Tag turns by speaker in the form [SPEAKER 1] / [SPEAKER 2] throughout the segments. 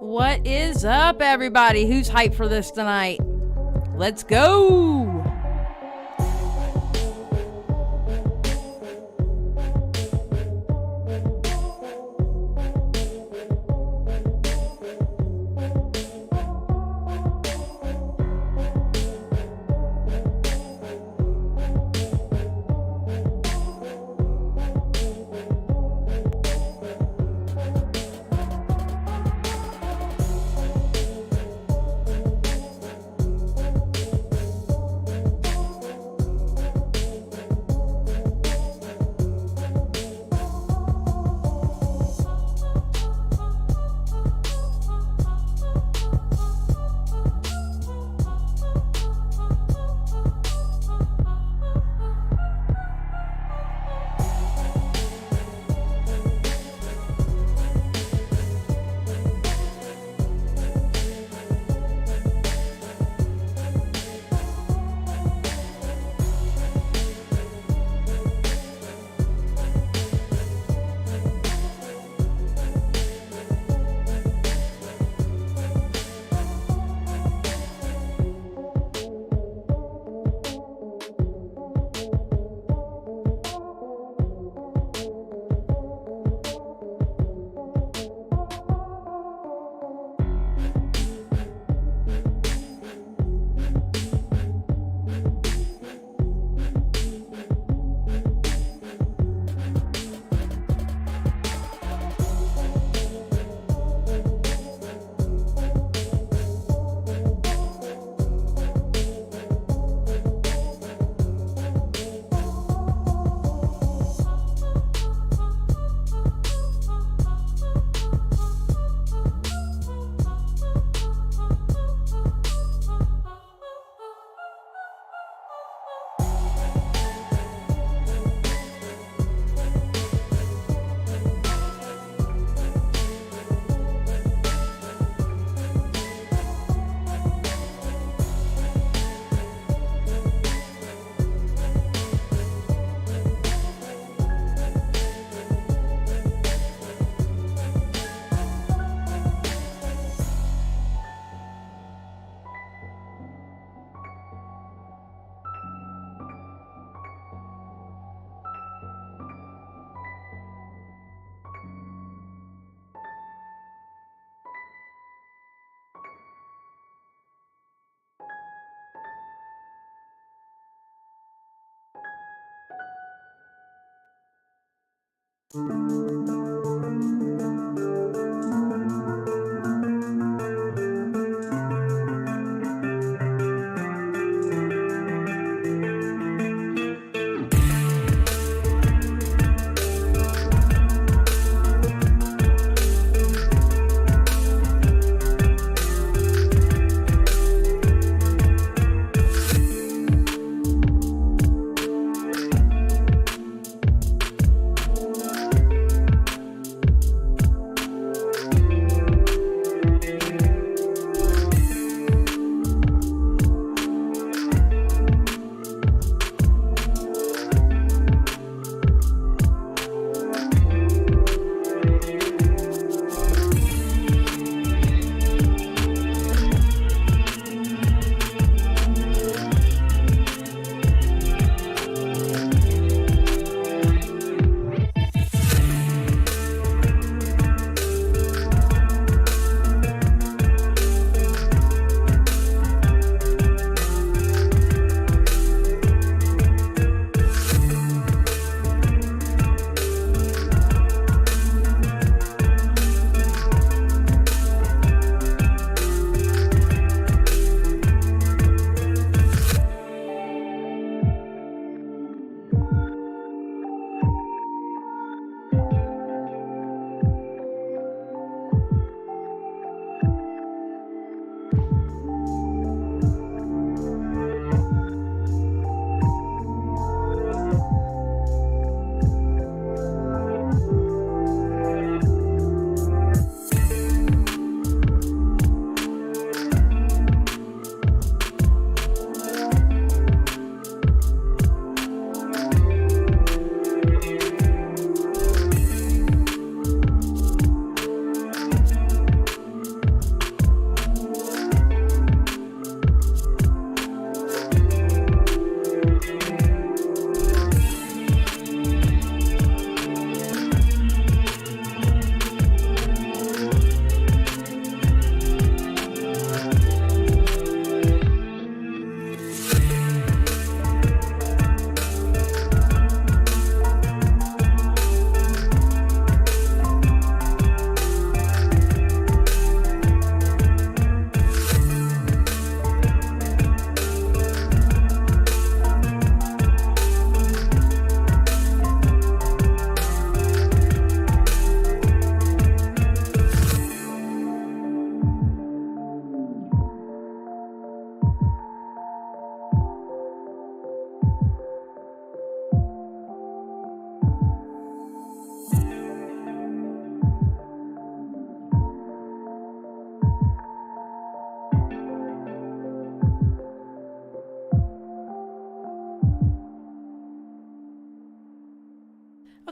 [SPEAKER 1] What is up, everybody? Who's hyped for this tonight? Let's go!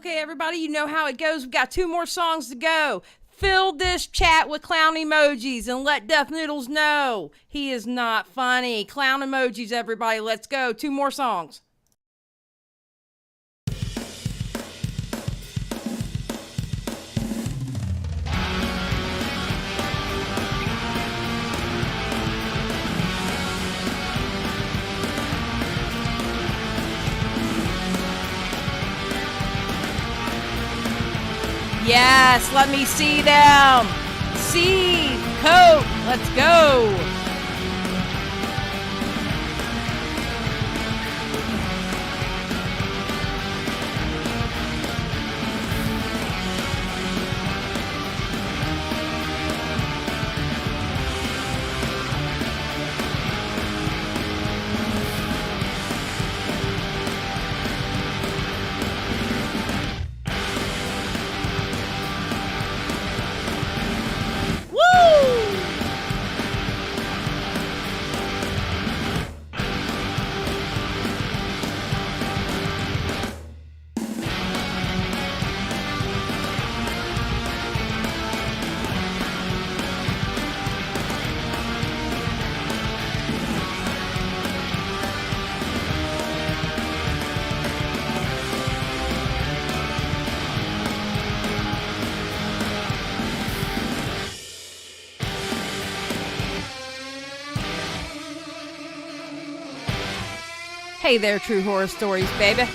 [SPEAKER 1] Okay, everybody, you know how it goes. We've got 2 more songs to go. Fill this chat with clown emojis and let Death Noodles know he is not funny. Clown emojis, everybody. Let's go. 2 more songs. Yes, let me see them. See, coat, let's go. Hey there, True Horror Stories, baby.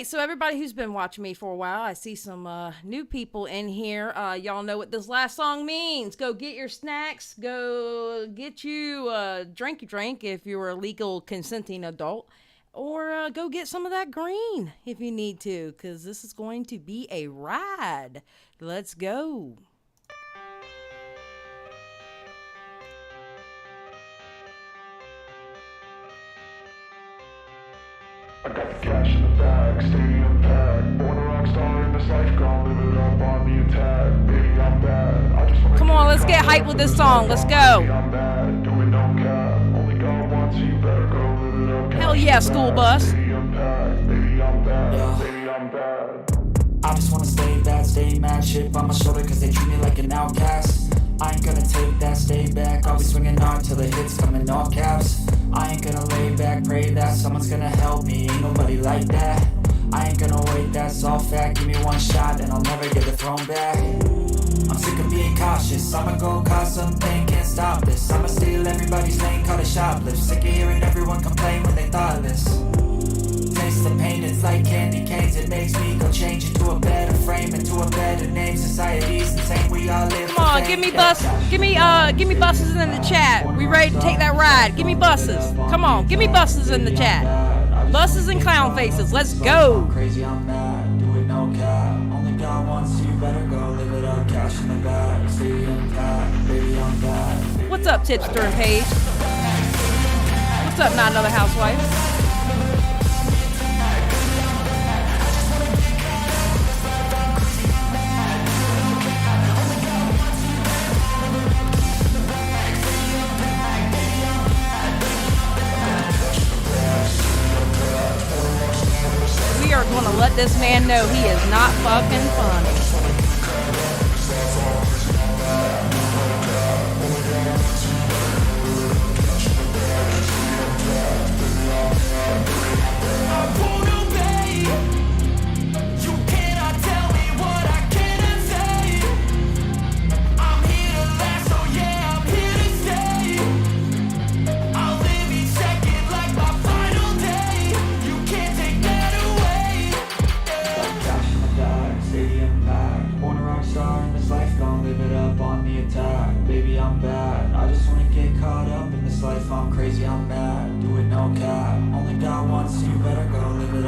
[SPEAKER 1] So everybody who's been watching me for a while, I see some new people in here. Y'all know what this last song means. Go get your snacks. Go get you a drink if you're a legal consenting adult. Or go get some of that green if you need to, because this is going to be a ride. Let's go.
[SPEAKER 2] I got the cash in the bag, stadium packed. Born a rock star in this life, gonna live it up on the attack. Baby, I'm bad. I just wanna
[SPEAKER 1] come on, let's get hyped with this song. Let's go.
[SPEAKER 2] I'm bad, doing no cap. Only God wants you, better go live it up.
[SPEAKER 1] Hell yeah, school bus.
[SPEAKER 2] Baby, I'm bad. Baby, I'm bad. Baby, I'm bad.
[SPEAKER 3] I just wanna stay bad, stay mad. Shit on my shoulder cause they treat me like an outcast. I ain't gonna take that, stay back. I'll be swinging hard till the hits come in all caps. I ain't gonna lay back, pray that someone's gonna help me. Ain't nobody like that. I ain't gonna wait, that's all fact. Give me one shot and I'll never get the throne back. I'm sick of being cautious. I'ma go cause something, can't stop this. I'ma steal everybody's lane, call it shoplift. Sick of hearing everyone complain when they thoughtless. Taste the pain, it's like candy canes. It makes me go change into a better frame, into a better name. Society's insane, we all live.
[SPEAKER 1] Come on, give me buses in the chat. We ready to take that ride? Give me buses. Come on, give me buses in the chat. Buses and clown faces. Let's go.
[SPEAKER 3] Crazy, I'm mad, do it no cap. Only God wants you, better go live it up. Cash in the bag, stadium packed. Baby, I'm bad.
[SPEAKER 1] What's up, Tipster and Paige? What's up, Not Another Housewife? We are going to let this man know he is not fucking funny.
[SPEAKER 3] Life, I'm crazy, I'm mad, do it no cap. Only God wants you, better go live it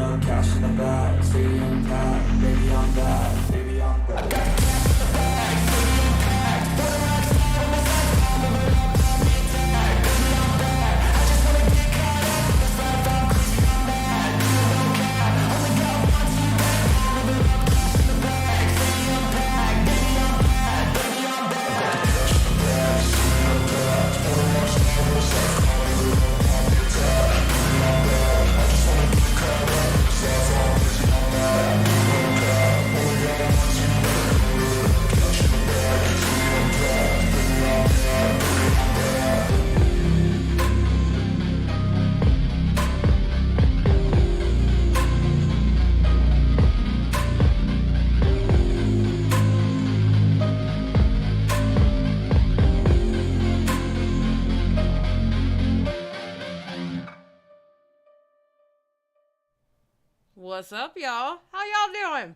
[SPEAKER 1] What's up, y'all? How y'all doing?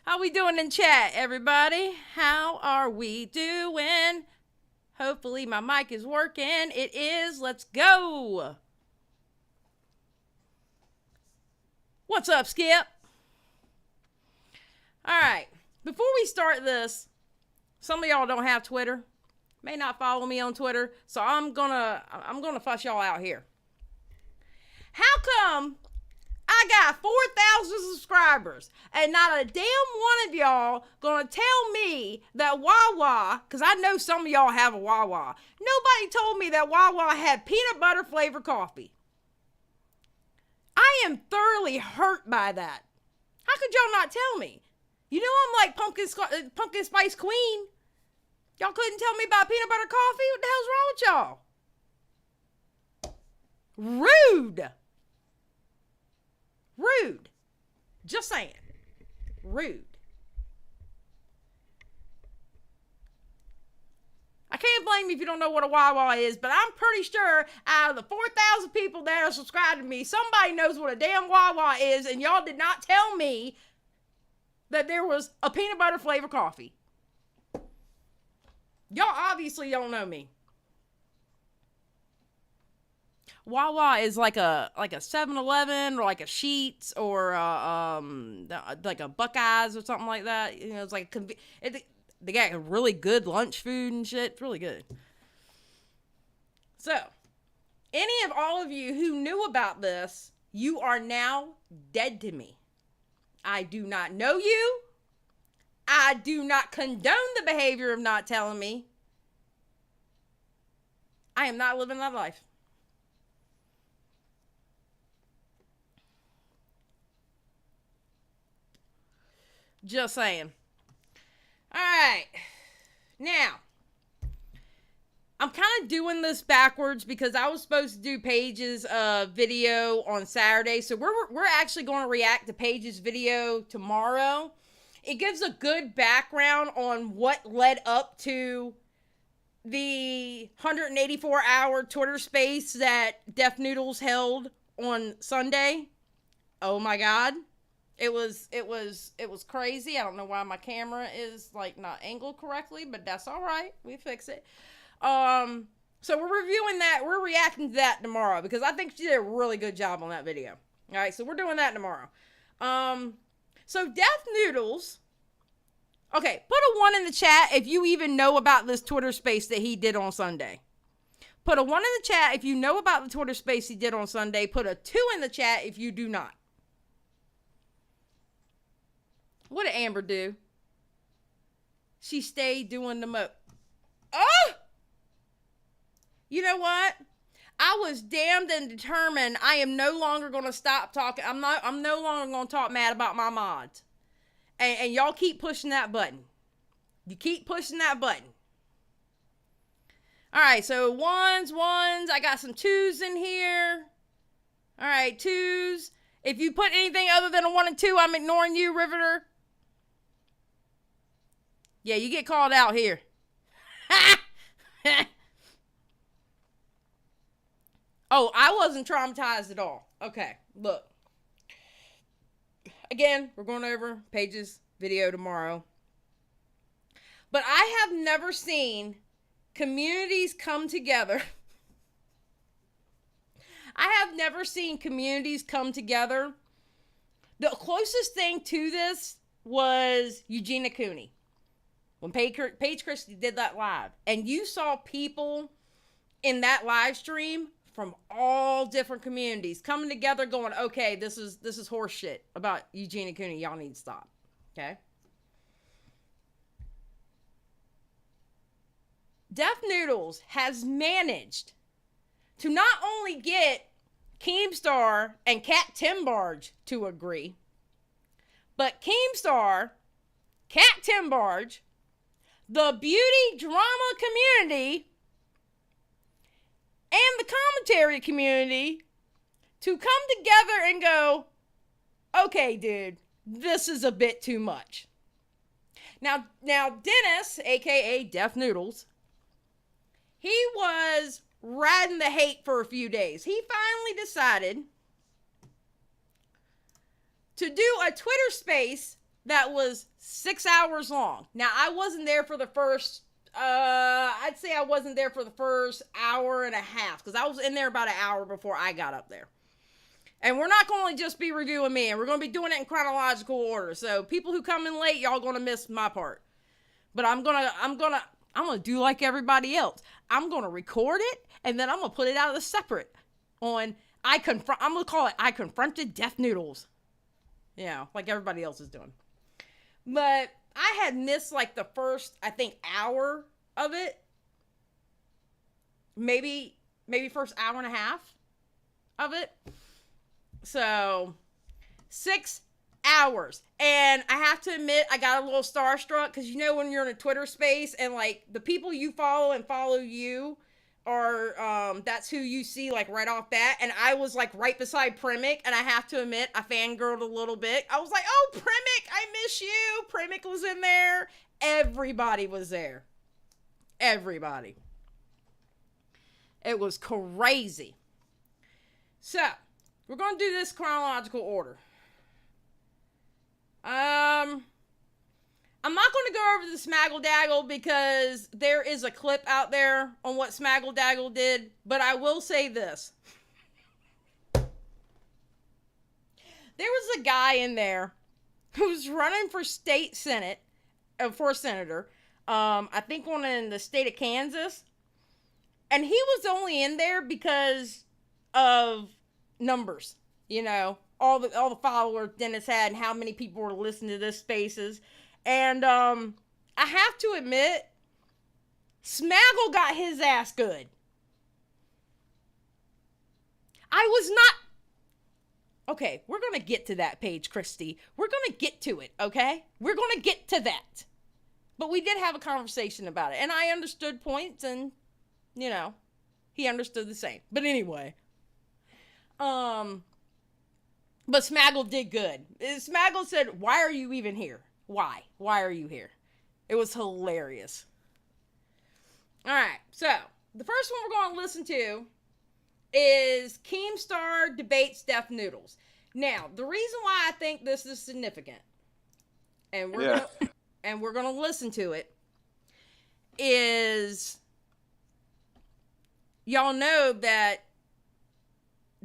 [SPEAKER 1] How we doing in chat, everybody? How are we doing? Hopefully my mic is working. It is. Let's go. What's up, Skip? All right. Before we start this, some of y'all don't have Twitter, may not follow me on Twitter, so I'm gonna fuss y'all out here. How come I got 4,000 subscribers and not a damn one of y'all gonna tell me that Wawa, because I know some of y'all have a Wawa, nobody told me that Wawa had peanut butter flavored coffee. I am thoroughly hurt by that. How could y'all not tell me? You know I'm like pumpkin spice queen. Y'all couldn't tell me about peanut butter coffee? What the hell's wrong with y'all? Rude. Rude. Just saying. Rude. I can't blame you if you don't know what a Wawa is, but I'm pretty sure out of the 4,000 people that are subscribed to me, somebody knows what a damn Wawa is, and y'all did not tell me that there was a peanut butter flavored coffee. Y'all obviously don't know me. Wawa is like a 7-Eleven or like a Sheetz or like a Buckeyes or something like that. You know, it's like they got really good lunch food and shit. It's really good. So, any of all of you who knew about this, you are now dead to me. I do not know you. I do not condone the behavior of not telling me. I am not living that life. Just saying. All right. Now, I'm kind of doing this backwards because I was supposed to do Paige's video on Saturday. So we're actually going to react to Paige's video tomorrow. It gives a good background on what led up to the 184-hour Twitter space that Def Noodles held on Sunday. Oh my God. It was crazy. I don't know why my camera is like not angled correctly, but that's all right. We fix it. So we're reviewing that. We're reacting to that tomorrow because I think she did a really good job on that video. All right, so we're doing that tomorrow. So Def Noodles. Okay, put a 1 in the chat if you even know about this Twitter space that he did on Sunday. Put a 1 in the chat if you know about the Twitter space he did on Sunday. Put a 2 in the chat if you do not. What did Amber do? She stayed doing the Oh! You know what? I was damned and determined. I am no longer going to stop talking. I'm no longer going to talk mad about my mods. And y'all keep pushing that button. You keep pushing that button. All right, so ones. I got some 2s in here. All right, 2s. If you put anything other than a 1 and 2, I'm ignoring you, Riveter. Yeah, you get called out here. Oh, I wasn't traumatized at all. Okay, look. Again, we're going over Paige's video tomorrow. But I have never seen communities come together. I have never seen communities come together. The closest thing to this was Eugenia Cooney. When Paige Christie did that live. And you saw people in that live stream from all different communities coming together going, okay, this is horse shit about Eugenia Cooney. Y'all need to stop. Okay? Def Noodles has managed to not only get Keemstar and Cat Timbarge to agree, but Keemstar, Cat Timbarge, the beauty drama community, and the commentary community to come together and go, okay, dude, this is a bit too much. Now Dennis, aka Def Noodles, he was riding the hate for a few days. He finally decided, to do a Twitter space that was 6 hours long. Now, I wasn't there for the first, I'd say I wasn't there for the first hour and a half, because I was in there about an hour before I got up there. And we're not going to just be reviewing me, and we're going to be doing it in chronological order. So people who come in late, y'all going to miss my part. But I'm going to do like everybody else. I'm going to record it, and then I'm going to put it out as separate on I'm going to call it I Confronted Deaf Noodles. Yeah, like everybody else is doing. But I had missed like the first, I think, hour of it. Maybe first hour and a half of it. So 6 hours. And I have to admit, I got a little starstruck, because you know when you're in a Twitter space and like the people you follow and follow you are, that's who you see like right off bat. And I was like right beside Primic, and I have to admit, I fangirled a little bit. I was like, oh, Primic, I miss you. Primic was in there. Everybody was there. Everybody. It was crazy. So, we're going to do this chronological order. I'm not going to go over the Smaggle Daggle, because there is a clip out there on what Smaggle Daggle did, but I will say this. There was a guy in there who was running for state senate, for senator, I think one in the state of Kansas, and he was only in there because of numbers, you know, all the followers Dennis had and how many people were listening to this spaces. And I have to admit, Smaggle got his ass good. I was not... Okay, we're going to get to that, Paige Christie. We're going to get to it, okay? We're going to get to that. But we did have a conversation about it. And I understood points, and, you know, he understood the same. But anyway. But Smaggle did good. Smaggle said, why are you even here? Why? Why are you here? It was hilarious. All right, so the first one we're going to listen to is Keemstar debates Deaf Noodles. Now, the reason why I think this is significant, and we're going to listen to it, is y'all know that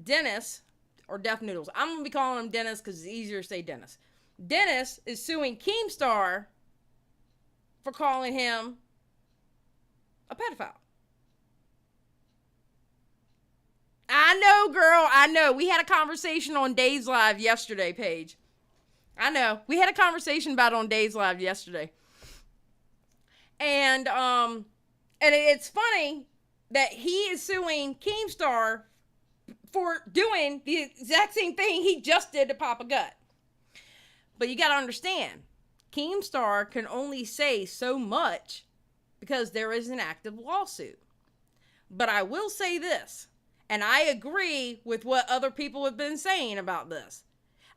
[SPEAKER 1] Dennis, or Deaf Noodles, I'm going to be calling him Dennis because it's easier to say Dennis. Dennis is suing Keemstar for calling him a pedophile. I know, girl. I know. We had a conversation on Days Live yesterday, Paige. I know. We had a conversation about it on Days Live yesterday. And it's funny that he is suing Keemstar for doing the exact same thing he just did to Papa Gut. But you got to understand, Keemstar can only say so much because there is an active lawsuit. But I will say this, and I agree with what other people have been saying about this.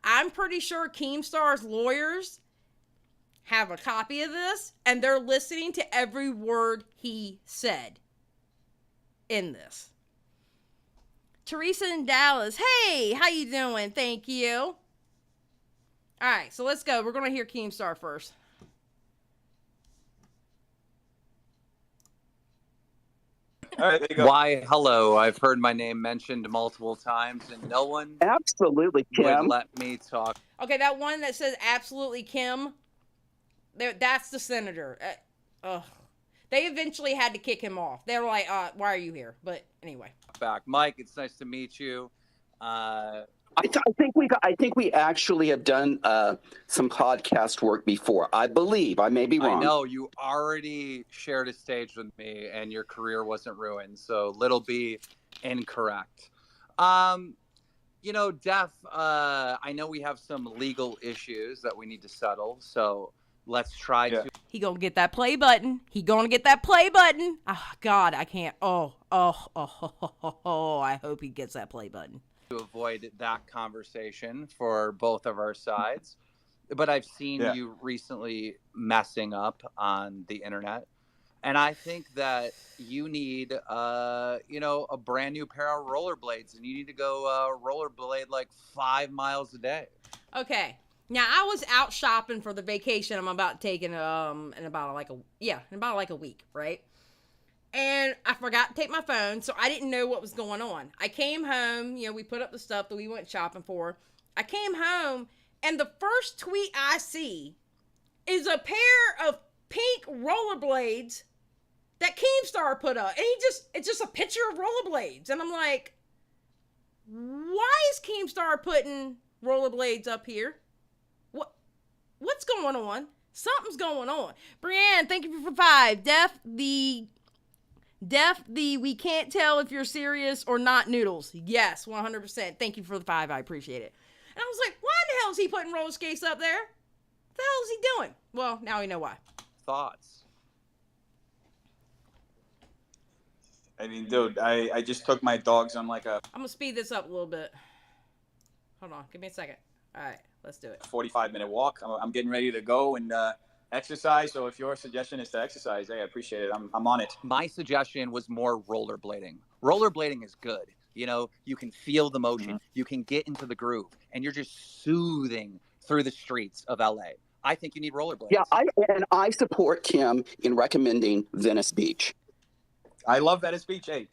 [SPEAKER 1] I'm pretty sure Keemstar's lawyers have a copy of this, and they're listening to every word he said in this. Teresa in Dallas, hey, how you doing? Thank you. All right, so let's go. We're going to hear Keemstar first.
[SPEAKER 4] All right, there you go.
[SPEAKER 5] Why, hello. I've heard my name mentioned multiple times, and no one
[SPEAKER 6] Absolutely,
[SPEAKER 5] would
[SPEAKER 6] Kim.
[SPEAKER 5] let me talk.
[SPEAKER 1] Okay, that one that says absolutely Kim, that's the senator. They eventually had to kick him off. They were like, why are you here? But anyway.
[SPEAKER 5] Back. Mike, it's nice to meet you.
[SPEAKER 6] I think we actually have done some podcast work before. I believe. I may be wrong.
[SPEAKER 5] I know you already shared a stage with me, and your career wasn't ruined. So little b incorrect. You know, Def. I know we have some legal issues that we need to settle. So let's try to.
[SPEAKER 1] He gonna get that play button. He gonna get that play button. Oh God, I can't. I hope he gets that play button.
[SPEAKER 5] To avoid that conversation for both of our sides. But I've seen you recently messing up on the internet. And I think that you need, a brand new pair of rollerblades, and you need to go rollerblade like 5 miles a day.
[SPEAKER 1] Okay. Now I was out shopping for the vacation I'm about to take in about like a week, right? And I forgot to take my phone, so I didn't know what was going on. I came home, we put up the stuff that we went shopping for. I came home, and the first tweet I see is a pair of pink rollerblades that Keemstar put up. And it's just a picture of rollerblades. And I'm like, why is Keemstar putting rollerblades up here? What's going on? Something's going on. Brianne, thank you for 5. Def the we can't tell if you're serious or not Noodles. Yes, 100%. Thank you for the 5. I appreciate it. And I was like, why in the hell is he putting roller skates up there? What the hell is he doing? Well, now we know why.
[SPEAKER 4] Thoughts? I mean, dude, I just took my dogs on like a
[SPEAKER 1] I'm going to speed this up a little bit. Hold on. Give me a second. All right. Let's do it.
[SPEAKER 4] 45-minute walk. I'm getting ready to go and exercise. So if your suggestion is to exercise, hey, I appreciate it. I'm on it.
[SPEAKER 5] My suggestion was more rollerblading. Rollerblading is good. You can feel the motion. Mm-hmm. You can get into the groove, and you're just soothing through the streets of LA. I think you need rollerblades.
[SPEAKER 6] Yeah, I support Kim in recommending Venice Beach.
[SPEAKER 4] I love Venice Beach. Hey,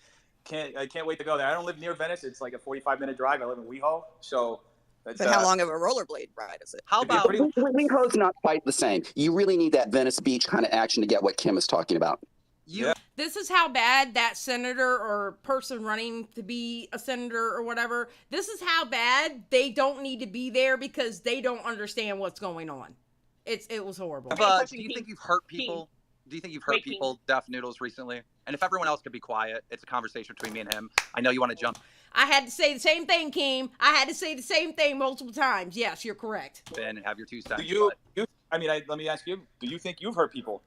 [SPEAKER 4] I can't wait to go there. I don't live near Venice. It's like a 45-minute drive. I live in WeHo, so.
[SPEAKER 7] But how long of a rollerblade ride is it?
[SPEAKER 5] How about
[SPEAKER 6] WeHo's not quite the same. You really need that Venice Beach kind of action to get what Kim is talking about.
[SPEAKER 1] This is how bad that senator or person running to be a senator or whatever, this is how bad they don't need to be there because they don't understand what's going on. It was horrible.
[SPEAKER 5] But do you think you've hurt people? Do you think you've hurt people, Def Noodles, recently? And if everyone else could be quiet, it's a conversation between me and him. I know you want to jump.
[SPEAKER 1] I had to say the same thing, Keem. I had to say the same thing multiple times. Yes, you're correct.
[SPEAKER 5] And have your 2 cents.
[SPEAKER 4] Let me ask you, do you think you've hurt people?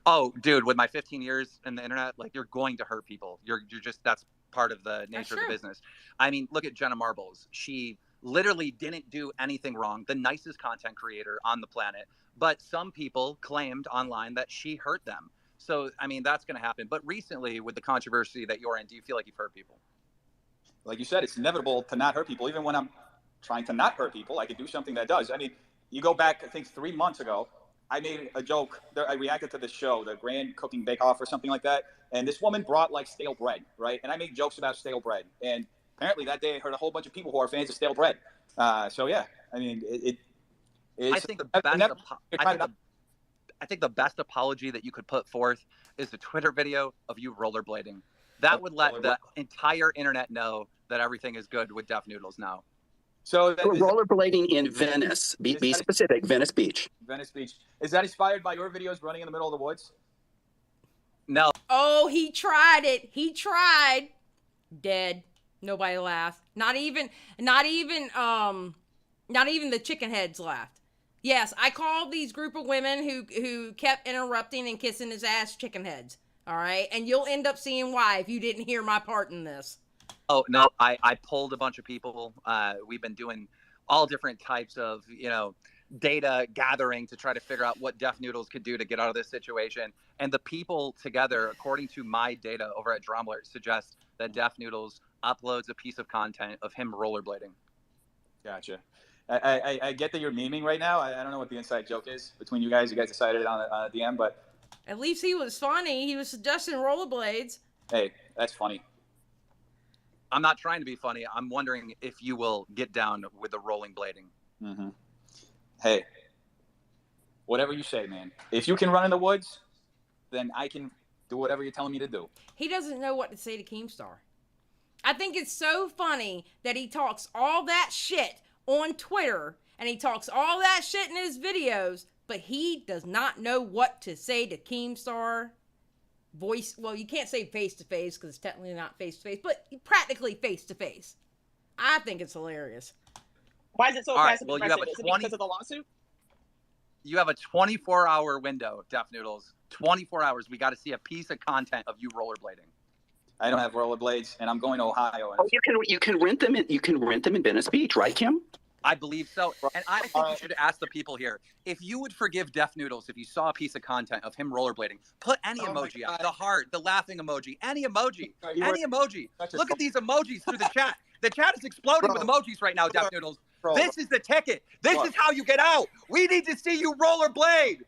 [SPEAKER 5] Oh, dude, with my 15 years in the internet, like, you're going to hurt people. You're just, that's part of the nature of the business. I mean, look at Jenna Marbles. She literally didn't do anything wrong. The nicest content creator on the planet. But some people claimed online that she hurt them. So, I mean, that's going to happen. But recently, with the controversy that you're in, do you feel like you've hurt people?
[SPEAKER 4] Like you said, it's inevitable to not hurt people. Even when I'm trying to not hurt people, I can do something that does. I mean, you go back, I think 3 months ago, I made a joke. I reacted to the show, the Grand Cooking Bake Off or something like that. And this woman brought like stale bread, right? And I made jokes about stale bread. And apparently that day I heard a whole bunch of people who are fans of stale bread. So yeah, I mean,
[SPEAKER 5] I think the best apology that you could put forth is the Twitter video of you rollerblading. That would let the entire internet know that everything is good with Def Noodles now.
[SPEAKER 6] So rollerblading in Venice. Be specific. Venice Beach.
[SPEAKER 4] Venice Beach. Is that inspired by your videos running in the middle of the woods?
[SPEAKER 5] No.
[SPEAKER 1] Oh, he tried it. He tried. Dead. Nobody laughed. Not even the CHICKENHEADS laughed. Yes, I called these group of women who kept interrupting and kissing his ass CHICKENHEADS. All right, and you'll end up seeing why if you didn't hear my part in this.
[SPEAKER 5] Oh no, I pulled a bunch of people. We've been doing all different types of data gathering to try to figure out what Def Noodles could do to get out of this situation. And the people together, according to my data over at DramaAlert, suggest that Def Noodles uploads a piece of content of him rollerblading.
[SPEAKER 4] Gotcha. I get that you're memeing right now. I don't know what the inside joke is between you guys. You guys decided it on a DM, but
[SPEAKER 1] at least he was funny. He was suggesting rollerblades.
[SPEAKER 4] Hey, that's funny.
[SPEAKER 5] I'm not trying to be funny. I'm wondering if you will get down with the rolling blading.
[SPEAKER 4] Mm-hmm. Hey, whatever you say, man. If you can run in the woods, then I can do whatever you're telling me to do.
[SPEAKER 1] He doesn't know what to say to Keemstar. I think it's so funny that he talks all that shit on Twitter and he talks all that shit in his videos, but he does not know what to say to Keemstar. Voice, well, you can't say face-to-face because it's technically not face-to-face, but practically face-to-face. I think it's hilarious.
[SPEAKER 7] Why is it so passive aggressive? Is it because of the lawsuit?
[SPEAKER 5] You have a 24-hour window, Def Noodles. 24 hours. We got to see a piece of content of you rollerblading.
[SPEAKER 4] I don't have rollerblades, and I'm going to Ohio.
[SPEAKER 6] Oh, you can rent them in Venice Beach, right, Kim?
[SPEAKER 5] I believe so. And I think you should ask the people here, if you would forgive Def Noodles if you saw a piece of content of him rollerblading, put any emoji up. The heart, the laughing emoji, any emoji. Any emoji. Look at these emojis through the chat. The chat is exploding with emojis right now, Def Noodles. This is the ticket. This is how you get out. We need to see you rollerblade.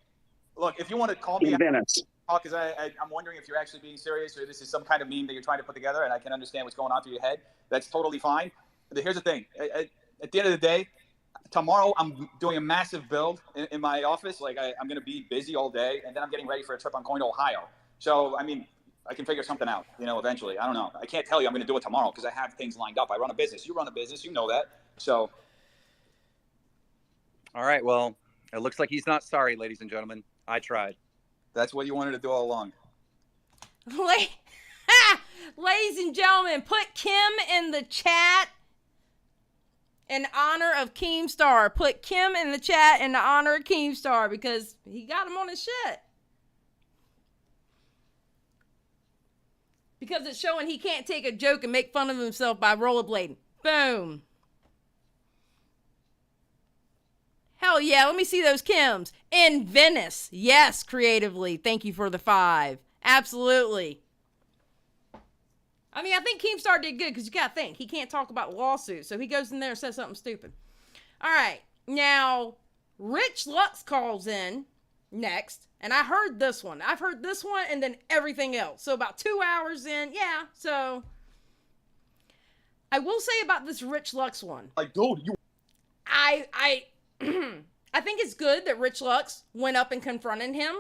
[SPEAKER 4] Look, if you want to call me
[SPEAKER 6] In Venice.
[SPEAKER 4] because I'm wondering if you're actually being serious or this is some kind of meme that you're trying to put together, and I can understand what's going on through your head. That's totally fine. But here's the thing. At the end of the day, tomorrow I'm doing a massive build in my office. Like I'm going to be busy all day, and then I'm getting ready for a trip. I'm going to Ohio. So, I mean, I can figure something out, eventually. I don't know. I can't tell you I'm going to do it tomorrow because I have things lined up. I run a business. You run a business. You know that. So.
[SPEAKER 5] All right. Well, it looks like he's not sorry, ladies and gentlemen. I tried.
[SPEAKER 4] That's what you wanted to do all along.
[SPEAKER 1] Ladies and gentlemen, put Kim in the chat in honor of Keemstar. Put Kim in the chat in honor of Keemstar because he got him on his shit. Because it's showing he can't take a joke and make fun of himself by rollerblading. Boom. Hell yeah, let me see those Kims. In Venice. Yes, creatively. Thank you for the 5. Absolutely. I mean, I think Keemstar did good because you got to think. He can't talk about lawsuits, so he goes in there and says something stupid. All right. Now, Rich Lux calls in next, and I heard this one. I've heard this one and then everything else. So about 2 hours in, yeah, so I will say about this Rich Lux one.
[SPEAKER 4] Like, dude, you...
[SPEAKER 1] I think it's good that Rich Lux went up and confronted him.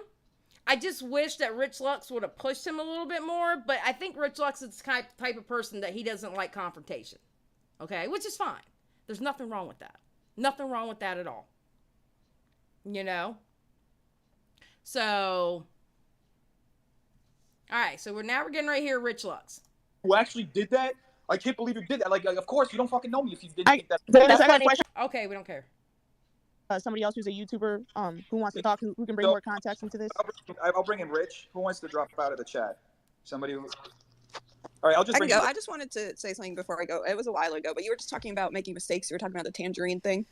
[SPEAKER 1] I just wish that Rich Lux would have pushed him a little bit more, but I think Rich Lux is the type of person that he doesn't like confrontation. Okay, which is fine. There's nothing wrong with that. Nothing wrong with that at all. So, all right, so we're getting right here, Rich Lux.
[SPEAKER 4] Who actually did that? I can't believe you did that. Like, of course, you don't fucking know me if you didn't think that.
[SPEAKER 7] That's a question.
[SPEAKER 1] Okay, we don't care.
[SPEAKER 7] Somebody else who's a YouTuber who wants to talk, who can bring more context into this.
[SPEAKER 4] I'll bring in Rich. Who wants to drop out of the chat? Somebody who... All right, I'll just
[SPEAKER 7] I
[SPEAKER 4] bring
[SPEAKER 7] can go.
[SPEAKER 4] you.
[SPEAKER 7] I just wanted to say something before I go. It was a while ago, but you were just talking about making mistakes. You were talking about the tangerine thing.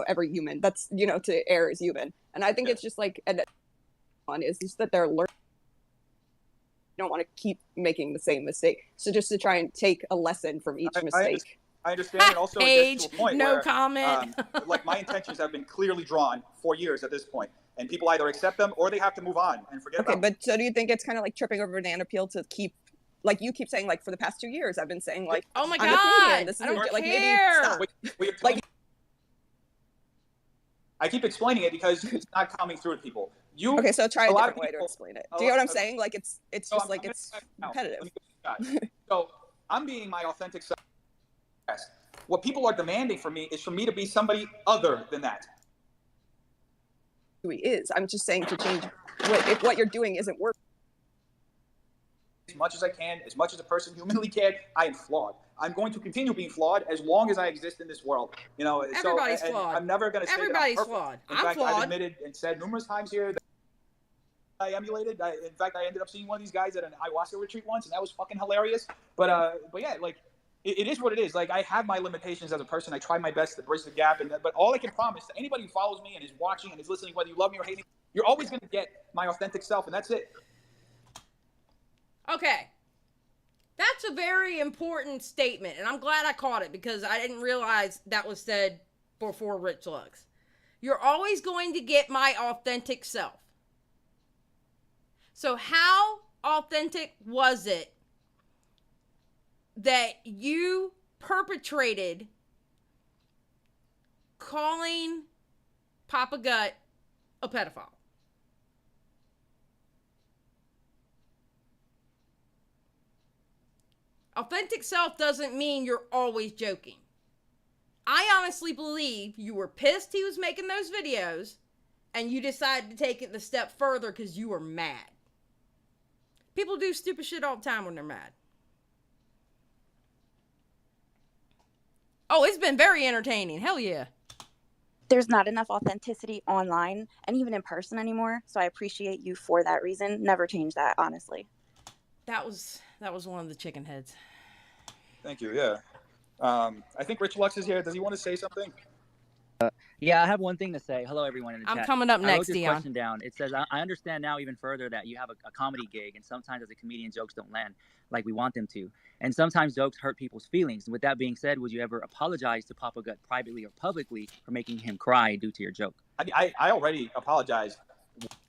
[SPEAKER 7] Every human, that's, to err is human. And I think it's just like, one is just that they're learning. You don't want to keep making the same mistake. So just to try and take a lesson from each mistake.
[SPEAKER 4] I understand, and also it gets to a point
[SPEAKER 1] no
[SPEAKER 4] where,
[SPEAKER 1] comment.
[SPEAKER 4] like, my intentions have been clearly drawn for years at this point, and people either accept them or they have to move on and forget about them.
[SPEAKER 7] Okay, but so do you think it's kind of like tripping over banana peel to keep, like you keep saying, like for the past 2 years, I've been saying like,
[SPEAKER 1] oh my
[SPEAKER 7] I'm
[SPEAKER 1] God,
[SPEAKER 7] a comedian. This is
[SPEAKER 1] I don't
[SPEAKER 7] like
[SPEAKER 1] care.
[SPEAKER 7] maybe stop.
[SPEAKER 4] I keep explaining it because it's not coming through to people.
[SPEAKER 7] Okay, so try a different way to explain it. Do you know what I'm saying? Like it's just like it's repetitive.
[SPEAKER 4] So I'm being my authentic self. What people are demanding from me is for me to be somebody other than that.
[SPEAKER 7] Who he is. I'm just saying to change if what you're doing isn't working.
[SPEAKER 4] As much as I can, as much as a person humanly can, I am flawed. I'm going to continue being flawed as long as I exist in this world.
[SPEAKER 1] Everybody's flawed.
[SPEAKER 4] I'm never going to say
[SPEAKER 1] everybody's
[SPEAKER 4] that I'm
[SPEAKER 1] flawed.
[SPEAKER 4] In
[SPEAKER 1] I'm
[SPEAKER 4] fact,
[SPEAKER 1] flawed.
[SPEAKER 4] I've admitted and said numerous times here that I emulated. In fact, I ended up seeing one of these guys at an ayahuasca retreat once, and that was fucking hilarious. But yeah, like, it is what it is. Like, I have my limitations as a person. I try my best to bridge the gap. But all I can promise to anybody who follows me and is watching and is listening, whether you love me or hate me, you're always going to get my authentic self, and that's it.
[SPEAKER 1] Okay. That's a very important statement, and I'm glad I caught it because I didn't realize that was said before Rich Lux. You're always going to get my authentic self. So how authentic was it that you perpetrated calling Papa Gut a pedophile? Authentic self doesn't mean you're always joking. I honestly believe you were pissed he was making those videos and you decided to take it the step further because you were mad. People do stupid shit all the time when they're mad. Oh, it's been very entertaining. Hell yeah.
[SPEAKER 8] There's not enough authenticity online and even in person anymore. So I appreciate you for that reason. Never change that, honestly.
[SPEAKER 1] That was one of the chicken heads.
[SPEAKER 4] Thank you. Yeah. I think Rich Lux is here. Does he want to say something?
[SPEAKER 9] Yeah, I have one thing to say. Hello, everyone in the chat.
[SPEAKER 1] I'm coming up
[SPEAKER 9] I
[SPEAKER 1] next,
[SPEAKER 9] wrote this
[SPEAKER 1] Dion.
[SPEAKER 9] question down. It says, I understand now even further that you have a comedy gig, and sometimes as a comedian, jokes don't land like we want them to. And sometimes jokes hurt people's feelings. And with that being said, would you ever apologize to Papa Gut privately or publicly for making him cry due to your joke?
[SPEAKER 4] I already apologized.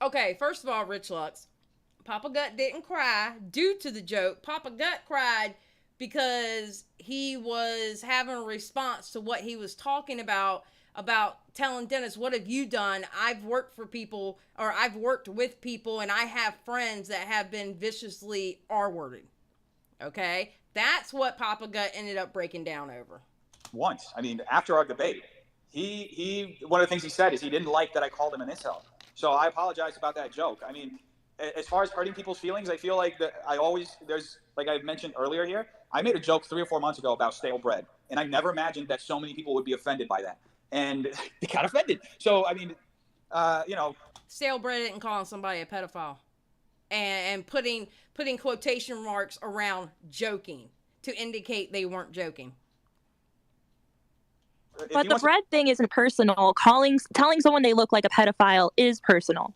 [SPEAKER 1] Okay, first of all, Rich Lux, Papa Gut didn't cry due to the joke. Papa Gut cried because he was having a response to what he was talking about telling Dennis, what have you done? I've worked for people, or I've worked with people, and I have friends that have been viciously R-worded. Okay? That's what Papa Gut ended up breaking down over.
[SPEAKER 4] Once. I mean, after our debate, he one of the things he said is he didn't like that I called him an incel. So I apologize about that joke. I mean, as far as hurting people's feelings, I feel like that there's, like I mentioned earlier here, I made a joke 3 or 4 months ago about stale bread, and I never imagined that so many people would be offended by that. And they got offended. So, I mean,
[SPEAKER 1] stale bread isn't calling somebody a pedophile. And putting quotation marks around joking to indicate they weren't joking.
[SPEAKER 10] But the bread thing isn't personal. Telling someone they look like a pedophile is personal.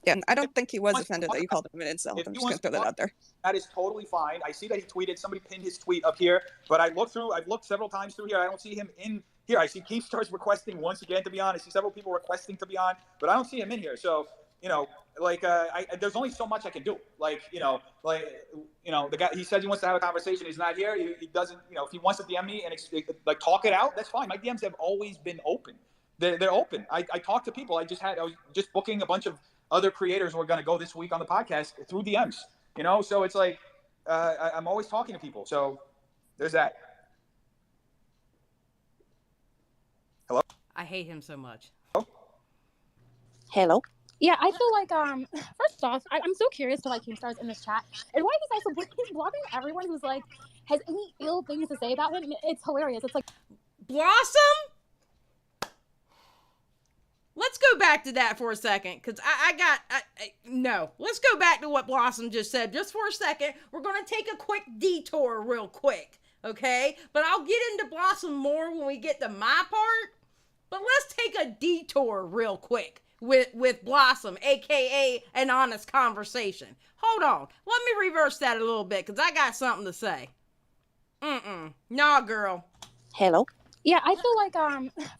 [SPEAKER 7] Yeah, I don't think he was offended that you called him an incel. I'm just going to throw that out there.
[SPEAKER 4] That is totally fine. I see that he tweeted. Somebody pinned his tweet up here. But I've looked several times through here. I don't see him in here. I see Keemstar's requesting once again to be on. I see several people requesting to be on. But I don't see him in here. So, there's only so much I can do. The guy, he says he wants to have a conversation. He's not here. He doesn't, if he wants to DM me and talk it out, that's fine. My DMs have always been open. They're open. I talk to people. I was just booking a bunch of other creators who are going to go this week on the podcast through DMs, so it's like, I'm always talking to people. So there's that. Hello?
[SPEAKER 1] I hate him so much.
[SPEAKER 8] Hello?
[SPEAKER 10] Yeah, I feel like, first off, I'm so curious to Keemstar's in this chat. And why he's blocking everyone who's has any ill things to say about him. It's hilarious. It's like,
[SPEAKER 1] Blossom? Let's go back to that for a second, because no. Let's go back to what Blossom just said just for a second. We're going to take a quick detour real quick, okay? But I'll get into Blossom more when we get to my part. But let's take a detour real quick with Blossom, a.k.a. an honest conversation. Hold on. Let me reverse that a little bit, because I got something to say. Nah, girl.
[SPEAKER 8] Hello?
[SPEAKER 10] yeah, I feel like,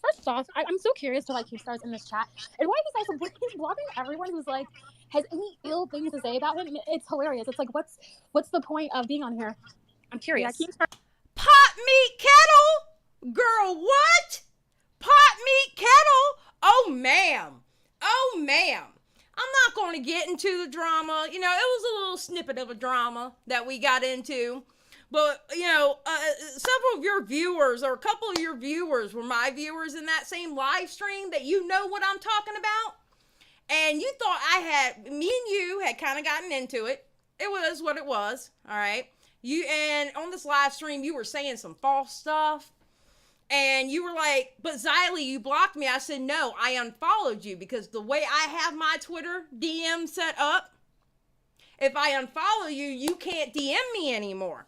[SPEAKER 10] first off, I'm so curious to Keemstar's in this chat. And why he's blocking everyone who's has any ill things to say about him. It's hilarious. It's like, what's the point of being on here? I'm curious.
[SPEAKER 8] Yeah, Keemstar.
[SPEAKER 1] Pot meat kettle? Girl, what? Pot meat kettle? Oh, ma'am. Oh, ma'am. I'm not going to get into the drama. You know, it was a little snippet of a drama that we got into. But, you know, several of your viewers, or a couple of your viewers, were my viewers in that same live stream that you know what I'm talking about. And you thought me and you had kind of gotten into it. It was what it was, all right? And on this live stream, you were saying some false stuff. And you were like, but Xylie, you blocked me. I said, no, I unfollowed you because the way I have my Twitter DM set up, if I unfollow you, you can't DM me anymore.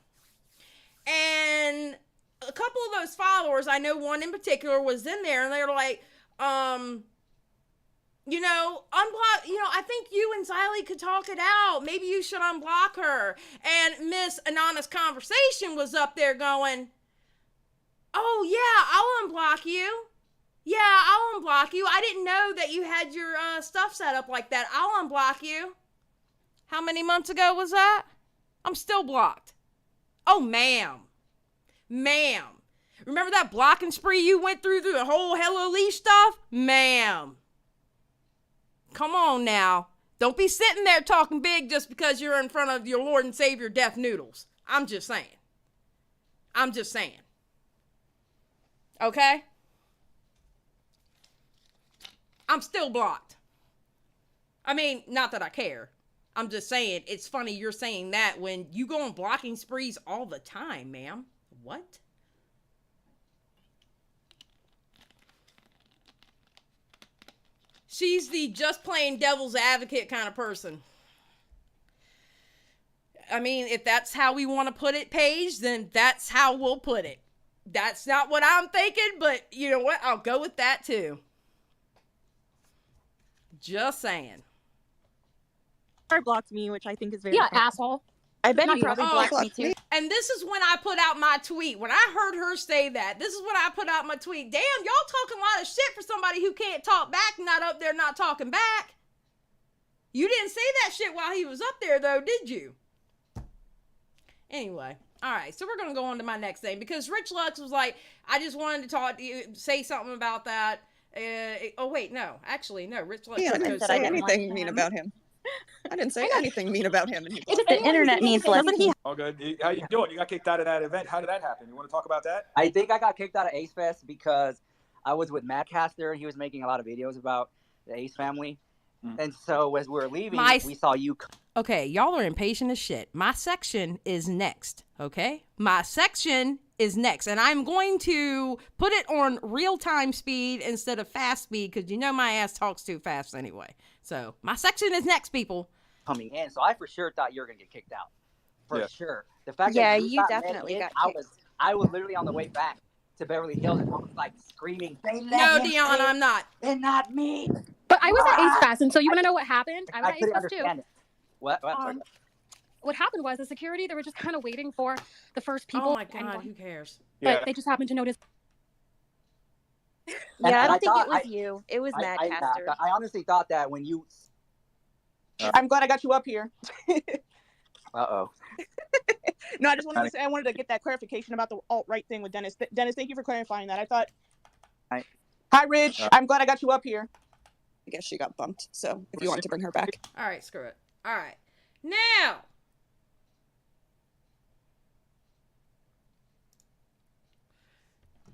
[SPEAKER 1] And a couple of those followers, I know one in particular was in there, and they were like, you know, unblock, you know, I think you and Xylie could talk it out. Maybe you should unblock her. And Miss Anonymous Conversation was up there going, oh, yeah, I'll unblock you. Yeah, I'll unblock you. I didn't know that you had your stuff set up like that. I'll unblock you. How many months ago was that? I'm still blocked. Oh, ma'am. Ma'am. Remember that blocking spree you went through the whole Hello Leash stuff? Ma'am. Come on now. Don't be sitting there talking big just because you're in front of your Lord and Savior, Deaf Noodles. I'm just saying. I'm just saying. Okay? I'm still blocked. I mean, not that I care. I'm just saying, it's funny you're saying that when you go on blocking sprees all the time, ma'am. What? She's the just plain devil's advocate kind of person. I mean, if that's how we want to put it, Paige, then that's how we'll put it. That's not what I'm thinking, but you know what? I'll go with that too. Just saying.
[SPEAKER 11] Blocked me, which I think is very
[SPEAKER 10] Yeah,
[SPEAKER 11] funny.
[SPEAKER 10] asshole.
[SPEAKER 11] I bet
[SPEAKER 10] Not
[SPEAKER 11] he
[SPEAKER 10] probably
[SPEAKER 11] probably
[SPEAKER 10] blocked
[SPEAKER 11] blocked
[SPEAKER 10] me
[SPEAKER 11] me.
[SPEAKER 10] too.
[SPEAKER 1] And this is when I put out my tweet. When I heard her say that, this is when I put out my tweet. Damn, y'all talking a lot of shit for somebody who can't talk back, not up there not talking back. You didn't say that shit while he was up there, though, did you? Anyway, all right, so we're going to go on to my next thing, because Rich Lux was like, I just wanted to talk to you, say something about that. Oh, wait, no. Actually, no, Rich Lux.
[SPEAKER 7] Yeah, I
[SPEAKER 1] didn't
[SPEAKER 7] didn't
[SPEAKER 1] go
[SPEAKER 7] say
[SPEAKER 1] say
[SPEAKER 7] anything mean about him. I didn't say anything mean about him. And he
[SPEAKER 8] The internet needs less.
[SPEAKER 4] All good. How you doing? You got kicked out of that event. How did that happen? You want to talk about that?
[SPEAKER 9] I think I got kicked out of Ace Fest because I was with Matt Caster and he was making a lot of videos about the Ace family. And so as we were leaving, we saw you.
[SPEAKER 1] Okay, y'all are impatient as shit. My section is next, okay? My section is next, and I'm going to put it on real-time speed instead of fast speed, because you know my ass talks too fast anyway. So my section is next, people.
[SPEAKER 9] Coming in, so I for sure thought you were gonna get kicked out. For sure. The fact
[SPEAKER 8] Yeah,
[SPEAKER 9] that
[SPEAKER 8] you
[SPEAKER 9] got
[SPEAKER 8] definitely
[SPEAKER 9] let in,
[SPEAKER 8] got kicked.
[SPEAKER 9] I was literally on the way back to Beverly Hills and I was like screaming, "They let
[SPEAKER 1] No,
[SPEAKER 9] him
[SPEAKER 1] Dion,
[SPEAKER 9] in,
[SPEAKER 1] I'm not.
[SPEAKER 9] and not me."
[SPEAKER 10] But I was at Ace Fest, and so you want to know what happened? I was
[SPEAKER 9] I
[SPEAKER 10] at Ace
[SPEAKER 9] couldn't
[SPEAKER 10] Fest too.
[SPEAKER 9] understand it. What? Sorry.
[SPEAKER 10] What happened was the security, they were just kind of waiting for the first people.
[SPEAKER 1] Oh my God, who cares?
[SPEAKER 10] But they just happened to notice.
[SPEAKER 8] Yeah, I don't think it was you. It was Matt Caster.
[SPEAKER 9] I honestly thought that when you.
[SPEAKER 11] I'm glad I got you up here.
[SPEAKER 9] Uh-oh.
[SPEAKER 11] No, I just wanted to say I wanted to get that clarification about the alt-right thing with Dennis. Dennis, thank you for clarifying that. I thought. Hi, Rich. I'm glad I got you up here.
[SPEAKER 7] I guess she got bumped. So if you wanted to bring her back.
[SPEAKER 1] All right, screw it. All right. Now.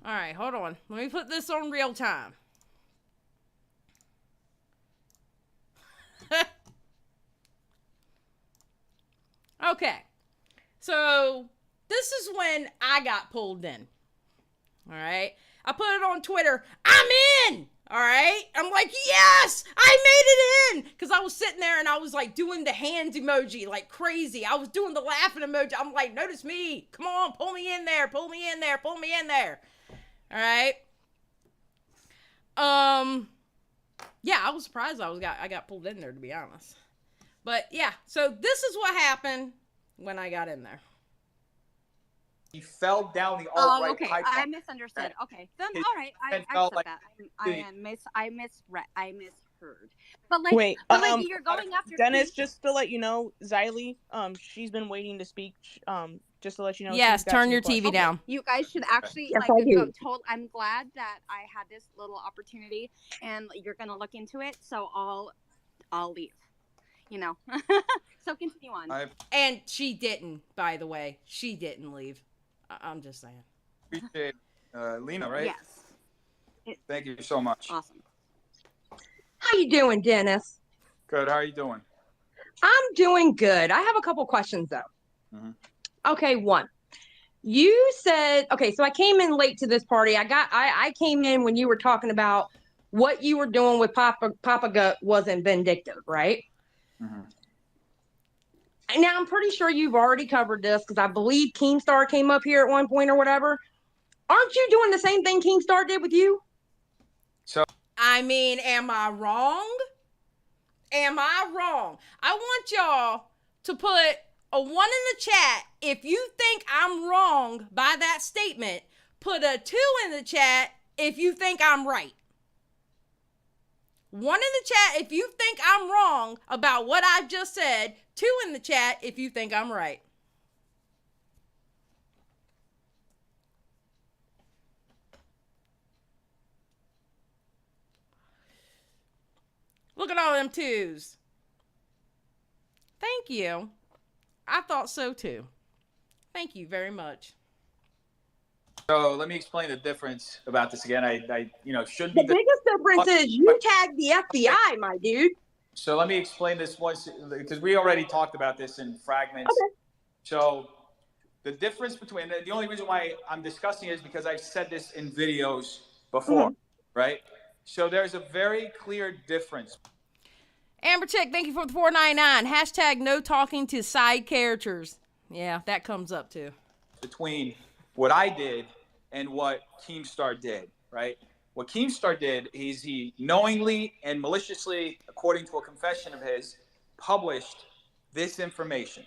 [SPEAKER 1] All right, hold on. Let me put this on real time. Okay. So this is when I got pulled in. All right. I put it on Twitter. I'm in. All right. I'm like, yes, I made it in. Because I was sitting there and I was like doing the hands emoji like crazy. I was doing the laughing emoji. I'm like, notice me. Come on, pull me in there. Pull me in there. Pull me in there. All right. Yeah, I was surprised I got pulled in there, to be honest. But yeah, so this is what happened when I got in there.
[SPEAKER 4] He fell down the alt-right
[SPEAKER 8] okay.
[SPEAKER 4] pipe.
[SPEAKER 8] I misunderstood. Okay, then all right. I accept that. I misheard. But like, you're going after
[SPEAKER 11] Dennis. Just to let you know, Xylie, she's been waiting to speak. Just to let you know.
[SPEAKER 1] Yes, turn your TV down.
[SPEAKER 8] You guys should actually
[SPEAKER 7] Yes,
[SPEAKER 8] like
[SPEAKER 7] I do.
[SPEAKER 8] go told. I'm glad that I had this little opportunity, and you're gonna look into it. So I'll leave. You know. So continue on.
[SPEAKER 1] And she didn't, by the way. She didn't leave. I'm just saying.
[SPEAKER 4] Appreciate Lena, right?
[SPEAKER 8] Yes.
[SPEAKER 4] Thank you so much.
[SPEAKER 8] Awesome.
[SPEAKER 12] How you doing, Dennis?
[SPEAKER 4] Good. How are you doing?
[SPEAKER 12] I'm doing good. I have a couple questions though.
[SPEAKER 4] Mm-hmm.
[SPEAKER 12] Okay, one. You said, okay, so I came in late to this party. I came in when you were talking about what you were doing with Papa Gut wasn't vindictive, right?
[SPEAKER 4] Mm-hmm.
[SPEAKER 12] And now I'm pretty sure you've already covered this because I believe Keemstar came up here at one point or whatever. Aren't you doing the same thing Keemstar did with you?
[SPEAKER 4] So
[SPEAKER 1] I mean, am I wrong? Am I wrong? I want y'all to put a 1 in the chat if you think I'm wrong by that statement. Put a 2 in the chat if you think I'm right. 1 in the chat if you think I'm wrong about what I've just said. 2 in the chat if you think I'm right. Look at all them 2s. Thank you. I thought so too. Thank you very much.
[SPEAKER 4] So let me explain the difference about this again. I shouldn't be
[SPEAKER 12] the biggest difference is you tagged the FBI, my dude.
[SPEAKER 4] So let me explain this once, because we already talked about this in fragments.
[SPEAKER 12] Okay.
[SPEAKER 4] So the difference between, the only reason why I'm discussing it is because I've said this in videos before, right? So there's a very clear difference.
[SPEAKER 1] Amber Chick, thank you for the $4.99. Hashtag no talking to side characters. Yeah, that comes up too.
[SPEAKER 4] Between what I did and what Keemstar did, right? What Keemstar did is he knowingly and maliciously, according to a confession of his, published this information,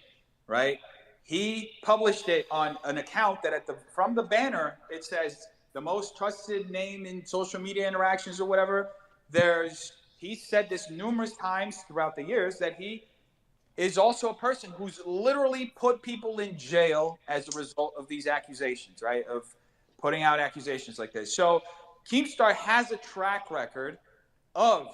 [SPEAKER 4] right? He published it on an account that from the banner, it says the most trusted name in social media interactions or whatever. He said this numerous times throughout the years that he is also a person who's literally put people in jail as a result of these accusations, right? Of putting out accusations like this. So Keemstar has a track record of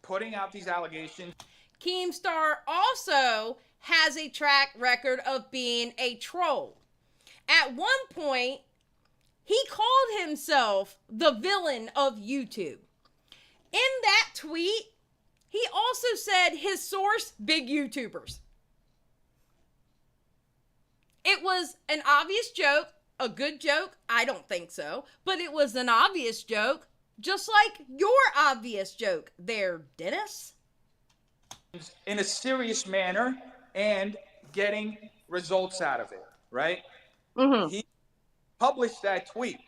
[SPEAKER 4] putting out these allegations.
[SPEAKER 1] Keemstar also has a track record of being a troll. At one point, he called himself the villain of YouTube. In that tweet, he also said his source, big YouTubers. It was an obvious joke, a good joke. I don't think so, but it was an obvious joke, just like your obvious joke there, Dennis.
[SPEAKER 4] In a serious manner and getting results out of it, right? Mm-hmm. He published that tweet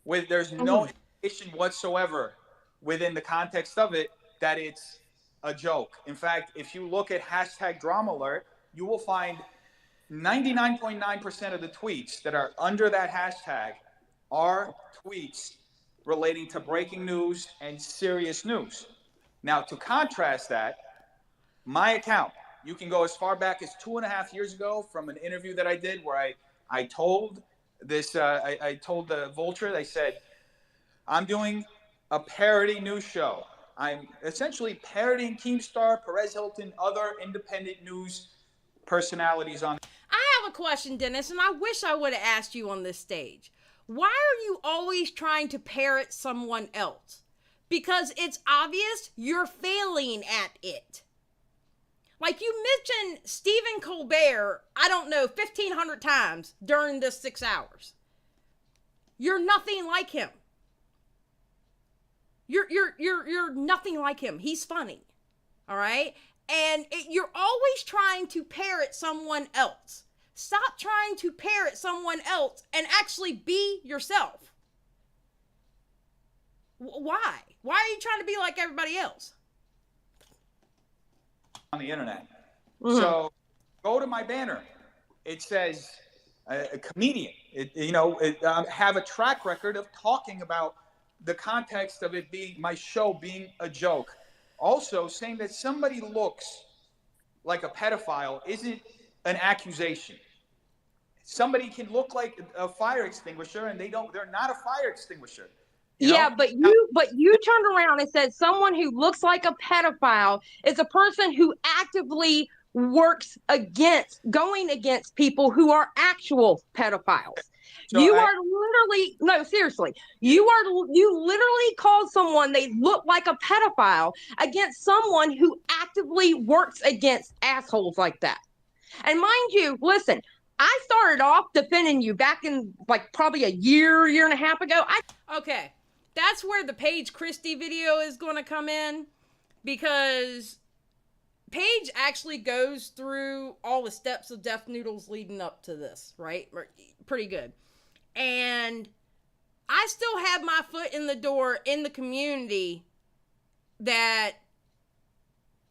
[SPEAKER 4] with there's no indication whatsoever within the context of it that it's a joke. In fact, if you look at hashtag DramaAlert, you will find 99.9% of the tweets that are under that hashtag are tweets relating to breaking news and serious news. Now, to contrast that, my account, you can go as far back as 2.5 years ago from an interview that I did where I told this, I told the Vulture, they said, I'm doing a parody news show. I'm essentially parodying Keemstar, Perez Hilton, other independent news personalities on.
[SPEAKER 1] I have a question, Dennis, and I wish I would have asked you on this stage. Why are you always trying to parrot someone else? Because it's obvious you're failing at it. Like you mentioned Stephen Colbert, I don't know, 1,500 times during this 6 hours. You're nothing like him. You're nothing like him. He's funny. All right? And you're always trying to parrot someone else. Stop trying to parrot someone else and actually be yourself. Why? Why are you trying to be like everybody else?
[SPEAKER 4] On the internet. So go to my banner. It says a comedian. Have a track record of talking about the context of it being my show being a joke. Also, saying that somebody looks like a pedophile isn't an accusation. Somebody can look like a fire extinguisher and they're not a fire extinguisher.
[SPEAKER 12] Yeah, but you turned around and said someone who looks like a pedophile is a person who actively works going against people who are actual pedophiles. So you literally called someone they look like a pedophile against someone who actively works against assholes like that. And mind you, listen, I started off defending you back in like probably a year and a half ago.
[SPEAKER 1] Okay. That's where the Paige Christie video is going to come in, because Paige actually goes through all the steps of Death Noodles leading up to this, right? Pretty good. And I still have my foot in the door in the community that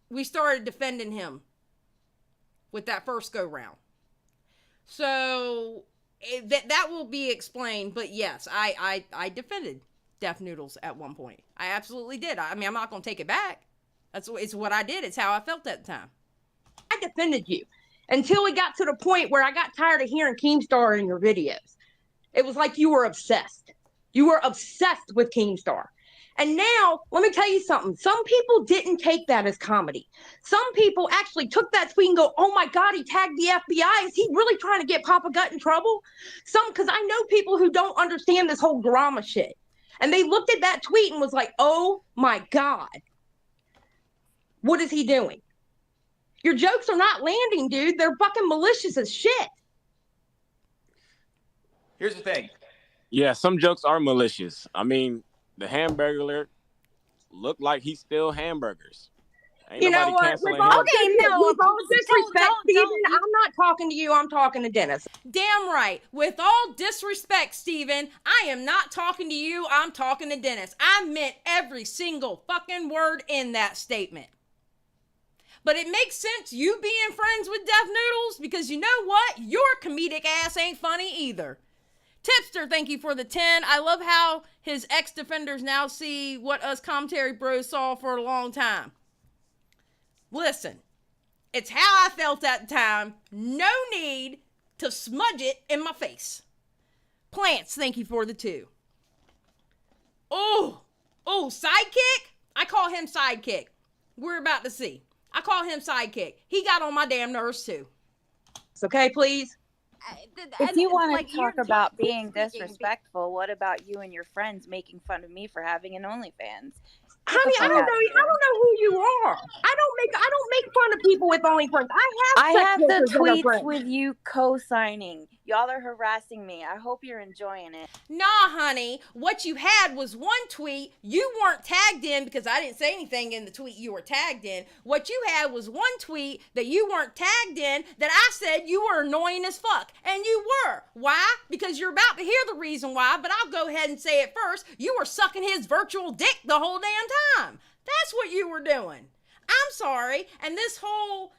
[SPEAKER 1] we started defending him with that first go round. So that will be explained. But yes, I defended Death Noodles at one point. I absolutely did. I mean, I'm not going to take it back. It's what I did. It's how I felt at the time.
[SPEAKER 12] I defended you until we got to the point where I got tired of hearing Keemstar in your videos. It was like you were obsessed. You were obsessed with Keemstar. And now, let me tell you something. Some people didn't take that as comedy. Some people actually took that tweet and go, oh my God, he tagged the FBI. Is he really trying to get Papa Gut in trouble? Because I know people who don't understand this whole drama shit. And they looked at that tweet and was like, oh my God, what is he doing? Your jokes are not landing, dude. They're fucking malicious as shit.
[SPEAKER 4] Here's the thing.
[SPEAKER 13] Yeah, some jokes are malicious. I mean, the hamburger looked like he steal hamburgers. Ain't
[SPEAKER 12] You know
[SPEAKER 13] nobody
[SPEAKER 12] what?
[SPEAKER 13] canceling
[SPEAKER 12] With all,
[SPEAKER 13] him.
[SPEAKER 12] with all disrespect, Steven, I'm not talking to you. I'm talking to Dennis.
[SPEAKER 1] Damn right. With all disrespect, Steven, I am not talking to you. I'm talking to Dennis. I meant every single fucking word in that statement. But it makes sense you being friends with Deaf Noodles because you know what? Your comedic ass ain't funny either. Tipster, thank you for the 10. I love how his ex-defenders now see what us commentary bros saw for a long time. Listen, it's how I felt at the time. No need to smudge it in my face. Plants, thank you for the 2. Oh, Sidekick? I call him Sidekick. We're about to see. I call him Sidekick. He got on my damn nerves too.
[SPEAKER 12] It's okay, please.
[SPEAKER 14] If you want to talk about being disrespectful, what about you and your friends making fun of me for having an OnlyFans?
[SPEAKER 12] Honey, I don't know who you are. I don't make fun of people with OnlyFans.
[SPEAKER 14] I have the
[SPEAKER 12] sex workers that are
[SPEAKER 14] tweets
[SPEAKER 12] friends.
[SPEAKER 14] with you co-signing. Y'all are harassing me. I hope you're enjoying it.
[SPEAKER 1] Nah, honey. What you had was one tweet. You weren't tagged in because I didn't say anything in the tweet you were tagged in. What you had was one tweet that you weren't tagged in that I said you were annoying as fuck. And you were. Why? Because you're about to hear the reason why, but I'll go ahead and say it first. You were sucking his virtual dick the whole damn time. That's what you were doing. I'm sorry. And this whole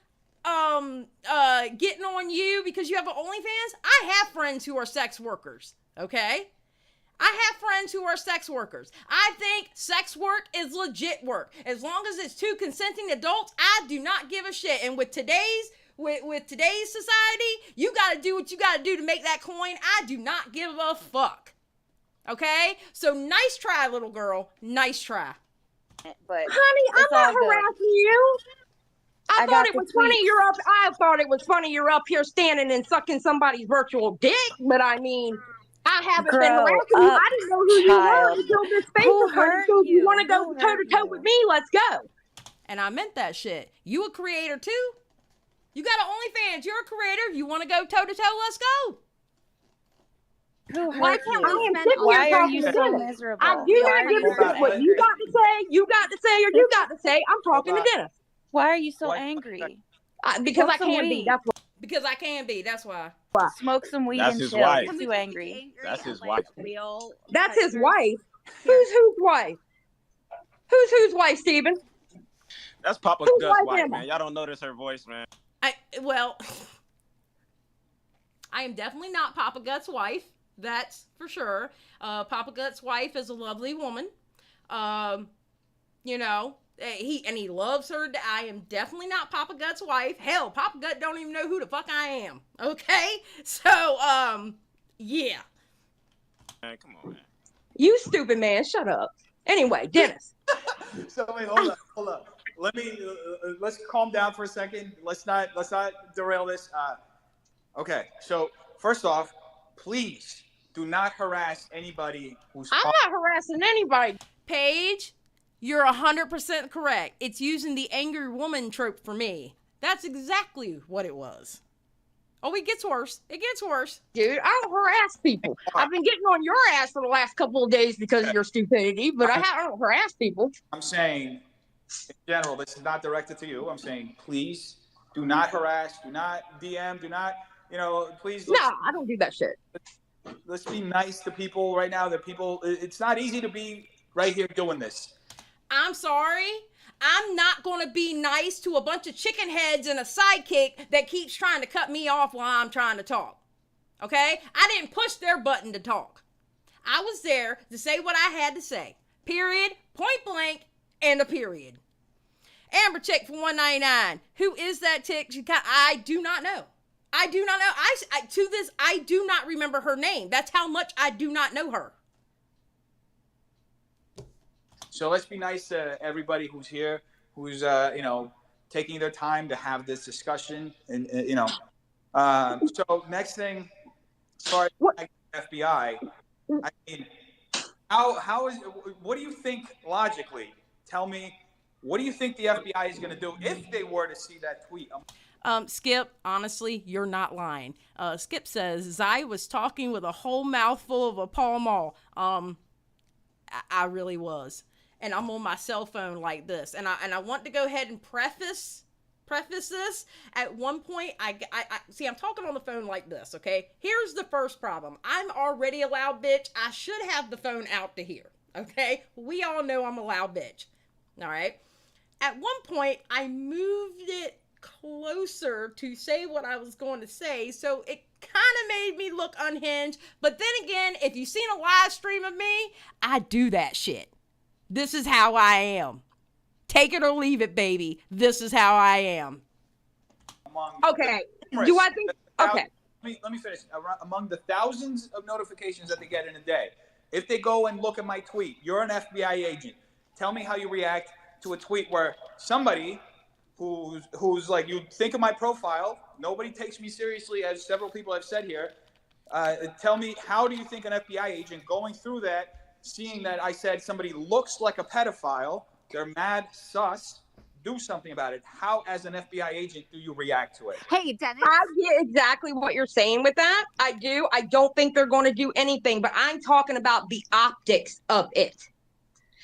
[SPEAKER 1] getting on you because you have an OnlyFans, I have friends who are sex workers, okay? I have friends who are sex workers. I think sex work is legit work. As long as it's 2 consenting adults, I do not give a shit. And with today's society, you gotta do what you gotta do to make that coin. I do not give a fuck. Okay? So nice try, little girl. Nice try.
[SPEAKER 14] But
[SPEAKER 12] honey, I'm not harassing you. I thought it was funny you're up. I thought it was funny you're up here standing and sucking somebody's virtual dick. But I mean, I haven't been harassing you. I didn't know who you were until this Facebook party. So if you want to go toe to toe with me, let's go.
[SPEAKER 1] And I meant that shit. You a creator too? You got an OnlyFans. You're a creator. You want to go toe to toe? Let's go.
[SPEAKER 14] Why are you so miserable?
[SPEAKER 12] I do not give a shit what you got to say. You got to say, or you got to say. I'm talking to Dennis.
[SPEAKER 14] Why are you so angry?
[SPEAKER 12] Because I can be. That's why.
[SPEAKER 1] Because I can be. That's why.
[SPEAKER 14] Smoke some weed
[SPEAKER 13] That's
[SPEAKER 14] and
[SPEAKER 13] his
[SPEAKER 14] chill.
[SPEAKER 13] wife.
[SPEAKER 14] You're too angry.
[SPEAKER 13] That's his wife.
[SPEAKER 12] That's his wife. Who's wife? Who's wife, Steven?
[SPEAKER 13] That's Papa
[SPEAKER 12] Who's
[SPEAKER 13] Gut's
[SPEAKER 12] wife
[SPEAKER 13] wife,
[SPEAKER 12] am I?
[SPEAKER 13] man. Y'all don't notice her voice, man.
[SPEAKER 1] Well, I am definitely not Papa Gut's wife. That's for sure. Papa Gut's wife is a lovely woman. You know, he loves her. I am definitely not Papa Gut's wife. Hell, Papa Gut don't even know who the fuck I am. Okay? So, yeah.
[SPEAKER 13] Man, come on, man.
[SPEAKER 12] You stupid man. Shut up. Anyway, Dennis.
[SPEAKER 4] So wait, hold up. Let's calm down for a second. Let's not derail this. Okay. So first off, please do not harass anybody who's.
[SPEAKER 12] I'm not harassing anybody.
[SPEAKER 1] Paige, you're 100% correct. It's using the angry woman trope for me. That's exactly what it was. Oh, it gets worse. It gets worse.
[SPEAKER 12] Dude, I don't harass people. I've been getting on your ass for the last couple of days because of your stupidity, but I don't harass people.
[SPEAKER 4] I'm saying, in general, this is not directed to you. I'm saying, please do not harass, do not DM, do not, please.
[SPEAKER 12] No, I don't do that shit.
[SPEAKER 4] Let's be nice to people right now. It's not easy to be right here doing this.
[SPEAKER 1] I'm sorry. I'm not going to be nice to a bunch of chicken heads and a sidekick that keeps trying to cut me off while I'm trying to talk. Okay? I didn't push their button to talk. I was there to say what I had to say. Period. Point blank. And a period. Amber Chick for $1.99. Who is that chick? I do not know. I do not know. I do not remember her name. That's how much I do not know her.
[SPEAKER 4] So let's be nice to everybody who's here, who's taking their time to have this discussion, and So next thing, as far as FBI, I mean, what do you think logically? Tell me, what do you think the FBI is going to do if they were to see that tweet?
[SPEAKER 1] Skip, honestly, you're not lying. Skip says, Xylie was talking with a whole mouthful of a Pall Mall. I really was. and I'm on my cell phone like this. And I want to go ahead and preface this. At one point, I see, I'm talking on the phone like this, okay? Here's the first problem. I'm already a loud bitch. I should have the phone out to here, okay? We all know I'm a loud bitch, all right? At one point, I moved it closer to say what I was going to say, so it kind of made me look unhinged. But then again, if you've seen a live stream of me, I do that shit. This is how I am. Take it or leave it, baby. This is how I am.
[SPEAKER 12] Okay. Do I think? Okay.
[SPEAKER 4] Let me finish. Among the thousands of notifications that they get in a day, if they go and look at my tweet, you're an FBI agent. Tell me how you react to a tweet where somebody who's like, you think of my profile, nobody takes me seriously, as several people have said here. Tell me, how do you think an FBI agent going through that, seeing that I said somebody looks like a pedophile, they're mad, sus, do something about it. How, as an FBI agent, do you react to it?
[SPEAKER 12] Hey, Dennis. I get exactly what you're saying with that. I do. I don't think they're going to do anything, but I'm talking about the optics of it.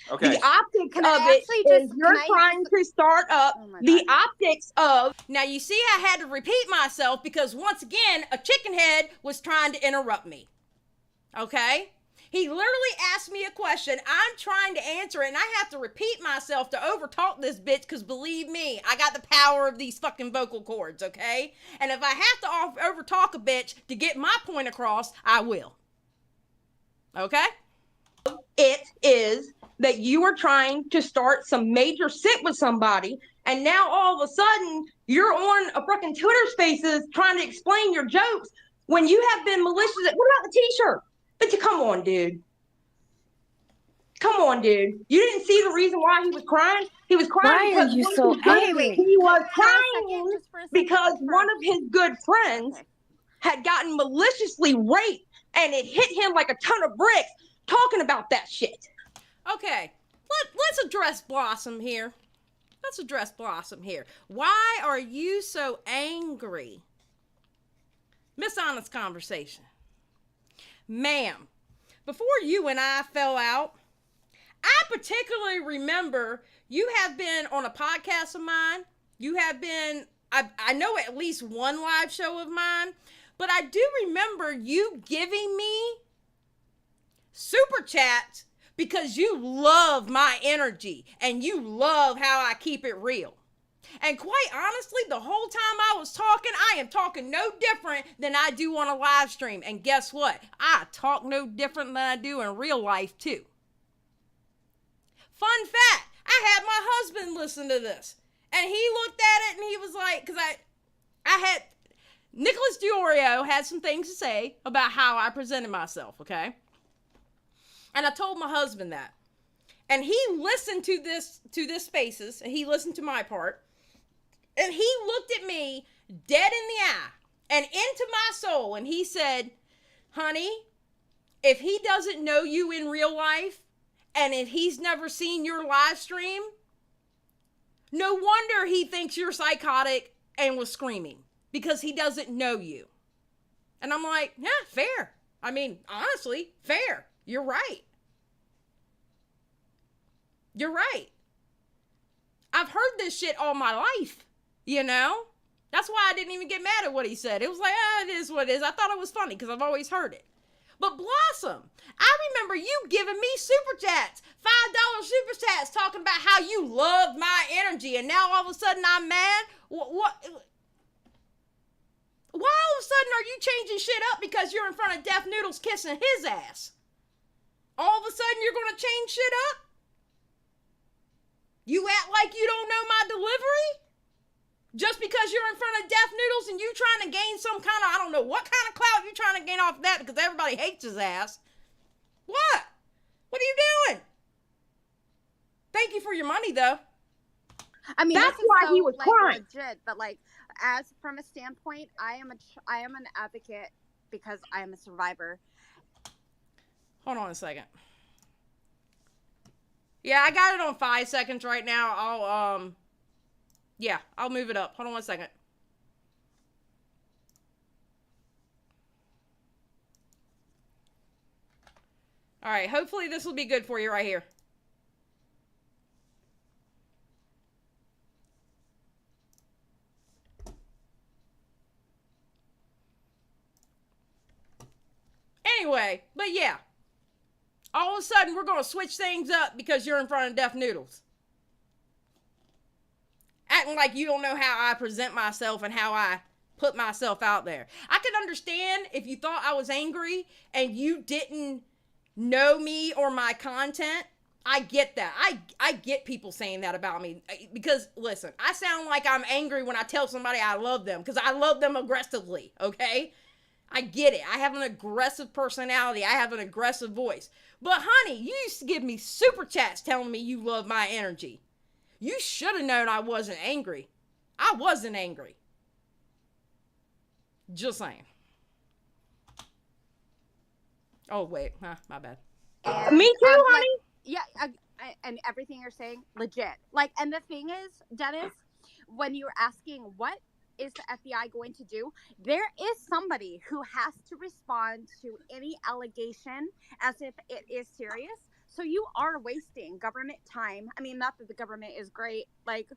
[SPEAKER 4] Okay.
[SPEAKER 12] The optics of it is you're trying to start up the optics of...
[SPEAKER 1] Now, you see, I had to repeat myself because, once again, a chicken head was trying to interrupt me. Okay? He literally asked me a question. I'm trying to answer it, and I have to repeat myself to overtalk this bitch because, believe me, I got the power of these fucking vocal cords, okay? And if I have to overtalk a bitch to get my point across, I will. Okay?
[SPEAKER 12] It is that you are trying to start some major shit with somebody, and now all of a sudden you're on a fucking Twitter Spaces trying to explain your jokes when you have been malicious. What about the T-shirt? But come on, dude. Come on, dude. You didn't see the reason why he was crying? He was crying
[SPEAKER 14] Why are
[SPEAKER 12] because
[SPEAKER 14] you so angry?
[SPEAKER 12] he was crying because one of his good friends had gotten maliciously raped, and it hit him like a ton of bricks talking about that shit.
[SPEAKER 1] Okay, let's address Blossom here. Let's address Blossom here. Why are you so angry? Miss Honest Conversation. Ma'am, before you and I fell out, I particularly remember you have been on a podcast of mine. You have been, I know at least one live show of mine, but I do remember you giving me super chats because you love my energy and you love how I keep it real. And quite honestly, the whole time I was talking, I am talking no different than I do on a live stream. And guess what? I talk no different than I do in real life too. Fun fact, I had my husband listen to this. And he looked at it and he was like, because I had, Nicholas DeOrio had some things to say about how I presented myself, okay? And I told my husband that. And he listened to this Spaces, and he listened to my part. And he looked at me dead in the eye and into my soul. And he said, honey, if he doesn't know you in real life and if he's never seen your live stream, no wonder he thinks you're psychotic and was screaming because he doesn't know you. And I'm like, yeah, fair. I mean, honestly, fair. You're right. You're right. I've heard this shit all my life. You know? That's why I didn't even get mad at what he said. It was like, it is what it is. I thought it was funny because I've always heard it. But Blossom, I remember you giving me super chats, $5 super chats, talking about how you loved my energy, and now all of a sudden I'm mad? What? Why all of a sudden are you changing shit up because you're in front of Deaf Noodles kissing his ass? All of a sudden you're going to change shit up? You act like you don't know my delivery? Just because you're in front of Deaf Noodles and you trying to gain some kind of, I don't know what kind of clout you're trying to gain off of that because everybody hates his ass. What? What are you doing? Thank you for your money, though.
[SPEAKER 8] I mean,
[SPEAKER 12] that's
[SPEAKER 8] this is
[SPEAKER 12] why
[SPEAKER 8] so,
[SPEAKER 12] he was
[SPEAKER 8] like,
[SPEAKER 12] crying.
[SPEAKER 8] legit, but like, as from a standpoint, I am an advocate because I am a survivor.
[SPEAKER 1] Hold on a second. Yeah, I got it on 5 seconds right now. I'll move it up. Hold on 1 second. All right, hopefully this will be good for you right here. Anyway, but yeah. All of a sudden, we're going to switch things up because you're in front of Deaf Noodles. Acting like you don't know how I present myself and how I put myself out there. I can understand if you thought I was angry and you didn't know me or my content. I get that. I get people saying that about me. Because, listen, I sound like I'm angry when I tell somebody I love them. Because I love them aggressively, okay? I get it. I have an aggressive personality. I have an aggressive voice. But, honey, you used to give me super chats telling me you love my energy. You should have known I wasn't angry. I wasn't angry. Just saying. Oh, wait. Huh, my bad.
[SPEAKER 8] And,
[SPEAKER 12] Me too, honey.
[SPEAKER 8] Yeah, and everything you're saying, legit. Like, and the thing is, Dennis, when you're asking what is the FBI going to do, there is somebody who has to respond to any allegation as if it is serious. So you are wasting government time. I mean, not that the government is great, like,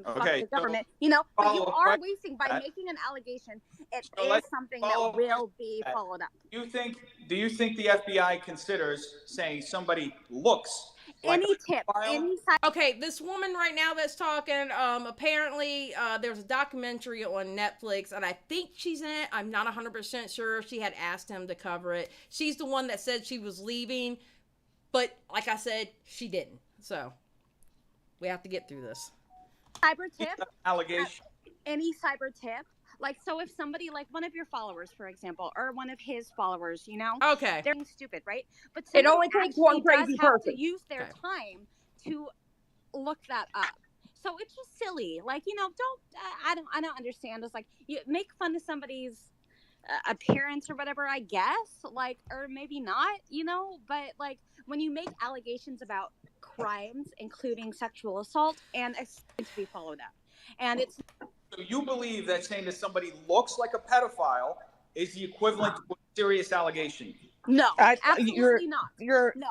[SPEAKER 8] fuck the government, you know, but you are wasting by making an allegation. It is something that will be followed up.
[SPEAKER 4] Do you think the FBI considers saying somebody looks like
[SPEAKER 8] any tip, any side?
[SPEAKER 1] Okay, this woman right now that's talking, apparently there's a documentary on Netflix, and I think she's in it. I'm not 100% sure. She had asked him to cover it. She's the one that said she was leaving, but like I said, she didn't. So we have to get through this.
[SPEAKER 8] Cyber tip?
[SPEAKER 4] Allegation.
[SPEAKER 8] Any cyber tip? Like, so if somebody, like one of your followers, for example, or one of his followers, you know,
[SPEAKER 1] okay,
[SPEAKER 8] they're being stupid, right? But
[SPEAKER 12] it only takes one crazy person
[SPEAKER 8] to use their time to look that up. So it's just silly. Like, you know, I don't understand. It's like you make fun of somebody's appearance or whatever, I guess, like, or maybe not, you know, but like when you make allegations about crimes, including sexual assault, and it's to be followed up, and it's.
[SPEAKER 4] So you believe that saying that somebody looks like a pedophile is the equivalent to a serious allegation?
[SPEAKER 8] No, absolutely not.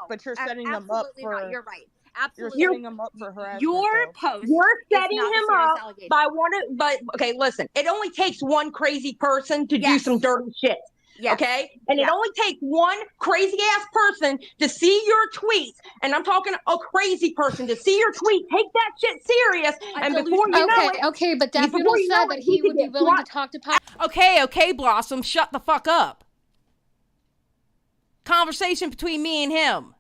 [SPEAKER 11] But you're setting them up for.
[SPEAKER 8] Not. You're right. Absolutely.
[SPEAKER 11] You're setting them up for harassment.
[SPEAKER 8] Your post.
[SPEAKER 12] You're setting him up by but okay, listen. It only takes one crazy person to do some dirty shit. Yes. Okay? And it only takes one crazy ass person to see your tweets. And I'm talking a crazy person to see your tweet. Take that shit serious. And before you know it.
[SPEAKER 10] Okay, but Daphne said that he would be willing to talk to
[SPEAKER 1] Okay, Blossom, shut the fuck up. Conversation between me and him.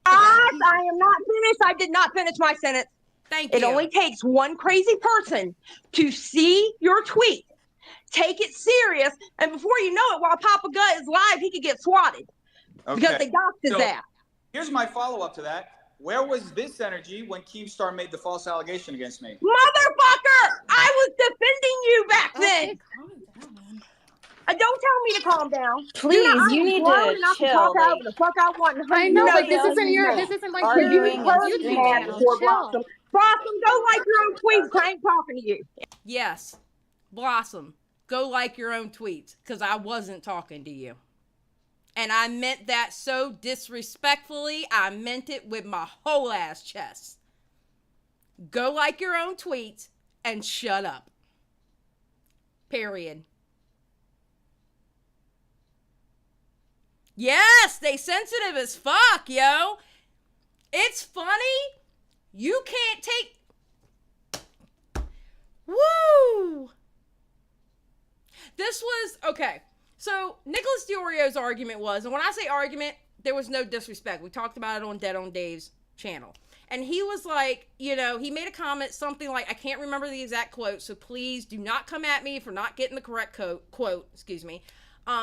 [SPEAKER 12] I am not finished. I did not finish my sentence.
[SPEAKER 1] Thank you.
[SPEAKER 12] It only takes one crazy person to see your tweet. Take it serious, and before you know it, while Papa Gut is live, he could get swatted because they doxed his ass.
[SPEAKER 4] Here's my follow-up to that. Where was this energy when Keemstar made the false allegation against me?
[SPEAKER 12] Motherfucker! I was defending you back then.
[SPEAKER 10] Calm down.
[SPEAKER 12] Don't tell me to calm down.
[SPEAKER 14] Please, you need to chill.
[SPEAKER 12] Talk out the fuck I want.
[SPEAKER 10] I know, but this isn't like your YouTube channel. Chill.
[SPEAKER 12] Blossom, go like your own tweets. I ain't talking to you.
[SPEAKER 1] Yes, Blossom. Go like your own tweets, because I wasn't talking to you. And I meant that so disrespectfully. I meant it with my whole ass chest. Go like your own tweets and shut up. Period. Yes, they sensitive as fuck, yo. It's funny. You can't take... Woo! This was, okay, so Nicholas DeOrio's argument was, and when I say argument, there was no disrespect. We talked about it on Dead on Dave's channel. And he was like, you know, he made a comment, something like, I can't remember the exact quote, so please do not come at me for not getting the correct quote, excuse me.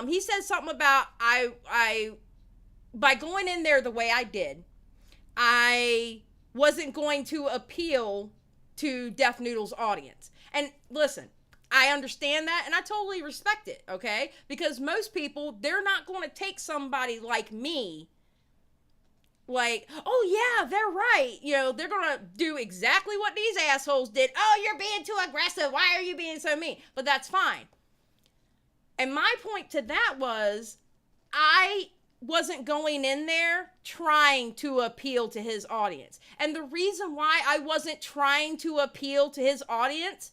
[SPEAKER 1] He said something about, by going in there the way I did, I wasn't going to appeal to Deaf Noodles' audience. And listen, I understand that, and I totally respect it, okay? Because most people, they're not going to take somebody like me, like, oh yeah, they're right. You know, they're going to do exactly what these assholes did. Oh, you're being too aggressive. Why are you being so mean? But that's fine. And my point to that was, I wasn't going in there trying to appeal to his audience. And the reason why I wasn't trying to appeal to his audience,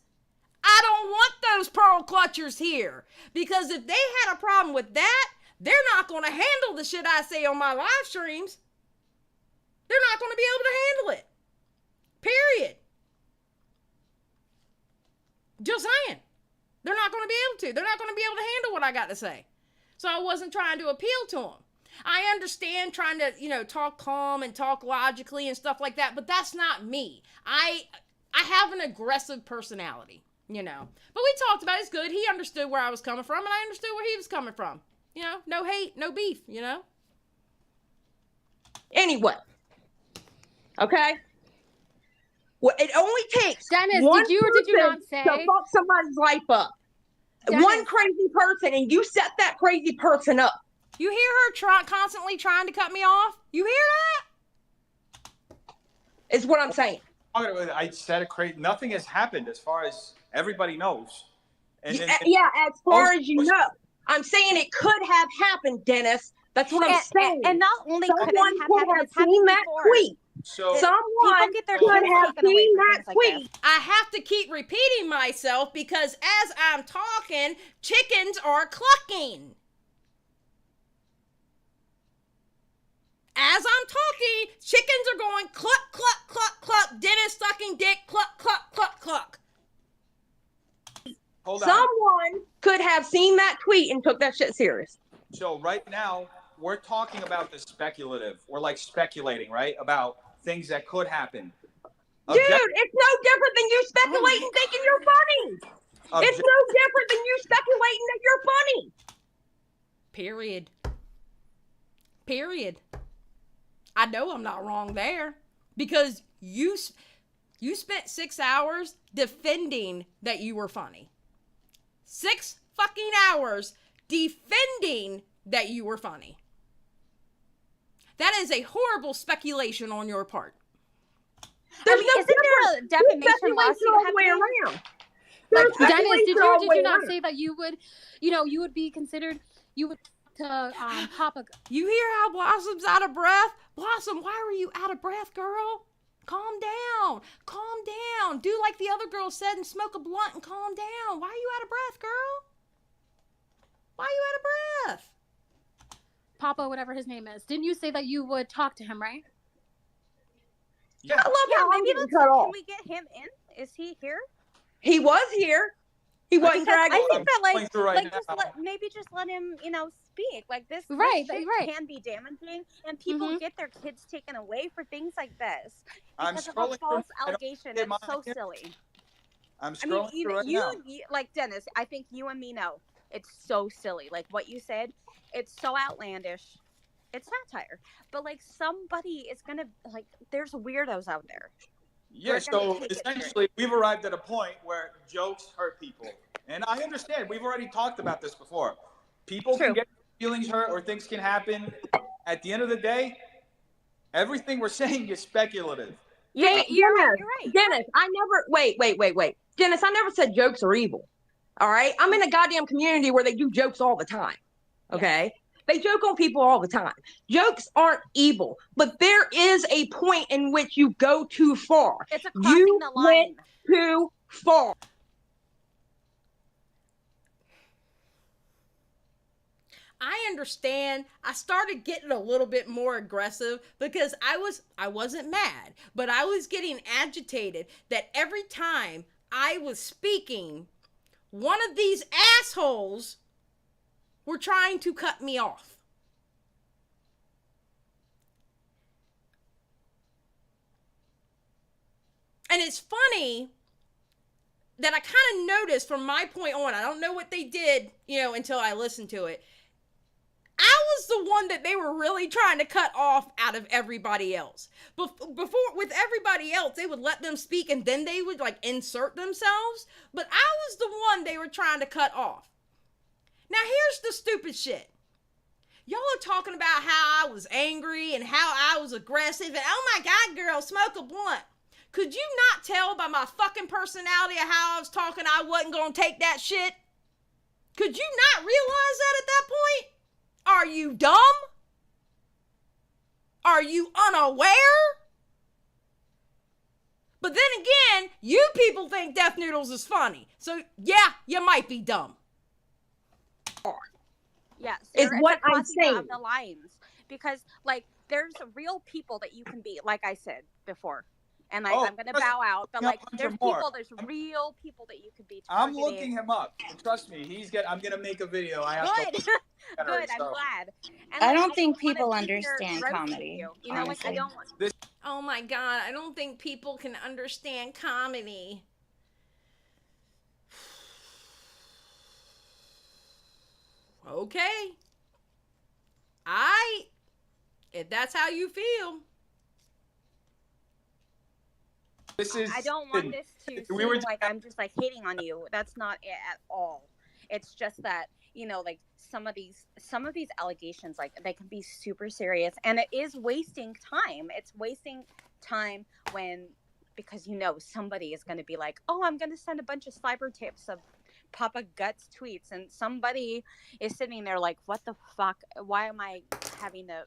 [SPEAKER 1] I don't want those pearl clutchers here. Because if they had a problem with that, they're not going to handle the shit I say on my live streams. They're not going to be able to handle it. Period. Just saying. They're not going to be able to. They're not going to be able to handle what I got to say. So I wasn't trying to appeal to them. I understand trying to, talk calm and talk logically and stuff like that, but that's not me. I have an aggressive personality, But we talked about it's good. He understood where I was coming from, and I understood where he was coming from. No hate, no beef,
[SPEAKER 12] Anyway. Okay? Well, it only takes
[SPEAKER 10] Dennis,
[SPEAKER 12] one
[SPEAKER 10] did you or did you
[SPEAKER 12] person
[SPEAKER 10] not say
[SPEAKER 12] to fuck somebody's life up.
[SPEAKER 10] Dennis.
[SPEAKER 12] One crazy person, and you set that crazy person up.
[SPEAKER 1] You hear her constantly trying to cut me off? You hear that?
[SPEAKER 12] Is what I'm saying.
[SPEAKER 4] I said it crazy. Nothing has happened as far as everybody knows.
[SPEAKER 12] As far as you know. I'm saying it could have happened, Dennis. That's what I'm saying.
[SPEAKER 8] And not only could it
[SPEAKER 12] have seen that tweet.
[SPEAKER 4] So
[SPEAKER 12] someone could have seen that tweet.
[SPEAKER 1] I have to keep repeating myself because as I'm talking, chickens are clucking. As I'm talking, chickens are going cluck, cluck, cluck, cluck. Dennis sucking dick, cluck, cluck, cluck, cluck.
[SPEAKER 4] Hold on.
[SPEAKER 12] Someone could have seen that tweet and took that shit serious.
[SPEAKER 4] So right now, we're talking about the speculative. We're like speculating, right? About things that could happen.
[SPEAKER 12] Dude, it's no different than you speculating thinking you're funny. It's no different than you speculating that you're funny.
[SPEAKER 1] Period. Period. I know I'm not wrong there because you spent 6 hours defending that you were funny. 6 fucking hours defending that you were funny. That is a horrible speculation on your part.
[SPEAKER 8] Isn't there a defamation lawsuit
[SPEAKER 12] all the way around?
[SPEAKER 10] Dennis, did you not say that you would, you would be considered, you would to Papa?
[SPEAKER 1] You hear how Blossom's out of breath? Blossom, why were you out of breath, girl? Calm down. Calm down. Do like the other girl said and smoke a blunt and calm down. Why are you out of breath, girl? Why are you out of breath?
[SPEAKER 10] Papa, whatever his name is. Didn't you say that you would talk to him, right?
[SPEAKER 12] Yeah. I love how I'm getting cut off.
[SPEAKER 8] Can we get him in? Is he here?
[SPEAKER 12] He was here. He wasn't dragging.
[SPEAKER 8] I think
[SPEAKER 12] that
[SPEAKER 8] maybe just let him, speak. Like this
[SPEAKER 10] right.
[SPEAKER 8] can be damaging, and people get their kids taken away for things like this because of a
[SPEAKER 4] scrolling
[SPEAKER 8] false
[SPEAKER 4] through-
[SPEAKER 8] allegation. It's so silly.
[SPEAKER 4] I'm scrolling through right now.
[SPEAKER 8] Like Dennis, I think you and me know it's so silly. Like what you said, it's so outlandish. It's satire, but like somebody is gonna there's weirdos out there.
[SPEAKER 4] Yeah, so essentially we've arrived at a point where jokes hurt people. And I understand, we've already talked about this before. People can get feelings hurt or things can happen. At the end of the day, everything we're saying is speculative.
[SPEAKER 12] Yeah, you're right. Dennis, wait. Dennis, I never said jokes are evil. All right? I'm in a goddamn community where they do jokes all the time. Okay? They joke on people all the time. Jokes aren't evil, but there is a point in which you go too far.
[SPEAKER 8] It's a crossing the line.
[SPEAKER 12] Went too far.
[SPEAKER 1] I understand. I started getting a little bit more aggressive because I wasn't mad, but I was getting agitated that every time I was speaking, one of these assholes were trying to cut me off. And it's funny that I kind of noticed from my point on, I don't know what they did, until I listened to it. I was the one that they were really trying to cut off out of everybody else. Before, with everybody else, they would let them speak and then they would insert themselves. But I was the one they were trying to cut off. Now, here's the stupid shit. Y'all are talking about how I was angry and how I was aggressive and, oh my God, girl, smoke a blunt. Could you not tell by my fucking personality of how I was talking I wasn't going to take that shit? Could you not realize that at that point? Are you dumb? Are you unaware? But then again, you people think Death Noodles is funny. So yeah, you might be dumb.
[SPEAKER 8] Yes,
[SPEAKER 12] is
[SPEAKER 8] it's
[SPEAKER 12] what
[SPEAKER 8] a
[SPEAKER 12] I'm
[SPEAKER 8] crossing
[SPEAKER 12] saying.
[SPEAKER 8] of the lines because, like, there's real people that you can be, like I said before, and I'm gonna bow out. But like, there's real people that you could be.
[SPEAKER 4] I'm looking him up. Trust me, I'm gonna make a video. I have
[SPEAKER 8] Good. Good. I'm glad. And,
[SPEAKER 14] I
[SPEAKER 8] like,
[SPEAKER 14] don't think
[SPEAKER 8] wanna
[SPEAKER 14] people
[SPEAKER 8] sit here
[SPEAKER 14] understand
[SPEAKER 8] roasting
[SPEAKER 14] comedy.
[SPEAKER 8] You know, like, I don't want.
[SPEAKER 1] Oh my God, I don't think people can understand comedy. Okay. If that's how you feel.
[SPEAKER 8] I don't want this to seem like I'm just like hating on you. That's not it at all. It's just that, you know, like some of these allegations, like, they can be super serious, and it is wasting time. It's wasting time because, you know, somebody is going to be like, oh, I'm going to send a bunch of cyber tips of Papa Guts tweets, and somebody is sitting there like, what the fuck? Why am I having to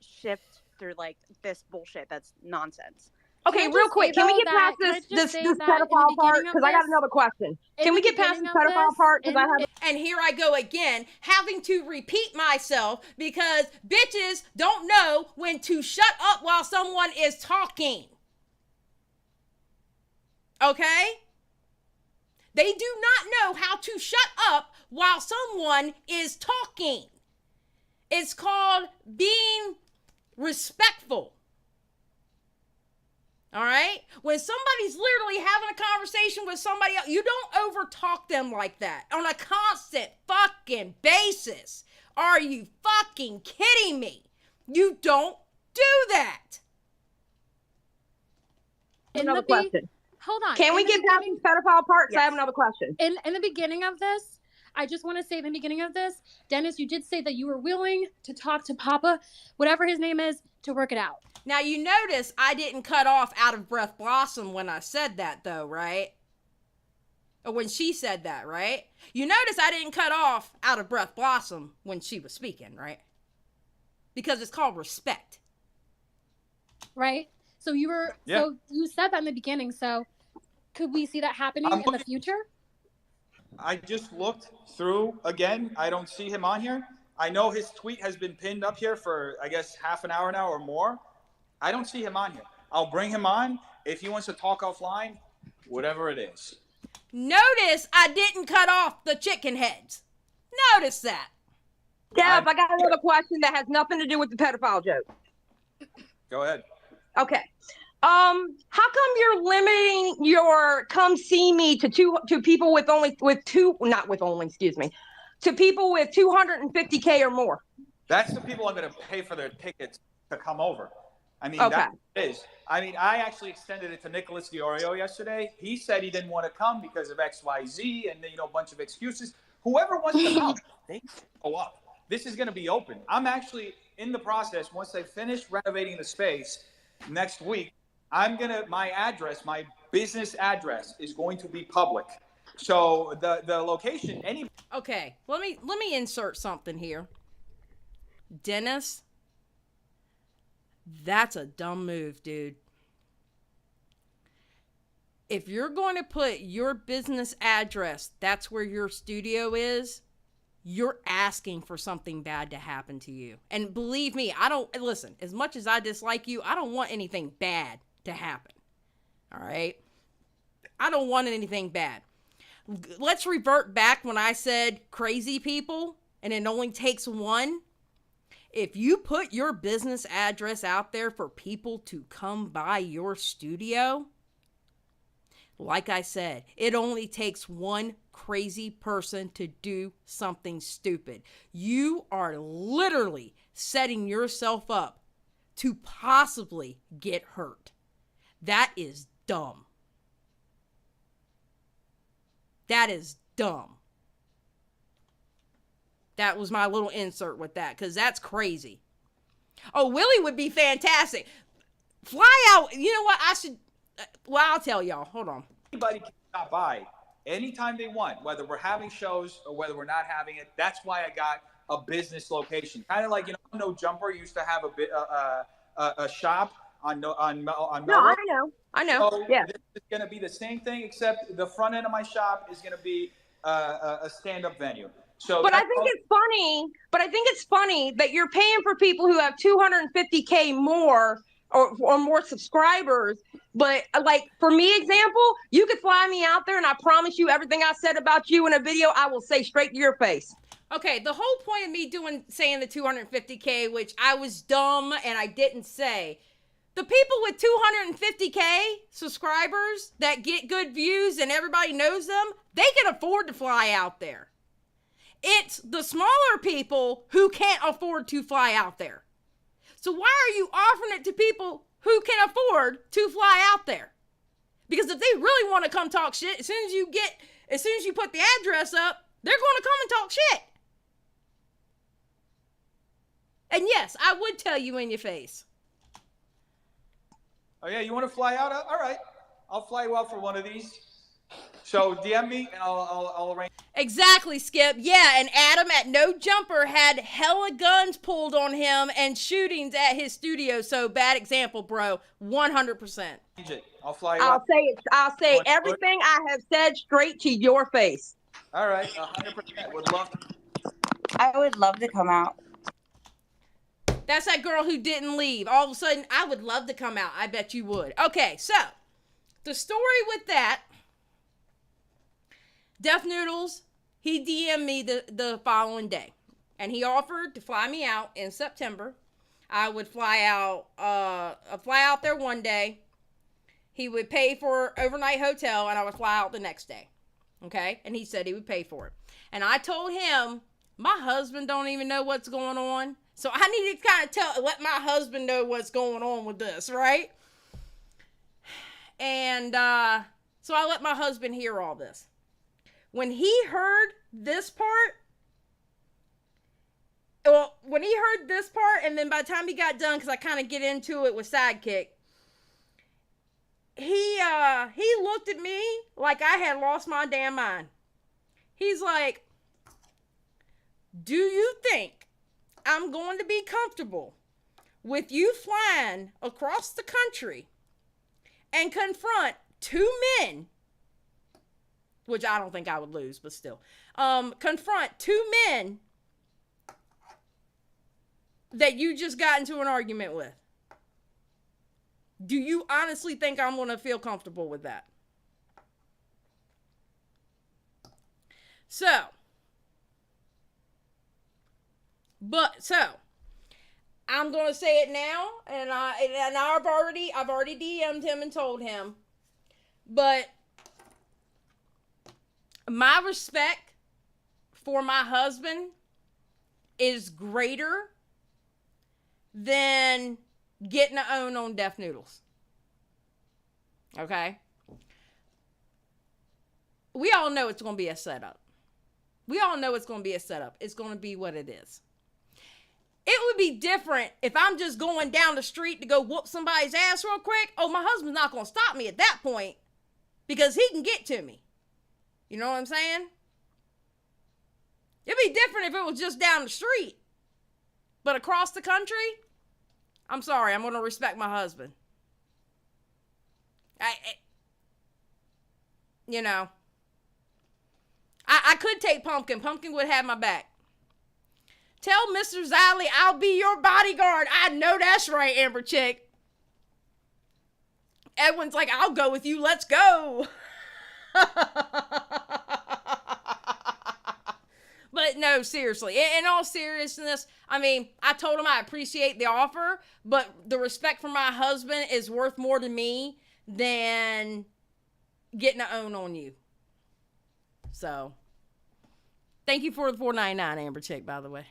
[SPEAKER 8] shift through like this bullshit? That's nonsense.
[SPEAKER 12] Okay, real quick, can we get past this pedophile part? Because I got another question. Can we get past this pedophile part? Because I have.
[SPEAKER 1] And here I go again, having to repeat myself because bitches don't know when to shut up while someone is talking. Okay? They do not know how to shut up while someone is talking. It's called being respectful. All right? When somebody's literally having a conversation with somebody else, you don't overtalk them like that on a constant fucking basis. Are you fucking kidding me? You don't do that.
[SPEAKER 12] Another question.
[SPEAKER 10] Hold on.
[SPEAKER 12] Can we get past this pedophile part? Because I have another question.
[SPEAKER 10] In the beginning of this, I just want to say in the beginning of this, Dennis, you did say that you were willing to talk to Papa, whatever his name is, to work it out.
[SPEAKER 1] Now, you notice I didn't cut off Out of Breath Blossom when I said that, though, right? Or when she said that, right? You notice I didn't cut off Out of Breath Blossom when she was speaking, right? Because it's called respect.
[SPEAKER 10] Right? So you were, so you said that in the beginning, so could we see that happening in the future?
[SPEAKER 4] I just looked through again. I don't see him on here. I know his tweet has been pinned up here for, I guess, half an hour now or more. I don't see him on here. I'll bring him on if he wants to talk offline, whatever it is.
[SPEAKER 1] Notice I didn't cut off the chicken heads. Notice that.
[SPEAKER 12] Deb, I got another question that has nothing to do with the pedophile joke.
[SPEAKER 4] Go ahead.
[SPEAKER 12] Okay. How come you're limiting your come see me to people with to people with 250K or more?
[SPEAKER 4] That's the people I'm going to pay for their tickets to come over. I mean,
[SPEAKER 12] okay.
[SPEAKER 4] That is. I mean, I actually extended it to Nicholas DeOreo yesterday. He said he didn't want to come because of XYZ and, you know, a bunch of excuses. Whoever wants to come, they go up. This is going to be open. I'm actually in the process, once they finish renovating the space next week, my business address is going to be public. So the location,
[SPEAKER 1] Okay, let me insert something here. Dennis, that's a dumb move, dude. If you're going to put your business address, that's where your studio is, you're asking for something bad to happen to you. And believe me, listen, as much as I dislike you, I don't want anything bad to happen. All right? I don't want anything bad. Let's revert back when I said crazy people and it only takes one. If you put your business address out there for people to come by your studio, like I said, it only takes one crazy person to do something stupid. You are literally setting yourself up to possibly get hurt. That is dumb. That is dumb. That was my little insert with that, because that's crazy. Oh, Willie would be fantastic. Fly out. You know what? I'll tell y'all. Hold on.
[SPEAKER 4] Anybody can stop by anytime they want, whether we're having shows or whether we're not having it. That's why I got a business location. Kind of like, No Jumper used to have a shop on Melrose.
[SPEAKER 12] No, I know.
[SPEAKER 4] So
[SPEAKER 12] yeah.
[SPEAKER 4] This is going to be the same thing, except the front end of my shop is going to be a stand-up venue. So
[SPEAKER 12] but I think it's funny. But I think it's funny that you're paying for people who have 250K more or more subscribers. But like for me, example, you could fly me out there, and I promise you, everything I said about you in a video, I will say straight to your face.
[SPEAKER 1] Okay, the whole point of me saying the 250K, which I was dumb and I didn't say. The people with 250K subscribers that get good views and everybody knows them, they can afford to fly out there. It's the smaller people who can't afford to fly out there. So why are you offering it to people who can afford to fly out there? Because if they really want to come talk shit, as soon as you put the address up, they're going to come and talk shit. And yes, I would tell you in your face.
[SPEAKER 4] Oh yeah, you want to fly out? All right, I'll fly you out for one of these. So DM me and I'll arrange.
[SPEAKER 1] Exactly, Skip. Yeah, and Adam at No Jumper had hella guns pulled on him and shootings at his studio. So bad example, bro. 100%.
[SPEAKER 4] I'll fly you out.
[SPEAKER 12] I'll say everything I have said straight to your face.
[SPEAKER 4] All right, 100%. Would love to.
[SPEAKER 14] I would love to come out.
[SPEAKER 1] That's that girl who didn't leave. All of a sudden, I would love to come out. I bet you would. Okay, so the story with that, Death Noodles, he DM'd me the following day, and he offered to fly me out in September. I would fly out there one day. He would pay for overnight hotel, and I would fly out the next day. Okay, and he said he would pay for it, and I told him my husband don't even know what's going on. So I need to kind of let my husband know what's going on with this, right? And so I let my husband hear all this. When he heard this part, and then by the time he got done, because I kind of get into it with Sidekick, he looked at me like I had lost my damn mind. He's like, do you think I'm going to be comfortable with you flying across the country and confront two men, which I don't think I would lose, but still, confront two men that you just got into an argument with? Do you honestly think I'm going to feel comfortable with that? So, I'm going to say it now, and I've already DM'd him and told him, but my respect for my husband is greater than getting to own on Death Noodles. Okay? We all know it's going to be a setup. It's going to be what it is. It would be different if I'm just going down the street to go whoop somebody's ass real quick. Oh, my husband's not going to stop me at that point because he can get to me. You know what I'm saying? It'd be different if it was just down the street. But across the country, I'm sorry, I'm going to respect my husband. I could take Pumpkin. Pumpkin would have my back. Tell Mr. Xylie I'll be your bodyguard. I know that's right, Amber Chick. Edwin's like, I'll go with you. Let's go. But no, seriously. In all seriousness, I mean, I told him I appreciate the offer, but the respect for my husband is worth more to me than getting to own on you. So, thank you for the $4.99, Amber Chick, by the way.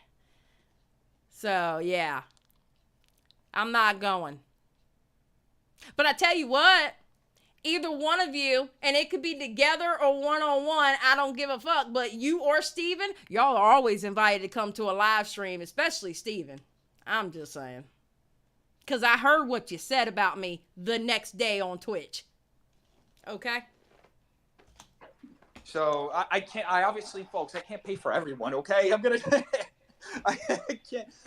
[SPEAKER 1] So, yeah. I'm not going. But I tell you what, either one of you, and it could be together or one-on-one, I don't give a fuck, but you or Steven, y'all are always invited to come to a live stream, especially Steven. I'm just saying. Because I heard what you said about me the next day on Twitch. Okay?
[SPEAKER 4] So I obviously, folks, I can't pay for everyone, okay?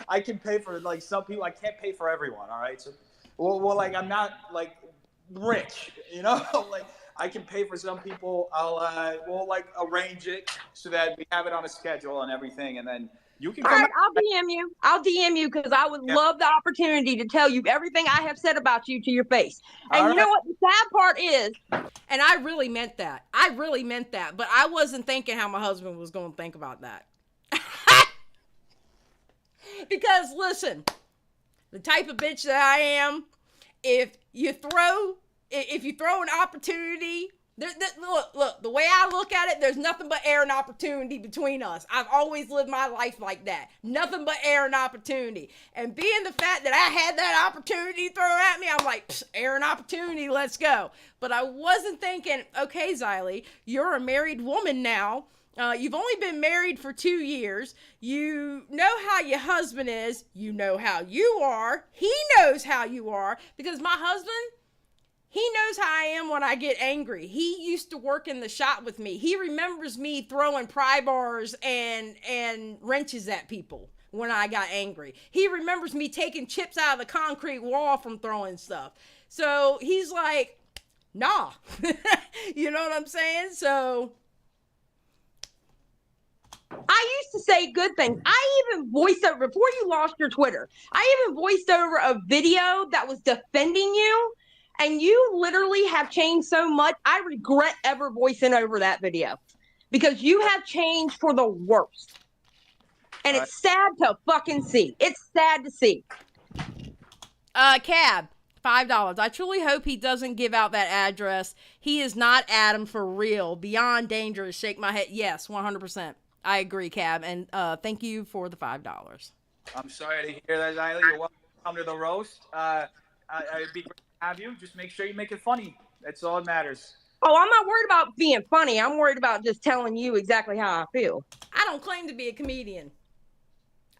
[SPEAKER 4] I can pay for, like, some people. I can't pay for everyone, all right? So, well, like, I'm not, like, rich, you know? Like, I can pay for some people. We'll like arrange it so that we have it on a schedule and everything, and then you can
[SPEAKER 12] All
[SPEAKER 4] come.
[SPEAKER 12] right, I'll DM you because I would love the opportunity to tell you everything I have said about you to your face. And you know what the sad part is?
[SPEAKER 1] And I really meant that. I really meant that. But I wasn't thinking how my husband was going to think about that. Because listen, the type of bitch that I am, if you throw an opportunity, look, the way I look at it, there's nothing but air and opportunity between us. I've always lived my life like that. Nothing but air and opportunity. And being the fact that I had that opportunity thrown at me, I'm like, air and opportunity, let's go. But I wasn't thinking, okay, Xylie, you're a married woman now. You've only been married for 2 years. You know how your husband is. You know how you are. He knows how you are. Because my husband, he knows how I am when I get angry. He used to work in the shop with me. He remembers me throwing pry bars and wrenches at people when I got angry. He remembers me taking chips out of the concrete wall from throwing stuff. So he's like, nah. You know what I'm saying? So
[SPEAKER 12] I used to say good things. I even voiced over, before you lost your Twitter, I even voiced over a video that was defending you. And you literally have changed so much. I regret ever voicing over that video because you have changed for the worst. And it's sad to fucking see. It's sad to see.
[SPEAKER 1] Cab, $5. I truly hope he doesn't give out that address. He is not Adam for real. Beyond dangerous. Shake my head. Yes, 100%. I agree, Cab. And thank you for the $5.
[SPEAKER 4] I'm sorry to hear that, Xylie. You're welcome to the roast. It'd be great to have you. Just make sure you make it funny. That's all that matters.
[SPEAKER 12] Oh, I'm not worried about being funny. I'm worried about just telling you exactly how I feel.
[SPEAKER 1] I don't claim to be a comedian.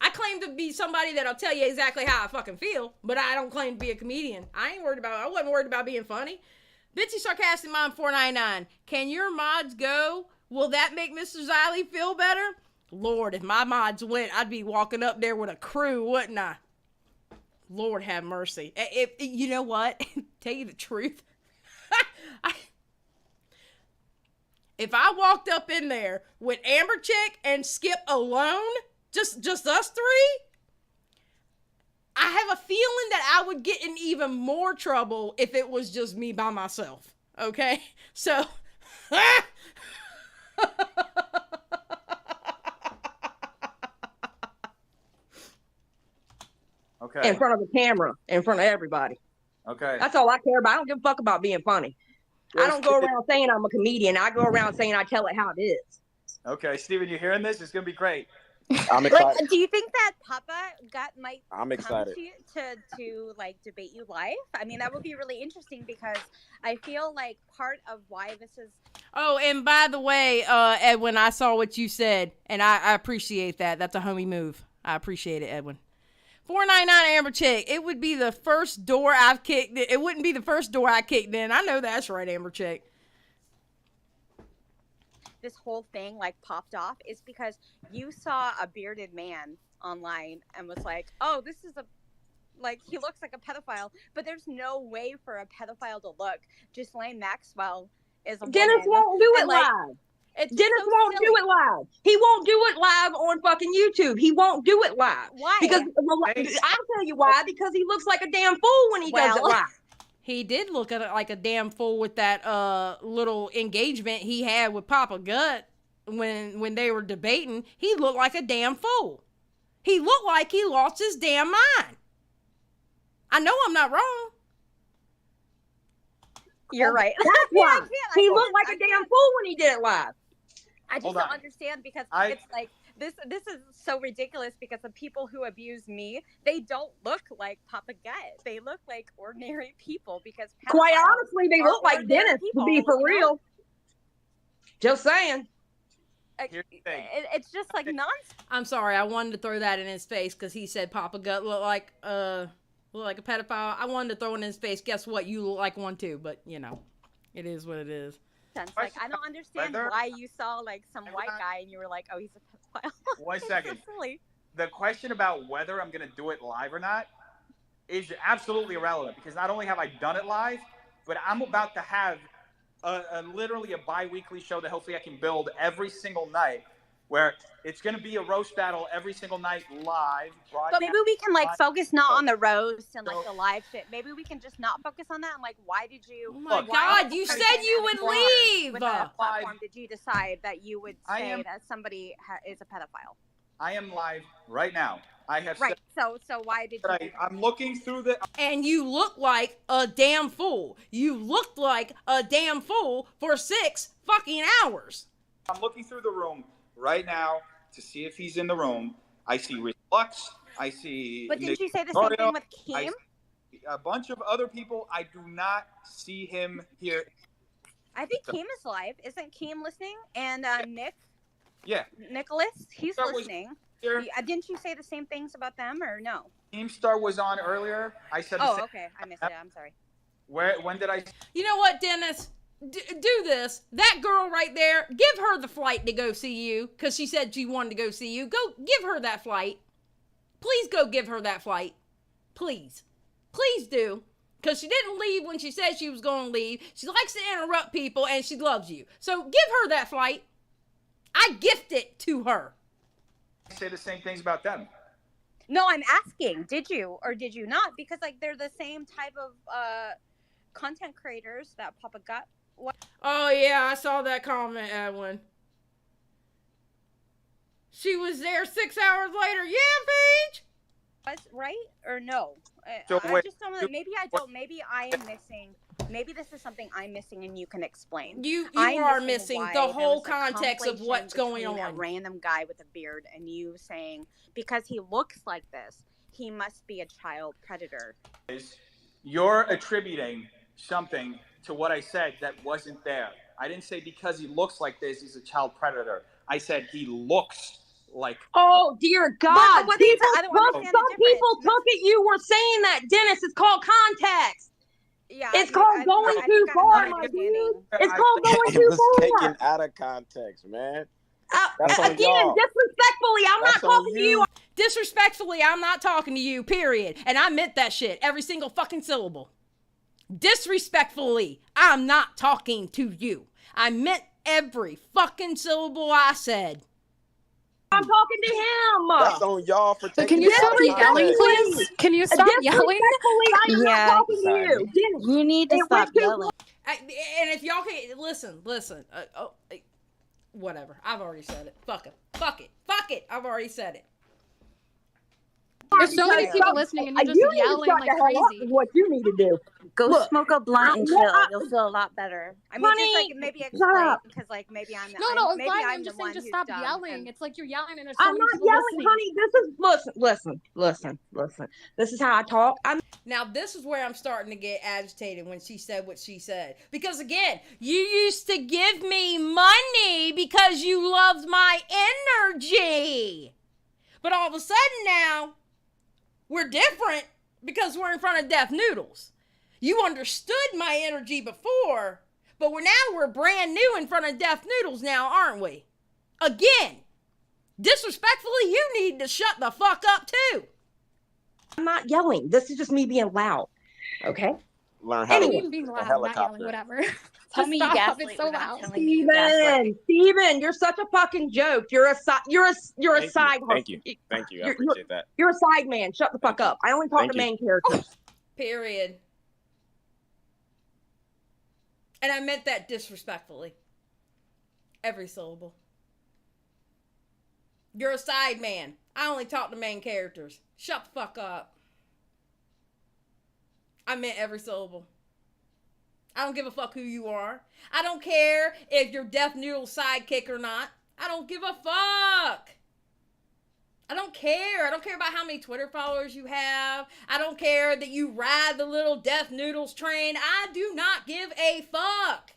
[SPEAKER 1] I claim to be somebody that'll tell you exactly how I fucking feel, but I don't claim to be a comedian. I wasn't worried about being funny. Bitsy Sarcastic Mom 499. Can your mods go? Will that make Mr. Xylie feel better? Lord, if my mods went, I'd be walking up there with a crew, wouldn't I? Lord have mercy. If you know what? Tell you the truth. If I walked up in there with Amber Chick and Skip alone, just us three, I have a feeling that I would get in even more trouble if it was just me by myself. Okay? So
[SPEAKER 4] okay.
[SPEAKER 12] In front of the camera, in front of everybody.
[SPEAKER 4] Okay.
[SPEAKER 12] That's all I care about. I don't give a fuck about being funny. I don't go around saying I'm a comedian. I go around saying I tell it how it is.
[SPEAKER 4] Okay, Steven, you hearing this? It's gonna be great.
[SPEAKER 15] I'm excited.
[SPEAKER 8] Like, do you think that Papa might
[SPEAKER 15] I'm
[SPEAKER 8] come
[SPEAKER 15] excited.
[SPEAKER 8] to like debate you live? I mean, that would be really interesting because I feel like part of why this is.
[SPEAKER 1] Oh, and by the way, Edwin, I saw what you said, and I appreciate that. That's a homie move. I appreciate it, Edwin. 499 Amber Chick. It would be the first door I've kicked. It wouldn't be the first door I kicked in. I know that's right, Amber Chick.
[SPEAKER 8] This whole thing like popped off is because you saw a bearded man online and was like, "Oh, this is he looks like a pedophile," but there's no way for a pedophile to look. Ghislaine Maxwell is a
[SPEAKER 12] Dennis
[SPEAKER 8] woman,
[SPEAKER 12] won't do it
[SPEAKER 8] and, like,
[SPEAKER 12] live.
[SPEAKER 8] It's
[SPEAKER 12] Dennis
[SPEAKER 8] so
[SPEAKER 12] won't
[SPEAKER 8] silly.
[SPEAKER 12] do it live. He won't do it live on fucking YouTube. He won't do it live.
[SPEAKER 8] Why?
[SPEAKER 12] Because I'll tell you why. Because he looks like a damn fool when he does it live.
[SPEAKER 1] He did look at it like a damn fool with that little engagement he had with Papa Gut when they were debating. He looked like a damn fool. He looked like he lost his damn mind. I know I'm not wrong.
[SPEAKER 8] You're right.
[SPEAKER 12] That's why.
[SPEAKER 8] I
[SPEAKER 12] He
[SPEAKER 8] can't-
[SPEAKER 12] looked like a damn fool when he did it live.
[SPEAKER 8] I just
[SPEAKER 4] Hold
[SPEAKER 8] don't
[SPEAKER 4] on.
[SPEAKER 8] understand because
[SPEAKER 4] I-
[SPEAKER 8] it's like this is so ridiculous because the people who abuse me, they don't look like Papa Gut. They look like ordinary people because
[SPEAKER 12] Quite
[SPEAKER 8] pedophiles
[SPEAKER 12] honestly, they
[SPEAKER 8] are
[SPEAKER 12] look like
[SPEAKER 8] ordinary
[SPEAKER 12] Dennis,
[SPEAKER 8] people,
[SPEAKER 12] to be for
[SPEAKER 8] you know?
[SPEAKER 12] real. Just saying.
[SPEAKER 4] Here's the thing.
[SPEAKER 8] It's just like nonsense.
[SPEAKER 1] I'm sorry. I wanted to throw that in his face because he said Papa Gut looked like a pedophile. I wanted to throw it in his face. Guess what? You look like one too. But you know, it is what it is.
[SPEAKER 8] Like I don't understand
[SPEAKER 4] Whether-
[SPEAKER 8] why you saw like some white guy and you were like, "Oh, he's a pedophile."
[SPEAKER 4] 1
[SPEAKER 8] It's
[SPEAKER 4] second.
[SPEAKER 8] so silly.
[SPEAKER 4] The question about whether I'm gonna do it live or not is absolutely irrelevant because not only have I done it live, but I'm about to have literally a bi-weekly show that hopefully I can build every single night, where it's going to be a roast battle every single night live.
[SPEAKER 8] But maybe we can like focus not on the roast and like the live shit. Maybe we can just not focus on that. And like, why did you?
[SPEAKER 1] Oh my God! You said you would leave.
[SPEAKER 8] With a platform, did you decide that you would say that somebody is a pedophile?
[SPEAKER 4] I am live right now. I have
[SPEAKER 8] right. So why did you?
[SPEAKER 4] I'm looking through the.
[SPEAKER 1] And you look like a damn fool. You looked like a damn fool for 6 fucking hours.
[SPEAKER 4] I'm looking through the room right now to see if he's in the room. I see Lux. I see.
[SPEAKER 8] But didn't you say the same thing with Keem?
[SPEAKER 4] A bunch of other people. I do not see him here.
[SPEAKER 8] I think Keem is live. Isn't Keem listening? And Nick.
[SPEAKER 4] Yeah.
[SPEAKER 8] Nicholas, he's listening. Didn't you say the same things about them or no?
[SPEAKER 4] Keemstar was on earlier. I said.
[SPEAKER 8] Oh, okay. I missed it. I'm sorry.
[SPEAKER 4] When did I?
[SPEAKER 1] You know what, Dennis? Do this. That girl right there, give her the flight to go see you because she said she wanted to go see you. Go give her that flight. Please go give her that flight. Please. Please do. Because she didn't leave when she said she was going to leave. She likes to interrupt people and she loves you. So give her that flight. I gift it to her.
[SPEAKER 4] Say the same things about them.
[SPEAKER 8] No, I'm asking, did you or did you not? Because like they're the same type of content creators that Papa got. What?
[SPEAKER 1] Oh yeah, I saw that comment, Edwin. She was there 6 hours later. Yeah, Paige.
[SPEAKER 8] Right or no?
[SPEAKER 4] So
[SPEAKER 8] I just don't know. Maybe I don't. Maybe I am missing. Maybe this is something I'm missing, and you can explain.
[SPEAKER 1] You are missing the whole context of what's going on.
[SPEAKER 8] A random guy with a beard, and you saying because he looks like this, he must be a child predator.
[SPEAKER 4] You're attributing something to what I said that wasn't there. I didn't say because he looks like this, he's a child predator. I said he looks like.
[SPEAKER 12] Oh dear God! Some people took it. You were saying that, Dennis. It's called context.
[SPEAKER 8] Yeah,
[SPEAKER 12] it's called going too far, my dude. It's called going too far.
[SPEAKER 13] Taken out of context, man.
[SPEAKER 12] Again, disrespectfully, I'm not talking to you.
[SPEAKER 1] Disrespectfully, I'm not talking to you. Period. And I meant that shit. Every single fucking syllable. Disrespectfully, I'm not talking to you. I meant every fucking syllable I said.
[SPEAKER 12] I'm talking to him.
[SPEAKER 13] That's on y'all for taking.
[SPEAKER 10] Can you stop yelling, please? Can you stop yelling?
[SPEAKER 12] I'm not talking to you.
[SPEAKER 14] You need to stop yelling.
[SPEAKER 1] And if y'all can listen. Whatever. I've already said it. Fuck it. I've already said it.
[SPEAKER 10] There's so many people listening, and you're just yelling like crazy.
[SPEAKER 12] What you need to do?
[SPEAKER 14] Go smoke a blunt and chill. You'll feel a lot better.
[SPEAKER 8] I mean, just like maybe explain because like maybe I'm
[SPEAKER 10] no. It's fine. I'm just saying, just stop yelling. It's like you're yelling, and there's so
[SPEAKER 12] I'm
[SPEAKER 10] many
[SPEAKER 12] not
[SPEAKER 10] people
[SPEAKER 12] yelling,
[SPEAKER 10] listening.
[SPEAKER 12] honey. Listen. This is how I talk.
[SPEAKER 1] Now this is where I'm starting to get agitated when she said what she said. Because again, you used to give me money because you loved my energy. But all of a sudden now, we're different because we're in front of Deaf Noodles. You understood my energy before, but we're brand new in front of Deaf Noodles now, aren't we? Again, disrespectfully, you need to shut the fuck up too.
[SPEAKER 12] I'm not yelling. This is just me being loud. Okay?
[SPEAKER 13] Learn how to
[SPEAKER 10] being loud, not yelling, whatever.
[SPEAKER 14] Tell me you gaslight.
[SPEAKER 10] It's so loud.
[SPEAKER 12] Steven, you're such a fucking joke. You're a side
[SPEAKER 13] Thank you. I appreciate that.
[SPEAKER 12] You're a side man. Shut the fuck up. I only talk to main characters.
[SPEAKER 1] Period. And I meant that disrespectfully. Every syllable. You're a side man. I only talk to main characters. Shut the fuck up. I meant every syllable. I don't give a fuck who you are. I don't care if you're Deaf Noodle sidekick or not. I don't give a fuck. I don't care. I don't care about how many Twitter followers you have. I don't care that you ride the little Deaf Noodles train. I do not give a fuck.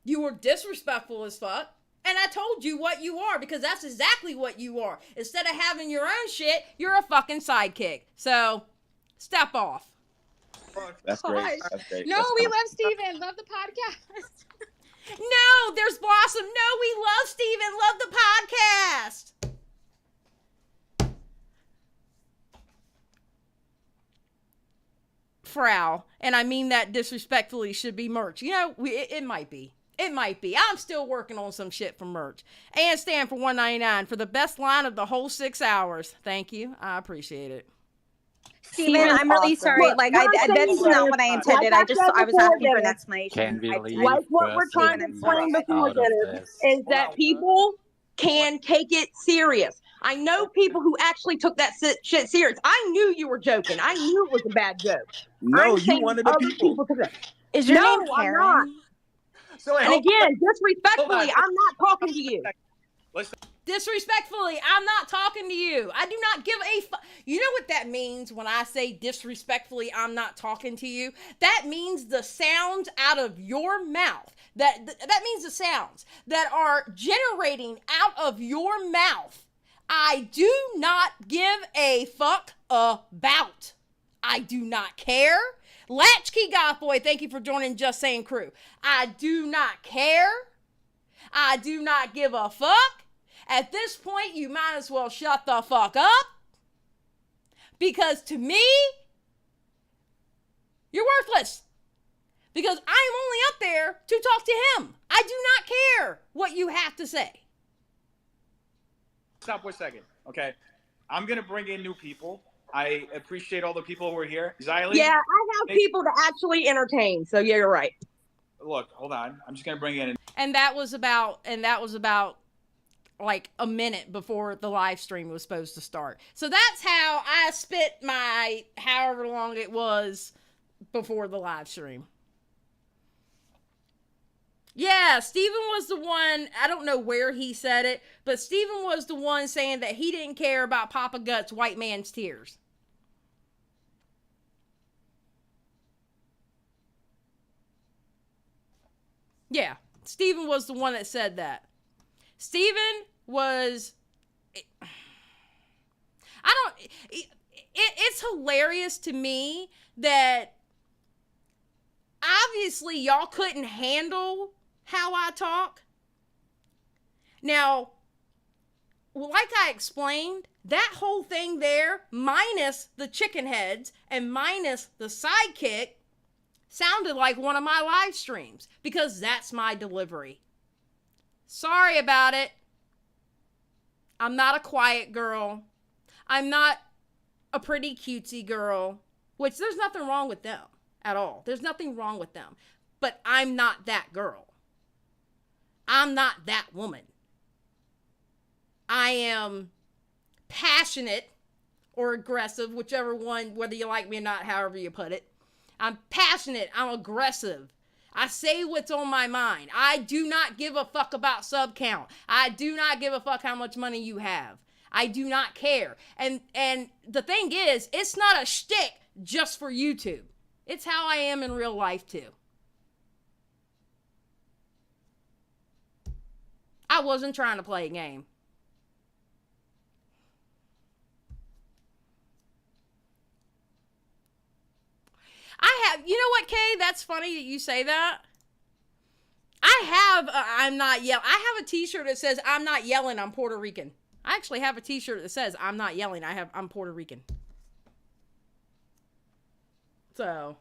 [SPEAKER 1] You were disrespectful as fuck. And I told you what you are because that's exactly what you are. Instead of having your own shit, you're a fucking sidekick. So, step off.
[SPEAKER 13] That's great. That's great.
[SPEAKER 10] No, we love Steven. Love the podcast.
[SPEAKER 1] No, there's Blossom. No, we love Steven. Love the podcast. Frau, and I mean that disrespectfully, should be merch. You know, it might be. It might be. I'm still working on some shit for merch. And stand for $1.99 for the best line of the whole 6 hours. Thank you. I appreciate it.
[SPEAKER 15] Steven, I'm really sorry.
[SPEAKER 12] Look,
[SPEAKER 15] Like,
[SPEAKER 12] what I'm saying
[SPEAKER 15] that's
[SPEAKER 12] is,
[SPEAKER 15] not what I intended.
[SPEAKER 12] like
[SPEAKER 15] I was
[SPEAKER 12] before,
[SPEAKER 15] asking for an
[SPEAKER 12] Dennis,
[SPEAKER 15] explanation.
[SPEAKER 5] Can we leave
[SPEAKER 12] like what we're trying to
[SPEAKER 5] Griffin
[SPEAKER 12] explain before,
[SPEAKER 5] out of
[SPEAKER 12] Dennis,
[SPEAKER 5] this?
[SPEAKER 12] is that people can take it serious. I know people who actually took that shit serious. I knew you were joking. I knew it was a bad joke.
[SPEAKER 13] No,
[SPEAKER 12] I'm
[SPEAKER 13] you
[SPEAKER 12] saying
[SPEAKER 13] one of the
[SPEAKER 12] other
[SPEAKER 13] people.
[SPEAKER 12] took it.
[SPEAKER 15] Is your
[SPEAKER 12] No,
[SPEAKER 15] name
[SPEAKER 12] I'm
[SPEAKER 15] Karen?
[SPEAKER 12] not.
[SPEAKER 4] So wait,
[SPEAKER 12] And
[SPEAKER 4] hold
[SPEAKER 12] again,
[SPEAKER 4] on.
[SPEAKER 12] disrespectfully, I'm not talking to you.
[SPEAKER 1] Disrespectfully, I'm not talking to you. I do not give a fuck. You know what that means when I say disrespectfully, I'm not talking to you? That means the sounds out of your mouth. That means the sounds that are generating out of your mouth. I do not give a fuck about. I do not care. Latchkey Goth Boy, thank you for joining Just Saying Crew. I do not care. I do not give a fuck. At this point, you might as well shut the fuck up. Because to me, you're worthless. Because I'm only up there to talk to him. I do not care what you have to say.
[SPEAKER 4] Stop for a second, okay? I'm going to bring in new people. I appreciate all the people who are here. Xylie?
[SPEAKER 12] Yeah, I have people to actually entertain. So yeah, you're right.
[SPEAKER 4] Look, hold on. I'm just going to bring in.
[SPEAKER 1] And that was about like a minute before the live stream was supposed to start. So that's how I spit my however long it was before the live stream. Yeah, Steven was the one, I don't know where he said it, but Steven was the one saying that he didn't care about Papa Gut's white man's tears. Yeah, Steven was the one that said that. Steven was... It's hilarious to me that obviously y'all couldn't handle how I talk. Now, like I explained, that whole thing there, minus the chicken heads and minus the sidekick, sounded like one of my live streams because that's my delivery. Sorry about it. I'm not a quiet girl. I'm not a pretty cutesy girl, which there's nothing wrong with them at all. There's nothing wrong with them. But I'm not that girl. I'm not that woman. I am passionate or aggressive, whichever one, whether you like me or not, however you put it. I'm passionate. I'm aggressive. I say what's on my mind. I do not give a fuck about sub count. I do not give a fuck how much money you have. I do not care. And the thing is, it's not a shtick just for YouTube. It's how I am in real life too. I wasn't trying to play a game. You know what, Kay? That's funny that you say that. I'm not yelling. I have a t-shirt that says, I'm not yelling, I'm Puerto Rican. I actually have a t-shirt that says, I'm not yelling, I'm Puerto Rican. So.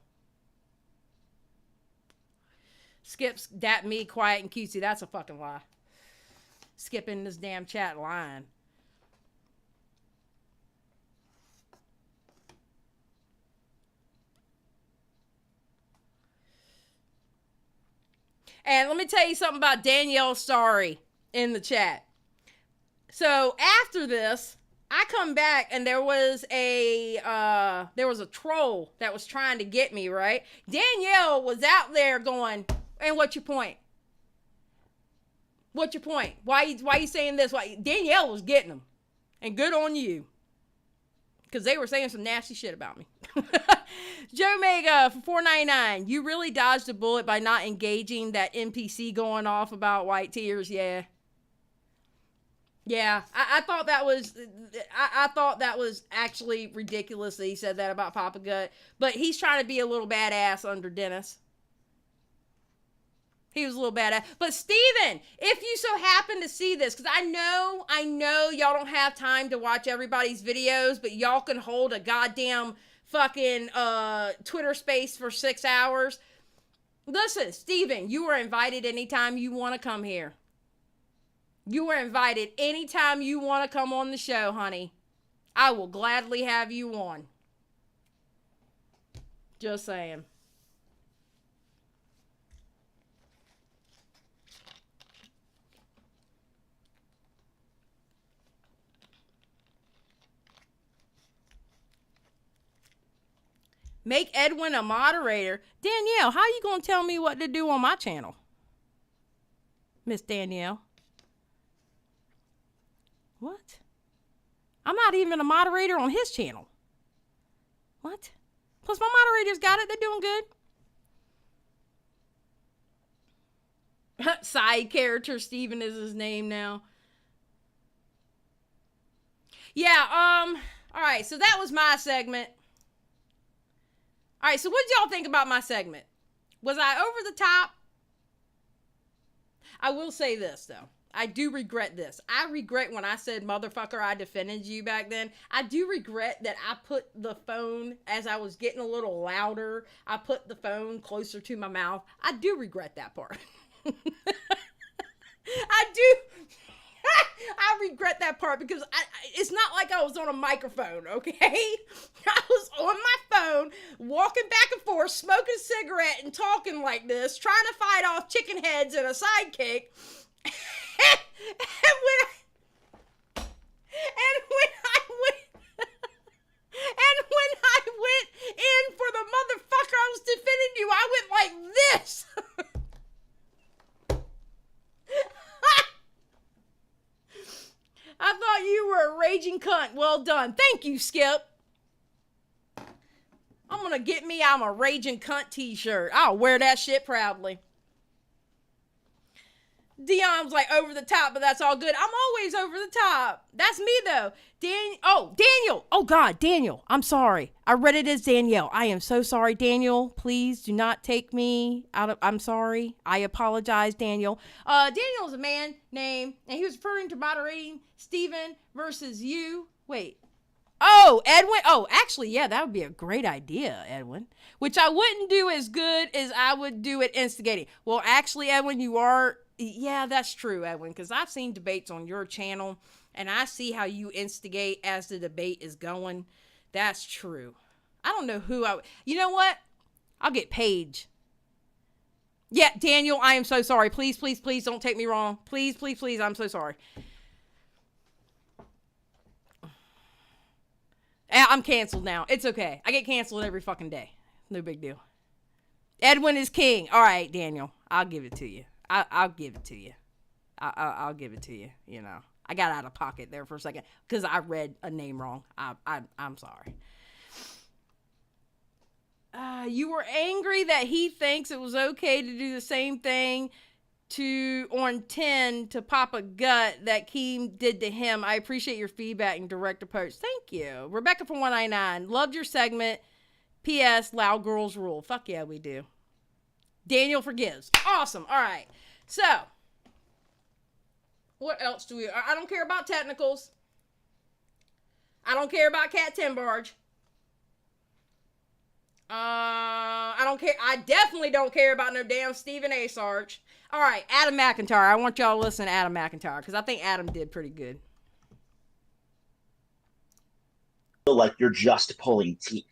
[SPEAKER 1] Skip's dat me, quiet and cutesy. That's a fucking lie. Skip in this damn chat lying. And let me tell you something about Danielle Starry in the chat. So after this, I come back and there was a troll that was trying to get me, right? Danielle was out there going, and what's your point? What's your point? Why you saying this? Danielle was getting them. And good on you. Because they were saying some nasty shit about me. Joe Mega for $4.99. You really dodged a bullet by not engaging that NPC going off about white tears. Yeah. Yeah. I thought that was I thought that was actually ridiculous that he said that about Papa Gut. But he's trying to be a little badass under Dennis. He was a little badass. But Steven, if you so happen to see this, because I know y'all don't have time to watch everybody's videos, but y'all can hold a goddamn fucking Twitter space for 6 hours. Listen, Steven, you are invited anytime you want to come here. You are invited anytime you want to come on the show, honey. I will gladly have you on. Just saying. Make Edwin a moderator. Danielle, how you gonna tell me what to do on my channel? Miss Danielle. What? I'm not even a moderator on his channel. What? Plus my moderators got it. They're doing good. Side character Steven is his name now. Yeah, all right, so that was my segment. All right, so what did y'all think about my segment? Was I over the top? I will say this, though. I do regret this. I regret when I said, motherfucker, I defended you back then. I do regret that I put the phone, as I was getting a little louder, I put the phone closer to my mouth. I do regret that part. I do. I regret that part because it's not like I was on a microphone, okay? I was on my phone, walking back and forth, smoking a cigarette and talking like this, trying to fight off chicken heads and a sidekick. And when I went in for the motherfucker I was defending you, I went like this. I thought you were a raging cunt. Well done. Thank you, Skip. I'm gonna get me I'm a raging cunt t-shirt. I'll wear that shit proudly. Dion's like over the top, but that's all good. I'm always over the top. That's me though. Daniel. Oh God, Daniel. I'm sorry. I read it as Danielle. I am so sorry, Daniel. Please do not take me out of. I'm sorry. I apologize, Daniel. Daniel is a man name, and he was referring to moderating Steven versus you. Wait. Oh, Edwin. Oh, actually, yeah, that would be a great idea, Edwin. Which I wouldn't do as good as I would do at instigating. Well, actually, Edwin, you are. Yeah, that's true, Edwin, because I've seen debates on your channel, and I see how you instigate as the debate is going. That's true. I don't know who you know what? I'll get Paige. Yeah, Daniel, I am so sorry. Please, please, please don't take me wrong. Please, please, please, I'm so sorry. I'm canceled now. It's okay. I get canceled every fucking day. No big deal. Edwin is king. All right, Daniel, I'll give it to you. I'll give it to you. I'll give it to you. You know, I got out of pocket there for a second because I read a name wrong. I'm sorry. You were angry that he thinks it was okay to do the same thing on 10 to Papa Gut that Keem did to him. I appreciate your feedback and direct approach. Thank you. Rebecca from 199. Loved your segment. P.S. Loud girls rule. Fuck yeah, we do. Daniel forgives. Awesome. All right. So, what else do we... I don't care about technicals. I don't care about Cat Timbarge. I don't care. I definitely don't care about no damn Stephen A. Sarge. All right, Adam McIntyre. I want y'all to listen to Adam McIntyre because I think Adam did pretty good.
[SPEAKER 16] Like you're just pulling teeth.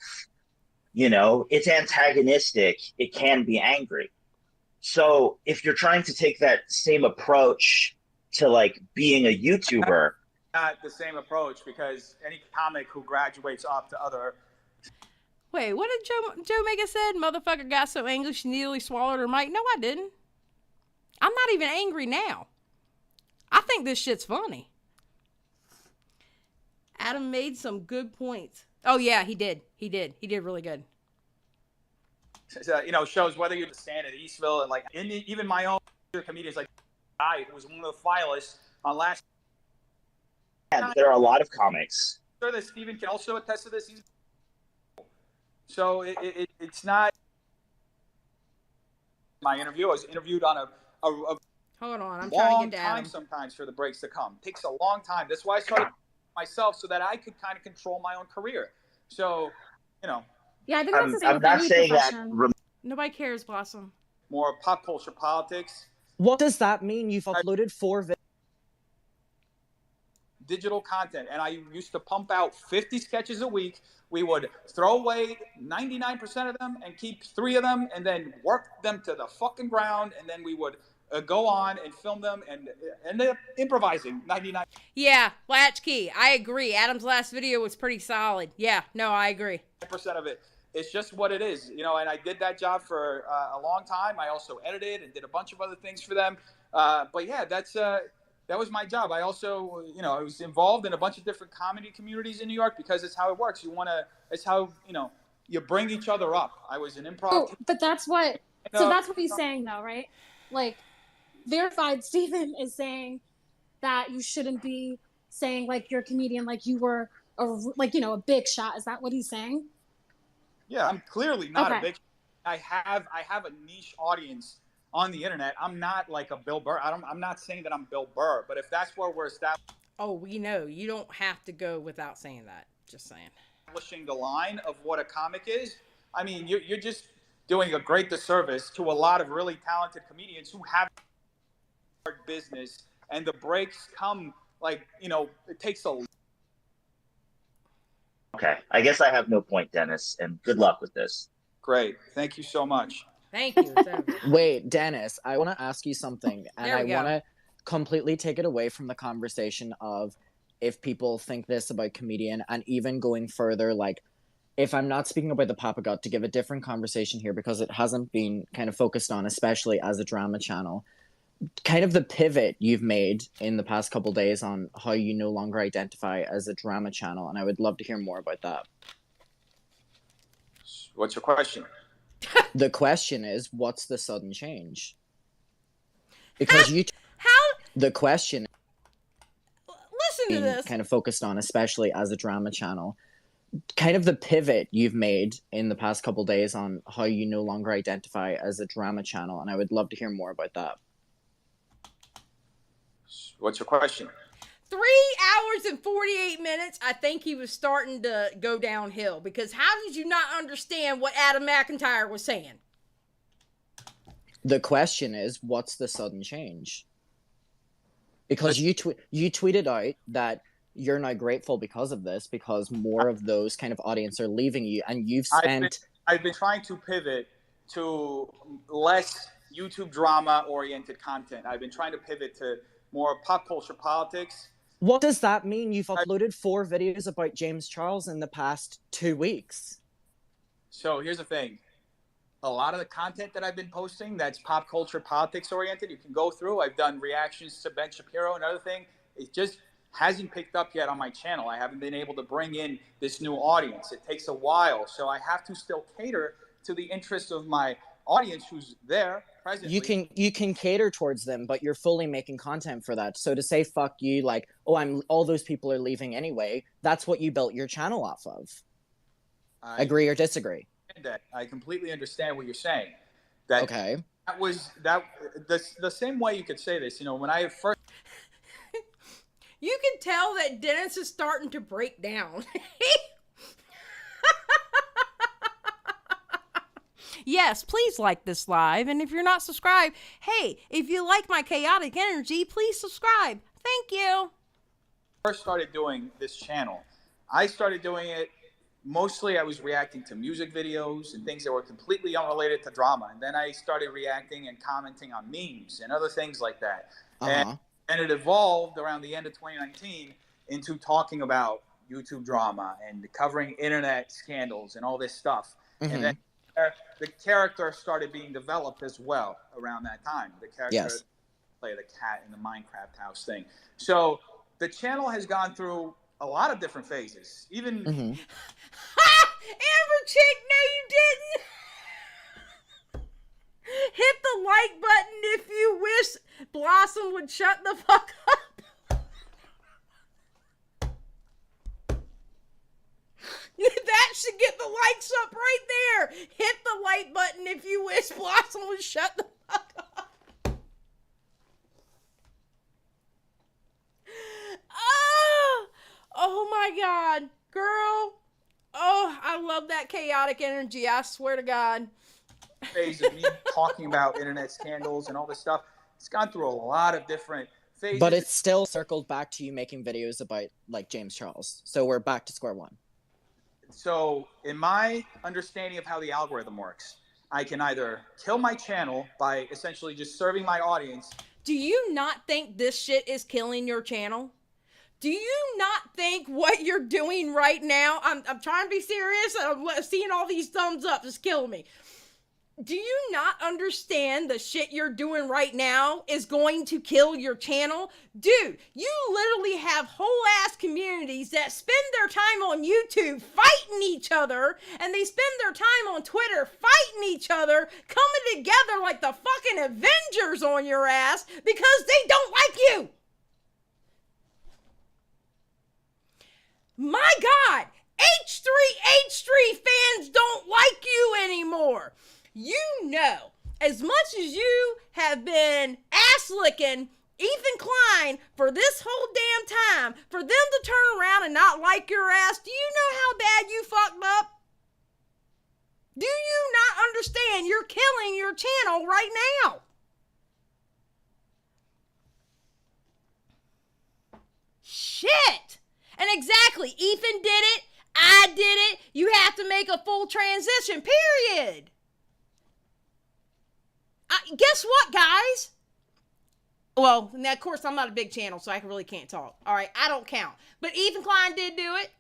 [SPEAKER 16] You know, it's antagonistic. It can be angry. So if you're trying to take that same approach to like being a YouTuber,
[SPEAKER 4] not the same approach because any comic who graduates up to other.
[SPEAKER 1] Wait, what did Joe Mega said? Motherfucker got so angry she nearly swallowed her mic. No, I didn't. I'm not even angry now. I think this shit's funny. Adam made some good points. Oh yeah, he did. He did really good.
[SPEAKER 4] You know, shows whether you stand at Eastville and like even my own comedians like I who was one of the finalists on last.
[SPEAKER 16] Yeah, there are a lot of comics.
[SPEAKER 4] I'm sure that Steven can also attest to this. So it's not my interview. I was interviewed on a
[SPEAKER 1] hold on, I'm
[SPEAKER 4] long
[SPEAKER 1] trying to get
[SPEAKER 4] time sometimes for the breaks to come. It takes a long time. That's why I started myself so that I could kind of control my own career. So you know.
[SPEAKER 10] Yeah, I think that's the same
[SPEAKER 16] I'm
[SPEAKER 10] with
[SPEAKER 16] not
[SPEAKER 10] any
[SPEAKER 16] saying that.
[SPEAKER 10] profession.
[SPEAKER 1] Nobody cares, Blossom.
[SPEAKER 4] More pop culture politics.
[SPEAKER 17] What does that mean? You've uploaded 4 videos.
[SPEAKER 4] Digital content, and I used to pump out 50 sketches a week. We would throw away 99% of them and keep 3 of them, and then work them to the fucking ground, and then we would go on and film them and ended up improvising 99%.
[SPEAKER 1] Yeah, Latchkey, I agree. Adam's last video was pretty solid. Yeah, no, I agree.
[SPEAKER 4] Of it. It's just what it is, you know, and I did that job for a long time. I also edited and did a bunch of other things for them. But yeah, that was my job. I also, you know, I was involved in a bunch of different comedy communities in New York because it's how it works. It's how, you know, you bring each other up. I was an improv.
[SPEAKER 10] Oh, but that's what, so that's what he's saying though, right? Like, Verified Steven is saying that you shouldn't be saying like you're a comedian, like you were a big shot. Is that what he's saying?
[SPEAKER 4] Yeah, I'm clearly not a big shot. I have a niche audience on the internet. I'm not like a Bill Burr. I'm not saying that I'm Bill Burr, but if that's where we're
[SPEAKER 1] oh, we know. You don't have to go without saying that. Just saying.
[SPEAKER 4] Establishing the line of what a comic is, I mean, you're just doing a great disservice to a lot of really talented comedians who have hard business, and the breaks come like, you know, it takes a.
[SPEAKER 16] Okay, I guess I have no point, Dennis, and good luck with this.
[SPEAKER 4] Great, thank you so much.
[SPEAKER 1] Thank you.
[SPEAKER 17] Wait, Dennis, I want to ask you something, and I
[SPEAKER 1] go.
[SPEAKER 17] want to completely take it away from the conversation of if people think this about comedian, and even going further, like, if I'm not speaking about the Papa Gut, to give a different conversation here, because it hasn't been kind of focused on, especially as a drama channel, kind of the pivot you've made in the past couple days on how you no longer identify as a drama channel, and I would love to hear more about that.
[SPEAKER 4] What's your question?
[SPEAKER 17] The question is, what's the sudden change? Because the question
[SPEAKER 1] listen to this,
[SPEAKER 17] kind of focused on, especially as a drama channel, kind of the pivot you've made in the past couple days on how you no longer identify as a drama channel, and I would love to hear more about that.
[SPEAKER 4] What's your question?
[SPEAKER 1] 3 hours and 48 minutes, I think he was starting to go downhill, because how did you not understand what Adam McIntyre was saying?
[SPEAKER 17] The question is, what's the sudden change? Because you tweeted out that you're now grateful because of this, because more of those kind of audience are leaving you, and you've spent...
[SPEAKER 4] I've been trying to pivot to less YouTube drama-oriented content. I've been trying to pivot to more pop culture politics.
[SPEAKER 17] What does that mean? You've uploaded 4 videos about James Charles in the past 2 weeks.
[SPEAKER 4] So here's the thing. A lot of the content that I've been posting that's pop culture politics oriented, you can go through. I've done reactions to Ben Shapiro and other thing. It just hasn't picked up yet on my channel. I haven't been able to bring in this new audience. It takes a while. So I have to still cater to the interests of my audience who's there presently.
[SPEAKER 17] You can cater towards them, but you're fully making content for that. So to say fuck you, like, oh, all those people are leaving anyway, that's what you built your channel off of. Agree or disagree?
[SPEAKER 4] I completely understand what you're saying.
[SPEAKER 17] Okay.
[SPEAKER 4] The same way you could say this, you know, when I first...
[SPEAKER 1] You can tell that Dennis is starting to break down. Yes, please like this live. And if you're not subscribed, hey, if you like my chaotic energy, please subscribe. Thank you.
[SPEAKER 4] First started doing this channel, I started doing it mostly I was reacting to music videos and things that were completely unrelated to drama. And then I started reacting and commenting on memes and other things like that. And it evolved around the end of 2019 into talking about YouTube drama and covering internet scandals and all this stuff. And then the character started being developed as well around that time. The character play the cat in the Minecraft house thing. So the channel has gone through a lot of different phases. Even
[SPEAKER 1] Amber Chick, no you didn't. Hit the like button if you wish Blossom would shut the fuck up. That should get the likes up right there. Hit the like button if you wish Blossom would shut the fuck up. Oh my God, girl. Oh, I I love that chaotic energy. I swear to God.
[SPEAKER 4] Phase of me talking about internet scandals and all this stuff. It's gone through a lot of different phases.
[SPEAKER 17] But it's still circled back to you making videos about, like, James Charles. So we're back to square one.
[SPEAKER 4] So in my understanding of how the algorithm works, I can either kill my channel by essentially just serving my audience.
[SPEAKER 1] Do you not think this shit is killing your channel? Do you not think what you're doing right now, I'm trying to be serious, I'm seeing all these thumbs up, it's killing me. Do you not understand the shit you're doing right now is going to kill your channel? Dude, you literally have whole ass communities that spend their time on YouTube fighting each other, and they spend their time on Twitter fighting each other, coming together like the fucking Avengers on your ass because they don't like you. My God, H3 fans don't like you anymore. You know, as much as you have been ass-licking Ethan Klein for this whole damn time, for them to turn around and not like your ass, do you know how bad you fucked up? Do you not understand you're killing your channel right now? Shit! And exactly, Ethan did it, I did it, you have to make a full transition, period. Guess what, guys? Well, of course, I'm not a big channel, so I really can't talk. All right, I don't count. But Ethan Klein did do it.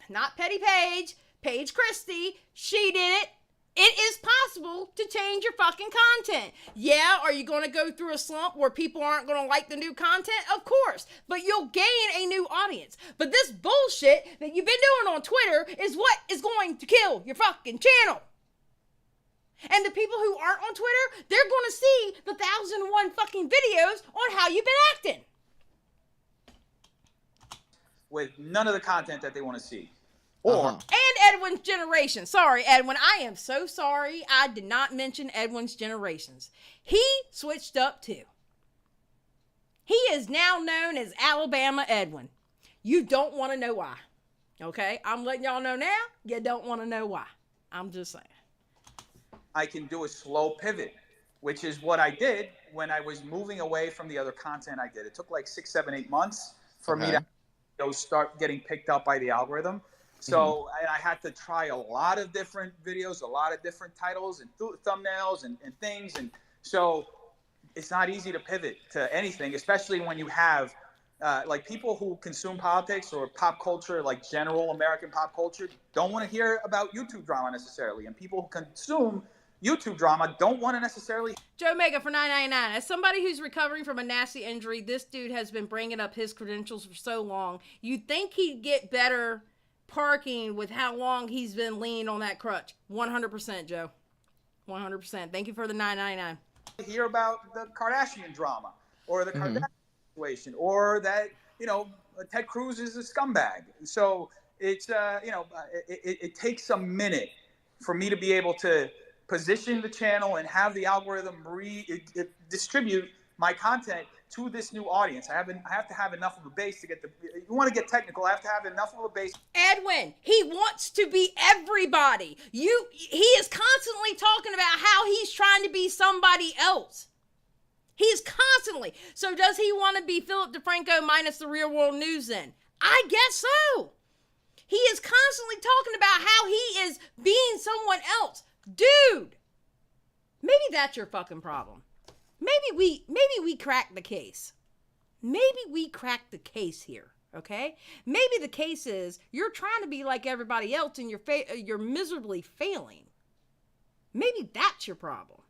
[SPEAKER 1] Not Petty Paige, Paige Christie, she did it. It is possible to change your fucking content. Yeah, are you going to go through a slump where people aren't going to like the new content? Of course, but you'll gain a new audience. But this bullshit that you've been doing on Twitter is what is going to kill your fucking channel. And the people who aren't on Twitter, they're going to see the 1,001 fucking videos on how you've been acting.
[SPEAKER 4] With none of the content that they want to see. Or
[SPEAKER 1] And Edwin's generation. Sorry, Edwin. I am so sorry I did not mention Edwin's generations. He switched up too. He is now known as Alabama Edwin. You don't want to know why. Okay? I'm letting y'all know now. You don't want to know why. I'm just saying.
[SPEAKER 4] I can do a slow pivot, which is what I did when I was moving away from the other content I did. It took like 6, 7, 8 months for me to start getting picked up by the algorithm. So I had to try a lot of different videos, a lot of different titles and thumbnails and things. And so it's not easy to pivot to anything, especially when you have like people who consume politics or pop culture, like general American pop culture, don't want to hear about YouTube drama necessarily. And people who consume YouTube drama don't want to necessarily.
[SPEAKER 1] Joe Mega for $9.99. As somebody who's recovering from a nasty injury, this dude has been bringing up his credentials for so long. You'd think he'd get better parking with how long he's been leaning on that crutch. 100%, Joe. 100%. Thank you for the $9.99.
[SPEAKER 4] Hear about the Kardashian drama or the Kardashian situation or that, you know, Ted Cruz is a scumbag. So it's, you know, it takes a minute for me to be able to position the channel and have the algorithm distribute my content to this new audience. I have to have enough of a base to get you want to get technical, I have to have enough of a base.
[SPEAKER 1] Edwin, he wants to be everybody. He is constantly talking about how he's trying to be somebody else. He's constantly. So does he want to be Philip DeFranco minus the Real World News then? I guess so. He is constantly talking about how he is being someone else. Dude, maybe that's your fucking problem. Maybe we cracked the case. Maybe we cracked the case here, okay? Maybe the case is you're trying to be like everybody else and you're miserably failing. Maybe that's your problem.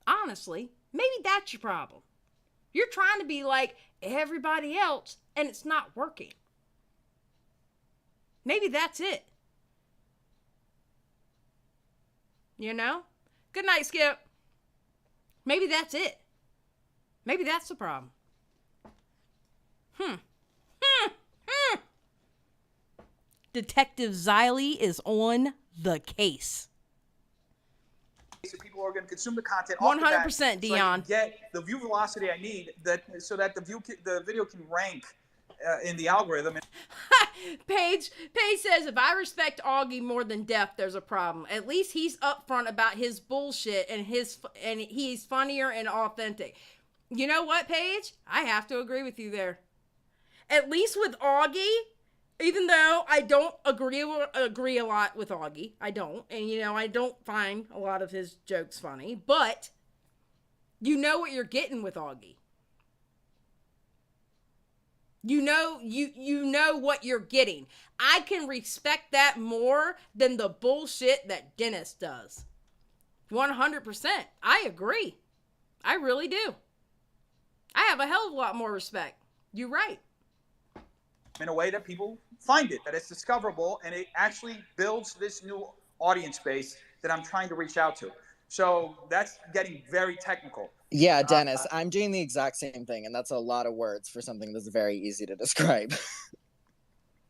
[SPEAKER 1] Honestly, maybe that's your problem. You're trying to be like everybody else and it's not working. Maybe that's it. You know? Good night, Skip. Maybe that's it. Maybe that's the problem. Detective Xylie is on the case.
[SPEAKER 4] So people are going to consume the content.
[SPEAKER 1] 100%, Dion.
[SPEAKER 4] So I can get the view velocity I need so that the video can rank in the algorithm.
[SPEAKER 1] Paige says, if I respect Augie more than Def, there's a problem. At least he's upfront about his bullshit and he's funnier and authentic. You know what, Paige? I have to agree with you there. At least with Augie, even though I don't agree a lot with Augie, I don't, and I don't find a lot of his jokes funny, but you know what you're getting with Augie. You know what you're getting. I can respect that more than the bullshit that Dennis does. 100%. I agree. I really do. I have a hell of a lot more respect. You're right.
[SPEAKER 4] In a way that people find it, that it's discoverable, and it actually builds this new audience base that I'm trying to reach out to. So that's getting very technical.
[SPEAKER 17] Yeah, Dennis, I'm doing the exact same thing, and that's a lot of words for something that's very easy to describe.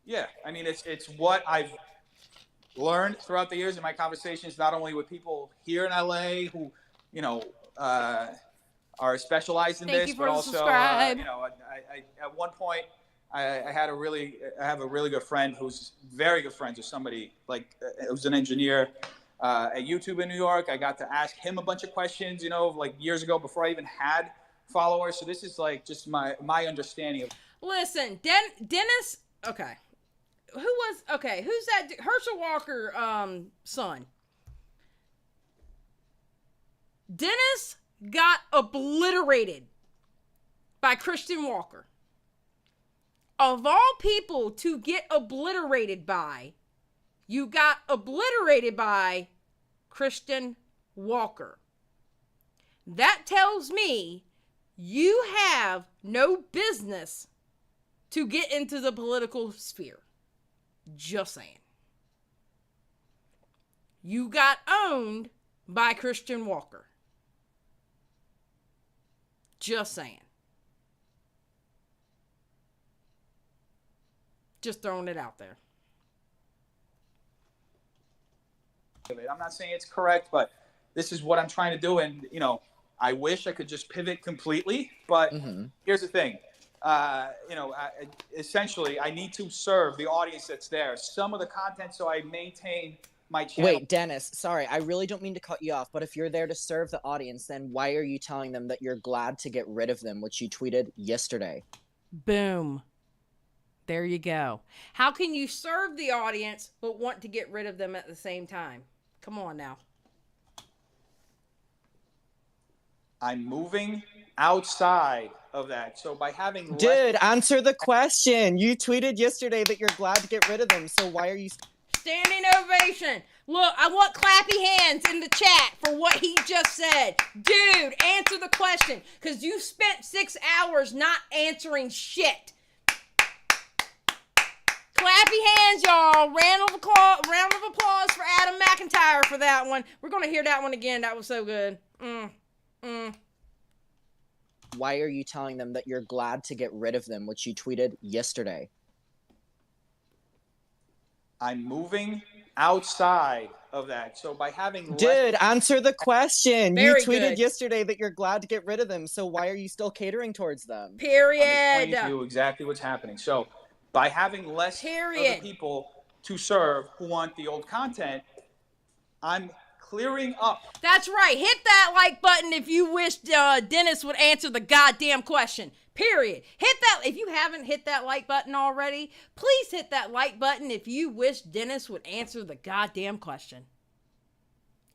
[SPEAKER 4] Yeah, I mean, it's what I've learned throughout the years in my conversations, not only with people here in LA who, are specialized in this, but also, I at one point, I have a really good friend who's very good friends with somebody who's an engineer at YouTube in New York. I got to ask him a bunch of questions, years ago before I even had followers. So this is just my understanding of.
[SPEAKER 1] Listen, Dennis. Okay, who's that? Herschel Walker, son. Dennis got obliterated by Christian Walker. Of all people to get obliterated by, you got obliterated by Christian Walker. That tells me you have no business to get into the political sphere. Just saying. You got owned by Christian Walker. Just saying. Just throwing it out there.
[SPEAKER 4] I'm not saying it's correct, but this is what I'm trying to do. And, I wish I could just pivot completely. But here's the thing. Essentially, I need to serve the audience that's there. Some of the content, so I maintain my channel.
[SPEAKER 17] Wait, Dennis, sorry, I really don't mean to cut you off, but if you're there to serve the audience, then why are you telling them that you're glad to get rid of them, which you tweeted yesterday?
[SPEAKER 1] Boom. There you go. How can you serve the audience but want to get rid of them at the same time? Come on now.
[SPEAKER 4] I'm moving outside of that. So by having
[SPEAKER 17] Dude, answer the question. You tweeted yesterday that you're glad to get rid of them, so why are you...
[SPEAKER 1] Standing ovation. Look, I want clappy hands in the chat for what he just said. Dude, answer the question, because you spent 6 hours not answering shit. Clappy hands, y'all. Round of applause for Adam McIntyre for that one. We're going to hear that one again. That was so good.
[SPEAKER 17] Why are you telling them that you're glad to get rid of them, which you tweeted yesterday?
[SPEAKER 4] I'm moving outside of that. So by having...
[SPEAKER 17] Dude, answer the question.
[SPEAKER 1] Very
[SPEAKER 17] you tweeted
[SPEAKER 1] good.
[SPEAKER 17] yesterday that you're glad to get rid of them, so why are you still catering towards them?
[SPEAKER 1] Period.
[SPEAKER 4] I'm explaining to you exactly what's happening. So by having less of the people to serve who want the old content, I'm clearing up.
[SPEAKER 1] That's right. Hit that like button if you wish Dennis would answer the goddamn question. Period. Hit that. If you haven't hit that like button already, please hit that like button if you wish Dennis would answer the goddamn question.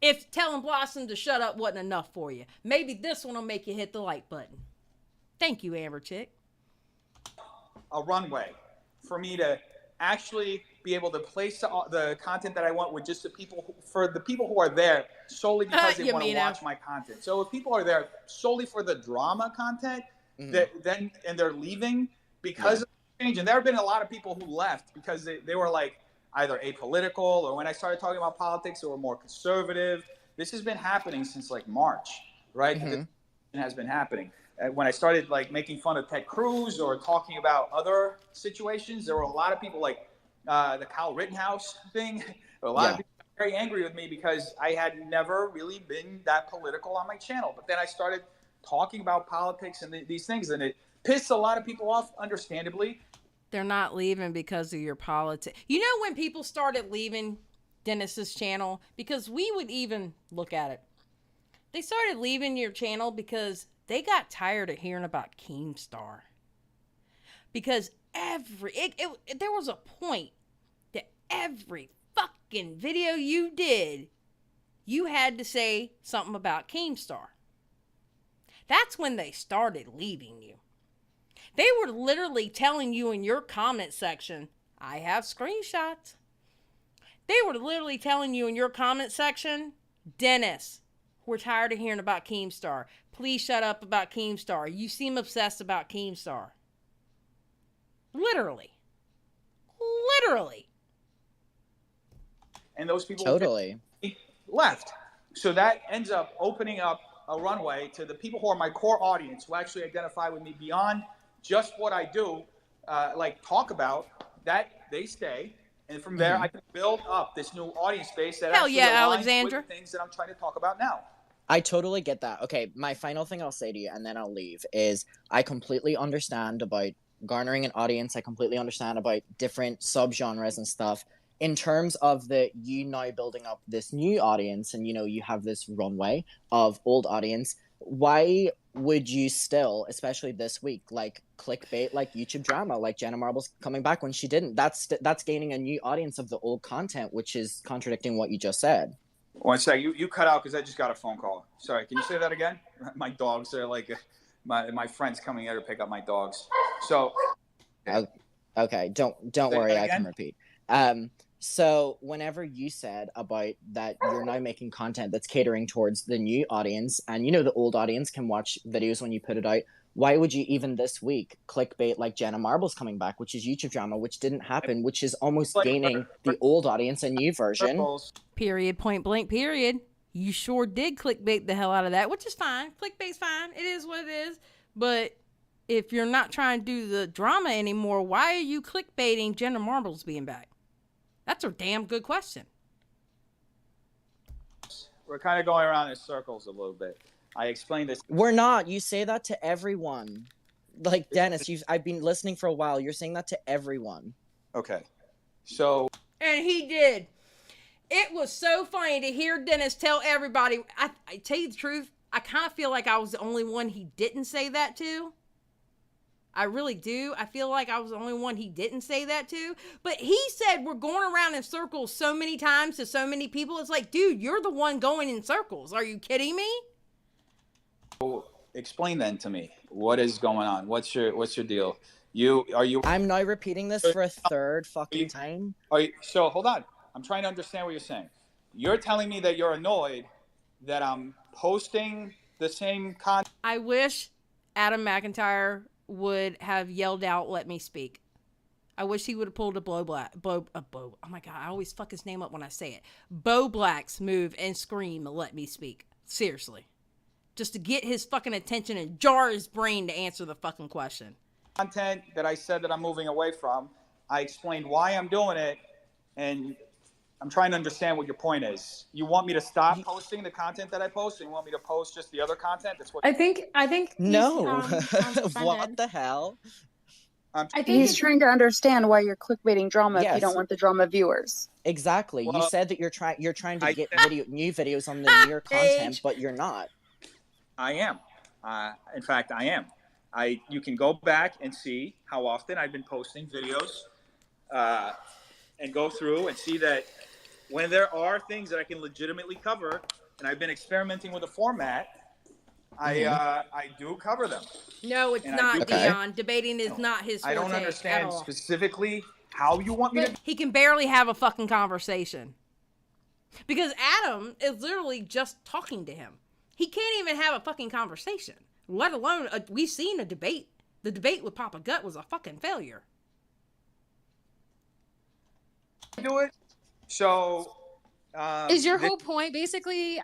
[SPEAKER 1] If telling Blossom to shut up wasn't enough for you, maybe this one will make you hit the like button. Thank you, Amber Chick.
[SPEAKER 4] A runway for me to actually be able to place the content that I want with just the people who are there solely because they want to watch my content. So if people are there solely for the drama content, then they're leaving because of the change. And there have been a lot of people who left because they were either apolitical, or when I started talking about politics, they were more conservative. This has been happening since March, right? It has been happening. When I started making fun of Ted Cruz or talking about other situations, there were a lot of people the Kyle Rittenhouse thing. A lot of people were very angry with me because I had never really been that political on my channel. But then I started talking about politics and these things, and it pissed a lot of people off, understandably.
[SPEAKER 1] They're not leaving because of your politics. You know when people started leaving Dennis's channel? Because we would even look at it. They started leaving your channel because they got tired of hearing about Keemstar. Because there was a point that every fucking video you did, you had to say something about Keemstar. That's when they started leaving you. They were literally telling you in your comment section, I have screenshots. They were literally telling you in your comment section, Dennis, we're tired of hearing about Keemstar. Please shut up about Keemstar. You seem obsessed about Keemstar. Literally.
[SPEAKER 4] And those people
[SPEAKER 17] Totally
[SPEAKER 4] left. So that ends up opening up a runway to the people who are my core audience, who actually identify with me beyond just what I do, like talk about, that they stay. And from there, I can build up this new audience base that
[SPEAKER 1] Hell
[SPEAKER 4] actually
[SPEAKER 1] yeah,
[SPEAKER 4] aligns
[SPEAKER 1] Alexandra.
[SPEAKER 4] with the things that I'm trying to talk about now.
[SPEAKER 17] I totally get that. Okay, my final thing I'll say to you, and then I'll leave, is I completely understand about garnering an audience. I completely understand about different subgenres and stuff. In terms of you now building up this new audience, and you have this runway of old audience, why would you still, especially this week, like clickbait, like YouTube drama, like Jenna Marbles coming back when she didn't? That's gaining a new audience of the old content, which is contradicting what you just said.
[SPEAKER 4] One sec, you cut out because I just got a phone call. Sorry, can you say that again? My dogs are like, my friend's coming here to pick up my dogs. So.
[SPEAKER 17] Okay, don't worry, I can repeat. So whenever you said about that you're now making content that's catering towards the new audience, and the old audience can watch videos when you put it out, why would you even this week clickbait like Jenna Marbles coming back, which is YouTube drama, which didn't happen, which is almost gaining the old audience a new version?
[SPEAKER 1] Period, point blank, period. You sure did clickbait the hell out of that, which is fine. Clickbait's fine. It is what it is. But if you're not trying to do the drama anymore, why are you clickbaiting Jenna Marbles being back? That's a damn good question.
[SPEAKER 4] We're kind of going around in circles a little bit. I explained this.
[SPEAKER 17] We're not. You say that to everyone. Like, Dennis, I've been listening for a while. You're saying that to everyone.
[SPEAKER 4] Okay. So.
[SPEAKER 1] And he did. It was so funny to hear Dennis tell everybody. I tell you the truth, I kind of feel like I was the only one he didn't say that to. I really do. I feel like I was the only one he didn't say that to. But he said we're going around in circles so many times to so many people. It's like, dude, you're the one going in circles. Are you kidding me?
[SPEAKER 4] Explain then to me. What is going on? What's your deal?
[SPEAKER 17] I'm now repeating this for a third fucking time.
[SPEAKER 4] So hold on. I'm trying to understand what you're saying. You're telling me that you're annoyed that I'm posting the same content.
[SPEAKER 1] I wish Adam McIntyre would have yelled out, "Let me speak." I wish he would have pulled a oh my god, I always fuck his name up when I say it. Bo Black's move and scream, "Let me speak." Seriously. Just to get his fucking attention and jar his brain to answer the fucking question.
[SPEAKER 4] Content that I said that I'm moving away from. I explained why I'm doing it, and I'm trying to understand what your point is. You want me to stop posting the content that I post, and you want me to post just the other content? That's what
[SPEAKER 10] I think
[SPEAKER 17] no. What the hell?
[SPEAKER 10] I think
[SPEAKER 15] he's trying to understand why you're clickbaiting drama if
[SPEAKER 17] Yes.
[SPEAKER 15] you don't want the drama viewers.
[SPEAKER 17] Exactly.
[SPEAKER 4] Well,
[SPEAKER 17] you said that you're trying to get new videos on the newer content, but you're not.
[SPEAKER 4] I am. In fact, I am. You can go back and see how often I've been posting videos, and go through and see that when there are things that I can legitimately cover, and I've been experimenting with a format, I do cover them.
[SPEAKER 1] No, it's not, Dion. Debating is not his forte.
[SPEAKER 4] I don't understand specifically how you want me to.
[SPEAKER 1] He can barely have a fucking conversation. Because Adam is literally just talking to him. He can't even have a fucking conversation, let alone we've seen a debate. The debate with Papa Gut was a fucking failure.
[SPEAKER 4] Do it. So
[SPEAKER 10] is your whole point basically?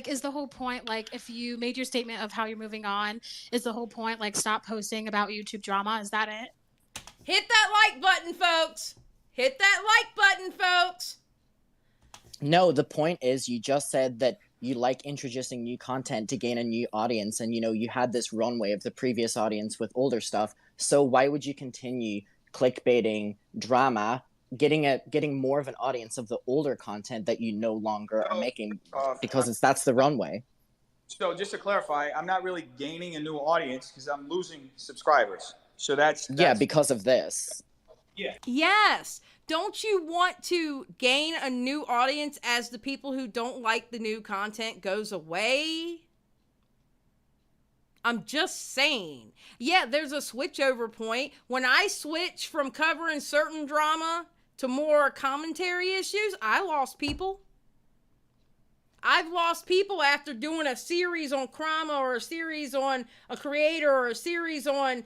[SPEAKER 10] Is the whole point like if you made your statement of how you're moving on? Is the whole point like stop posting about YouTube drama? Is that it?
[SPEAKER 1] Hit that like button, folks. Hit that like button, folks.
[SPEAKER 17] No, the point is you just said that you like introducing new content to gain a new audience, and you had this runway of the previous audience with older stuff. So why would you continue clickbaiting drama, getting more of an audience of the older content that you no longer are making because that's the runway.
[SPEAKER 4] So just to clarify, I'm not really gaining a new audience because I'm losing subscribers. So that's
[SPEAKER 17] yeah, because of this.
[SPEAKER 4] Yeah.
[SPEAKER 1] Yes. Don't you want to gain a new audience as the people who don't like the new content goes away? I'm just saying. Yeah, there's a switchover point. When I switch from covering certain drama to more commentary issues, I lost people. I've lost people after doing a series on crime or a series on a creator or a series on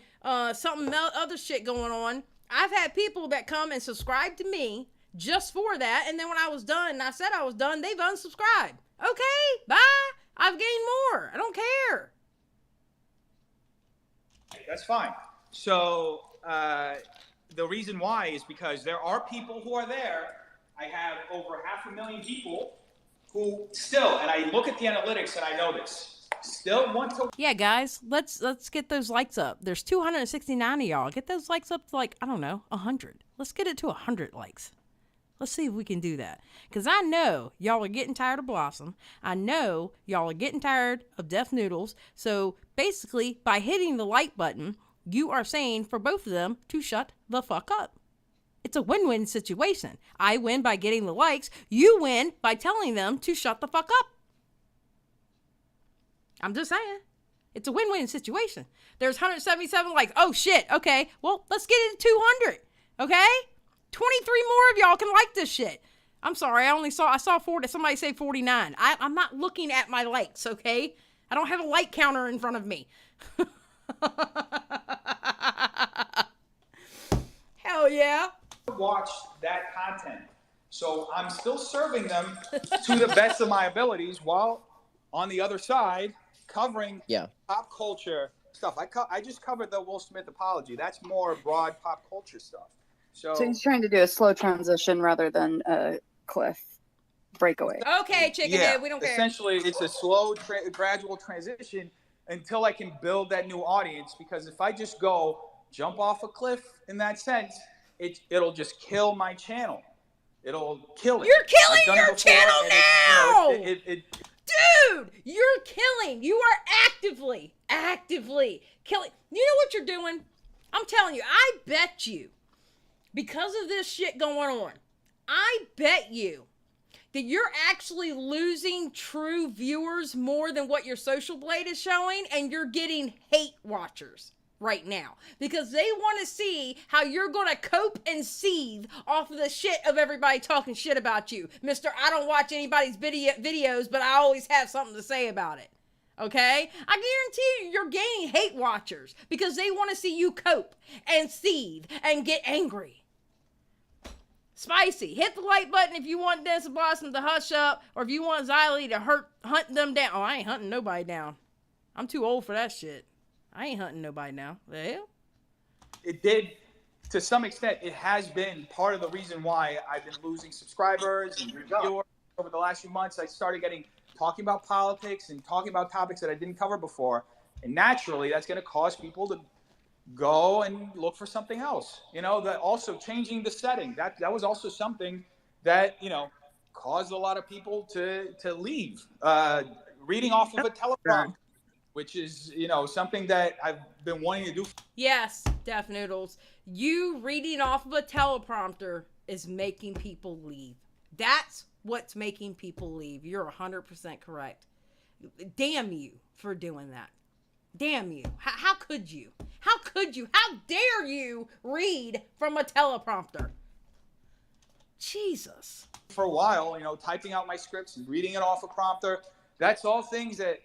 [SPEAKER 1] something other shit going on. I've had people that come and subscribe to me just for that, and then when I was done and I said I was done, they've unsubscribed. Okay, bye. I've gained more. I don't care.
[SPEAKER 4] That's fine. So the reason why is because there are people who are there. I have over 500,000 people who still, and I look at the analytics and I know this, still want to.
[SPEAKER 1] Yeah, guys, let's get those likes up. There's 269 of y'all. Get those likes up to, like, I don't know, 100. Let's get it to 100 likes. Let's see if we can do that. Because I know y'all are getting tired of Blossom. I know y'all are getting tired of Deaf Noodles. So basically, by hitting the like button, you are saying for both of them to shut the fuck up. It's a win-win situation. I win by getting the likes. You win by telling them to shut the fuck up. I'm just saying. It's a win-win situation. There's 177 likes. Oh, shit. Okay. Well, let's get it to 200. Okay? 23 more of y'all can like this shit. I'm sorry. I saw 40. Somebody say 49. I'm not looking at my likes, okay? I don't have a like counter in front of me. Hell yeah.
[SPEAKER 4] Watch that content. So I'm still serving them to the best of my abilities while on the other side covering pop culture stuff. I just covered the Will Smith apology. That's more broad pop culture stuff. So
[SPEAKER 15] he's trying to do a slow transition rather than a cliff breakaway.
[SPEAKER 1] Okay, Chickenhead, we don't care.
[SPEAKER 4] Essentially, it's a slow, gradual transition until I can build that new audience. Because if I just go jump off a cliff in that sense, it'll just kill my channel. It'll kill it.
[SPEAKER 1] You're killing your channel now! Dude, you're killing. You are actively killing. You know what you're doing? I'm telling you, I bet you, because of this shit going on, I bet you that you're actually losing true viewers more than what your social blade is showing, and you're getting hate watchers right now because they want to see how you're going to cope and seethe off of the shit of everybody talking shit about you. Mr. I don't watch anybody's videos, but I always have something to say about it. Okay? I guarantee you're gaining hate watchers because they want to see you cope and seethe and get angry. Spicy, hit the like button if you want Dennis and Blossom to hush up, or if you want Xylie to hunt them down. Oh, I ain't hunting nobody down. I'm too old for that shit. I ain't hunting nobody now. The hell?
[SPEAKER 4] It did, to some extent, it has been part of the reason why I've been losing subscribers and viewers over the last few months. I started talking about politics and talking about topics that I didn't cover before. And naturally, that's going to cause people to go and look for something else. You know, that also changing the setting. That was also something that, you know, caused a lot of people to leave. Reading off of a teleprompter, which is, you know, something that I've been wanting to do.
[SPEAKER 1] Yes, Deaf Noodles. You reading off of a teleprompter is making people leave. That's what's making people leave. You're 100% correct. Damn you for doing that. Damn you. How could you? How could you? How dare you read from a teleprompter? Jesus.
[SPEAKER 4] For a while, you know, typing out my scripts and reading it off a prompter, that's all things that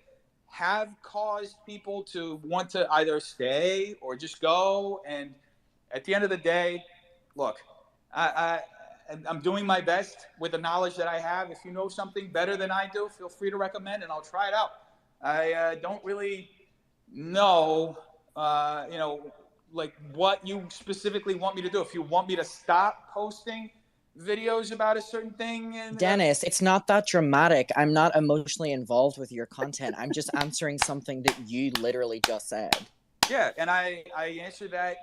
[SPEAKER 4] have caused people to want to either stay or just go. And at the end of the day, look, I'm doing my best with the knowledge that I have. If you know something better than I do, feel free to recommend and I'll try it out. I don't really know, you know, like what you specifically want me to do. If you want me to stop posting videos about a certain thing. And
[SPEAKER 17] Dennis, it's not that dramatic. I'm not emotionally involved with your content. I'm just answering something that you literally just said.
[SPEAKER 4] Yeah, and I answered that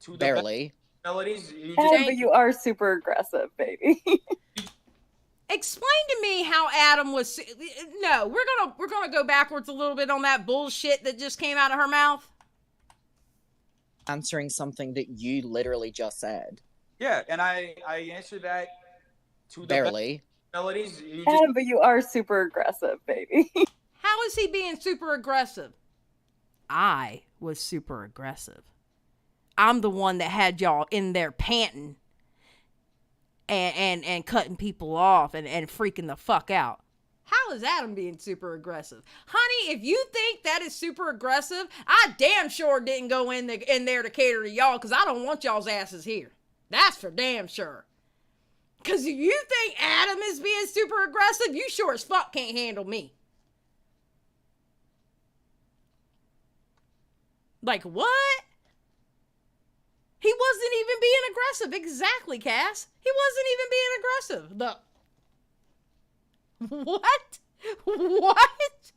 [SPEAKER 4] to the
[SPEAKER 17] barely.
[SPEAKER 4] Melodies, you
[SPEAKER 15] Yeah, but you are super aggressive, baby.
[SPEAKER 1] Explain to me how Adam was. No, we're gonna go backwards a little bit on that bullshit that just came out of her mouth.
[SPEAKER 17] Answering something that you literally just said.
[SPEAKER 4] Yeah, and I answered that to the
[SPEAKER 17] Barely.
[SPEAKER 4] Melodies.
[SPEAKER 15] Yeah, but you are super aggressive, baby.
[SPEAKER 1] How is he being super aggressive? I was super aggressive. I'm the one that had y'all in there panting and cutting people off and freaking the fuck out. How is Adam being super aggressive? Honey, if you think that is super aggressive, I damn sure didn't go in there to cater to y'all because I don't want y'all's asses here. That's for damn sure. Because if you think Adam is being super aggressive, you sure as fuck can't handle me. Like, what? He wasn't even being aggressive. Exactly, Cass. He wasn't even being aggressive. What? What?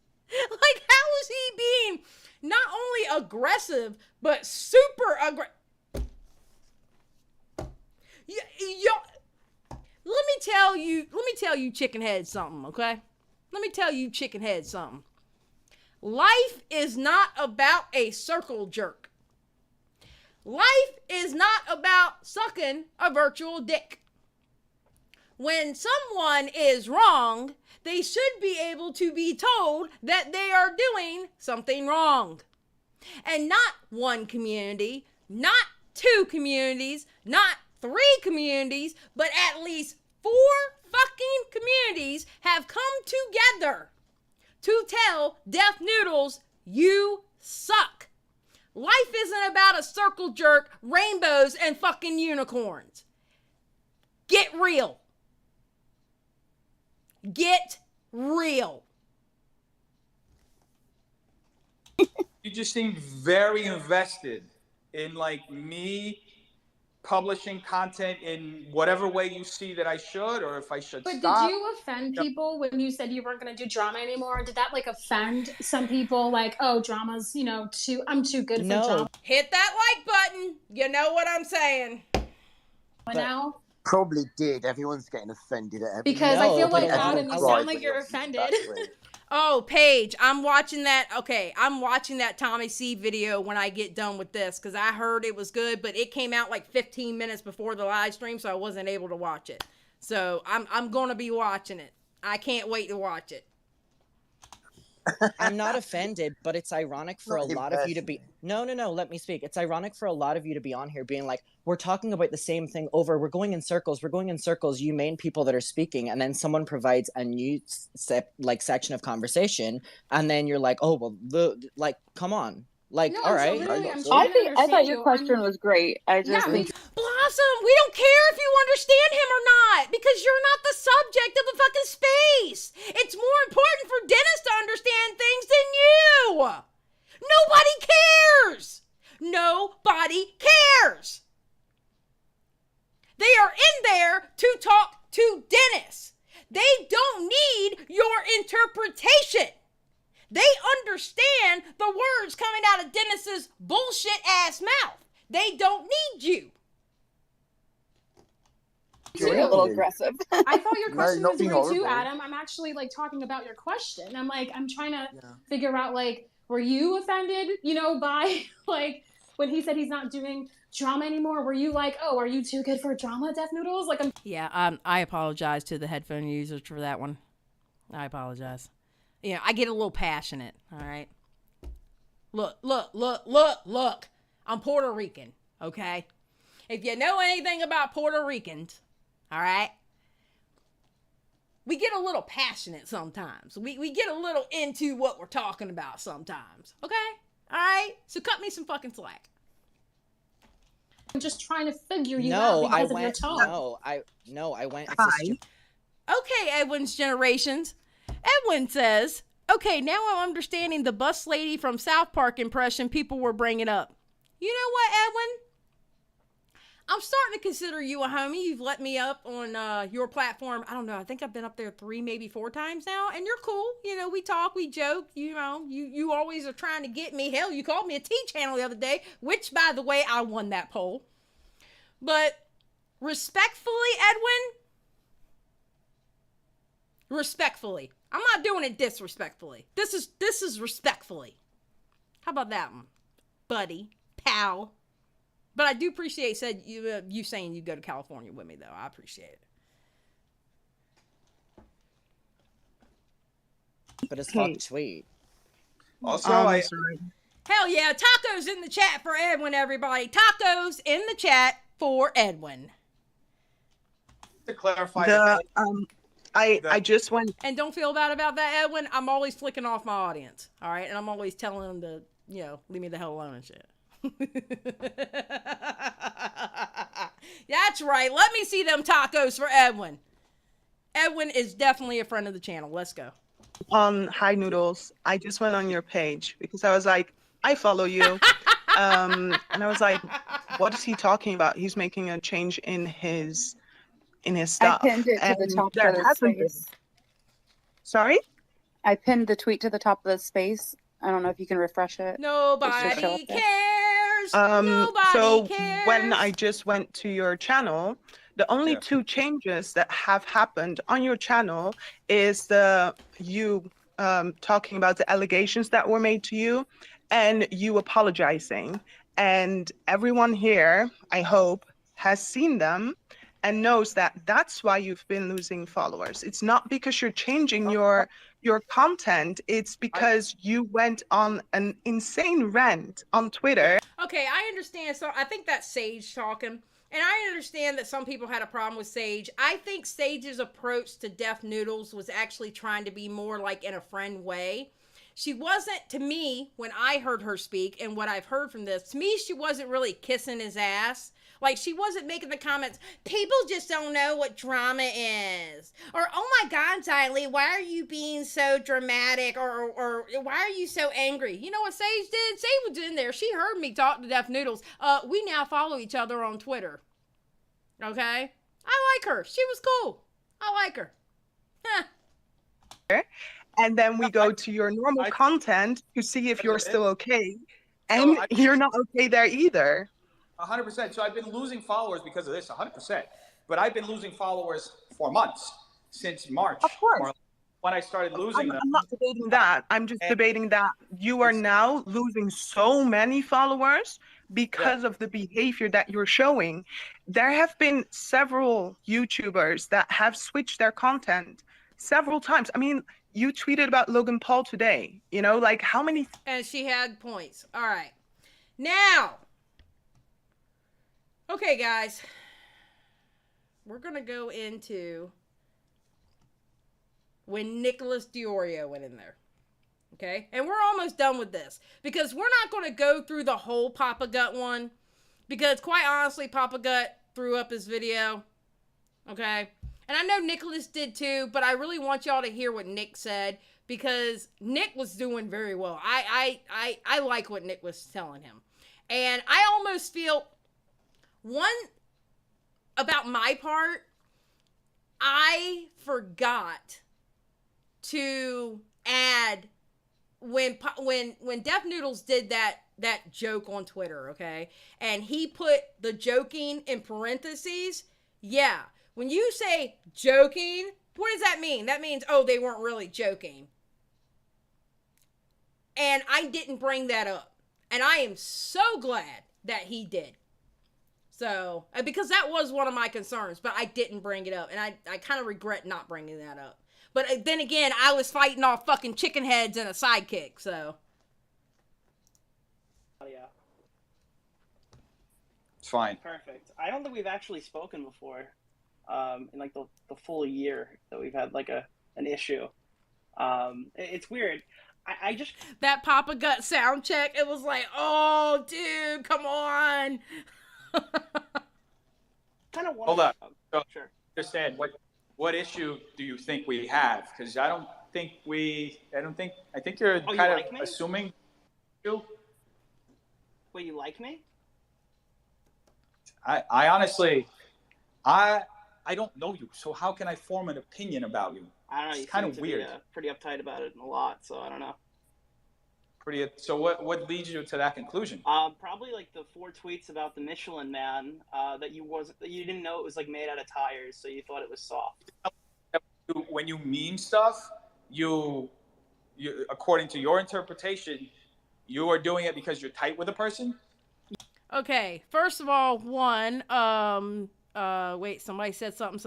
[SPEAKER 1] Like, how is he being not only aggressive, but super aggressive? Let me tell you chickenhead something, okay? Let me tell you chickenhead something. Life is not about a circle jerk. Life is not about sucking a virtual dick. When someone is wrong, they should be able to be told that they are doing something wrong. And not one community, not two communities, not three communities, but at least 4 fucking communities have come together to tell Deaf Noodles, you suck. Life isn't about a circle jerk, rainbows, and fucking unicorns. Get real. Get real.
[SPEAKER 4] You just seem very invested in like me publishing content in whatever way you see that I should, or if I should
[SPEAKER 10] But
[SPEAKER 4] stop.
[SPEAKER 10] did you offend people when you said you weren't going to do drama anymore? Did that like offend some people? Like, oh, drama's, I'm too good for drama.
[SPEAKER 1] Hit that like button. You know what I'm saying.
[SPEAKER 10] Now?
[SPEAKER 18] Probably did. Everyone's getting offended at everything.
[SPEAKER 10] Because I feel like, Adam, you sound like you're offended.
[SPEAKER 1] Oh, Paige, I'm watching that. Okay, I'm watching that Tommy C video when I get done with this because I heard it was good, but it came out like 15 minutes before the live stream, so I wasn't able to watch it. So I'm gonna be watching it. I can't wait to watch it.
[SPEAKER 17] I'm not offended, but it's ironic for a lot of you to be... No, let me speak. It's ironic for a lot of you to be on here being like, we're talking about the same thing over. We're going in circles, you main people that are speaking, and then someone provides a new section of conversation, and then you're like, oh, well, come on. Like,
[SPEAKER 15] No,
[SPEAKER 17] all right.
[SPEAKER 15] I thought your question was great. I just think
[SPEAKER 1] Blossom, we don't care if you understand him or not because you're not the subject of the fucking space. It's more important for Dennis to understand things than you. Nobody cares. Nobody cares. They are in there to talk to Dennis. They don't need your interpretation. They understand the words coming out of Dennis's bullshit ass mouth. They don't need you.
[SPEAKER 15] you're a little aggressive.
[SPEAKER 10] I thought your question was
[SPEAKER 15] nothing
[SPEAKER 10] rude too,
[SPEAKER 15] horrible.
[SPEAKER 10] Adam. I'm actually like talking about your question. I'm trying to figure out like, were you offended, by like when he said he's not doing drama anymore? Were you like, oh, are you too good for drama, Deaf Noodles? Like,
[SPEAKER 1] I apologize to the headphone users for that one. I apologize. I get a little passionate, all right? Look. I'm Puerto Rican, okay? If you know anything about Puerto Ricans, all right? We get a little passionate sometimes. We get a little into what we're talking about sometimes, okay? All right? So cut me some fucking slack.
[SPEAKER 10] I'm just trying to figure you out because of your tone.
[SPEAKER 17] I went.
[SPEAKER 1] Okay, Edwin's generations. Edwin says, okay, now I'm understanding the bus lady from South Park impression people were bringing up. You know what, Edwin? I'm starting to consider you a homie. You've let me up on your platform. I don't know. I think I've been up there 3, maybe 4 times now. And you're cool. We talk, we joke. You always are trying to get me. Hell, you called me a T-channel the other day, which, by the way, I won that poll. But respectfully, Edwin, respectfully. I'm not doing it disrespectfully. This is respectfully. How about that one, buddy, pal? But I do appreciate you saying you go to California with me, though. I appreciate it.
[SPEAKER 17] But it's fucking sweet.
[SPEAKER 4] Also,
[SPEAKER 1] Hell yeah, tacos in the chat for Edwin, everybody. Tacos in the chat for Edwin.
[SPEAKER 4] To clarify,
[SPEAKER 11] I just went.
[SPEAKER 1] And don't feel bad about that, Edwin. I'm always flicking off my audience, all right? And I'm always telling them to, leave me the hell alone and shit. That's right. Let me see them tacos for Edwin. Edwin is definitely a friend of the channel. Let's go.
[SPEAKER 11] Hi Noodles. I just went on your page because I was like, I follow you. And I was like, what is he talking about? He's making a change in his stuff.
[SPEAKER 15] I pinned it to the top of the space.
[SPEAKER 11] Sorry?
[SPEAKER 15] I pinned the tweet to the top of the space. I don't know if you can refresh it.
[SPEAKER 1] Nobody cares.
[SPEAKER 11] So
[SPEAKER 1] cares.
[SPEAKER 11] when I just went to your channel, the only two changes that have happened on your channel is you talking about the allegations that were made to you and you apologizing. And everyone here, I hope, has seen them and knows that that's why you've been losing followers. It's not because you're changing your content. It's because you went on an insane rant on Twitter.
[SPEAKER 1] Okay, I understand. So I think that's Sage talking. And I understand that some people had a problem with Sage. I think Sage's approach to Deaf Noodles was actually trying to be more like in a friend way. She wasn't, to me, when I heard her speak and what I've heard from this, to me, she wasn't really kissing his ass. Like, she wasn't making the comments, people just don't know what drama is. Or, oh my God, Xylie, why are you being so dramatic? Or why are you so angry? You know what Sage did? Sage was in there. She heard me talk to Deaf Noodles. We now follow each other on Twitter. Okay? I like her. She was cool. I like her. Huh.
[SPEAKER 11] And then we go to your normal content to see if you're still okay. And you're not okay there either.
[SPEAKER 4] 100%. So I've been losing followers because of this, 100%. But I've been losing followers for months, since March.
[SPEAKER 11] Of course.
[SPEAKER 4] When I started losing them.
[SPEAKER 11] I'm not debating that. I'm just debating that you are now losing so many followers because of the behavior that you're showing. There have been several YouTubers that have switched their content several times. I mean, you tweeted about Logan Paul today. Like how many?
[SPEAKER 1] And she had points. All right. Now. Okay, guys. We're going to go into when Nicholas DeOreo went in there. Okay? And we're almost done with this. Because we're not going to go through the whole Papa Gut one. Because quite honestly, Papa Gut threw up his video. Okay? And I know Nicholas did too, but I really want y'all to hear what Nick said. Because Nick was doing very well. I like what Nick was telling him. And I almost feel... One, about my part, I forgot to add when Deaf Noodles did that joke on Twitter, okay? And he put the joking in parentheses. Yeah, when you say joking, what does that mean? That means, oh, they weren't really joking. And I didn't bring that up. And I am so glad that he did. So, because that was one of my concerns, but I didn't bring it up. And I kind of regret not bringing that up. But then again, I was fighting off fucking chicken heads and a sidekick, so.
[SPEAKER 19] Oh, yeah.
[SPEAKER 4] It's fine.
[SPEAKER 19] Perfect. I don't think we've actually spoken before in like the full year that we've had like an issue. It's weird. I just...
[SPEAKER 1] That Papa Gut sound check, it was like, oh, dude, come on.
[SPEAKER 19] Kind of
[SPEAKER 4] Hold up. So, sure. Understand what issue do you think we have? Because I think you're kind of assuming.
[SPEAKER 19] Wait, you like me?
[SPEAKER 4] I honestly, I don't know you, so how can I form an opinion about you?
[SPEAKER 19] I don't know.
[SPEAKER 4] It's kind of
[SPEAKER 19] seem to
[SPEAKER 4] weird.
[SPEAKER 19] Be, pretty uptight about it a lot, so I don't know.
[SPEAKER 4] pretty. So what leads you to that conclusion?
[SPEAKER 19] Probably like the 4 tweets about the Michelin Man that you didn't know it was like made out of tires, so you thought it was soft.
[SPEAKER 4] When you meme stuff, you according to your interpretation, you are doing it because you're tight with a person.
[SPEAKER 1] Okay, first of all, one, wait, somebody said something.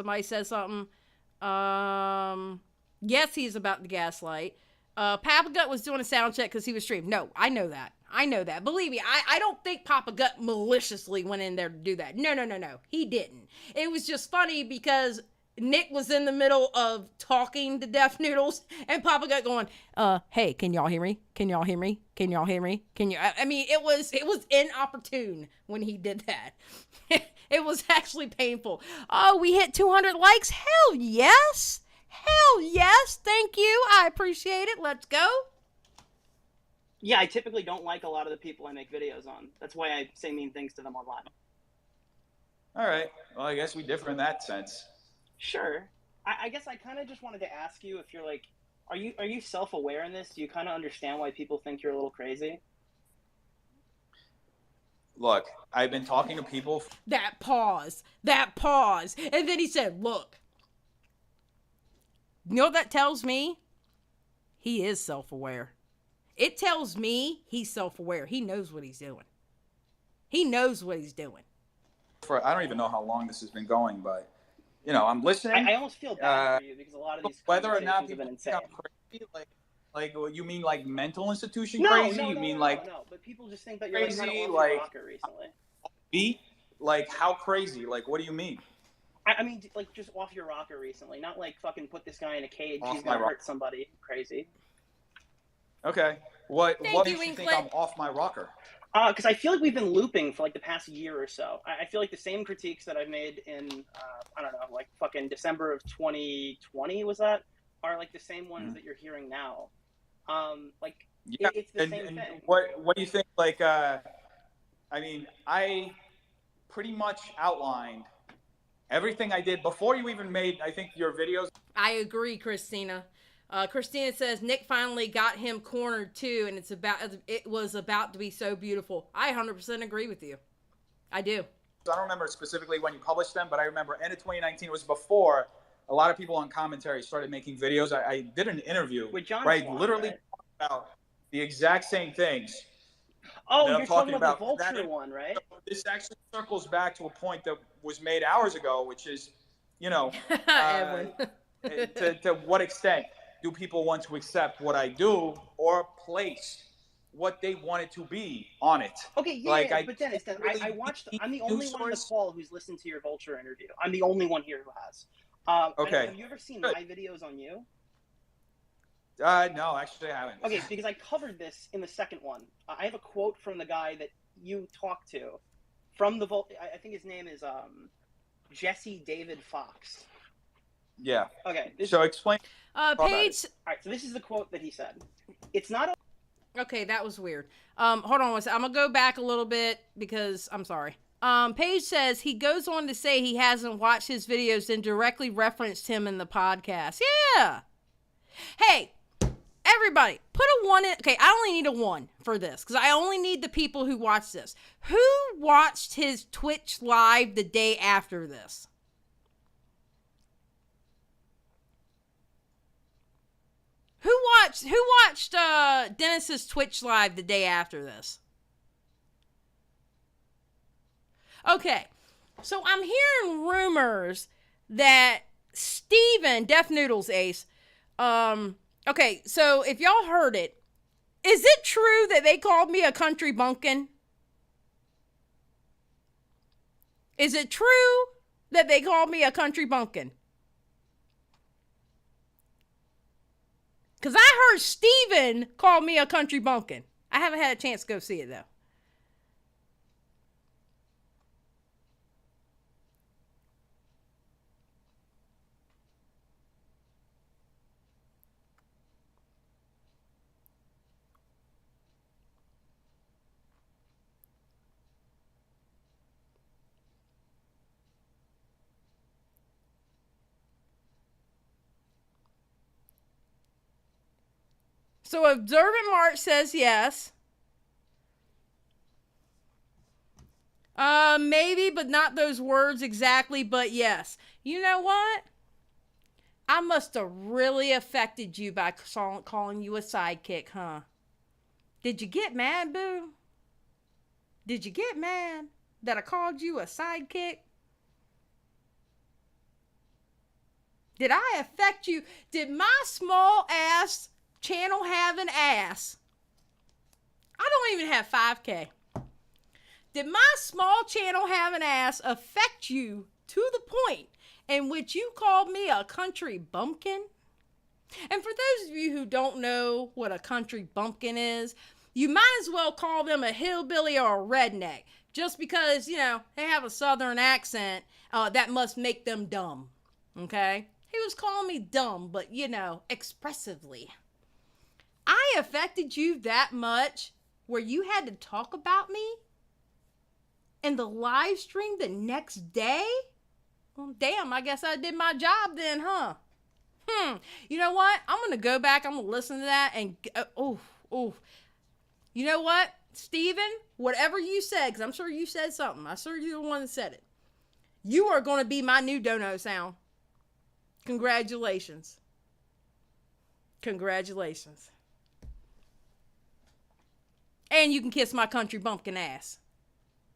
[SPEAKER 1] Yes, he's about the gaslight. Papa Gut was doing a sound check because he was streamed. No, I know that. Believe me, I don't think Papa Gut maliciously went in there to do that. No. He didn't. It was just funny because Nick was in the middle of talking to Deaf Noodles and Papa Gut going, hey, can y'all hear me? Can y'all hear me? Can y'all hear me? I mean, it was inopportune when he did that. It was actually painful. Oh, we hit 200 likes? Hell yes. Hell yes. Thank you. I appreciate it. Let's go.
[SPEAKER 19] Yeah, I typically don't like a lot of the people I make videos on. That's why I say mean things to them online.
[SPEAKER 4] All right. Well, I guess we differ in that sense.
[SPEAKER 19] Sure. I guess I kind of just wanted to ask you if you're like, are you self-aware in this? Do you kind of understand why people think you're a little crazy?
[SPEAKER 4] Look, I've been talking to people.
[SPEAKER 1] That pause. And then he said, look. You know what that tells me? He is self-aware. It tells me he's self-aware. He knows what he's doing.
[SPEAKER 4] I don't even know how long this has been going, but, you know, I'm listening.
[SPEAKER 19] I almost feel bad for you because a lot of these
[SPEAKER 4] whether or not
[SPEAKER 19] conversations have been
[SPEAKER 4] people
[SPEAKER 19] insane.
[SPEAKER 4] think I'm crazy, like you mean like mental institution
[SPEAKER 19] No,
[SPEAKER 4] crazy?
[SPEAKER 19] no,
[SPEAKER 4] you
[SPEAKER 19] no,
[SPEAKER 4] mean
[SPEAKER 19] no,
[SPEAKER 4] like
[SPEAKER 19] no, but people just think that you're like,
[SPEAKER 4] crazy,
[SPEAKER 19] kind of
[SPEAKER 4] like
[SPEAKER 19] rocker recently.
[SPEAKER 4] beat? Like how crazy? Like what do you mean?
[SPEAKER 19] I mean, like just off your rocker recently, not like fucking put this guy in a cage.
[SPEAKER 4] Off
[SPEAKER 19] He's
[SPEAKER 4] my
[SPEAKER 19] gonna
[SPEAKER 4] rocker.
[SPEAKER 19] hurt somebody. Crazy.
[SPEAKER 4] Okay. What
[SPEAKER 1] Thank
[SPEAKER 4] makes
[SPEAKER 1] you,
[SPEAKER 4] you think
[SPEAKER 1] Inklet.
[SPEAKER 4] I'm off my rocker?
[SPEAKER 19] Because I feel like we've been looping for like the past year or so. I feel like the same critiques that I've made in, I don't know, like fucking December of 2020 was that, are like the same ones that you're hearing now. It's the same thing.
[SPEAKER 4] What do you think? Like, I mean, I pretty much outlined everything I did before you even made, I think, your videos.
[SPEAKER 1] I agree, Christina. Christina says Nick finally got him cornered too, and it was about to be so beautiful. I 100% agree with you. I do.
[SPEAKER 4] I don't remember specifically when you published them, but I remember end of 2019. It was before a lot of people on commentary started making videos. I did an interview
[SPEAKER 19] with John
[SPEAKER 4] where I
[SPEAKER 19] Swan,
[SPEAKER 4] literally
[SPEAKER 19] right?
[SPEAKER 4] talked about the exact same things.
[SPEAKER 19] Oh,
[SPEAKER 4] that I'm
[SPEAKER 19] you're talking about the
[SPEAKER 4] that.
[SPEAKER 19] Vulture one, right?
[SPEAKER 4] This actually circles back to a point that was made hours ago, which is, you know,
[SPEAKER 1] Edwin.
[SPEAKER 4] to what extent do people want to accept what I do or place what they want it to be on it?
[SPEAKER 19] Okay, yeah,
[SPEAKER 4] like,
[SPEAKER 19] but Dennis, I watched. I'm the only one on the call who's listened to your Vulture interview. I'm the only one here who has.
[SPEAKER 4] Okay.
[SPEAKER 19] Have you ever seen my videos on you?
[SPEAKER 4] No, actually I haven't.
[SPEAKER 19] Okay, because I covered this in the second one. I have a quote from the guy that you talked to, from the I think his name is Jesse David Fox.
[SPEAKER 4] Yeah.
[SPEAKER 19] Okay.
[SPEAKER 4] So explain.
[SPEAKER 1] Paige.
[SPEAKER 19] All right. So this is the quote that he said. It's not.
[SPEAKER 1] Okay, that was weird. Hold on one second. I'm gonna go back a little bit because I'm sorry. Paige says he goes on to say he hasn't watched his videos and directly referenced him in the podcast. Yeah. Hey, everybody, put a 1 in. Okay, I only need a 1 for this because I only need the people who watched this. Who watched his Twitch live the day after this? Who watched Dennis's Twitch live the day after this? Okay, so I'm hearing rumors that Steven, Deaf Noodles Ace, okay, so if y'all heard it, is it true that they called me a country bumpkin? Is it true that they called me a country bumpkin? Because I heard Steven call me a country bumpkin. I haven't had a chance to go see it, though. So Observant March says yes. Maybe, but not those words exactly, but yes. You know what? I must have really affected you by calling you a sidekick, huh? Did you get mad, boo? Did you get mad that I called you a sidekick? Did I affect you? Did my small ass channel have an ass? I don't even have 5K. Did my small channel have an ass affect you to the point in which you called me a country bumpkin? And for those of you who don't know what a country bumpkin is, you might as well call them a hillbilly or a redneck. Just because, you know, they have a southern accent, that must make them dumb. Okay? He was calling me dumb, but, you know, expressively. I affected you that much where you had to talk about me in the live stream the next day? Well, damn, I guess I did my job then, huh? You know what? I'm going to go back. I'm going to listen to that and, You know what, Steven? Whatever you said, because I'm sure you said something. I'm sure you're the one that said it. You are going to be my new dono sound. Congratulations. Congratulations. And you can kiss my country bumpkin ass.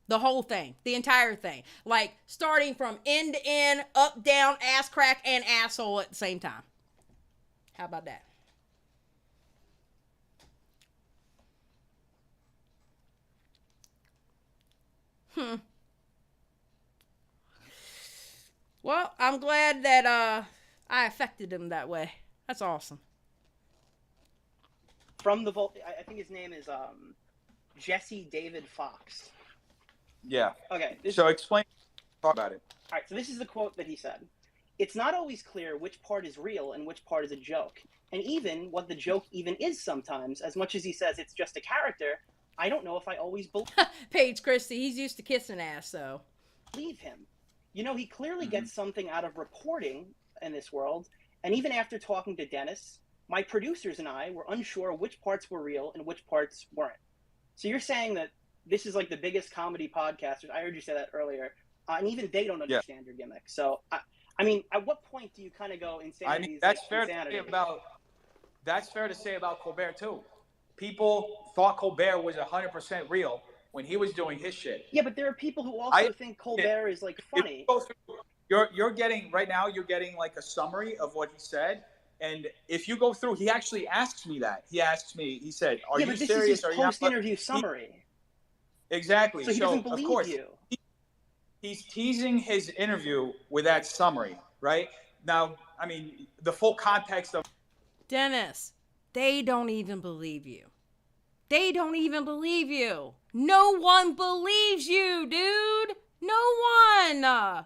[SPEAKER 1] The whole thing. The entire thing. Like, starting from end to end, up, down, ass crack, and asshole at the same time. How about that? Well, I'm glad that I affected him that way. That's awesome.
[SPEAKER 19] From the vault, I think his name is Jesse David Fox.
[SPEAKER 4] Yeah.
[SPEAKER 19] Okay.
[SPEAKER 4] So explain. Talk about it.
[SPEAKER 19] All right. So this is the quote that he said. It's not always clear which part is real and which part is a joke. And even what the joke even is sometimes, as much as he says it's just a character, I don't know if I always
[SPEAKER 1] Paige Christie, he's used to kissing ass, so.
[SPEAKER 19] Believe him. You know, he clearly gets something out of reporting in this world. And even after talking to Dennis, my producers and I were unsure which parts were real and which parts weren't. So you're saying that this is like the biggest comedy podcasters. I heard you say that earlier. And even they don't understand your gimmick. So, I mean, at what point do you kind of go insanity?
[SPEAKER 4] I mean, that's fair to say about Colbert, too. People thought Colbert was 100% real when he was doing his shit.
[SPEAKER 19] Yeah, but there are people who also think Colbert is, like, funny.
[SPEAKER 4] You're getting, right now, you're getting, like, a summary of what he said. And if you go through, he actually asks me that. He asks me, he said, are you serious?
[SPEAKER 19] Yeah, but this is his post-interview summary.
[SPEAKER 4] Exactly.
[SPEAKER 19] So he doesn't believe
[SPEAKER 4] of course,
[SPEAKER 19] you.
[SPEAKER 4] He's teasing his interview with that summary, right? Now, I mean, the full context of...
[SPEAKER 1] Dennis, they don't even believe you. They don't even believe you. No one believes you, dude. No one.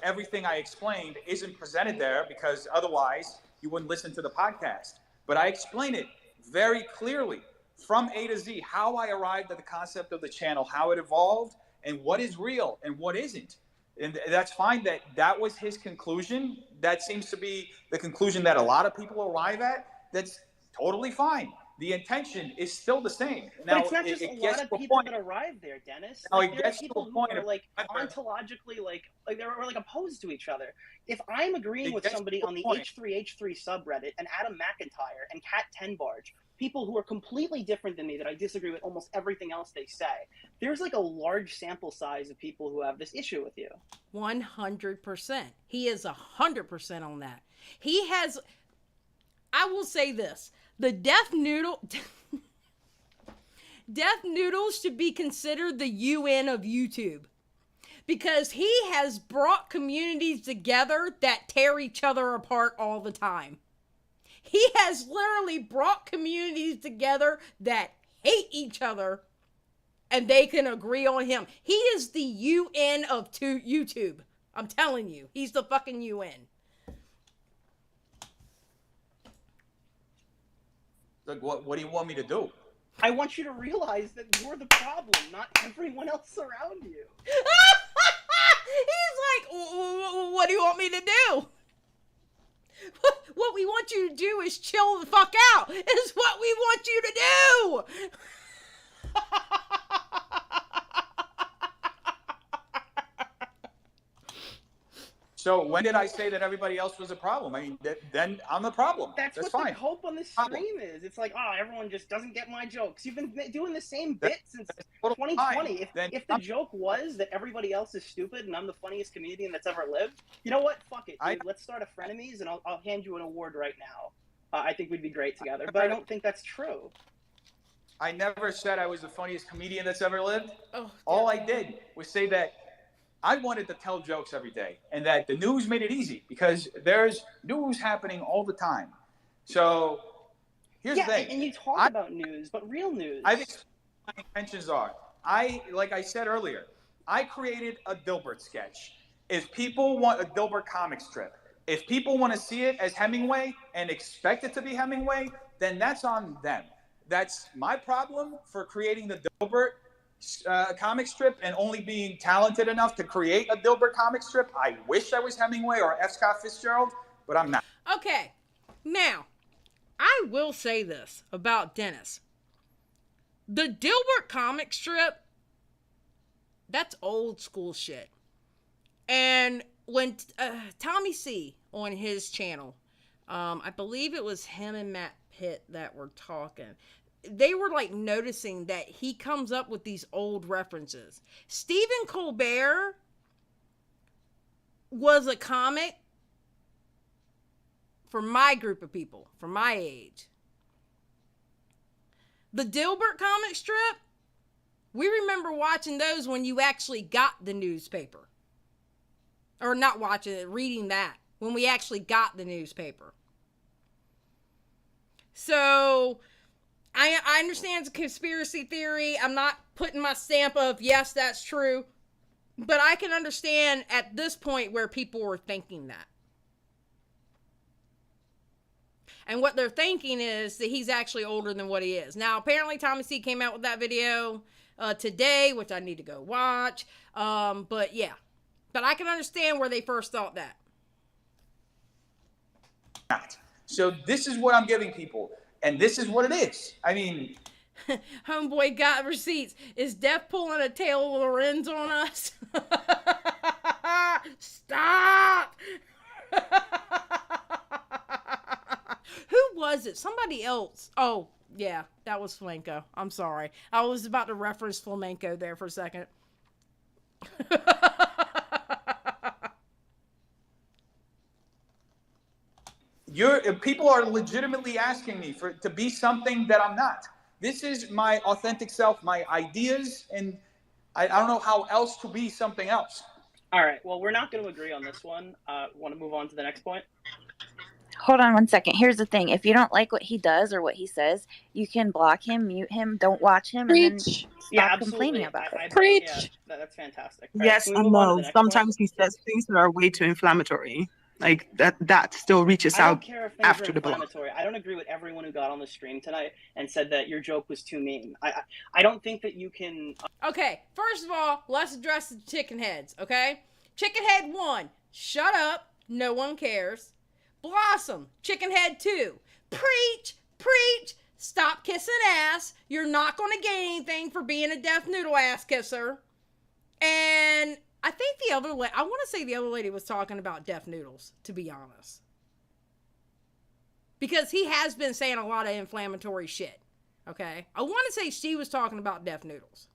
[SPEAKER 4] Everything I explained isn't presented there because otherwise you wouldn't listen to the podcast. But I explain it very clearly from A to Z, how I arrived at the concept of the channel, how it evolved, and what is real and what isn't. And that's fine that was his conclusion. That seems to be the conclusion that a lot of people arrive at. That's totally fine. The intention is still the same. Now,
[SPEAKER 19] but it's not just a lot of people that arrive there, Dennis.
[SPEAKER 4] Now,
[SPEAKER 19] like, there are people who are like ontologically like they're like opposed to each other. If I'm agreeing with somebody on the H3H3 subreddit and Adam McIntyre and Cat 10 Barge, people who are completely different than me that I disagree with almost everything else they say, there's like a large sample size of people who have this issue with you.
[SPEAKER 1] 100%. He is 100% on that. He has, I will say this, the Death Noodles should be considered the UN of YouTube because he has brought communities together that tear each other apart all the time. He has literally brought communities together that hate each other and they can agree on him. He is the UN of YouTube. I'm telling you, he's the fucking UN.
[SPEAKER 4] Like, what do you want me to do?
[SPEAKER 19] I want you to realize that you're the problem, not everyone else around you.
[SPEAKER 1] He's like, what do you want me to do? What we want you to do is chill the fuck out. Is what we want you to do.
[SPEAKER 4] So when did I say that everybody else was a problem? I mean, then I'm the problem.
[SPEAKER 19] That's what
[SPEAKER 4] fine.
[SPEAKER 19] the hope on this stream is. It's like, oh, everyone just doesn't get my jokes. You've been doing the same bit since 2020. If the joke was that everybody else is stupid and I'm the funniest comedian that's ever lived, you know what? Fuck it, dude. Let's start a frenemies and I'll hand you an award right now. I think we'd be great together. But I don't think that's true.
[SPEAKER 4] I never said I was the funniest comedian that's ever lived.
[SPEAKER 1] Oh,
[SPEAKER 4] all I did was say that I wanted to tell jokes every day, and that the news made it easy because there's news happening all the time. So here's the thing.
[SPEAKER 19] And you talk about news, but real news.
[SPEAKER 4] I think my intentions are. Like I said earlier, I created a Dilbert sketch. If people want a Dilbert comic strip, if people want to see it as Hemingway and expect it to be Hemingway, then that's on them. That's my problem for creating the Dilbert comic strip and only being talented enough to create a Dilbert comic strip. I wish I was Hemingway or F. Scott Fitzgerald, but I'm not.
[SPEAKER 1] Okay, now, I will say this about Dennis. The Dilbert comic strip, that's old school shit. And when Tommy C on his channel, I believe it was him and Matt Pitt that were talking, they were like noticing that he comes up with these old references. Stephen Colbert was a comic for my group of people, for my age. The Dilbert comic strip, we remember watching those when you actually got the newspaper. Or not watching it, reading that, when we actually got the newspaper. So I understand it's a conspiracy theory. I'm not putting my stamp of, yes, that's true. But I can understand at this point where people were thinking that. And what they're thinking is that he's actually older than what he is. Now, apparently Tommy C came out with that video today, which I need to go watch. But yeah. But I can understand where they first thought that.
[SPEAKER 4] So this is what I'm giving people. And this is what it is. I mean,
[SPEAKER 1] Homeboy got receipts. Is Def pulling a Taylor Lorenz on us? Stop! Who was it? Somebody else. Oh, yeah, that was Flamenco. I'm sorry. I was about to reference Flamenco there for a second.
[SPEAKER 4] People are legitimately asking me to be something that I'm not. This is my authentic self, my ideas, and I don't know how else to be something else.
[SPEAKER 19] All right. Well, we're not going to agree on this one. Want to move on to the next point?
[SPEAKER 14] Hold on one second. Here's the thing. If you don't like what he does or what he says, you can block him, mute him, don't watch him, and then stop complaining about it.
[SPEAKER 11] Preach.
[SPEAKER 19] Yeah, that's fantastic.
[SPEAKER 11] Yes, I know. Sometimes he says things that are way too inflammatory. Like that still reaches
[SPEAKER 19] I don't
[SPEAKER 11] out
[SPEAKER 19] care if things
[SPEAKER 11] after
[SPEAKER 19] are
[SPEAKER 11] the block.
[SPEAKER 19] inflammatory. I don't agree with everyone who got on the stream tonight and said that your joke was too mean. I don't think that you can.
[SPEAKER 1] Okay, first of all, let's address the chicken heads, okay? Chicken head 1, shut up, no one cares. Blossom, chicken head 2, preach, preach, stop kissing ass. You're not going to gain anything for being a deaf noodle ass kisser. And I think the other lady, I want to say the other lady was talking about deaf noodles, to be honest. Because he has been saying a lot of inflammatory shit, okay? I want to say she was talking about deaf noodles.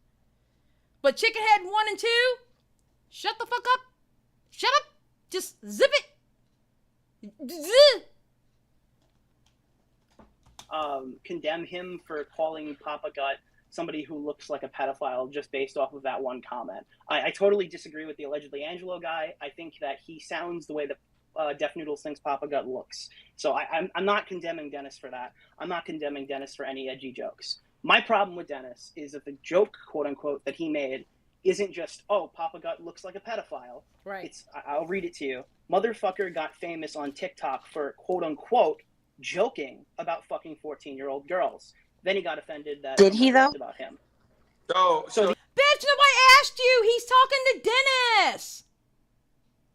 [SPEAKER 1] But chicken head 1 and 2, shut the fuck up. Shut up. Just zip it.
[SPEAKER 19] Condemn him for calling Papa Gut somebody who looks like a pedophile just based off of that one comment. I totally disagree with the allegedly Angelo guy. I think that he sounds the way that Deaf Noodles thinks Papa Gut looks. So I'm not condemning Dennis for that. I'm not condemning Dennis for any edgy jokes. My problem with Dennis is that the joke, quote unquote, that he made isn't just, oh, Papa Gut looks like a pedophile.
[SPEAKER 1] Right.
[SPEAKER 19] I'll read it to you. Motherfucker got famous on TikTok for, quote unquote, joking about fucking 14-year-old girls. Then he got offended that
[SPEAKER 14] Did he though?
[SPEAKER 19] About him.
[SPEAKER 4] So
[SPEAKER 1] bitch, nobody asked you. He's talking to Dennis.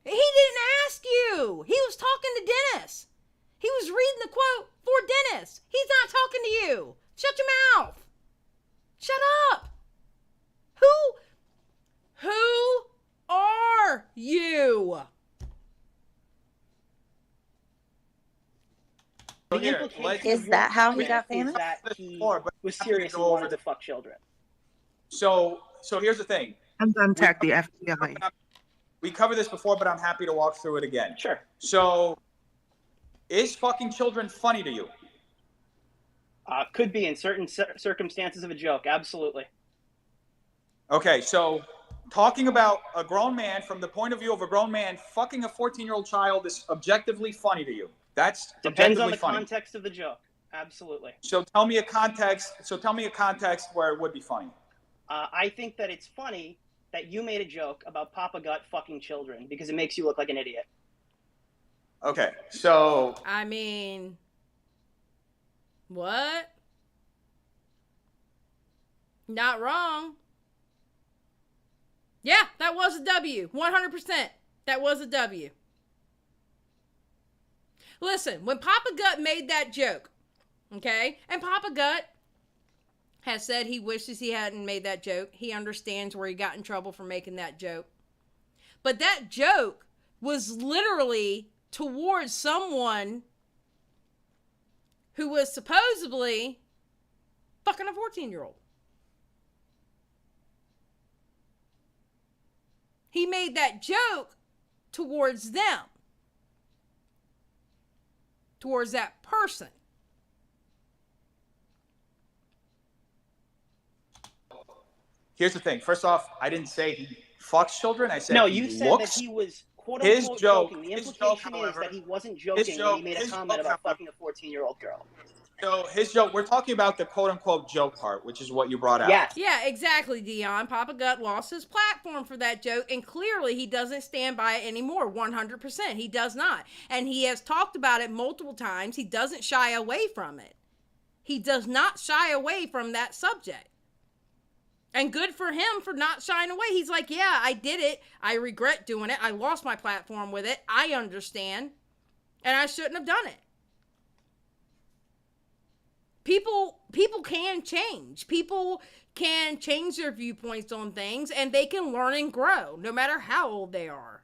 [SPEAKER 1] He didn't ask you. He was talking to Dennis. He was reading the quote for Dennis. He's not talking to you. Shut your mouth. Shut up. Who are you?
[SPEAKER 14] Is that how he got famous?
[SPEAKER 19] That he was serious and wanted to fuck children.
[SPEAKER 4] So here's the thing.
[SPEAKER 11] And contact the FBI.
[SPEAKER 4] We covered this before, but I'm happy to walk through it again.
[SPEAKER 19] Sure.
[SPEAKER 4] So, is fucking children funny to you?
[SPEAKER 19] Could be in certain circumstances of a joke. Absolutely.
[SPEAKER 4] Okay, so talking about a grown man from the point of view of a grown man fucking a 14-year-old child is objectively funny to you. That's
[SPEAKER 19] Depends on
[SPEAKER 4] objectively
[SPEAKER 19] the
[SPEAKER 4] funny.
[SPEAKER 19] context of the joke. Absolutely.
[SPEAKER 4] So tell me a context where it would be funny.
[SPEAKER 19] I think that it's funny that you made a joke about Papa Gut fucking children because it makes you look like an idiot.
[SPEAKER 4] Okay, so
[SPEAKER 1] I mean, what? Not wrong. Yeah, that was a W. 100%. That was a W. Listen, when Papa Gut made that joke, okay, and Papa Gut has said he wishes he hadn't made that joke. He understands where he got in trouble for making that joke. But that joke was literally towards someone who was supposedly fucking a 14-year-old. He made that joke towards them. Towards that person.
[SPEAKER 4] here's the thing. First off, I didn't say he fucks children. I said
[SPEAKER 19] no,
[SPEAKER 4] he
[SPEAKER 19] you said
[SPEAKER 4] looks.
[SPEAKER 19] that he was quote
[SPEAKER 4] His
[SPEAKER 19] unquote
[SPEAKER 4] joke-
[SPEAKER 19] joking. The
[SPEAKER 4] his
[SPEAKER 19] implication
[SPEAKER 4] joke, however-
[SPEAKER 19] is that he wasn't joking when he made a comment about fucking a 14-year-old girl.
[SPEAKER 4] So his joke, we're talking about the quote-unquote joke part, which is what you brought out.
[SPEAKER 19] Yes.
[SPEAKER 1] Yeah, exactly, Dion. Papa Gut lost his platform for that joke, and clearly he doesn't stand by it anymore, 100%. He does not. And he has talked about it multiple times. He doesn't shy away from it. He does not shy away from that subject. And good for him for not shying away. He's like, yeah, I did it. I regret doing it. I lost my platform with it. I understand. And I shouldn't have done it. People can change. People can change their viewpoints on things, and they can learn and grow, no matter how old they are.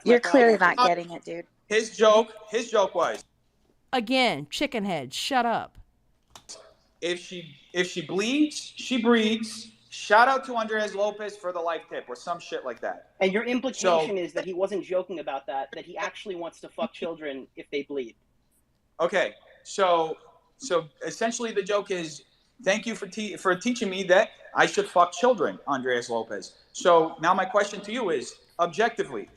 [SPEAKER 14] You're clearly not getting it, dude.
[SPEAKER 4] His joke was,
[SPEAKER 1] Again, chicken head, shut up.
[SPEAKER 4] if she bleeds, she breeds. Shout out to Andres Lopez for the life tip or some shit like that.
[SPEAKER 19] And your implication is that he wasn't joking about that he actually wants to fuck children if they bleed.
[SPEAKER 4] Okay, so essentially the joke is, thank you for teaching me that I should fuck children, Andres Lopez. So now my question to you is, objectively.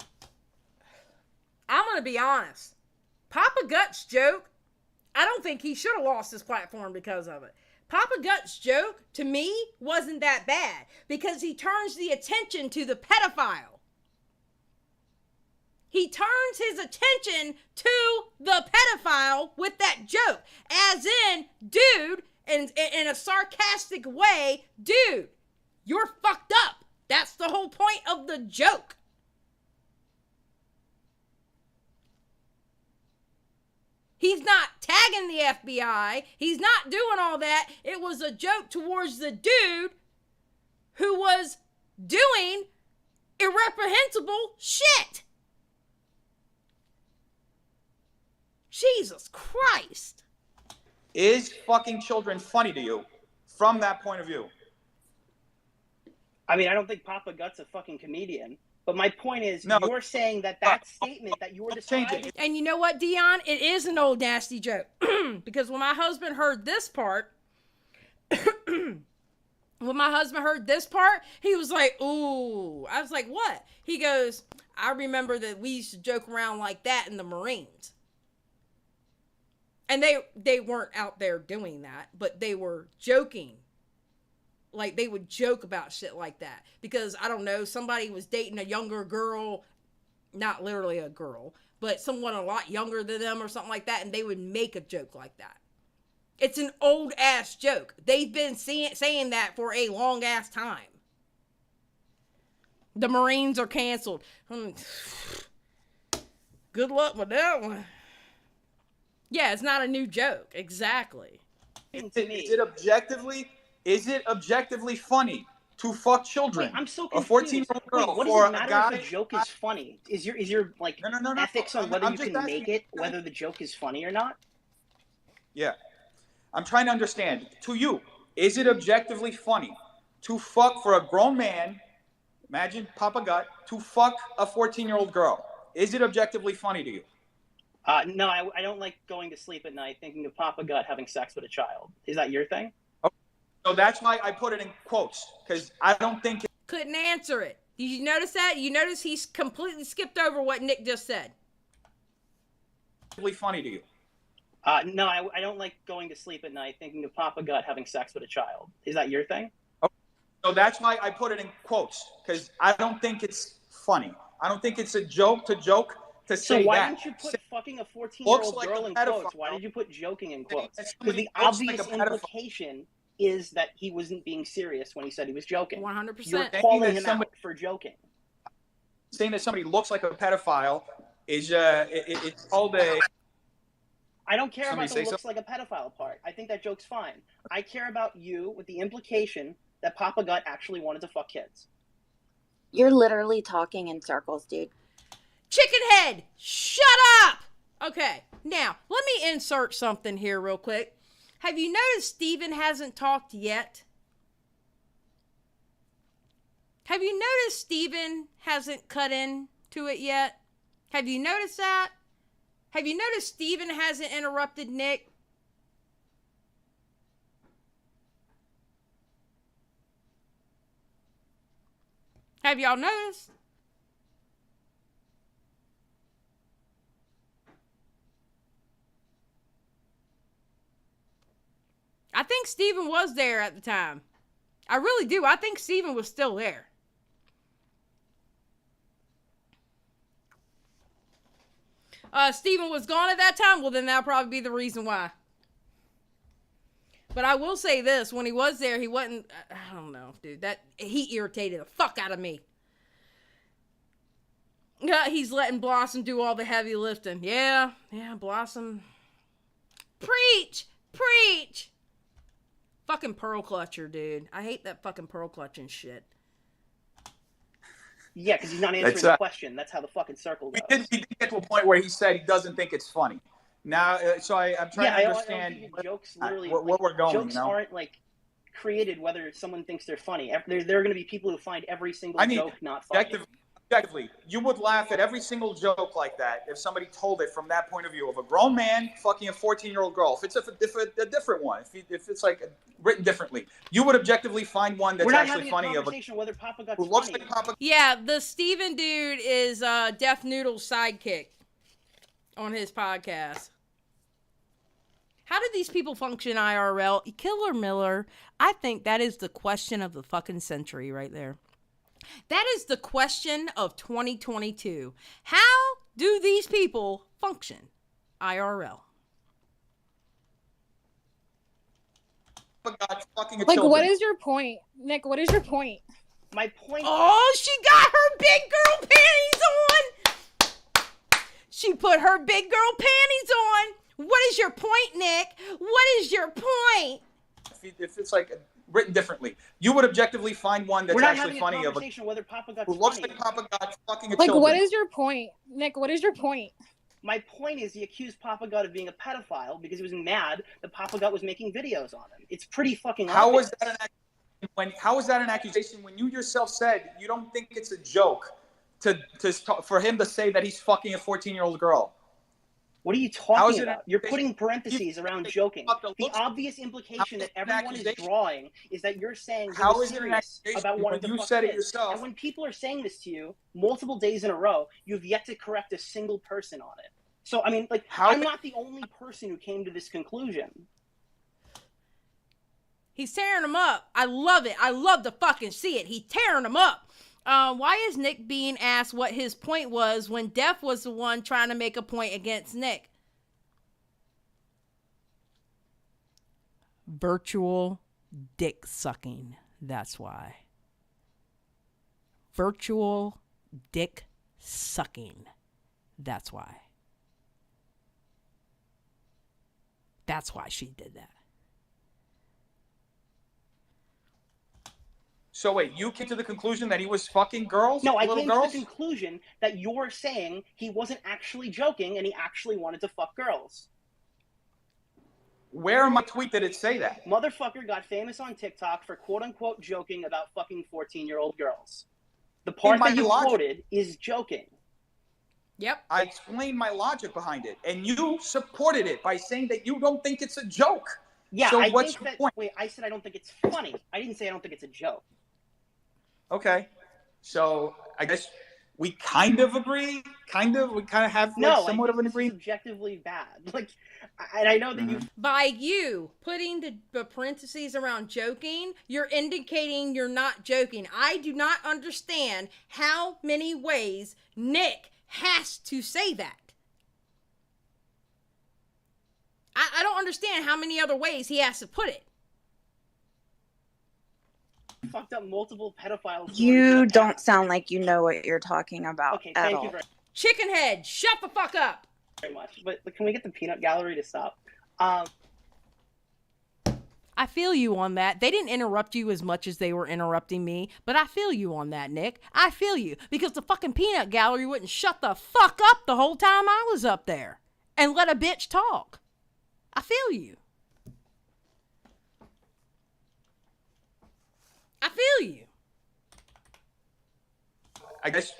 [SPEAKER 1] I'm going to be honest. Papa Gut's joke, I don't think he should have lost his platform because of it. Papa Gut's joke, to me, wasn't that bad because he turns the attention to the pedophile. He turns his attention to the pedophile with that joke. As in, dude, in a sarcastic way, dude, you're fucked up. That's the whole point of the joke. He's not tagging the FBI. He's not doing all that. It was a joke towards the dude who was doing irreprehensible shit. Jesus Christ.
[SPEAKER 4] Is fucking children funny to you from that point of view?
[SPEAKER 19] I mean, I don't think Papa Gut's a fucking comedian. But my point is, you're saying that statement that you're describing...
[SPEAKER 1] And you know what, Dion? It is an old nasty joke. Because when my husband heard this part... he was like, ooh. I was like, what? He goes, I remember that we used to joke around like that in the Marines. And they weren't out there doing that, but they were joking. Like, they would joke about shit like that. Because, I don't know, somebody was dating a younger girl, not literally a girl, but someone a lot younger than them or something like that, and they would make a joke like that. It's an old-ass joke. They've been saying that for a long-ass time. The Marines are canceled. Good good luck with that one. Yeah, it's not a new joke. Exactly.
[SPEAKER 4] Is it objectively funny to fuck children?
[SPEAKER 19] Wait, I'm so
[SPEAKER 4] A
[SPEAKER 19] confused.
[SPEAKER 4] 14-year-old girl
[SPEAKER 19] Wait, what does
[SPEAKER 4] for
[SPEAKER 19] it matter
[SPEAKER 4] a guy?
[SPEAKER 19] if a joke is funny? Is your like ethics on whether
[SPEAKER 4] I'm
[SPEAKER 19] you
[SPEAKER 4] just
[SPEAKER 19] can
[SPEAKER 4] asking-
[SPEAKER 19] make it, whether the joke is funny or not?
[SPEAKER 4] Yeah. I'm trying to understand. To you, is it objectively funny to fuck for a grown man, imagine Papa Gut, to fuck a 14-year-old girl? Is it objectively funny to you?
[SPEAKER 19] No, I don't like going to sleep at night thinking of Papa Gut having sex with a child. Is that your thing?
[SPEAKER 4] So that's why I put it in quotes, because I don't think
[SPEAKER 1] Couldn't answer it. Did you notice that? You notice he's completely skipped over what Nick just said.
[SPEAKER 4] It's funny to you.
[SPEAKER 19] No, I don't like going to sleep at night thinking of Papa Gut having sex with a child. Is that your thing?
[SPEAKER 4] So that's why I put it in quotes, because I don't think it's funny. I don't think it's a joke to say that.
[SPEAKER 19] So why didn't you put fucking a 14-year-old girl in quotes? Why did you put joking in quotes? Because the obvious implication is that he wasn't being serious when he said he was joking.
[SPEAKER 1] 100%.
[SPEAKER 19] You're calling him out for joking.
[SPEAKER 4] Saying that somebody looks like a pedophile is it's called a...
[SPEAKER 19] I don't care
[SPEAKER 4] Somebody
[SPEAKER 19] about
[SPEAKER 4] say
[SPEAKER 19] the looks like a pedophile part. I think that joke's fine. I care about you with the implication that Papa Gut actually wanted to fuck kids.
[SPEAKER 14] You're literally talking in circles, dude.
[SPEAKER 1] Chickenhead, shut up! Okay, now, let me insert something here real quick. Have you noticed Steven hasn't talked yet? Have you noticed Steven hasn't cut into it yet? Have you noticed that? Have you noticed Steven hasn't interrupted Nick? Have y'all noticed? I think Steven was there at the time. I really do. I think Steven was still there. Steven was gone at that time. Well, then that'll probably be the reason why. But I will say this. When he was there, he wasn't... I don't know, dude. He irritated the fuck out of me. Yeah, he's letting Blossom do all the heavy lifting. Yeah, Blossom. Preach! Preach! Fucking pearl clutcher, dude. I hate that fucking pearl clutching shit.
[SPEAKER 19] Yeah, because he's not answering the question. That's how the fucking circle goes.
[SPEAKER 4] He did get to a point where he said he doesn't think it's funny. Now, so I'm trying to understand
[SPEAKER 19] jokes literally,
[SPEAKER 4] where we're going.
[SPEAKER 19] Jokes aren't like created whether someone thinks they're funny. There are going to be people who find every single joke not funny.
[SPEAKER 4] Objectively, you would laugh at every single joke like that if somebody told it from that point of view of a grown man fucking a 14-year-old girl. If it's a different one, if it's like written differently, you would objectively find one that's actually funny.
[SPEAKER 19] Whether Papa Gut's
[SPEAKER 4] who looks
[SPEAKER 19] funny.
[SPEAKER 4] like Papa.
[SPEAKER 1] Yeah, the Steven dude is Death Noodle's sidekick on his podcast. How did these people function IRL? Killer Miller, I think that is the question of the fucking century right there. That is the question of 2022. How do these people function IRL?
[SPEAKER 10] Like, what is your point? Nick, what is your point?
[SPEAKER 19] My point...
[SPEAKER 1] Oh, she got her big girl panties on! She put her big girl panties on! What is your point, Nick? What is your point?
[SPEAKER 4] If it's like written differently, you would objectively find one that's actually funny.
[SPEAKER 19] Whether Papa Gut's
[SPEAKER 4] who looks
[SPEAKER 19] funny.
[SPEAKER 4] like Papa Gut fucking a
[SPEAKER 10] Like,
[SPEAKER 4] children.
[SPEAKER 10] what is your point? Nick, what is your point?
[SPEAKER 19] My point is he accused Papa Gut of being a pedophile because he was mad that Papa Gut was making videos on him. It's pretty fucking
[SPEAKER 4] How
[SPEAKER 19] obvious.
[SPEAKER 4] was that an accusation? How is that an accusation when you yourself said you don't think it's a joke for him to say that he's fucking a 14-year-old girl?
[SPEAKER 19] What are you talking about? You're putting parentheses around joking. The obvious implication that everyone is drawing is that you're saying he was serious about wanting to fuck kids. And when people are saying this to you multiple days in a row, you've yet to correct a single person on it. So, I mean, like, I'm not the only person who came to this conclusion.
[SPEAKER 1] He's tearing them up. I love it. I love to fucking see it. He's tearing them up. Why is Nick being asked what his point was when Def was the one trying to make a point against Nick? Virtual dick sucking. That's why. Virtual dick sucking. That's why. That's why she did that.
[SPEAKER 4] So wait, you came to the conclusion that he was fucking girls?
[SPEAKER 19] No, I
[SPEAKER 4] little
[SPEAKER 19] came
[SPEAKER 4] girls?
[SPEAKER 19] to the conclusion that you're saying he wasn't actually joking and he actually wanted to fuck girls.
[SPEAKER 4] Where in my tweet did it say that?
[SPEAKER 19] Motherfucker got famous on TikTok for quote-unquote joking about fucking 14-year-old girls. The part that you quoted is joking.
[SPEAKER 1] Yep.
[SPEAKER 4] I explained my logic behind it, and you supported it by saying that you don't think it's a joke.
[SPEAKER 19] Yeah,
[SPEAKER 4] so
[SPEAKER 19] I
[SPEAKER 4] what's
[SPEAKER 19] think
[SPEAKER 4] your
[SPEAKER 19] that.
[SPEAKER 4] point?
[SPEAKER 19] Wait, I said I don't think it's funny. I didn't say I don't think it's a joke.
[SPEAKER 4] Okay, so I guess we kind of agree. We kind of have somewhat of an agreement.
[SPEAKER 19] Subjectively bad. Like, and I know that you.
[SPEAKER 1] By you putting the parentheses around joking, you're indicating you're not joking. I do not understand how many ways Nick has to say that. I don't understand how many other ways he has to put it.
[SPEAKER 19] Fucked up multiple pedophiles.
[SPEAKER 14] You don't sound like you know what you're talking about
[SPEAKER 19] Okay,
[SPEAKER 14] at
[SPEAKER 19] thank
[SPEAKER 14] all.
[SPEAKER 19] you very
[SPEAKER 1] Chickenhead, shut the fuck up.
[SPEAKER 19] much. But can we get the peanut gallery to stop?
[SPEAKER 1] I feel you on that. They didn't interrupt you as much as they were interrupting me, but I feel you on that, Nick. I feel you, because the fucking peanut gallery wouldn't shut the fuck up the whole time I was up there and let a bitch talk. I feel you. I feel you.
[SPEAKER 4] I guess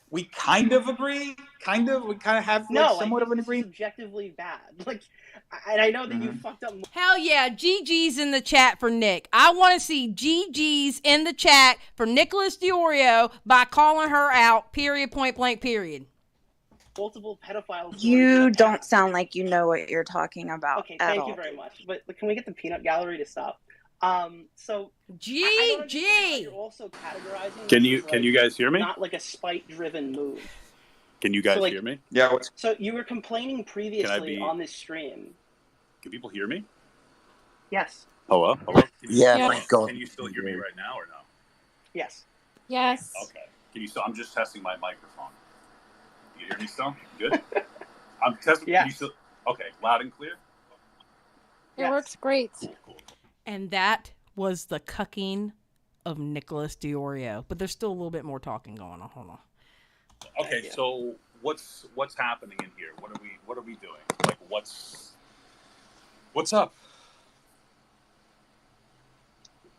[SPEAKER 4] we kind of agree. We kind of have somewhat of an agreement.
[SPEAKER 19] Subjectively bad. Like, and I know that you fucked up.
[SPEAKER 1] Hell yeah, GG's in the chat for Nick. I want to see GG's in the chat for Nicholas DeOrio by calling her out, period, point blank, period.
[SPEAKER 19] Multiple pedophiles.
[SPEAKER 14] You don't sound like you know what you're talking about
[SPEAKER 19] Okay,
[SPEAKER 14] at
[SPEAKER 19] thank
[SPEAKER 14] all.
[SPEAKER 19] you very much. But can we get the peanut gallery to stop? So
[SPEAKER 1] GG.
[SPEAKER 19] You're also categorizing.
[SPEAKER 13] Can
[SPEAKER 19] this
[SPEAKER 13] you guys hear me?
[SPEAKER 19] Not like a spite-driven move.
[SPEAKER 13] Can you guys
[SPEAKER 19] So, like,
[SPEAKER 13] hear me?
[SPEAKER 4] Yeah.
[SPEAKER 19] So you were complaining previously
[SPEAKER 13] be-
[SPEAKER 19] on this stream.
[SPEAKER 13] Can people hear me?
[SPEAKER 19] Yes.
[SPEAKER 13] Hello?
[SPEAKER 18] Yeah,
[SPEAKER 10] Yes.
[SPEAKER 18] thank God.
[SPEAKER 13] Can you still hear me right now or no?
[SPEAKER 19] Yes.
[SPEAKER 10] Yes.
[SPEAKER 13] Okay. Can you still? I'm just testing my microphone. You hear me still? Good. I'm testing.
[SPEAKER 19] Yeah.
[SPEAKER 13] Can you still? Okay, loud and clear.
[SPEAKER 10] It works great.
[SPEAKER 1] And that was the cucking of Nicholas DeOrio. But there's still a little bit more talking going on. Hold on.
[SPEAKER 13] Okay, so what's happening in here? What are we doing? Like what's up?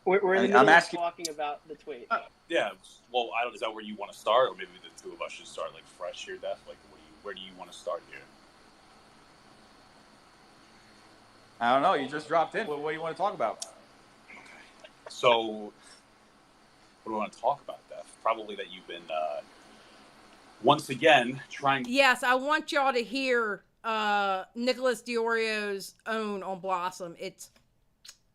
[SPEAKER 19] We're in the middle of talking about the tweet.
[SPEAKER 13] Yeah. Well, I don't. Is that where you want to start, or maybe the two of us should start like fresh here, Def? Like, where do you want to start here?
[SPEAKER 4] I don't know. You just dropped in. What do you want to talk about?
[SPEAKER 13] Okay. So, what do I want to talk about, Def? Probably that you've been once again trying.
[SPEAKER 1] Yes, I want y'all to hear Nicholas DeOrio's own on Blossom. It's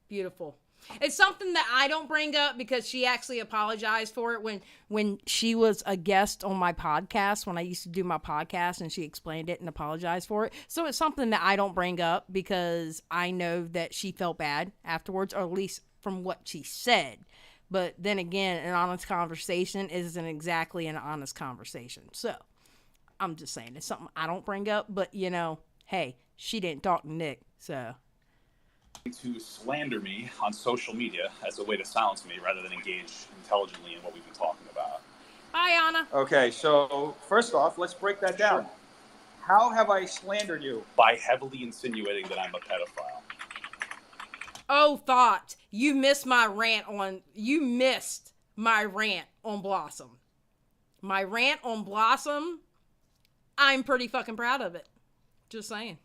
[SPEAKER 1] beautiful. It's something that I don't bring up because she actually apologized for it when she was a guest on my podcast, when I used to do my podcast, and she explained it and apologized for it. So it's something that I don't bring up because I know that she felt bad afterwards, or at least from what she said. But then again, an honest conversation isn't exactly an honest conversation. So I'm just saying it's something I don't bring up, but you know, hey, she didn't talk to Nick, so.
[SPEAKER 13] To slander me on social media as a way to silence me rather than engage intelligently in what we've been talking about.
[SPEAKER 1] Hi, Anna.
[SPEAKER 4] Okay, so first off, let's break that down. How have I slandered you?
[SPEAKER 13] By heavily insinuating that I'm a pedophile.
[SPEAKER 1] Oh, Thought, you missed my rant on Blossom. My rant on Blossom, I'm pretty fucking proud of it. Just saying.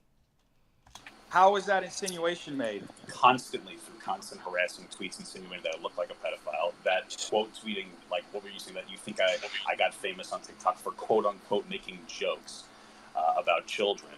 [SPEAKER 4] How was that insinuation made?
[SPEAKER 13] Constantly through constant harassing tweets insinuating that I look like a pedophile. That quote tweeting, like, what were you saying, that you think I got famous on TikTok for quote unquote making jokes about children.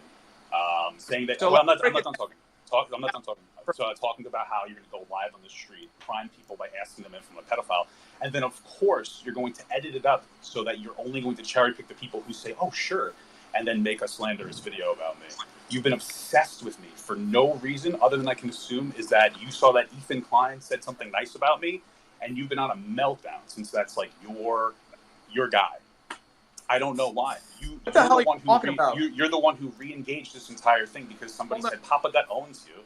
[SPEAKER 13] Saying that,
[SPEAKER 4] So
[SPEAKER 13] well, I'm not done talking. I'm not done talking. So talking about how you're going to go live on the street, prime people by asking them if I'm a pedophile. And then, of course, you're going to edit it up so that you're only going to cherry pick the people who say, oh, sure, and then make a slanderous video about me. You've been obsessed with me for no reason other than I can assume is that you saw that Ethan Klein said something nice about me, and you've been on a meltdown since that's like your guy. I don't know why.
[SPEAKER 4] What the hell are you talking
[SPEAKER 13] about? You're the one who re-engaged this entire thing because somebody said Papa Gut owns you.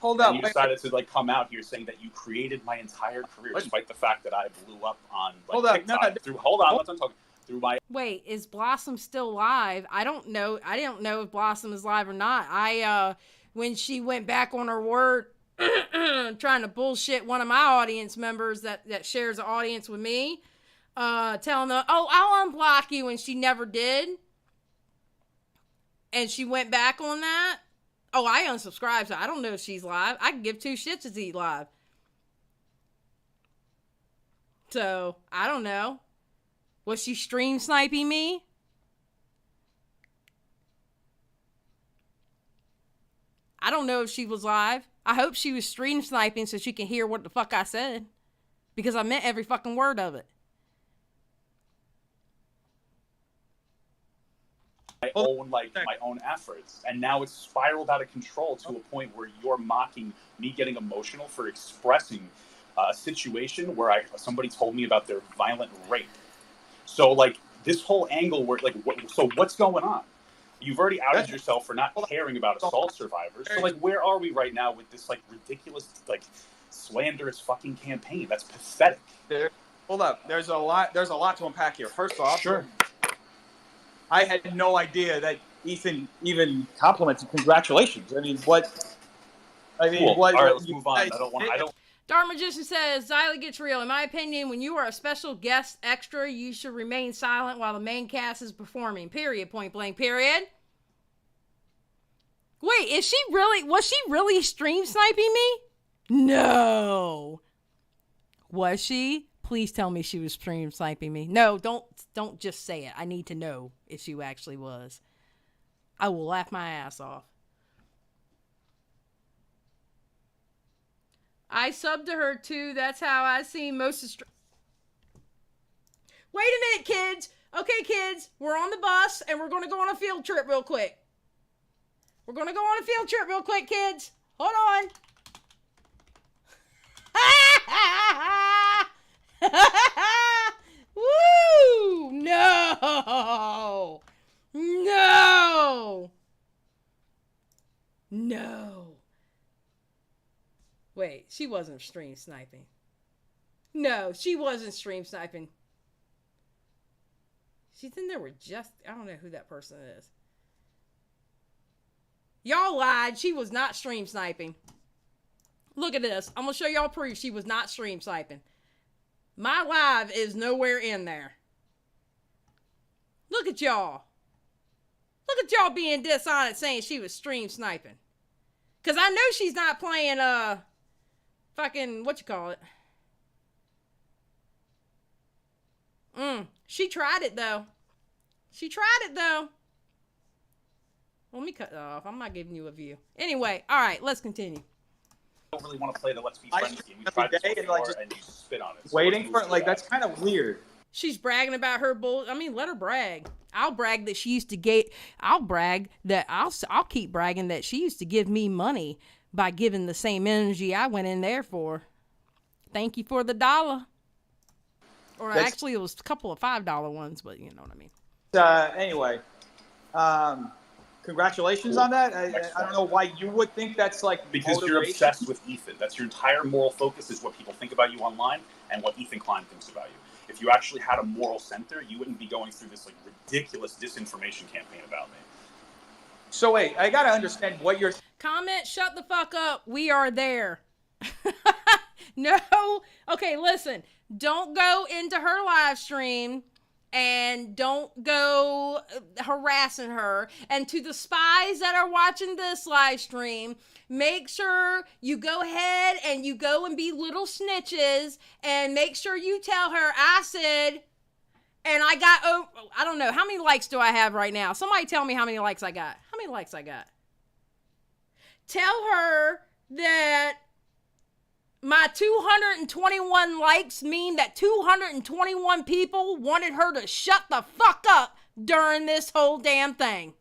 [SPEAKER 4] Hold up.
[SPEAKER 13] And you decided to like come out here saying that you created my entire career, despite the fact that I blew up on TikTok. Hold on, let's talk through my.
[SPEAKER 1] Wait, is Blossom still live? I don't know. I don't know if Blossom is live or not. When she went back on her word, trying to bullshit one of my audience members that shares the audience with me, telling her, "Oh, I'll unblock you," and she never did. And she went back on that. Oh, I unsubscribed, so I don't know if she's live. I can give two shits if she's live. So, I don't know. Was she stream sniping me? I don't know if she was live. I hope she was stream sniping so she can hear what the fuck I said. Because I meant every fucking word of it.
[SPEAKER 13] My own efforts, and now it's spiraled out of control to a point where you're mocking me getting emotional for expressing a situation where somebody told me about their violent rape. So like this whole angle where so what's going on? You've already outed yourself for not caring about assault survivors. So like where are we right now with this like ridiculous like slanderous fucking campaign? That's pathetic.
[SPEAKER 4] Hold up. There's a lot to unpack here. First off, sure. I had no idea that Ethan even complimented. Congratulations. I mean, what?
[SPEAKER 13] Cool.
[SPEAKER 4] What?
[SPEAKER 13] All right, let's move on. I don't.
[SPEAKER 1] Dark Magician says, Xylie gets real. In my opinion, when you are a special guest extra, you should remain silent while the main cast is performing. Period. Point blank. Period. Wait, was she really stream sniping me? No. Was she? Please tell me she was stream sniping me. No, don't just say it. I need to know if she actually was. I will laugh my ass off. I subbed to her too. That's how I see most of Wait a minute, kids. Okay, kids, we're on the bus and we're going to go on a field trip real quick. We're going to go on a field trip real quick, kids. Hold on. Woo! No! No! No. Wait, she wasn't stream sniping. No, she wasn't stream sniping. She's in there with I don't know who that person is. Y'all lied. She was not stream sniping. Look at this. I'm going to show y'all proof she was not stream sniping. My live is nowhere in there. Look at y'all. Look at y'all being dishonest saying she was stream sniping. Because I know she's not playing, fucking, she tried it, though. Let me cut it off. I'm not giving you a view. Anyway, all right, let's continue.
[SPEAKER 13] I don't really want to play the Let's Be Friends game. We tried this before and you spit on it. So
[SPEAKER 4] waiting for that's kind of weird.
[SPEAKER 1] She's bragging about her bull. I mean, let her brag. I'll brag that she used to I'll keep bragging that she used to give me money by giving the same energy I went in there for. Thank you for the $1. Or actually, it was a couple of $5 ones, but you know what I mean.
[SPEAKER 4] Anyway, congratulations on that. I don't know why you would think that's like
[SPEAKER 13] because you're obsessed with Ethan. That's your entire moral focus is what people think about you online and what Ethan Klein thinks about you. If you actually had a moral center, you wouldn't be going through this like ridiculous disinformation campaign about me.
[SPEAKER 4] So wait, I gotta understand what you're.
[SPEAKER 1] Comment, shut the fuck up. We are there. No. Okay, listen. Don't go into her live stream and don't go harassing her. And to the spies that are watching this live stream, make sure you go ahead and you go and be little snitches and make sure you tell her I said, and I got, I don't know, how many likes do I have right now? Somebody tell me how many likes I got. How many likes I got? Tell her that my 221 likes mean that 221 people wanted her to shut the fuck up during this whole damn thing.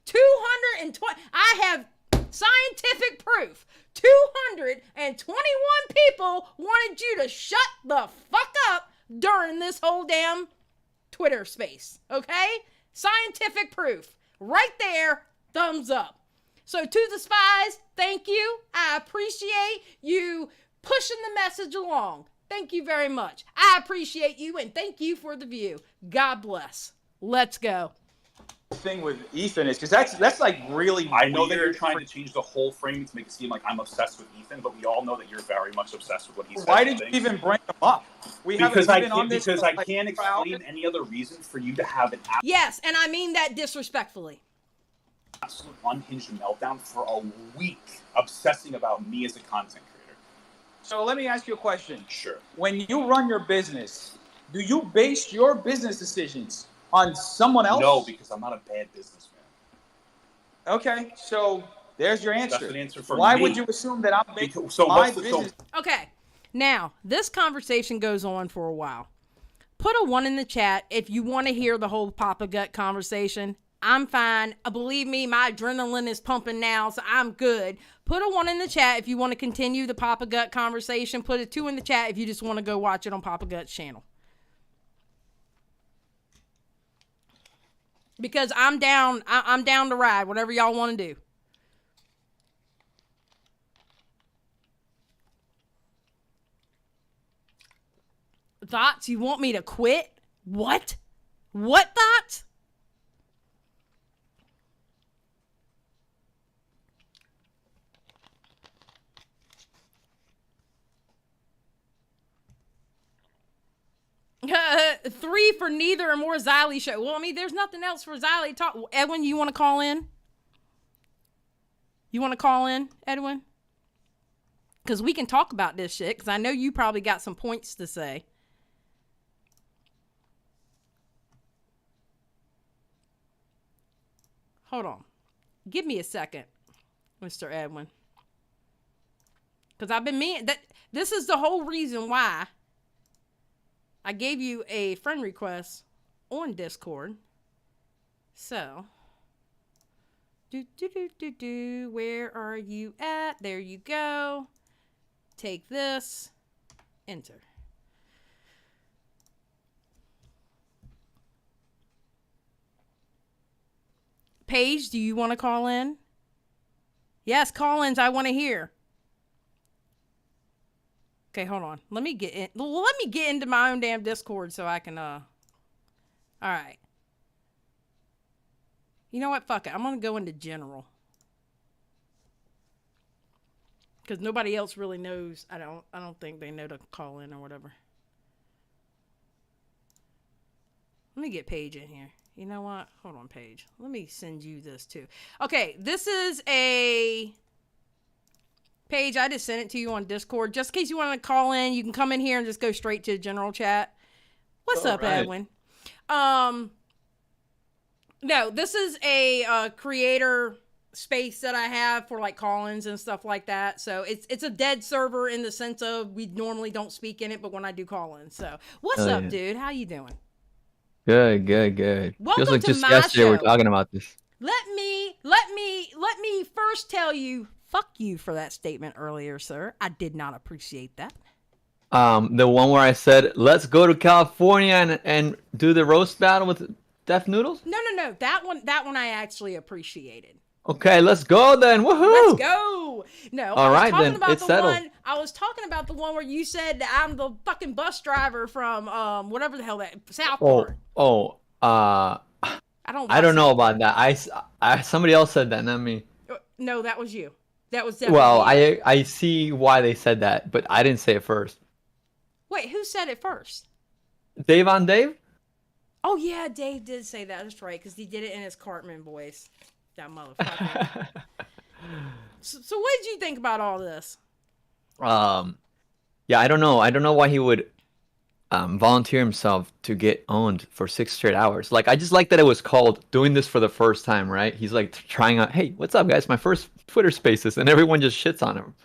[SPEAKER 1] 220. I have scientific proof. 221 people wanted you to shut the fuck up during this whole damn Twitter space. Okay? Scientific proof. Right there, thumbs up. So to the spies, thank you. I appreciate you pushing the message along. Thank you very much. I appreciate you, and thank you for the view. God bless. Let's go.
[SPEAKER 4] Thing with Ethan is because that's like really.
[SPEAKER 13] I know that
[SPEAKER 4] weird
[SPEAKER 13] you're trying to change the whole frame to make it seem like I'm obsessed with Ethan, but we all know that you're very much obsessed with what he says.
[SPEAKER 4] Why did you even bring him up?
[SPEAKER 13] Because I can't explain any other reason for you to have an
[SPEAKER 1] Yes, and I mean that disrespectfully.
[SPEAKER 13] absolute unhinged meltdown for a week, obsessing about me as a content creator.
[SPEAKER 4] So let me ask you a question.
[SPEAKER 13] Sure.
[SPEAKER 4] When you run your business, do you base your business decisions on someone else?
[SPEAKER 13] No, because I'm not a bad businessman.
[SPEAKER 4] Okay, so there's your answer.
[SPEAKER 13] That's an answer for
[SPEAKER 4] Why
[SPEAKER 13] me.
[SPEAKER 4] would you assume that I'm basing
[SPEAKER 13] so
[SPEAKER 4] my
[SPEAKER 13] what's the-
[SPEAKER 4] business?
[SPEAKER 1] Okay, now this conversation goes on for a while. Put a 1 in the chat if you want to hear the whole Papa Gut conversation. I'm fine. Believe me, my adrenaline is pumping now, so I'm good. Put a 1 in the chat if you want to continue the Papa Gut conversation. Put a 2 in the chat if you just want to go watch it on Papa Gut's channel. Because I'm down. I'm down to ride. Whatever y'all want to do. Thoughts? You want me to quit? What? What thoughts? Three for neither or more Xylie show. Well, I mean, there's nothing else for Xylie to talk. Edwin, you want to call in? You want to call in, Edwin? Because we can talk about this shit, because I know you probably got some points to say. Hold on. Give me a second, Mr. Edwin. Because I've been meaning that this is the whole reason why I gave you a friend request on Discord. So, where are you at? There you go. Take this, enter. Paige, do you want to call in? Yes, call-ins I want to hear. Okay, hold on. Let me get in. Well, let me get into my own damn Discord so I can, all right. You know what? Fuck it. I'm going to go into general. Because nobody else really knows. I don't think they know to call in or whatever. Let me get Paige in here. You know what? Hold on, Paige. Let me send you this too. Okay, this is a Paige. I just sent it to you on Discord. Just in case you want to call in, you can come in here and just go straight to general chat. What's up, right, Edwin? No, this is a creator space that I have for like call-ins and stuff like that. So it's a dead server in the sense of we normally don't speak in it, but when I do call-ins. So what's up, dude? How you doing?
[SPEAKER 20] Good.
[SPEAKER 1] Welcome
[SPEAKER 20] Feels like
[SPEAKER 1] to
[SPEAKER 20] just
[SPEAKER 1] my
[SPEAKER 20] yesterday
[SPEAKER 1] show.
[SPEAKER 20] we're talking about this.
[SPEAKER 1] Let me first tell you, fuck you for that statement earlier, sir. I did not appreciate that.
[SPEAKER 20] The one where I said, let's go to California and do the roast battle with Deaf Noodles?
[SPEAKER 1] No. That one I actually appreciated.
[SPEAKER 20] Okay, let's go then. Woohoo!
[SPEAKER 1] Let's go. No,
[SPEAKER 20] All right, then. It's settled.
[SPEAKER 1] I was talking about the one where you said that I'm the fucking bus driver from whatever the hell that Southport.
[SPEAKER 20] I don't know about that. I somebody else said that, not me.
[SPEAKER 1] No, that was you. That was definitely
[SPEAKER 20] Well,
[SPEAKER 1] you.
[SPEAKER 20] I see why they said that, but I didn't say it first.
[SPEAKER 1] Wait, who said it first?
[SPEAKER 20] Dave on Dave?
[SPEAKER 1] Oh yeah, Dave did say that. That's right, because he did it in his Cartman voice. That motherfucker. So what did you think about all this?
[SPEAKER 20] Yeah, I don't know. I don't know why he would volunteer himself to get owned for 6 straight hours. Like, I just like that it was called doing this for the first time, right? He's like trying out, hey, what's up, guys? My first Twitter Spaces, and everyone just shits on him.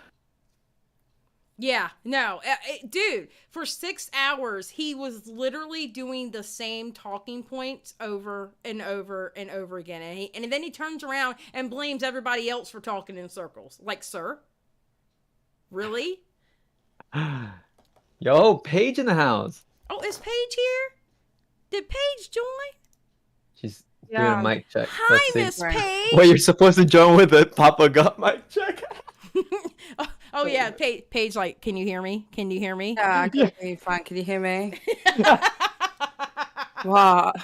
[SPEAKER 1] Yeah, no, dude, for 6 hours, he was literally doing the same talking points over and over and over again. And then he turns around and blames everybody else for talking in circles. Like, sir? Really?
[SPEAKER 20] Yo, Paige in the house.
[SPEAKER 1] Oh, is Paige here? Did Paige join?
[SPEAKER 20] She's doing
[SPEAKER 1] Yeah.
[SPEAKER 20] a mic check.
[SPEAKER 1] Hi,
[SPEAKER 20] Let's see.
[SPEAKER 1] Miss Paige.
[SPEAKER 20] Well, you're supposed to join with a Papa Gut mic check.
[SPEAKER 1] Oh yeah, Paige. Like, can you hear me? Can you hear me?
[SPEAKER 21] Yeah, I can hear you fine. Can you hear me? What?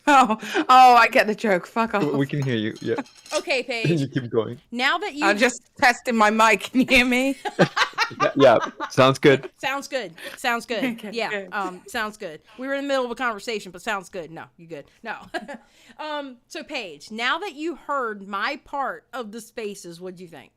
[SPEAKER 21] Oh, I get the joke. Fuck off.
[SPEAKER 20] We can hear you. Yeah.
[SPEAKER 1] Okay, Paige.
[SPEAKER 20] You keep going.
[SPEAKER 1] Now that you
[SPEAKER 21] I'm just testing my mic. Can you hear me?
[SPEAKER 20] Yeah. Sounds good.
[SPEAKER 1] Sounds good. Sounds good.
[SPEAKER 21] Okay,
[SPEAKER 1] Yeah.
[SPEAKER 21] good.
[SPEAKER 1] Sounds good. We were in the middle of a conversation, but sounds good. No, you good. No. So Paige, now that you heard my part of the spaces, what'd you think?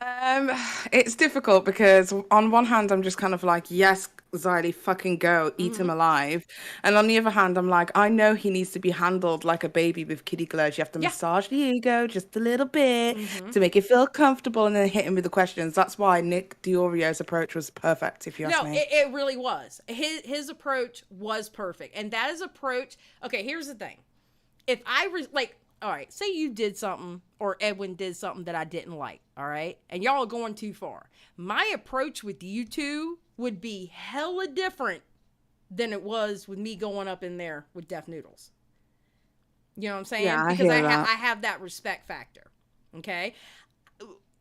[SPEAKER 21] It's difficult because on one hand, I'm just kind of like, yes, Xylie, fucking go, eat him alive. And on the other hand, I'm like, I know he needs to be handled like a baby with kitty gloves. You have to massage the ego just a little bit to make it feel comfortable and then hit him with the questions. That's why Nick DeOrio's approach was perfect, if you ask
[SPEAKER 1] No,
[SPEAKER 21] me.
[SPEAKER 1] it really was. His approach was perfect. And that is approach. Okay, here's the thing. If all right, say you did something or Edwin did something that I didn't like, all right? And y'all are going too far. My approach with you two would be hella different than it was with me going up in there with Deaf Noodles. You know what I'm saying?
[SPEAKER 21] Yeah, I
[SPEAKER 1] because
[SPEAKER 21] hear that.
[SPEAKER 1] I have that respect factor, okay?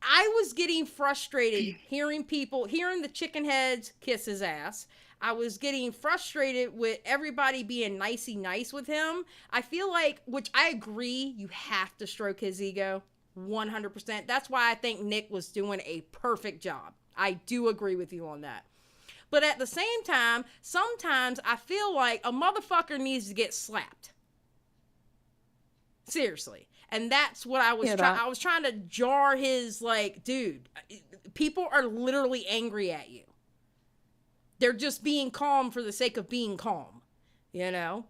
[SPEAKER 1] I was getting frustrated hearing the chicken heads kiss his ass. I was getting frustrated with everybody being nicey nice with him. I feel like, which I agree, you have to stroke his ego 100%. That's why I think Nick was doing a perfect job. I do agree with you on that. But at the same time, sometimes I feel like a motherfucker needs to get slapped. Seriously. And that's what I was trying. I was trying to jar his, like, dude, people are literally angry at you. They're just being calm for the sake of being calm, you know?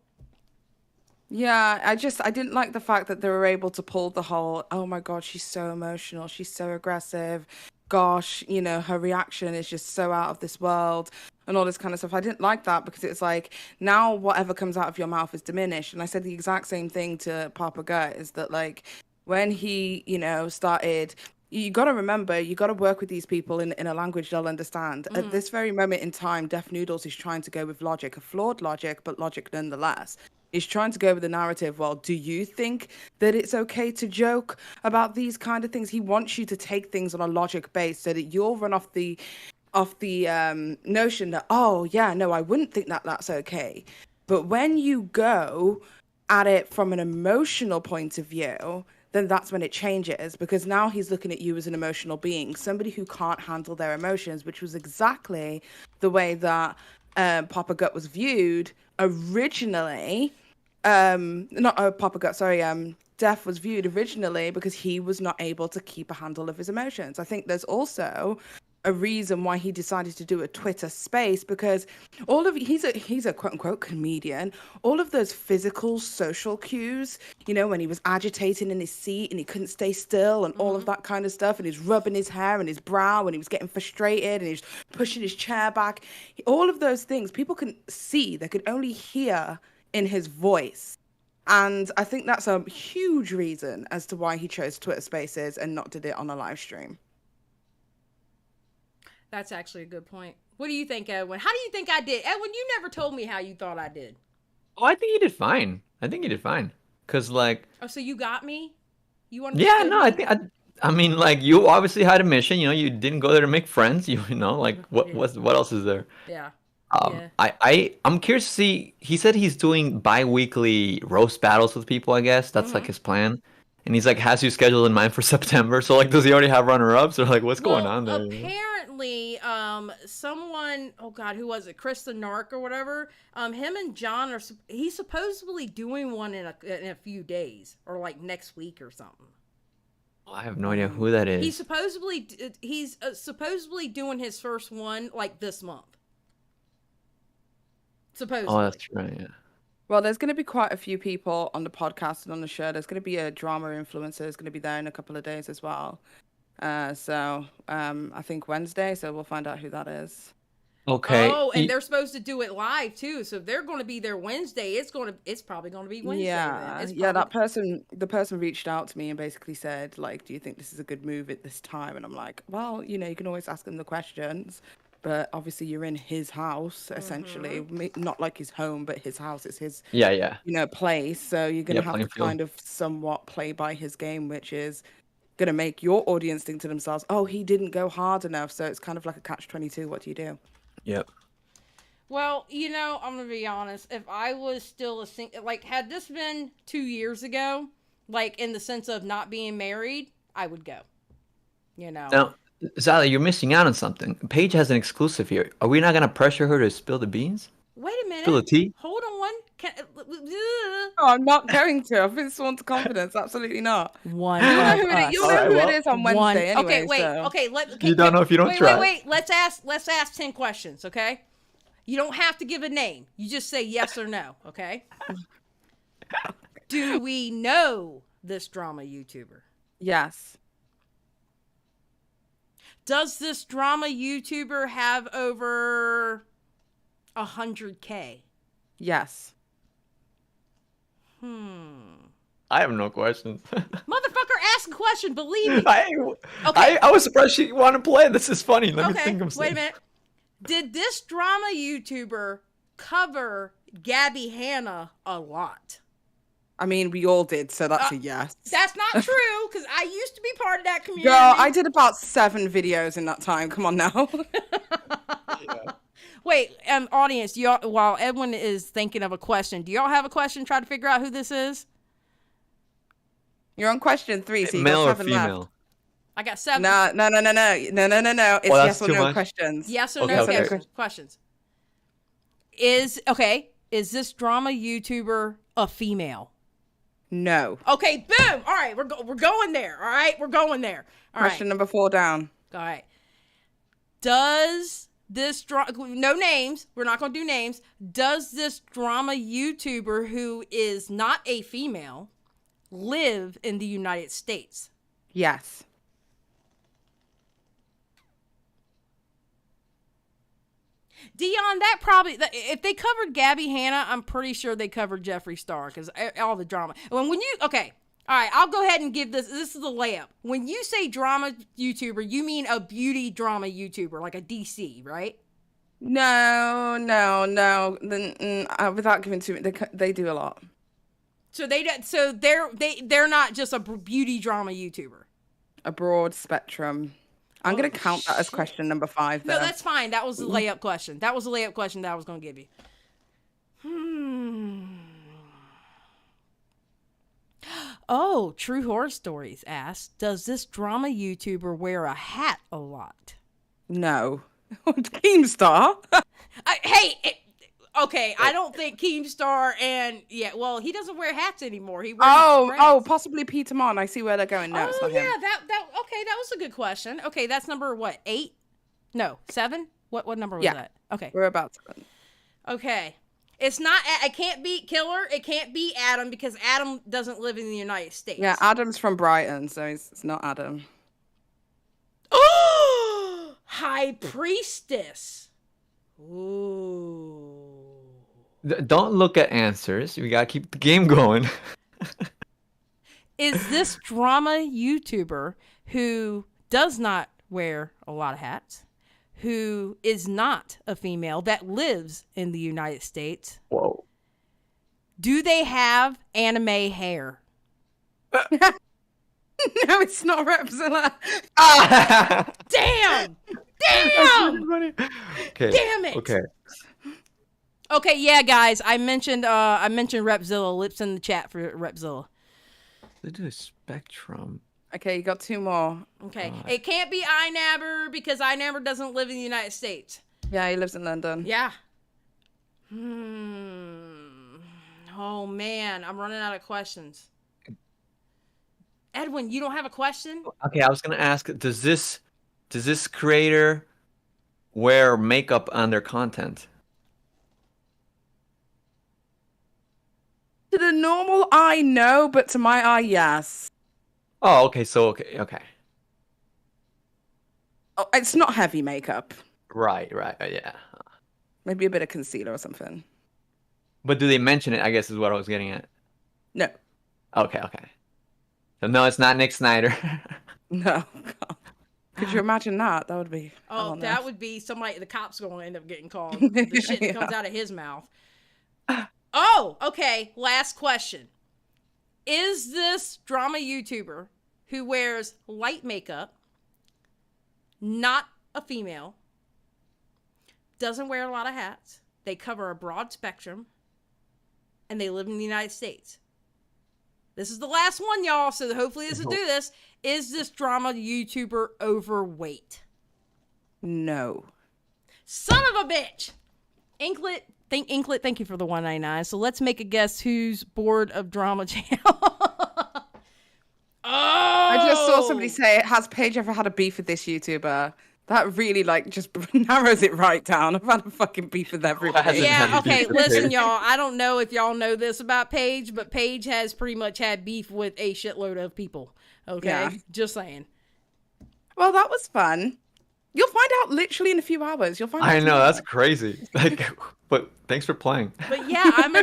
[SPEAKER 21] Yeah, I didn't like the fact that they were able to pull the whole, oh my God, she's so emotional, she's so aggressive, gosh, you know, her reaction is just so out of this world and all this kind of stuff. I didn't like that because it's like, now whatever comes out of your mouth is diminished. And I said the exact same thing to Papa Gut, is that like, when he, you know, started... You got to remember, you got to work with these people in a language they'll understand. At this very moment in time, Deaf Noodles is trying to go with logic, a flawed logic, but logic nonetheless. He's trying to go with the narrative. Well, do you think that it's okay to joke about these kind of things? He wants you to take things on a logic base so that you'll run off the notion that, oh, yeah, no, I wouldn't think that that's okay. But when you go at it from an emotional point of view, then that's when it changes, because now he's looking at you as an emotional being, somebody who can't handle their emotions, which was exactly the way that Papa Gut was viewed originally. Deaf was viewed originally because he was not able to keep a handle of his emotions. I think there's also a reason why he decided to do a Twitter space, because he's a quote unquote comedian. All of those physical social cues, you know, when he was agitating in his seat and he couldn't stay still and all of that kind of stuff, and he's rubbing his hair and his brow and he was getting frustrated and he's pushing his chair back. All of those things people can see, they could only hear in his voice. And I think that's a huge reason as to why he chose Twitter spaces and not did it on a live stream.
[SPEAKER 1] That's actually a good point. What do you think, Edwin? How do you think I did? Edwin, you never told me how you thought I did.
[SPEAKER 20] Oh, I think you did fine. Cause like.
[SPEAKER 1] Oh, so you got me? You want?
[SPEAKER 20] Yeah, no, I mean, like, you obviously had a mission. You know, you didn't go there to make friends. You know, like, what else is there?
[SPEAKER 1] Yeah.
[SPEAKER 20] I'm curious to see. He said he's doing bi-weekly roast battles with people. I guess that's like his plan. And he's like, has you scheduled in mind for September? So like, does he already have runner-ups, or like, what's going on there?
[SPEAKER 1] Apparently, someone, oh God, who was it? Chris the Narc or whatever. Him and John he's supposedly doing one in a few days, or like next week or something.
[SPEAKER 20] I have no idea who that is.
[SPEAKER 1] He's supposedly doing his first one like this month. Supposedly.
[SPEAKER 20] Oh, that's right. Yeah.
[SPEAKER 21] Well, there's going to be quite a few people on the podcast and on the show. There's going to be a drama influencer who's going to be there in a couple of days as well. So I think Wednesday. So we'll find out who that is.
[SPEAKER 20] Okay.
[SPEAKER 1] Oh, and they're supposed to do it live too. So if they're going to be there Wednesday, it's probably going to be Wednesday.
[SPEAKER 21] Yeah, that the person reached out to me and basically said, like, do you think this is a good move at this time? And I'm like, well, you know, you can always ask them the questions. but obviously you're in his house, essentially. Not like his home, but his house. It's his,
[SPEAKER 20] Yeah.
[SPEAKER 21] place. So you're going to have
[SPEAKER 20] playing
[SPEAKER 21] to
[SPEAKER 20] field.
[SPEAKER 21] kind of somewhat play by his game, which is going to make your audience think to themselves, oh, he didn't go hard enough. So it's kind of like a catch-22. What do you do?
[SPEAKER 20] Yep.
[SPEAKER 1] Well, I'm going to be honest. If I was still had this been 2 years ago, like in the sense of not being married, I would go.
[SPEAKER 20] Now, Xylie, you're missing out on something. Paige has an exclusive here. Are we not going to pressure her to spill the beans?
[SPEAKER 1] Wait a minute.
[SPEAKER 20] Spill the tea?
[SPEAKER 1] Hold on.
[SPEAKER 21] No, I'm not going to. I've been sworn to confidence. Absolutely not.
[SPEAKER 1] One.
[SPEAKER 21] You'll know who it is on Wednesday. Anyway,
[SPEAKER 1] okay, wait.
[SPEAKER 21] so.
[SPEAKER 1] Okay,
[SPEAKER 20] You don't know if you don't try.
[SPEAKER 1] Wait. Let's ask 10 questions, okay? You don't have to give a name. You just say yes or no, okay? Do we know this drama YouTuber?
[SPEAKER 21] Yes.
[SPEAKER 1] Does this drama YouTuber have over 100K?
[SPEAKER 21] Yes.
[SPEAKER 20] I have no questions.
[SPEAKER 1] Motherfucker, ask a question. Believe me.
[SPEAKER 20] I was surprised she wanted to play. This is funny. Let me think of something.
[SPEAKER 1] Wait a minute. Did this drama YouTuber cover Gabby Hanna a lot?
[SPEAKER 21] I mean, we all did, so that's a yes.
[SPEAKER 1] That's not true, because I used to be part of that community.
[SPEAKER 21] Girl, I did about 7 videos in that time. Come on now.
[SPEAKER 1] Wait, audience, while Edwin is thinking of a question, do y'all have a question? Try to figure out who this is.
[SPEAKER 21] You're on question 3, so you
[SPEAKER 20] Male
[SPEAKER 21] got
[SPEAKER 20] or
[SPEAKER 21] 7
[SPEAKER 20] female?
[SPEAKER 21] left.
[SPEAKER 1] I got 7.
[SPEAKER 21] No. It's yes or no questions.
[SPEAKER 1] Yes or no questions. Is this drama YouTuber a female?
[SPEAKER 21] No.
[SPEAKER 1] Okay, boom. All right, we're going there. All right, we're going there. All right.
[SPEAKER 21] Question number 4 down.
[SPEAKER 1] All right. Does this no names? We're not going to do names. Does this drama YouTuber who is not a female live in the United States?
[SPEAKER 21] Yes.
[SPEAKER 1] Dion, that probably, if they covered Gabby Hanna, I'm pretty sure they covered Jeffree Star, because all the drama. When you, okay, all right, I'll go ahead and give this is a layup. When you say drama YouTuber, you mean a beauty drama YouTuber, like a DC, right?
[SPEAKER 21] No. Without giving too much, they do a lot.
[SPEAKER 1] So they're not just a beauty drama YouTuber.
[SPEAKER 21] A broad spectrum. I'm going to count that as question number 5, though.
[SPEAKER 1] No, that's fine. That was the layup question. That was the layup question that I was going to give you. Oh, True Horror Stories asks, does this drama YouTuber wear a hat a lot?
[SPEAKER 21] No. Keemstar?
[SPEAKER 1] I don't think Keemstar he doesn't wear hats anymore. He wears
[SPEAKER 21] possibly Peter Mon. I see where they're going. No, it's not him.
[SPEAKER 1] That was a good question. Okay, that's number what? 8? No, 7? What number was that? Okay.
[SPEAKER 21] We're about 7.
[SPEAKER 1] Okay. It's not, I can't beat Killer. It can't beat Adam because Adam doesn't live in the United States.
[SPEAKER 21] Yeah, Adam's from Brighton, so it's not Adam.
[SPEAKER 1] Oh! High Priestess. Ooh.
[SPEAKER 20] Don't look at answers. We gotta keep the game going.
[SPEAKER 1] Is this drama YouTuber who does not wear a lot of hats, who is not a female, that lives in the United States?
[SPEAKER 20] Whoa.
[SPEAKER 1] Do they have anime hair?
[SPEAKER 21] No, it's not Repzilla.
[SPEAKER 1] Damn! Damn!
[SPEAKER 20] Okay.
[SPEAKER 1] Damn it! Okay, yeah, guys. I mentioned Repzilla. Lips in the chat for Repzilla.
[SPEAKER 20] They do a spectrum.
[SPEAKER 21] Okay, you got 2 more.
[SPEAKER 1] Okay, it can't be iNabber because iNabber doesn't live in the United States.
[SPEAKER 21] Yeah, he lives in London.
[SPEAKER 1] Yeah. Oh man, I'm running out of questions. Edwin, you don't have a question?
[SPEAKER 20] Okay, I was gonna ask, does this creator wear makeup on their content?
[SPEAKER 21] To the normal eye, no, but to my eye, yes.
[SPEAKER 20] Oh, okay. So okay.
[SPEAKER 21] Oh, it's not heavy makeup.
[SPEAKER 20] Right. Yeah.
[SPEAKER 21] Maybe a bit of concealer or something.
[SPEAKER 20] But do they mention it? I guess is what I was getting at.
[SPEAKER 21] No.
[SPEAKER 20] Okay. So no, it's not Nick Snyder.
[SPEAKER 21] No. God. Could you imagine that? That would be.
[SPEAKER 1] Oh, that would be somebody. The cops are going to end up getting called. The shit that comes out of his mouth. Oh, okay. Last question. Is this drama YouTuber who wears light makeup, not a female, doesn't wear a lot of hats, they cover a broad spectrum, and they live in the United States? This is the last one, y'all, so hopefully this will do this. Is this drama YouTuber overweight?
[SPEAKER 21] No.
[SPEAKER 1] Son of a bitch! Inklet, thank you for the 199. So let's make a guess who's bored of Drama Channel.
[SPEAKER 21] I just saw somebody say, has Paige ever had a beef with this YouTuber? That really, like, just narrows it right down. I've had a fucking beef with everybody.
[SPEAKER 1] Yeah, okay, listen, y'all. I don't know if y'all know this about Paige, but Paige has pretty much had beef with a shitload of people. Okay?
[SPEAKER 21] Yeah.
[SPEAKER 1] Just saying.
[SPEAKER 21] Well, that was fun. You'll find out literally in a few hours. You'll find out.
[SPEAKER 20] I know, that's crazy. Like, but thanks for playing.
[SPEAKER 1] But yeah, I'm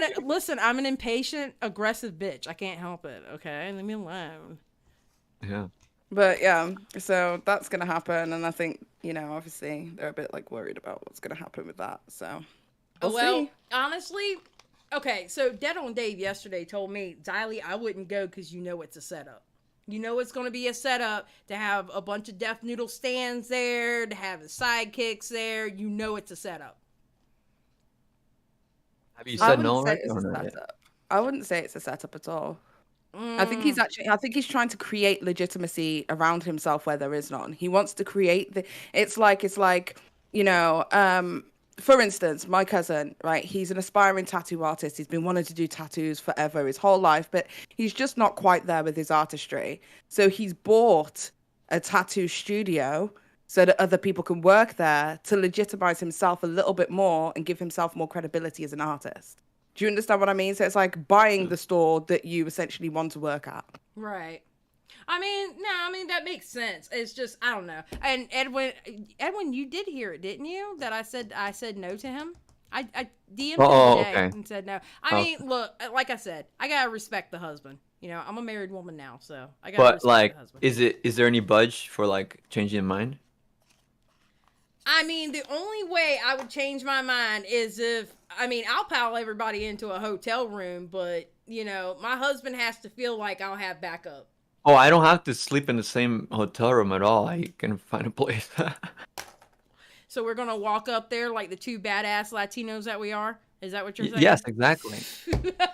[SPEAKER 1] an impatient, aggressive bitch. I can't help it, okay? Leave me alone.
[SPEAKER 20] Yeah.
[SPEAKER 21] But yeah, so that's going to happen. And I think, obviously they're a bit like worried about what's going to happen with that. So we'll see.
[SPEAKER 1] Honestly, okay. So Dead on Dave yesterday told me, Xylie, I wouldn't go because it's a setup. It's going to be a setup to have a bunch of Death Noodle stands there, to have the sidekicks there. It's a setup.
[SPEAKER 20] Have you said no? Right?
[SPEAKER 21] I wouldn't say it's a setup at all. I think he's trying to create legitimacy around himself where there is none. He wants to create it's like, for instance, my cousin, right? He's an aspiring tattoo artist. He's been wanting to do tattoos forever, his whole life, but he's just not quite there with his artistry. So he's bought a tattoo studio so that other people can work there to legitimize himself a little bit more and give himself more credibility as an artist. Do you understand what I mean? So it's like buying the store that you essentially want to work at.
[SPEAKER 1] Right. That makes sense. It's just, I don't know. And Edwin, you did hear it, didn't you? That I said no to him. I DM'd him today and said no. Look, like I said, I gotta respect the husband. I'm a married woman now, so I gotta respect the husband.
[SPEAKER 20] Is there any budge for like changing your mind?
[SPEAKER 1] The only way I would change my mind is if, I'll pile everybody into a hotel room, but, my husband has to feel like I'll have backup.
[SPEAKER 20] Oh, I don't have to sleep in the same hotel room at all. I can find a place.
[SPEAKER 1] So we're going to walk up there like the two badass Latinos that we are? Is that what you're saying?
[SPEAKER 20] Yes, exactly.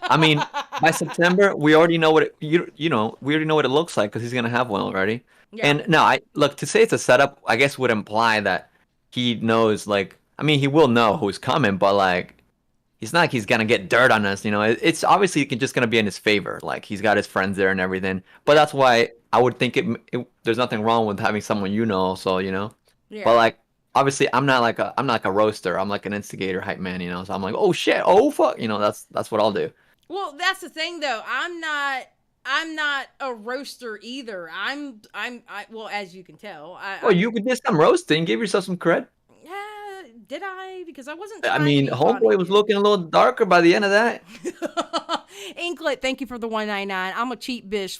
[SPEAKER 20] By September, we already know what we already know what it looks like because he's going to have one already. Yeah. And no, to say it's a setup, I guess would imply that he knows, he will know who's coming, but, it's not like he's gonna get dirt on us, It's obviously just gonna be in his favor. Like, he's got his friends there and everything. But that's why I would think there's nothing wrong with having someone so, Yeah. But, obviously, I'm not like a roaster. I'm like an instigator hype man, So I'm like, oh, shit, oh, fuck. That's what I'll do.
[SPEAKER 1] Well, that's the thing, though. I'm not a roaster either. Well, as you can tell.
[SPEAKER 20] You did some roasting. Give yourself some cred.
[SPEAKER 1] Did I? Because I wasn't.
[SPEAKER 20] Homeboy was looking a little darker by the end of that.
[SPEAKER 1] Inklet, thank you for the 199. I'm a cheap bitch,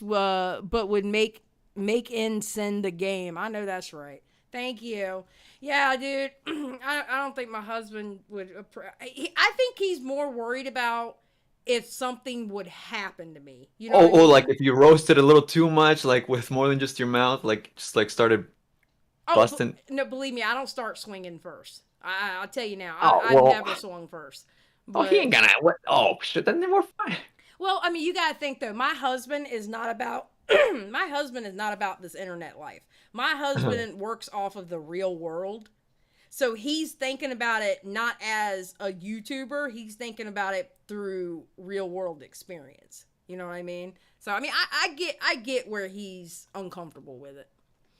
[SPEAKER 1] but would make in send the game. I know that's right. Thank you. Yeah, dude. I don't think my husband would. I think he's more worried about if something would happen to me.
[SPEAKER 20] Like if you roasted a little too much, like with more than just your mouth, started busting.
[SPEAKER 1] No, believe me, I don't start swinging first. I'll tell you now. I never swung first. But,
[SPEAKER 20] he ain't gonna. What? Oh shit! Then we're fine.
[SPEAKER 1] Well, you gotta think though. My husband is not about. My husband is not about this internet life. My husband works off of the real world, so he's thinking about it not as a YouTuber. He's thinking about it through real world experience. You know what I mean? So I get where he's uncomfortable with it.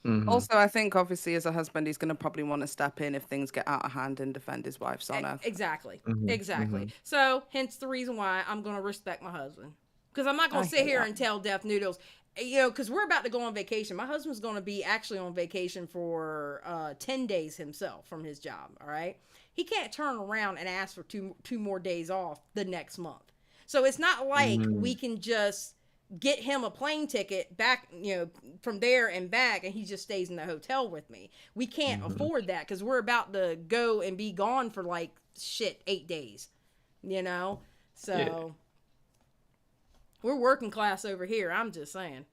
[SPEAKER 21] Mm-hmm. Also, I think obviously as a husband, he's going to probably want to step in if things get out of hand and defend his wife's honor.
[SPEAKER 1] Exactly.
[SPEAKER 21] Mm-hmm.
[SPEAKER 1] Exactly. Mm-hmm. So hence the reason why I'm going to respect my husband. Because I'm not going to sit here and tell Death Noodles, because we're about to go on vacation. My husband's going to be actually on vacation for 10 days himself from his job. All right. He can't turn around and ask for two more days off the next month. So it's not like we can just get him a plane ticket back, from there and back, and he just stays in the hotel with me. We can't afford that because we're about to go and be gone for 8 days, So we're working class over here. I'm just saying.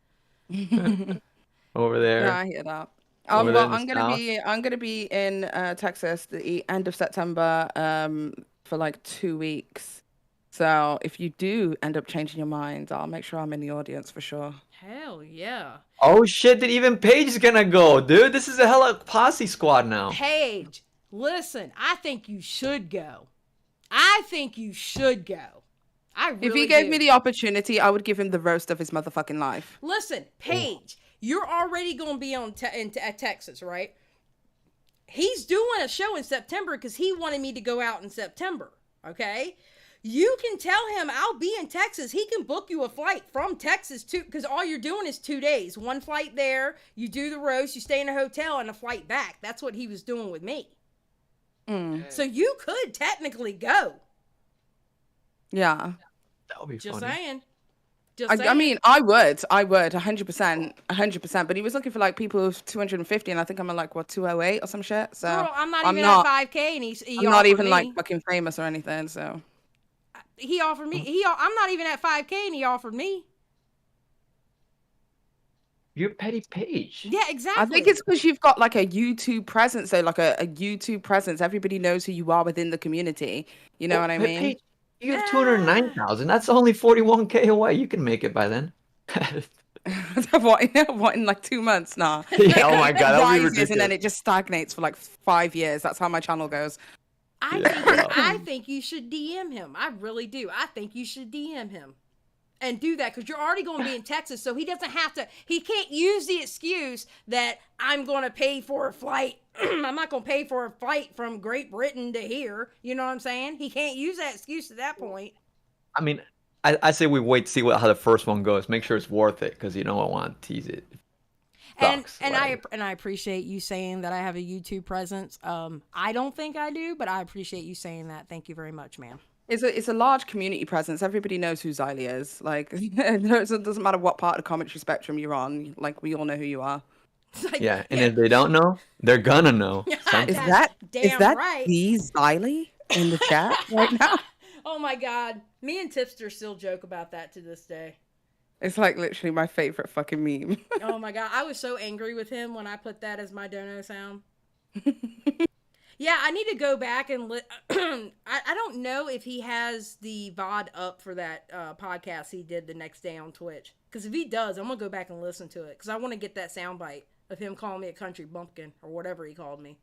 [SPEAKER 20] Over there.
[SPEAKER 21] Yeah, I hear that.
[SPEAKER 20] Over there in the
[SPEAKER 21] I'm gonna be in Texas the end of September for 2 weeks. So if you do end up changing your mind, I'll make sure I'm in the audience for sure.
[SPEAKER 1] Hell yeah.
[SPEAKER 20] Oh shit, that even Paige is gonna go, dude. This is a hella posse squad now.
[SPEAKER 1] Paige, listen, I think you should go. I think you should go. I really
[SPEAKER 21] If he gave
[SPEAKER 1] do.
[SPEAKER 21] me the opportunity, I would give him the roast of his motherfucking life.
[SPEAKER 1] Listen, Paige, you're already going to be at Texas, right? He's doing a show in September because he wanted me to go out in September, okay? You can tell him I'll be in Texas. He can book you a flight from Texas too, because all you're doing is 2 days. One flight there, you do the roast, you stay in a hotel, and a flight back. That's what he was doing with me. So you could technically go.
[SPEAKER 21] Yeah.
[SPEAKER 20] That would be
[SPEAKER 1] Just
[SPEAKER 20] funny.
[SPEAKER 1] saying.
[SPEAKER 21] I mean, I would 100%. But he was looking for people with 250, and I think I'm at 208 or some shit. So
[SPEAKER 1] Girl, I'm not even at 5K, and he
[SPEAKER 21] I'm not
[SPEAKER 1] offered
[SPEAKER 21] even
[SPEAKER 1] me.
[SPEAKER 21] fucking famous or anything. So
[SPEAKER 1] He offered me. I'm not even at 5K, and he offered me.
[SPEAKER 20] You're Petty Paige.
[SPEAKER 1] Yeah, exactly.
[SPEAKER 21] I think it's because you've got a YouTube presence, so a YouTube presence. Everybody knows who you are within the community. You know what I mean?
[SPEAKER 20] Paige, you have 209,000. That's only 41K away. You can make it by then.
[SPEAKER 21] what in 2 months now?
[SPEAKER 20] Yeah, oh my God, that would be
[SPEAKER 21] rises and then
[SPEAKER 20] ridiculous.
[SPEAKER 21] it just stagnates for 5 years. That's how my channel goes.
[SPEAKER 1] I think you should DM him. I really do. I think you should DM him and do that because you're already going to be in Texas, so he doesn't have to. He can't use the excuse that I'm going to pay for a flight. I'm not going to pay for a flight from Great Britain to here. You know what I'm saying? He can't use that excuse at that point.
[SPEAKER 20] I mean, I say we wait to see how the first one goes. Make sure it's worth it because I want to tease it.
[SPEAKER 1] And I appreciate you saying that I have a YouTube presence. I don't think I do, but I appreciate you saying that. Thank you very much, ma'am.
[SPEAKER 21] It's a large community presence. Everybody knows who Xylie is. It doesn't matter what part of the commentary spectrum you're on. We all know who you are.
[SPEAKER 20] Yeah, and if they don't know, they're gonna know.
[SPEAKER 21] Is that
[SPEAKER 1] right.
[SPEAKER 21] the Xylie in the chat right now?
[SPEAKER 1] Oh my God. Me and Tipster still joke about that to this day.
[SPEAKER 21] It's literally my favorite fucking meme.
[SPEAKER 1] Oh my God. I was so angry with him when I put that as my dono sound. Yeah, I need to go back and I don't know if he has the VOD up for that podcast he did the next day on Twitch. Because if he does, I'm going to go back and listen to it. Because I want to get that soundbite of him calling me a country bumpkin or whatever he called me.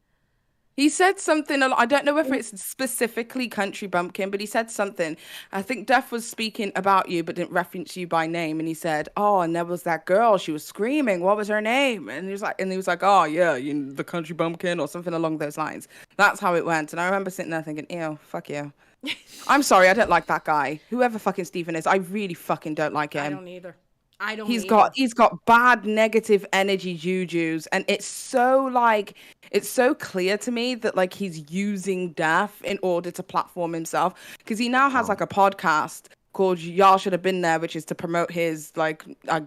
[SPEAKER 21] He said something, I don't know whether it's specifically country bumpkin, but he said something. I think Def was speaking about you, but didn't reference you by name. And he said, oh, and there was that girl, she was screaming. What was her name? And he was like, oh yeah, the country bumpkin or something along those lines. That's how it went. And I remember sitting there thinking, ew, fuck you. I'm sorry, I don't like that guy. Whoever fucking Stephen is, I really fucking don't like him.
[SPEAKER 1] I don't either.
[SPEAKER 21] He's got bad negative energy jujus, and it's so clear to me that he's using Def in order to platform himself, because he now has a podcast called Y'all Should Have Been There, which is to promote his I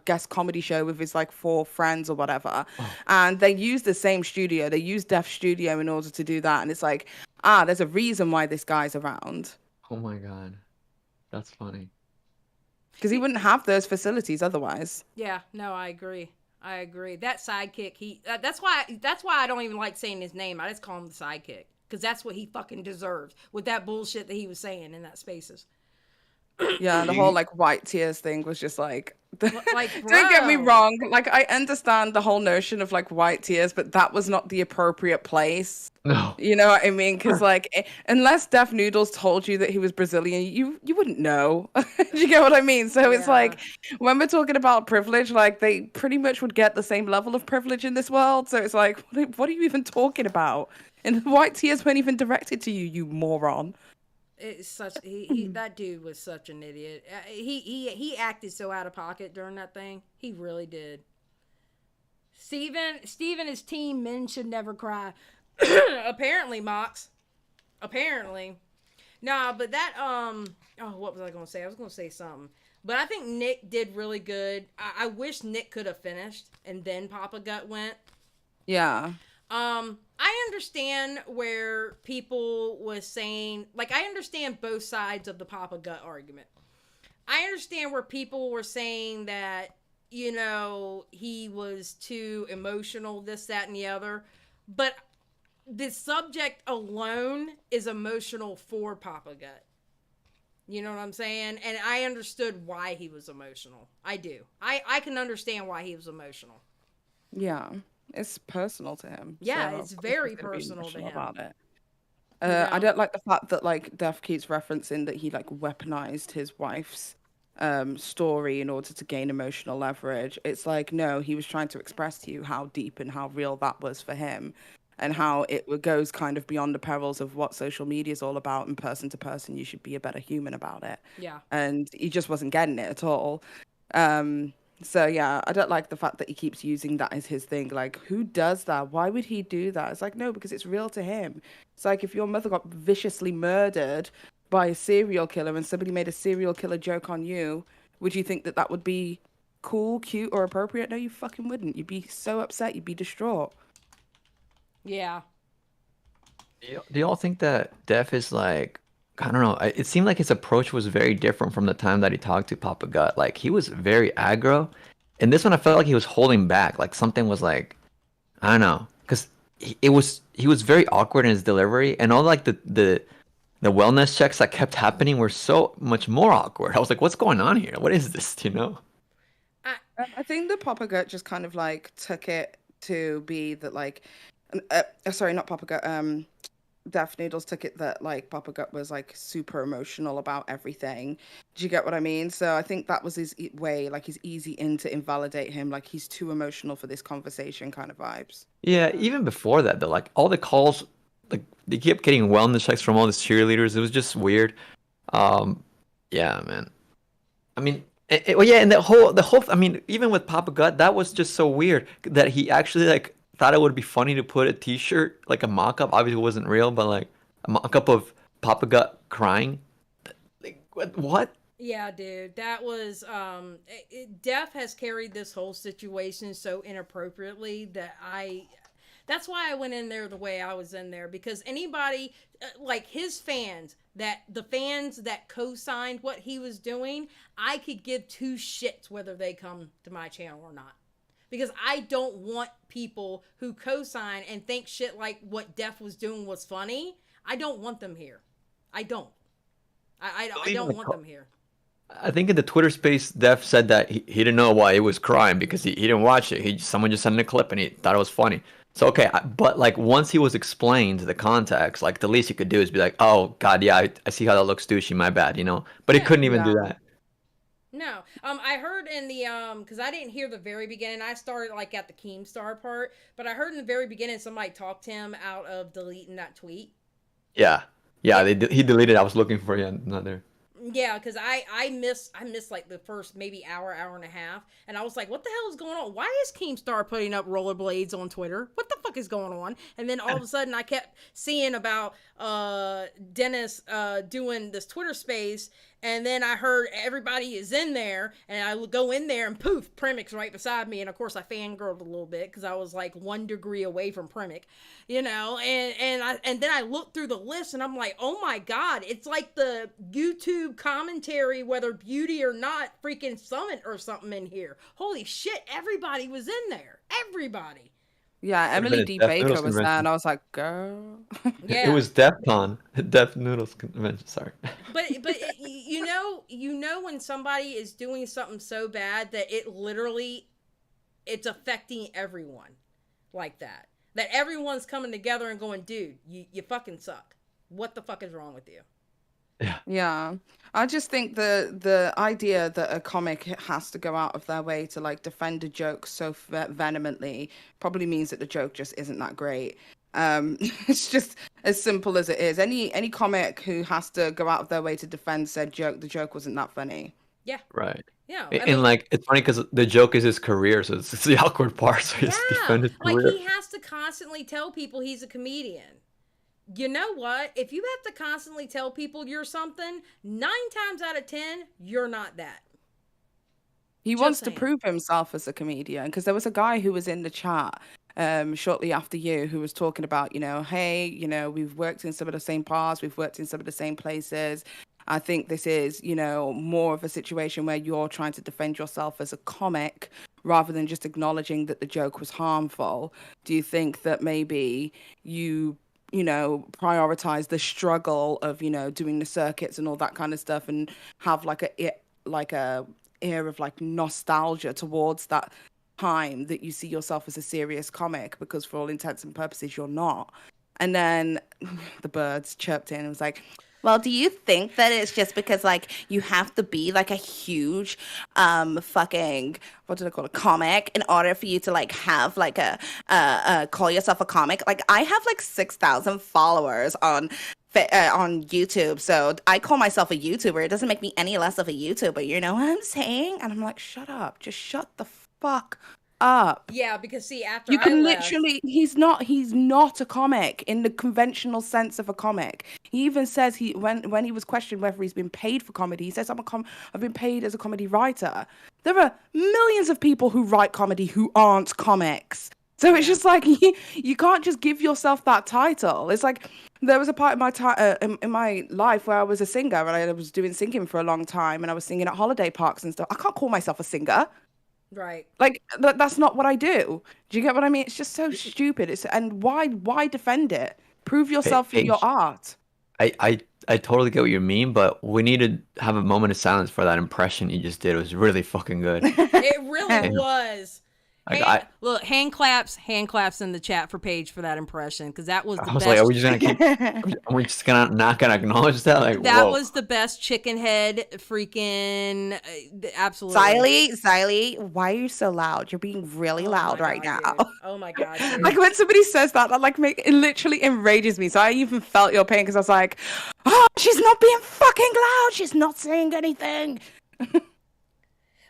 [SPEAKER 21] guess comedy show with his 4 friends or whatever. And they use the same studio, they use Def Studio in order to do that, and it's there's a reason why this guy's around.
[SPEAKER 20] Oh my God, that's funny.
[SPEAKER 21] Because he wouldn't have those facilities otherwise.
[SPEAKER 1] Yeah, no, I agree. That sidekick, that's why I don't even like saying his name. I just call him the sidekick. Because that's what he fucking deserves with that bullshit that he was saying in that Spaces.
[SPEAKER 21] Yeah, the whole white tears thing was just don't
[SPEAKER 1] bro.
[SPEAKER 21] get me wrong. I understand the whole notion of white tears, but that was not the appropriate place.
[SPEAKER 20] No.
[SPEAKER 21] You know what I mean? Because unless Def Noodles told you that he was Brazilian, you wouldn't know. You get what I mean? So it's when we're talking about privilege, they pretty much would get the same level of privilege in this world. So it's what are you even talking about? And the white tears weren't even directed to you, you moron.
[SPEAKER 1] It's such that dude was such an idiot. He acted so out of pocket during that thing. He really did. Steven, his team, men should never cry. Apparently, Mox. Apparently. Nah, but that what was I gonna say? I was gonna say something. But I think Nick did really good. I wish Nick could have finished and then Papa Gut went.
[SPEAKER 21] Yeah.
[SPEAKER 1] I understand where people was saying, like, I understand both sides of the Papa Gut argument. I understand where people were saying that, you know, he was too emotional, this, that, and the other. But the subject alone is emotional for Papa Gut. You know what I'm saying? And I understood why he was emotional. I do. I can understand why he was emotional.
[SPEAKER 21] Yeah. It's personal to him.
[SPEAKER 1] Yeah,
[SPEAKER 21] so
[SPEAKER 1] it's
[SPEAKER 21] of course
[SPEAKER 1] very
[SPEAKER 21] he's gonna be
[SPEAKER 1] personal to
[SPEAKER 21] emotional
[SPEAKER 1] him.
[SPEAKER 21] about it.
[SPEAKER 1] Yeah.
[SPEAKER 21] I don't like the fact that like Def keeps referencing that he like weaponized his wife's story in order to gain emotional leverage. It's like, no, he was trying to express to you how deep and how real that was for him, and how it goes kind of beyond the perils of what social media is all about, and person to person you should be a better human about it.
[SPEAKER 1] Yeah.
[SPEAKER 21] And he just wasn't getting it at all. So yeah, I don't like the fact that he keeps using that as his thing. Like, who does that? Why would he do that? It's like, no, because it's real to him. It's like if your mother got viciously murdered by a serial killer and somebody made a serial killer joke on you, would you think that that would be cool, cute, or appropriate? No, you fucking wouldn't. You'd be so upset. You'd be distraught.
[SPEAKER 1] Yeah.
[SPEAKER 20] Do y'all think that Def is like, I don't know, it seemed like his approach was very different from the time that he talked to Papa Gut. Like, he was very aggro. And this one, I felt like he was holding back. Like, something was like, I don't know. Because he was very awkward in his delivery. And all, like, the wellness checks that kept happening were so much more awkward. I was like, what's going on here? What is this, you know?
[SPEAKER 21] I think the Papa Gut just kind of, like, took it to be that, like... sorry, not Papa Gut. Def Noodles took it that like Papa Gut was like super emotional about everything. Do you get what I mean? So I think that was his way, like his easy in to invalidate him, like he's too emotional for this conversation kind of vibes.
[SPEAKER 20] Yeah, even before that, though, like all the calls, like they kept getting wellness checks from all the cheerleaders. It was just weird. Yeah, man. I mean, well, yeah, and the whole. I mean, even with Papa Gut, that was just so weird that he actually like thought it would be funny to put a T-shirt, like a mock-up. Obviously, it wasn't real, but like a mock-up of Papa Gut crying. Like, what?
[SPEAKER 1] Yeah, dude, that was Def has carried this whole situation so inappropriately that that's why I went in there the way I was in there, because anybody like his fans, the fans that co-signed what he was doing, I could give two shits whether they come to my channel or not. Because I don't want people who co-sign and think shit like what Def was doing was funny. I don't want them here. I don't. I don't want them here.
[SPEAKER 20] I think in the Twitter space, Def said that he didn't know why he was crying because he didn't watch it. Someone just sent him a clip and he thought it was funny. So, okay, but like once he was explained the context, like the least you could do is be like, oh, God, yeah, I see how that looks douchey, my bad, you know? But he couldn't even do that.
[SPEAKER 1] No, I heard in the because I didn't hear the very beginning. I started like at the Keemstar part, but I heard in the very beginning somebody talked him out of deleting that tweet.
[SPEAKER 20] Yeah, he deleted. I was looking for you, not there.
[SPEAKER 1] Yeah, because I missed like the first maybe hour and a half, and I was like, what the hell is going on? Why is Keemstar putting up rollerblades on Twitter? What the fuck is going on? And then all of a sudden I kept seeing about Dennis doing this Twitter space, and then I heard everybody is in there, and I would go in there and poof, Premick's right beside me, and of course I fangirled a little bit because I was like 1 degree away from Premick, you know, and then I looked through the list and I'm like, oh my God, it's like the YouTube commentary, whether beauty or not, freaking summit or something in here. Holy shit, everybody was in there. Everybody.
[SPEAKER 21] Yeah, Emily D. Baker was there, and I was like, girl.
[SPEAKER 20] Yeah. It was DEFCON, Def Noodles convention. Sorry.
[SPEAKER 1] But you know when somebody is doing something so bad that it's affecting everyone like that. That everyone's coming together and going, dude, you fucking suck. What the fuck is wrong with you?
[SPEAKER 21] Yeah, I just think the idea that a comic has to go out of their way to like defend a joke so vehemently probably means that the joke just isn't that great. It's just as simple as it is. Any comic who has to go out of their way to defend said joke, the joke wasn't that funny.
[SPEAKER 1] Yeah.
[SPEAKER 20] Right.
[SPEAKER 1] Yeah.
[SPEAKER 20] And like it's funny because the joke is his career, so it's the awkward part. So he has to defend his career.
[SPEAKER 1] Like he has to constantly tell people he's a comedian. You know what? If you have to constantly tell people you're something, 9 times out of 10, you're not that.
[SPEAKER 21] He
[SPEAKER 1] Just
[SPEAKER 21] wants to
[SPEAKER 1] saying.
[SPEAKER 21] prove himself as a comedian because there was a guy who was in the chat shortly after you who was talking about, hey, we've worked in some of the same bars, we've worked in some of the same places. I think this is, more of a situation where you're trying to defend yourself as a comic rather than just acknowledging that the joke was harmful. Do you think that maybe you prioritize the struggle of, doing the circuits and all that kind of stuff and have like a air of like nostalgia towards that time that you see yourself as a serious comic, because for all intents and purposes you're not? And then the birds chirped in and was like, well, do you think that it's just because like you have to be like a huge fucking, what did I call it, comic in order for you to like have like a call yourself a comic? Like I have like 6,000 followers on YouTube, so I call myself a YouTuber. It doesn't make me any less of a YouTuber, you know what I'm saying? And I'm like, shut up, just shut the fuck up.
[SPEAKER 1] Yeah, because see, after
[SPEAKER 21] You can
[SPEAKER 1] I left,
[SPEAKER 21] literally, he's not a comic in the conventional sense of a comic. He even says when he was questioned whether he's been paid for comedy, he says, I've been paid as a comedy writer. There are millions of people who write comedy who aren't comics. So it's just like you can't just give yourself that title. It's like there was a part of my in my life where I was a singer and I was doing singing for a long time and I was singing at holiday parks and stuff. I can't call myself a singer.
[SPEAKER 1] right?
[SPEAKER 21] Like that's not what I do. Do you get what I mean? It's just so stupid. And why defend it? Prove yourself through your art.
[SPEAKER 20] I totally get what you mean, but we need to have a moment of silence for that impression you just did. It was really fucking good.
[SPEAKER 1] It really was.
[SPEAKER 20] Like,
[SPEAKER 1] Look, hand claps in the chat for Paige for that impression, because that was the
[SPEAKER 20] I was
[SPEAKER 1] best.
[SPEAKER 20] like, are we just gonna keep? Are we just not gonna acknowledge that? Like,
[SPEAKER 1] That
[SPEAKER 20] whoa.
[SPEAKER 1] was the best chicken head freaking absolutely.
[SPEAKER 21] Xylie, why are you so loud? You're being really loud right now.
[SPEAKER 1] Oh my god. Dude.
[SPEAKER 21] Like when somebody says that it literally enrages me. So I even felt your pain because I was like, oh, she's not being fucking loud. She's not saying anything.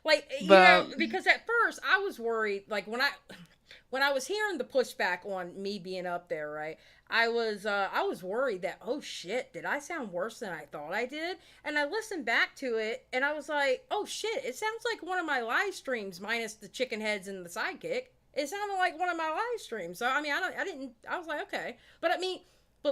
[SPEAKER 1] Like, you know, because at first I was worried, like when I was hearing the pushback on me being up there, right? I was worried that, oh shit, did I sound worse than I thought I did? And I listened back to it and I was like, oh shit, it sounds like one of my live streams minus the chicken heads and the sidekick. It sounded like one of my live streams. So I mean, I was like, okay. But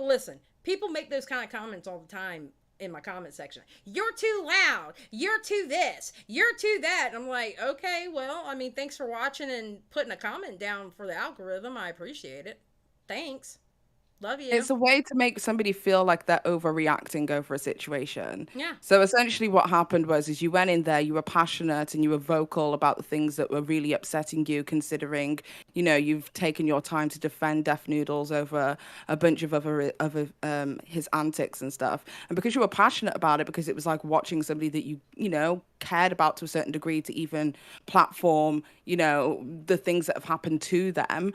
[SPEAKER 1] listen, people make those kind of comments all the time in my comment section. You're too loud. You're too this. You're too that. And I'm like, okay, well, I mean, thanks for watching and putting a comment down for the algorithm. I appreciate it. Thanks. Love you.
[SPEAKER 21] It's a way to make somebody feel like they're overreacting over a situation.
[SPEAKER 1] Yeah.
[SPEAKER 21] So essentially what happened was you went in there, you were passionate and you were vocal about the things that were really upsetting you, considering, you've taken your time to defend Deaf Noodles over a bunch of other his antics and stuff. And because you were passionate about it, because it was like watching somebody that you cared about to a certain degree to even platform, the things that have happened to them.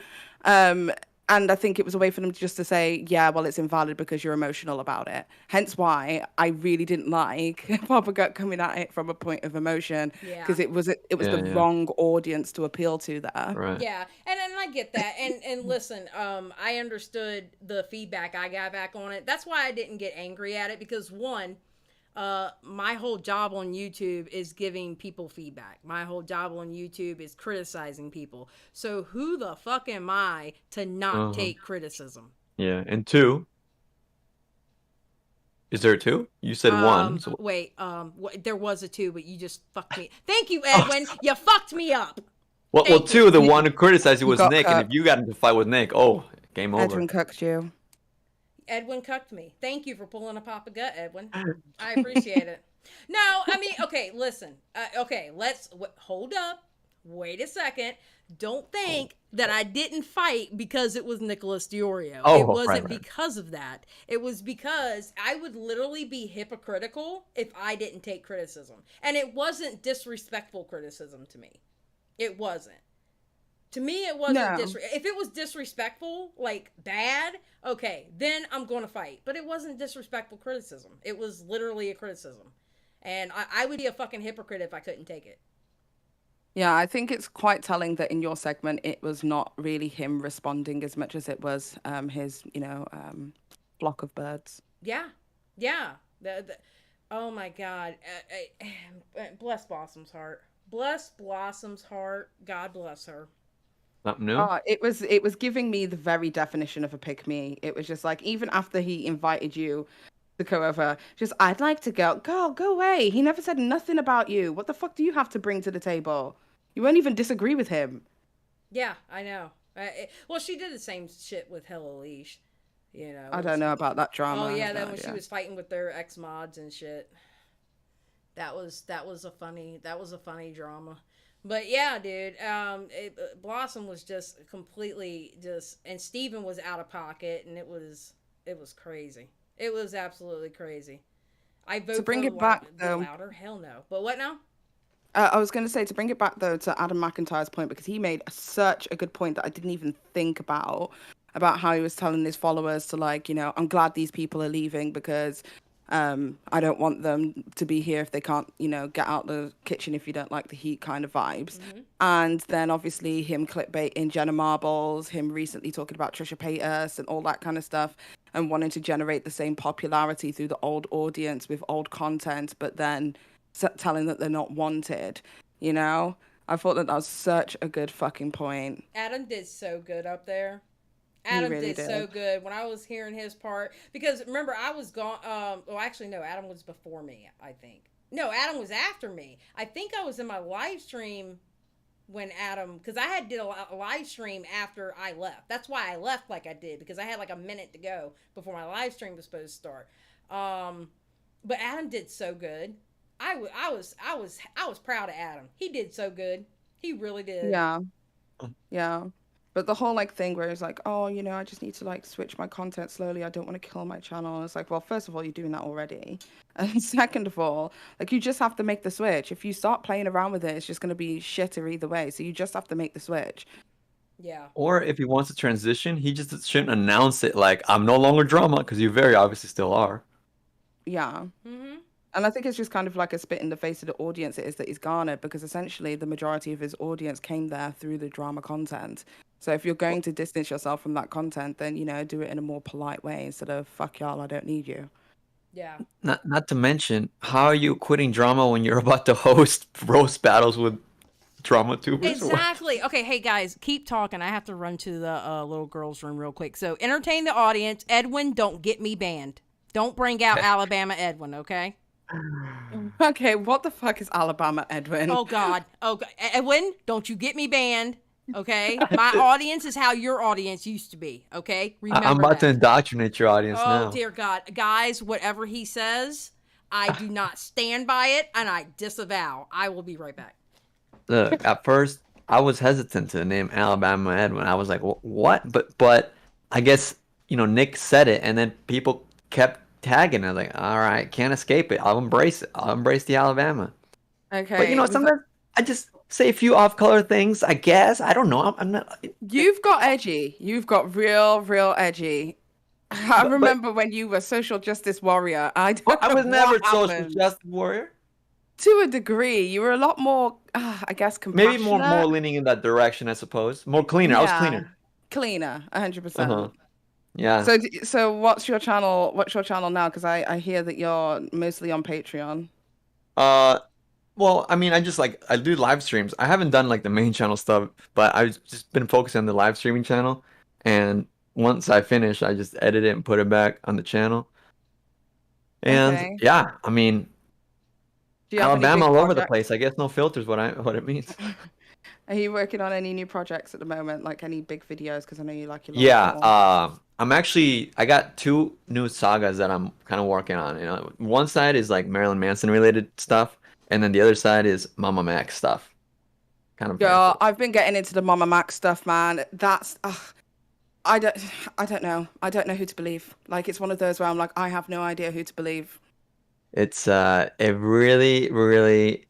[SPEAKER 21] And I think it was a way for them just to say, yeah, well, it's invalid because you're emotional about it. Hence why I really didn't like Papa Gut coming at it from a point of emotion, because it was the wrong audience to appeal to there.
[SPEAKER 20] Right.
[SPEAKER 1] Yeah, and I get that. And listen, I understood the feedback I got back on it. That's why I didn't get angry at it, because one, my whole job on YouTube is giving people feedback. My whole job on YouTube is criticizing people. So who the fuck am I to not take criticism?
[SPEAKER 20] Yeah, and two. Is there a two? You said one. So...
[SPEAKER 1] Wait, there was a two, but you just fucked me. Thank you, Edwin. You fucked me up.
[SPEAKER 20] Well, two. The one who criticized you was Nick, and if you got into a fight with Nick, game over.
[SPEAKER 21] Edwin cucked you.
[SPEAKER 1] Edwin cucked me. Thank you for pulling a Papa Gut, Edwin. I appreciate it. No, I mean, okay, listen. Okay, hold up. Wait a second. Don't think that I didn't fight because it was Nicholas DeORio. It wasn't because of that. It was because I would literally be hypocritical if I didn't take criticism. And it wasn't disrespectful criticism to me. It wasn't. To me, it wasn't if it was disrespectful, like bad, okay, then I'm going to fight. But it wasn't disrespectful criticism. It was literally a criticism. And I would be a fucking hypocrite if I couldn't take it.
[SPEAKER 21] Yeah, I think it's quite telling that in your segment, it was not really him responding as much as it was his, flock of birds.
[SPEAKER 1] Yeah. Yeah. Oh, my God. Bless Blossom's heart. Bless Blossom's heart. God bless her.
[SPEAKER 20] Something new?
[SPEAKER 21] It was giving me the very definition of a pick me. It was just like, even after he invited you to go over, just, I'd like to go. Girl, go away. He never said nothing about you. What the fuck do you have to bring to the table? You won't even disagree with him.
[SPEAKER 1] Yeah, I know. Well, she did the same shit with Hello Leash. You know.
[SPEAKER 21] I don't know about that drama.
[SPEAKER 1] Oh
[SPEAKER 21] I
[SPEAKER 1] yeah,
[SPEAKER 21] have no
[SPEAKER 1] then when she
[SPEAKER 21] idea.
[SPEAKER 1] was fighting with their ex mods and shit. That was a funny drama. But yeah, dude, Blossom was just completely and Steven was out of pocket, and it was crazy. It was absolutely crazy. I vote
[SPEAKER 21] To bring
[SPEAKER 1] for
[SPEAKER 21] it back,
[SPEAKER 1] the
[SPEAKER 21] though.
[SPEAKER 1] louder. Hell no. But what now?
[SPEAKER 21] I was going to say, to bring it back though to Adam McIntyre's point, because he made such a good point that I didn't even think about how he was telling his followers to, like, you know, I'm glad these people are leaving because I don't want them to be here if they can't, you know, get out the kitchen if you don't like the heat kind of vibes. And then obviously him clickbaiting Jenna Marbles, him recently talking about Trisha Paytas and all that kind of stuff, and wanting to generate the same popularity through the old audience with old content, but then telling that they're not wanted, you know? I thought that was such a good fucking point.
[SPEAKER 1] Adam did so good up there. Adam
[SPEAKER 21] really
[SPEAKER 1] did so good when I was hearing his part, because remember, I was gone. Well, actually, no, Adam was before me, I think. No, Adam was after me. I think I was in my live stream when Adam, because I did a live stream after I left. That's why I left like I did, because I had like a minute to go before my live stream was supposed to start. But Adam did so good. I was proud of Adam. He did so good. He really did.
[SPEAKER 21] Yeah. But the whole like thing where it's like, oh, you know, I just need to like switch my content slowly. I don't want to kill my channel. And it's like, well, first of all, you're doing that already. And second of all, like, you just have to make the switch. If you start playing around with it, it's just going to be shitter either way. So you just have to make the switch.
[SPEAKER 1] Yeah.
[SPEAKER 20] Or if he wants to transition, he just shouldn't announce it like, I'm no longer drama, because you very obviously still are.
[SPEAKER 21] Yeah. And I think it's just kind of like a spit in the face of the audience it is that he's garnered, because essentially the majority of his audience came there through the drama content. So if you're going to distance yourself from that content, then, you know, do it in a more polite way instead of, fuck y'all, I don't need you.
[SPEAKER 1] Yeah.
[SPEAKER 20] Not to mention, how are you quitting drama when you're about to host roast battles with drama tubers?
[SPEAKER 1] Exactly. Okay, hey guys, keep talking. I have to run to the little girls' room real quick. So entertain the audience. Edwin, don't get me banned. Don't bring out Alabama Edwin, okay?
[SPEAKER 21] Okay, what the fuck is Alabama Edwin?
[SPEAKER 1] Oh God. Edwin, don't you get me banned, okay? My audience is how your audience used to be, okay? Remember
[SPEAKER 20] I'm about
[SPEAKER 1] that.
[SPEAKER 20] to indoctrinate your audience now.
[SPEAKER 1] Oh dear God. Guys, whatever he says, I do not stand by it, and I disavow. I will be right back.
[SPEAKER 20] Look, at first, I was hesitant to name Alabama Edwin. I was like, what? But I guess, you know, Nick said it, and then people kept tagging. I was like, all right, can't escape it. I'll embrace it. I'll embrace the Alabama.
[SPEAKER 21] Okay.
[SPEAKER 20] But you know, sometimes I just say a few off-color things, I guess. I don't know. I'm not.
[SPEAKER 21] You've got edgy. You've got real edgy. I remember when you were social justice warrior. I
[SPEAKER 20] was never social
[SPEAKER 21] happened.
[SPEAKER 20] justice warrior.
[SPEAKER 21] To a degree, you were a lot more, I guess, compassionate.
[SPEAKER 20] Maybe more leaning in that direction, I suppose. More cleaner. I was cleaner.
[SPEAKER 21] Cleaner, 100%.
[SPEAKER 20] Yeah.
[SPEAKER 21] So what's your channel? What's your channel now? Because I hear that you're mostly on Patreon.
[SPEAKER 20] Well, I mean, I do live streams. I haven't done like the main channel stuff, but I've just been focusing on the live streaming channel. And once I finish, I just edit it and put it back on the channel. And yeah, I mean, Alabama all over the place. I guess no filters. What it means.
[SPEAKER 21] Are you working on any new projects at the moment? Like any big videos? Because I know you like your.
[SPEAKER 20] Yeah. I got 2 new sagas that I'm kind of working on. You know, one side is like Marilyn Manson related stuff, and then the other side is Mama Max stuff. Kind of.
[SPEAKER 21] Girl, I've been getting into the Mama Max stuff, man. That's. I don't know. I don't know who to believe. Like, it's one of those where I'm like, I have no idea who to believe.
[SPEAKER 20] It's a really, really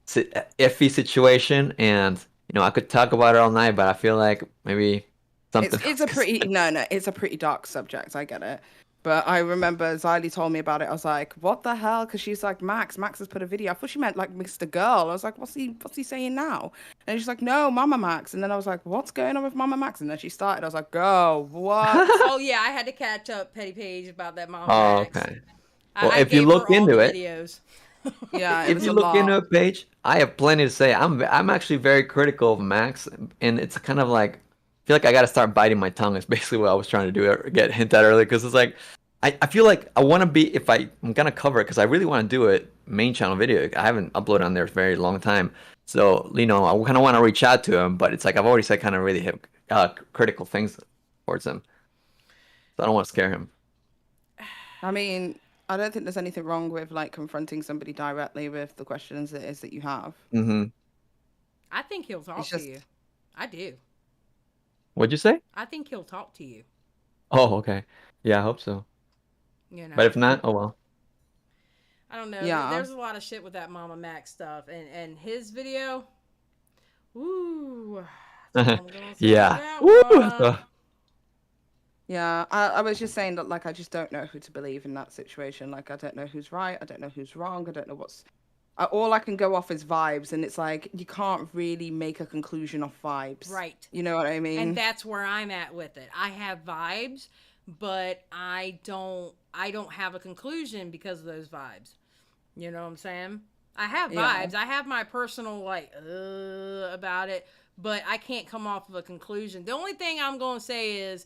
[SPEAKER 20] iffy situation, and you know, I could talk about it all night, but I feel like maybe something.
[SPEAKER 21] It's a pretty it's a pretty dark subject. I get it, but I remember Xylie told me about it. I was like, what the hell? Because she's like, Max has put a video. I thought she meant like Mr. Girl. I was like, what's he saying now? And she's like, no, Mama Max. And then I was like, what's going on with Mama Max? And then she started. I was like, girl, what?
[SPEAKER 1] Oh yeah, I had to catch up, Petty Paige, about that Mama
[SPEAKER 20] Oh,
[SPEAKER 1] Max.
[SPEAKER 20] okay. Well,
[SPEAKER 1] I
[SPEAKER 20] if you
[SPEAKER 1] gave
[SPEAKER 20] look
[SPEAKER 1] her all
[SPEAKER 20] into
[SPEAKER 1] the
[SPEAKER 20] it,
[SPEAKER 1] videos.
[SPEAKER 21] Yeah, it
[SPEAKER 20] If
[SPEAKER 21] was
[SPEAKER 20] you
[SPEAKER 21] a
[SPEAKER 20] look
[SPEAKER 21] lot.
[SPEAKER 20] into a page, I have plenty to say. I'm actually very critical of Max, and it's kind of like I feel like I got to start biting my tongue. Is basically what I was trying to do. Get hint at earlier because it's like I feel like I want to be if I'm gonna cover it because I really want to do it main channel video. I haven't uploaded on there for a very long time, so I kind of want to reach out to him, but it's like I've already said kind of really critical things towards him, so I don't want to scare him.
[SPEAKER 21] I mean, I don't think there's anything wrong with like confronting somebody directly with the questions it is that you have.
[SPEAKER 20] Mm-hmm.
[SPEAKER 1] I think he'll talk to you. I do.
[SPEAKER 20] What'd you say?
[SPEAKER 1] I think he'll talk to you.
[SPEAKER 20] Oh, okay. Yeah, I hope so.
[SPEAKER 1] You know.
[SPEAKER 20] But if not, oh well.
[SPEAKER 1] I don't know.
[SPEAKER 21] Yeah.
[SPEAKER 1] There's a lot of shit with that Mama Max stuff, and his video. Woo.
[SPEAKER 20] Yeah.
[SPEAKER 1] Woo.
[SPEAKER 21] Yeah, I was just saying that, like, I just don't know who to believe in that situation. Like, I don't know who's right. I don't know who's wrong. I don't know what's... all I can go off is vibes, and it's like, you can't really make a conclusion off vibes.
[SPEAKER 1] Right.
[SPEAKER 21] You know what I mean?
[SPEAKER 1] And that's where I'm at with it. I have vibes, but I don't have a conclusion because of those vibes. You know what I'm saying? I have vibes. I have my personal, like, about it, but I can't come off of a conclusion. The only thing I'm going to say is,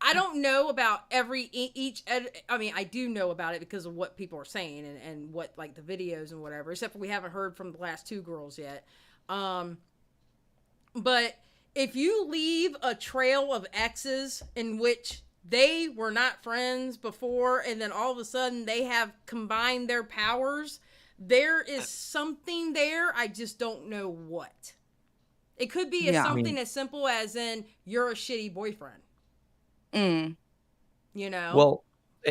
[SPEAKER 1] I don't know about I mean, I do know about it because of what people are saying and what, like, the videos and whatever, except for we haven't heard from the last two girls yet. But if you leave a trail of exes in which they were not friends before and then all of a sudden they have combined their powers, there is something there. I just don't know what. It could be something as simple as in you're a shitty boyfriend. You know?
[SPEAKER 20] Well,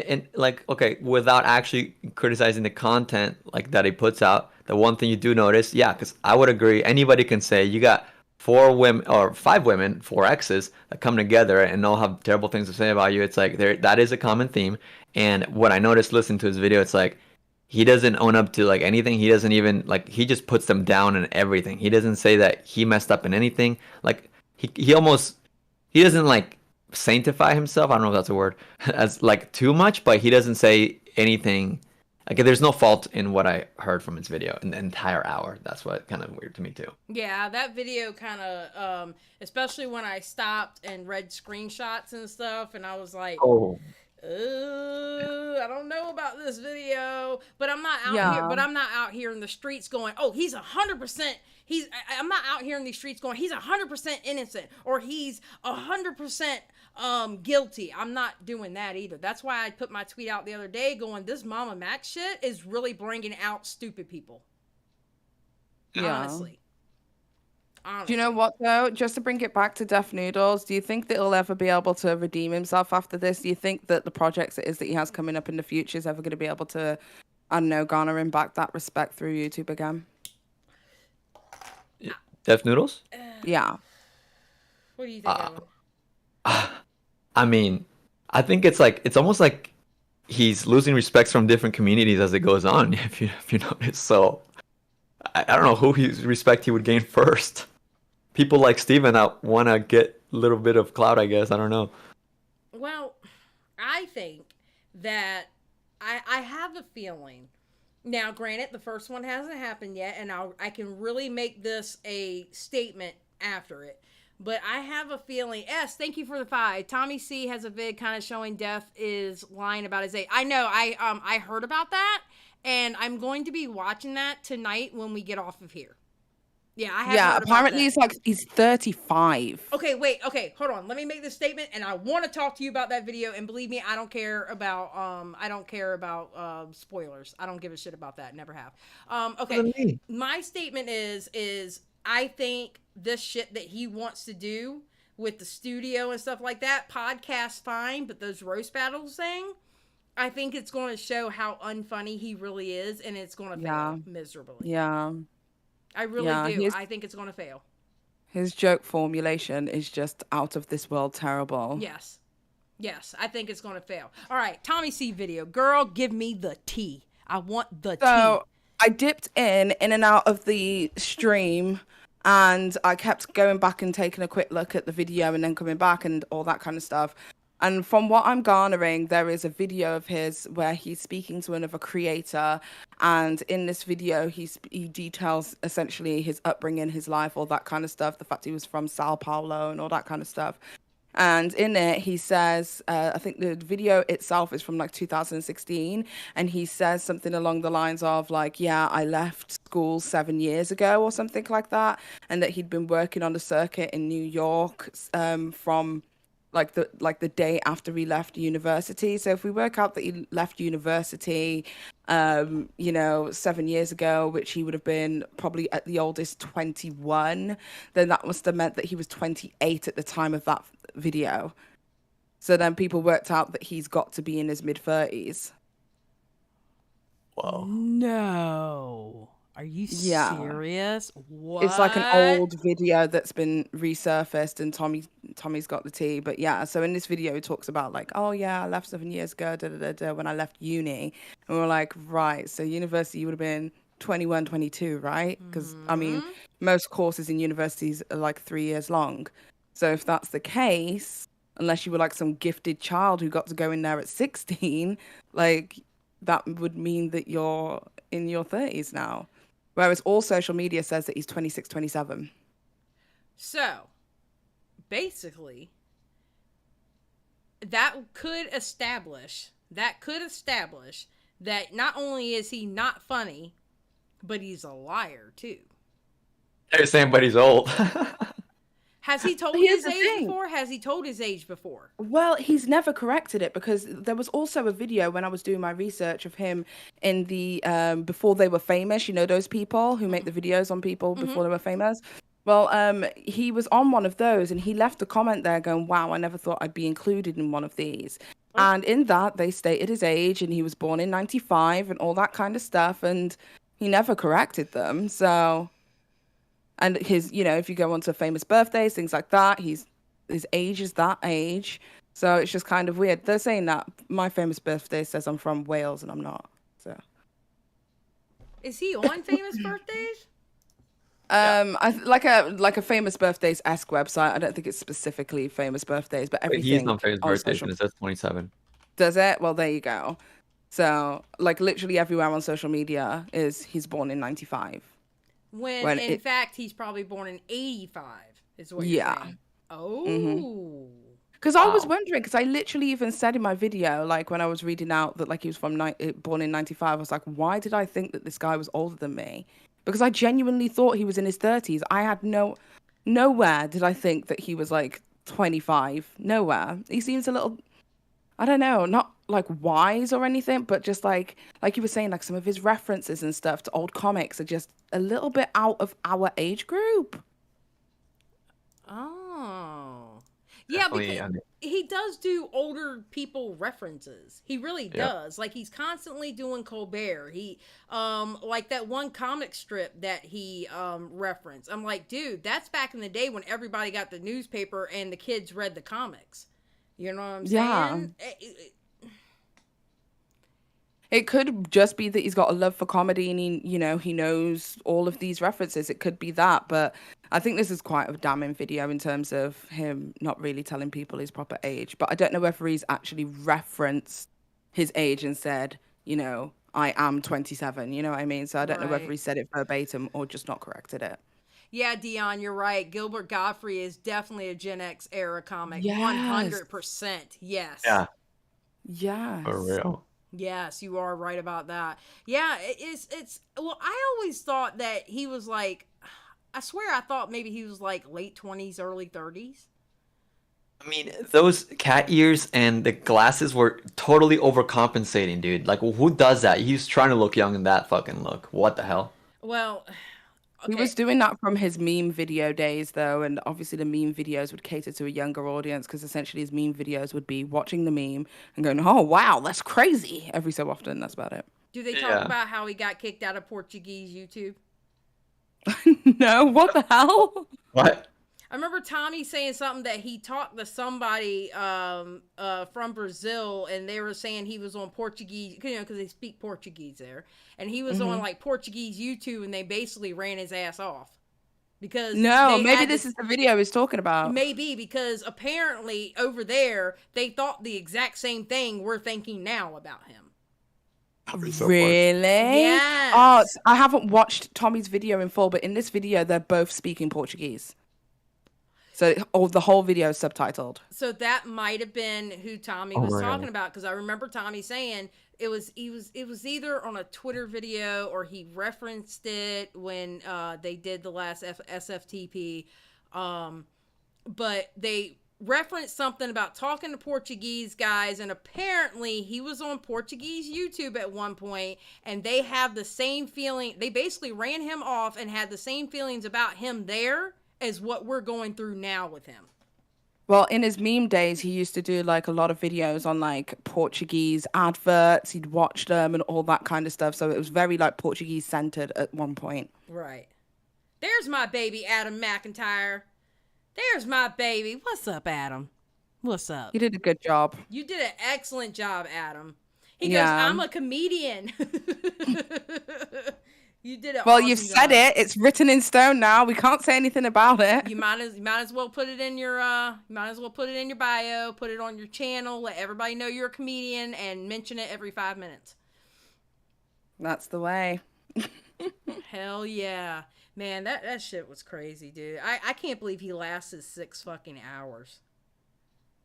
[SPEAKER 20] and like, okay, without actually criticizing the content like that he puts out, the one thing you do notice, because I would agree, anybody can say you got 4 women or 5 women, 4 exes that come together and all have terrible things to say about you. It's like that is a common theme. And what I noticed listening to his video, it's like he doesn't own up to like anything. He doesn't even like, he just puts them down in everything. He doesn't say that he messed up in anything. Like he doesn't like sanctify himself. I don't know if that's a word as like too much, but he doesn't say anything. Like there's no fault in what I heard from his video in the entire hour. That's what kind of weird to me too.
[SPEAKER 1] Yeah, that video kind of, especially when I stopped and read screenshots and stuff, and I was like, I don't know about this video, but I'm not out here. But I'm not out here in the streets going, oh, he's 100%. I'm not out here in these streets going, he's 100% innocent or he's 100% guilty. I'm not doing that either. That's why I put my tweet out the other day going, this Mama Max shit is really bringing out stupid people. Honestly.
[SPEAKER 21] Do you know what though? Just to bring it back to Deaf Noodles, do you think that he'll ever be able to redeem himself after this? Do you think that the projects that he has coming up in the future is ever going to be able to, I don't know, garner him back that respect through YouTube again?
[SPEAKER 20] Deaf Noodles?
[SPEAKER 21] Yeah.
[SPEAKER 1] What do you think?
[SPEAKER 20] I mean, I think it's almost like he's losing respect from different communities as it goes on. If you notice, so I don't know who respect he would gain first. People like Steven that want to get a little bit of clout, I guess. I don't know.
[SPEAKER 1] Well, I think that I have a feeling. Now, granted, the first one hasn't happened yet, and I can really make this a statement after it. But I have a feeling. Yes, thank you for the 5. Tommy C has a vid kind of showing Def is lying about his age. I know. I heard about that, and I'm going to be watching that tonight when we get off of here. Yeah, I have.
[SPEAKER 21] Yeah, apparently he's 35.
[SPEAKER 1] Okay, wait. Okay, hold on. Let me make this statement, and I want to talk to you about that video. And believe me, I don't care about spoilers. I don't give a shit about that. Never have. Okay, my statement is I think this shit that he wants to do with the studio and stuff like that, podcast fine, but those roast battles thing, I think it's going to show how unfunny he really is, and it's going to fail miserably.
[SPEAKER 21] Yeah.
[SPEAKER 1] I really do. I think it's going to fail.
[SPEAKER 21] His joke formulation is just out of this world terrible.
[SPEAKER 1] Yes. Yes, I think it's going to fail. All right, Tommy C video. Girl, give me the tea. I want the tea.
[SPEAKER 21] So I dipped in and out of the stream, and I kept going back and taking a quick look at the video and then coming back and all that kind of stuff. And from what I'm garnering, there is a video of his where he's speaking to another creator, and in this video, he details essentially his upbringing, his life, all that kind of stuff. The fact he was from Sao Paulo and all that kind of stuff. And in it, he says, I think the video itself is from like 2016, and he says something along the lines of like, yeah, I left school 7 years ago or something like that, and that he'd been working on the circuit in New York from like the day after he left university. So if we work out that he left university, 7 years ago, which he would have been probably at the oldest 21, then that must have meant that he was 28 at the time of that video. So then people worked out that he's got to be in his mid-30s.
[SPEAKER 20] Whoa.
[SPEAKER 1] No. Are you serious? What?
[SPEAKER 21] It's like an old video that's been resurfaced, and Tommy's got the tea. But yeah, so in this video, he talks about like, oh yeah, I left 7 years ago, when I left uni. And we're like, right, so university, you would have been 21, 22, right? Because, I mean, most courses in universities are like 3 years long. So if that's the case, unless you were like some gifted child who got to go in there at 16, like that would mean that you're in your 30s now. Whereas all social media says that he's 26, 27.
[SPEAKER 1] So, basically, that could establish that not only is he not funny, but he's a liar, too.
[SPEAKER 20] They're saying, but he's old.
[SPEAKER 1] Has he told his age before? Has he told his age before?
[SPEAKER 21] Well, he's never corrected it, because there was also a video when I was doing my research of him in the before they were famous. You know, those people who make the videos on people before they were famous. Well, he was on one of those, and he left a comment there going, wow, I never thought I'd be included in one of these. And in that, they stated his age, and he was born in 95 and all that kind of stuff, and he never corrected them. So... And his, if you go on to famous birthdays, things like that, his age is that age. So it's just kind of weird. They're saying that my famous birthday says I'm from Wales and I'm not. So
[SPEAKER 1] is he on famous birthdays?
[SPEAKER 21] Like a famous birthdays-esque website. I don't think it's specifically famous birthdays, but everything.
[SPEAKER 20] He's on famous birthdays and it says 27.
[SPEAKER 21] Does it? Well, there you go. So like literally everywhere on social media is he's born in 95.
[SPEAKER 1] When in fact, he's probably born in 85, is what you're saying. Oh.
[SPEAKER 21] Because I was wondering, because I literally even said in my video, like when I was reading out that like he was born in 95, I was like, why did I think that this guy was older than me? Because I genuinely thought he was in his 30s. I had nowhere did I think that he was like 25. Nowhere. He seems a little, I don't know, not like wise or anything, but just like you were saying, like some of his references and stuff to old comics are just a little bit out of our age group.
[SPEAKER 1] Oh. Yeah, because he does do older people references. He really does. Like he's constantly doing Colbert. He like that one comic strip that he referenced. I'm like, dude, that's back in the day when everybody got the newspaper and the kids read the comics. You know what I'm saying?
[SPEAKER 21] It could just be that he's got a love for comedy and he knows all of these references. It could be that, but I think this is quite a damning video in terms of him not really telling people his proper age. But I don't know whether he's actually referenced his age and said, I am 27. You know what I mean? So I don't know whether he said it verbatim or just not corrected it.
[SPEAKER 1] Yeah, Dion, you're right. Gilbert Gottfried is definitely a Gen X era comic.
[SPEAKER 21] Yes.
[SPEAKER 1] 100%. Yes.
[SPEAKER 21] Yeah. Yes.
[SPEAKER 20] For real.
[SPEAKER 1] Yes, you are right about that. Yeah, it's well, I always thought that he was like, I swear I thought maybe he was like late 20s, early 30s.
[SPEAKER 20] I mean, those cat ears and the glasses were totally overcompensating, dude. Like, who does that? He's trying to look young in that fucking look. What the hell?
[SPEAKER 1] Well,
[SPEAKER 21] he was doing that from his meme video days, though, and obviously the meme videos would cater to a younger audience because essentially his meme videos would be watching the meme and going, oh, wow, that's crazy, every so often. That's about it.
[SPEAKER 1] Do they talk about how he got kicked out of Portuguese YouTube?
[SPEAKER 21] No, what the hell?
[SPEAKER 20] What?
[SPEAKER 1] I remember Tommy saying something that he talked to somebody from Brazil, and they were saying he was on Portuguese, because they speak Portuguese there, and he was on like Portuguese YouTube, and they basically ran his ass off. Because
[SPEAKER 21] No, maybe this is the video he's talking about.
[SPEAKER 1] Maybe because apparently over there they thought the exact same thing we're thinking now about him.
[SPEAKER 21] Really?
[SPEAKER 1] Yes.
[SPEAKER 21] Oh, I haven't watched Tommy's video in full, but in this video they're both speaking Portuguese. So the whole video is subtitled.
[SPEAKER 1] So that might have been who Tommy was talking about, because I remember Tommy saying it was either on a Twitter video or he referenced it when they did the last SFTP, but they referenced something about talking to Portuguese guys, and apparently he was on Portuguese YouTube at one point, and they have the same feeling. They basically ran him off and had the same feelings about him there as what we're going through now with him.
[SPEAKER 21] Well, in his meme days, he used to do like a lot of videos on like Portuguese adverts. He'd watch them and all that kind of stuff. So it was very like Portuguese centered at one point.
[SPEAKER 1] Right. There's my baby, Adam McIntyre. There's my baby. What's up, Adam? What's up?
[SPEAKER 21] You did a good job.
[SPEAKER 1] You did an excellent job, Adam. He goes, I'm a comedian. You did it.
[SPEAKER 21] Well, you've said it. It's written in stone now. We can't say anything about it.
[SPEAKER 1] You might as well put it in your bio, put it on your channel, let everybody know you're a comedian, and mention it every 5 minutes.
[SPEAKER 21] That's the way.
[SPEAKER 1] Hell yeah. Man, that shit was crazy, dude. I can't believe he lasted 6 fucking hours.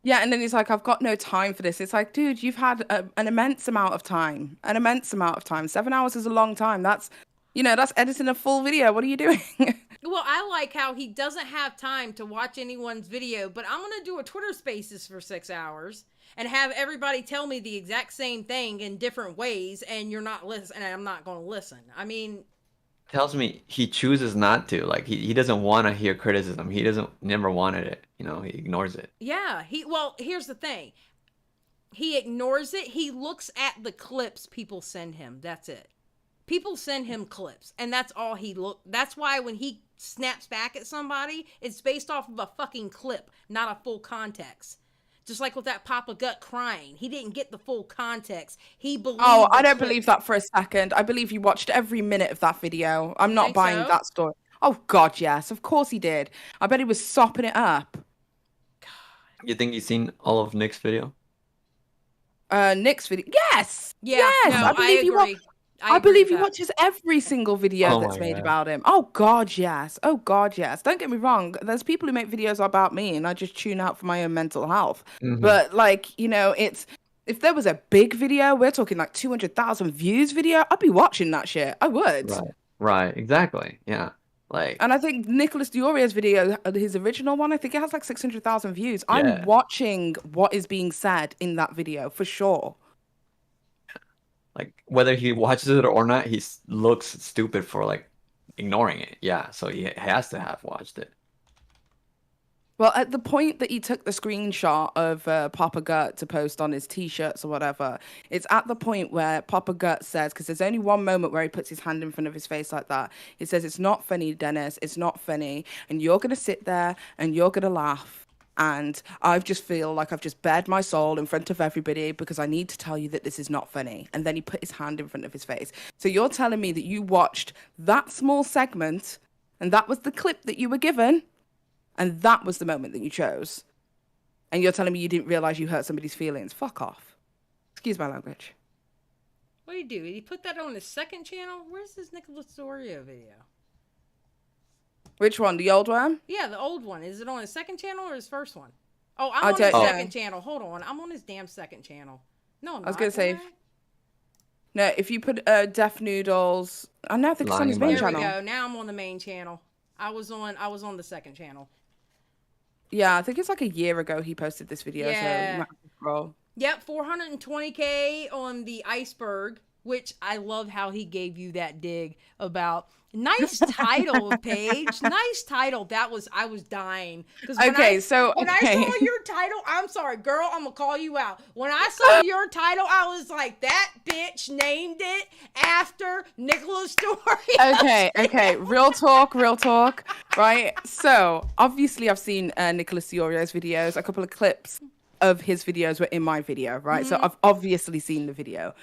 [SPEAKER 21] Yeah, and then he's like, I've got no time for this. It's like, dude, you've had an immense amount of time. 7 hours is a long time. That's editing a full video. What are you doing?
[SPEAKER 1] Well, I like how he doesn't have time to watch anyone's video, but I'm going to do a Twitter Spaces for 6 hours and have everybody tell me the exact same thing in different ways, and you're not listening, and I'm not going to listen. I mean,
[SPEAKER 20] tells me he chooses not to. Like he doesn't want to hear criticism. He never wanted it. He ignores it.
[SPEAKER 1] Yeah. Well, here's the thing. He ignores it. He looks at the clips people send him. That's it. People send him clips, and that's all that's why when he snaps back at somebody, it's based off of a fucking clip, not a full context. Just like with that Papa Gut crying. He didn't get the full context. He believed.
[SPEAKER 21] Oh, I don't believe that for a second. I believe he watched every minute of that video. I'm not buying that story. Oh, God, yes. Of course he did. I bet he was sopping it up.
[SPEAKER 20] You think he's seen all of Nick's video?
[SPEAKER 21] Nick's video? Yes!
[SPEAKER 1] Yeah,
[SPEAKER 21] yes!
[SPEAKER 1] No, I agree.
[SPEAKER 21] I believe he watches every single video that's made about him. Oh, God, yes. Oh, God, yes. Don't get me wrong. There's people who make videos about me, and I just tune out for my own mental health.
[SPEAKER 20] Mhm.
[SPEAKER 21] But, it's... If there was a big video, we're talking like 200,000 views video, I'd be watching that shit. I would.
[SPEAKER 20] Right. Exactly. Yeah.
[SPEAKER 21] And I think Nicholas DeOrio's video, his original one, I think it has like 600,000 views. Yeah. I'm watching what is being said in that video for sure.
[SPEAKER 20] Like whether he watches it or not, he looks stupid for ignoring it. Yeah, so he has to have watched it.
[SPEAKER 21] Well, at the point that he took the screenshot of Papa Gut to post on his t-shirts or whatever, it's at the point where Papa Gut says, because there's only one moment where he puts his hand in front of his face like that. He says, "It's not funny, Dennis. It's not funny. And you're going to sit there and you're going to laugh. And I just feel like I've just bared my soul in front of everybody because I need to tell you that this is not funny." And then he put his hand in front of his face. So you're telling me that you watched that small segment and that was the clip that you were given and that was the moment that you chose. And you're telling me you didn't realize you hurt somebody's feelings. Fuck off. Excuse my language.
[SPEAKER 1] What did he do? Did he put that on his second channel? Where's this Nicholas DeOrio video?
[SPEAKER 21] Which one? The old one?
[SPEAKER 1] Yeah, the old one. Is it on his second channel or his first one? Oh, I'm on his second channel. Hold on. I'm on his damn second channel. No, I'm not.
[SPEAKER 21] I was going to say... No, if you put Deaf Noodles... I know, I think it's on his main channel.
[SPEAKER 1] There we go. Now I'm on the main channel. I was on the second channel.
[SPEAKER 21] Yeah, I think it's like a year ago he posted this video.
[SPEAKER 1] Yeah.
[SPEAKER 21] So you might have to scroll.
[SPEAKER 1] Yep, 420K on the iceberg, which I love how he gave you that dig about... Nice title, Paige. Nice title. I was dying. When I saw your title, I'm sorry, girl, I'm gonna call you out. When I saw your title, I was like, that bitch named it after Nicholas DeOrio.
[SPEAKER 21] Okay. Real talk. Right. So obviously I've seen Nicholas DeOrio's videos. A couple of clips of his videos were in my video, right? Mm-hmm. So I've obviously seen the video.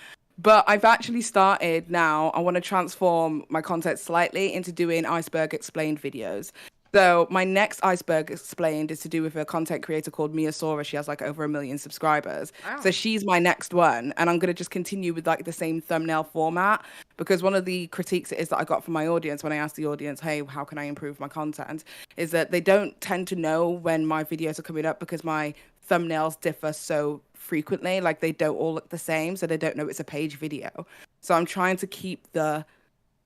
[SPEAKER 21] But I've actually started now. I want to transform my content slightly into doing Iceberg Explained videos. So my next Iceberg Explained is to do with a content creator called Miasaura. She has like over 1 million subscribers.
[SPEAKER 1] Wow.
[SPEAKER 21] So she's my next one. And I'm going to just continue with like the same thumbnail format, because one of the critiques is that I got from my audience when I asked the audience, hey, how can I improve my content? Is that they don't tend to know when my videos are coming up because my thumbnails differ so frequently. Like they don't all look the same. So they don't know it's a Paige video. So I'm trying to keep the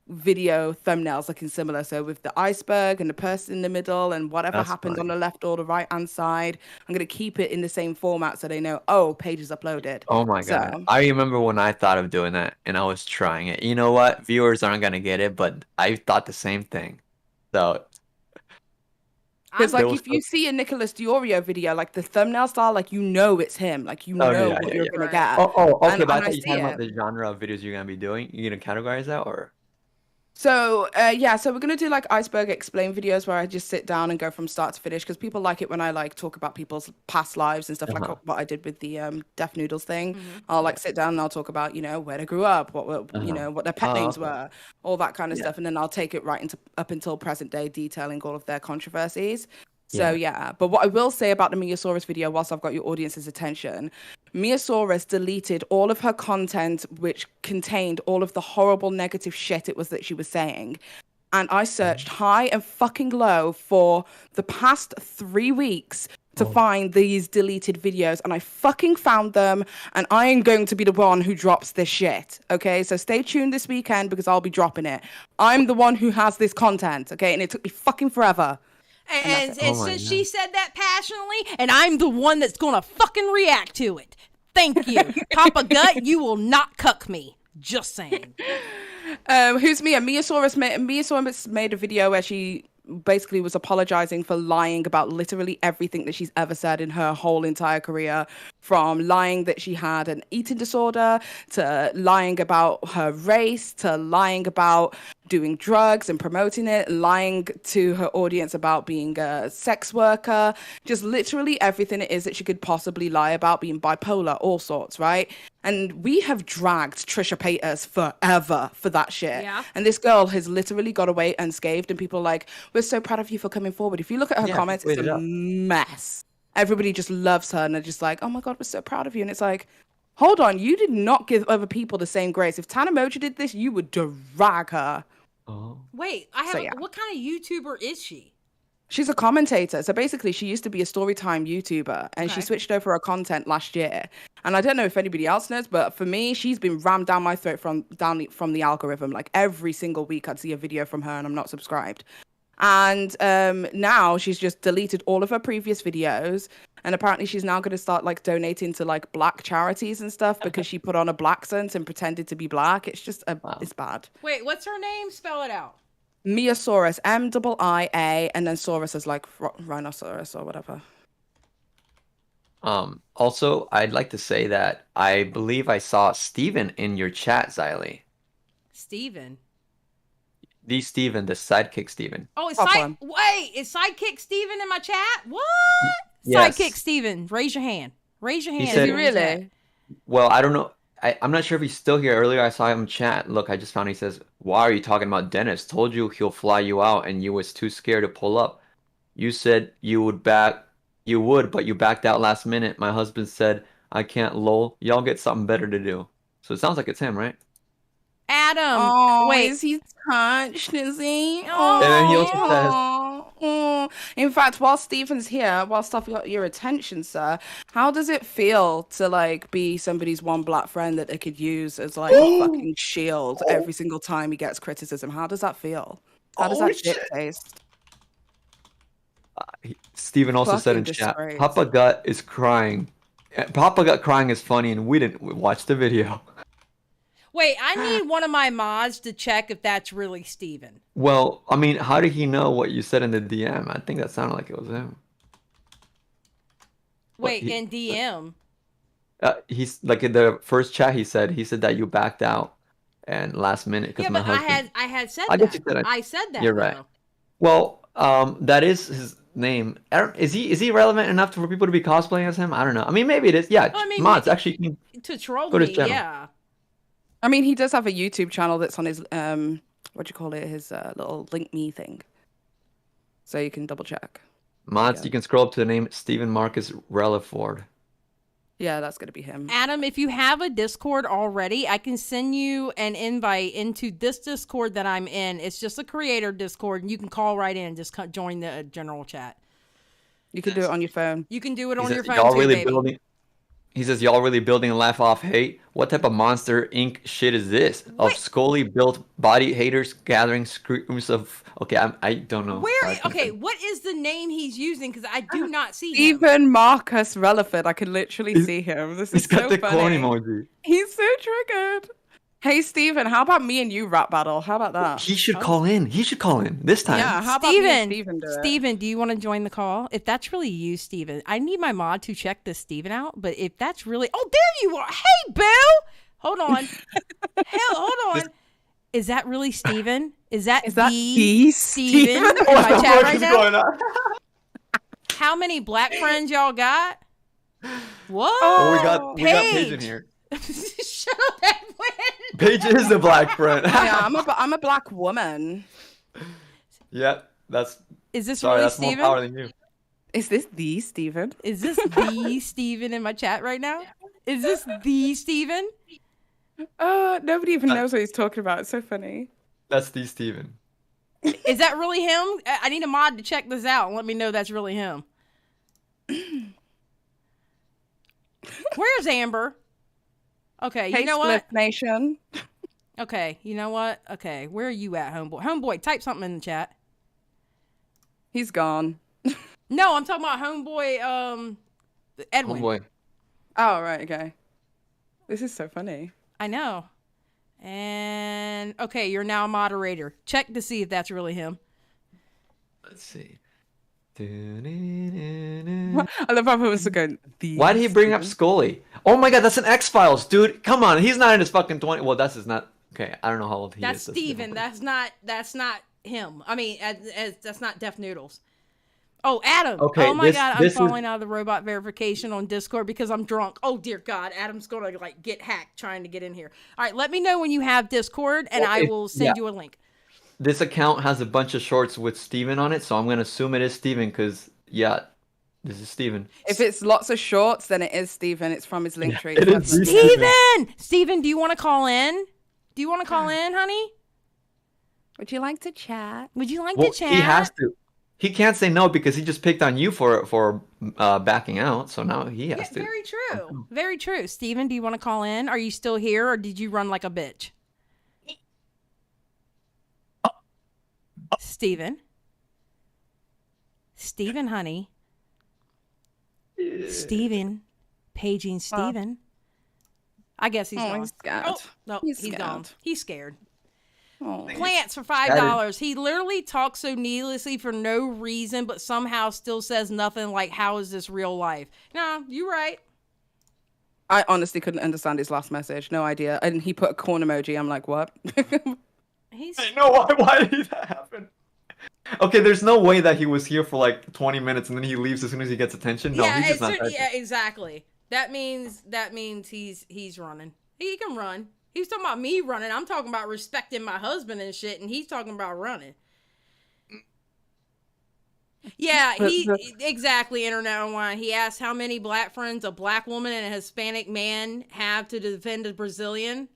[SPEAKER 21] video thumbnails looking similar, so with the iceberg and the person in the middle and whatever
[SPEAKER 20] That's
[SPEAKER 21] happens on
[SPEAKER 20] funny.
[SPEAKER 21] the left or the right hand side, I'm going to keep it in the same format so they know, oh, Paige is uploaded.
[SPEAKER 20] Oh my
[SPEAKER 21] So
[SPEAKER 20] god. I remember when I thought of doing that and I was trying it. You know what? Viewers aren't gonna get it, but I thought the same thing. So
[SPEAKER 21] because
[SPEAKER 20] there
[SPEAKER 21] like
[SPEAKER 20] was
[SPEAKER 21] if you see a Nicholas DeOrio video, like the thumbnail style, like you know it's him, like you
[SPEAKER 20] Oh
[SPEAKER 21] know
[SPEAKER 20] yeah,
[SPEAKER 21] what
[SPEAKER 20] yeah,
[SPEAKER 21] you're
[SPEAKER 20] yeah.
[SPEAKER 21] gonna get.
[SPEAKER 20] Oh, okay,
[SPEAKER 21] and
[SPEAKER 20] but I
[SPEAKER 21] I
[SPEAKER 20] thought you
[SPEAKER 21] see
[SPEAKER 20] talking
[SPEAKER 21] it.
[SPEAKER 20] about the genre of videos you're gonna be doing. You gonna categorize that or?
[SPEAKER 21] So yeah, so we're gonna do like Iceberg Explain videos where I just sit down and go from start to finish, because people like it when I like talk about people's past lives and stuff, like what I did with the Deaf Noodles thing. I'll like sit down and I'll talk about, you know, where they grew up, you know, what their pet
[SPEAKER 20] Oh,
[SPEAKER 21] names
[SPEAKER 20] okay.
[SPEAKER 21] were, all that kind of
[SPEAKER 20] Yeah.
[SPEAKER 21] stuff, and then I'll take it right into up until present day, detailing all of their controversies. So yeah, but what I will say about the Miasaurus video, whilst I've got your audience's attention, Miasaurus deleted all of her content which contained all of the horrible negative shit it was that she was saying. And I searched high and fucking low for the past 3 weeks to find these deleted videos, and I fucking found them, and I am going to be the one who drops this shit, okay? So stay tuned this weekend because I'll be dropping it. I'm the one who has this content, okay? And it took me fucking forever.
[SPEAKER 1] And since she said that passionately, and I'm the one that's gonna fucking react to it. Thank you. Papa Gut, you will not cuck me. Just saying.
[SPEAKER 21] Who's Mia? Miasaurus made a video where she basically was apologizing for lying about literally everything that she's ever said in her whole entire career, from lying that she had an eating disorder to lying about her race to lying about doing drugs and promoting it, lying to her audience about being a sex worker, just literally everything it is that she could possibly lie about, being bipolar, all sorts, right? And we have dragged Trisha Paytas forever for that shit.
[SPEAKER 1] Yeah.
[SPEAKER 21] And this girl has literally got away unscathed, and people are like, we're so proud of you for coming forward. If you look at her comments, it's a mess. Everybody just loves her, and they're just like, oh my God, we're so proud of you. And it's like, hold on, you did not give other people the same grace. If Tana Moja did this, you would drag her.
[SPEAKER 1] Wait, what kind of YouTuber is she?
[SPEAKER 21] She's a commentator. So basically, she used to be a storytime YouTuber, and she switched over her content last year. And I don't know if anybody else knows, but for me, she's been rammed down my throat from the algorithm. Like every single week, I'd see a video from her, and I'm not subscribed. And now she's just deleted all of her previous videos, and apparently she's now going to start like donating to like black charities and stuff because she put on a black accent and pretended to be black. It's just it's bad.
[SPEAKER 1] Wait, what's her name? Spell it out.
[SPEAKER 21] Miasaurus, MIIA, and then Saurus is like rhinoceros or whatever.
[SPEAKER 20] Also, I'd like to say that I believe I saw Steven in your chat, Xylie.
[SPEAKER 1] Steven?
[SPEAKER 20] The Steven, the sidekick Steven.
[SPEAKER 1] Oh, is Sidekick Steven in my chat? What?
[SPEAKER 20] Yes.
[SPEAKER 1] Sidekick Steven, raise your hand. Raise your hand.
[SPEAKER 20] said-
[SPEAKER 1] if you're in the chat.
[SPEAKER 20] Well, I don't know. I'm not sure if he's still here. Earlier, I saw him chat. Look, I just found he says, why are you talking about Dennis? Told you he'll fly you out and you was too scared to pull up. You said you would, but you backed out last minute. My husband said, I can't, lol. Y'all get something better to do. So it sounds like it's him, right?
[SPEAKER 1] Adam.
[SPEAKER 21] Oh,
[SPEAKER 1] wait.
[SPEAKER 21] is he touched? Is he?
[SPEAKER 1] Oh,
[SPEAKER 20] And then he also
[SPEAKER 21] In fact, while Stephen's here, whilst I've got your attention, sir, how does it feel to like be somebody's one black friend that they could use as like a fucking shield every single time he gets criticism? How does that feel? How does that shit taste?
[SPEAKER 20] Steven also said in
[SPEAKER 21] Fucking
[SPEAKER 20] chat,
[SPEAKER 21] disgrace.
[SPEAKER 20] Papa Gut is crying. Papa Gut crying is funny and we didn't watch the video.
[SPEAKER 1] Wait, I need one of my mods to check if that's really Steven.
[SPEAKER 20] Well, I mean, how did he know what you said in the DM? I think that sounded like it was him.
[SPEAKER 1] Wait, in DM?
[SPEAKER 20] He's like in the first chat. He said that you backed out and last minute because my husband.
[SPEAKER 1] I had said
[SPEAKER 20] I guess
[SPEAKER 1] that.
[SPEAKER 20] you said it.
[SPEAKER 1] I said that.
[SPEAKER 20] You're right.
[SPEAKER 1] though.
[SPEAKER 20] Well, that is his name. Is he relevant enough for people to be cosplaying as him? I don't know. I mean, maybe it is. Yeah,
[SPEAKER 1] I mean,
[SPEAKER 20] mods actually.
[SPEAKER 1] To troll
[SPEAKER 20] Go to his
[SPEAKER 1] me,
[SPEAKER 20] channel.
[SPEAKER 1] yeah.
[SPEAKER 21] I mean, he does have a YouTube channel that's on his what do you call it? His little link me thing. So you can double check.
[SPEAKER 20] Mods, you can scroll up to the name Stephen Marcus Relaford.
[SPEAKER 21] Yeah, that's gonna be him.
[SPEAKER 1] Adam, if you have a Discord already, I can send you an invite into this Discord that I'm in. It's just a creator Discord, and you can call right in. Just join the general chat.
[SPEAKER 21] You can do it on your phone.
[SPEAKER 1] You can do it
[SPEAKER 20] He
[SPEAKER 1] on
[SPEAKER 20] says,
[SPEAKER 1] your phone
[SPEAKER 20] y'all
[SPEAKER 1] too,
[SPEAKER 20] really
[SPEAKER 1] baby.
[SPEAKER 20] building. He says, y'all really building a laugh off hate? What type of Monster Inc. shit is this? Of Scully built body haters gathering screams of... Okay, I don't know.
[SPEAKER 1] Where? Okay, what is the name he's using? Because I do not see him.
[SPEAKER 21] Stephen Marcus Relaford. I can literally see him. This is
[SPEAKER 20] He's got
[SPEAKER 21] so
[SPEAKER 20] the
[SPEAKER 21] funny.
[SPEAKER 20] clone emoji.
[SPEAKER 21] He's so triggered. Hey, Stephen, how about me and you rap battle? How about that?
[SPEAKER 20] He should call in. He should call in this time.
[SPEAKER 21] Yeah, how about me and Stephen do it?
[SPEAKER 1] Steven, do you want to join the call? If that's really you, Steven, I need my mod to check this Steven out. But if that's really... Oh, there you are. Hey, Bill. Hold on. Hold on. Is that really Steven? Is that the Steven in my chat right now? How many black friends y'all got? Whoa.
[SPEAKER 20] Oh, we got Paige in here.
[SPEAKER 1] Shut up, Edwin.
[SPEAKER 20] Paige is a black friend.
[SPEAKER 21] Yeah, I'm a black woman.
[SPEAKER 20] Yeah, that's...
[SPEAKER 1] Is this
[SPEAKER 20] sorry,
[SPEAKER 1] really
[SPEAKER 20] that's
[SPEAKER 1] Steven?
[SPEAKER 20] more power than you.
[SPEAKER 21] Is this the Steven?
[SPEAKER 1] Is this the Steven in my chat right now? Is this the Steven?
[SPEAKER 21] Nobody even knows what he's talking about. It's so funny.
[SPEAKER 20] That's the Steven.
[SPEAKER 1] Is that really him? I need a mod to check this out and let me know that's really him. Where's Amber? Okay, you know what?
[SPEAKER 21] Nation.
[SPEAKER 1] Okay, you know what? Okay, where are you at, Homeboy? Homeboy, type something in the chat.
[SPEAKER 21] He's gone.
[SPEAKER 1] No, I'm talking about Homeboy, Edwin.
[SPEAKER 20] Homeboy.
[SPEAKER 21] Oh, right, okay. This is so funny.
[SPEAKER 1] I know. And, okay, you're now a moderator. Check to see if that's really him.
[SPEAKER 20] Let's see.
[SPEAKER 21] I love how people are going,
[SPEAKER 20] Why did he bring up Scully? Oh my god, that's an X-Files, dude. Come on, he's not in his fucking 20. Well, that's his not. Okay, I don't know how old he
[SPEAKER 1] That's
[SPEAKER 20] is.
[SPEAKER 1] Steven. That's not him. I mean, that's not Def Noodles. Oh, Adam.
[SPEAKER 20] Okay,
[SPEAKER 1] oh my god, I'm
[SPEAKER 20] this
[SPEAKER 1] falling out of the robot verification on Discord because I'm drunk. Oh dear God, Adam's gonna like get hacked trying to get in here. All right, let me know when you have Discord, and I will send you a link.
[SPEAKER 20] This account has a bunch of shorts with Steven on it, so I'm gonna assume it is Steven because this is Steven.
[SPEAKER 21] If it's lots of shorts, then it is Steven. It's from his link tree.
[SPEAKER 20] it is
[SPEAKER 1] Steven, do you want to call in? Do you want to call in, honey?
[SPEAKER 21] Would you like to chat?
[SPEAKER 1] Would you like
[SPEAKER 20] Well,
[SPEAKER 1] to chat?
[SPEAKER 20] he has to. He can't say no because he just picked on you for backing out. So now he has to.
[SPEAKER 1] Very true. Very true. Steven, do you want to call in? Are you still here, or did you run like a bitch? Steven, honey. Steven, paging Steven. I guess he's gone.
[SPEAKER 21] He's scared.
[SPEAKER 1] Oh, no, he's
[SPEAKER 21] scared.
[SPEAKER 1] gone. He's scared.
[SPEAKER 21] Oh.
[SPEAKER 1] Plants for $5. He literally talks so needlessly for no reason, but somehow still says nothing like, how is this real life? No, you're right.
[SPEAKER 21] I honestly couldn't understand his last message. No idea. And he put a corn emoji. I'm like, what?
[SPEAKER 20] No, why did that happen? Okay, there's no way that he was here for like 20 minutes and then he leaves as soon as he gets attention. No, he's just not.
[SPEAKER 1] Yeah, exactly. That means he's running. He can run. He's talking about me running. I'm talking about respecting my husband and shit, and he's talking about running. Yeah, exactly. Internet Online. He asked how many black friends a black woman and a Hispanic man have to defend a Brazilian.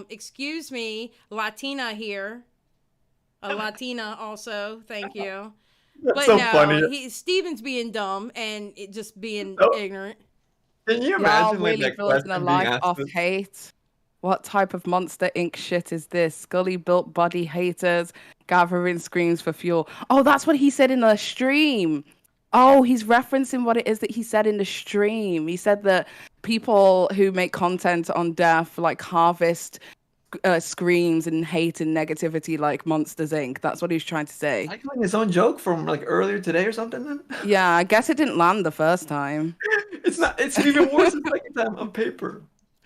[SPEAKER 1] Excuse me, Latina here. A Latina also. Thank you.
[SPEAKER 20] That's
[SPEAKER 1] but
[SPEAKER 20] so
[SPEAKER 1] no,
[SPEAKER 20] funny.
[SPEAKER 1] Steven's being dumb and just being ignorant.
[SPEAKER 20] Can you
[SPEAKER 21] Y'all
[SPEAKER 20] imagine
[SPEAKER 21] really
[SPEAKER 20] like that
[SPEAKER 21] building a
[SPEAKER 20] question being
[SPEAKER 21] life
[SPEAKER 20] asked?
[SPEAKER 21] off hate. What type of Monster Inc. shit is this? Scully built body haters gathering screams for fuel. Oh, that's what he said in the stream. Oh, he's referencing what it is that he said in the stream. He said that people who make content on death like harvest screams and hate and negativity like Monsters Inc. That's what he's trying to say.
[SPEAKER 20] Like doing his own joke from like earlier today or something then?
[SPEAKER 21] Yeah, I guess it didn't land the first time.
[SPEAKER 20] It's even worse the second time on paper.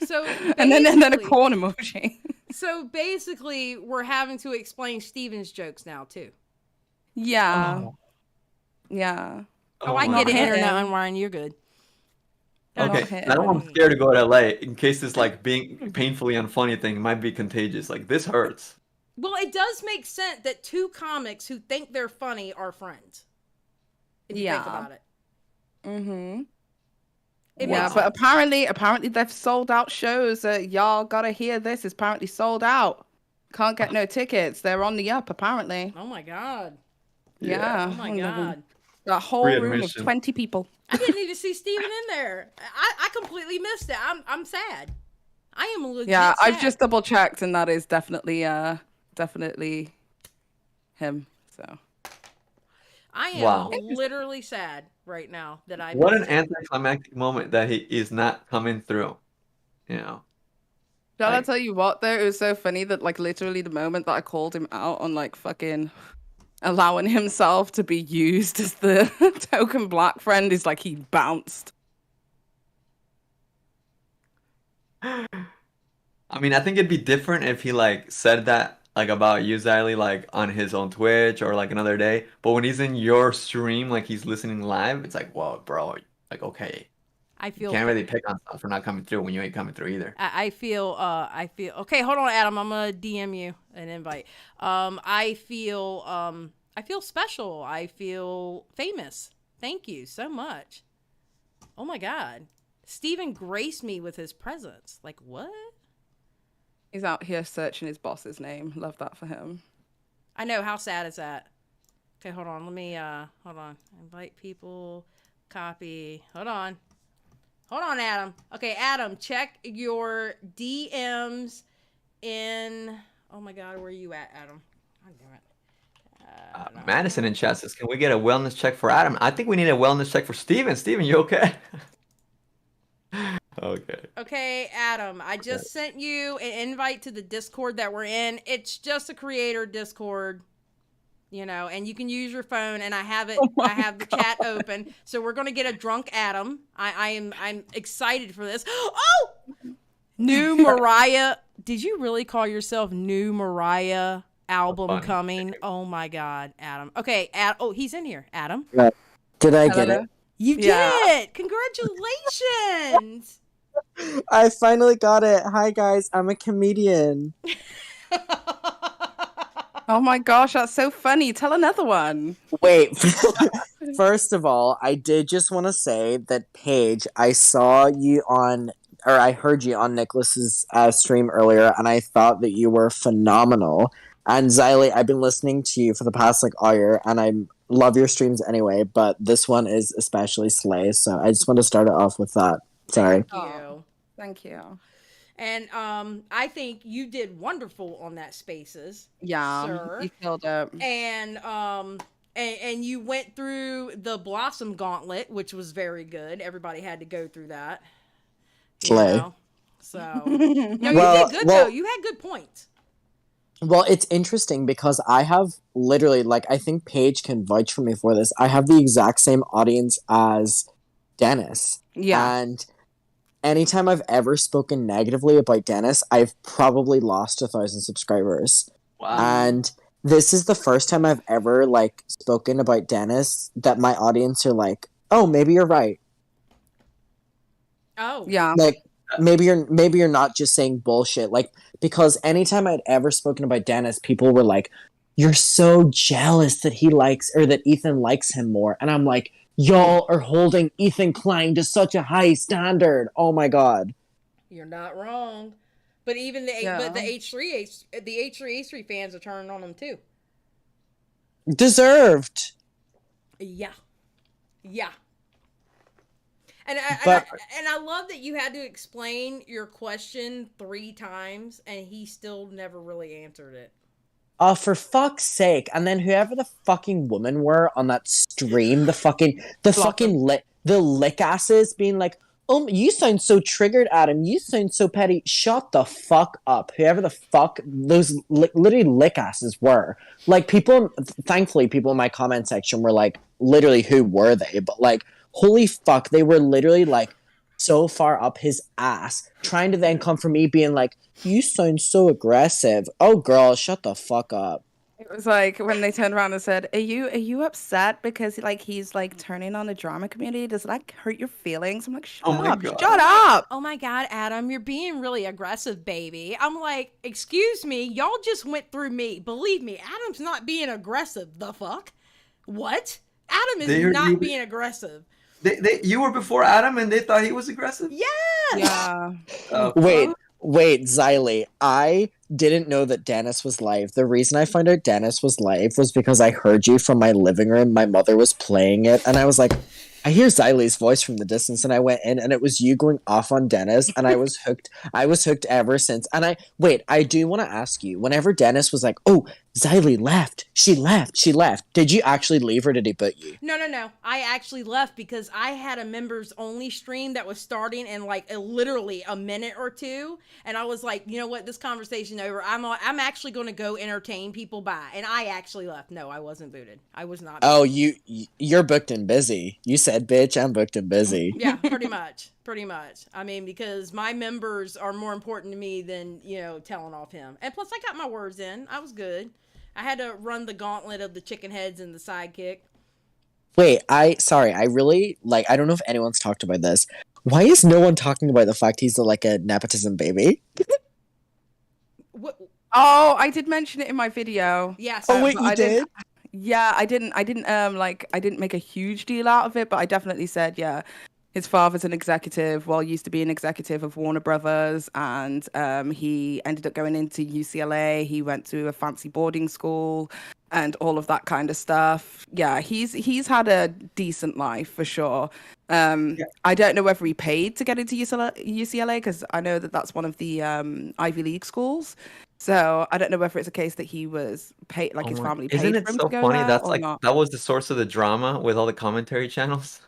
[SPEAKER 1] So
[SPEAKER 21] and then a corn emoji.
[SPEAKER 1] So basically, we're having to explain Steven's jokes now too.
[SPEAKER 21] Yeah. Yeah.
[SPEAKER 1] Oh, I get it, Internet Online. You're good.
[SPEAKER 20] Okay, I don't want to scared to go to LA in case this like being painfully unfunny thing might be contagious. Like this hurts.
[SPEAKER 1] Well, it does make sense that two comics who think they're funny are friends. If you think about it.
[SPEAKER 21] Mm-hmm.
[SPEAKER 1] It
[SPEAKER 21] Yeah,
[SPEAKER 1] makes
[SPEAKER 21] but
[SPEAKER 1] sense.
[SPEAKER 21] apparently they've sold out shows. Y'all gotta hear this. It's apparently sold out. Can't get no tickets. They're on the up apparently.
[SPEAKER 1] Oh my god.
[SPEAKER 21] Yeah.
[SPEAKER 1] Oh my god.
[SPEAKER 21] A whole
[SPEAKER 20] Free
[SPEAKER 21] room of
[SPEAKER 20] admission.
[SPEAKER 21] 20 people.
[SPEAKER 1] I didn't even see Steven in there. I completely missed it. I'm sad. I am legit
[SPEAKER 21] Yeah,
[SPEAKER 1] sad.
[SPEAKER 21] I've just double checked, and that is definitely him. So
[SPEAKER 1] I am
[SPEAKER 20] Wow.
[SPEAKER 1] literally sad right now that I
[SPEAKER 20] What an
[SPEAKER 1] missed it.
[SPEAKER 20] anticlimactic moment that he is not coming through. You know.
[SPEAKER 21] shall I
[SPEAKER 20] Like-
[SPEAKER 21] tell you what though? It was so funny that like literally the moment that I called him out on like fucking allowing himself to be used as the token black friend is like he bounced.
[SPEAKER 20] I mean, I think it'd be different if he like said that like about you, Xylie, like on his own Twitch or like another day. But when he's in your stream, like he's listening live, it's like, whoa, bro, like okay,
[SPEAKER 1] I
[SPEAKER 20] you
[SPEAKER 1] feel
[SPEAKER 20] can't really pick on stuff for not coming through when you ain't coming through either.
[SPEAKER 1] I feel okay, hold on, Adam. I'm gonna DM you an invite. I feel special. I feel famous. Thank you so much. Oh my god. Steven graced me with his presence. Like what?
[SPEAKER 21] He's out here searching his boss's name. Love that for him.
[SPEAKER 1] I know, how sad is that? Okay, hold on. Let me hold on. Invite people, copy. Hold on. Hold on, Adam. Okay, Adam, check your DMs in oh my god, where are you at, Adam? God damn it.
[SPEAKER 20] Madison in chat says, "Can we get a wellness check for Adam?" I think we need a wellness check for Steven. Steven, you okay? Okay.
[SPEAKER 1] Okay, Adam, I just sent you an invite to the Discord that we're in. It's just a creator Discord, you know, and you can use your phone, and I have it. I have the chat open, so we're gonna get a drunk Adam. I'm excited for this. Oh, new Mariah. Did you really call yourself New Mariah album coming? Oh my God, Adam. Okay, oh, he's in here, Adam.
[SPEAKER 2] Did I get it?
[SPEAKER 1] You did. Congratulations.
[SPEAKER 2] I finally got it. Hi guys, I'm a comedian.
[SPEAKER 21] Oh my gosh, that's so funny. Tell another one.
[SPEAKER 2] Wait, first of all, I did just want to say that Paige, I saw you on, or I heard you on Nicholas's stream earlier, and I thought that you were phenomenal. And Xylie, I've been listening to you for the past like all year, and I love your streams anyway, but this one is especially slay. So I just want to start it off with that. Sorry.
[SPEAKER 1] Thank you.
[SPEAKER 21] Thank you.
[SPEAKER 1] And I think you did wonderful on that Spaces.
[SPEAKER 21] Yeah,
[SPEAKER 1] sir.
[SPEAKER 21] you killed it.
[SPEAKER 1] And you went through the Blossom Gauntlet, which was very good. Everybody had to go through that.
[SPEAKER 2] Slay.
[SPEAKER 1] So no, you
[SPEAKER 2] Well-
[SPEAKER 1] did good
[SPEAKER 2] well-
[SPEAKER 1] though. You had good points.
[SPEAKER 2] Well, it's interesting because I have literally, like, I think Paige can vouch for me for this. I have the exact same audience as Dennis.
[SPEAKER 21] Yeah.
[SPEAKER 2] And anytime I've ever spoken negatively about Dennis, I've probably lost 1,000 subscribers.
[SPEAKER 20] Wow.
[SPEAKER 2] And this is the first time I've ever, like, spoken about Dennis that my audience are like, oh, maybe you're right.
[SPEAKER 1] Oh.
[SPEAKER 21] Yeah.
[SPEAKER 2] Like, maybe you're not just saying bullshit. Like, because anytime I'd ever spoken about Dennis, people were like, you're so jealous that he likes, or that Ethan likes him more. And I'm like, y'all are holding Ethan Klein to such a high standard. Oh my God.
[SPEAKER 1] You're not wrong. But even the H3 fans are turning on him too.
[SPEAKER 2] Deserved.
[SPEAKER 1] Yeah. Yeah. And I love that you had to explain your question 3 times and he still never really answered it.
[SPEAKER 2] For fuck's sake. And then whoever the fucking woman were on that stream, the lick asses being like, oh, you sound so triggered, Adam. You sound so petty. Shut the fuck up. Whoever the fuck those literally lick asses were. Like, thankfully, people in my comment section were like, literally, who were they? But like, holy fuck, they were literally like so far up his ass, trying to then come for me being like, you sound so aggressive. Oh girl, shut the fuck up.
[SPEAKER 21] It was like when they turned around and said, are you upset because like he's like turning on the drama community? Does that hurt your feelings? I'm like, shut up. Shut up.
[SPEAKER 1] Oh my God, Adam, you're being really aggressive, baby. I'm like, excuse me, y'all just went through me. Believe me, Adam's not being aggressive. The fuck? What? Adam is not being aggressive.
[SPEAKER 20] You were before Adam and they thought he was aggressive?
[SPEAKER 1] Yes!
[SPEAKER 21] Yeah.
[SPEAKER 2] Wait, Xylie, I didn't know that Dennis was live. The reason I found out Dennis was live was because I heard you from my living room. My mother was playing it, and I was like, I hear Xylie's voice from the distance, and I went in, and it was you going off on Dennis, and I was hooked. I was hooked ever since. And I do want to ask you, whenever Dennis was like, oh, Xylie left. She left. Did you actually leave or did he boot you?
[SPEAKER 1] No. I actually left because I had a members only stream that was starting in like literally a minute or two. And I was like, you know what, this conversation over. I'm actually going to go entertain people by. And I actually left. No, I wasn't booted. I was not.
[SPEAKER 2] Oh, you're booked and busy. You said, bitch, I'm booked and busy.
[SPEAKER 1] Yeah, pretty much. I mean, because my members are more important to me than, telling off him. And plus I got my words in. I was good. I had to run the gauntlet of the chicken heads and the sidekick.
[SPEAKER 2] Wait, I really, I don't know if anyone's talked about this. Why is no one talking about the fact he's like a nepotism baby?
[SPEAKER 1] What?
[SPEAKER 21] Oh, I did mention it in my video.
[SPEAKER 1] Yes.
[SPEAKER 2] Oh wait, you did?
[SPEAKER 21] Yeah, I didn't make a huge deal out of it, but I definitely said, yeah, his father's an executive, used to be an executive of Warner Brothers, and he ended up going into UCLA. He went to a fancy boarding school and all of that kind of stuff. Yeah, he's had a decent life for sure. I don't know whether he paid to get into UCLA because I know that that's one of the Ivy League schools. So I don't know whether it's a case that he was paid, like his family paid
[SPEAKER 20] Isn't
[SPEAKER 1] for
[SPEAKER 20] it
[SPEAKER 1] him
[SPEAKER 20] so
[SPEAKER 1] to go
[SPEAKER 20] funny?
[SPEAKER 1] there
[SPEAKER 20] That's
[SPEAKER 1] or
[SPEAKER 20] like
[SPEAKER 1] not.
[SPEAKER 20] that was the source of the drama with all the commentary channels.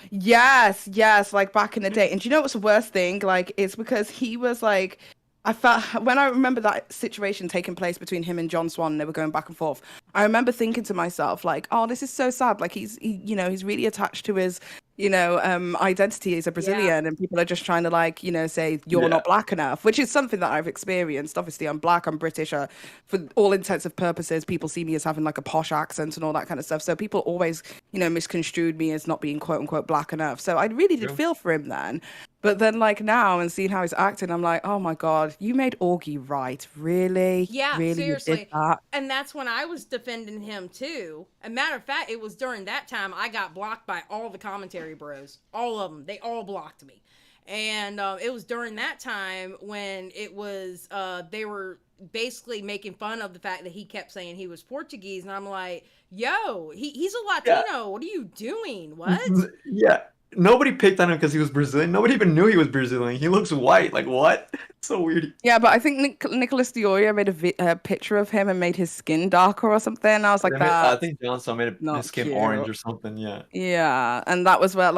[SPEAKER 21] Yes, like back in the day. And do you know what's the worst thing? Like, it's because he was like, I felt when I remember that situation taking place between him and John Swan, and they were going back and forth. I remember thinking to myself, like, oh, this is so sad. Like, he's really attached to his, identity as a Brazilian, and people are just trying to say you're not black enough, which is something that I've experienced. Obviously, I'm black, I'm British. For all intents and purposes, people see me as having like a posh accent and all that kind of stuff. So people always, misconstrued me as not being quote unquote black enough. So I really did feel for him then. But then, now and seeing how he's acting, I'm like, oh my God, you made Augie right. Really?
[SPEAKER 1] Yeah,
[SPEAKER 21] really,
[SPEAKER 1] seriously.
[SPEAKER 21] You did that?
[SPEAKER 1] And that's when I was defending him too. A matter of fact, it was during that time I got blocked by all the commentary bros. All of them. They all blocked me. And it was during that time when it was, they were basically making fun of the fact that he kept saying he was Portuguese. And I'm like, yo, he's a Latino. Yeah. What are you doing? What?
[SPEAKER 20] Yeah. Nobody picked on him because he was Brazilian. Nobody even knew he was Brazilian. He looks white. Like, what? It's so weird.
[SPEAKER 21] Yeah, but I think Nicholas DeOrio made a picture of him and made his skin darker or something. I was like,
[SPEAKER 20] I think Johnson made his skin orange or something. Yeah.
[SPEAKER 21] Yeah, and that was where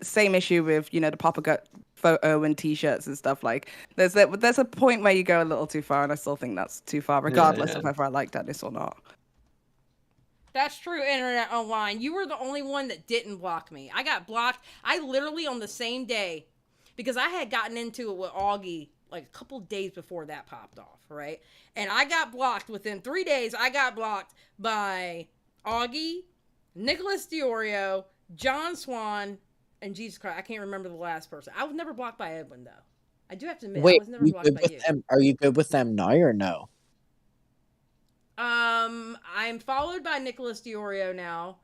[SPEAKER 21] same issue with the Papa Gut photo and T-shirts and stuff. Like, there's a point where you go a little too far, and I still think that's too far, regardless of whether I like Dennis or not.
[SPEAKER 1] That's true, Internet Online. You were the only one that didn't block me. I got blocked. I literally on the same day, because I had gotten into it with Augie like a couple days before that popped off, right? And I got blocked within 3 days. I got blocked by Augie, Nicholas DeOrio, John Swan, and Jesus Christ, I can't remember the last person. I was never blocked by Edwin, though. I do have to admit, I was never blocked by you.
[SPEAKER 2] Are you good with them now or no?
[SPEAKER 1] I'm followed by Nicholas DeOrio now.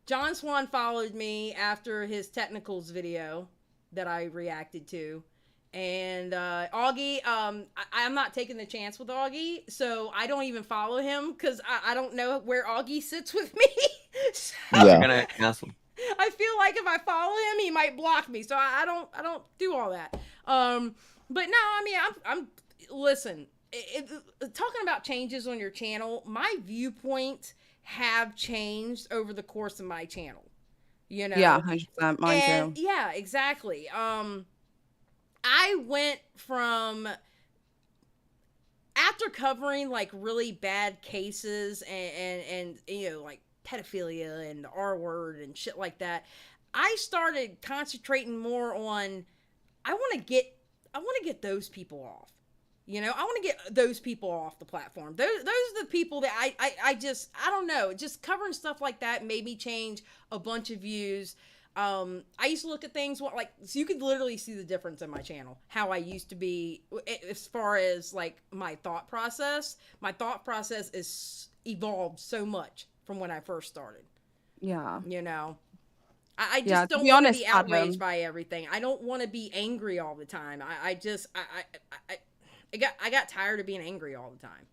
[SPEAKER 1] John Swan followed me after his technicals video that I reacted to. And Augie, I'm not taking the chance with Augie, so I don't even follow him because I don't know where Augie sits with me. So
[SPEAKER 20] you're gonna cancel.
[SPEAKER 1] I feel like if I follow him, he might block me. So I don't do all that. But no, I mean, I'm listen. Talking about changes on your channel, my viewpoints have changed over the course of my channel.
[SPEAKER 21] Yeah, 100%. Mine too.
[SPEAKER 1] Yeah, exactly. I went from, after covering like really bad cases and like pedophilia and the R word and shit like that, I started concentrating more on I want to get those people off. You know, I want to get those people off the platform. Those are the people that I don't know. Just covering stuff like that made me change a bunch of views. I used to look at things so you could literally see the difference in my channel, how I used to be as far as like my thought process. My thought process is evolved so much from when I first started.
[SPEAKER 21] Yeah.
[SPEAKER 1] You know, I just don't want to be outraged by everything. I don't want to be angry all the time. I got tired of being angry all the time.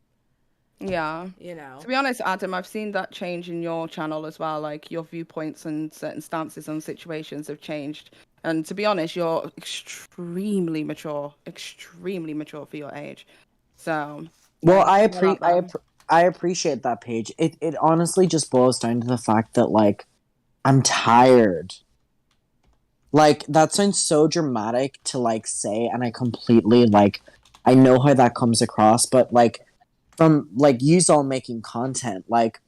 [SPEAKER 21] Yeah.
[SPEAKER 1] You know.
[SPEAKER 21] To be honest, Adam, I've seen that change in your channel as well. Like your viewpoints and certain stances on situations have changed. And to be honest, you're extremely mature for your age. So.
[SPEAKER 2] Well, I appreciate that, Paige. It honestly just boils down to the fact that like I'm tired. Like that sounds so dramatic to like say, and I completely like I know how that comes across, but like from like yous all making content, like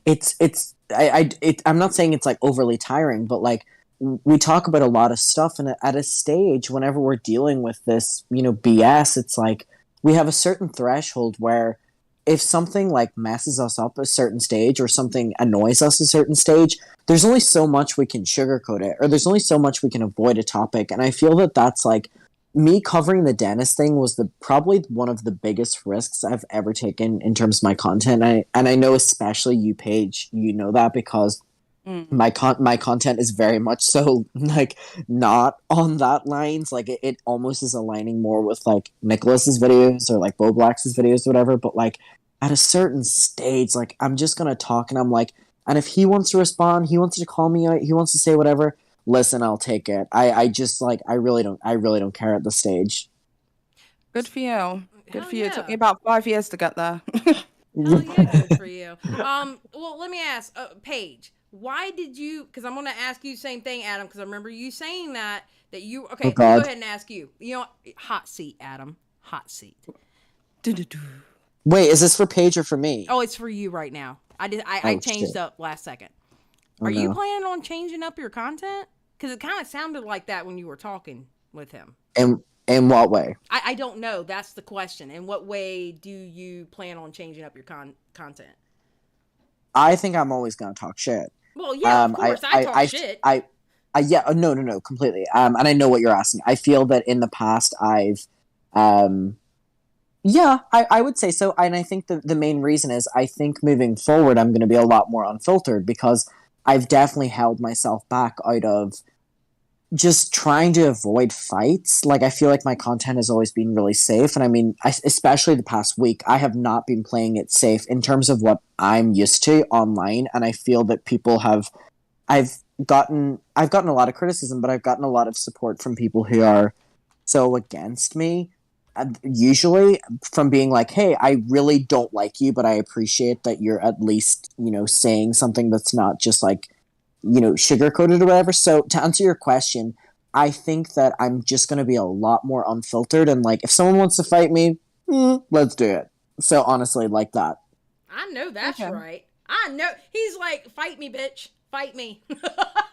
[SPEAKER 2] I'm not saying it's like overly tiring, but like we talk about a lot of stuff, and at a stage whenever we're dealing with this, you know, BS, it's like we have a certain threshold where if something like messes us up a certain stage or something annoys us a certain stage, there's only so much we can sugarcoat it, or there's only so much we can avoid a topic. And I feel that that's like me covering the dentist thing was probably one of the biggest risks I've ever taken in terms of my content. And I know especially you, Paige, you know that because my content is very much so like not on that lines. Like it almost is aligning more with like Nicholas's videos or like Bo Black's videos or whatever. But like at a certain stage, like I'm just gonna talk, and I'm like, and if he wants to respond, he wants to call me out, he wants to say whatever, listen, I'll take it. I just like I really don't care at this stage.
[SPEAKER 21] Good for you. Good for you. It took me about 5 years to get there.
[SPEAKER 1] Hell yeah, good for you. Well, let me ask, Paige, why did you? Because I'm going to ask you the same thing, Adam. Because I remember you saying that you. Okay,
[SPEAKER 2] Oh,
[SPEAKER 1] I'll go ahead and ask you. You know, hot seat, Adam. Hot seat.
[SPEAKER 2] Wait, is this for Paige or for me?
[SPEAKER 1] Oh, it's for you right now. I changed
[SPEAKER 2] shit.
[SPEAKER 1] up last second.
[SPEAKER 2] Oh,
[SPEAKER 1] Are you
[SPEAKER 2] no.
[SPEAKER 1] planning on changing up your content? Because it kind of sounded like that when you were talking with him.
[SPEAKER 2] In what way?
[SPEAKER 1] I don't know. That's the question. In what way do you plan on changing up your content?
[SPEAKER 2] I think I'm always gonna talk shit.
[SPEAKER 1] Well, yeah, of course, I talk shit.
[SPEAKER 2] Yeah, no, completely. And I know what you're asking. I feel that in the past I've, yeah, I would say so. And I think the main reason is I think moving forward I'm going to be a lot more unfiltered because I've definitely held myself back out of just trying to avoid fights. Like I feel like my content has always been really safe, and I mean, especially the past week, I have not been playing it safe in terms of what I'm used to online. And I feel that people have, I've gotten a lot of criticism, but I've gotten a lot of support from people who are so against me. Usually from being like, hey, I really don't like you, but I appreciate that you're at least, you know, saying something that's not just like, you know, sugar-coated or whatever. So to answer your question, I think that I'm just going to be a lot more unfiltered, and like if someone wants to fight me, let's do it. So honestly, like that.
[SPEAKER 1] I know that's right. I know. He's like, fight me, bitch. Fight me.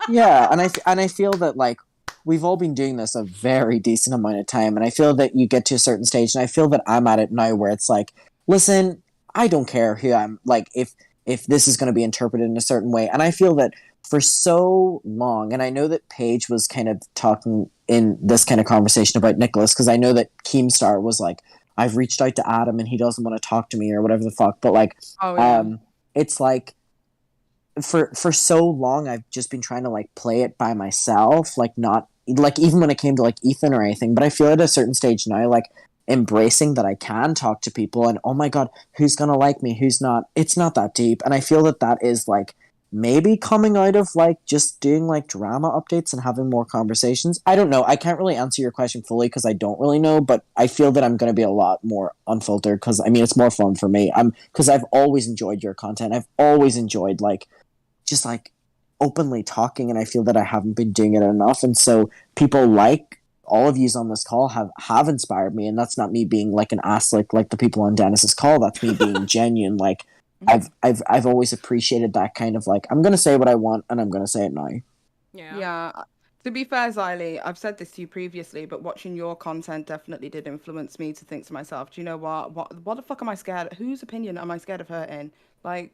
[SPEAKER 2] Yeah, and I feel that like we've all been doing this a very decent amount of time, and I feel that you get to a certain stage, and I feel that I'm at it now where it's like, listen, I don't care who I'm like if this is going to be interpreted in a certain way. And I feel that for so long, and I know that Paige was kind of talking in this kind of conversation about Nicholas, because I know that Keemstar was like, I've reached out to Adam and he doesn't want to talk to me or whatever the fuck, but like it's like for so long I've just been trying to like play it by myself, like not like even when it came to like Ethan or anything. But I feel at a certain stage now, like embracing that I can talk to people, and oh my god, who's gonna like me, who's not, it's not that deep. And I feel that is like maybe coming out of like just doing like drama updates and having more conversations. I don't know, I can't really answer your question fully because I don't really know, but I feel that I'm going to be a lot more unfiltered because I mean it's more fun for me. Because I've always enjoyed your content. I've always enjoyed like just like openly talking, and I feel that I haven't been doing it enough. And so people like all of yous on this call have inspired me, and that's not me being like an ass like the people on Dennis's call. That's me being genuine. Like I've always appreciated that kind of like, I'm gonna say what I want and I'm gonna say it now.
[SPEAKER 21] Yeah. To be fair, Xylie, I've said this to you previously, but watching your content definitely did influence me to think to myself, do you know what the fuck am I scared? Whose opinion am I scared of hurting? Like,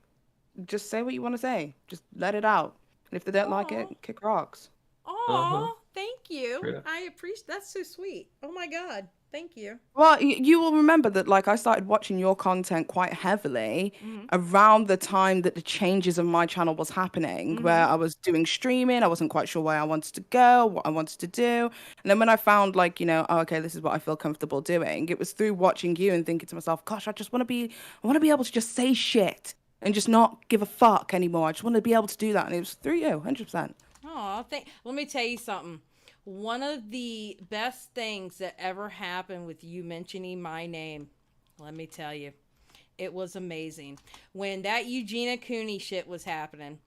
[SPEAKER 21] just say what you want to say. Just let it out. And if they don't like it, kick rocks.
[SPEAKER 1] Aw, thank you. I appreciate that's so sweet. Oh my god. Thank you.
[SPEAKER 21] Well, you will remember that, like, I started watching your content quite heavily around the time that the changes of my channel was happening, where I was doing streaming. I wasn't quite sure where I wanted to go, what I wanted to do. And then when I found, like, you know, oh, okay, this is what I feel comfortable doing, it was through watching you and thinking to myself, gosh, I want to be able to just say shit and just not give a fuck anymore. I just want to be able to do that. And it was through you, 100%.
[SPEAKER 1] Oh, let me tell you something. One of the best things that ever happened with you mentioning my name, let me tell you, it was amazing. When that Eugenia Cooney shit was happening,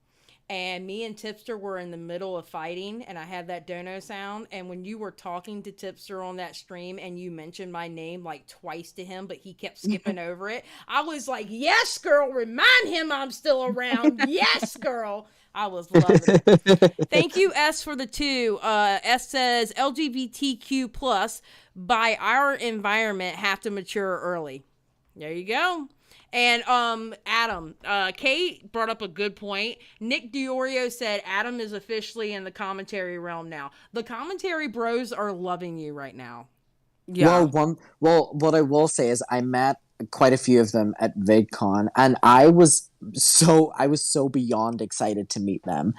[SPEAKER 1] and me and Tipster were in the middle of fighting, and I had that dono sound, and when you were talking to Tipster on that stream, and you mentioned my name like twice to him, but he kept skipping over it, I was like, yes, girl, remind him I'm still around. Yes, girl. I was loving it. Thank you, S, for the 2. S says LGBTQ plus by our environment have to mature early. There you go. And Adam, Kate brought up a good point. Nick DeOrio said Adam is officially in the commentary realm now. The commentary bros are loving you right now.
[SPEAKER 21] Yeah.
[SPEAKER 2] Well, what I will say is I met quite a few of them at VidCon, and I was so beyond excited to meet them,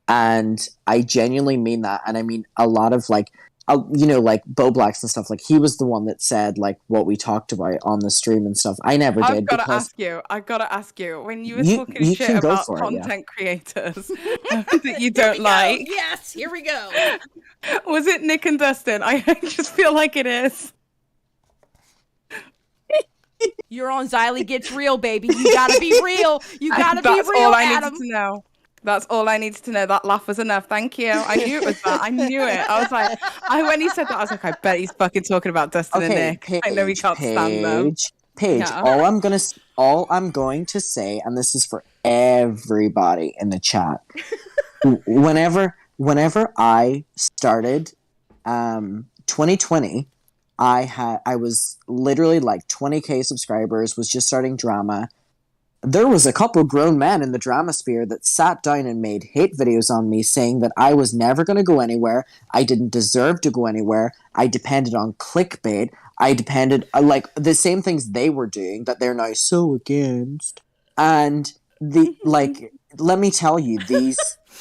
[SPEAKER 2] and I genuinely mean that. And I mean a lot of like, you know, like Bo Blacks and stuff. Like he was the one that said like what we talked about on the stream and stuff. I never did.
[SPEAKER 21] I've got to ask you. When you were talking shit about content creators that you don't like,
[SPEAKER 1] yes, here we go.
[SPEAKER 21] Was it Nick and Dustin? I just feel like it is.
[SPEAKER 1] You're on Xylie Gets Real, baby. You gotta be real. You gotta be real,
[SPEAKER 21] That's all I
[SPEAKER 1] Adam.
[SPEAKER 21] needed to know. That's all I needed to know. That laugh was enough. Thank you. I knew it was that. I knew it. I was like, when he said that, I was like, I bet he's fucking talking about Dustin and Nick.
[SPEAKER 2] Paige,
[SPEAKER 21] I know he can't stand them.
[SPEAKER 2] Paige,
[SPEAKER 21] Yeah.
[SPEAKER 2] all I'm going to say, and this is for everybody in the chat. whenever I started 2020, I was literally like 20k subscribers, was just starting drama. There was a couple grown men in the drama sphere that sat down and made hate videos on me saying that I was never going to go anywhere. I didn't deserve to go anywhere. I depended on clickbait. I depended like the same things they were doing that they're now so against. And let me tell you,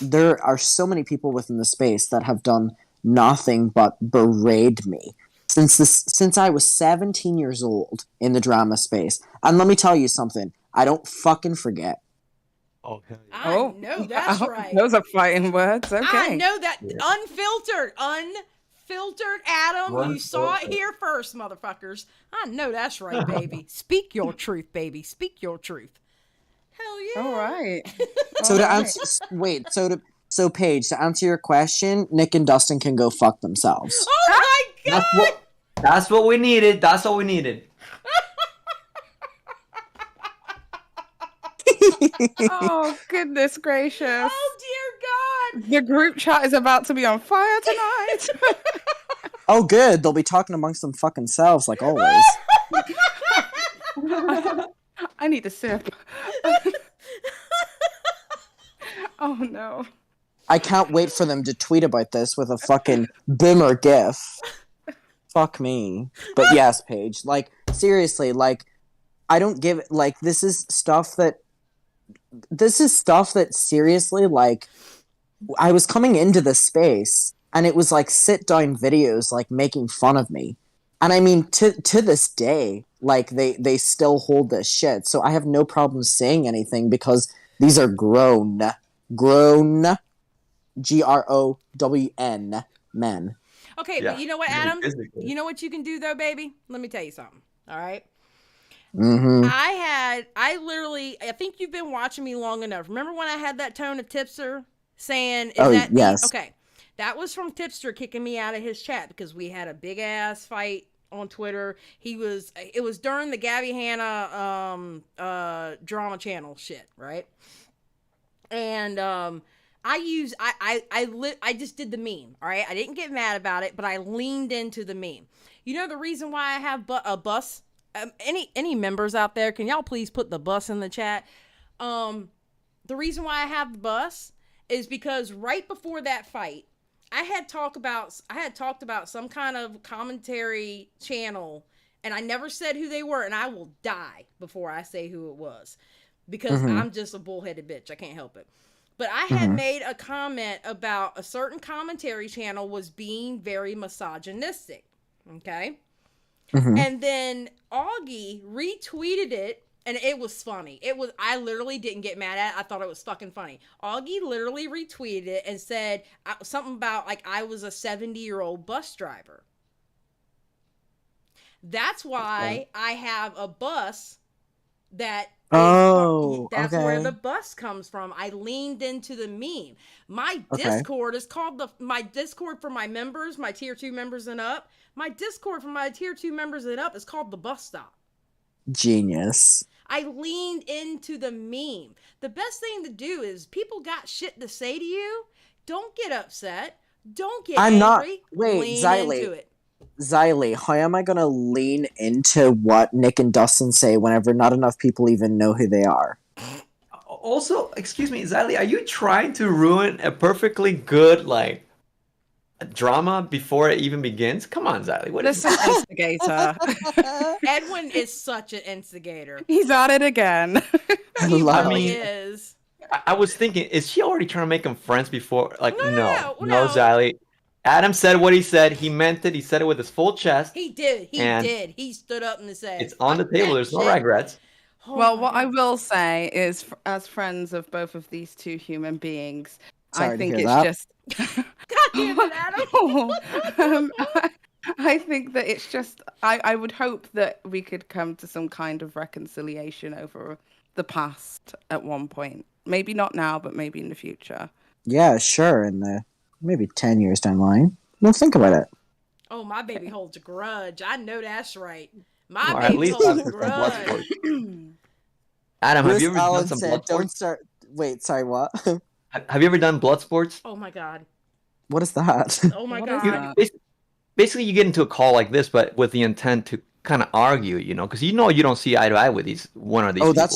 [SPEAKER 2] there are so many people within the space that have done nothing but berate me since I was 17 years old in the drama space. And let me tell you something. I don't fucking forget.
[SPEAKER 20] Okay.
[SPEAKER 1] I know that's right.
[SPEAKER 21] Those are fighting words. Okay.
[SPEAKER 1] I know that. Unfiltered Adam. You saw it here first, motherfuckers. I know that's right, baby. Speak your truth, baby. Speak your truth. Hell yeah.
[SPEAKER 21] All right.
[SPEAKER 2] So Paige, to answer your question, Nick and Dustin can go fuck themselves.
[SPEAKER 1] Oh my god.
[SPEAKER 20] That's what we needed. That's what we needed.
[SPEAKER 21] Oh, goodness gracious.
[SPEAKER 1] Oh, dear God.
[SPEAKER 21] The group chat is about to be on fire tonight.
[SPEAKER 2] Oh, good. They'll be talking amongst them fucking selves like always.
[SPEAKER 21] I need a sip. Oh, no.
[SPEAKER 2] I can't wait for them to tweet about this with a fucking boomer gif. Fuck me. But yes, Paige. Like, seriously, like, I don't give... Like, this is stuff that seriously, like, I was coming into this space and it was like sit-down videos, like, making fun of me. And I mean, to this day, like, they still hold this shit. So I have no problem saying anything because these are grown, Grown men.
[SPEAKER 1] Okay,
[SPEAKER 2] Yeah.
[SPEAKER 1] but you know what, Adam? You know what you can do, though, baby? Let me tell you something, all right?
[SPEAKER 2] Mm-hmm.
[SPEAKER 1] I think you've been watching me long enough. Remember when I had that tone of Tipster saying,
[SPEAKER 2] yes.
[SPEAKER 1] Okay, that was from Tipster kicking me out of his chat because we had a big ass fight on Twitter. It was during the Gabby Hanna drama channel shit, right? And I just did the meme. All right, I didn't get mad about it, but I leaned into the meme. You know the reason why I have a bus. Any members out there? Can y'all please put the bus in the chat? The reason why I have the bus is because right before that fight, I had talked about some kind of commentary channel, and I never said who they were, and I will die before I say who it was because I'm just a bullheaded bitch. I can't help it. But I had made a comment about a certain commentary channel was being very misogynistic. Okay. And then Augie retweeted it, and it was funny. I literally didn't get mad at it. I thought it was fucking funny. Augie literally retweeted it and said something about like I was a 70-year-old bus driver. That's why I have a bus that that's where the bus comes from. I leaned into the meme. My Discord is called my Discord for my members, my tier 2 members and up. My Discord for my tier 2 members and up is called the bus stop.
[SPEAKER 2] Genius.
[SPEAKER 1] I leaned into the meme. The best thing to do is people got shit to say to you. Don't get upset. Don't get angry. Lean into it.
[SPEAKER 2] Xylie, how am I gonna lean into what Nick and Dustin say whenever not enough people even know who they are?
[SPEAKER 20] Also, excuse me, Xylie, are you trying to ruin a perfectly good drama before it even begins? Come on, Xylie. What is
[SPEAKER 21] Listen, instigator.
[SPEAKER 1] Edwin is such an instigator.
[SPEAKER 21] He's at it again.
[SPEAKER 1] He really is.
[SPEAKER 20] I was thinking, is she already trying to make them friends before? No, Xylie. Adam said what he said. He meant it. He said it with his full chest.
[SPEAKER 1] He did. He did. He stood up and said,
[SPEAKER 20] it's on the table. There's no regrets.
[SPEAKER 1] Oh
[SPEAKER 21] well, what I will say is, as friends of both of these two human beings, I think it's just.
[SPEAKER 1] God damn it, Adam.
[SPEAKER 21] I think that it's just. I would hope that we could come to some kind of reconciliation over the past at one point. Maybe not now, but maybe in the future.
[SPEAKER 2] Yeah, sure. In the maybe 10 years down the line. We'll think about it.
[SPEAKER 1] Oh, my baby holds a grudge. I know that's right. My baby holds a grudge.
[SPEAKER 20] Adam,
[SPEAKER 2] Bruce
[SPEAKER 20] have you ever
[SPEAKER 2] Allen
[SPEAKER 20] done some
[SPEAKER 2] said,
[SPEAKER 20] blood
[SPEAKER 2] "Don't
[SPEAKER 20] sports?
[SPEAKER 2] start." Wait, sorry, what?
[SPEAKER 20] Have you ever done blood sports?
[SPEAKER 1] Oh my god.
[SPEAKER 2] What is that?
[SPEAKER 1] Oh my god.
[SPEAKER 20] Basically, you get into a call like this, but with the intent to kind of argue, because you don't see eye to eye with one of these.
[SPEAKER 2] Oh,
[SPEAKER 20] people.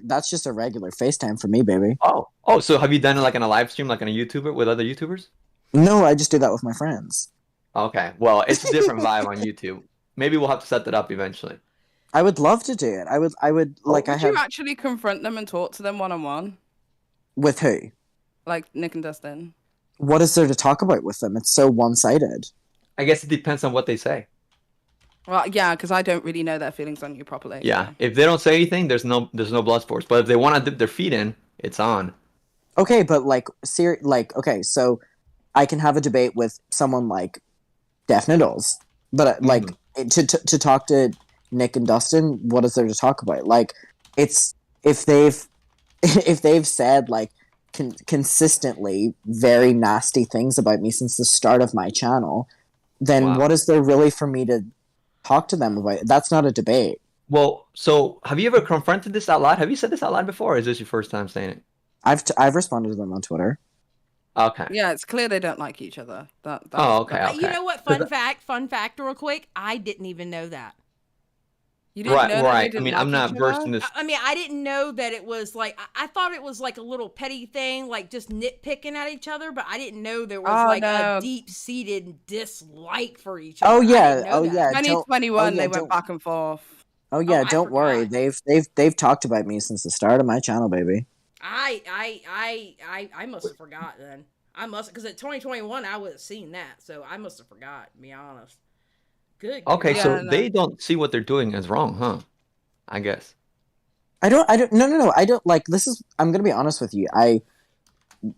[SPEAKER 2] that's just a regular FaceTime for me, baby.
[SPEAKER 20] Oh, so have you done it like in a live stream, like on a YouTuber with other YouTubers?
[SPEAKER 2] No, I just do that with my friends.
[SPEAKER 20] Okay, well, it's a different vibe on YouTube. Maybe we'll have to set that up eventually.
[SPEAKER 2] I would love to do it. I would like.
[SPEAKER 21] Would you actually confront them and talk to them one-on-one?
[SPEAKER 2] With who?
[SPEAKER 21] Like Nick and Dustin.
[SPEAKER 2] What is there to talk about with them? It's so one-sided.
[SPEAKER 20] I guess it depends on what they say.
[SPEAKER 21] Well, yeah, because I don't really know their feelings on you properly.
[SPEAKER 20] Yeah, if they don't say anything, there's no blood sports. But if they want to dip their feet in, it's on.
[SPEAKER 2] Okay, but okay, so I can have a debate with someone like Def Noodles, but to talk to Nick and Dustin, what is there to talk about? Like, it's if they've said like consistently very nasty things about me since the start of my channel, then what is there really for me to talk to them about? That's not a debate.
[SPEAKER 20] Well, so have you ever confronted this out loud? Have you said this out loud before, or is this your first time saying it?
[SPEAKER 2] I've responded to them on Twitter.
[SPEAKER 20] Okay.
[SPEAKER 21] Yeah, it's clear they don't like each other.
[SPEAKER 20] Okay.
[SPEAKER 1] You know what? Fun fact, real quick. I didn't even know that.
[SPEAKER 21] You didn't know
[SPEAKER 20] right.
[SPEAKER 21] That
[SPEAKER 20] I mean, I'm not versed in this.
[SPEAKER 1] I mean, I didn't know that it was like. I thought it was like a little petty thing, like just nitpicking at each other. But I didn't know there was a deep-seated dislike for each other.
[SPEAKER 2] Oh yeah.
[SPEAKER 21] 2021, they went back and forth.
[SPEAKER 2] Oh yeah. Don't worry. They've talked about me since the start of my channel, baby.
[SPEAKER 1] I must have forgot then. Because at 2021 I would have seen that, so I must have forgot, to be honest. Good.
[SPEAKER 20] Okay, so they don't see what they're doing as wrong, huh? I guess.
[SPEAKER 2] No, I don't like this is I'm gonna be honest with you.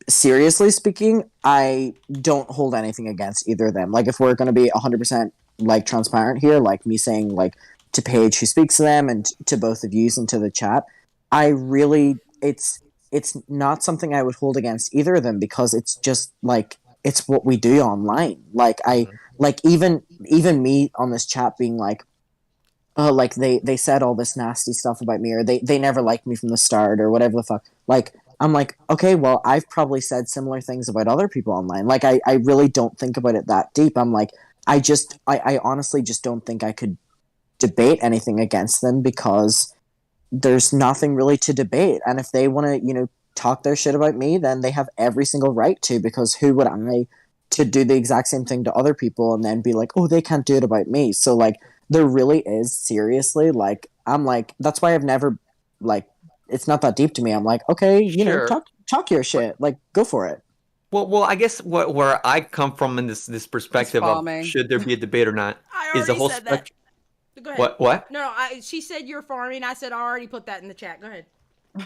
[SPEAKER 2] Seriously speaking, I don't hold anything against either of them. Like if we're gonna be 100% like transparent here, like me saying like to Paige who speaks to them and to both of you and to the chat, it's not something I would hold against either of them because it's just like it's what we do online. Like even me on this chat being like they said all this nasty stuff about me or they never liked me from the start or whatever the fuck. Like I'm like, okay, well, I've probably said similar things about other people online. Like, I really don't think about it that deep. I'm like, I honestly just don't think I could debate anything against them because there's nothing really to debate. And if they want to, talk their shit about me, then they have every single right to, because who would I to do the exact same thing to other people and then be like, oh, they can't do it about me. So, like, there really is, seriously, like, I'm like, that's why I've never, like, it's not that deep to me. I'm like, okay,
[SPEAKER 20] Sure.
[SPEAKER 2] talk your shit. Like, go for it.
[SPEAKER 20] Well, I guess where I come from in this perspective of
[SPEAKER 21] farming.
[SPEAKER 20] should there be a debate or not
[SPEAKER 1] I
[SPEAKER 20] is the
[SPEAKER 1] already
[SPEAKER 20] whole
[SPEAKER 1] said that.
[SPEAKER 20] spectrum.
[SPEAKER 1] Go ahead.
[SPEAKER 20] What?
[SPEAKER 1] No, she said you're farming. I said I already put that in the chat. Go ahead.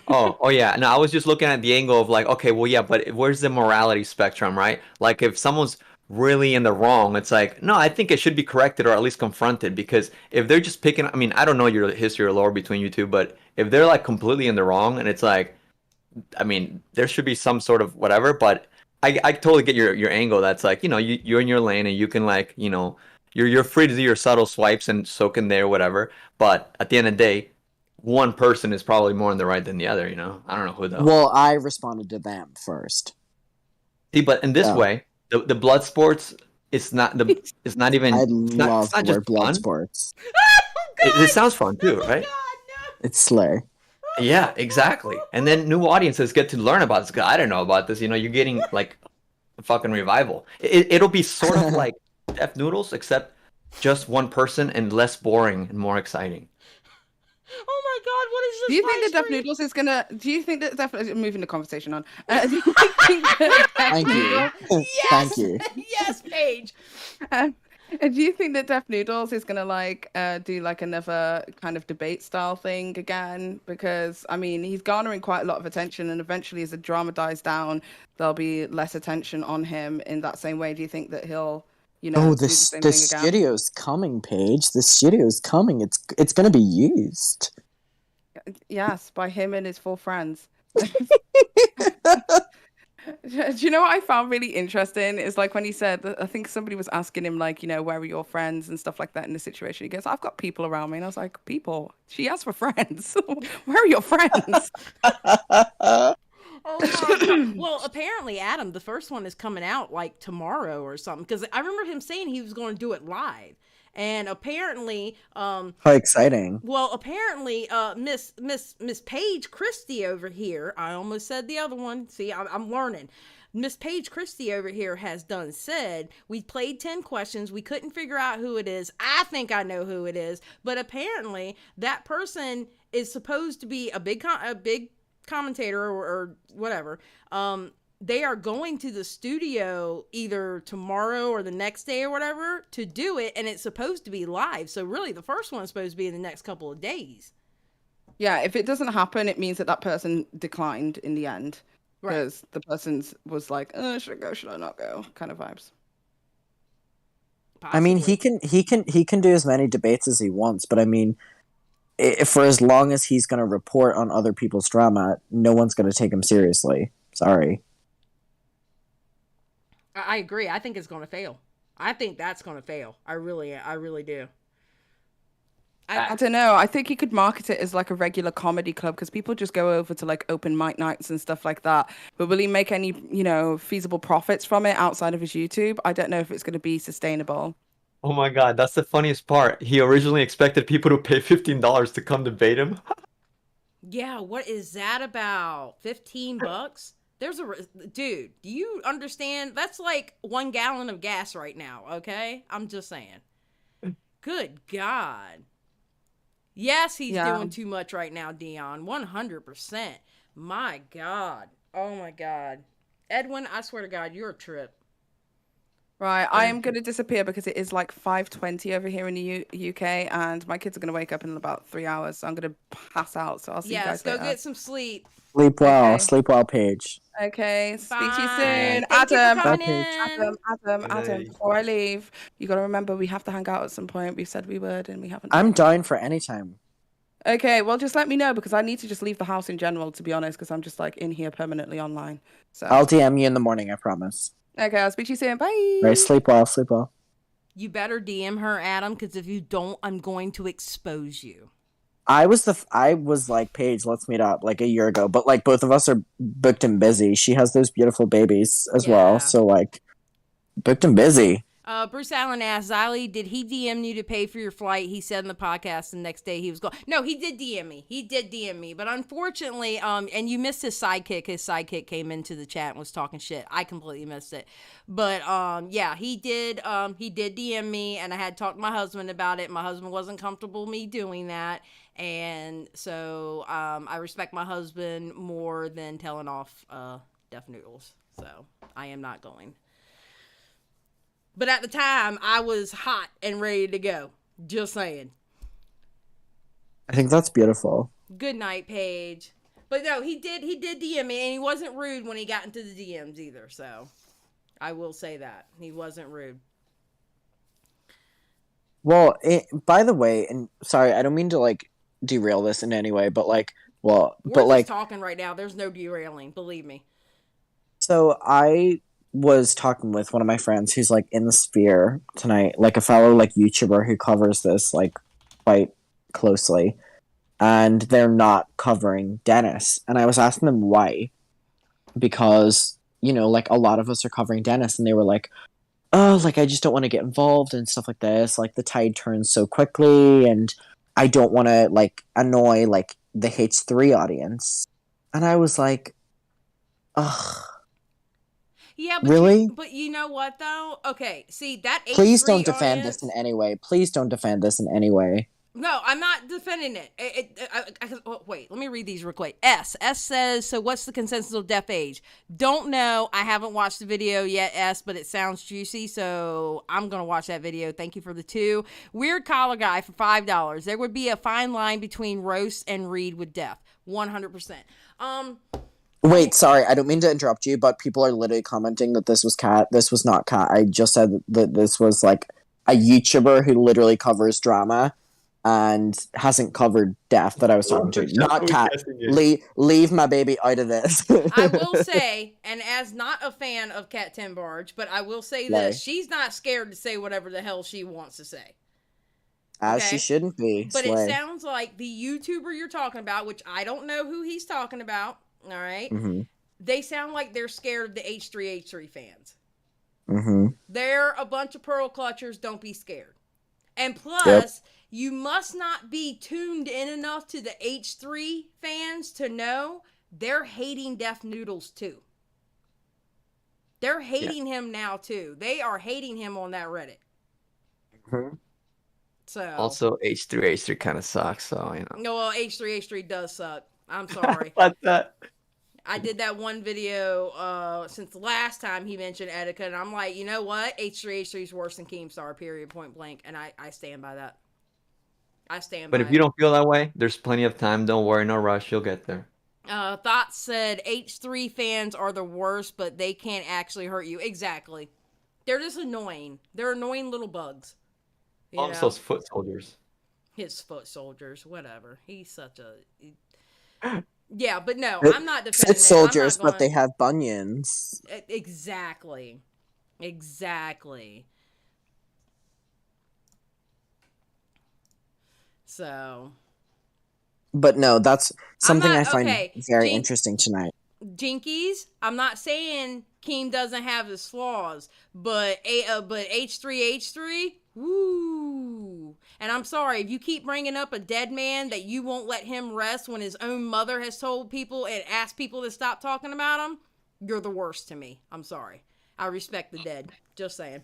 [SPEAKER 20] Oh yeah. No, I was just looking at the angle of like, okay, well, yeah, but where's the morality spectrum, right? Like, if someone's really in the wrong, it's like, no, I think it should be corrected or at least confronted, because if they're just picking, I mean, I don't know your history or lore between you two, but if they're like completely in the wrong, and it's like, I mean, there should be some sort of whatever, but I totally get your angle. That's like, you're in your lane and you can, like, you're free to do your subtle swipes and soak in there, whatever. But at the end of the day, one person is probably more in the right than the other. I don't know who though.
[SPEAKER 2] Well, I responded to them first.
[SPEAKER 20] See, but in this
[SPEAKER 2] Yeah.
[SPEAKER 20] way, the blood sports, it's not even.
[SPEAKER 2] I
[SPEAKER 20] it's not,
[SPEAKER 2] love
[SPEAKER 20] it's not
[SPEAKER 2] the word
[SPEAKER 20] just
[SPEAKER 2] blood
[SPEAKER 20] fun.
[SPEAKER 2] sports.
[SPEAKER 20] It sounds fun too, right?
[SPEAKER 2] It's slay.
[SPEAKER 20] Yeah, exactly. And then new audiences get to learn about this. 'Cause I don't know about this. You're getting like a fucking revival. It'll be sort of like Def Noodles, except just one person and less boring and more exciting.
[SPEAKER 1] Oh my God, what is this?
[SPEAKER 21] Do you think that Def Noodles is gonna? Do you think that definitely moving the conversation on? Do you think that
[SPEAKER 2] Thank you.
[SPEAKER 21] Noodles-
[SPEAKER 2] Thank you.
[SPEAKER 1] Yes, Paige.
[SPEAKER 21] Do you think that Def Noodles is gonna do like another kind of debate style thing again? Because I mean, he's garnering quite a lot of attention, and eventually, as the drama dies down, there'll be less attention on him in that same way. Do you think that he'll,
[SPEAKER 2] Oh,
[SPEAKER 21] do
[SPEAKER 2] the
[SPEAKER 21] same
[SPEAKER 2] the
[SPEAKER 21] thing again?
[SPEAKER 2] studio's coming, Paige. The studio's coming. It's gonna be used.
[SPEAKER 21] Yes, by him and his 4 friends. Do you know what I found really interesting is like when he said that, I think somebody was asking him like, where are your friends and stuff like that in the situation. He goes, I've got people around me. And I was like, people? She asked for friends. Where are your friends?
[SPEAKER 1] Oh my God. Well, apparently, Adam, the first one is coming out like tomorrow or something. Because I remember him saying he was going to do it live. And apparently,
[SPEAKER 2] How exciting!
[SPEAKER 1] well, apparently, Miss Paige Christie over here. I almost said the other one. See, I'm learning. Miss Paige Christie over here has done said we played 10 questions. We couldn't figure out who it is. I think I know who it is, but apparently that person is supposed to be a big commentator or whatever. They are going to the studio either tomorrow or the next day or whatever to do it, and it's supposed to be live. So really, the first one is supposed to be in the next couple of days.
[SPEAKER 21] Yeah, if it doesn't happen, it means that person declined in the end. Because the person was like, should I go, should I not go? Kind of vibes.
[SPEAKER 2] I mean, he can do as many debates as he wants, but I mean, for as long as he's gonna report on other people's drama, no one's gonna take him seriously. Sorry.
[SPEAKER 1] I agree. I think it's going to fail. I think that's going to fail. I really do.
[SPEAKER 21] I don't know. I think he could market it as like a regular comedy club because people just go over to like open mic nights and stuff like that. But will he make any, feasible profits from it outside of his YouTube? I don't know if it's going to be sustainable.
[SPEAKER 20] Oh my God, that's the funniest part. He originally expected people to pay $15 to come debate him.
[SPEAKER 1] Yeah, what is that about? $15? Dude, do you understand? That's like 1 gallon of gas right now, okay? I'm just saying. Good God. Yes, he's doing too much right now, Dion. 100%. My God. Oh my God. Edwin, I swear to God, you're a trip.
[SPEAKER 21] Right, I am going to disappear because it is like 5:20 over here in the UK, and my kids are going to wake up in about 3 hours, so I'm going to pass out. So I'll see you guys later.
[SPEAKER 1] Go get some sleep.
[SPEAKER 2] Sleep well, Paige.
[SPEAKER 21] Okay, speak to you soon.
[SPEAKER 1] Thank you for coming
[SPEAKER 21] Adam, before I leave, you got to remember we have to hang out at some point. We said we would, and we haven't.
[SPEAKER 2] I'm down for any time.
[SPEAKER 21] Okay, well, just let me know because I need to just leave the house in general, to be honest, because I'm just like in here permanently online. So
[SPEAKER 2] I'll DM you in the morning, I promise.
[SPEAKER 21] Okay, I'll speak to you soon. Bye.
[SPEAKER 2] Right, sleep well.
[SPEAKER 1] You better DM her, Adam, because if you don't, I'm going to expose you.
[SPEAKER 2] I was like, Paige, let's meet up like a year ago, but like both of us are booked and busy. She has those beautiful babies as well, so like booked and busy.
[SPEAKER 1] Bruce Allen asked, Xylie, did he DM you to pay for your flight? He said in the podcast the next day he was going. No, he did DM me. He did DM me. But unfortunately, and you missed his sidekick. His sidekick came into the chat and was talking shit. I completely missed it. But yeah, he did DM me, and I had talked to my husband about it. My husband wasn't comfortable me doing that. And so I respect my husband more than telling off Deaf Noodles. So I am not going. But at the time, I was hot and ready to go. Just saying.
[SPEAKER 2] I think that's beautiful.
[SPEAKER 1] Good night, Paige. But no, he did DM me, and he wasn't rude when he got into the DMs either. So I will say that he wasn't rude.
[SPEAKER 2] Well, by the way, and sorry, I don't mean to like derail this in any way, but like, well,
[SPEAKER 1] We're
[SPEAKER 2] but
[SPEAKER 1] just
[SPEAKER 2] like,
[SPEAKER 1] talking right now. There's no derailing. Believe me.
[SPEAKER 2] so I was talking with one of my friends who's like in the sphere tonight, like a fellow like YouTuber who covers this like quite closely, and they're not covering Dennis. And I was asking them why, because you know, like a lot of us are covering Dennis, and they were like, oh, like I just don't want to get involved and stuff like this. Like the tide turns so quickly, and I don't want to like annoy like the H3 audience. And I was like, ugh.
[SPEAKER 1] Yeah, but
[SPEAKER 2] really?
[SPEAKER 1] But you know what though? Okay, see that.
[SPEAKER 2] Please
[SPEAKER 1] H3
[SPEAKER 2] don't defend
[SPEAKER 1] audience,
[SPEAKER 2] this in any way. Please don't defend this in any way.
[SPEAKER 1] No, I'm not defending it. Wait, let me read these real quick. S says, so what's the consensus of deaf age? Don't know. I haven't watched the video yet, S, but it sounds juicy, so I'm going to watch that video. Thank you for the 2. Weird Collar Guy for $5. There would be a fine line between roast and read with deaf. 100%.
[SPEAKER 2] Wait, sorry, I don't mean to interrupt you, but people are literally commenting that this was Kat. This was not Kat. I just said that this was like a YouTuber who literally covers drama and hasn't covered deaf that I was talking to. Not Kat. Leave my baby out of this.
[SPEAKER 1] I will say, and as not a fan of Kat Timbarge, but I will say this, she's not scared to say whatever the hell she wants to say.
[SPEAKER 2] As she shouldn't be.
[SPEAKER 1] But
[SPEAKER 2] Slay.
[SPEAKER 1] it sounds like the YouTuber you're talking about, which I don't know who he's talking about, all right?
[SPEAKER 2] Mm-hmm.
[SPEAKER 1] They sound like they're scared of the H3 fans.
[SPEAKER 2] Mm-hmm.
[SPEAKER 1] They're a bunch of pearl clutchers. Don't be scared. And plus, you must not be tuned in enough to the H3 fans to know they're hating Deaf Noodles too. They're hating him now too. They are hating him on that Reddit.
[SPEAKER 2] Mm-hmm.
[SPEAKER 1] So
[SPEAKER 20] also H3 kind of sucks, so you know.
[SPEAKER 1] No, well, H3 does suck. I'm sorry.
[SPEAKER 20] What's that?
[SPEAKER 1] I did that one video since the last time he mentioned etiquette, and I'm like, you know what? H3 is worse than Keemstar, period, point blank, and I stand by that. I stand by
[SPEAKER 20] But if you don't feel that way, there's plenty of time. Don't worry, no rush. You'll get there.
[SPEAKER 1] Thoughts said H3 fans are the worst, but they can't actually hurt you. Exactly. They're just annoying. They're annoying little bugs.
[SPEAKER 20] Also, foot soldiers.
[SPEAKER 1] His foot soldiers, whatever. He's such a... Yeah, but no, I'm not defending
[SPEAKER 2] Foot soldiers, but they have bunions.
[SPEAKER 1] Exactly. So...
[SPEAKER 2] But no, that's something I find very
[SPEAKER 1] Jinx,
[SPEAKER 2] interesting tonight.
[SPEAKER 1] Jinkies, I'm not saying Keem doesn't have his flaws, but H3, woo. And I'm sorry, if you keep bringing up a dead man that you won't let him rest when his own mother has told people and asked people to stop talking about him, you're the worst to me. I'm sorry. I respect the dead. Just saying.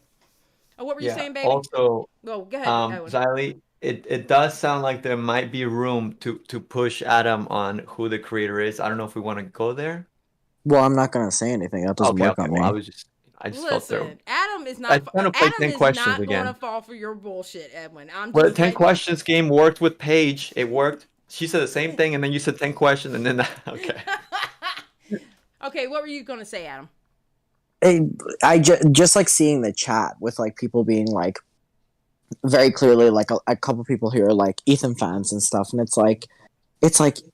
[SPEAKER 1] Oh, what were you saying, baby?
[SPEAKER 20] Also,
[SPEAKER 1] go ahead.
[SPEAKER 20] Xylie, it does sound like there might be room to push Adam on who the creator is. I don't know if we want to go there.
[SPEAKER 2] Well, I'm not gonna say anything. That doesn't work on me.
[SPEAKER 20] Well, I just felt there.
[SPEAKER 1] Adam is not.
[SPEAKER 20] I trying to play
[SPEAKER 1] Adam
[SPEAKER 20] 10
[SPEAKER 1] is
[SPEAKER 20] questions
[SPEAKER 1] not
[SPEAKER 20] again.
[SPEAKER 1] going to fall for your bullshit, Edwin.
[SPEAKER 20] Well, the 10 questions game worked with Paige. It worked. She said the same thing, and then you said 10 questions, and then okay.
[SPEAKER 1] Okay, what were you going to say, Adam?
[SPEAKER 2] I just like seeing the chat with like people being like very clearly like a couple people who are like Ethan fans and stuff, and it's like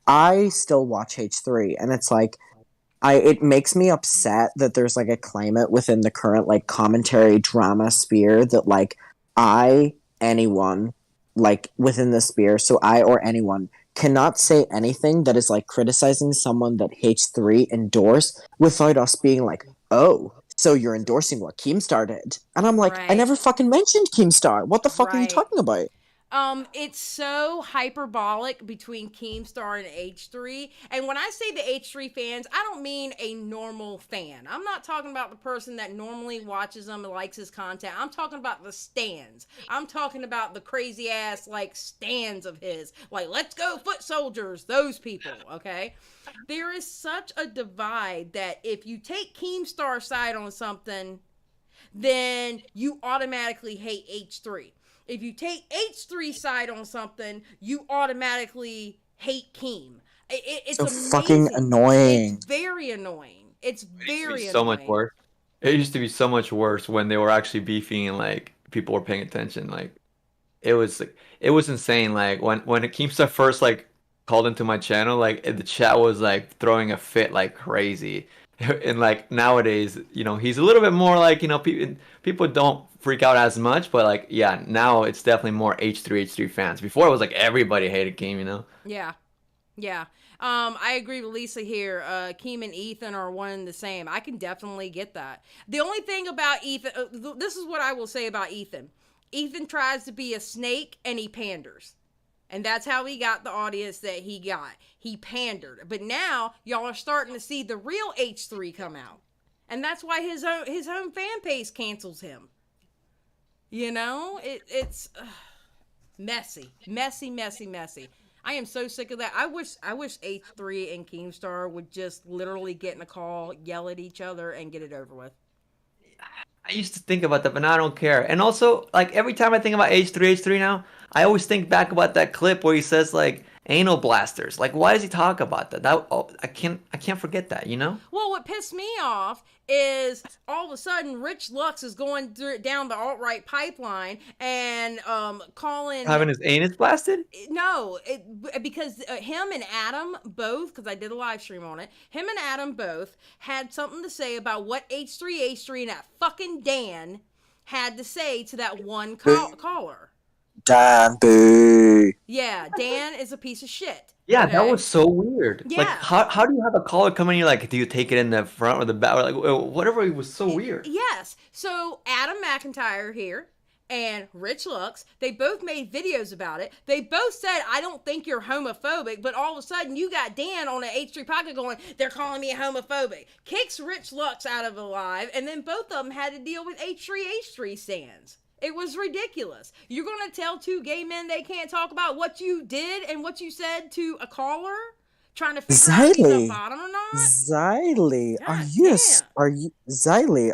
[SPEAKER 2] I still watch H3, and it's like it makes me upset that there's like a climate within the current like commentary drama sphere that like anyone like within the sphere, so I or anyone cannot say anything that is like criticizing someone that H3 endorse without us being like, oh, so you're endorsing what Keemstar did. And I'm like, I never fucking mentioned Keemstar. What the fuck are you talking about?
[SPEAKER 1] It's so hyperbolic between Keemstar and H3. And when I say the H3 fans, I don't mean a normal fan. I'm not talking about the person that normally watches him and likes his content. I'm talking about the stans. I'm talking about the crazy ass, like, stans of his. Like, let's go foot soldiers. Those people, okay? There is such a divide that if you take Keemstar's side on something, then you automatically hate H3. If you take H3's side on something, you automatically hate Keem. It's
[SPEAKER 2] so
[SPEAKER 1] amazing.
[SPEAKER 2] fucking annoying.
[SPEAKER 1] It's very annoying. It's very
[SPEAKER 20] So
[SPEAKER 1] annoying.
[SPEAKER 20] much worse. It used to be so much worse when they were actually beefing and like people were paying attention. Like it was insane. Like when Keemstar first like called into my channel, like the chat was like throwing a fit like crazy. And like nowadays, he's a little bit more like, people don't freak out as much, but like, yeah, now it's definitely more H3 fans. Before it was like everybody hated Keem,
[SPEAKER 1] Yeah. I agree with Lisa here. Keem and Ethan are one and the same. I can definitely get that. The only thing about Ethan, this is what I will say about Ethan. Ethan tries to be a snake and he panders. And that's how he got the audience that he got. He pandered. But now, y'all are starting to see the real H3 come out. And that's why his own fan base cancels him. It's messy. Messy. I am so sick of that. I wish H3 and Keemstar would just literally get in a call, yell at each other, and get it over with.
[SPEAKER 20] I used to think about that, but now I don't care. And also, like, every time I think about H3 now, I always think back about that clip where he says, like, anal blasters. Like, why does he talk about that? I can't forget that,
[SPEAKER 1] Well, what pissed me off is all of a sudden Rich Lux is going down the alt-right pipeline and calling...
[SPEAKER 20] Having his anus blasted?
[SPEAKER 1] No, because him and Adam both, because I did a live stream on it, him and Adam both had something to say about what H3 and that fucking Dan had to say to that one caller.
[SPEAKER 2] Dan, boo.
[SPEAKER 1] Yeah, Dan is a piece of shit.
[SPEAKER 20] Yeah,
[SPEAKER 1] okay?
[SPEAKER 20] That was so weird.
[SPEAKER 1] Yeah.
[SPEAKER 20] Like, how do you have a caller come in and you're like, do you take it in the front or the back? Or like, whatever, it was so weird.
[SPEAKER 1] Yes. So, Adam McIntyre here and Rich Lux, they both made videos about it. They both said, I don't think you're homophobic, but all of a sudden you got Dan on an H3 podcast going, they're calling me homophobic. Kicks Rich Lux out of the live, and then both of them had to deal with H3 stands. It was ridiculous. You're going to tell two gay men they can't talk about what you did and what you said to a caller? Trying to figure out if he's a bottom or not?
[SPEAKER 2] Xylie,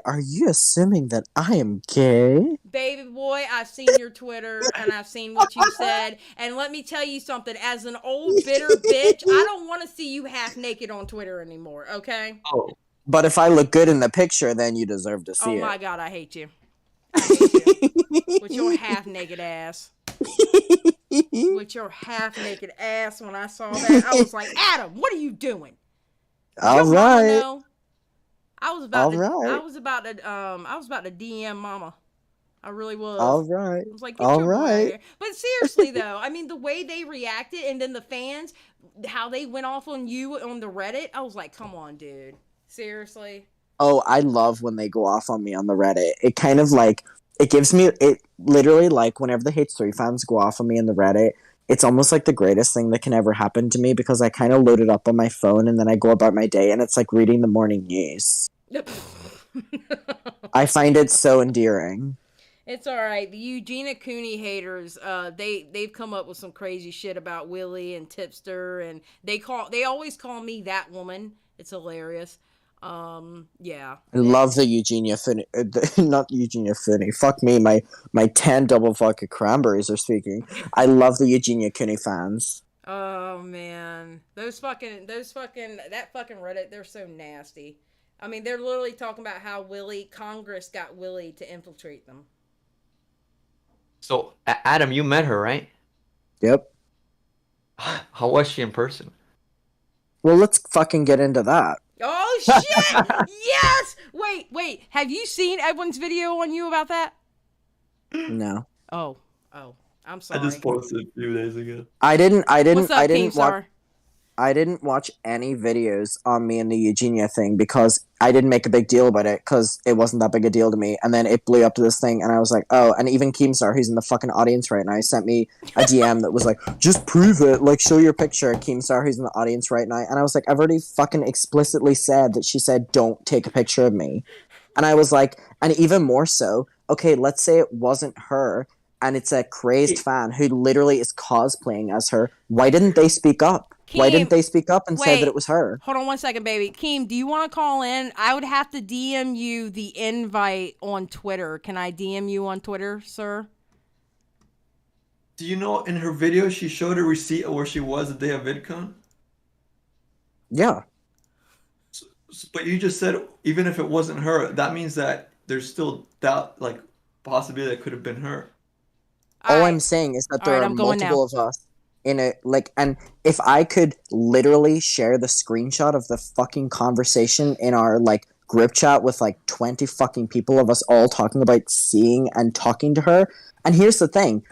[SPEAKER 2] are you assuming that I am gay?
[SPEAKER 1] Baby boy, I've seen your Twitter and I've seen what you said. And let me tell you something. As an old bitter bitch, I don't want to see you half naked on Twitter anymore, okay?
[SPEAKER 2] Oh. But if I look good in the picture, then you deserve to see it.
[SPEAKER 1] Oh my God, I hate you. With your half-naked ass. With your half-naked ass. When I saw that, I was like, Adam, what are you doing?
[SPEAKER 2] All right.
[SPEAKER 1] I was about to DM Mama. I really was.
[SPEAKER 2] All right.
[SPEAKER 1] I was like, all right. But seriously though, I mean, the way they reacted and then the fans, how they went off on you on the Reddit, I was like, come on, dude. Seriously.
[SPEAKER 2] Oh, I love when they go off on me on the Reddit. It kind of like, it gives me, it literally like whenever the H3 fans go off on me in the Reddit, it's almost like the greatest thing that can ever happen to me because I kind of load it up on my phone and then I go about my day and it's like reading the morning news. I find it so endearing.
[SPEAKER 1] It's all right. The Eugenia Cooney haters, they've come up with some crazy shit about Willie and Tipster, and they always call me that woman. It's hilarious. Yeah.
[SPEAKER 2] I love the Eugenia Finney, not Eugenia Finney. Fuck me, my 10 double vodka cranberries are speaking. I love the Eugenia Cooney fans.
[SPEAKER 1] Oh man, that fucking Reddit, they're so nasty. I mean, they're literally talking about how Congress got Willie to infiltrate them.
[SPEAKER 20] So, Adam, you met her, right?
[SPEAKER 2] Yep.
[SPEAKER 20] How was she in person?
[SPEAKER 2] Well, let's fucking get into that.
[SPEAKER 1] Oh, shit! Yes! Wait. Have you seen Edwin's video on you about that?
[SPEAKER 2] No.
[SPEAKER 1] Oh. I'm
[SPEAKER 20] I
[SPEAKER 1] sorry.
[SPEAKER 20] just posted a few days ago.
[SPEAKER 2] I didn't
[SPEAKER 1] What's up,
[SPEAKER 2] watch.
[SPEAKER 1] Keemstar?
[SPEAKER 2] I didn't watch any videos on me and the Eugenia thing because I didn't make a big deal about it because it wasn't that big a deal to me. And then it blew up to this thing, and I was like, oh. And even Keemstar, who's in the fucking audience right now, sent me a DM that was like, just prove it. Like, show your picture. Keemstar, who's in the audience right now. And I was like, I've already fucking explicitly said that she said, don't take a picture of me. And I was like, and even more so, okay, let's say it wasn't her, and it's a crazed fan who literally is cosplaying as her. Why didn't they speak up? Why didn't they speak up and say that it was her?
[SPEAKER 1] Hold on 1 second, baby. Keem, do you want to call in? I would have to DM you the invite on Twitter. Can I DM you on Twitter, sir?
[SPEAKER 20] Do you know in her video she showed a receipt of where she was the day of VidCon?
[SPEAKER 2] Yeah.
[SPEAKER 20] But you just said even if it wasn't her, that means that there's still doubt, like possibility that could have been her.
[SPEAKER 2] All I'm saying is that there are multiple of us in a and if I could literally share the screenshot of the fucking conversation in our group chat with 20 fucking people of us all talking about seeing and talking to her. And here's the thing,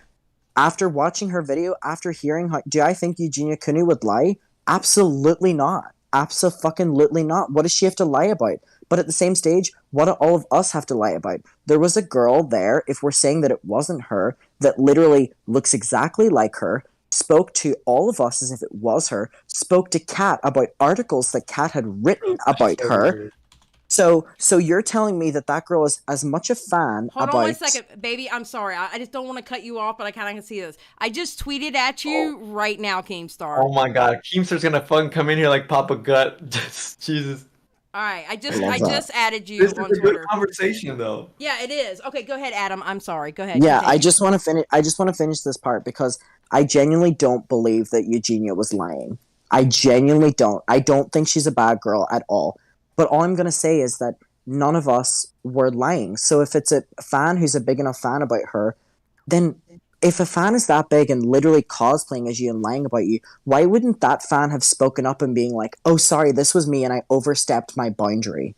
[SPEAKER 2] after watching her video, after hearing her, do I think Eugenia Kunu would lie? Absolutely not. Abso-fucking-lutely not. What does she have to lie about? But at the same stage, what do all of us have to lie about? There was a girl there, if we're saying that it wasn't her, that literally looks exactly like her, spoke to all of us as if it was her, spoke to Kat about articles that Kat had written about her. So you're telling me that girl is as much a fan
[SPEAKER 1] Hold
[SPEAKER 2] about...
[SPEAKER 1] on 1 second, baby. I'm sorry. I just don't want to cut you off, but I kind of can see this. I just tweeted at you right now, Keemstar.
[SPEAKER 20] Oh my god, Keemstar's gonna fucking come in here like Papa Gut. Just Jesus.
[SPEAKER 1] All right, I just added you
[SPEAKER 20] This
[SPEAKER 1] on
[SPEAKER 20] is a
[SPEAKER 1] Twitter.
[SPEAKER 20] good conversation though.
[SPEAKER 1] Yeah, it is. Okay, go ahead, Adam. I'm sorry. Go ahead.
[SPEAKER 2] Yeah,
[SPEAKER 1] continue.
[SPEAKER 2] I just want to finish this part because I genuinely don't believe that Eugenia was lying. I genuinely don't. I don't think she's a bad girl at all. But all I'm going to say is that none of us were lying. So if it's a fan who's a big enough fan about her, then if a fan is that big and literally cosplaying as you and lying about you, why wouldn't that fan have spoken up and being like, oh, sorry, this was me and I overstepped my boundary?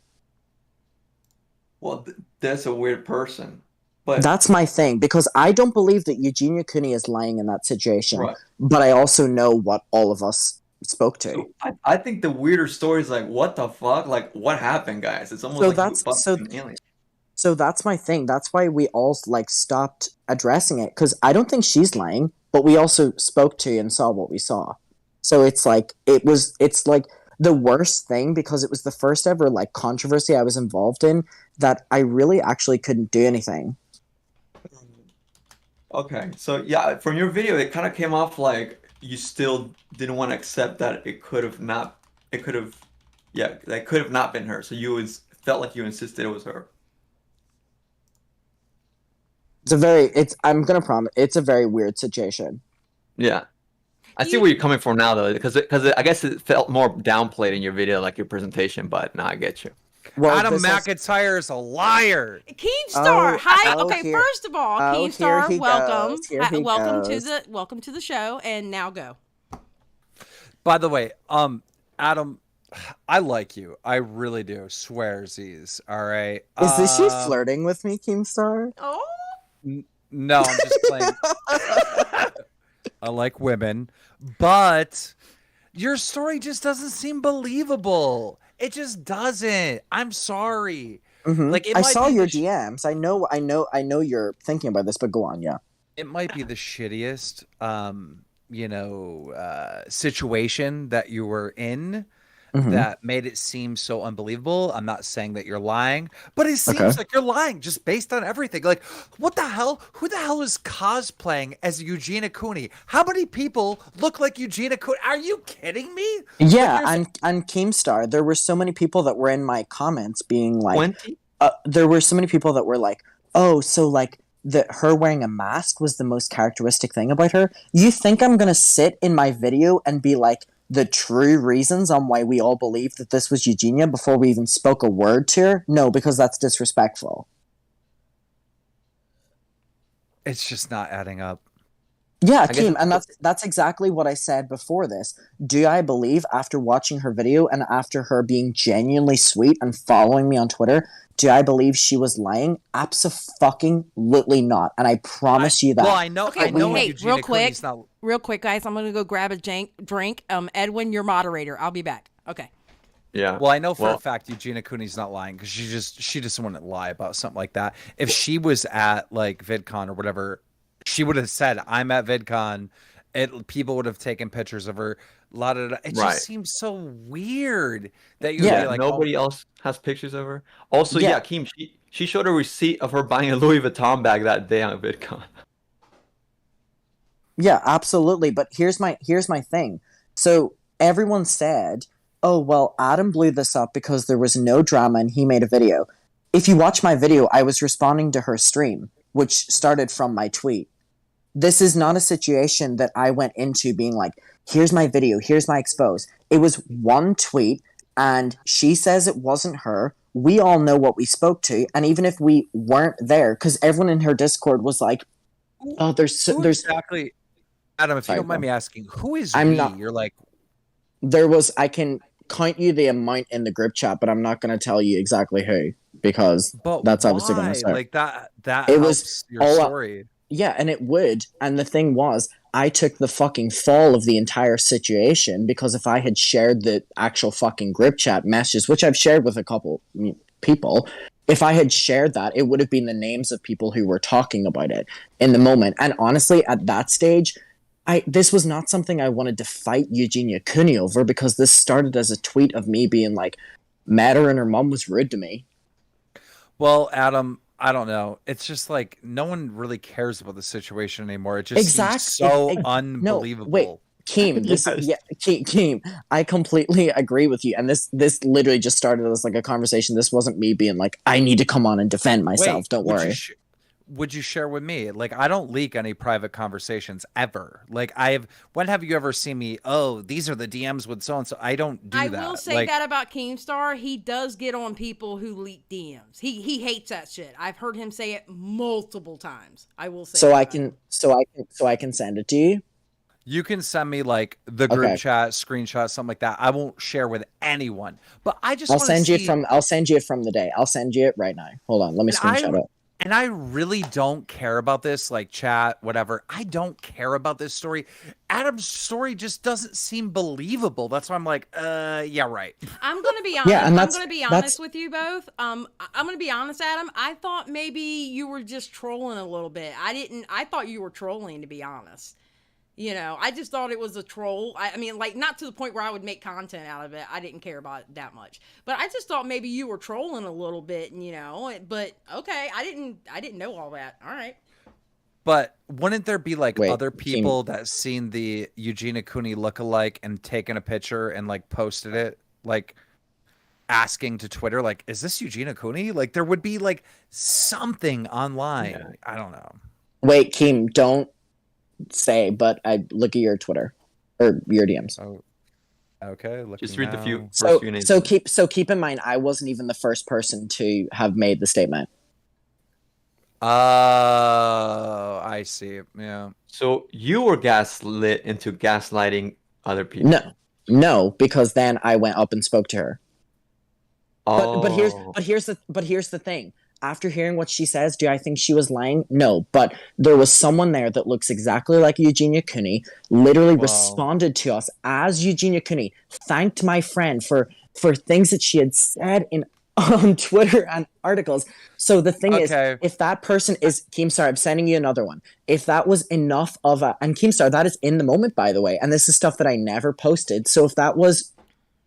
[SPEAKER 20] Well, that's a weird person. But
[SPEAKER 2] that's my thing, because I don't believe that Eugenia Cooney is lying in that situation. Right. But I also know what all of us spoke to.
[SPEAKER 20] So I think the weirder story is like, what the fuck? Like, what happened, guys? It's almost an alien.
[SPEAKER 2] So that's my thing. That's why we all stopped addressing it, because I don't think she's lying, but we also spoke to and saw what we saw. So it's like the worst thing, because it was the first ever controversy I was involved in that I really actually couldn't do anything.
[SPEAKER 20] Okay, so yeah, from your video, it kind of came off like you still didn't want to accept that it could have not been her. So felt like you insisted it was her.
[SPEAKER 2] I'm gonna promise, it's a very weird situation.
[SPEAKER 20] Yeah. I see where you're coming from now, though, because I guess it felt more downplayed in your video, like your presentation, but no, I get you.
[SPEAKER 3] Well, Adam McIntyre is a liar.
[SPEAKER 1] Keemstar, hi. Okay,
[SPEAKER 2] here,
[SPEAKER 1] first of all, Keemstar, welcome. Welcome to the show, and now go.
[SPEAKER 3] By the way, Adam, I like you. I really do. Swearsies. All right.
[SPEAKER 2] Is this you flirting with me, Keemstar?
[SPEAKER 1] Oh.
[SPEAKER 3] No, I'm just playing. I like women, but your story just doesn't seem believable. It just doesn't. I'm sorry.
[SPEAKER 2] Mm-hmm. I saw your DMs. I know you're thinking about this, but go on, yeah.
[SPEAKER 3] It might be the shittiest, situation that you were in that made it seem so unbelievable. I'm not saying that you're lying, but it seems like you're lying just based on everything. Like, what the hell? Who the hell is cosplaying as Eugenia Cooney? How many people look like Eugenia Cooney? Are you kidding me?
[SPEAKER 2] Yeah, on Keemstar, there were so many people that were in my comments being like,
[SPEAKER 20] 20?
[SPEAKER 2] There were so many people that were like, oh, so that her wearing a mask was the most characteristic thing about her. You think I'm gonna sit in my video and be like, the true reasons on why we all believed that this was Eugenia before we even spoke a word to her? No, because that's disrespectful.
[SPEAKER 3] It's just not adding up.
[SPEAKER 2] Yeah, Keem, and that's exactly what I said before this. Do I believe, after watching her video and after her being genuinely sweet and following me on Twitter, do I believe she was lying? Abso-fucking-lutely not. And I promise you that.
[SPEAKER 3] Well, I know.
[SPEAKER 1] Okay,
[SPEAKER 3] I know.
[SPEAKER 1] hey,
[SPEAKER 3] Eugenia
[SPEAKER 1] real quick, guys. I'm gonna go grab a drink. Edwin, your moderator. I'll be back. Okay.
[SPEAKER 20] Yeah.
[SPEAKER 3] Well, I know for a fact Eugenia Cooney's not lying because she just wouldn't lie about something like that. If she was at like VidCon or whatever, she would have said, "I'm at VidCon." People would have taken pictures of her. It just seems so weird that you'd be like,
[SPEAKER 20] nobody else has pictures of her. Also, Keem, she showed a receipt of her buying a Louis Vuitton bag that day on VidCon.
[SPEAKER 2] Yeah, absolutely. But here's my thing. So everyone said, oh, well, Adam blew this up because there was no drama and he made a video. If you watch my video, I was responding to her stream, which started from my tweet. This is not a situation that I went into being like, here's my video, here's my expose. It was one tweet, and she says it wasn't her. We all know what we spoke to, and even if we weren't there, because everyone in her Discord was like, oh, there's
[SPEAKER 3] exactly. Adam, if you don't mind me asking, who is You're like,
[SPEAKER 2] I can count you the amount in the group chat, but I'm not going to tell you exactly who, because that's obviously going to start.
[SPEAKER 3] Like that
[SPEAKER 2] it
[SPEAKER 3] helps
[SPEAKER 2] was
[SPEAKER 3] your story.
[SPEAKER 2] Yeah, and it would. And the thing was, I took the fucking fall of the entire situation, because if I had shared the actual fucking group chat messages, which I've shared with a couple people, if I had shared that, it would have been the names of people who were talking about it in the moment. And honestly, at that stage, this was not something I wanted to fight Eugenia Cooney over, because this started as a tweet of me being like, met her and her mom was rude to me.
[SPEAKER 3] Well, Adam, I don't know. It's just like no one really cares about the situation anymore. It just seems so unbelievable.
[SPEAKER 2] No, wait, Keem, Keem, I completely agree with you. And this literally just started as like a conversation. This wasn't me being like, I need to come on and defend myself. Don't worry.
[SPEAKER 3] Would you share with me? Like, I don't leak any private conversations ever. Like, when have you ever seen me, oh, these are the DMs with so-and-so? I don't do that.
[SPEAKER 1] I will say that about Keemstar. He does get on people who leak DMs. He hates that shit. I've heard him say it multiple times. I will say
[SPEAKER 2] so I can send it to you.
[SPEAKER 3] You can send me like the group chat, screenshot, something like that. I won't share with anyone. But I just
[SPEAKER 2] I'll send you it from the day. I'll send you it right now. Hold on, let me screenshot it.
[SPEAKER 3] And I really don't care about this, like chat, whatever. I don't care about this story. Adam's story just doesn't seem believable. That's why I'm like, yeah, right.
[SPEAKER 1] I'm going to be honest.
[SPEAKER 2] Yeah, and
[SPEAKER 1] I'm going to be honest with you both. I'm going to be honest, Adam. I thought maybe you were just trolling a little bit. I thought you were trolling, to be honest. You know, I just thought it was a troll. I mean, like, not to the point where I would make content out of it. I didn't care about it that much. But I just thought maybe you were trolling a little bit, you know. But okay, I didn't know all that. All right.
[SPEAKER 3] But wouldn't there be like other people that seen the Eugenia Cooney lookalike and taken a picture and like posted it, like asking to Twitter, like, is this Eugenia Cooney? Like, there would be like something online. Yeah. I don't know.
[SPEAKER 2] Wait, Keem, don't say, but I look at your Twitter or your DMs.
[SPEAKER 3] Oh, okay.
[SPEAKER 20] Just read the few names.
[SPEAKER 2] So keep in mind, I wasn't even the first person to have made the statement.
[SPEAKER 3] Oh, I see. Yeah.
[SPEAKER 20] So you were gaslit into gaslighting other people.
[SPEAKER 2] No, because then I went up and spoke to her.
[SPEAKER 20] Oh.
[SPEAKER 2] But here's the thing. After hearing what she says, do I think she was lying? No, but there was someone there that looks exactly like Eugenia Cooney, literally responded to us as Eugenia Cooney, thanked my friend for things that she had said on Twitter and articles. So the thing is, if that person is Keemstar, I'm sending you another one. If that was enough of and Keemstar, that is in the moment, by the way, and this is stuff that I never posted. So if that was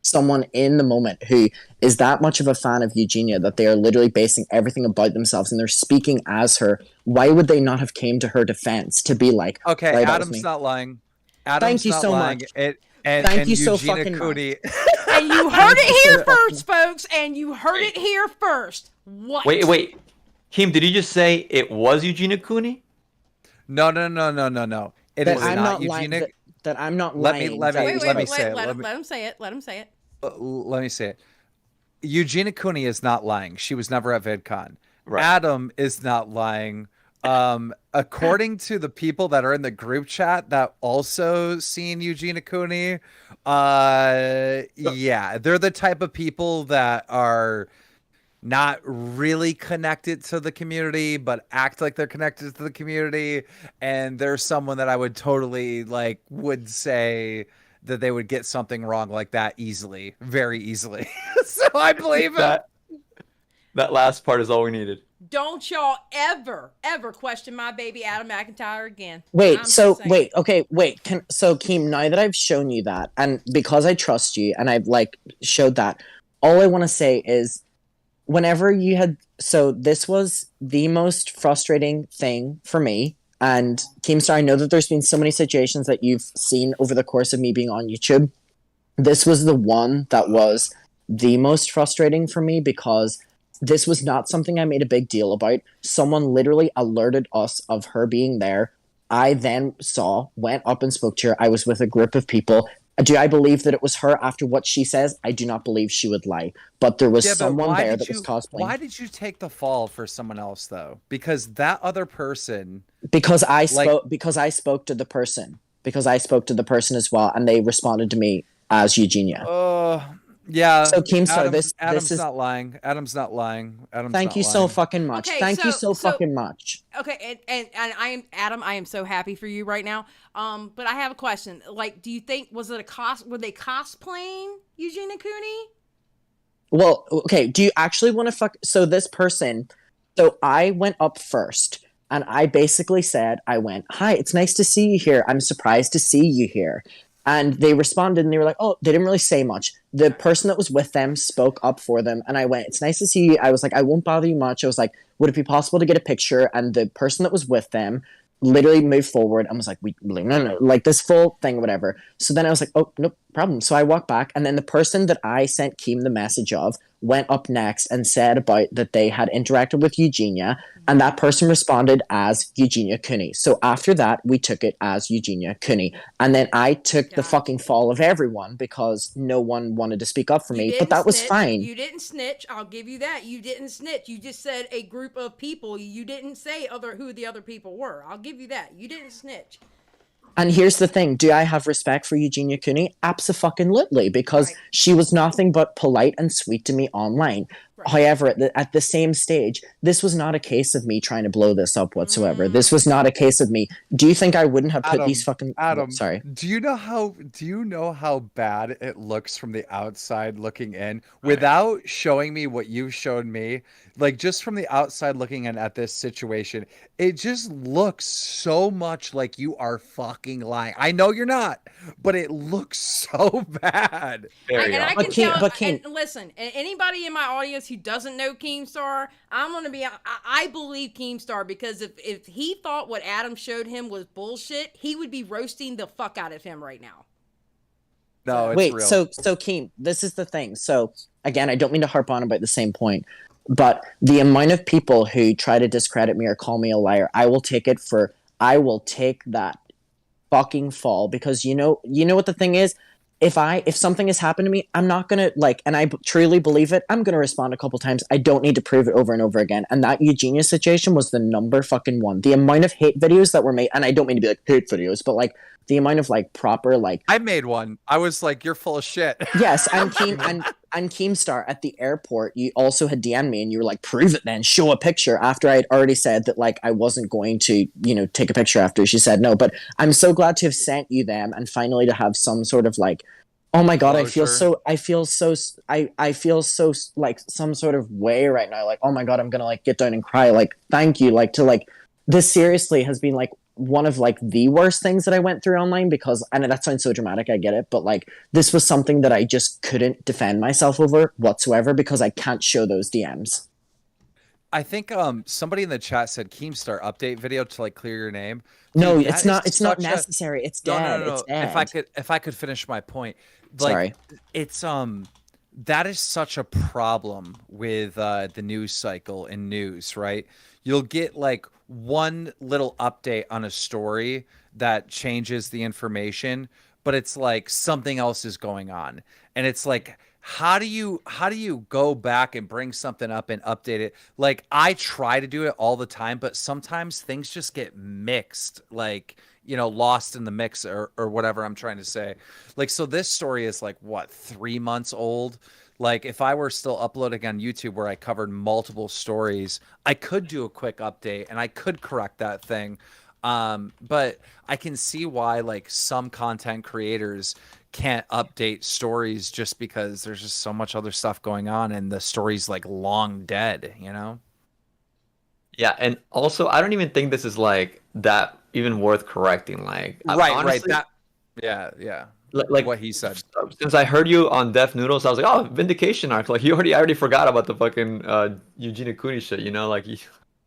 [SPEAKER 2] someone in the moment who is that much of a fan of Eugenia that they are literally basing everything about themselves and they're speaking as her, why would they not have came to her defense to be like,
[SPEAKER 3] okay,
[SPEAKER 2] right,
[SPEAKER 3] Adam's not lying.
[SPEAKER 2] Thank you so much.
[SPEAKER 3] Thank you so fucking much.
[SPEAKER 1] And you heard it here first, folks. And you heard it here first. What?
[SPEAKER 20] Wait. Keem, did you just say it was Eugenia Cooney?
[SPEAKER 3] No. It is not Eugenia.
[SPEAKER 2] That I'm not lying.
[SPEAKER 3] Let me say it.
[SPEAKER 1] Let him say it. Let
[SPEAKER 3] me say it. Eugenia Cooney is not lying. She was never at VidCon.
[SPEAKER 20] Right.
[SPEAKER 3] Adam is not lying. According to the people that are in the group chat that also seen Eugene Cooney, yeah, they're the type of people that are not really connected to the community, but act like they're connected to the community. And there's someone that I would totally would say that they would get something wrong like that easily, very easily. So I believe
[SPEAKER 20] that. That last part is all we needed.
[SPEAKER 1] Don't y'all ever question my baby Adam McIntyre again.
[SPEAKER 2] Wait,
[SPEAKER 1] I'm
[SPEAKER 2] so
[SPEAKER 1] just saying.
[SPEAKER 2] wait. So Keem, now that I've shown you that, and because I trust you, and I've showed that, all I want to say is, whenever you had, so this was the most frustrating thing for me. And Keemstar, I know that there's been so many situations that you've seen over the course of me being on YouTube. This was the one that was the most frustrating for me because this was not something I made a big deal about. Someone literally alerted us of her being there. I then went up and spoke to her. I was with a group of people. Do I believe that it was her after what she says? I do not believe she would lie. But there was someone there that was cosplaying.
[SPEAKER 3] Why did you take the fall for someone else, though? Because that other person...
[SPEAKER 2] Because I spoke to the person. Because I spoke to the person as well, and they responded to me as Eugenia.
[SPEAKER 3] Yeah.
[SPEAKER 2] So Keemstar,
[SPEAKER 3] Adam's
[SPEAKER 2] this is
[SPEAKER 3] not lying. Adam's not lying.
[SPEAKER 2] Thank you so fucking much.
[SPEAKER 1] Okay,
[SPEAKER 2] Thank you so fucking much.
[SPEAKER 1] Okay, and I am Adam. I am so happy for you right now. But I have a question. Do you think were they cosplaying Eugenia Cooney?
[SPEAKER 2] Well, okay. Do you actually want to So this person. So I went up first, and I basically said, "Hi, it's nice to see you here. I'm surprised to see you here." And they responded and they were like, oh, they didn't really say much. The person that was with them spoke up for them. And I went, it's nice to see you. I was like, I won't bother you much. I was like, would it be possible to get a picture? And the person that was with them literally moved forward and was like, no, this full thing, whatever. So then I was like, oh, no problem. So I walked back. And then the person that I sent Keem the message of went up next and said about that they had interacted with Eugenia. And that person responded as Eugenia Cooney. So after that, we took it as Eugenia Cooney. And then I took the fucking fall of everyone because no one wanted to speak up for me. But that was fine.
[SPEAKER 1] You didn't snitch. I'll give you that. You didn't snitch. You just said a group of people. You didn't say who the other people were. I'll give you that. You didn't snitch.
[SPEAKER 2] And here's the thing. Do I have respect for Eugenia Cooney? Abso-fucking-lutely, because she was nothing but polite and sweet to me online. Right. However, at the same stage, this was not a case of me trying to blow this up whatsoever. This was not a case of me. Do you think I wouldn't have put these fucking...
[SPEAKER 3] Adam,
[SPEAKER 2] sorry.
[SPEAKER 3] Do you know how bad it looks from the outside looking in without showing me what you showed me? Just from the outside looking in at this situation, it just looks so much like you are fucking lying. I know you're not, but it looks so bad.
[SPEAKER 1] I can tell. And listen, anybody in my audience who doesn't know Keemstar, I'm gonna be. I believe Keemstar because if he thought what Adam showed him was bullshit, he would be roasting the fuck out of him right now.
[SPEAKER 3] No, it's
[SPEAKER 2] wait.
[SPEAKER 3] real.
[SPEAKER 2] So Keem, this is the thing. So again, I don't mean to harp on about the same point. But the amount of people who try to discredit me or call me a liar, I will take that fucking fall because you know what the thing is? If something has happened to me, I'm not gonna and I truly believe it, I'm gonna respond a couple times. I don't need to prove it over and over again. And that Eugenia situation was the number fucking one. The amount of hate videos that were made, and I don't mean to be hate videos, but the amount of proper
[SPEAKER 3] I made one. I was like, you're full of shit.
[SPEAKER 2] Yes, and Keemstar at the airport, you also had DM'd me and you were like, prove it then, show a picture after I had already said that I wasn't going to, take a picture after she said no. But I'm so glad to have sent you them and finally to have some sort of oh my god,
[SPEAKER 3] closure.
[SPEAKER 2] I feel so some sort of way right now. Oh my god, I'm gonna get down and cry. Thank you. This seriously has been one of the worst things that I went through online because, and that sounds so dramatic, I get it, but this was something that I just couldn't defend myself over whatsoever because I can't show those DMs.
[SPEAKER 3] I think somebody in the chat said Keemstar update video to clear your name. Dude,
[SPEAKER 2] no, it's not necessary. It's dead.
[SPEAKER 3] No.
[SPEAKER 2] It's dead.
[SPEAKER 3] If I could finish my point.
[SPEAKER 2] Sorry.
[SPEAKER 3] It's that is such a problem with the news cycle in news, right? You'll get one little update on a story that changes the information, but it's like something else is going on. And it's like, how do you go back and bring something up and update it? Like, I try to do it all the time, but sometimes things just get mixed, like, you know, lost in the mix or whatever I'm trying to say. Like, so this story is like, what, 3 months old? Like, if I were still uploading on YouTube where I covered multiple stories, I could do a quick update and I could correct that thing. But I can see why, like, some content creators can't update stories just because there's just so much other stuff going on and the story's like long dead, you know?
[SPEAKER 20] Yeah, and also I don't even think this is like that even worth correcting. Like, honestly,
[SPEAKER 3] That, yeah.
[SPEAKER 20] Like
[SPEAKER 3] what he said.
[SPEAKER 20] Since I heard you on Deaf Noodles, I was like, oh, vindication arc. Like, I already forgot about the fucking Eugenia Cooney shit. You know, like it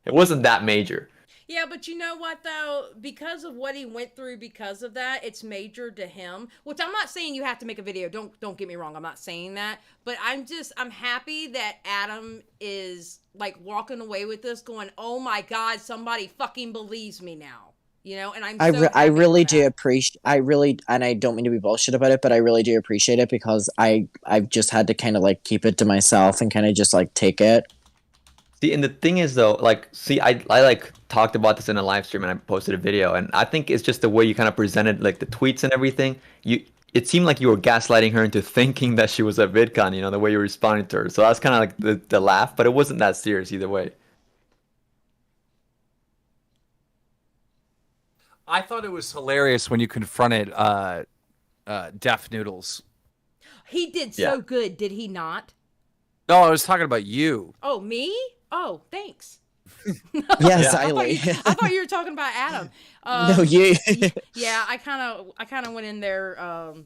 [SPEAKER 20] wasn't that major.
[SPEAKER 1] Yeah, but you know what, though? Because of what he went through because of that, it's major to him. Which I'm not saying you have to make a video. Don't get me wrong. I'm not saying that. But I'm happy that Adam is, like, walking away with this going, oh, my God, somebody fucking believes me now. You know, and
[SPEAKER 2] I really do appreciate. And I don't mean to be bullshit about it, but I really do appreciate it because I've just had to kind of like keep it to myself and kind of just like take it.
[SPEAKER 20] See, and the thing is though, like, see, I like talked about this in a live stream and I posted a video, and I think it's just the way you kind of presented like the tweets and everything. It seemed like you were gaslighting her into thinking that she was at VidCon, you know, the way you responded to her. So that's kind of like the laugh, but it wasn't that serious either way.
[SPEAKER 3] I thought it was hilarious when you confronted Deaf Noodles.
[SPEAKER 1] He did so good, did he not?
[SPEAKER 3] No, I was talking about you.
[SPEAKER 1] Oh, me? Oh, thanks.
[SPEAKER 2] Yes,
[SPEAKER 1] I thought you were talking about Adam.
[SPEAKER 2] No, you.
[SPEAKER 1] Yeah, I kind of went in there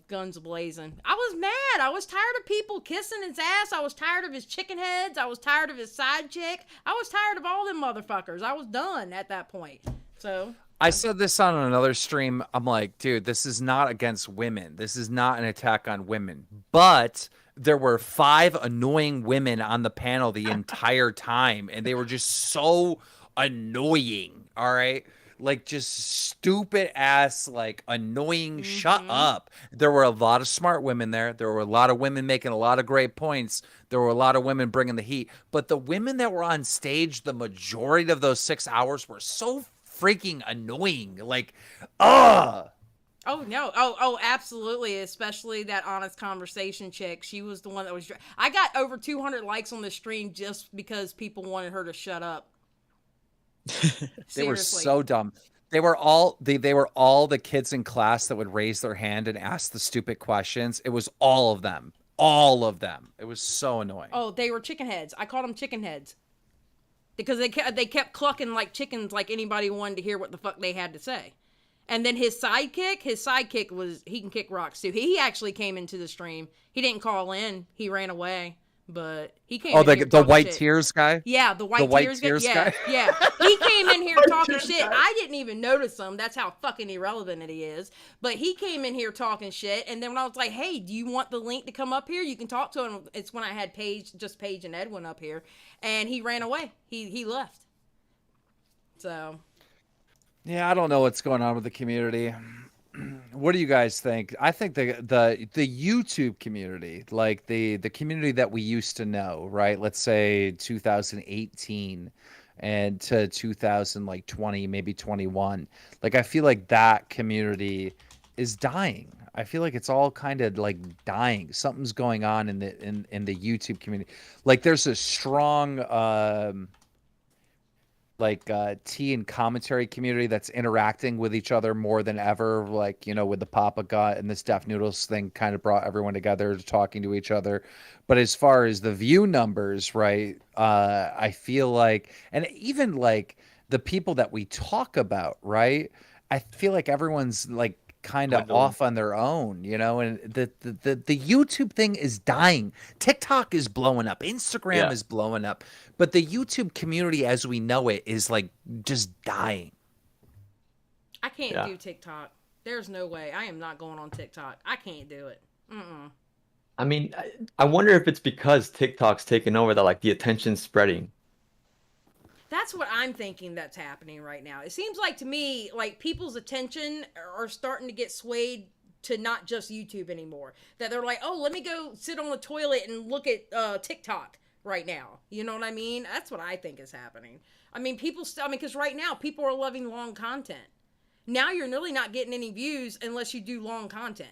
[SPEAKER 1] guns blazing. I was mad. I was tired of people kissing his ass. I was tired of his chicken heads. I was tired of his side chick. I was tired of all them motherfuckers. I was done at that point. So
[SPEAKER 3] I said this on another stream. I'm like, dude, this is not against women. This is not an attack on women. But there were 5 annoying women on the panel the entire time, and they were just so annoying. All right. Like, just stupid ass, like, annoying. Shut up. There were a lot of smart women there. There were a lot of women making a lot of great points. There were a lot of women bringing the heat. But the women that were on stage, the majority of those 6 hours were so freaking annoying. Like,
[SPEAKER 1] Oh no! Oh, absolutely! Especially that honest conversation chick. She was the one that was. I got over 200 likes on the stream just because people wanted her to shut up.
[SPEAKER 3] They were so dumb. They were all the kids in class that would raise their hand and ask the stupid questions. It was all of them. All of them. It was so annoying.
[SPEAKER 1] Oh, they were chicken heads. I called them chicken heads because they kept clucking like chickens, like anybody wanted to hear what the fuck they had to say. And then his sidekick was, he can kick rocks too. He actually came into the stream. He didn't call in. He ran away, but he came in here
[SPEAKER 3] the white
[SPEAKER 1] shit.
[SPEAKER 3] tears guy?
[SPEAKER 1] Yeah, the white tears guy. Yeah. He came in here talking shit. I didn't even notice him. That's how fucking irrelevant he is. But he came in here talking shit. And then when I was like, hey, do you want the link to come up here? You can talk to him. It's when I had Paige and Edwin up here. And he ran away. He left. So...
[SPEAKER 3] Yeah, I don't know what's going on with the community. What do you guys think? I think the YouTube community, like the community that we used to know, right? Let's say 2018 and to 2020, maybe 21. Like, I feel like that community is dying. I feel like it's all kind of like dying. Something's going on in the YouTube community. Like, there's a strong tea and commentary community that's interacting with each other more than ever, like, you know, with the Papa Gut and this Deaf Noodles thing kind of brought everyone together to talking to each other. But as far as the view numbers, right, I feel like, and even like the people that we talk about, right, I feel like everyone's like kind of off on their own, you know, and the YouTube thing is dying. TikTok is blowing up. Instagram is blowing up. But the YouTube community as we know it is like just dying.
[SPEAKER 1] I can't do TikTok. There's no way. I am not going on TikTok. I can't do it.
[SPEAKER 20] I mean, I wonder if it's because TikTok's taken over that, like, the attention's spreading.
[SPEAKER 1] That's what I'm thinking that's happening right now. It seems like to me, like, people's attention are starting to get swayed to not just YouTube anymore. That they're like, oh, let me go sit on the toilet and look at TikTok right now. You know what I mean? That's what I think is happening. I mean, because right now people are loving long content. Now you're really not getting any views unless you do long content.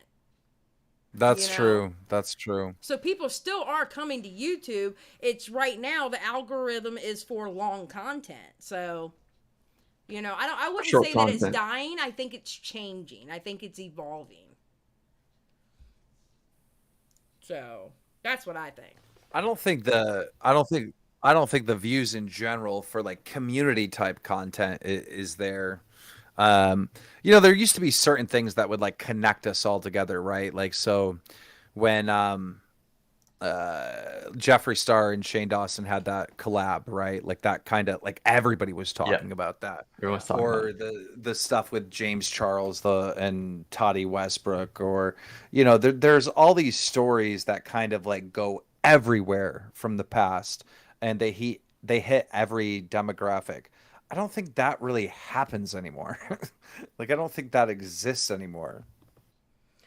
[SPEAKER 3] That's true. That's true.
[SPEAKER 1] So people still are coming to YouTube. It's right now the algorithm is for long content. So, I wouldn't
[SPEAKER 20] Short
[SPEAKER 1] say that it's
[SPEAKER 20] content.
[SPEAKER 1] dying. I think it's changing. I think it's evolving. So that's what I think.
[SPEAKER 3] I don't think the views in general for like community type content is there. There used to be certain things that would like connect us all together, right? Like, so when Jeffree Star and Shane Dawson had that collab, right? Like that kind of like everybody was talking about that.
[SPEAKER 20] Everyone's talking
[SPEAKER 3] Or
[SPEAKER 20] about
[SPEAKER 3] the stuff with James Charles and Toddy Westbrook, or there's all these stories that kind of like go everywhere from the past, and they hit every demographic. I don't think that really happens anymore. Like, I don't think that exists anymore.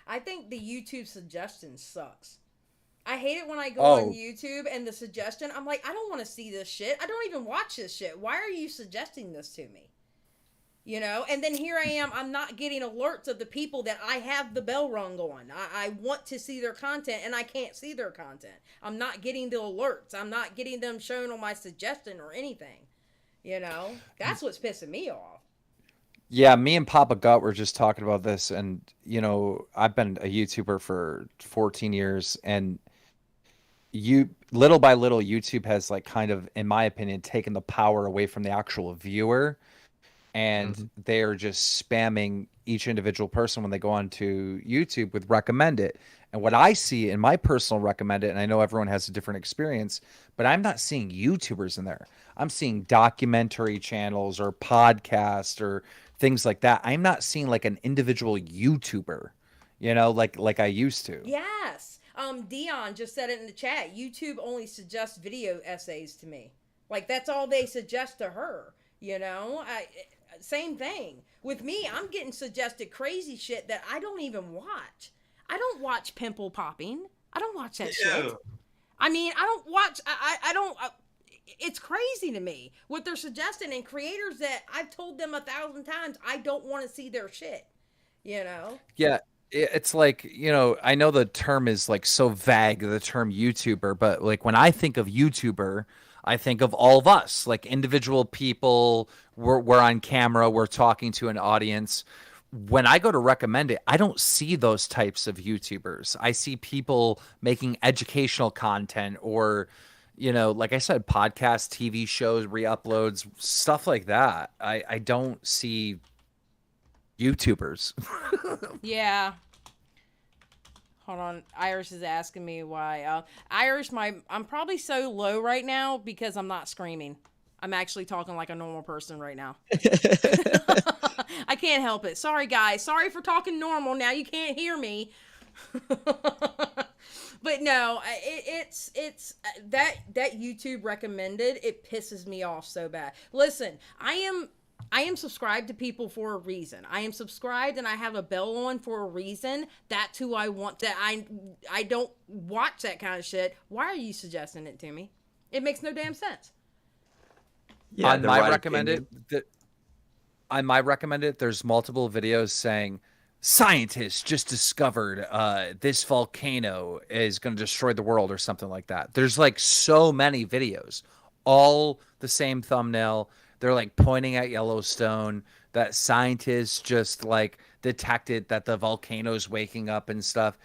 [SPEAKER 1] I think the YouTube suggestion sucks. I hate it when I go on YouTube and the suggestion, I'm like, I don't want to see this shit. I don't even watch this shit. Why are you suggesting this to me? And then here I am, I'm not getting alerts of the people that I have the bell rung on. I want to see their content and I can't see their content. I'm not getting the alerts. I'm not getting them shown on my suggestion or anything. That's what's pissing me off.
[SPEAKER 3] Yeah, me and Papa Gut were just talking about this, and I've been a YouTuber for 14 years, and little by little, YouTube has like kind of, in my opinion, taken the power away from the actual viewer, and they are just spamming each individual person when they go onto YouTube with recommend it. And what I see in my personal recommend it, and I know everyone has a different experience, but I'm not seeing YouTubers in there. I'm seeing documentary channels or podcasts or things like that. I'm not seeing like an individual YouTuber, like I used to.
[SPEAKER 1] Yes. Dion just said it in the chat. YouTube only suggests video essays to me. Like, that's all they suggest to her. Same thing. With me, I'm getting suggested crazy shit that I don't even watch. I don't watch pimple popping. I don't watch that shit. I mean, I don't watch, I don't, it's crazy to me what they're suggesting, and creators that I've told them 1,000 times, I don't want to see their shit,
[SPEAKER 3] Yeah, it's like, I know the term is like so vague, the term YouTuber, but like when I think of YouTuber, I think of all of us, like individual people, we're on camera, we're talking to an audience. When I go to recommend it, I don't see those types of YouTubers. I see people making educational content or, like I said, podcasts, TV shows, re-uploads, stuff like that. I don't see YouTubers.
[SPEAKER 1] Yeah. Hold on. Irish is asking me why. Irish, I'm probably so low right now because I'm not screaming. I'm actually talking like a normal person right now. I can't help it. Sorry, guys. Sorry for talking normal. Now you can't hear me. But no, it's that YouTube recommended, it pisses me off so bad. Listen, I am subscribed to people for a reason. I am subscribed and I have a bell on for a reason. That's who I want. That I don't watch that kind of shit. Why are you suggesting it to me? It makes no damn sense.
[SPEAKER 20] Yeah,
[SPEAKER 3] On my recommended, there's multiple videos saying scientists just discovered this volcano is going to destroy the world or something like that. There's like so many videos, all the same thumbnail. They're like pointing at Yellowstone, that scientists just like detected that the volcano's waking up and stuff.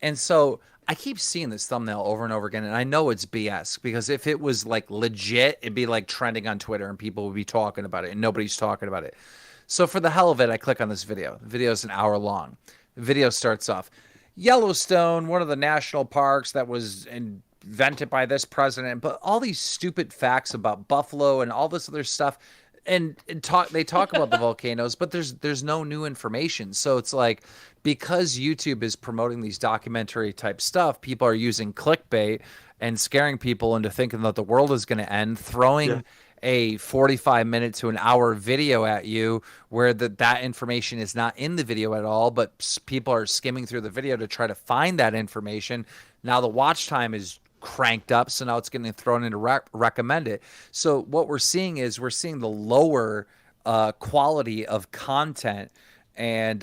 [SPEAKER 3] And so I keep seeing this thumbnail over and over again, and I know it's BS, because if it was like legit, it'd be like trending on Twitter and people would be talking about it, and nobody's talking about it. So for the hell of it, I click on this video. The video is an hour long. The video starts off, Yellowstone, one of the national parks that was invented by this president, but all these stupid facts about buffalo and all this other stuff. And they talk about the volcanoes, but there's no new information. So it's like, because YouTube is promoting these documentary type stuff, people are using clickbait and scaring people into thinking that the world is going to end, throwing a 45-minute to an hour video at you where that information is not in the video at all, but people are skimming through the video to try to find that information. Now the watch time is cranked up, so now it's getting thrown into recommended. So what we're seeing is the lower quality of content, and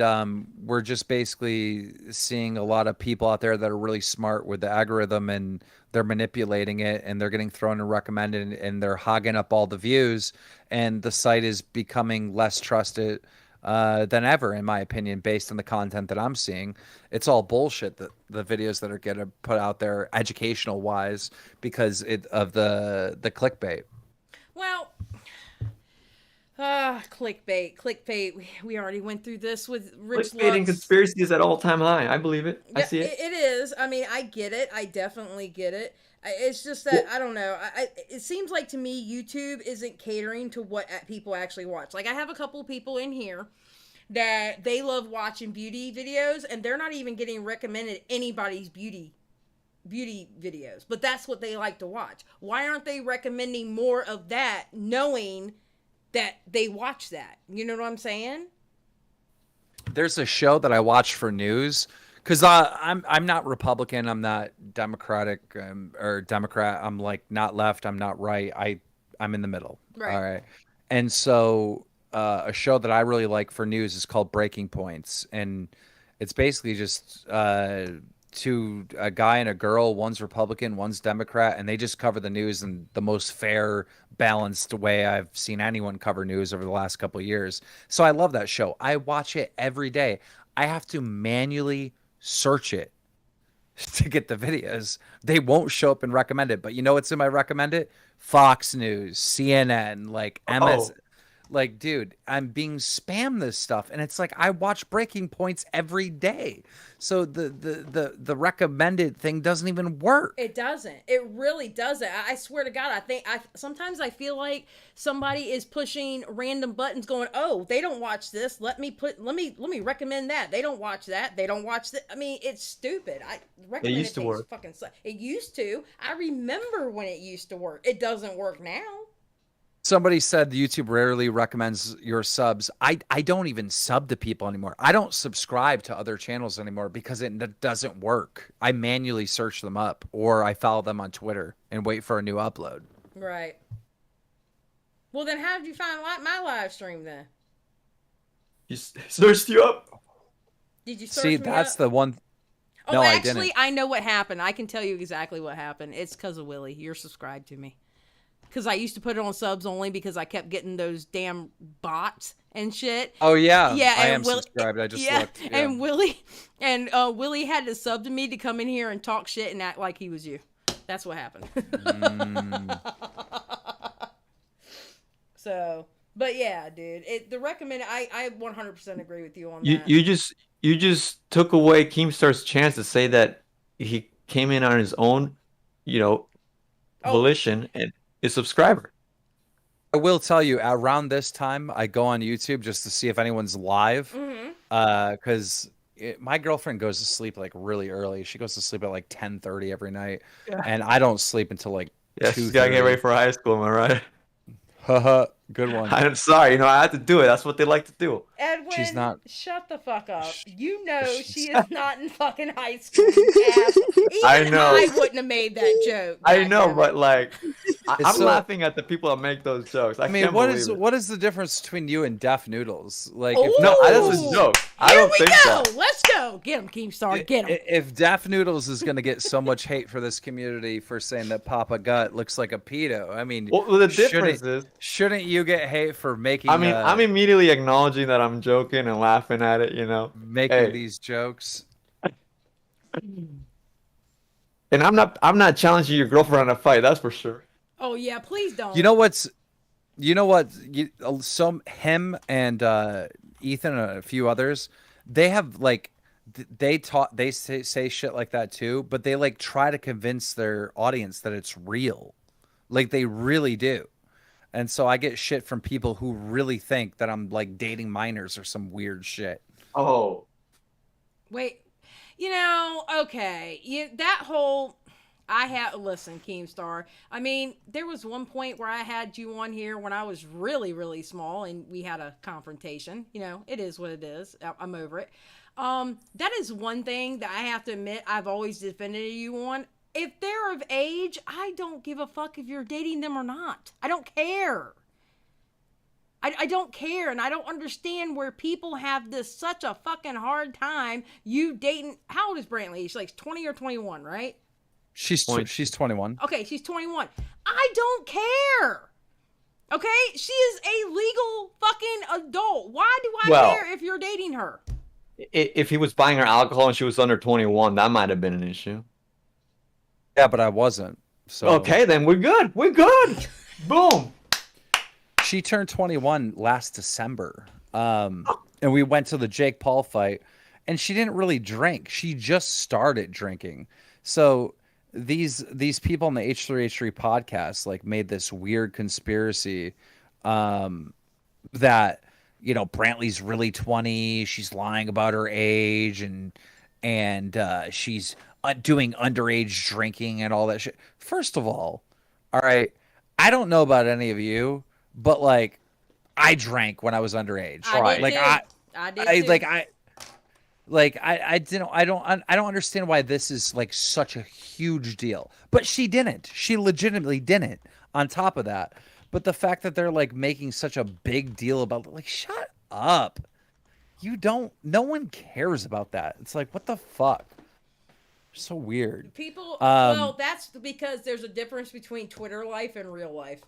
[SPEAKER 3] we're just basically seeing a lot of people out there that are really smart with the algorithm, and they're manipulating it, and they're getting thrown in recommended, and they're hogging up all the views, and the site is becoming less trusted than ever, in my opinion, based on the content that I'm seeing. It's all bullshit, the videos that are getting put out there educational wise because of the clickbait.
[SPEAKER 1] Well, clickbait. We already went through this with Rich
[SPEAKER 20] Clickbait and
[SPEAKER 1] Lux.
[SPEAKER 20] conspiracy is at all-time high. I believe it. I see it.
[SPEAKER 1] It is. I mean, I get it. I definitely get it. It's just that, I don't know. It seems like to me YouTube isn't catering to what people actually watch. Like, I have a couple of people in here that they love watching beauty videos, and they're not even getting recommended anybody's beauty videos. But that's what they like to watch. Why aren't they recommending more of that, knowing that they watch that? You know what I'm saying?
[SPEAKER 3] There's a show that I watch for news, because I'm not Republican, I'm not Democratic, or Democrat. I'm like not left, I'm not right. I'm in the middle.
[SPEAKER 1] Right.
[SPEAKER 3] All right. And so a show that I really like for news is called Breaking Points, and it's basically just a guy and a girl. One's Republican, one's Democrat, and they just cover the news in the most fair, balanced way I've seen anyone cover news over the last couple of years. So I love that show. I watch it every day. I have to manually search it to get the videos. They won't show up in recommended, but you know what's in my recommended? Fox News, CNN, like MS. Like, dude, I'm being spammed this stuff, and it's like I watch Breaking Points every day. So the recommended thing doesn't even work.
[SPEAKER 1] It doesn't. It really doesn't. I swear to God, sometimes I feel like somebody is pushing random buttons, going, "Oh, they don't watch this. Let me recommend that. They don't watch that. They don't watch that." I mean, it's stupid.
[SPEAKER 20] It used to work.
[SPEAKER 1] It used to. I remember when it used to work. It doesn't work now.
[SPEAKER 3] Somebody said YouTube rarely recommends your subs. I don't even sub to people anymore. I don't subscribe to other channels anymore because it doesn't work. I manually search them up, or I follow them on Twitter and wait for a new upload.
[SPEAKER 1] Right. Well, then how did you find my live stream then?
[SPEAKER 20] You searched you up?
[SPEAKER 1] Did you search
[SPEAKER 3] See,
[SPEAKER 1] me
[SPEAKER 3] that's
[SPEAKER 1] up?
[SPEAKER 3] the one.
[SPEAKER 1] Oh,
[SPEAKER 3] No,
[SPEAKER 1] actually,
[SPEAKER 3] I didn't.
[SPEAKER 1] I know what happened. I can tell you exactly what happened. It's because of Willie. You're subscribed to me. Because I used to put it on subs only because I kept getting those damn bots and shit.
[SPEAKER 3] Oh yeah,
[SPEAKER 1] yeah.
[SPEAKER 3] I
[SPEAKER 1] And
[SPEAKER 3] am subscribed. I just looked. Yeah.
[SPEAKER 1] And Willie had to sub to me to come in here and talk shit and act like he was you. That's what happened. So, but yeah, dude, the recommended. I 100% agree with you on that.
[SPEAKER 20] You just took away Keemstar's chance to say that he came in on his own, volition and is subscriber.
[SPEAKER 3] I will tell you, around this time, I go on YouTube just to see if anyone's live. Because my girlfriend goes to sleep like really early. She goes to sleep at like 10:30 every night, and I don't sleep until like 2:30.
[SPEAKER 20] She's gotta get ready for high school, am I right?
[SPEAKER 3] Haha, good one.
[SPEAKER 20] I'm sorry, I had to do it. That's what they like to do.
[SPEAKER 1] Edwin,
[SPEAKER 3] She's not.
[SPEAKER 1] Shut the fuck up. You know she is not in fucking high school. You ass. Even
[SPEAKER 20] I know.
[SPEAKER 1] I wouldn't have made that joke.
[SPEAKER 20] I know, but like, I'm
[SPEAKER 3] so-
[SPEAKER 20] laughing at the people that make those jokes. I
[SPEAKER 3] I mean,
[SPEAKER 20] can't
[SPEAKER 3] what
[SPEAKER 20] believe
[SPEAKER 3] is
[SPEAKER 20] it.
[SPEAKER 3] what is the difference between you and Deaf Noodles? Like,
[SPEAKER 20] No, that's a joke. I
[SPEAKER 1] Here
[SPEAKER 20] don't
[SPEAKER 1] we
[SPEAKER 20] think
[SPEAKER 1] go.
[SPEAKER 20] that.
[SPEAKER 1] Let's go. Get him, Keemstar. Get him.
[SPEAKER 3] If Deaf Noodles is going to get so much hate for this community for saying that Papa Gut looks like a pedo, I mean,
[SPEAKER 20] Well, the difference
[SPEAKER 3] shouldn't you get hate for making?
[SPEAKER 20] I mean, I'm immediately acknowledging that I'm joking and laughing at it,
[SPEAKER 3] making these jokes.
[SPEAKER 20] And I'm not challenging your girlfriend on a fight, that's for sure.
[SPEAKER 1] Oh yeah, please don't.
[SPEAKER 3] You know what? Him and Ethan and a few others, they have like they say shit like that too, but they like try to convince their audience that it's real, like they really do. And so I get shit from people who really think that I'm like dating minors or some weird shit.
[SPEAKER 20] Oh.
[SPEAKER 1] Wait. Okay. That whole. Listen, Keemstar. I mean, there was one point where I had you on here when I was really, really small, and we had a confrontation. You know, it is what it is. I'm over it. That is one thing that I have to admit I've always defended you on. If they're of age, I don't give a fuck if you're dating them or not. I don't care. I don't care, and I don't understand where people have this such a fucking hard time you dating. How old is Brantley? She's like 20 or 21, right?
[SPEAKER 3] She's 21.
[SPEAKER 1] Okay, she's 21. I don't care. Okay? She is a legal fucking adult. Why do I care if you're dating her?
[SPEAKER 20] If he was buying her alcohol and she was under 21, that might have been an issue.
[SPEAKER 3] Yeah, but I wasn't. So
[SPEAKER 20] okay, then we're good. We're good. Boom.
[SPEAKER 3] She turned 21 last December. And we went to the Jake Paul fight, and she didn't really drink. She just started drinking. So these people on the H3H3 podcast like made this weird conspiracy that, you know, Brantley's really 20, she's lying about her age, and she's doing underage drinking and all that shit. First of all right, I don't know about any of you, but like I drank when I was underage. I don't understand why this is like such a huge deal. But she didn't. She legitimately didn't. On top of that, but the fact that they're like making such a big deal about it, like, shut up. No one cares about that. It's like, what the fuck? So weird.
[SPEAKER 1] People, well, that's because there's a difference between Twitter life and real life.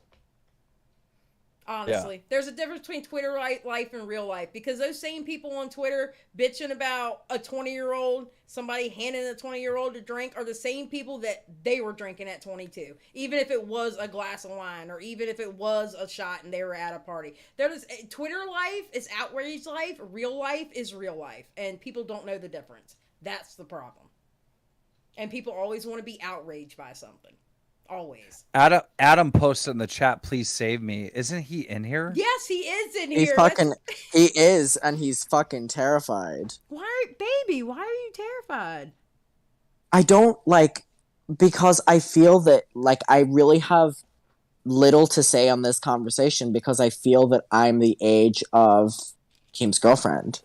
[SPEAKER 1] Honestly, there's a difference between Twitter life and real life, because those same people on Twitter bitching about a 20-year-old, somebody handing a 20-year-old a drink, are the same people that they were drinking at 22, even if it was a glass of wine or even if it was a shot and they were at a party. Twitter life is outrage life, real life is real life, and people don't know the difference. That's the problem. And people always want to be outraged by something. Always.
[SPEAKER 3] Adam posted in the chat, please save me. Isn't he in here?
[SPEAKER 1] Yes, he is in here.
[SPEAKER 17] He is, and he's fucking terrified.
[SPEAKER 1] Baby, why are you terrified?
[SPEAKER 17] I don't because I feel that I really have little to say on this conversation, because I feel that I'm the age of Keem's girlfriend.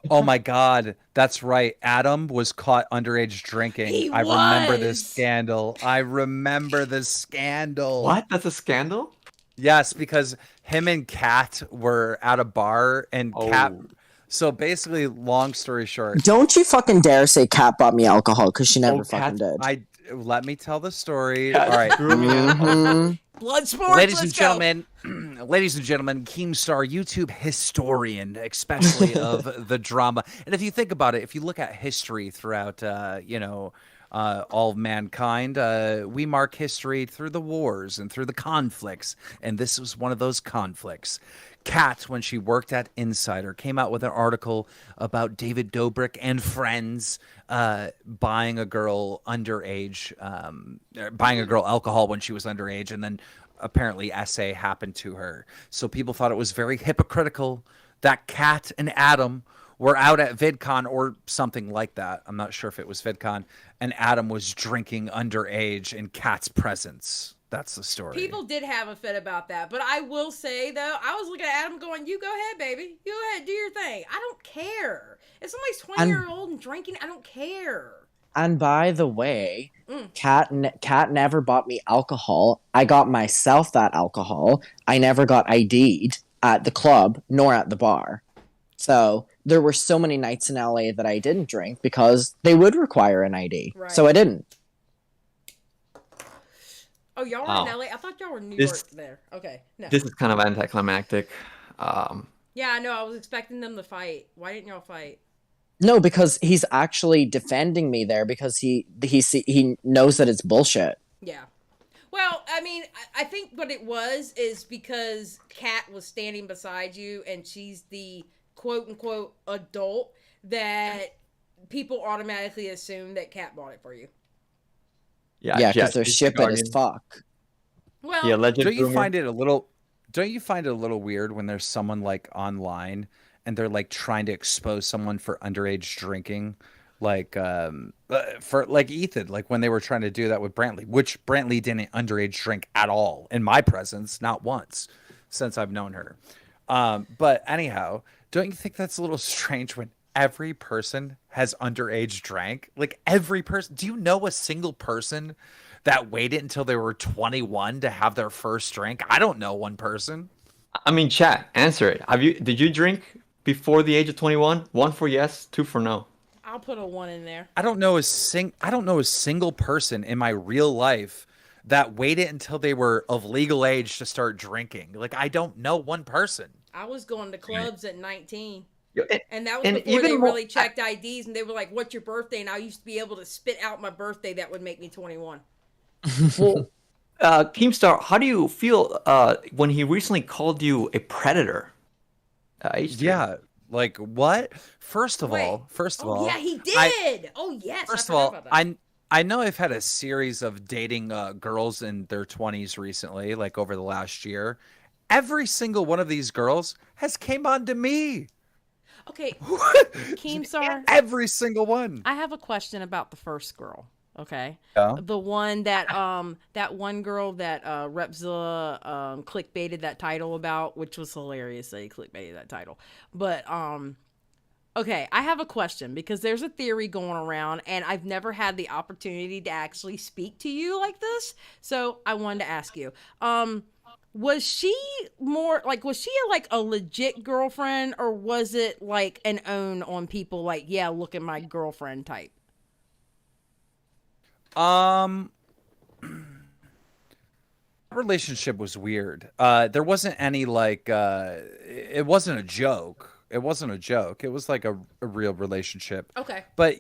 [SPEAKER 3] Oh my God, that's right. Adam was caught underage drinking. I remember this scandal.
[SPEAKER 20] What? That's a scandal?
[SPEAKER 3] Yes, because him and Kat were at a bar, and Kat. So basically, long story short.
[SPEAKER 17] Don't you fucking dare say Kat bought me alcohol, because she never fucking did.
[SPEAKER 3] Let me tell the story. All right.
[SPEAKER 1] Blood sports.
[SPEAKER 3] Ladies and gentlemen, Keemstar, YouTube historian, especially of the drama. And if you think about it, if you look at history throughout, all of mankind, we mark history through the wars and through the conflicts. And this was one of those conflicts. Kat, when she worked at Insider, came out with an article about David Dobrik and friends buying a girl underage, buying a girl alcohol when she was underage, and then apparently SA happened to her. So people thought it was very hypocritical that Kat and Adam were out at VidCon or something like that. I'm not sure if it was VidCon, and Adam was drinking underage in Kat's presence. That's the story.
[SPEAKER 1] People did have a fit about that, but I will say though, I was looking at Adam going, "You go ahead, baby. You go ahead, do your thing. I don't care. If somebody's 20-year-old and drinking, I don't care."
[SPEAKER 17] And by the way, Kat never bought me alcohol. I got myself that alcohol. I never got ID'd at the club nor at the bar. So there were so many nights in LA that I didn't drink because they would require an ID. Right. So I didn't.
[SPEAKER 1] Oh, y'all were in LA? I thought y'all were in New York there. Okay. No.
[SPEAKER 20] This is kind of anticlimactic.
[SPEAKER 1] Yeah, I know. I was expecting them to fight. Why didn't y'all fight?
[SPEAKER 17] No, because he's actually defending me there because he knows that it's bullshit.
[SPEAKER 1] Yeah. Well, I mean, I think what it was is because Kat was standing beside you and she's the quote-unquote adult that people automatically assume that Kat bought it for you.
[SPEAKER 17] Yeah, because they're shipping as fuck.
[SPEAKER 1] Well,
[SPEAKER 3] don't you find it a little weird when there's someone like online and they're like trying to expose someone for underage drinking? like for like Ethan, like when they were trying to do that with Brantley, which Brantley didn't underage drink at all in my presence, not once since I've known her. But anyhow, don't you think that's a little strange when every person has underage drank? Like every person, do you know a single person that waited until they were 21 to have their first drink? I don't know one person.
[SPEAKER 20] I mean, chat, answer it. Did you drink before the age of 21? 1 for yes, 2 for no.
[SPEAKER 1] I'll put a 1 in there.
[SPEAKER 3] I don't know a single person in my real life that waited until they were of legal age to start drinking. Like, I don't know one person.
[SPEAKER 1] I was going to clubs at 19.
[SPEAKER 20] And,
[SPEAKER 1] And that was before they really checked IDs, and they were like, "What's your birthday?" And I used to be able to spit out my birthday that would make me 21.
[SPEAKER 20] Well, Keemstar, how do you feel when he recently called you a predator?
[SPEAKER 3] Yeah, like what? First of all,
[SPEAKER 1] yeah, he did.
[SPEAKER 3] First of all, I know I've had a series of dating girls in their 20s recently, like over the last year. Every single one of these girls has came on to me.
[SPEAKER 1] Okay, Keemstar.
[SPEAKER 3] Every single one.
[SPEAKER 1] I have a question about the first girl. Okay,
[SPEAKER 3] Yeah.
[SPEAKER 1] the one that that one girl that Repzilla clickbaited that title about, which was hilarious that he clickbaited that title. But okay, I have a question because there's a theory going around, and I've never had the opportunity to actually speak to you like this, so I wanted to ask you. Was she like a legit girlfriend, or was it like an own on people like, yeah, look at my girlfriend type?
[SPEAKER 3] Relationship was weird. There wasn't any like it wasn't a joke. It wasn't a joke. It was like a real relationship.
[SPEAKER 1] Okay.
[SPEAKER 3] But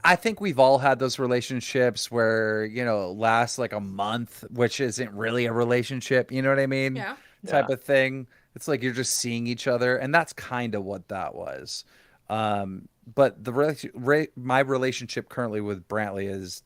[SPEAKER 3] I think we've all had those relationships where, last like a month, which isn't really a relationship, you know what I mean?
[SPEAKER 1] Yeah.
[SPEAKER 3] Type of thing. It's like you're just seeing each other, and that's kind of what that was. But my relationship currently with Brantley is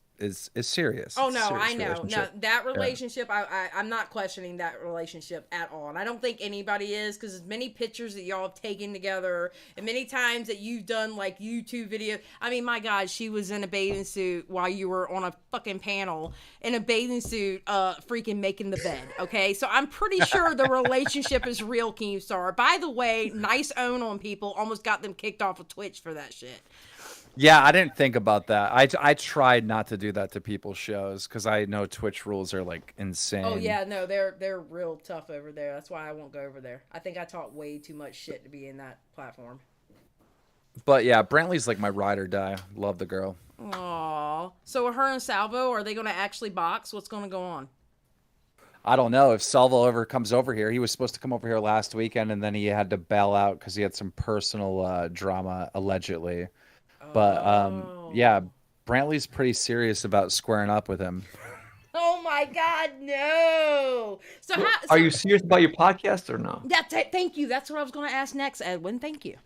[SPEAKER 3] serious.
[SPEAKER 1] Oh
[SPEAKER 3] It's a
[SPEAKER 1] no,
[SPEAKER 3] serious
[SPEAKER 1] I know. No,
[SPEAKER 3] relationship.
[SPEAKER 1] that
[SPEAKER 3] Yeah.
[SPEAKER 1] relationship, I'm not questioning that relationship at all, and I don't think anybody is, because as many pictures that y'all have taken together, and many times that you've done like YouTube videos. I mean, my God, she was in a bathing suit while you were on a fucking panel in a bathing suit, freaking making the bed. Okay, so I'm pretty sure the relationship is real, Keemstar. By the way, nice own on people. Almost got them kicked off of Twitch for that shit.
[SPEAKER 3] Yeah, I didn't think about that. I tried not to do that to people's shows because I know Twitch rules are like insane.
[SPEAKER 1] Oh yeah, no, they're real tough over there. That's why I won't go over there. I think I talk way too much shit to be in that platform.
[SPEAKER 3] But yeah, Brantley's like my ride or die. Love the girl.
[SPEAKER 1] Aww. So her and Salvo, are they going to actually box? What's going to go on?
[SPEAKER 3] I don't know if Salvo ever comes over here. He was supposed to come over here last weekend, and then he had to bail out because he had some personal drama allegedly. But yeah, Brantley's pretty serious about squaring up with him.
[SPEAKER 1] Oh my God, no! So,
[SPEAKER 20] Are you serious about your podcast or no?
[SPEAKER 1] Thank you. That's what I was going to ask next, Edwin. Thank you.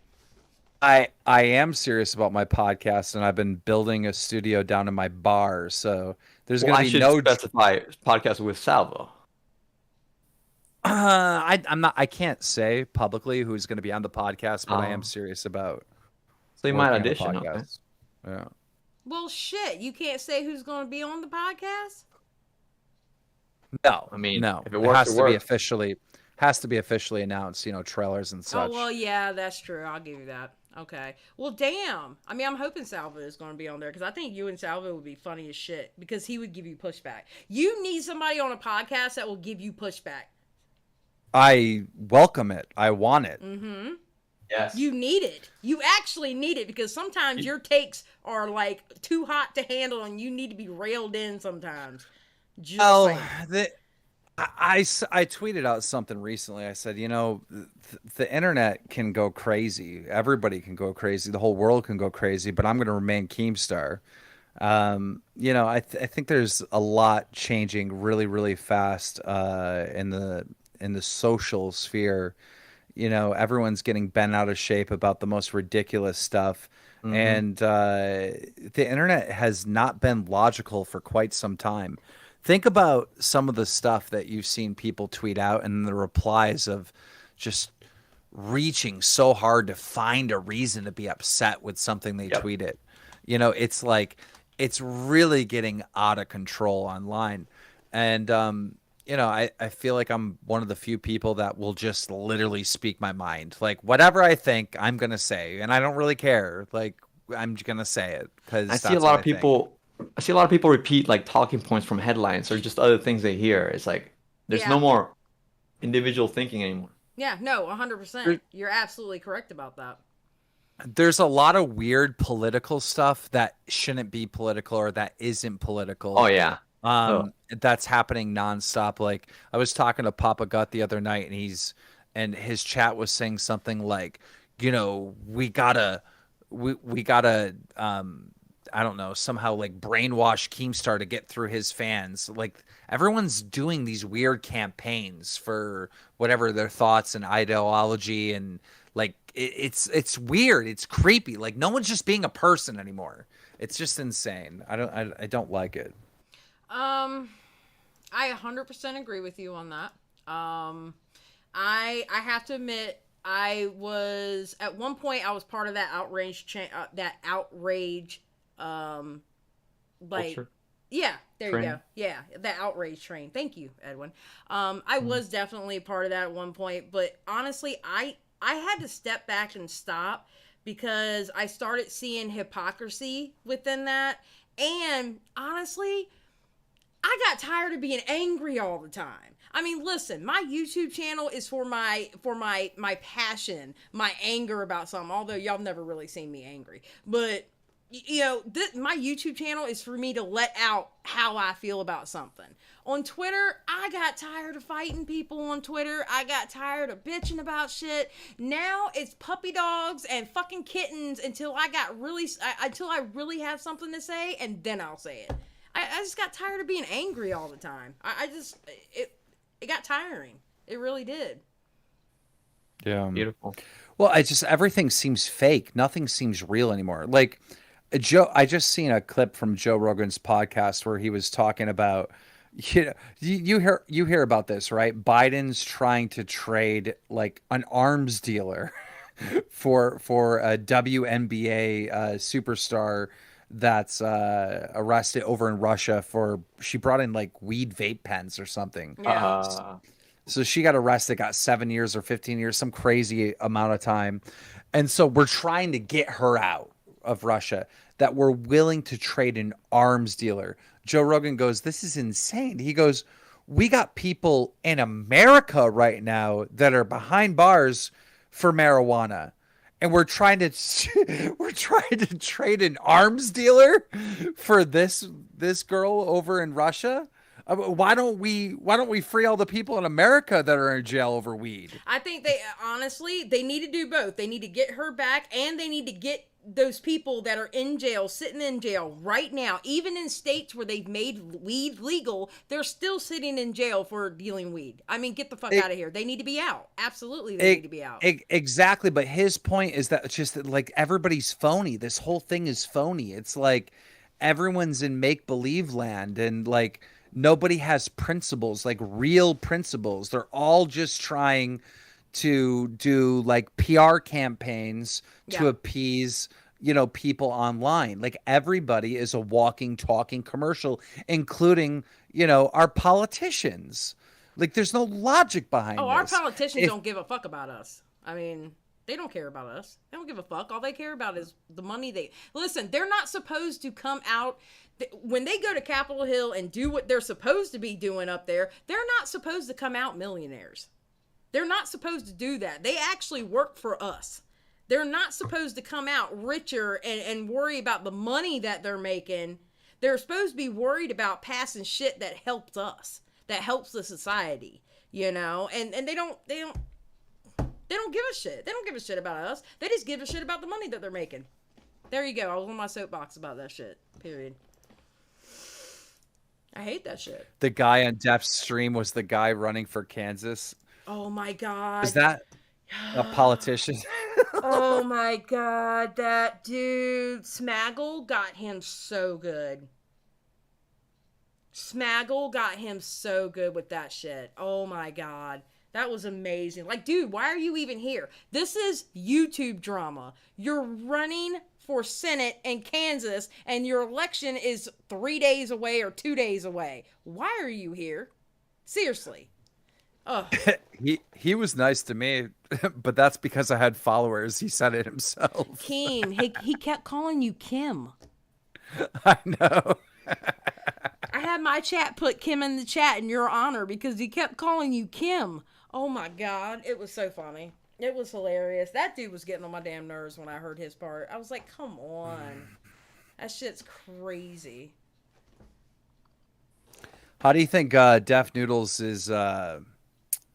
[SPEAKER 3] I am serious about my podcast, and I've been building a studio down in my bar. So there's going to be no
[SPEAKER 20] specify podcast with Salvo.
[SPEAKER 3] I'm not. I can't say publicly who's going to be on the podcast, but I am serious about.
[SPEAKER 20] So you might
[SPEAKER 3] working on the
[SPEAKER 20] audition. Okay.
[SPEAKER 3] podcast. Yeah.
[SPEAKER 1] Well, shit, you can't say who's going to be on the podcast?
[SPEAKER 3] No,
[SPEAKER 20] I mean,
[SPEAKER 3] no.
[SPEAKER 20] if it works,
[SPEAKER 3] has
[SPEAKER 20] it
[SPEAKER 3] to be
[SPEAKER 20] works.
[SPEAKER 3] officially announced. Trailers and such.
[SPEAKER 1] Oh, well, yeah, that's true. I'll give you that. Okay. Well, damn. I mean, I'm hoping Salvo is going to be on there, because I think you and Salvo would be funny as shit, because he would give you pushback. You need somebody on a podcast that will give you pushback.
[SPEAKER 3] I welcome it. I want it.
[SPEAKER 1] Mm-hmm.
[SPEAKER 20] Yes.
[SPEAKER 1] You need it. You actually need it, because sometimes your takes are like too hot to handle, and you need to be railed in sometimes. Just saying.
[SPEAKER 3] I tweeted out something recently. I said, the internet can go crazy. Everybody can go crazy. The whole world can go crazy, but I'm going to remain Keemstar. I think there's a lot changing really, really fast in the social sphere. Everyone's getting bent out of shape about the most ridiculous stuff.
[SPEAKER 20] Mhm.
[SPEAKER 3] And the internet has not been logical for quite some time. Think about some of the stuff that you've seen people tweet out and the replies of just reaching so hard to find a reason to be upset with something they tweeted. You know, it's like it's really getting out of control online. And you know, I feel like I'm one of the few people that will just literally speak my mind. Like whatever I think, I'm gonna say, and I don't really care. Like I'm just gonna say it because
[SPEAKER 20] I see a lot of people. I see a lot of people repeat like talking points from headlines or just other things they hear. It's like there's no more individual thinking anymore.
[SPEAKER 1] Yeah, no, 100%. You're absolutely correct about that.
[SPEAKER 3] There's a lot of weird political stuff that shouldn't be political or that isn't political.
[SPEAKER 20] Oh yeah.
[SPEAKER 3] That's happening nonstop. Like I was talking to Papa Gut the other night, and his chat was saying something like, you know, we gotta, I don't know, somehow like brainwash Keemstar to get through his fans. Like everyone's doing these weird campaigns for whatever their thoughts and ideology, and like it's weird. It's creepy. Like no one's just being a person anymore. It's just insane. I don't like it.
[SPEAKER 1] I 100% agree with you on that. I have to admit, I was at one point I was part of that outrage like
[SPEAKER 20] Culture.
[SPEAKER 1] Yeah, there
[SPEAKER 20] Train.
[SPEAKER 1] you go. Yeah, that outrage train. Thank you, Edwin. I was definitely a part of that at one point, but honestly, I had to step back and stop because I started seeing hypocrisy within that, and honestly, I got tired of being angry all the time. I mean, listen, my YouTube channel is for my passion, my anger about something, although y'all never really seen me angry. But, you know, my YouTube channel is for me to let out how I feel about something. On Twitter, I got tired of fighting people on Twitter. I got tired of bitching about shit. Now it's puppy dogs and fucking kittens until I really have something to say, and then I'll say it. I just got tired of being angry all the time. It got tiring. It really did.
[SPEAKER 3] Yeah.
[SPEAKER 20] Beautiful.
[SPEAKER 3] Well, everything seems fake. Nothing seems real anymore. Like I just seen a clip from Joe Rogan's podcast where he was talking about, you know, you hear about this, right? Biden's trying to trade like an arms dealer for a WNBA superstar that's arrested over in Russia she brought in like weed vape pens or something.
[SPEAKER 1] Yeah.
[SPEAKER 3] So she got arrested, got 7 years or 15 years, some crazy amount of time. And so we're trying to get her out of Russia, that we're willing to trade an arms dealer. Joe Rogan goes, this is insane. He goes, we got people in America right now that are behind bars for marijuana. And we're trying to trade an arms dealer for this girl over in Russia. Why don't we free all the people in America that are in jail over weed?
[SPEAKER 1] I think they need to do both. They need to get her back, and they need to get those people that are in jail, sitting in jail right now, even in states where they've made weed legal, they're still sitting in jail for dealing weed. I mean, get the fuck out of here. They need to be out. Absolutely, they need to be out.
[SPEAKER 3] Exactly, but his point is that it's just that, like, everybody's phony. This whole thing is phony. It's like everyone's in make-believe land, and like nobody has principles, like real principles. They're all just trying to do like PR campaigns to appease, you know, people online. Like everybody is a walking, talking commercial, including, you know, our politicians. Like there's no logic behind this.
[SPEAKER 1] Our politicians don't give a fuck about us. I mean, they don't care about us. They don't give a fuck. All they care about is the money listen, they're not supposed to come out when they go to Capitol Hill and do what they're supposed to be doing up there. They're not supposed to come out millionaires. They're not supposed to do that. They actually work for us. They're not supposed to come out richer and worry about the money that they're making. They're supposed to be worried about passing shit that helps us, that helps the society, you know? And they don't give a shit. They don't give a shit about us. They just give a shit about the money that they're making. There you go. I was on my soapbox about that shit. Period. I hate that shit.
[SPEAKER 3] The guy on Def's stream was the guy running for Kansas.
[SPEAKER 1] Oh my God.
[SPEAKER 3] Is that a politician?
[SPEAKER 1] Oh my God. That dude, Smaggle got him so good. Smaggle got him so good with that shit. Oh my God. That was amazing. Like, dude, why are you even here? This is YouTube drama. You're running for Senate in Kansas, and your election is 3 days away or 2 days away. Why are you here? Seriously. Oh.
[SPEAKER 3] He was nice to me, but that's because I had followers. He said it himself.
[SPEAKER 1] Keem, he kept calling you Kim.
[SPEAKER 3] I know.
[SPEAKER 1] I had my chat put Kim in the chat in your honor because he kept calling you Kim. Oh my God. It was so funny. It was hilarious. That dude was getting on my damn nerves when I heard his part. I was like, come on. That shit's crazy.
[SPEAKER 3] How do you think Def Noodles is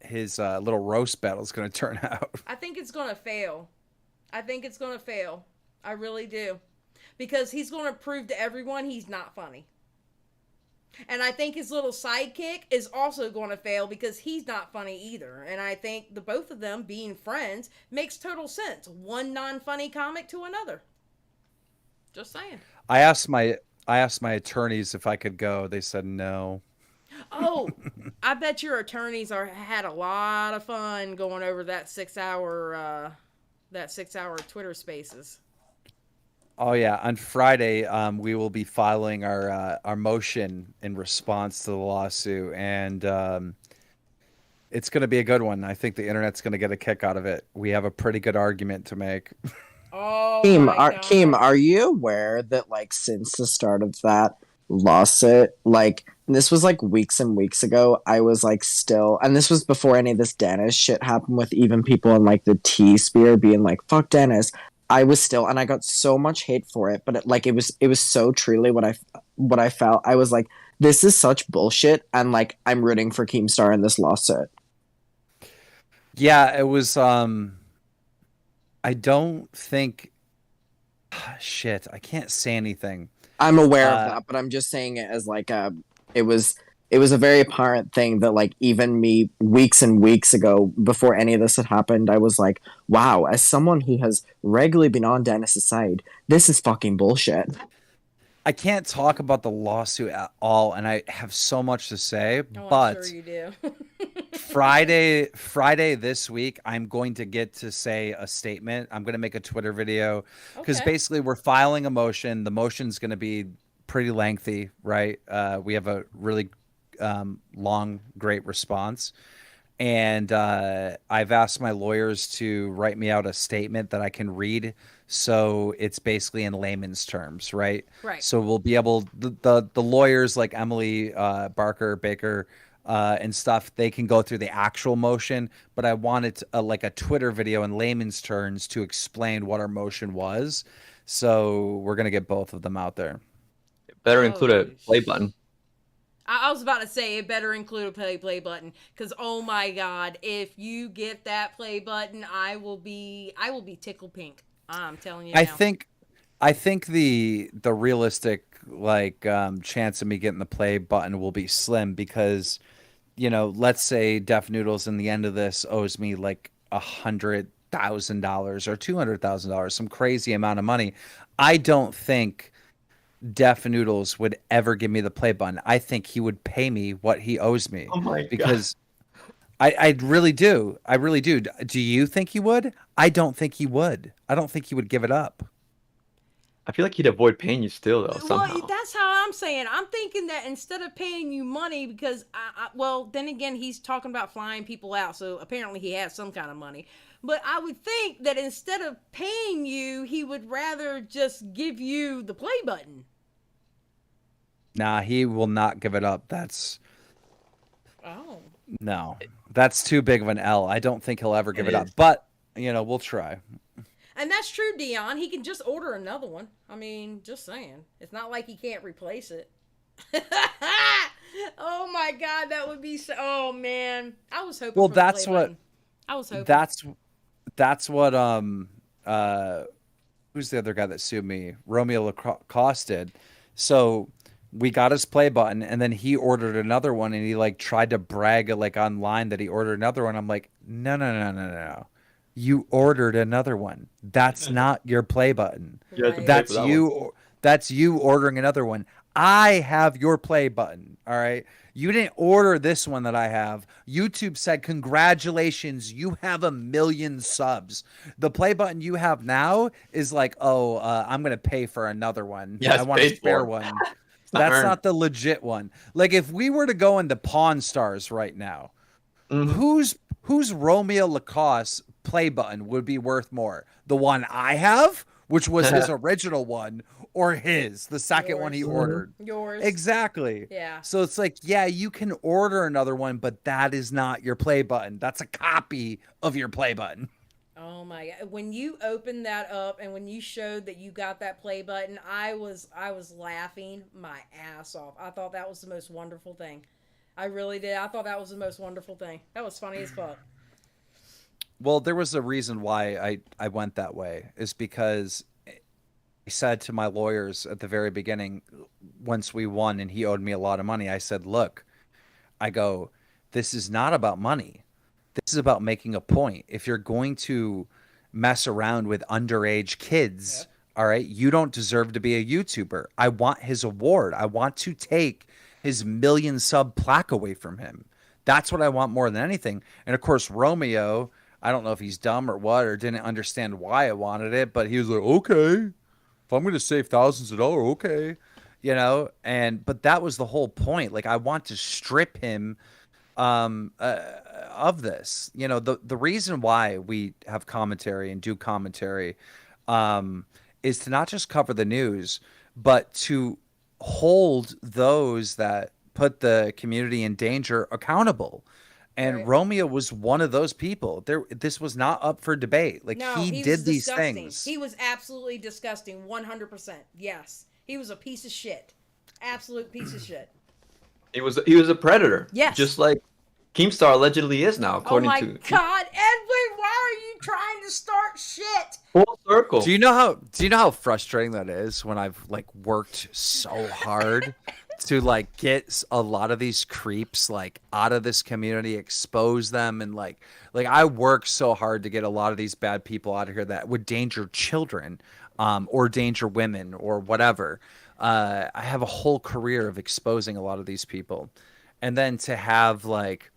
[SPEAKER 3] his little roast battle is going to turn out?
[SPEAKER 1] I think it's going to fail. I really do. Because he's going to prove to everyone he's not funny. And I think his little sidekick is also going to fail because he's not funny either. And I think the both of them being friends makes total sense. One non-funny comic to another. Just saying.
[SPEAKER 3] I asked my attorneys if I could go. They said no.
[SPEAKER 1] Oh, I bet your attorneys had a lot of fun going over that 6 hour Twitter Spaces.
[SPEAKER 3] Oh yeah, on Friday we will be filing our motion in response to the lawsuit, and it's going to be a good one. I think the internet's going to get a kick out of it. We have a pretty good argument to make.
[SPEAKER 1] Oh,
[SPEAKER 2] Keem, are you aware that like since the start of that lawsuit, like this was like weeks and weeks ago, I was like still, and this was before any of this Dennis shit happened with even people in like the T-sphere being like, fuck Dennis. I was still, and I got so much hate for it, but it was so truly what I felt. I was like, this is such bullshit, and like I'm rooting for Keemstar in this lawsuit.
[SPEAKER 3] Yeah, it was. I don't think. Shit, I can't say anything.
[SPEAKER 2] I'm aware of that, but I'm just saying it as like it was a very apparent thing that like even me weeks and weeks ago before any of this had happened, I was like, wow, as someone who has regularly been on Dennis's side, this is fucking bullshit.
[SPEAKER 3] I can't talk about the lawsuit at all, and I have so much to say, but
[SPEAKER 1] I'm sure you do.
[SPEAKER 3] Friday this week, I'm going to get to say a statement. I'm going to make a Twitter video because basically we're filing a motion. The motion's going to be pretty lengthy, right? We have a really long, great response. And I've asked my lawyers to write me out a statement that I can read. So it's basically in layman's terms, right?
[SPEAKER 1] Right.
[SPEAKER 3] So we'll be able, the lawyers like Emily Baker, and stuff, they can go through the actual motion, but I wanted like a Twitter video in layman's terms to explain what our motion was. So we're going to get both of them out there.
[SPEAKER 20] Better include a play button.
[SPEAKER 1] I was about to say it better include a play button because oh my God, if you get that play button, I will be tickled pink. I'm telling you.
[SPEAKER 3] I think the realistic like chance of me getting the play button will be slim because, you know, let's say Def Noodles in the end of this owes me like $100,000 or $200,000, some crazy amount of money. I don't think Def Noodles would ever give me the play button. I think he would pay me what he owes me.
[SPEAKER 20] Oh my
[SPEAKER 3] because I really do. I really do. Do you think he would? I don't think he would. I don't think he would give it up.
[SPEAKER 20] I feel like he'd avoid paying you still, though, somehow.
[SPEAKER 1] Well, that's how I'm saying. I'm thinking that instead of paying you money, because, well, then again, he's talking about flying people out, so apparently he has some kind of money. But I would think that instead of paying you, he would rather just give you the play button.
[SPEAKER 3] Nah, he will not give it up. That's...
[SPEAKER 1] Oh.
[SPEAKER 3] No, that's too big of an L. I don't think he'll ever give it up. But, you know, we'll try.
[SPEAKER 1] And that's true, Dion. He can just order another one. I mean, just saying. It's not like he can't replace it. Oh my God, that would be so. Oh man, I was hoping.
[SPEAKER 3] Well,
[SPEAKER 1] for
[SPEAKER 3] that's
[SPEAKER 1] the play
[SPEAKER 3] what.
[SPEAKER 1] button. I was hoping.
[SPEAKER 3] That's what. Who's the other guy that sued me? Romeo Lacoste did. So we got his play button, and then he ordered another one, and he like tried to brag like online that he ordered another one. I'm like, no. You ordered another one. That's not your play button.
[SPEAKER 20] Right.
[SPEAKER 3] That's you. That's you ordering another one. I have your play button. All right. You didn't order this one that I have. YouTube said, congratulations, you have 1 million subs. The play button you have now is like, oh, I'm going to pay for another one.
[SPEAKER 20] Yeah,
[SPEAKER 3] I want a spare one. That's
[SPEAKER 20] earned.
[SPEAKER 3] not the legit one. Like, if we were to go into Pawn Stars right now, whose Romeo Lacoste play button would be worth more? The one I have, which was his original one, or the second one he ordered?
[SPEAKER 1] Yours.
[SPEAKER 3] Exactly.
[SPEAKER 1] Yeah.
[SPEAKER 3] So it's like, yeah, you can order another one, but that is not your play button. That's a copy of your play button.
[SPEAKER 1] Oh my God. When you opened that up and when you showed that you got that play button, I was laughing my ass off. I thought that was the most wonderful thing. I really did. I thought that was the most wonderful thing. That was funny as fuck.
[SPEAKER 3] Well, there was a reason why I went that way, is because I said to my lawyers at the very beginning, once we won and he owed me a lot of money, I said, look, I go, this is not about money. This is about making a point. If you're going to mess around with underage kids, all right, you don't deserve to be a YouTuber. I want his award. I want to take his 1 million sub plaque away from him. That's what I want more than anything. And of course, Romeo, I don't know if he's dumb or what, or didn't understand why I wanted it, but he was like, okay, if I'm going to save thousands of dollars, okay. You know, but that was the whole point. Like, I want to strip him of this. You know, the reason why we have commentary and do commentary is to not just cover the news, but to hold those that put the community in danger accountable. And Romeo was one of those people. This was not up for debate. Like,
[SPEAKER 1] No,
[SPEAKER 3] he
[SPEAKER 1] was
[SPEAKER 3] did these
[SPEAKER 1] disgusting.
[SPEAKER 3] things.
[SPEAKER 1] He was absolutely disgusting. 100%. Yes. He was a piece of shit. Absolute piece of shit.
[SPEAKER 20] He was a predator.
[SPEAKER 1] Yes.
[SPEAKER 20] Just like Keemstar allegedly is now, according
[SPEAKER 1] oh my
[SPEAKER 20] to
[SPEAKER 1] God, Edwin, why are you trying to start shit?
[SPEAKER 20] full circle.
[SPEAKER 3] Do you know how frustrating that is when I've like worked so hard to like get a lot of these creeps like out of this community, expose them, and like I work so hard to get a lot of these bad people out of here that would danger children, or danger women or whatever. I have a whole career of exposing a lot of these people, and then to have like,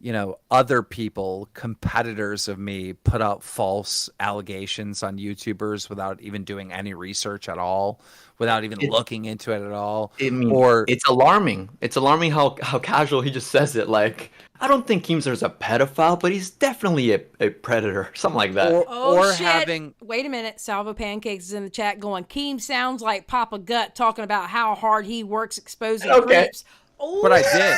[SPEAKER 3] you know, other people, competitors of me, put out false allegations on YouTubers without even doing any research at all, without even looking into it at all.
[SPEAKER 20] It's alarming. It's alarming how casual he just says it. Like, I don't think Keemstar's a pedophile, but he's definitely a predator, something like that.
[SPEAKER 3] Or
[SPEAKER 1] shit.
[SPEAKER 3] having.
[SPEAKER 1] Wait a minute. Salvo Pancakes is in the chat going, Keem sounds like Papa Gut talking about how hard he works exposing creeps.
[SPEAKER 3] But I did.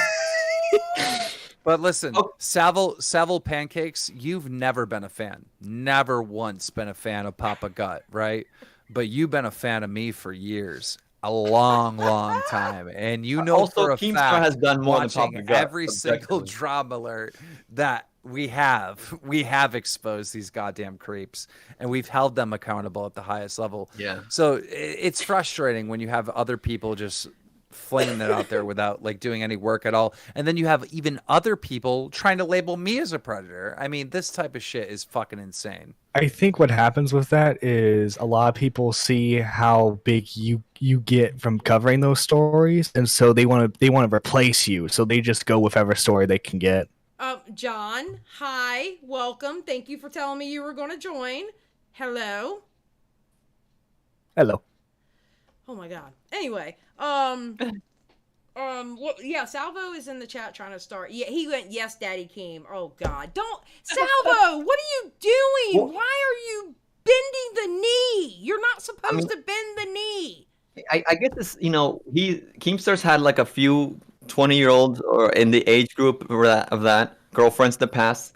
[SPEAKER 3] But listen, Savile Pancakes, you've never been a fan. Never once been a fan of Papa Gut, right? But you've been a fan of me for years. A long, long time. And you know
[SPEAKER 20] Also,
[SPEAKER 3] for a
[SPEAKER 20] Keemstar
[SPEAKER 3] fact,
[SPEAKER 20] has done more than
[SPEAKER 3] watching
[SPEAKER 20] Papa Gut,
[SPEAKER 3] every single DramaAlert that we have exposed these goddamn creeps, and we've held them accountable at the highest level.
[SPEAKER 20] Yeah.
[SPEAKER 3] So it's frustrating when you have other people just flinging it out there without like doing any work at all, and then you have even other people trying to label me as a predator. I mean, this type of shit is fucking insane.
[SPEAKER 6] I think what happens with that is a lot of people see how big you get from covering those stories, and so they want to replace you, so they just go with whatever story they can get.
[SPEAKER 1] John, hi, welcome. Thank you for telling me you were going to join. Hello.
[SPEAKER 6] Hello.
[SPEAKER 1] Oh my God. Anyway, yeah, Salvo is in the chat trying to start. Yeah, he went, yes, Daddy Keem. Oh God, don't, Salvo, what are you doing? Why are you bending the knee? You're not supposed to bend the knee.
[SPEAKER 20] I get this, you know, Keemstar's had like a few 20-year-olds or in the age group of that girlfriends in the past.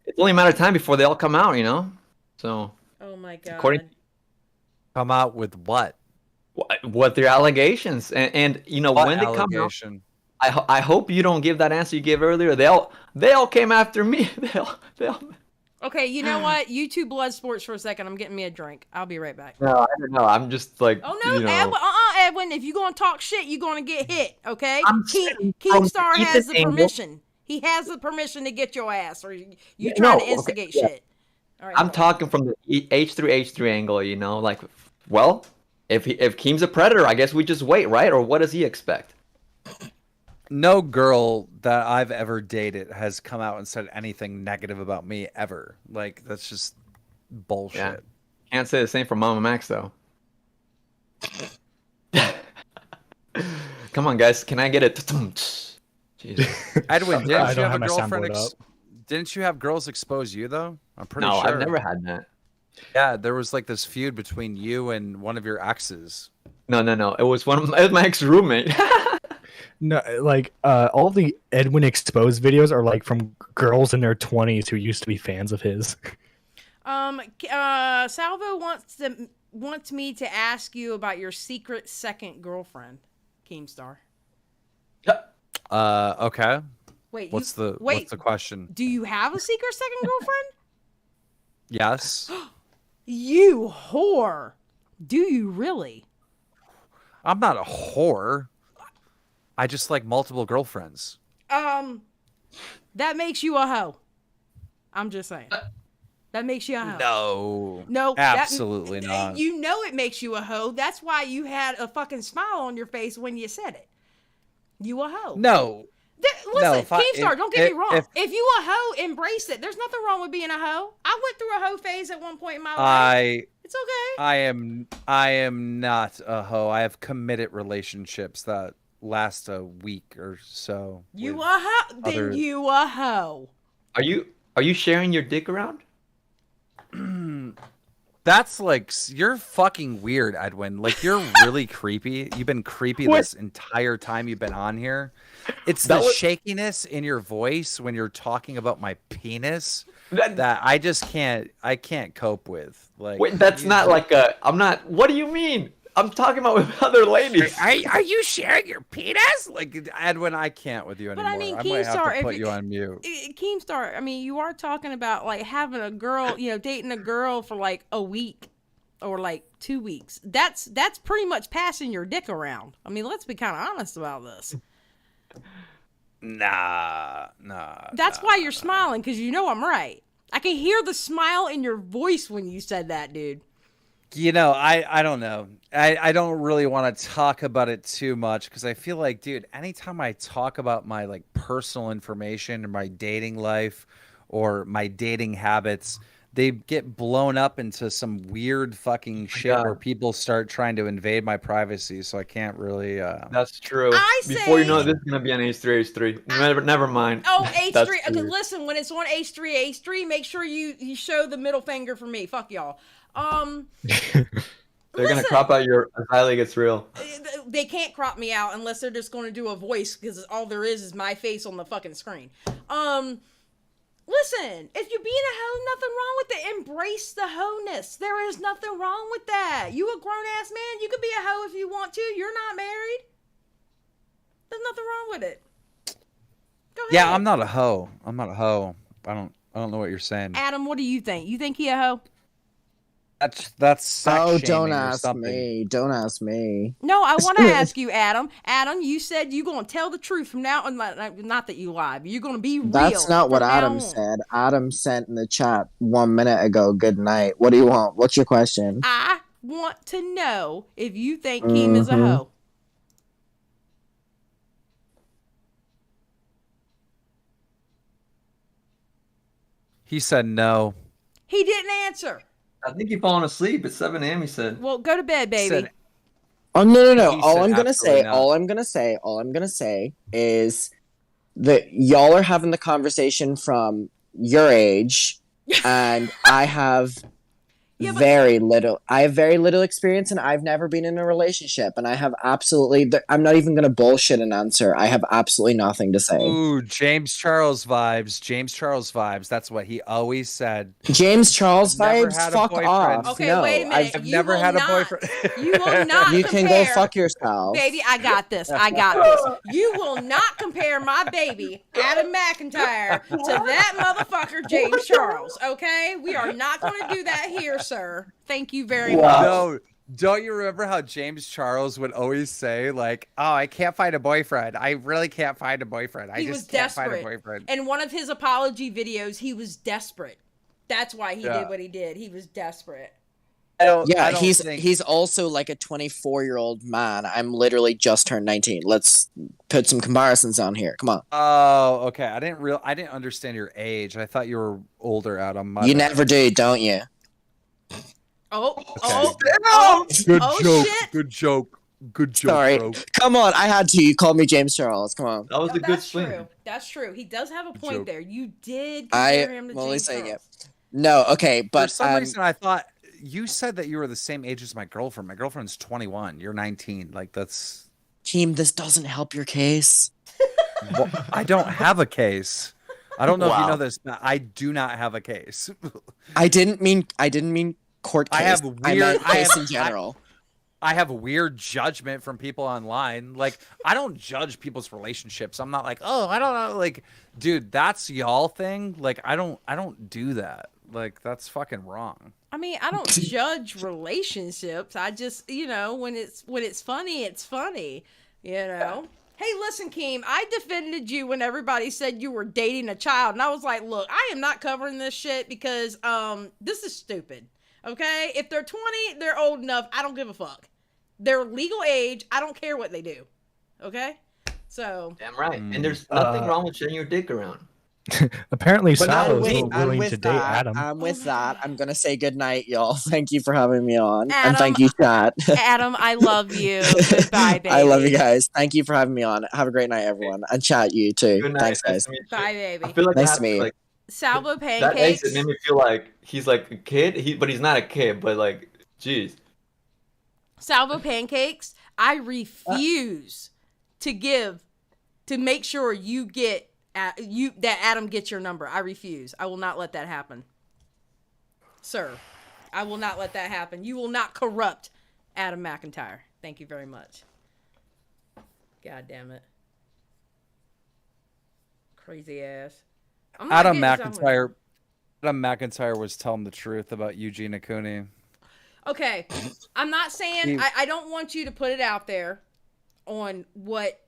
[SPEAKER 20] It's only a matter of time before they all come out, you know? So.
[SPEAKER 1] Oh my God.
[SPEAKER 3] Come out with what?
[SPEAKER 20] What their allegations, and you know, when they come out, I hope you don't give that answer you gave earlier. They all came after me. They all.
[SPEAKER 1] Okay, you know what? YouTube blood sports for a second. I'm getting me a drink. I'll be right back.
[SPEAKER 20] No, I don't know. I'm just like.
[SPEAKER 1] Oh no,
[SPEAKER 20] you know,
[SPEAKER 1] Edwin! If you gonna talk shit, you gonna get hit. Okay, Keemstar has the permission. He has the permission to get your ass, or you trying to instigate shit. All right,
[SPEAKER 20] I'm talking from the H3 angle. You know, like, well. If Keem's a predator, I guess we just wait, right? Or what does he expect?
[SPEAKER 3] no girl that I've ever dated has come out and said anything negative about me ever. Like, that's just bullshit.
[SPEAKER 20] Yeah. Can't say the same for Mama Max though. Come on, guys. Can I get it? Jesus.
[SPEAKER 3] Edwin, didn't
[SPEAKER 6] I
[SPEAKER 3] you
[SPEAKER 6] don't
[SPEAKER 3] have
[SPEAKER 6] have
[SPEAKER 3] a
[SPEAKER 6] my
[SPEAKER 3] girlfriend?
[SPEAKER 6] soundboard up.
[SPEAKER 3] Didn't you have girls expose you though? I'm pretty
[SPEAKER 20] No,
[SPEAKER 3] sure.
[SPEAKER 20] I've never had that.
[SPEAKER 3] Yeah, there was like this feud between you and one of your exes.
[SPEAKER 20] No. It was it was my ex roommate.
[SPEAKER 6] No, like all the Edwin exposed videos are like from girls in their 20s who used to be fans of his.
[SPEAKER 1] Salvo wants me to ask you about your secret second girlfriend, Keemstar.
[SPEAKER 3] Okay.
[SPEAKER 1] Wait,
[SPEAKER 3] what's the question?
[SPEAKER 1] Do you have a secret second girlfriend?
[SPEAKER 3] Yes.
[SPEAKER 1] You whore. Do you really?
[SPEAKER 3] I'm not a whore. I just like multiple girlfriends.
[SPEAKER 1] That makes you a hoe. I'm just saying. That makes you a hoe. No,
[SPEAKER 3] absolutely not.
[SPEAKER 1] You know it makes you a hoe. That's why you had a fucking smile on your face when you said it. You a hoe.
[SPEAKER 3] No.
[SPEAKER 1] Listen, Keemstar, don't get me wrong. If you a hoe, embrace it. There's nothing wrong with being a hoe. I went through a hoe phase at one point in my life. It's okay.
[SPEAKER 3] I am not a hoe. I have committed relationships that last a week or so.
[SPEAKER 1] You a hoe? Then you a hoe.
[SPEAKER 20] Are you sharing your dick around?
[SPEAKER 3] That's like, you're fucking weird, Edwin. Like, you're really creepy. You've been creepy this entire time you've been on here. It's the shakiness in your voice when you're talking about my penis that I just can't cope with. Like,
[SPEAKER 20] wait, that's not like I'm not. What do you mean? I'm talking about with other ladies.
[SPEAKER 3] Are you sharing your penis? Like, Edwin, I can't with you anymore.
[SPEAKER 1] But I mean,
[SPEAKER 3] I might have
[SPEAKER 1] Keemstar,
[SPEAKER 3] to put you on mute.
[SPEAKER 1] Keemstar, I mean, you are talking about like having a girl, dating a girl for like a week or like 2 weeks. That's pretty much passing your dick around. I mean, let's be kind of honest about this.
[SPEAKER 3] Nah.
[SPEAKER 1] That's why you're smiling, because you know I'm right. I can hear the smile in your voice when you said that, dude.
[SPEAKER 3] I don't know. I don't really want to talk about it too much because I feel like, dude, anytime I talk about my like personal information or my dating life or my dating habits, they get blown up into some weird fucking shit where people start trying to invade my privacy. So I can't really.
[SPEAKER 20] That's true. Before you know it, this is gonna be on H3. Never mind.
[SPEAKER 1] Oh, H3. Okay, listen, when it's on H3, make sure you show the middle finger for me. Fuck y'all.
[SPEAKER 20] They're gonna crop out your Xylie gets real.
[SPEAKER 1] They can't crop me out unless they're just gonna do a voice, because all there is my face on the fucking screen. Listen, if you're being a hoe, nothing wrong with it. Embrace the hoe-ness. There is nothing wrong with that. You a grown-ass man. You can be a hoe if you want to. You're not married. There's nothing wrong with it. Go ahead.
[SPEAKER 3] Yeah, I'm not a hoe. I don't know what you're saying.
[SPEAKER 1] Adam, what do you think? You think he a hoe?
[SPEAKER 3] That's sex
[SPEAKER 17] don't
[SPEAKER 3] shaming or
[SPEAKER 17] ask
[SPEAKER 3] something.
[SPEAKER 17] me. Don't ask me.
[SPEAKER 1] No, I want to ask you, Adam. Adam, you said you're going to tell the truth from now on. Not that you lie, but you're going to be real.
[SPEAKER 17] That's not what
[SPEAKER 1] from
[SPEAKER 17] Adam
[SPEAKER 1] now on.
[SPEAKER 17] said. Adam sent in the chat 1 minute ago, good night. What do you want? What's your question?
[SPEAKER 1] I want to know if you think Keem is a hoe.
[SPEAKER 3] He said no.
[SPEAKER 1] He didn't answer.
[SPEAKER 20] I think you've fallen asleep. It's 7 a.m. He said.
[SPEAKER 1] Well, go to bed, baby.
[SPEAKER 17] Oh no.
[SPEAKER 3] He
[SPEAKER 17] All
[SPEAKER 3] said
[SPEAKER 17] I'm gonna say,
[SPEAKER 3] absolutely not.
[SPEAKER 17] all I'm gonna say is that y'all are having the conversation from your age, and I have very little experience, and I've never been in a relationship, and I have absolutely. I'm not even gonna bullshit an answer. I have absolutely nothing to say.
[SPEAKER 3] Ooh, James Charles vibes. That's what he always said.
[SPEAKER 17] James Charles
[SPEAKER 3] Never
[SPEAKER 17] vibes.
[SPEAKER 3] had a
[SPEAKER 17] Fuck
[SPEAKER 3] boyfriend.
[SPEAKER 17] off.
[SPEAKER 1] Okay,
[SPEAKER 17] no,
[SPEAKER 1] wait a minute.
[SPEAKER 3] I've never had a boyfriend.
[SPEAKER 1] You will not.
[SPEAKER 17] You can go fuck yourself,
[SPEAKER 1] baby. I got this. You will not compare my baby Adam McIntyre to that motherfucker James Charles. Okay, we are not going to do that here, sir. Thank you very much.
[SPEAKER 3] No, don't you remember how James Charles would always say, like, "Oh, I can't find a boyfriend. I really can't find a boyfriend. I
[SPEAKER 1] He
[SPEAKER 3] just
[SPEAKER 1] was
[SPEAKER 3] can't find a
[SPEAKER 1] desperate.
[SPEAKER 3] boyfriend."
[SPEAKER 1] In one of his apology videos, he was desperate. That's why he
[SPEAKER 3] Yeah.
[SPEAKER 1] did what he did. He was desperate.
[SPEAKER 2] Yeah, he's also like a 24-year-old man. I'm literally just turned 19. Let's put some comparisons on here. Come on.
[SPEAKER 3] Oh, okay. I didn't understand your age. I thought you were older, Adam. My
[SPEAKER 2] You
[SPEAKER 3] bad.
[SPEAKER 2] never do, don't you?
[SPEAKER 3] Good joke.
[SPEAKER 2] shit.
[SPEAKER 3] Good joke. Good joke,
[SPEAKER 2] Sorry.
[SPEAKER 3] bro.
[SPEAKER 2] Come on, I had to. You called me James Charles. Come on.
[SPEAKER 20] That was a good
[SPEAKER 1] That's
[SPEAKER 20] swing.
[SPEAKER 1] true. That's true. He does have a point
[SPEAKER 2] joke.
[SPEAKER 1] there. You did compare him to
[SPEAKER 2] I'm only
[SPEAKER 1] James
[SPEAKER 2] saying
[SPEAKER 1] Charles.
[SPEAKER 2] it. No, okay, but
[SPEAKER 3] For some reason, I thought you said that you were the same age as my girlfriend. My girlfriend's 21. You're 19. Like, that's...
[SPEAKER 2] Keem, this doesn't help your case.
[SPEAKER 3] Well, I don't have a case. I don't know if you
[SPEAKER 2] Wow.
[SPEAKER 3] know this, but I do not have a case.
[SPEAKER 2] I didn't mean court case.
[SPEAKER 3] I have weird.
[SPEAKER 2] I meant case
[SPEAKER 3] have,
[SPEAKER 2] in general.
[SPEAKER 3] I have weird judgment from people online. Like, I don't judge people's relationships. I'm not like, oh, I don't know. Like, dude, that's y'all thing. Like, I don't do that. Like, that's fucking wrong.
[SPEAKER 1] I mean, I don't judge relationships. I just, when it's funny, it's funny. Hey, listen, Keem, I defended you when everybody said you were dating a child, and I was like, look, I am not covering this shit because this is stupid. Okay? If they're 20, they're old enough. I don't give a fuck. They're legal age. I don't care what they do. Okay? So.
[SPEAKER 20] Damn right. And there's nothing wrong with sharing your dick around.
[SPEAKER 6] Apparently,
[SPEAKER 2] But
[SPEAKER 6] Sal is
[SPEAKER 2] and
[SPEAKER 6] willing
[SPEAKER 2] with
[SPEAKER 6] to date
[SPEAKER 2] that,
[SPEAKER 6] Adam.
[SPEAKER 2] with that, I'm gonna say goodnight, y'all. Thank you for having me on,
[SPEAKER 1] Adam,
[SPEAKER 2] and thank you, chat.
[SPEAKER 1] Adam, I love you. Goodbye, baby.
[SPEAKER 2] I love you guys. Thank you for having me on. Have a great night, everyone, and chat you too.
[SPEAKER 20] Good night.
[SPEAKER 2] Thanks,
[SPEAKER 20] Nice
[SPEAKER 2] guys.
[SPEAKER 20] to meet you.
[SPEAKER 1] Bye, baby.
[SPEAKER 20] I feel like
[SPEAKER 2] Nice
[SPEAKER 20] I
[SPEAKER 2] to meet you.
[SPEAKER 20] like
[SPEAKER 1] Salvo
[SPEAKER 20] that
[SPEAKER 1] pancakes.
[SPEAKER 20] exit made me feel like he's like a kid. But he's not a kid. But like, jeez.
[SPEAKER 1] Salvo pancakes. I refuse to make sure you get that Adam gets your number. I refuse. I will not let that happen, sir. I will not let that happen. You will not corrupt Adam McIntyre. Thank you very much. God damn it, crazy ass. I'm not
[SPEAKER 3] Adam
[SPEAKER 1] getting done with it.
[SPEAKER 3] Adam McIntyre was telling the truth about Eugene Cooney.
[SPEAKER 1] Okay, I'm not saying I don't want you to put it out there on what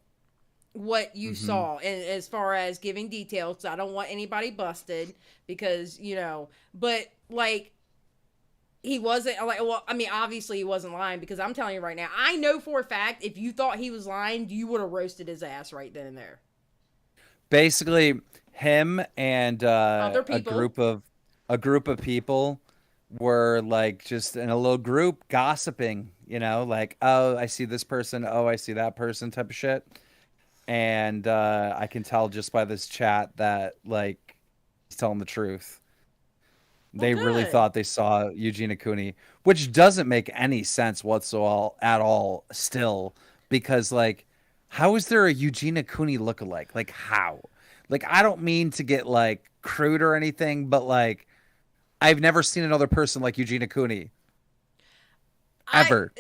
[SPEAKER 1] you saw, and as far as giving details. I don't want anybody busted because but like he wasn't like, well, I mean, obviously he wasn't lying, because I'm telling you right now, I know for a fact if you thought he was lying, you would have roasted his ass right then and there.
[SPEAKER 3] Basically, him and
[SPEAKER 1] Other
[SPEAKER 3] a
[SPEAKER 1] people.
[SPEAKER 3] group of people were like just in a little group gossiping, like, oh, I see this person, oh, I see that person type of shit. And I can tell just by this chat that like he's telling the truth. They really thought they saw Eugene Cooney, which doesn't make any sense whatsoever at all still, because like, how is there a Eugene Cooney lookalike? Like, how? Like, I don't mean to get like crude or anything, but like, I've never seen another person like Eugene Cooney. Ever.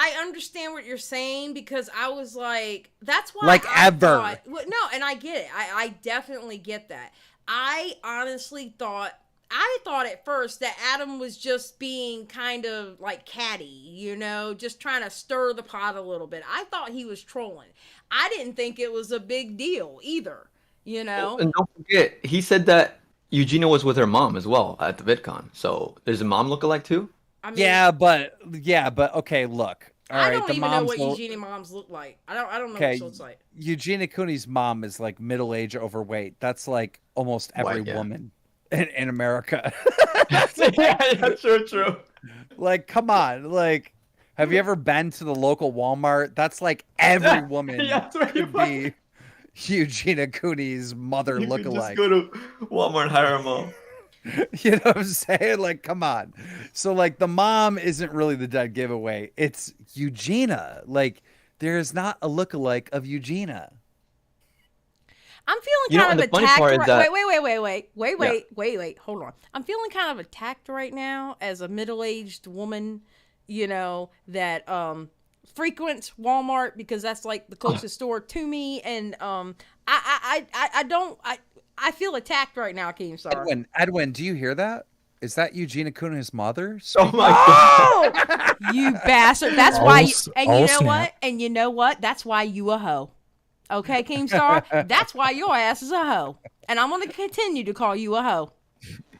[SPEAKER 1] I understand what you're saying, because I was like, that's why
[SPEAKER 3] Like,
[SPEAKER 1] I
[SPEAKER 3] ever.
[SPEAKER 1] thought, no, and I get it. I definitely get that. I honestly thought at first that Adam was just being kind of like catty, just trying to stir the pot a little bit. I thought he was trolling. I didn't think it was a big deal either,
[SPEAKER 20] And don't forget, he said that Eugenia was with her mom as well at the VidCon. So there's a mom lookalike too?
[SPEAKER 1] I mean,
[SPEAKER 3] yeah, but okay, look. All
[SPEAKER 1] I
[SPEAKER 3] right,
[SPEAKER 1] don't
[SPEAKER 3] the
[SPEAKER 1] even know what
[SPEAKER 3] mom's
[SPEAKER 1] Eugenie moms look like. I don't know
[SPEAKER 3] okay.
[SPEAKER 1] what she looks like.
[SPEAKER 3] Eugenia Cooney's mom is like middle-aged, overweight. That's like almost every woman in America.
[SPEAKER 20] Yeah, true.
[SPEAKER 3] Like, come on. Like, have you ever been to the local Walmart? That's like every woman could be Eugenia Cooney's mother lookalike.
[SPEAKER 20] Just go to Walmart and hire a mom.
[SPEAKER 3] You know what I'm saying? Like, come on. So, like, the mom isn't really the dead giveaway. It's Eugenia. Like, there is not a lookalike of Eugenia.
[SPEAKER 1] I'm feeling kind of
[SPEAKER 20] the funny
[SPEAKER 1] attacked.
[SPEAKER 20] part is that-
[SPEAKER 1] Wait. Hold on. I'm feeling kind of attacked right now as a middle-aged woman, that frequents Walmart, because that's like the closest store to me, and I feel attacked right now, Keemstar.
[SPEAKER 3] Edwin, do you hear that? Is that Eugenia Cooney's mother?
[SPEAKER 20] Oh my god!
[SPEAKER 1] You bastard! That's why. And you know what? That's why you a hoe. Okay, Keemstar? That's why your ass is a hoe. And I'm going to continue to call you a hoe.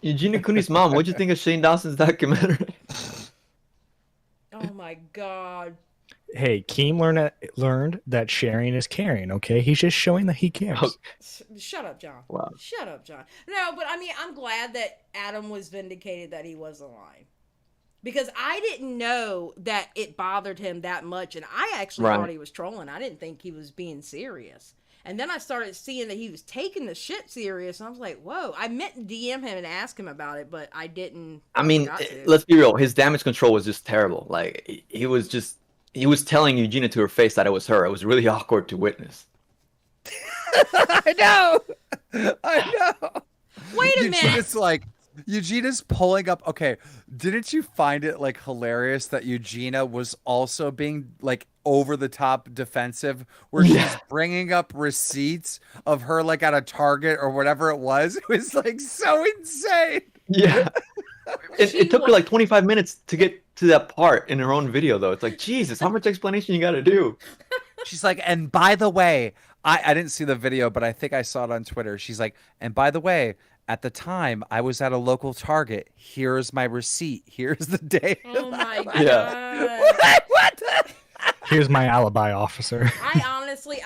[SPEAKER 20] Eugenia Cooney's mom, what'd you think of Shane Dawson's documentary?
[SPEAKER 1] Oh my god.
[SPEAKER 6] Hey, Keem learned that sharing is caring, okay? He's just showing that he cares.
[SPEAKER 1] Shut up, John.
[SPEAKER 6] Wow.
[SPEAKER 1] Shut up, John. No, but I mean, I'm glad that Adam was vindicated that he wasn't lying. Because I didn't know that it bothered him that much, and I actually thought he was trolling. I didn't think he was being serious. And then I started seeing that he was taking the shit serious, and I was like, whoa. I meant to DM him and ask him about it, but I didn't.
[SPEAKER 20] I mean, let's be real. His damage control was just terrible. Like, he was telling Eugenia to her face that it was her. It was really awkward to witness.
[SPEAKER 3] I know.
[SPEAKER 1] Wait a minute.
[SPEAKER 3] It's like Eugenia's pulling up. Okay, didn't you find it like hilarious that Eugenia was also being like over the top defensive, where she's bringing up receipts of her like at a Target or whatever it was? It was like so insane.
[SPEAKER 20] Yeah. It took her like 25 minutes to get to that part in her own video, though. It's like, Jesus, how much explanation you got to do?
[SPEAKER 3] She's like, and by the way, I didn't see the video, but I think I saw it on Twitter. She's like, and by the way, at the time I was at a local Target. Here's my receipt. Here's the day.
[SPEAKER 1] Oh my god.
[SPEAKER 20] Yeah.
[SPEAKER 3] What?
[SPEAKER 6] Here's my alibi, officer.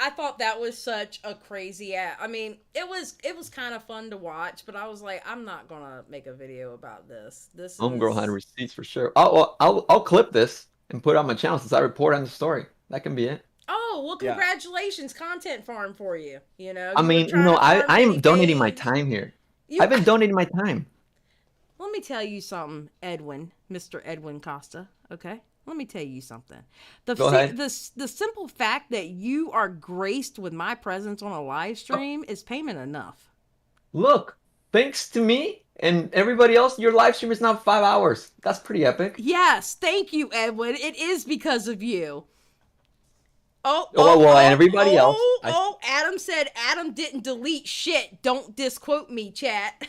[SPEAKER 1] I thought that was such a crazy app. I mean, it was kind of fun to watch, but I was like, I'm not gonna make a video about this.
[SPEAKER 20] Homegirl had receipts for sure. I'll clip this and put it on my channel since I report on the story. That can be it.
[SPEAKER 1] Oh, well, congratulations, content farm for you. You know.
[SPEAKER 20] I mean, no, I am donating my time here. I've been donating my time.
[SPEAKER 1] Let me tell you something, Edwin, Mr. Edwin Costa. Okay. Let me tell you something.
[SPEAKER 20] Go ahead.
[SPEAKER 1] The simple fact that you are graced with my presence on a live stream is payment enough.
[SPEAKER 20] Look, thanks to me and everybody else, your live stream is now 5 hours. That's pretty epic.
[SPEAKER 1] Yes, thank you, Edwin. It is because of you.
[SPEAKER 20] And everybody else.
[SPEAKER 1] Adam said Adam didn't delete shit. Don't disquote me, chat.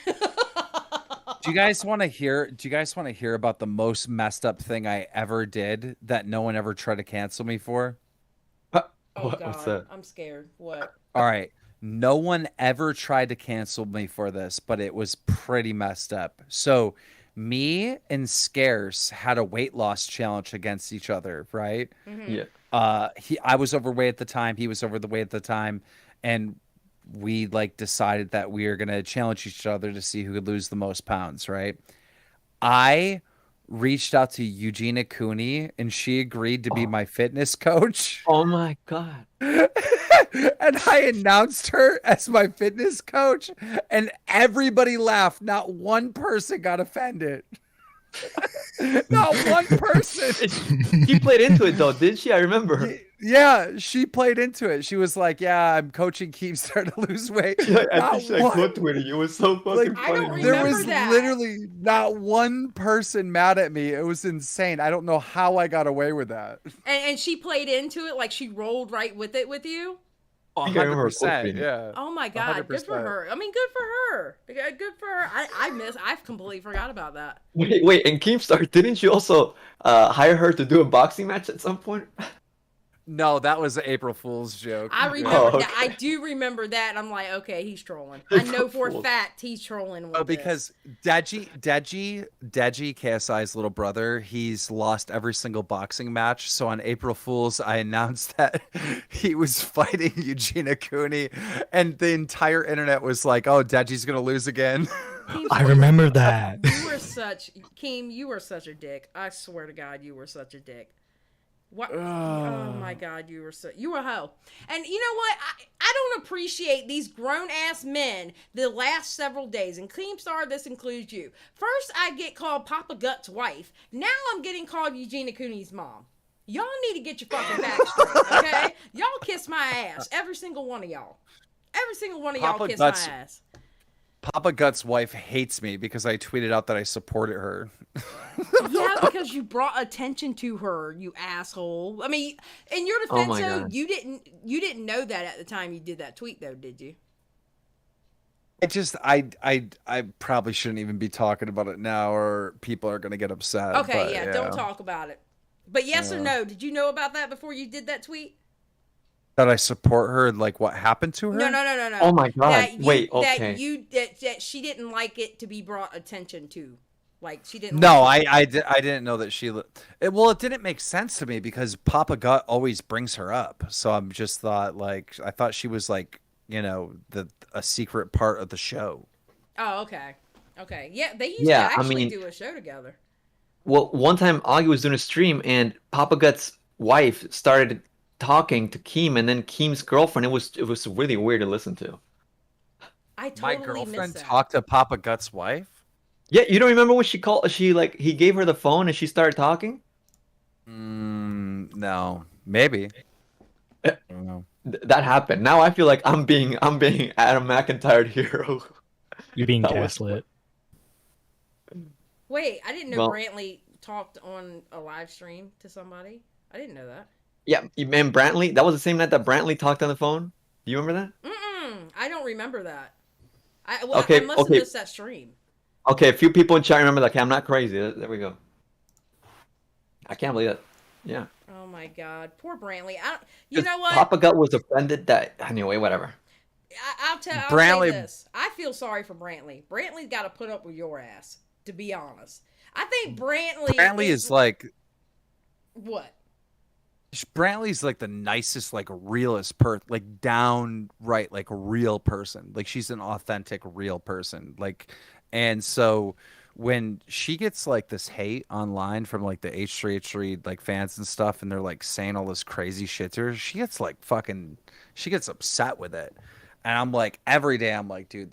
[SPEAKER 3] Do you guys want to hear about the most messed up thing I ever did that no one ever tried to cancel me for?
[SPEAKER 1] Oh
[SPEAKER 20] What's
[SPEAKER 1] god,
[SPEAKER 20] that?
[SPEAKER 1] I'm scared. What?
[SPEAKER 3] All right. No one ever tried to cancel me for this, but it was pretty messed up. So me and Scarce had a weight loss challenge against each other, right?
[SPEAKER 1] Mm-hmm.
[SPEAKER 20] Yeah.
[SPEAKER 3] I was overweight at the time, he was overweight at the time, and we like decided that we are gonna challenge each other to see who could lose the most pounds, right? I reached out to Eugenia Cooney and she agreed to be my fitness coach.
[SPEAKER 20] Oh my god.
[SPEAKER 3] And I announced her as my fitness coach and everybody laughed. Not one person got offended. Not one person.
[SPEAKER 20] She played into it though, didn't she? I remember.
[SPEAKER 3] Yeah, she played into it. She was like, "Yeah, I'm coaching Keemstar to lose weight."
[SPEAKER 20] Yeah, I think I quote tweeted you. It was so fucking funny.
[SPEAKER 3] There was literally not one person mad at me. It was insane. I don't know how I got away with that.
[SPEAKER 1] And she played into it, like she rolled right with it with you.
[SPEAKER 3] 100%. Yeah.
[SPEAKER 1] Oh my god, good for her. I mean, good for her. Good for her. I've completely forgot about that.
[SPEAKER 20] Wait, and Keemstar, didn't you also hire her to do a boxing match at some point?
[SPEAKER 3] No, that was an April Fool's joke.
[SPEAKER 1] I remember that. I do remember that. And I'm like, okay, he's trolling. I know for a fact he's trolling. With
[SPEAKER 3] because Deji, KSI's little brother, he's lost every single boxing match. So on April Fool's, I announced that he was fighting Eugenia Cooney, and the entire internet was like, "Oh, Deji's gonna lose again."
[SPEAKER 6] I remember that.
[SPEAKER 1] You were Keem, you were such a dick. I swear to God, you were such a dick. What? Oh my God, you were a hoe. And you know what? I don't appreciate these grown ass men the last several days. And Keemstar, this includes you. First, I get called Papa Gut's wife. Now I'm getting called Eugenia Cooney's mom. Y'all need to get your fucking back straight, okay? Y'all kiss my ass. Every single one of y'all. Every single one of y'all kiss my ass.
[SPEAKER 3] Papa Gut's wife hates me because I tweeted out that I supported her.
[SPEAKER 1] Yeah, because you brought attention to her, you asshole. I mean, in your defense, though, you didn't know that at the time you did that tweet, though, did you?
[SPEAKER 3] I probably shouldn't even be talking about it now, or people are gonna get upset.
[SPEAKER 1] Okay,
[SPEAKER 3] but,
[SPEAKER 1] yeah, don't talk about it. But yes or no, did you know about that before you did that tweet?
[SPEAKER 3] That I support her and like what happened to her?
[SPEAKER 1] No.
[SPEAKER 20] Oh my God! Wait, okay.
[SPEAKER 1] That she didn't like it to be brought attention to Like she didn't.
[SPEAKER 3] No,
[SPEAKER 1] like
[SPEAKER 3] I didn't know that she. Well, it didn't make sense to me because Papa Gut always brings her up. So I'm just thought like I thought she was like a secret part of the show.
[SPEAKER 1] Oh, okay, okay, yeah. They used to actually do a show together.
[SPEAKER 20] Well, one time Augie was doing a stream and Papa Gut's wife started talking to Keem, and then Keem's girlfriend. It was really weird to listen to.
[SPEAKER 1] I totally
[SPEAKER 3] My girlfriend
[SPEAKER 1] missed that.
[SPEAKER 3] talked to Papa Gut's wife.
[SPEAKER 20] Yeah, you don't remember what she called? He gave her the phone and she started talking.
[SPEAKER 3] No, maybe. I don't know.
[SPEAKER 20] That happened. Now I feel like I'm being Adam McIntyre hero.
[SPEAKER 6] You're being gaslit.
[SPEAKER 1] Wait, I didn't know
[SPEAKER 20] Well-
[SPEAKER 1] Brantley talked on a live stream to somebody. I didn't know that.
[SPEAKER 20] Yeah, man, Brantley. That was the same night that Brantley talked on the phone. Do you remember that?
[SPEAKER 1] I don't remember that. I must have missed that stream.
[SPEAKER 20] Okay, a few people in chat remember that. Okay, I'm not crazy. There we go. I can't believe that. Yeah.
[SPEAKER 1] Oh my God, poor Brantley. You know what?
[SPEAKER 20] Papa Gut was offended that. Anyway, whatever.
[SPEAKER 1] I'll say
[SPEAKER 3] Brantley-
[SPEAKER 1] this. I feel sorry for Brantley. Brantley's got to put up with your ass, to be honest. I think Brantley
[SPEAKER 3] is like
[SPEAKER 1] what?
[SPEAKER 3] Brantley's like the nicest, like realest like downright, like real person. Like she's an authentic, real person. Like, and so when she gets like this hate online from like the H3 like fans and stuff, and they're like saying all this crazy shit to her, she gets like she gets upset with it. And I'm like, every day I'm like, dude,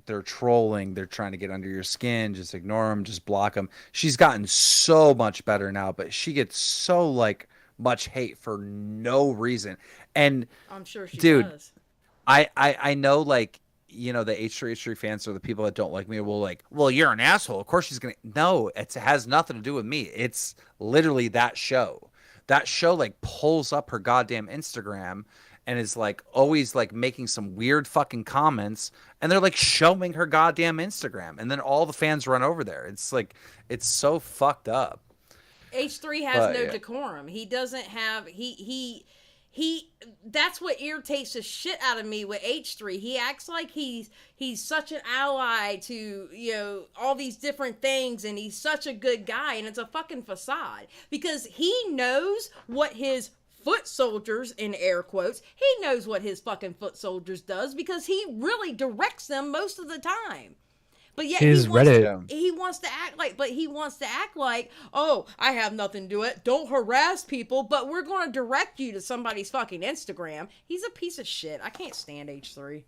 [SPEAKER 3] they're trolling. They're trying to get under your skin. Just ignore them. Just block them. She's gotten so much better now, but she gets so like much hate for no reason. And
[SPEAKER 1] I'm sure she
[SPEAKER 3] dude,
[SPEAKER 1] does.
[SPEAKER 3] I know like, the H3 fans or the people that don't like me will like, well, you're an asshole. Of course she's going to. No, it has nothing to do with me. It's literally that show. That show like pulls up her goddamn Instagram and is like always like making some weird fucking comments, and they're like showing her goddamn Instagram, and then all the fans run over there. It's like, it's so fucked up.
[SPEAKER 1] H3 has
[SPEAKER 3] But,
[SPEAKER 1] no
[SPEAKER 3] yeah.
[SPEAKER 1] decorum. He doesn't have he that's what irritates the shit out of me with H3. He acts like he's such an ally to, all these different things, and he's such a good guy, and it's a fucking facade because he knows what his foot soldiers, in air quotes, he knows what his fucking foot soldiers does because he really directs them most of the time. But yet
[SPEAKER 6] His
[SPEAKER 1] he wants
[SPEAKER 6] Reddit-
[SPEAKER 1] he wants to act like, oh, I have nothing to do it. Don't harass people, but we're going to direct you to somebody's fucking Instagram. He's a piece of shit. I can't stand H3.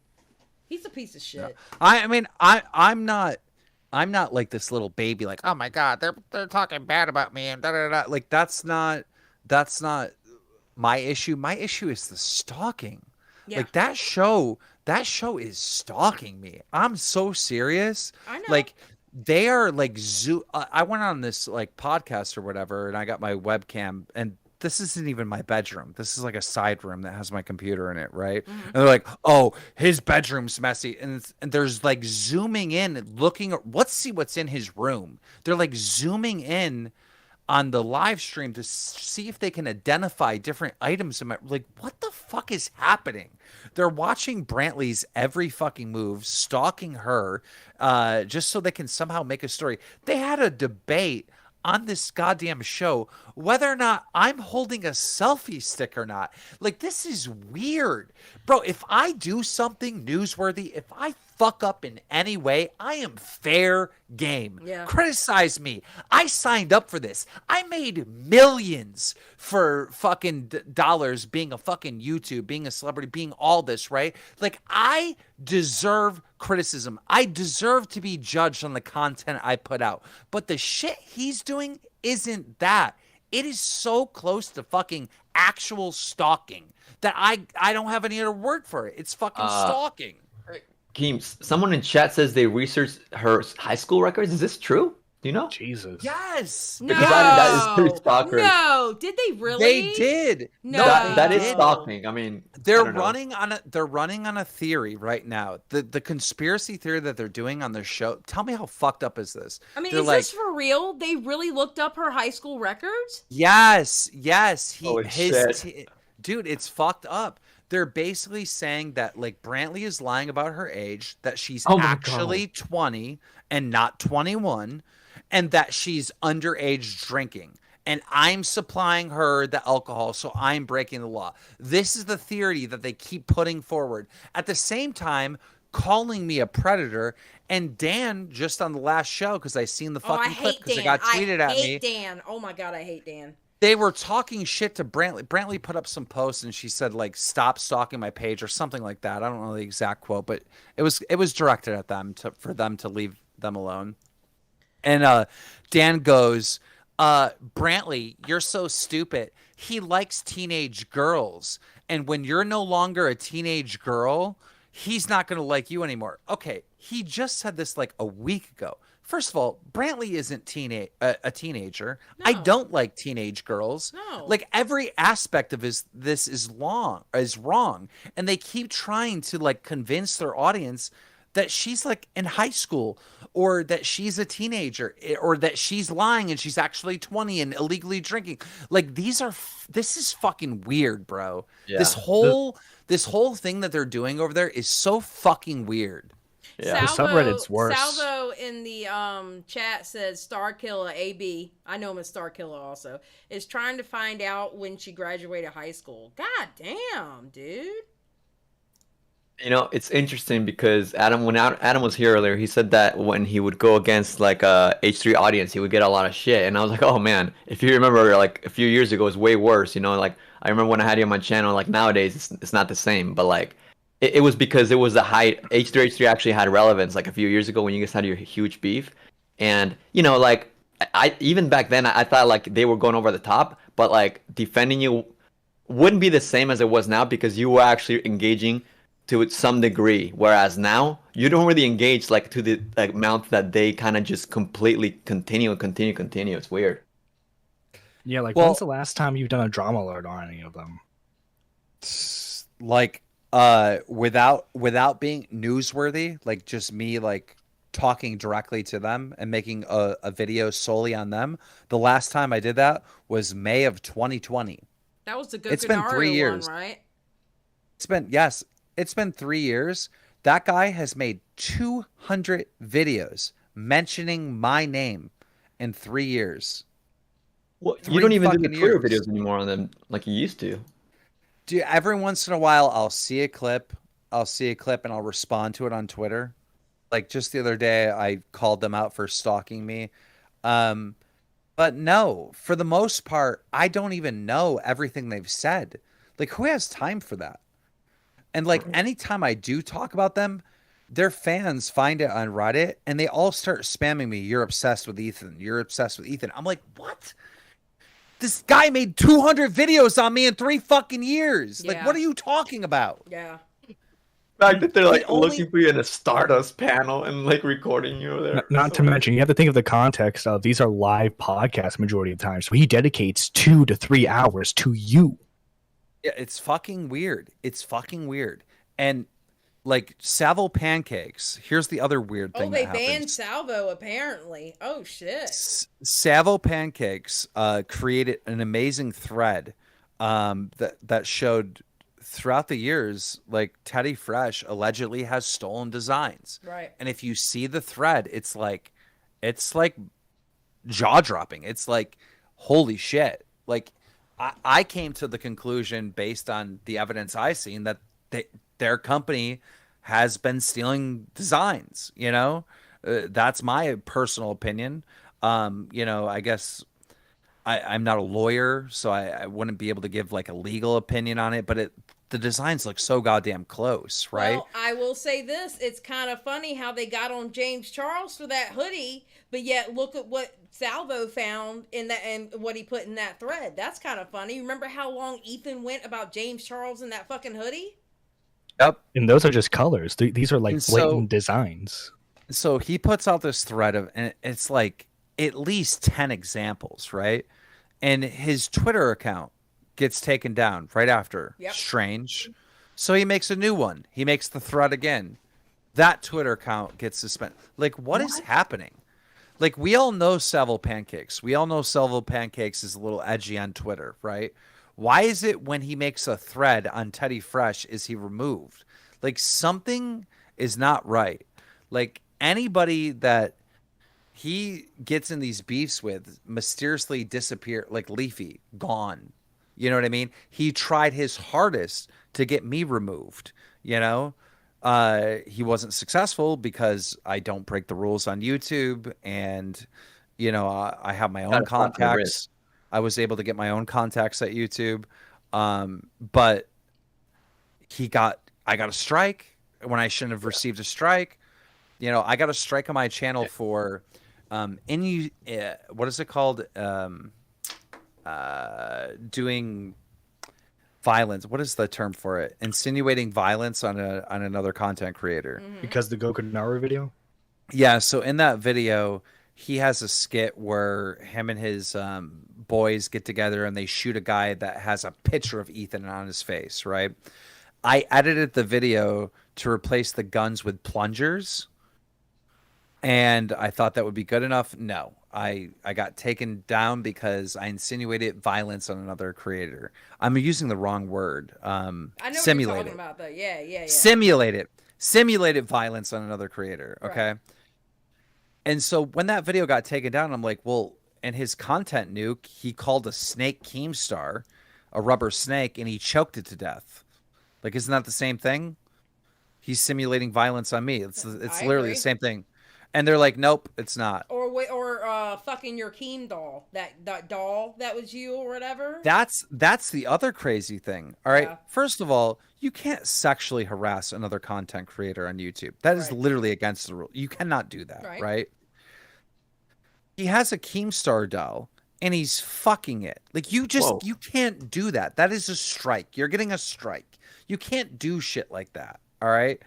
[SPEAKER 1] He's a piece of shit.
[SPEAKER 3] I mean, I'm not like this little baby, like, oh my God, they're talking bad about me and da da da. Like that's not my issue. My issue is the stalking.
[SPEAKER 1] Yeah.
[SPEAKER 3] Like that show is stalking me. I'm so serious.
[SPEAKER 1] I know.
[SPEAKER 3] Like they are like I went on this like podcast or whatever, and I got my webcam, and this isn't even my bedroom. This is like a side room that has my computer in it, right?
[SPEAKER 1] Mm-hmm.
[SPEAKER 3] And they're like, "Oh, his bedroom's messy," and there's like zooming in, and looking. Let's see what's in his room. They're like zooming in on the live stream to see if they can identify different items. Like, what the fuck is happening? They're watching Brantley's every fucking move, stalking her, just so they can somehow make a story. They had a debate on this goddamn show whether or not I'm holding a selfie stick or not. Like, this is weird. Bro, if I do something newsworthy, if I fuck up in any way, I am fair game.
[SPEAKER 1] Yeah.
[SPEAKER 3] Criticize me. I signed up for this. I made millions for fucking dollars being a fucking YouTube, being a celebrity, being all this, right? Like, I deserve criticism. I deserve to be judged on the content I put out. But the shit he's doing isn't that. It is so close to fucking actual stalking that I don't have any other word for it. It's fucking stalking.
[SPEAKER 20] Keems, someone in chat says they researched her high school records. Is this true? Do you know?
[SPEAKER 6] Jesus.
[SPEAKER 3] Yes.
[SPEAKER 1] No.
[SPEAKER 20] Because that is pretty stalker.
[SPEAKER 1] No. Did they really?
[SPEAKER 3] They did.
[SPEAKER 1] No.
[SPEAKER 20] That is
[SPEAKER 3] did.
[SPEAKER 20] stalking. I mean,
[SPEAKER 3] They're
[SPEAKER 20] I don't know.
[SPEAKER 3] running on a theory right now. The conspiracy theory that they're doing on their show. Tell me how fucked up is this?
[SPEAKER 1] I mean,
[SPEAKER 3] They're
[SPEAKER 1] is
[SPEAKER 3] like,
[SPEAKER 1] this for real? They really looked up her high school records?
[SPEAKER 3] yes.
[SPEAKER 20] Holy shit.
[SPEAKER 3] Dude, it's fucked up. They're basically saying that like Brantley is lying about her age, that she's
[SPEAKER 20] Oh my
[SPEAKER 3] actually 20 and not 21. and that she's underage drinking. And I'm supplying her the alcohol, so I'm breaking the law. This is the theory that they keep putting forward. At the same time, calling me a predator. And Dan, just on the last show, because I seen the fucking clip because it got tweeted at me.
[SPEAKER 1] I hate Dan. Oh my God, I hate Dan.
[SPEAKER 3] They were talking shit to Brantley. Brantley put up some posts and she said, like, stop stalking my page or something like that. I don't know the exact quote, but it was directed at them for them to leave them alone. And Dan goes, Brantley, you're so stupid. He likes teenage girls. And when you're no longer a teenage girl, he's not going to like you anymore. Okay, he just said this like a week ago. First of all, Brantley isn't a teenager. No. I don't like teenage girls. No. Like every aspect of this is wrong, and they keep trying to like convince their audience that she's like in high school, or that she's a teenager, or that she's lying and she's actually 20 and illegally drinking. Like this is fucking weird, bro. Yeah. This whole thing that they're doing over there is so fucking weird.
[SPEAKER 6] Yeah, subreddit's worse.
[SPEAKER 1] Salvo in the chat says Starkiller AB. I know him as Starkiller also. Is trying to find out when she graduated high school. God damn, dude.
[SPEAKER 20] You know, it's interesting because when Adam was here earlier, he said that when he would go against like a H3 audience, he would get a lot of shit. And I was like, oh man, if you remember, like a few years ago, it was way worse. You know, like I remember when I had you on my channel. Like nowadays, it's not the same. But like it was because it was the height. H3 actually had relevance like a few years ago when you guys had your huge beef. And you know, like I even back then, I thought like they were going over the top. But like defending you wouldn't be the same as it was now because you were actually engaging to some degree, whereas now you don't really engage like to the amount that they kind of just completely continue. It's weird.
[SPEAKER 6] Yeah, like when's the last time you've done a drama alert on any of them?
[SPEAKER 3] Like without being newsworthy, like just me like talking directly to them and making a video solely on them. The last time I did that was May of 2020.
[SPEAKER 1] That was the good.
[SPEAKER 3] It's been 3 years,
[SPEAKER 1] one, right?
[SPEAKER 3] It's been 3 years. That guy has made 200 videos mentioning my name in 3 years.
[SPEAKER 20] Well, you don't even do the Twitter videos anymore on them like you used to.
[SPEAKER 3] Dude, every once in a while, I'll see a clip and I'll respond to it on Twitter. Like just the other day, I called them out for stalking me. But no, for the most part, I don't even know everything they've said. Like, who has time for that? And like anytime I do talk about them, their fans find it on Reddit and they all start spamming me. You're obsessed with Ethan. You're obsessed with Ethan. I'm like, what? This guy made 200 videos on me in 3 fucking years. Yeah. Like, what are you talking about?
[SPEAKER 1] Yeah.
[SPEAKER 20] The fact that they're like looking for you in a Stardust panel and like recording you there.
[SPEAKER 6] Not to mention, you have to think of the context of these are live podcasts majority of the time. So he dedicates 2 to 3 hours to you.
[SPEAKER 3] Yeah, it's fucking weird. It's fucking weird. And like Salvo Pancakes, here's the other weird thing.
[SPEAKER 1] Oh, they banned Salvo apparently. Oh shit.
[SPEAKER 3] Salvo Pancakes created an amazing thread that showed throughout the years, like Teddy Fresh allegedly has stolen designs.
[SPEAKER 1] Right.
[SPEAKER 3] And if you see the thread, it's like jaw dropping. It's like, holy shit. Like I came to the conclusion based on the evidence I seen that their company has been stealing designs, you know? That's my personal opinion. You know, I guess I'm not a lawyer, so I wouldn't be able to give like a legal opinion on it, but the designs look so goddamn close, right?
[SPEAKER 1] Well, I will say this. It's kind of funny how they got on James Charles for that hoodie, but yet look at what Salvo found in that and what he put in that thread. That's kind of funny. Remember how long Ethan went about James Charles in that fucking hoodie?
[SPEAKER 3] Yep.
[SPEAKER 6] And those are just colors. These are like blatant designs.
[SPEAKER 3] So he puts out this thread and it's like at least 10 examples, right? And his Twitter account gets taken down right after.
[SPEAKER 1] Yep.
[SPEAKER 3] Strange. So he makes a new one. He makes the thread again. That Twitter account gets suspended. Like, what is happening? Like, we all know Salvo Pancakes. We all know Salvo Pancakes is a little edgy on Twitter, right? Why is it when he makes a thread on Teddy Fresh is he removed? Like, something is not right. Like, anybody that he gets in these beefs with, mysteriously disappear, like Leafy, gone. You know what I mean? He tried his hardest to get me removed, you know? He wasn't successful because I don't break the rules on YouTube, and, you know, I have my own contacts. I was able to get my own contacts at YouTube. But I got a strike when I shouldn't have received a strike. You know, I got a strike on my channel for, what is it called? Doing violence. What is the term for it? Insinuating violence on another content creator.
[SPEAKER 6] Because the Goku Naru video?
[SPEAKER 3] Yeah, so in that video, he has a skit where him and his boys get together and they shoot a guy that has a picture of Ethan on his face, right? I edited the video to replace the guns with plungers, and I thought that would be good enough. No, I got taken down because I insinuated violence on another creator. I'm using the wrong word.
[SPEAKER 1] I know what you're talking about, though. Yeah.
[SPEAKER 3] Simulated violence on another creator. Okay. Right. And so when that video got taken down, I'm like, well, in his content nuke, he called a snake Keemstar, a rubber snake, and he choked it to death. Like, isn't that the same thing? He's simulating violence on me. It's literally the same thing. And they're like, nope, it's not.
[SPEAKER 1] Or fucking your Keem doll, that doll that was you or whatever.
[SPEAKER 3] That's the other crazy thing. All right. Yeah. First of all, you can't sexually harass another content creator on YouTube. That is literally against the rule. You cannot do that, right? He has a Keemstar doll and he's fucking it. Like, you can't do that. That is a strike. You're getting a strike. You can't do shit like that. All right.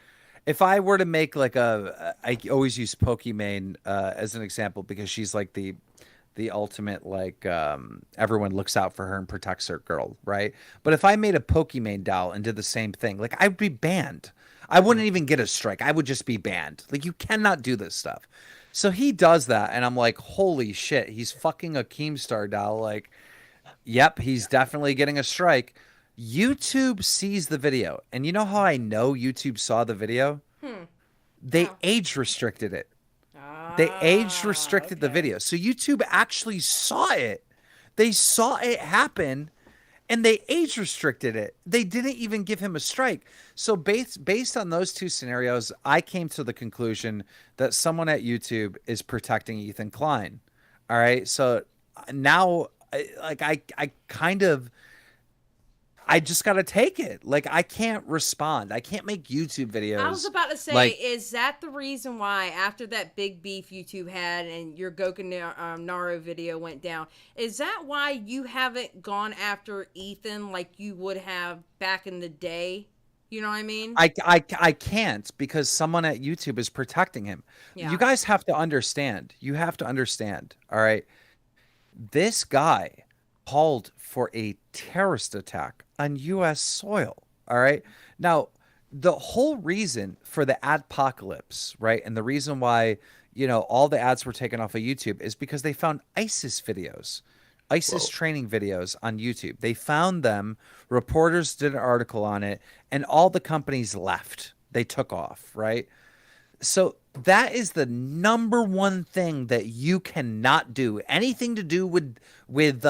[SPEAKER 3] If I were to make like I always use Pokimane as an example because she's like the ultimate, like, everyone looks out for her and protects her girl, right? But if I made a Pokimane doll and did the same thing, like, I would be banned. I wouldn't even get a strike. I would just be banned. Like, you cannot do this stuff. So he does that, and I'm like, holy shit, he's fucking a Keemstar doll. Like, yep, he's definitely getting a strike. YouTube sees the video, and you know how I know YouTube saw the video? They age restricted it. They age restricted the video. So YouTube actually saw it. They saw it happen, and they age restricted it. They didn't even give him a strike. So based on those two scenarios, I came to the conclusion that someone at YouTube is protecting Ethan Klein. All right. So now, like, I just got to take it. Like, I can't respond. I can't make YouTube videos.
[SPEAKER 1] I was about to say, like, is that the reason why after that big beef YouTube had and your Goku Naru video went down, is that why you haven't gone after Ethan like you would have back in the day? You know what I mean?
[SPEAKER 3] I can't because someone at YouTube is protecting him. Yeah. You guys have to understand. You have to understand. All right. This guy called for a terrorist attack on U.S. soil. All right. Now, the whole reason for the adpocalypse, right, and the reason why, you know, all the ads were taken off of YouTube is because they found ISIS videos, ISIS training videos on YouTube. They found them. Reporters did an article on it, and all the companies left. They took off, right? So that is the number one thing that you cannot do. Anything to do with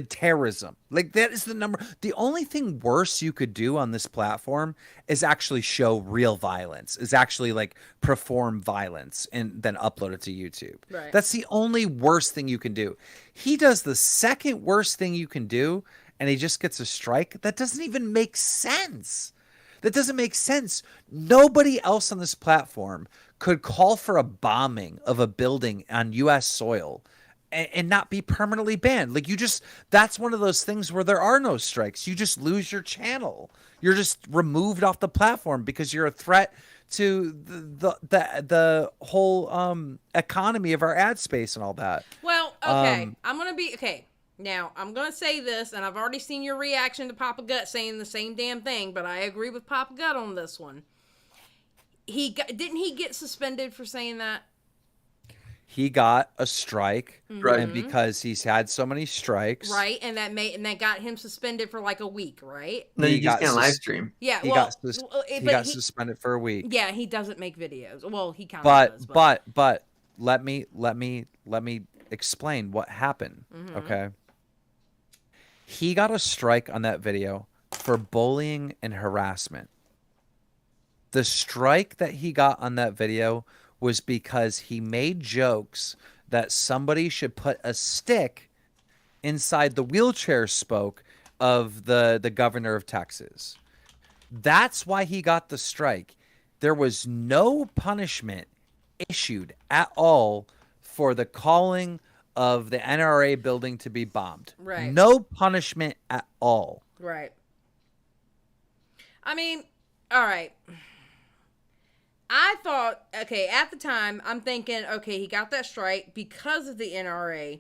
[SPEAKER 3] terrorism. Like, that is the only thing worse you could do on this platform is actually show real violence, is actually like perform violence and then upload it to YouTube. Right. That's the only worst thing you can do. He does the second worst thing you can do and he just gets a strike. That doesn't even make sense. That doesn't make sense. Nobody else on this platform could call for a bombing of a building on U.S. soil and not be permanently banned. Like, that's one of those things where there are no strikes. You just lose your channel. You're just removed off the platform because you're a threat to the whole economy of our ad space and all that.
[SPEAKER 1] Well, okay. Now, I'm going to say this, and I've already seen your reaction to Papa Gut saying the same damn thing, but I agree with Papa Gut on this one. Didn't he get suspended for saying that?
[SPEAKER 3] He got a strike, and because he's had so many strikes,
[SPEAKER 1] right, and that got him suspended for like a week, right?
[SPEAKER 20] No, you just can't live stream.
[SPEAKER 1] Yeah,
[SPEAKER 3] he got suspended for a week.
[SPEAKER 1] Yeah, he doesn't make videos. Well, he kind
[SPEAKER 3] of
[SPEAKER 1] does.
[SPEAKER 3] But let me explain what happened. Okay. He got a strike on that video for bullying and harassment. The strike that he got on that video was because he made jokes that somebody should put a stick inside the wheelchair spoke of the governor of Texas. That's why he got the strike. There was no punishment issued at all for the calling of the NRA building to be bombed.
[SPEAKER 1] Right.
[SPEAKER 3] No punishment at all.
[SPEAKER 1] Right. I mean, all right. I thought, okay, at the time, I'm thinking, okay, he got that strike because of the NRA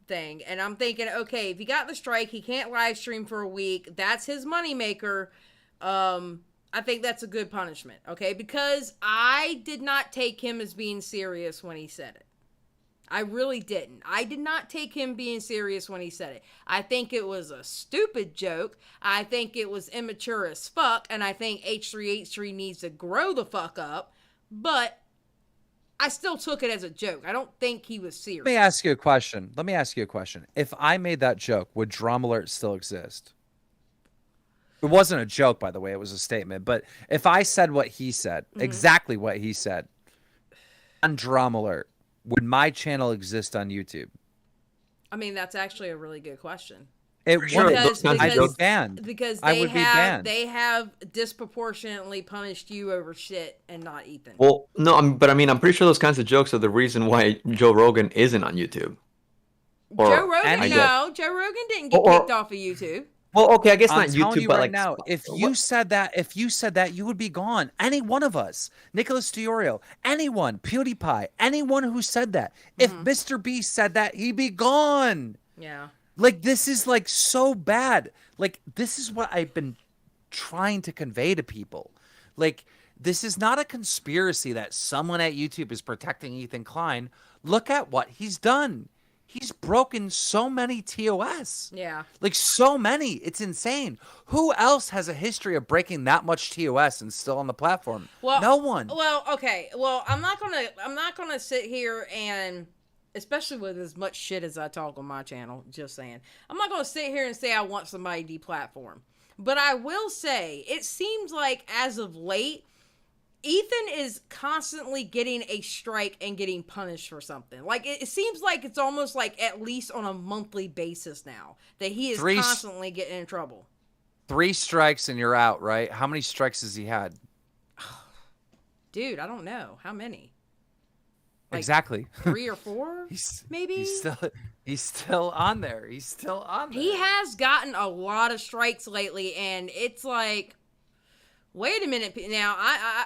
[SPEAKER 1] thing. And I'm thinking, okay, if he got the strike, he can't live stream for a week. That's his moneymaker. I think that's a good punishment, okay? Because I did not take him as being serious when he said it. I really didn't. I did not take him being serious when he said it. I think it was a stupid joke. I think it was immature as fuck. And I think H3H3 needs to grow the fuck up. But I still took it as a joke. I don't think he was serious.
[SPEAKER 3] Let me ask you a question. If I made that joke, would DramaAlert still exist? It wasn't a joke, by the way. It was a statement. But if I said what he said, exactly what he said, on DramaAlert, would my channel exist on YouTube?
[SPEAKER 1] I mean, that's actually a really good question.
[SPEAKER 3] It would. I'd be banned.
[SPEAKER 1] Because
[SPEAKER 3] I would be banned.
[SPEAKER 1] They have disproportionately punished you over shit and not Ethan.
[SPEAKER 20] Well, no, but I mean, I'm pretty sure those kinds of jokes are the reason why Joe Rogan isn't on YouTube.
[SPEAKER 1] Joe Rogan didn't get kicked off of YouTube.
[SPEAKER 20] Well, okay, I guess
[SPEAKER 3] I'm
[SPEAKER 20] not
[SPEAKER 3] telling
[SPEAKER 20] YouTube,
[SPEAKER 3] you
[SPEAKER 20] but
[SPEAKER 3] right
[SPEAKER 20] like
[SPEAKER 3] now, if you said that, you would be gone. Any one of us, Nicholas DeOrio, anyone, PewDiePie, anyone who said that. If Mr. Beast said that, he'd be gone.
[SPEAKER 1] Yeah.
[SPEAKER 3] Like, this is like so bad. Like, this is what I've been trying to convey to people. Like, this is not a conspiracy that someone at YouTube is protecting Ethan Klein. Look at what he's done. He's broken so many TOS.
[SPEAKER 1] Yeah.
[SPEAKER 3] Like, so many. It's insane. Who else has a history of breaking that much TOS and still on the platform?
[SPEAKER 1] Well,
[SPEAKER 3] no one.
[SPEAKER 1] Well, okay. Well, I'm not gonna sit here and, especially with as much shit as I talk on my channel, just saying, I'm not gonna sit here and say I want somebody deplatformed. But I will say, it seems like as of late, Ethan is constantly getting a strike and getting punished for something. Like, it seems like it's almost like at least on a monthly basis now that he is constantly getting in trouble.
[SPEAKER 3] 3 strikes and you're out, right? How many strikes has he had?
[SPEAKER 1] Dude, I don't know. How many? Like
[SPEAKER 3] exactly.
[SPEAKER 1] 3 or 4? Maybe?
[SPEAKER 3] He's still on there. He's still on there.
[SPEAKER 1] He has gotten a lot of strikes lately, and it's like, wait a minute. Now,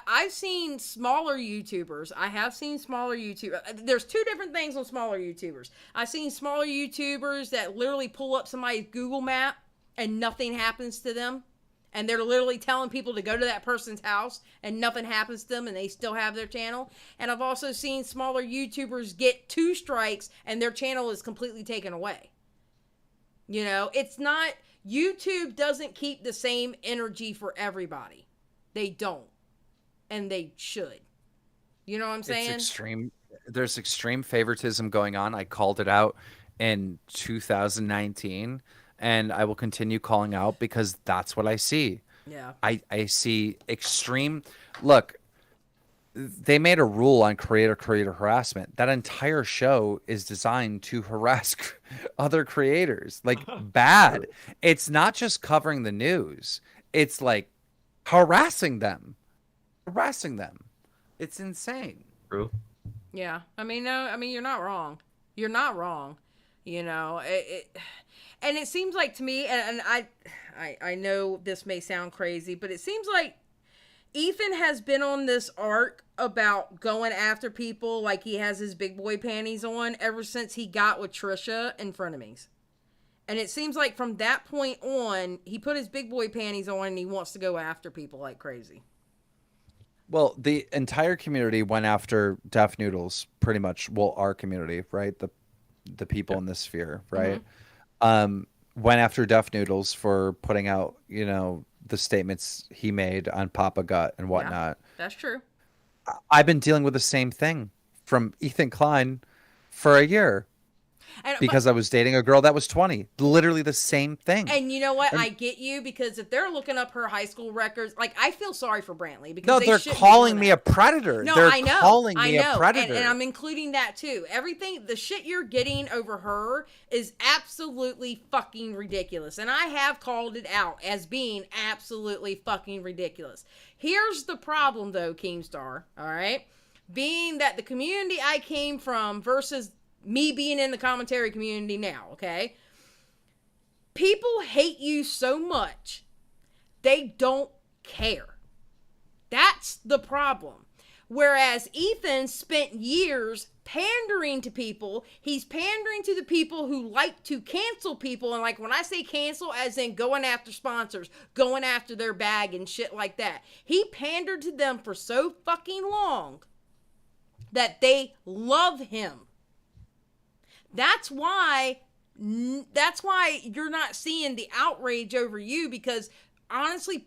[SPEAKER 1] I've seen smaller YouTubers. I have seen smaller YouTubers. There's 2 different things on smaller YouTubers. I've seen smaller YouTubers that literally pull up somebody's Google map and nothing happens to them. And they're literally telling people to go to that person's house and nothing happens to them and they still have their channel. And I've also seen smaller YouTubers get 2 strikes and their channel is completely taken away. You know, it's not, YouTube doesn't keep the same energy for everybody. They don't. And they should. You know what I'm saying?
[SPEAKER 3] It's extreme. There's extreme favoritism going on. I called it out in 2019, and I will continue calling out because that's what I see.
[SPEAKER 1] Yeah.
[SPEAKER 3] I see extreme. Look, they made a rule on creator harassment. That entire show is designed to harass other creators. Like, bad. It's not just covering the news. It's like harassing them. It's insane.
[SPEAKER 20] True.
[SPEAKER 1] Yeah. I mean, no, I mean, you're not wrong. You're not wrong. You know, and it seems like to me, and I know this may sound crazy, but it seems like Ethan has been on this arc about going after people like he has his big boy panties on ever since he got with Trisha and Frenemies. And it seems like from that point on, he put his big boy panties on and he wants to go after people like crazy.
[SPEAKER 3] Well, the entire community went after Deaf Noodles, pretty much. Well, our community, right? The people in this sphere, right? Went after Deaf Noodles for putting out, you know, the statements he made on Papa Gut and whatnot.
[SPEAKER 1] Yeah, that's true.
[SPEAKER 3] I've been dealing with the same thing from Ethan Klein for a year. Because I was dating a girl that was 20. Literally the same thing.
[SPEAKER 1] And you know what?
[SPEAKER 3] And-
[SPEAKER 1] I get you, because if they're looking up her high school records, like, I feel sorry for Brantley. Because
[SPEAKER 3] No, they're calling me a predator.
[SPEAKER 1] No,
[SPEAKER 3] They're
[SPEAKER 1] I know.
[SPEAKER 3] calling
[SPEAKER 1] I
[SPEAKER 3] me
[SPEAKER 1] know.
[SPEAKER 3] a predator.
[SPEAKER 1] And I'm including that too. Everything, the shit you're getting over her is absolutely fucking ridiculous. And I have called it out as being absolutely fucking ridiculous. Here's the problem though, Keemstar, all right? Being that the community I came from versus me being in the commentary community now, okay? People hate you so much, they don't care. That's the problem. Whereas Ethan spent years pandering to people. He's pandering to the people who like to cancel people. And like when I say cancel, as in going after sponsors, going after their bag and shit like that. He pandered to them for so fucking long that they love him. That's why you're not seeing the outrage over you, because honestly,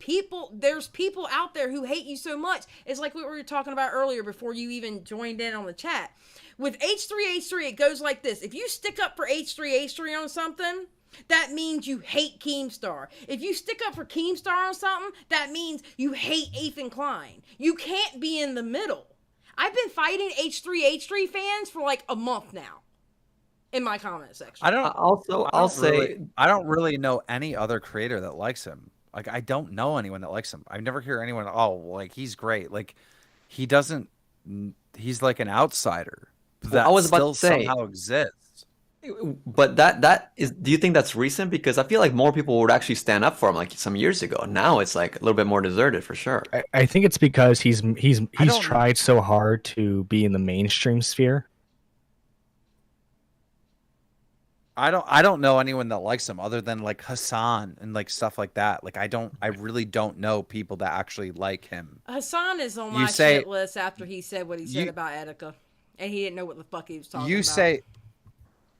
[SPEAKER 1] there's people out there who hate you so much. It's like what we were talking about earlier before you even joined in on the chat. With H3H3, it goes like this. If you stick up for H3H3 on something, that means you hate Keemstar. If you stick up for Keemstar on something, that means you hate Ethan Klein. You can't be in the middle. I've been fighting H3H3 fans for like a month now. In my comment section.
[SPEAKER 3] I don't really know any other creator that likes him. Like, I don't know anyone that likes him. I never hear anyone, oh, like, he's great. Like, he's like an outsider that
[SPEAKER 20] I was about
[SPEAKER 3] still
[SPEAKER 20] to say,
[SPEAKER 3] somehow exists.
[SPEAKER 20] But that is, do you think that's recent? Because I feel like more people would actually stand up for him like some years ago. Now it's like a little bit more deserted for sure.
[SPEAKER 6] I think it's because he's tried so hard to be in the mainstream sphere.
[SPEAKER 3] I don't know anyone that likes him other than like Hassan and like stuff like that. Like I really don't know people that actually like him.
[SPEAKER 1] Hassan is on my shit list after he said what he said about Etika, and he didn't know what the fuck he was talking about.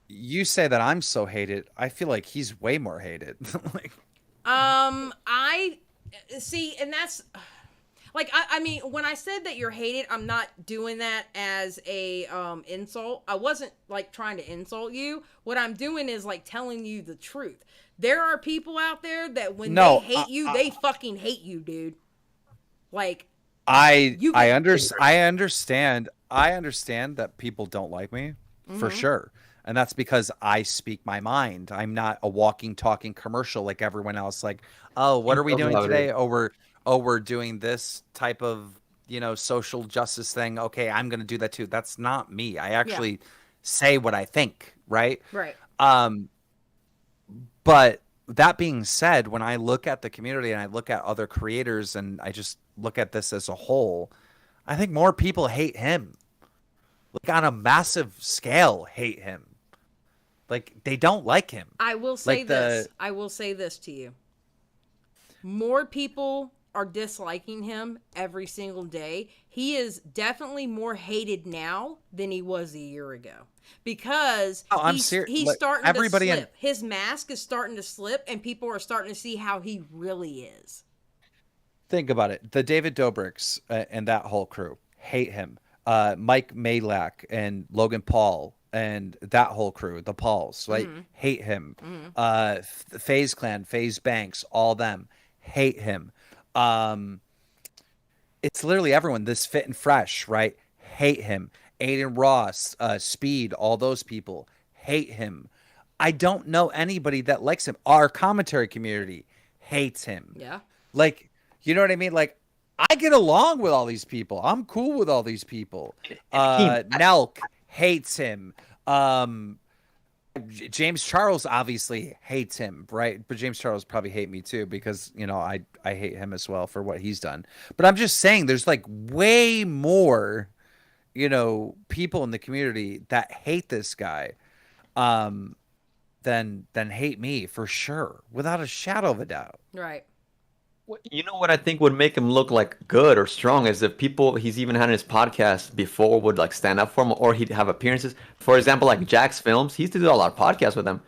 [SPEAKER 3] You say that I'm so hated. I feel like he's way more hated. Like,
[SPEAKER 1] I see, and that's like I mean, when I said that you're hated, I'm not doing that as a insult. I wasn't like trying to insult you. What I'm doing is like telling you the truth. There are people out there that when they hate you, they fucking hate you, dude. Like
[SPEAKER 3] I understand that people don't like me for sure. And that's because I speak my mind. I'm not a walking, talking commercial like everyone else. Like, oh, what are we doing today? Oh, we're doing this type of, social justice thing. Okay, I'm going to do that too. That's not me. I actually say what I think, right?
[SPEAKER 1] Right.
[SPEAKER 3] But that being said, when I look at the community and I look at other creators and I just look at this as a whole, I think more people hate him. Like on a massive scale, hate him. Like they don't like him.
[SPEAKER 1] I will say this. I will say this to you. More people are disliking him every single day. He is definitely more hated now than he was a year ago, because he's starting to slip. His mask is starting to slip, and people are starting to see how he really is.
[SPEAKER 3] Think about it. The David Dobrik's and that whole crew hate him. Mike Malak and Logan Paul and that whole crew, the Pauls, right? Hate him. FaZe Clan, FaZe Banks, all them hate him. It's literally everyone. This Fit and Fresh, right? Hate him. Aiden Ross, Speed, all those people hate him. I don't know anybody that likes him. Our commentary community hates him.
[SPEAKER 1] Yeah.
[SPEAKER 3] Like, you know what I mean? Like, I get along with all these people. I'm cool with all these people. Nelk hates him. James Charles obviously hates him, right? But James Charles probably hate me too, because I hate him as well for what he's done. But I'm just saying, there's like way more, people in the community that hate this guy, than hate me for sure, without a shadow of a doubt.
[SPEAKER 1] Right.
[SPEAKER 20] You know what I think would make him look like good or strong is if people he's even had in his podcast before would like stand up for him, or he'd have appearances. For example, like Jack's Films, he used to do a lot of podcasts with him.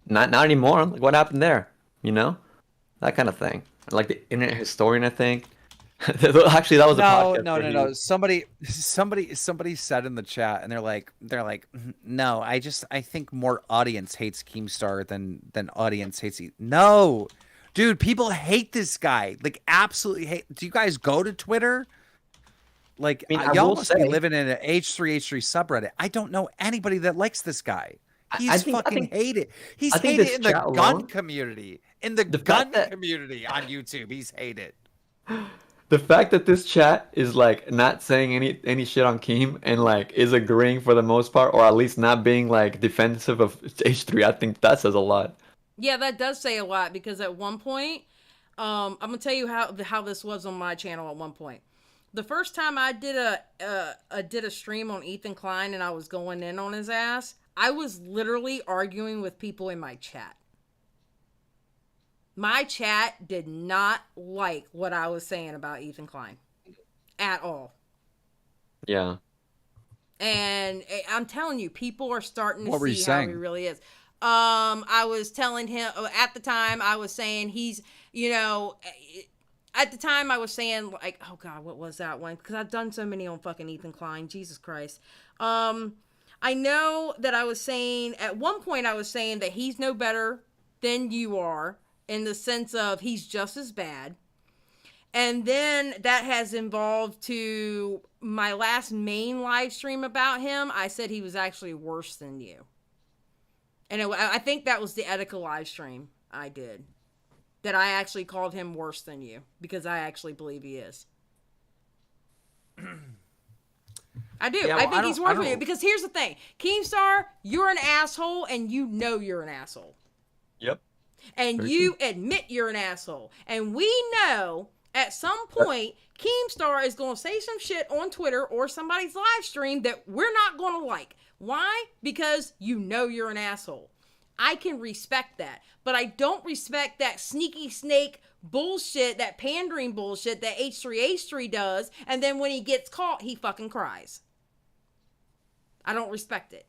[SPEAKER 20] Not anymore. Like, what happened there? That kind of thing. Like the internet historian, I think. Actually, that was a podcast.
[SPEAKER 3] No. Somebody said in the chat, and they're like, no, I think more audience hates Keemstar than audience hates. No, dude, people hate this guy. Like, absolutely hate. Do you guys go to Twitter? Like, y'all must be living in an H3 subreddit. I don't know anybody that likes this guy. He's fucking hated. He's hated in the gun community. In the gun community on YouTube, he's hated.
[SPEAKER 20] The fact that this chat is like not saying any shit on Keem and like is agreeing for the most part, or at least not being like defensive of H3, I think that says a lot.
[SPEAKER 1] Yeah, that does say a lot, because at one point, I'm gonna tell you how this was on my channel at one point. The first time I did a stream on Ethan Klein and I was going in on his ass, I was literally arguing with people in my chat. My chat did not like what I was saying about Ethan Klein at all.
[SPEAKER 20] Yeah.
[SPEAKER 1] And I'm telling you, people are starting to
[SPEAKER 3] What were you
[SPEAKER 1] see how he
[SPEAKER 3] saying?
[SPEAKER 1] really is. I was telling him at the time, I was saying he's, at the time I was saying, like, oh God, what was that one? Because I've done so many on fucking Ethan Klein. Jesus Christ. I know that I was saying, at one point I was saying that he's no better than you are, in the sense of he's just as bad. And then that has evolved to my last main live stream about him. I said he was actually worse than you. And I think that was the Etika live stream I did. That I actually called him worse than you. Because I actually believe he is. I do.
[SPEAKER 3] Yeah,
[SPEAKER 1] I think he's worse than you. Because here's the thing. Keemstar, you're an asshole and you know you're an asshole.
[SPEAKER 20] Yep.
[SPEAKER 1] And
[SPEAKER 20] Very
[SPEAKER 1] you admit you're an asshole. And we know at some point Keemstar is going to say some shit on Twitter or somebody's live stream that we're not going to like. Why? Because you know you're an asshole. I can respect that. But I don't respect that sneaky snake bullshit, that pandering bullshit that H3 does. And then when he gets caught, he fucking cries. I don't respect it.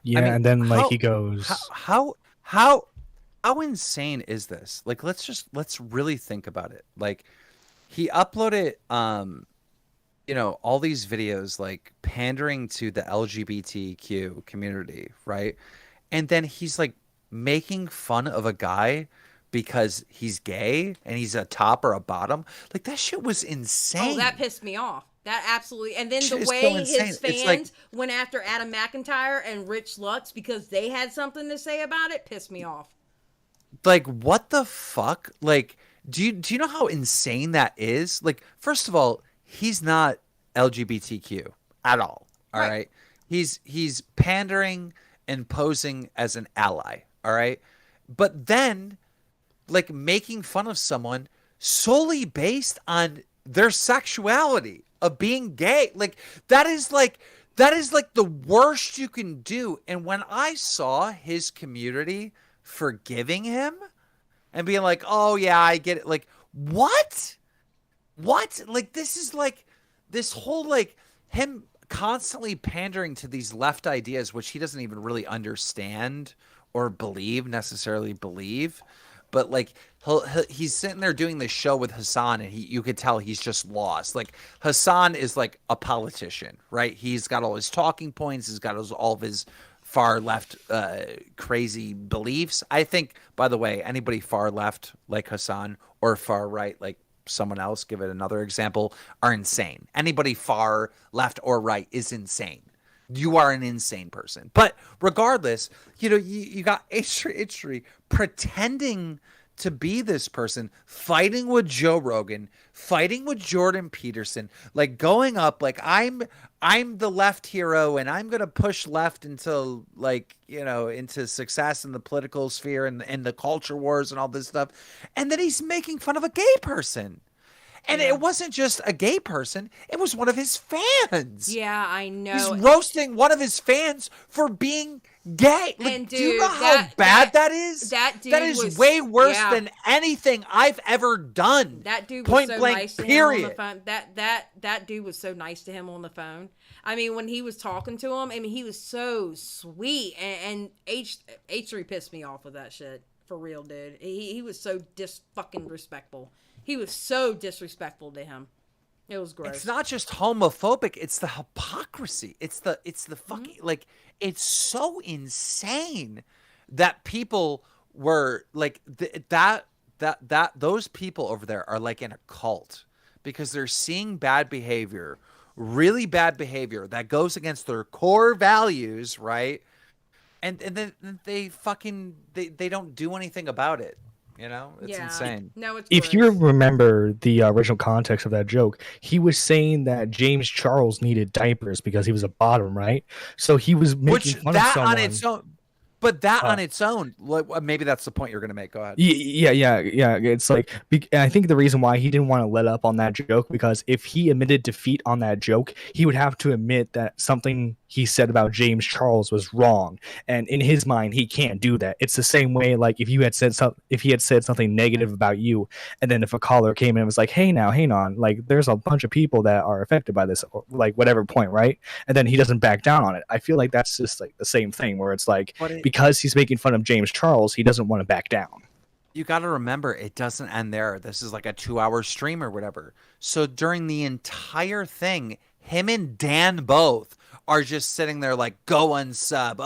[SPEAKER 6] Yeah, and then he goes,
[SPEAKER 3] How insane is this? Like, let's really think about it. Like, he uploaded, all these videos, like, pandering to the LGBTQ community, right? And then he's, like, making fun of a guy because he's gay and he's a top or a bottom. Like, that shit was insane.
[SPEAKER 1] Oh, that pissed me off. That absolutely. And then the
[SPEAKER 3] It's
[SPEAKER 1] way
[SPEAKER 3] so insane.
[SPEAKER 1] his
[SPEAKER 3] It's
[SPEAKER 1] fans
[SPEAKER 3] like-
[SPEAKER 1] went after Adam McIntyre and Rich Lutz because they had something to say about it pissed me off.
[SPEAKER 3] Like, what the fuck? Like, do you know how insane that is? Like, first of all, he's not LGBTQ at all. All right. He's pandering and posing as an ally. All right. But then, like, making fun of someone solely based on their sexuality of being gay. Like, that is like the worst you can do. And when I saw his community forgiving him and being like, oh yeah, I get it. Like, what? Like, this is like this whole, like, him constantly pandering to these left ideas, which he doesn't even really understand or necessarily believe. But, like, he's sitting there doing this show with Hassan, and you could tell he's just lost. Like, Hassan is like a politician, right? He's got all his talking points. He's got all of his far left crazy beliefs. I think, by the way, anybody far left like Hassan or far right like someone else, give it another example, are insane. Anybody far left or right is insane. You are an insane person. But regardless, you got H3 pretending to be this person, fighting with Joe Rogan, fighting with Jordan Peterson, like going up like I'm the left hero and I'm gonna push left into into success in the political sphere and the culture wars and all this stuff. And then he's making fun of a gay person. And it wasn't just a gay person. It was one of his fans.
[SPEAKER 1] Yeah, I know.
[SPEAKER 3] He's roasting one of his fans for being gay. Like,
[SPEAKER 1] And
[SPEAKER 3] do you
[SPEAKER 1] dude,
[SPEAKER 3] know how bad that is?
[SPEAKER 1] That dude
[SPEAKER 3] That is
[SPEAKER 1] was
[SPEAKER 3] way worse
[SPEAKER 1] yeah.
[SPEAKER 3] than anything I've ever done.
[SPEAKER 1] That dude was
[SPEAKER 3] Point
[SPEAKER 1] so
[SPEAKER 3] blank,
[SPEAKER 1] nice to
[SPEAKER 3] period.
[SPEAKER 1] him on the phone. That dude was so nice to him on the phone. I mean, when he was talking to him, I mean, he was so sweet. And H3 pissed me off with that shit. For real, dude. He was so fucking respectful. He was so disrespectful to him. It was gross.
[SPEAKER 3] It's not just homophobic, it's the hypocrisy. It's the fucking like it's so insane that people were like that those people over there are like in a cult because they're seeing bad behavior, really bad behavior that goes against their core values, right? And then they fucking they don't do anything about it. You know, it's insane.
[SPEAKER 1] No, it's
[SPEAKER 6] if you remember the original context of that joke, he was saying that James Charles needed diapers because he was a bottom, right? So he was making fun of someone.
[SPEAKER 3] On its own, but that on its own, maybe that's the point you're going to make. Go ahead.
[SPEAKER 6] Yeah. It's like, I think the reason why he didn't want to let up on that joke because if he admitted defeat on that joke, he would have to admit that something he said about James Charles was wrong, and in his mind, he can't do that. It's the same way, like if he had said something negative about you, and then if a caller came in and was like, "Hey, now, hang on, like there's a bunch of people that are affected by this, like whatever point, right?" And then he doesn't back down on it. I feel like that's just like the same thing, where it's like because he's making fun of James Charles, he doesn't want to back down.
[SPEAKER 3] You got to remember, it doesn't end there. This is like a 2-hour stream or whatever. So during the entire thing, him and Dan both are just sitting there like, go unsub.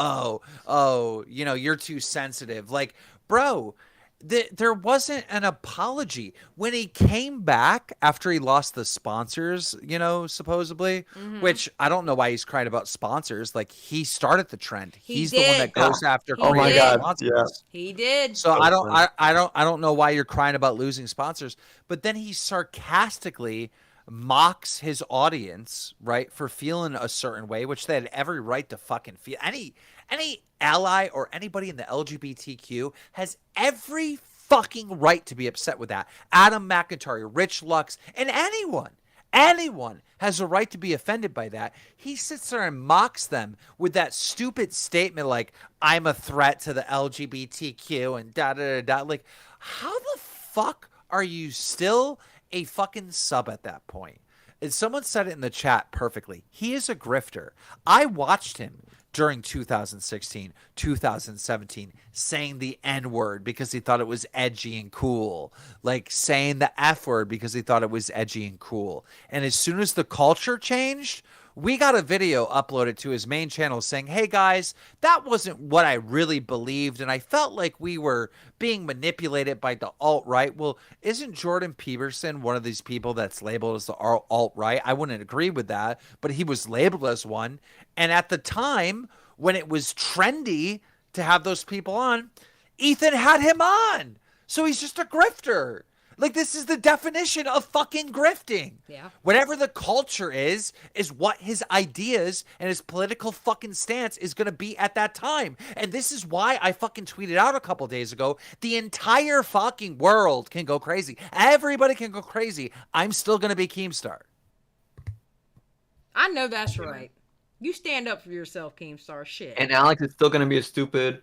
[SPEAKER 3] Oh, you know, you're too sensitive. Like, bro, there wasn't an apology. When he came back after he lost the sponsors, you know, supposedly, which I don't know why he's crying about sponsors. Like, he started the trend. He's the one that goes after sponsors.
[SPEAKER 1] He did.
[SPEAKER 3] So I don't know why you're crying about losing sponsors. But then he sarcastically mocks his audience, right, for feeling a certain way, which they had every right to fucking feel. Any ally or anybody in the LGBTQ has every fucking right to be upset with that. Adam McIntyre, Rich Lux, and anyone has a right to be offended by that. He sits there and mocks them with that stupid statement like, I'm a threat to the LGBTQ and da-da-da-da. Like, how the fuck are you still a fucking sub at that point? And someone said it in the chat perfectly. He is a grifter. I watched him during 2016, 2017, saying the N-word because he thought it was edgy and cool. Like saying the F-word because he thought it was edgy and cool. And as soon as the culture changed, we got a video uploaded to his main channel saying, hey guys, that wasn't what I really believed, and I felt like we were being manipulated by the alt-right. Well, isn't Jordan Peterson one of these people that's labeled as the alt-right? I wouldn't agree with that, but he was labeled as one. And at the time, when it was trendy to have those people on, Ethan had him on. So he's just a grifter. Like, this is the definition of fucking grifting.
[SPEAKER 1] Yeah.
[SPEAKER 3] Whatever the culture is what his ideas and his political fucking stance is going to be at that time. And this is why I fucking tweeted out a couple days ago, the entire fucking world can go crazy. Everybody can go crazy. I'm still going to be Keemstar.
[SPEAKER 1] I know that's right. You stand up for yourself, Keemstar. Shit.
[SPEAKER 20] And Alex is still going to be a stupid.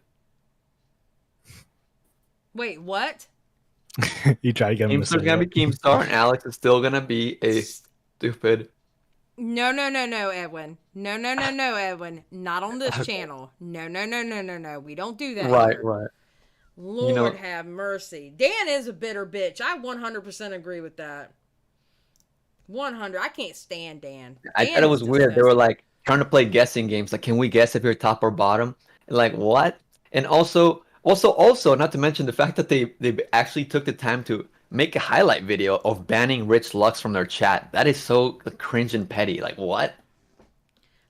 [SPEAKER 1] Wait, what?
[SPEAKER 6] You try to get him to say
[SPEAKER 20] Keemstar's gonna be Keemstar, and Alex is still gonna be a stupid.
[SPEAKER 1] No, Edwin. No, Edwin. Not on this channel. No. We don't do that.
[SPEAKER 20] Right.
[SPEAKER 1] Lord have mercy. Dan is a bitter bitch. I 100% agree with that. 100. I can't stand Dan.
[SPEAKER 20] I thought it was weird. They were like trying to play guessing games. Like, can we guess if you're top or bottom? And like, what? And also, not to mention the fact that they actually took the time to make a highlight video of banning Rich Lux from their chat. That is so cringe and petty. Like, what?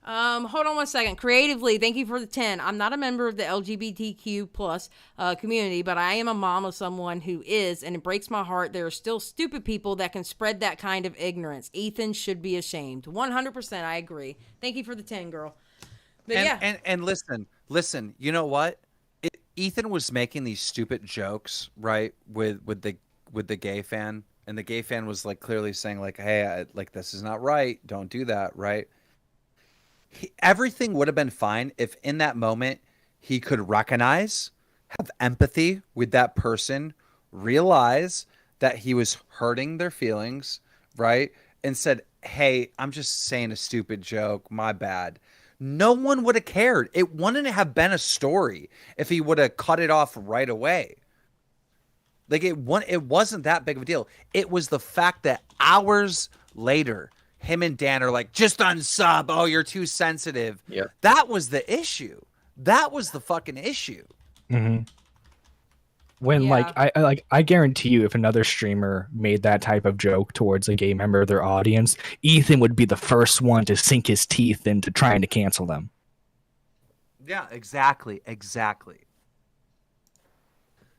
[SPEAKER 1] Hold on one second. Creatively, thank you for the 10. I'm not a member of the LGBTQ plus community, but I am a mom of someone who is, and it breaks my heart. There are still stupid people that can spread that kind of ignorance. Ethan should be ashamed. 100%, I agree. Thank you for the 10, girl. But
[SPEAKER 3] and listen. You know what? Ethan was making these stupid jokes, right, with the gay fan, and the gay fan was like clearly saying like, "Hey, this is not right. Don't do that." Right? Everything would have been fine if in that moment he could recognize, have empathy with that person, realize that he was hurting their feelings, right, and said, "Hey, I'm just saying a stupid joke. My bad." No one would have cared. It wouldn't have been a story if he would have cut it off right away. Like, it wasn't that big of a deal. It was the fact that hours later, him and Dan are like, just unsub. Oh, you're too sensitive.
[SPEAKER 20] Yeah.
[SPEAKER 3] That was the issue. That was the fucking issue.
[SPEAKER 6] Mm-hmm. When I guarantee you, if another streamer made that type of joke towards a gay member of their audience, Ethan would be the first one to sink his teeth into trying to cancel them.
[SPEAKER 3] Yeah, exactly.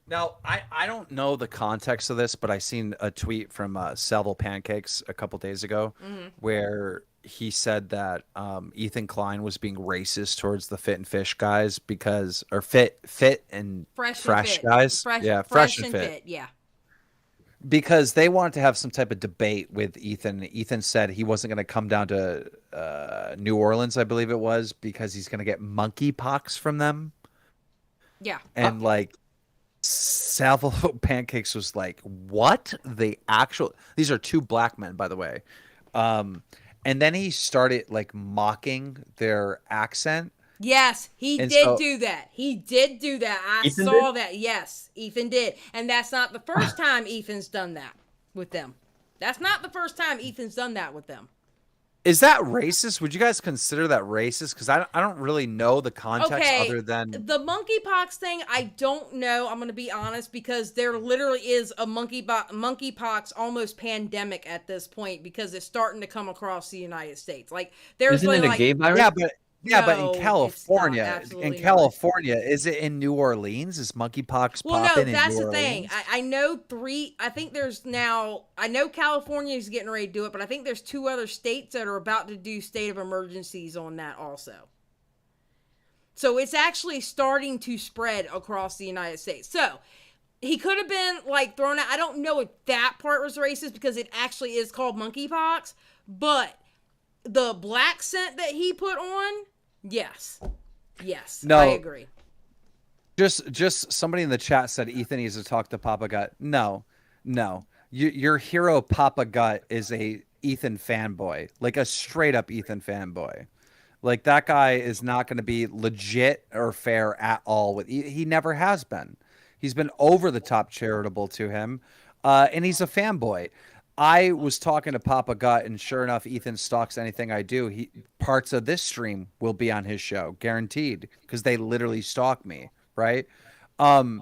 [SPEAKER 3] Now, I don't know the context of this, but I seen a tweet from Salvo Pancakes a couple days ago where he said that Ethan Klein was being racist towards the Fit and Fish guys because, or fit and fresh guys. Fresh and fit.
[SPEAKER 1] Yeah.
[SPEAKER 3] Because they wanted to have some type of debate with Ethan. Ethan said he wasn't going to come down to New Orleans, I believe it was, because he's going to get monkeypox from them.
[SPEAKER 1] Yeah.
[SPEAKER 3] And Salvo Pancakes was like, what? These are two black men, by the way. And then he started mocking their accent.
[SPEAKER 1] Yes, he did do that. He did do that. I saw that. Yes, Ethan did. And that's not the first time Ethan's done that with them. That's not the first time Ethan's done that with them.
[SPEAKER 3] Is that racist? Would you guys consider that racist? Because I don't really know the context other than
[SPEAKER 1] the monkeypox thing. I don't know. I'm going to be honest, because there literally is a monkeypox almost pandemic at this point, because it's starting to come across the United States. There's
[SPEAKER 20] Isn't it a gay virus?
[SPEAKER 3] But in California, is it in New Orleans? Is monkeypox popping in New Orleans?
[SPEAKER 1] That's the thing. I know I know California is getting ready to do it, but I think there's 2 other states that are about to do state of emergencies on that also. So it's actually starting to spread across the United States. So he could have been thrown out. I don't know if that part was racist, because it actually is called monkeypox, but the black scent that he put on, yes,
[SPEAKER 3] no,
[SPEAKER 1] I agree.
[SPEAKER 3] Just somebody in the chat said Ethan needs to talk to Papa Gut. No, your hero Papa Gut is a Ethan fanboy, a straight up Ethan fanboy. That guy is not going to be legit or fair at all. He never has been. He's been over the top charitable to him, and he's a fanboy. I was talking to Papa Gut, and sure enough, Ethan stalks anything I do. Parts of this stream will be on his show, guaranteed, because they literally stalk me, right? But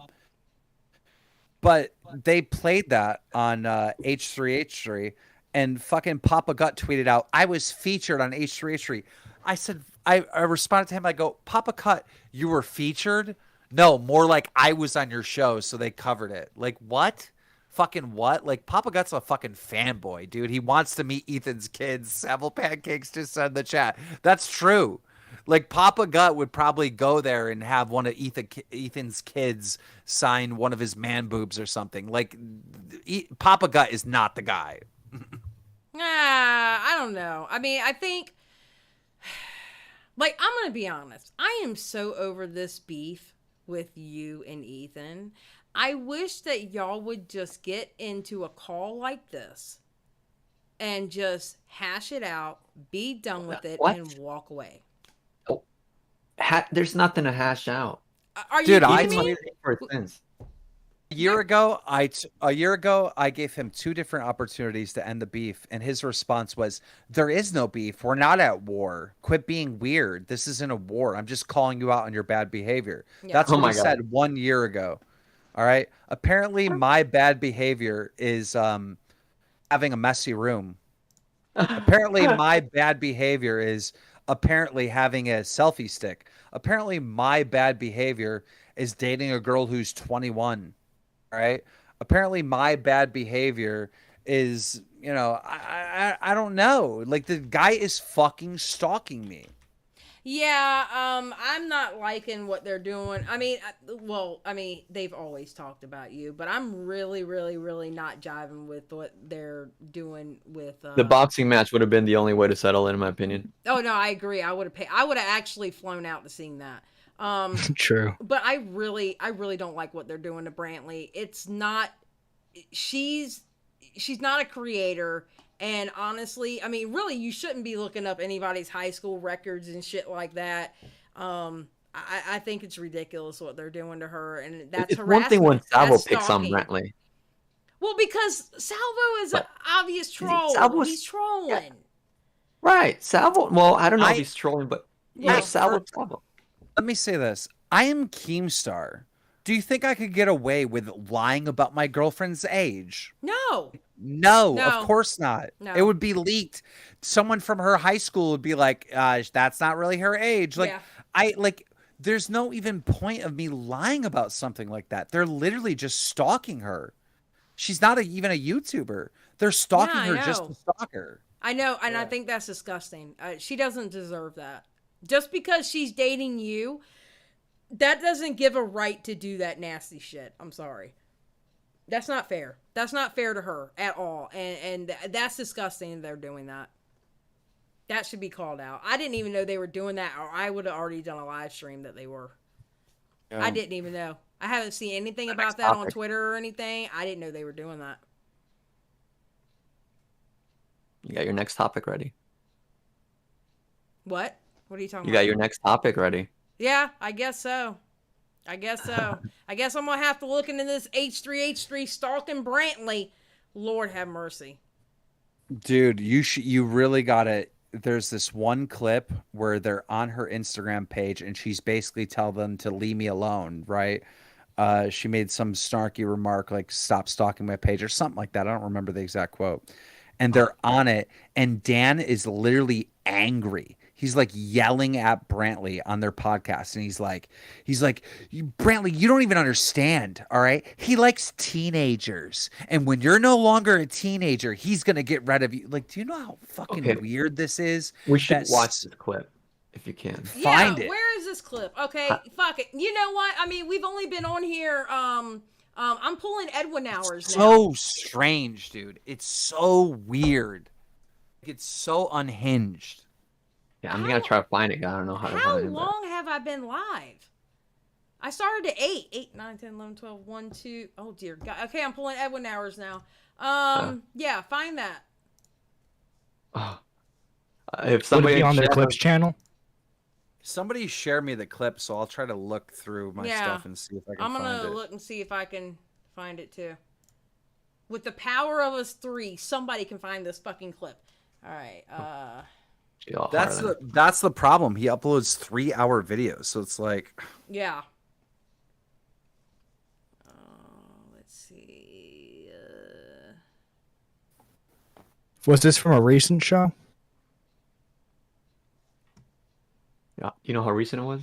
[SPEAKER 3] they played that on H3H3, and fucking Papa Gut tweeted out, "I was featured on H3H3." I said, I responded to him. I go, "Papa Gut, you were featured?" No, more like I was on your show, so they covered it. What? Fucking what? Papa Gut's a fucking fanboy, dude. He wants to meet Ethan's kids. Several Pancakes just said in the chat. That's true. Papa Gut would probably go there and have one of Ethan's kids sign one of his man boobs or something. Papa Gut is not the guy.
[SPEAKER 1] I don't know. I mean, I think, I'm going to be honest. I am so over this beef with you and Ethan. I wish that y'all would just get into a call like this and just hash it out, be done with it, and walk away.
[SPEAKER 20] Oh, there's nothing to hash out.
[SPEAKER 1] Are you kidding me?
[SPEAKER 3] A year ago, I gave him 2 different opportunities to end the beef, and his response was, "There is no beef. We're not at war. Quit being weird. This isn't a war. I'm just calling you out on your bad behavior." Yeah. That's what he said 1 year ago. All right. Apparently, my bad behavior is having a messy room. Apparently, my bad behavior is having a selfie stick. Apparently, my bad behavior is dating a girl who's 21. All right. Apparently, my bad behavior is, I don't know. The guy is fucking stalking me.
[SPEAKER 1] Yeah, I'm not liking what they're doing. I mean, they've always talked about you, but I'm really, really, really not jiving with what they're doing with
[SPEAKER 20] the boxing match would have been the only way to settle it, in my opinion.
[SPEAKER 1] Oh no, I agree. I would have actually flown out to see that.
[SPEAKER 6] True.
[SPEAKER 1] But I really don't like what they're doing to Brantley. It's not. She's not a creator. And honestly, I mean, really, you shouldn't be looking up anybody's high school records and shit like that. I think it's ridiculous what they're doing to her, and that's
[SPEAKER 20] it's
[SPEAKER 1] harassment.
[SPEAKER 20] one thing when Savo
[SPEAKER 1] That's
[SPEAKER 20] picks on
[SPEAKER 1] stalking.
[SPEAKER 20] Brantley.
[SPEAKER 1] Well, because Salvo is an obvious troll.
[SPEAKER 20] Salvo's-
[SPEAKER 1] He's trolling.
[SPEAKER 20] Right, Salvo. Well, I don't know
[SPEAKER 3] I-
[SPEAKER 20] if he's trolling, but
[SPEAKER 1] Yeah.
[SPEAKER 20] yeah, Salvo.
[SPEAKER 3] Let me say this. I am Keemstar. Do you think I could get away with lying about my girlfriend's age?
[SPEAKER 1] No.
[SPEAKER 3] No,
[SPEAKER 1] No.
[SPEAKER 3] of course not.
[SPEAKER 1] No.
[SPEAKER 3] It would be leaked. Someone from her high school would be like, that's not really her age. Like,
[SPEAKER 1] Yeah.
[SPEAKER 3] there's no even point of me lying about something like that. They're literally just stalking her. She's not even a YouTuber. They're stalking
[SPEAKER 1] Yeah, I
[SPEAKER 3] her just
[SPEAKER 1] know.
[SPEAKER 3] to stalk her.
[SPEAKER 1] I know, and I think that's disgusting. She doesn't deserve that. Just because she's dating you, that doesn't give a right to do that nasty shit. I'm sorry. That's not fair. That's not fair to her at all. And that's disgusting they're doing that. That should be called out. I didn't even know they were doing that, or I would have already done a live stream that they were. I didn't even know. I haven't seen anything about that on Twitter or anything. I didn't know they were doing that.
[SPEAKER 20] You got your next topic ready.
[SPEAKER 1] What? What are you talking
[SPEAKER 20] You
[SPEAKER 1] about?
[SPEAKER 20] got your next topic ready.
[SPEAKER 1] Yeah, I guess so. I guess I'm going to have to look into this H3 stalking Brantley. Lord have mercy.
[SPEAKER 3] Dude, you really gotta. There's this one clip where they're on her Instagram page and she's basically tell them to leave me alone, right? She made some snarky remark like "stop stalking my page" or something like that. I don't remember the exact quote. And they're on it, and Dan is literally angry. He's like yelling at Brantley on their podcast, and he's like, Brantley, you don't even understand, all right? He likes teenagers, and when you're no longer a teenager, he's gonna get rid of you. Like, do you know how fucking weird this is?
[SPEAKER 20] We should watch this clip if you can.
[SPEAKER 3] Find it.
[SPEAKER 1] Where is this clip? Okay, fuck it. You know what? I mean, we've only been on here. I'm pulling Edwin hours now.
[SPEAKER 3] So strange, dude. It's so weird. It's so unhinged.
[SPEAKER 20] Yeah, I'm gonna try to find it. I don't know how to
[SPEAKER 1] How
[SPEAKER 20] find it.
[SPEAKER 1] long have I been live? I started at 8, 9, 10, 11, 12, 1, 2. Oh, dear God. Okay, I'm pulling Edwin hours now. Yeah, find that.
[SPEAKER 20] If
[SPEAKER 6] Would it
[SPEAKER 20] somebody
[SPEAKER 6] be on their
[SPEAKER 20] share-
[SPEAKER 6] clips channel?
[SPEAKER 3] Somebody share me the clip, so I'll try to look through my stuff and see if I can
[SPEAKER 1] I'm
[SPEAKER 3] find
[SPEAKER 1] gonna
[SPEAKER 3] it.
[SPEAKER 1] look and see if I can find it too. With the power of us three, somebody can find this fucking clip. All right.
[SPEAKER 3] That's the problem. He uploads 3-hour videos, so it's like,
[SPEAKER 1] Yeah. Let's see.
[SPEAKER 6] Was this from a recent show?
[SPEAKER 20] Yeah, you know how recent it was?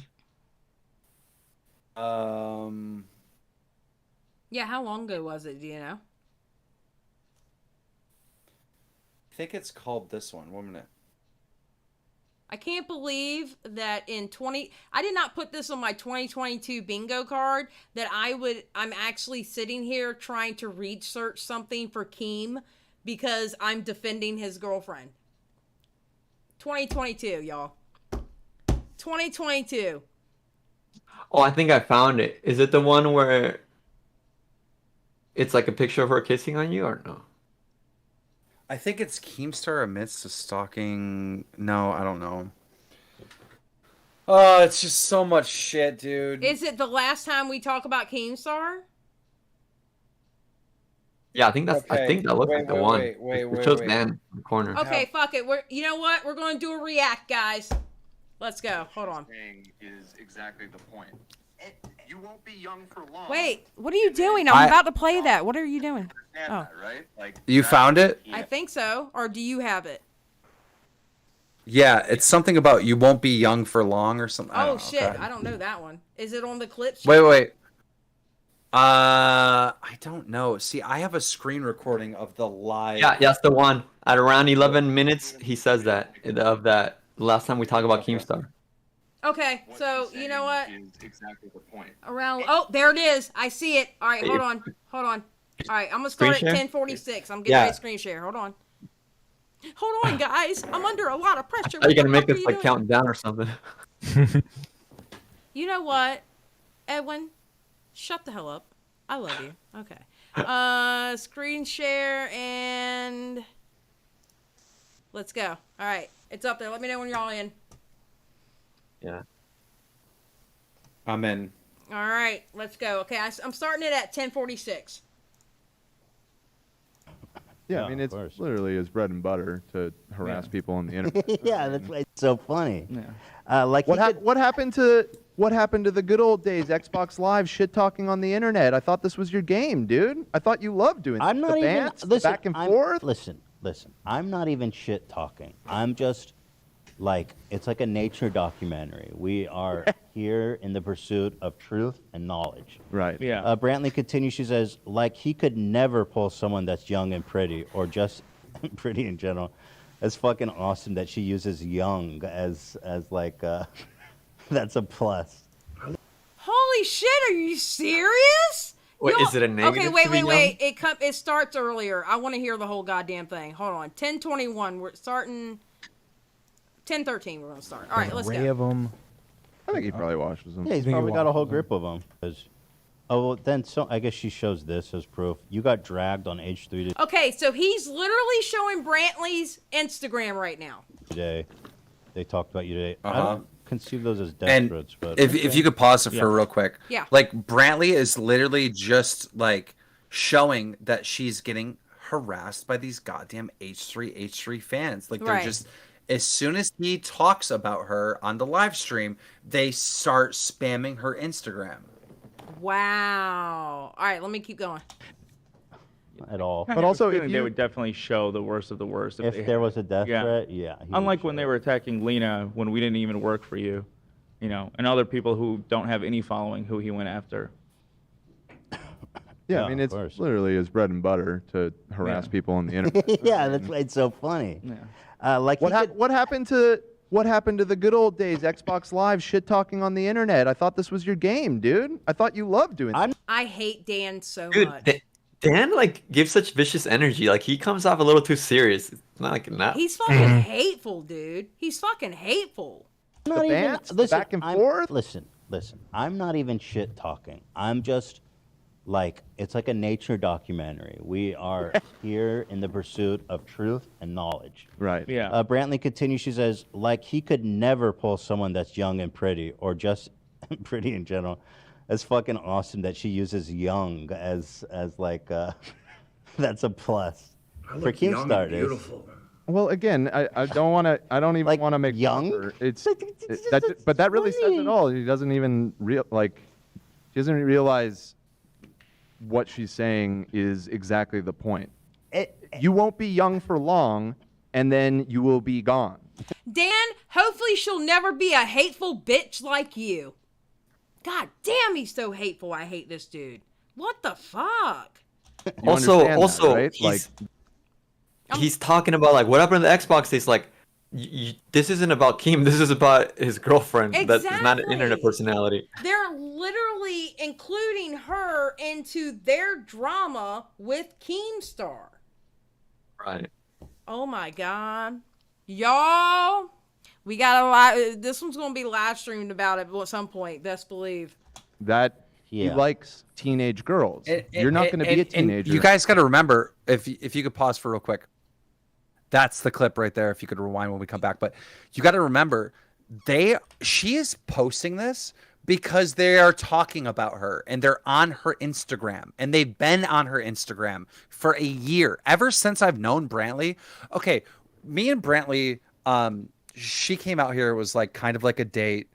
[SPEAKER 1] Yeah, how long ago was it? Do you know?
[SPEAKER 3] I think it's called this one. 1 minute.
[SPEAKER 1] I can't believe that I did not put this on my 2022 bingo card that I'm actually sitting here trying to research something for Keem because I'm defending his girlfriend. 2022, y'all. 2022.
[SPEAKER 20] Oh, I think I found it. Is it the one where it's like a picture of her kissing on you, or no?
[SPEAKER 3] I think it's Keemstar admits to stalking. No, I don't know. Oh, it's just so much shit, dude.
[SPEAKER 1] Is it the last time we talk about Keemstar?
[SPEAKER 20] Yeah, I think that looks like the one. It shows
[SPEAKER 3] wait.
[SPEAKER 20] Dan in the corner.
[SPEAKER 1] Okay, fuck it. You know what? We're going to do a react, guys. Let's go. Hold on.
[SPEAKER 9] Is exactly the point. You won't be young for long.
[SPEAKER 1] Wait, what are you doing? I'm about to play that. What are you doing? Oh,
[SPEAKER 9] Right? Like
[SPEAKER 3] You found it?
[SPEAKER 1] I think so. Or do you have it?
[SPEAKER 3] Yeah, it's something about you won't be young for long or something. I
[SPEAKER 1] Oh
[SPEAKER 3] don't know.
[SPEAKER 1] shit,
[SPEAKER 3] Okay.
[SPEAKER 1] I don't know that one. Is it on the clips?
[SPEAKER 3] Wait. I don't know. See, I have a screen recording of the live.
[SPEAKER 20] Yeah, that's the one. At around 11 minutes, he says that of that last time we talked about Keemstar.
[SPEAKER 1] Okay, so you know what?
[SPEAKER 9] is exactly the point.
[SPEAKER 1] Oh, there it is. I see it. All right, hold on. All right, I'm gonna start
[SPEAKER 20] Screen
[SPEAKER 1] at
[SPEAKER 20] share?
[SPEAKER 1] 10:46. I'm getting ready to screen share. Hold on, guys. I'm under a lot of pressure.
[SPEAKER 20] Are you gonna make
[SPEAKER 1] What the
[SPEAKER 20] us
[SPEAKER 1] fuck are
[SPEAKER 20] like
[SPEAKER 1] you
[SPEAKER 20] counting down or something?
[SPEAKER 1] You know what, Edwin? Shut the hell up. I love you. Okay. Screen share and let's go. All right, it's up there. Let me know when you're all in.
[SPEAKER 20] Yeah.
[SPEAKER 3] I'm in.
[SPEAKER 1] All right, let's go. Okay, I'm starting it at 10:46.
[SPEAKER 7] Yeah, I mean, it's literally his bread and butter to harass people on the internet.
[SPEAKER 22] Yeah, that's why it's so funny.
[SPEAKER 7] Like what happened to the good old days? Xbox Live shit talking on the internet. I thought this was your game, dude. I thought you loved doing.
[SPEAKER 22] I'm not
[SPEAKER 7] the
[SPEAKER 22] even
[SPEAKER 7] bants, the
[SPEAKER 22] listen.
[SPEAKER 7] back and forth.
[SPEAKER 22] Listen. I'm not even shit talking. I'm just like it's like a nature documentary. We are here in the pursuit of truth and knowledge.
[SPEAKER 7] Right.
[SPEAKER 22] Yeah. Brantley continues. She says, like he could never pull someone that's young and pretty, or just pretty in general. It's fucking awesome that she uses young as like that's a plus.
[SPEAKER 1] Holy shit! Are you serious?
[SPEAKER 20] Wait, is it a negative?
[SPEAKER 1] Okay,
[SPEAKER 20] to be
[SPEAKER 1] wait.
[SPEAKER 20] young?
[SPEAKER 1] It starts earlier. I want to hear the whole goddamn thing. Hold on. 10:21. We're starting. 10:13. We're gonna start. All right, let's go.
[SPEAKER 6] Of them.
[SPEAKER 7] I think he probably watches them.
[SPEAKER 22] Yeah, he's probably got a whole grip of them. Oh, well, then so I guess she shows this as proof. You got dragged on H3
[SPEAKER 1] Okay, so he's literally showing Brantley's Instagram right now.
[SPEAKER 22] today. They talked about you today. I
[SPEAKER 3] Uh-huh.
[SPEAKER 22] don't conceive those as death
[SPEAKER 3] And
[SPEAKER 22] threats, but
[SPEAKER 3] if you could pause it for real quick.
[SPEAKER 1] Yeah.
[SPEAKER 3] Like Brantley is literally just like showing that she's getting harassed by these goddamn H3 fans. Like they're
[SPEAKER 1] Right.
[SPEAKER 3] just as soon as he talks about her on the live stream, they start spamming her Instagram.
[SPEAKER 1] Wow. All right, let me keep going.
[SPEAKER 22] at all.
[SPEAKER 23] But also, they would definitely show the worst of the worst
[SPEAKER 22] If
[SPEAKER 23] they
[SPEAKER 22] there
[SPEAKER 23] had.
[SPEAKER 22] was a death threat, yeah, he would
[SPEAKER 23] Unlike when they were attacking Lena when we didn't even work for you, and other people who don't have any following who he went after.
[SPEAKER 7] Yeah, I mean, it's literally his bread and butter to harass people on the internet.
[SPEAKER 22] Yeah, that's why it's so funny. Like
[SPEAKER 7] what happened to the good old days? Xbox Live shit talking on the internet. I thought this was your game, dude. I thought you loved doing.
[SPEAKER 1] I hate Dan so
[SPEAKER 20] Dude,
[SPEAKER 1] much.
[SPEAKER 20] Dan like gives such vicious energy. Like he comes off a little too serious. It's not like that.
[SPEAKER 1] He's fucking hateful, dude. He's fucking hateful.
[SPEAKER 22] I'm not even,
[SPEAKER 7] bants,
[SPEAKER 22] listen,
[SPEAKER 7] back and
[SPEAKER 22] I'm-
[SPEAKER 7] forth?
[SPEAKER 22] Listen. I'm not even shit talking. I'm just like it's like a nature documentary. We are here in the pursuit of truth and knowledge.
[SPEAKER 7] Right.
[SPEAKER 23] Yeah.
[SPEAKER 22] Brantley continues. She says, like he could never pull someone that's young and pretty, or just pretty in general. It's fucking awesome that she uses young as like that's a plus. For Keemstar, it is.
[SPEAKER 7] Well, again, I don't want to. I don't even want to make young. But that really says it all. He doesn't even She doesn't realize what she's saying is exactly the point. You won't be young for long, and then you will be gone.
[SPEAKER 1] Dan, hopefully she'll never be a hateful bitch like you. God damn, he's so hateful. I hate this dude. What the fuck?
[SPEAKER 20] Also,
[SPEAKER 7] right?
[SPEAKER 20] he's talking about like what happened to the Xbox days. Like, this isn't about Keem. This is about his girlfriend. That's not an internet personality.
[SPEAKER 1] They're literally including her into their drama with Keemstar.
[SPEAKER 20] Right.
[SPEAKER 1] Oh my god. Y'all, we got a lot. This one's going to be live streamed about it at some point, best believe.
[SPEAKER 7] That he likes teenage girls. You're not going to be a teenager.
[SPEAKER 3] You guys got to remember, if you could pause for real quick. That's the clip right there. If you could rewind when we come back, but you got to remember, she is posting this because they are talking about her and they're on her Instagram and they've been on her Instagram for a year ever since I've known Brantley. Okay, me and Brantley, she came out here. It was like kind of like a date.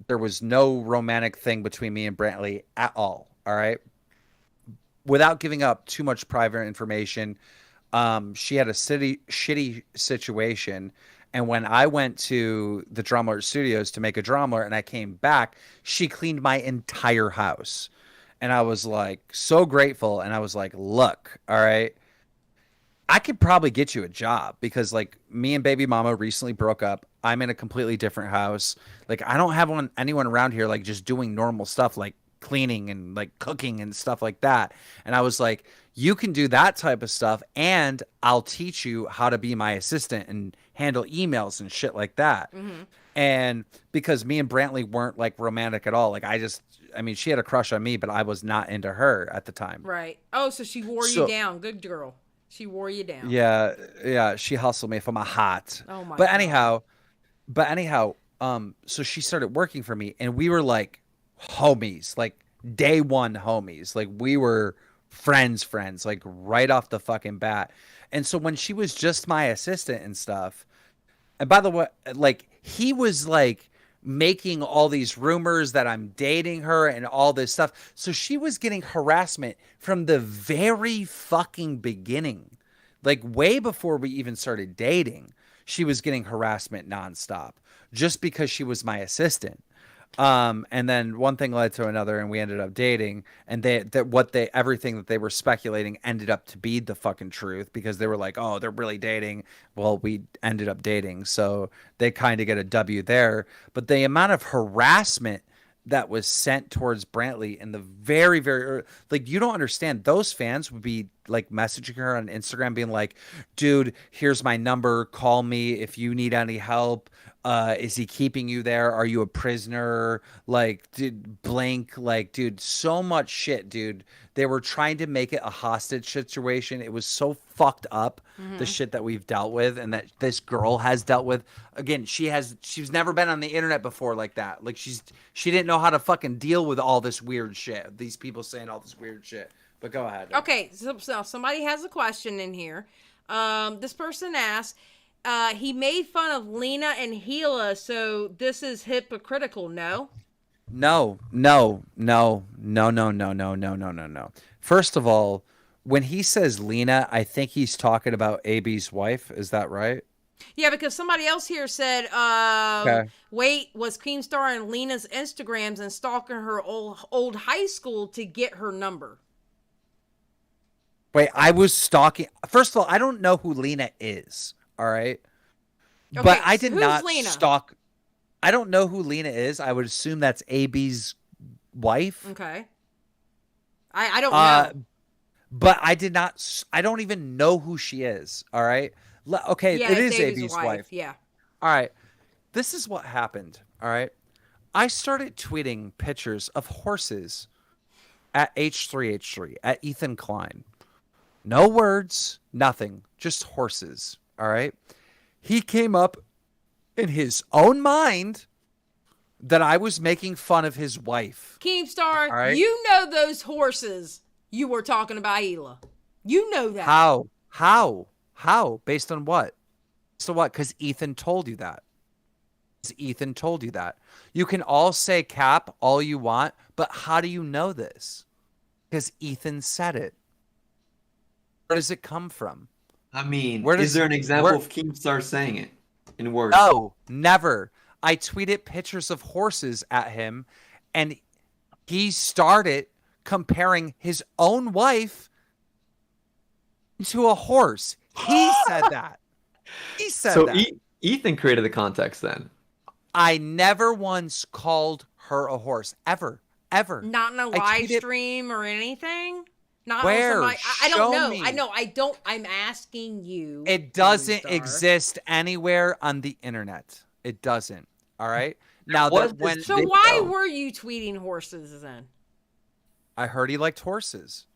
[SPEAKER 3] There was no romantic thing between me and Brantley at all. All right, without giving up too much private information. She had a shitty situation. And when I went to the DramaAlert studios to make a DramaAlert and I came back, she cleaned my entire house. And I was like, so grateful. And I was like, look, all right, I could probably get you a job because like me and baby mama recently broke up. I'm in a completely different house. Like I don't have anyone around here, like just doing normal stuff, like cleaning and like cooking and stuff like that. And I was like, you can do that type of stuff and I'll teach you how to be my assistant and handle emails and shit like that.
[SPEAKER 1] Mm-hmm.
[SPEAKER 3] And because me and Brantley weren't like romantic at all. Like she had a crush on me, but I was not into her at the time.
[SPEAKER 1] Right. Oh, so she wore you down. Good girl. She wore you down.
[SPEAKER 3] Yeah. She hustled me for my heart.
[SPEAKER 1] Oh my
[SPEAKER 3] But
[SPEAKER 1] God.
[SPEAKER 3] anyhow, so she started working for me and we were like homies, like day one homies. Like we were friends, like right off the fucking bat. And so when she was just my assistant and stuff, and by the way, like he was like making all these rumors that I'm dating her and all this stuff. So she was getting harassment from the very fucking beginning. Like way before we even started dating, she was getting harassment nonstop just because she was my assistant. And then one thing led to another, and we ended up dating. And everything that they were speculating ended up to be the fucking truth, because they were like, "Oh, they're really dating." Well, we ended up dating, so they kind of get a W there. But the amount of harassment that was sent towards Brantley in the very, very like, you don't understand. Those fans would be like messaging her on Instagram, being like, "Dude, here's my number. Call me if you need any help. Is he keeping you there? Are you a prisoner?" Like, dude, blank. Like, dude, so much shit, dude. They were trying to make it a hostage situation. It was so fucked up, the shit that we've dealt with and that this girl has dealt with. Again, she's never been on the internet before like that. Like, she didn't know how to fucking deal with all this weird shit. These people saying all this weird shit. But go ahead.
[SPEAKER 1] Okay, so somebody has a question in here. This person asked, he made fun of Lena and Gila, so this is hypocritical, no?
[SPEAKER 3] No. First of all, when he says Lena, I think he's talking about AB's wife. Is that right?
[SPEAKER 1] Yeah, because somebody else here said, wait, was Keemstar on Lena's Instagrams and stalking her old high school to get her number?
[SPEAKER 3] Wait, I was stalking. First of all, I don't know who Lena is. All right.
[SPEAKER 1] Okay,
[SPEAKER 3] but I did
[SPEAKER 1] who's
[SPEAKER 3] not
[SPEAKER 1] Lena?
[SPEAKER 3] stalk. I don't know who Lena is. I would assume that's AB's wife.
[SPEAKER 1] Okay. I don't know.
[SPEAKER 3] But I did not. I don't even know who she is. All right. Okay.
[SPEAKER 1] Yeah,
[SPEAKER 3] it is
[SPEAKER 1] AB's
[SPEAKER 3] AB's wife.
[SPEAKER 1] Yeah.
[SPEAKER 3] All right. This is what happened. All right. I started tweeting pictures of horses at H3H3 at Ethan Klein. No words, nothing, just horses. All right. He came up in his own mind that I was making fun of his wife.
[SPEAKER 1] Keemstar,
[SPEAKER 3] right.
[SPEAKER 1] You know those horses you were talking about, Hila. You know that.
[SPEAKER 3] How? Based on what? So what? Because Ethan told you that. Ethan told you that. You can all say cap all you want, but how do you know this? Because Ethan said it. Where does it come from?
[SPEAKER 20] I mean, is there an example of Keemstar saying it in words?
[SPEAKER 3] No, never. I tweeted pictures of horses at him, and he started comparing his own wife to a horse. He said that. He said
[SPEAKER 20] so
[SPEAKER 3] that.
[SPEAKER 20] Ethan created the context then.
[SPEAKER 3] I never once called her a horse. Ever.
[SPEAKER 1] Not in a live stream or anything? Not
[SPEAKER 3] where?
[SPEAKER 1] I don't know.
[SPEAKER 3] Me.
[SPEAKER 1] I know. I don't. I'm asking you.
[SPEAKER 3] It doesn't exist anywhere on the internet. It doesn't. All right. Now
[SPEAKER 1] why were you tweeting horses then?
[SPEAKER 3] I heard he liked horses.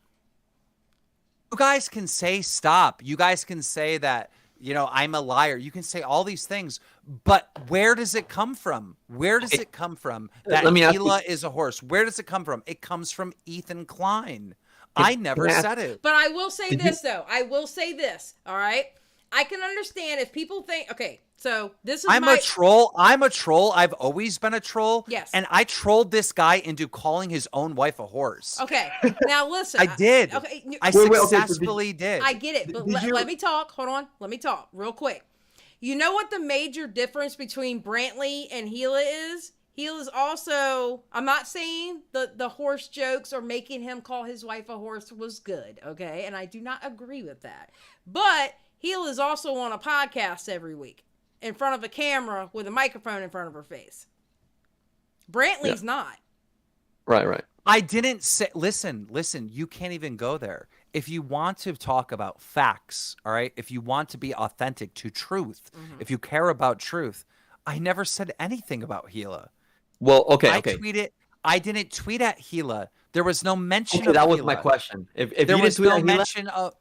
[SPEAKER 3] You guys can say stop. You guys can say that, I'm a liar. You can say all these things, but where does it come from? Where does it come from that Hila is a horse? Where does it come from? It comes from Ethan Klein. I never said it.
[SPEAKER 1] But I will say this, though. I will say this, all right? I can understand if people think, okay, so this is
[SPEAKER 3] I'm a troll. I've always been a troll.
[SPEAKER 1] Yes.
[SPEAKER 3] And I trolled this guy into calling his own wife a horse.
[SPEAKER 1] Okay. Now, listen.
[SPEAKER 3] I did.
[SPEAKER 1] Okay.
[SPEAKER 3] I successfully did.
[SPEAKER 1] I get it. But let me talk. Hold on. Let me talk real quick. You know what the major difference between Brantley and Gila is? Gila's also, I'm not saying the horse jokes or making him call his wife a horse was good, okay? And I do not agree with that. But Gila's also on a podcast every week in front of a camera with a microphone in front of her face. Brantley's not.
[SPEAKER 20] Right.
[SPEAKER 3] I didn't say, listen, you can't even go there. If you want to talk about facts, all right? If you want to be authentic to truth, if you care about truth, I never said anything about Gila.
[SPEAKER 20] Well, okay.
[SPEAKER 3] I didn't tweet at Gila. There was no mention
[SPEAKER 20] of
[SPEAKER 3] Gila.
[SPEAKER 20] That was my question. If
[SPEAKER 3] there
[SPEAKER 20] you
[SPEAKER 3] was
[SPEAKER 20] didn't
[SPEAKER 3] no
[SPEAKER 20] tweet
[SPEAKER 3] mention of...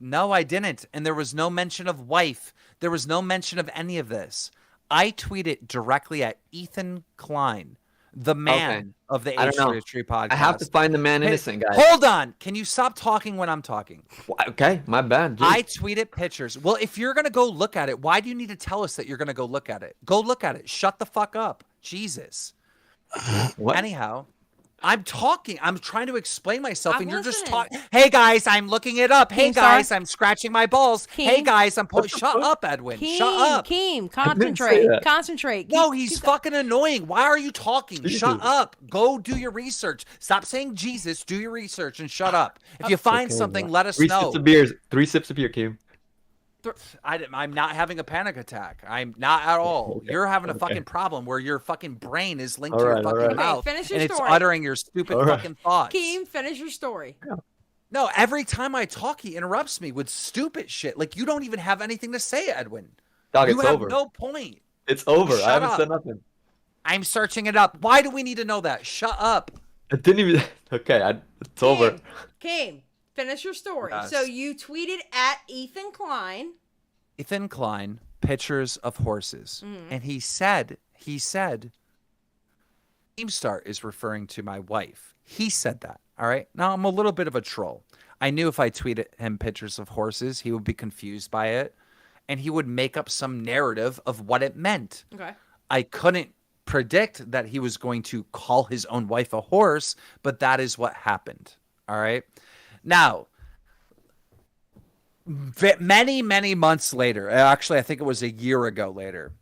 [SPEAKER 3] No, I didn't. And there was no mention of wife. There was no mention of any of this. I tweeted directly at Ethan Klein. the man of the
[SPEAKER 20] I don't know.
[SPEAKER 3] H3H3 podcast.
[SPEAKER 20] I have to find the man innocent, guys.
[SPEAKER 3] Hold on. Can you stop talking when I'm talking?
[SPEAKER 20] Okay, my bad. Jeez.
[SPEAKER 3] I tweeted pictures. Well, if you're going to go look at it, why do you need to tell us that you're going to go look at it? Go look at it. Shut the fuck up. Jesus.
[SPEAKER 20] What?
[SPEAKER 3] Anyhow, I'm talking. I'm trying to explain myself, and you're just
[SPEAKER 1] listening.
[SPEAKER 3] talking. Hey, guys, I'm looking it up. Hey,
[SPEAKER 1] Keemstar.
[SPEAKER 3] guys, I'm scratching my balls. Hey,
[SPEAKER 1] Keem.
[SPEAKER 3] guys, I'm pulling. Shut up, Edwin. Shut up.
[SPEAKER 1] Keem, concentrate. Concentrate.
[SPEAKER 3] No, he's fucking annoying. Why are you talking? Shut up. Go do your research. Stop saying Jesus. Do your research and shut up. If you find something, let us
[SPEAKER 20] Three
[SPEAKER 3] know.
[SPEAKER 20] sips of beers. 3 sips of beer, Keem.
[SPEAKER 3] I'm not having a panic attack. I'm not at all. You're having a fucking problem where your fucking brain is linked to your fucking mouth,
[SPEAKER 1] finish your
[SPEAKER 3] and
[SPEAKER 1] story.
[SPEAKER 3] it's uttering your stupid fucking thoughts.
[SPEAKER 1] Keem, finish your story.
[SPEAKER 3] No, every time I talk, he interrupts me with stupid shit. Like, you don't even have anything to say, Edwin.
[SPEAKER 20] Dog,
[SPEAKER 3] you
[SPEAKER 20] it's
[SPEAKER 3] have
[SPEAKER 20] over.
[SPEAKER 3] no point.
[SPEAKER 20] It's over.
[SPEAKER 3] Shut
[SPEAKER 20] I haven't
[SPEAKER 3] up.
[SPEAKER 20] said nothing.
[SPEAKER 3] I'm searching it up. Why do we need to know that? Shut up.
[SPEAKER 20] I didn't even. Okay, it's over.
[SPEAKER 1] Keem, finish your story.
[SPEAKER 3] Yes.
[SPEAKER 1] So you tweeted at Ethan Klein.
[SPEAKER 3] Ethan Klein, pictures of horses. And he said, Keemstar is referring to my wife. He said that. All right. Now, I'm a little bit of a troll. I knew if I tweeted him pictures of horses, he would be confused by it. And he would make up some narrative of what it meant.
[SPEAKER 1] Okay.
[SPEAKER 3] I couldn't predict that he was going to call his own wife a horse, but that is what happened. All right. Now, many, many months later, actually, I think it was a year ago later,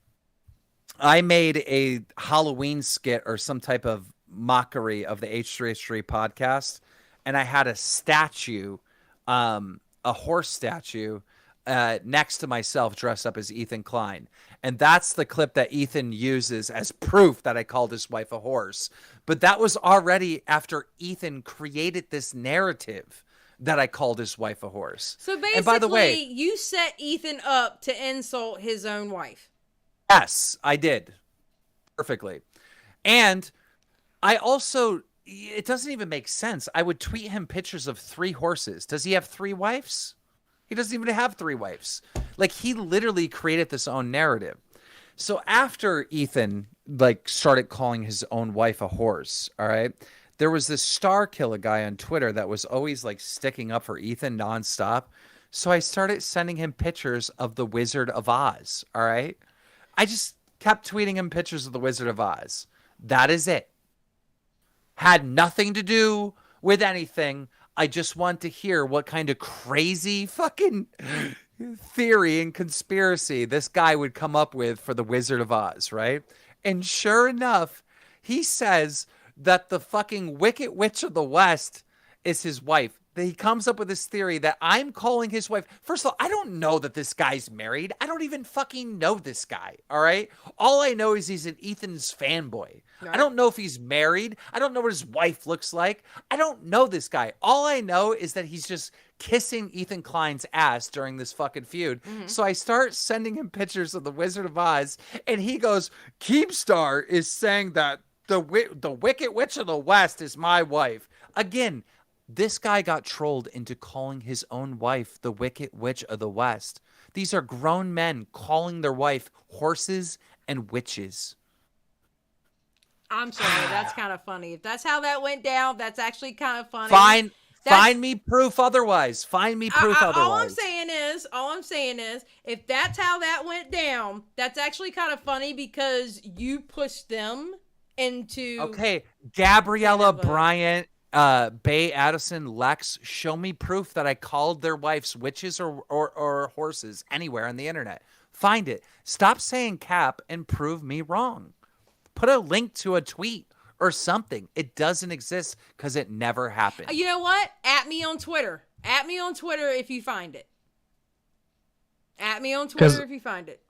[SPEAKER 3] I made a Halloween skit or some type of mockery of the H3H3 podcast, and I had a statue, a horse statue, next to myself dressed up as Ethan Klein. And that's the clip that Ethan uses as proof that I called his wife a horse. But that was already after Ethan created this narrative that I called his wife a horse.
[SPEAKER 1] So basically,
[SPEAKER 3] and by the way,
[SPEAKER 1] you set Ethan up to insult his own wife.
[SPEAKER 3] yes, I did. Perfectly. And I also, it doesn't even make sense. I would tweet him pictures of 3 horses. Does he have 3 wives? He doesn't even have 3 wives. Like, he literally created this own narrative. So after Ethan, like, started calling his own wife a horse, all right, there was this Star Killer guy on Twitter that was always, like, sticking up for Ethan nonstop. So I started sending him pictures of the Wizard of Oz, all right? I just kept tweeting him pictures of the Wizard of Oz. That is it. Had nothing to do with anything. I just want to hear what kind of crazy fucking theory and conspiracy this guy would come up with for the Wizard of Oz, right? And sure enough, he says that the fucking Wicked Witch of the West is his wife. He comes up with this theory that I'm calling his wife. First of all, I don't know that this guy's married. I don't even fucking know this guy, all right? All I know is he's an Ethan's fanboy. I don't know if he's married. I don't know what his wife looks like. I don't know this guy. All I know is that he's just kissing Ethan Klein's ass during this fucking feud. So I start sending him pictures of the Wizard of Oz, and he goes, Keemstar is saying that the Wicked Witch of the West is my wife. Again, this guy got trolled into calling his own wife the Wicked Witch of the West. These are grown men calling their wife horses and witches.
[SPEAKER 1] I'm sorry, that's kind of funny. If that's how that went down, that's actually kind of funny.
[SPEAKER 3] Find me proof otherwise. Find me proof otherwise.
[SPEAKER 1] All I'm saying is, if that's how that went down, that's actually kind of funny because you pushed them into.
[SPEAKER 3] Okay, Gabriella Bryant, Bay Addison, Lex, show me proof that I called their wives witches or horses anywhere on the internet. Find it. Stop saying cap and prove me wrong. Put a link to a tweet or something. It doesn't exist because it never happened.
[SPEAKER 1] You know what? At me on Twitter. At me on Twitter if you find it. At me on Twitter if you find it.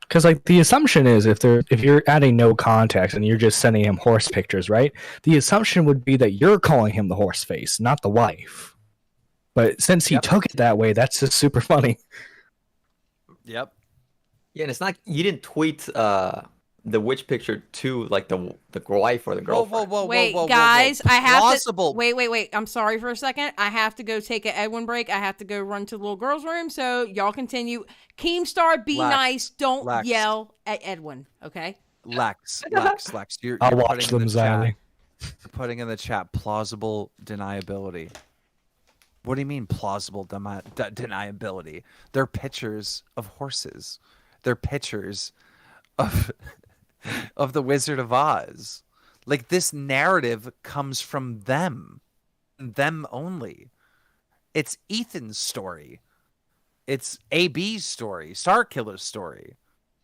[SPEAKER 6] Because like the assumption is if you're adding no context and you're just sending him horse pictures, right? The assumption would be that you're calling him the horse face, not the wife. But since he took it that way, that's just super funny.
[SPEAKER 3] Yep.
[SPEAKER 20] Yeah, and it's not you didn't tweet the witch picture to like the wife or the girlfriend.
[SPEAKER 1] Wait, guys, I have to. Wait. I'm sorry for a second. I have to go take an Edwin break. I have to go run to the little girl's room. So y'all continue. Keemstar, be nice. Don't yell at Edwin. Okay.
[SPEAKER 3] Lex, you're
[SPEAKER 6] I'll watch
[SPEAKER 3] putting in
[SPEAKER 6] them,
[SPEAKER 3] the chat.
[SPEAKER 6] Xylie.
[SPEAKER 3] You're putting in the chat plausible deniability. What do you mean plausible deniability? They're pictures of horses. They're pictures of of the Wizard of Oz. Like, this narrative comes from them only. It's Ethan's story. It's AB's story, Starkiller's story.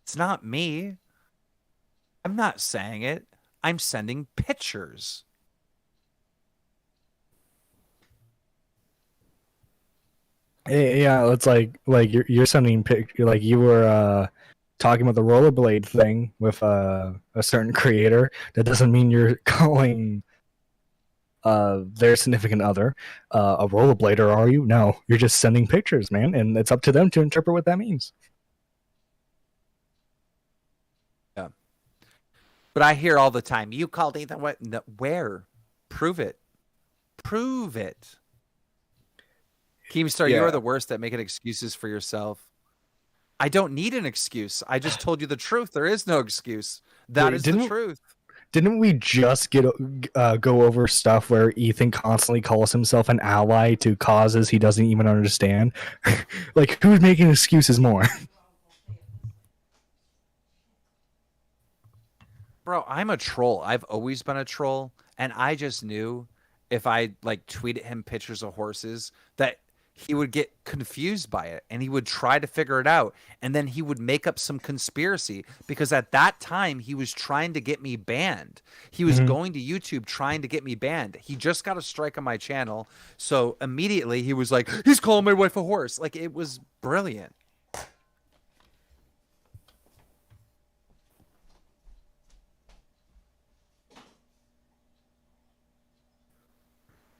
[SPEAKER 3] It's not me. I'm not saying it. I'm sending pictures.
[SPEAKER 6] Yeah, it's like you're sending like you were talking about the rollerblade thing with a certain creator. That doesn't mean you're calling their significant other a rollerblader, are you? No, you're just sending pictures, man, and it's up to them to interpret what that means.
[SPEAKER 3] Yeah. But I hear all the time, you called Ethan what? No, where? Prove it. Prove it. Keemstar, you are the worst at making excuses for yourself. I don't need an excuse. I just told you the truth. There is no excuse. That is the truth.
[SPEAKER 6] Didn't we just go over stuff where Ethan constantly calls himself an ally to causes he doesn't even understand? Like, who's making excuses more?
[SPEAKER 3] Bro, I'm a troll. I've always been a troll, and I just knew if I like tweeted him pictures of horses that he would get confused by it and he would try to figure it out, and then he would make up some conspiracy, because at that time he was trying to get me banned. He was going to YouTube trying to get me banned. He just got a strike on my channel, so immediately he was like, he's calling my wife a horse. Like, it was brilliant.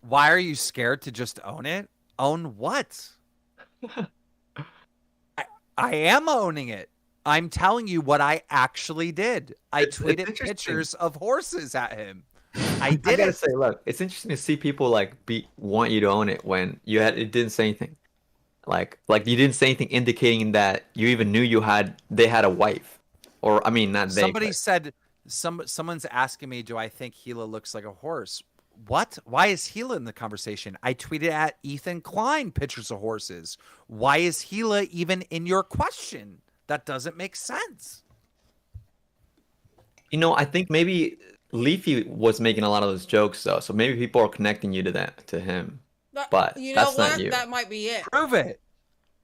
[SPEAKER 3] Why are you scared to just own it? Own what? I am owning it. I'm telling you what I actually did. I tweeted pictures of horses at him. I
[SPEAKER 20] gotta say, look, it's interesting to see people like want you to own it when it didn't say anything. Like you didn't say anything indicating that you even knew they had a wife. Or I mean, not they.
[SPEAKER 3] Somebody said someone's asking me, do I think Gila looks like a horse? What? Why is Gila in the conversation? I tweeted at Ethan Klein pictures of horses. Why is Gila even in your question? That doesn't make sense.
[SPEAKER 20] You know, I think maybe Leafy was making a lot of those jokes though, so maybe people are connecting you to him. But
[SPEAKER 1] you know
[SPEAKER 20] that's
[SPEAKER 1] what?
[SPEAKER 20] not you.
[SPEAKER 1] That might be it.
[SPEAKER 3] Prove it.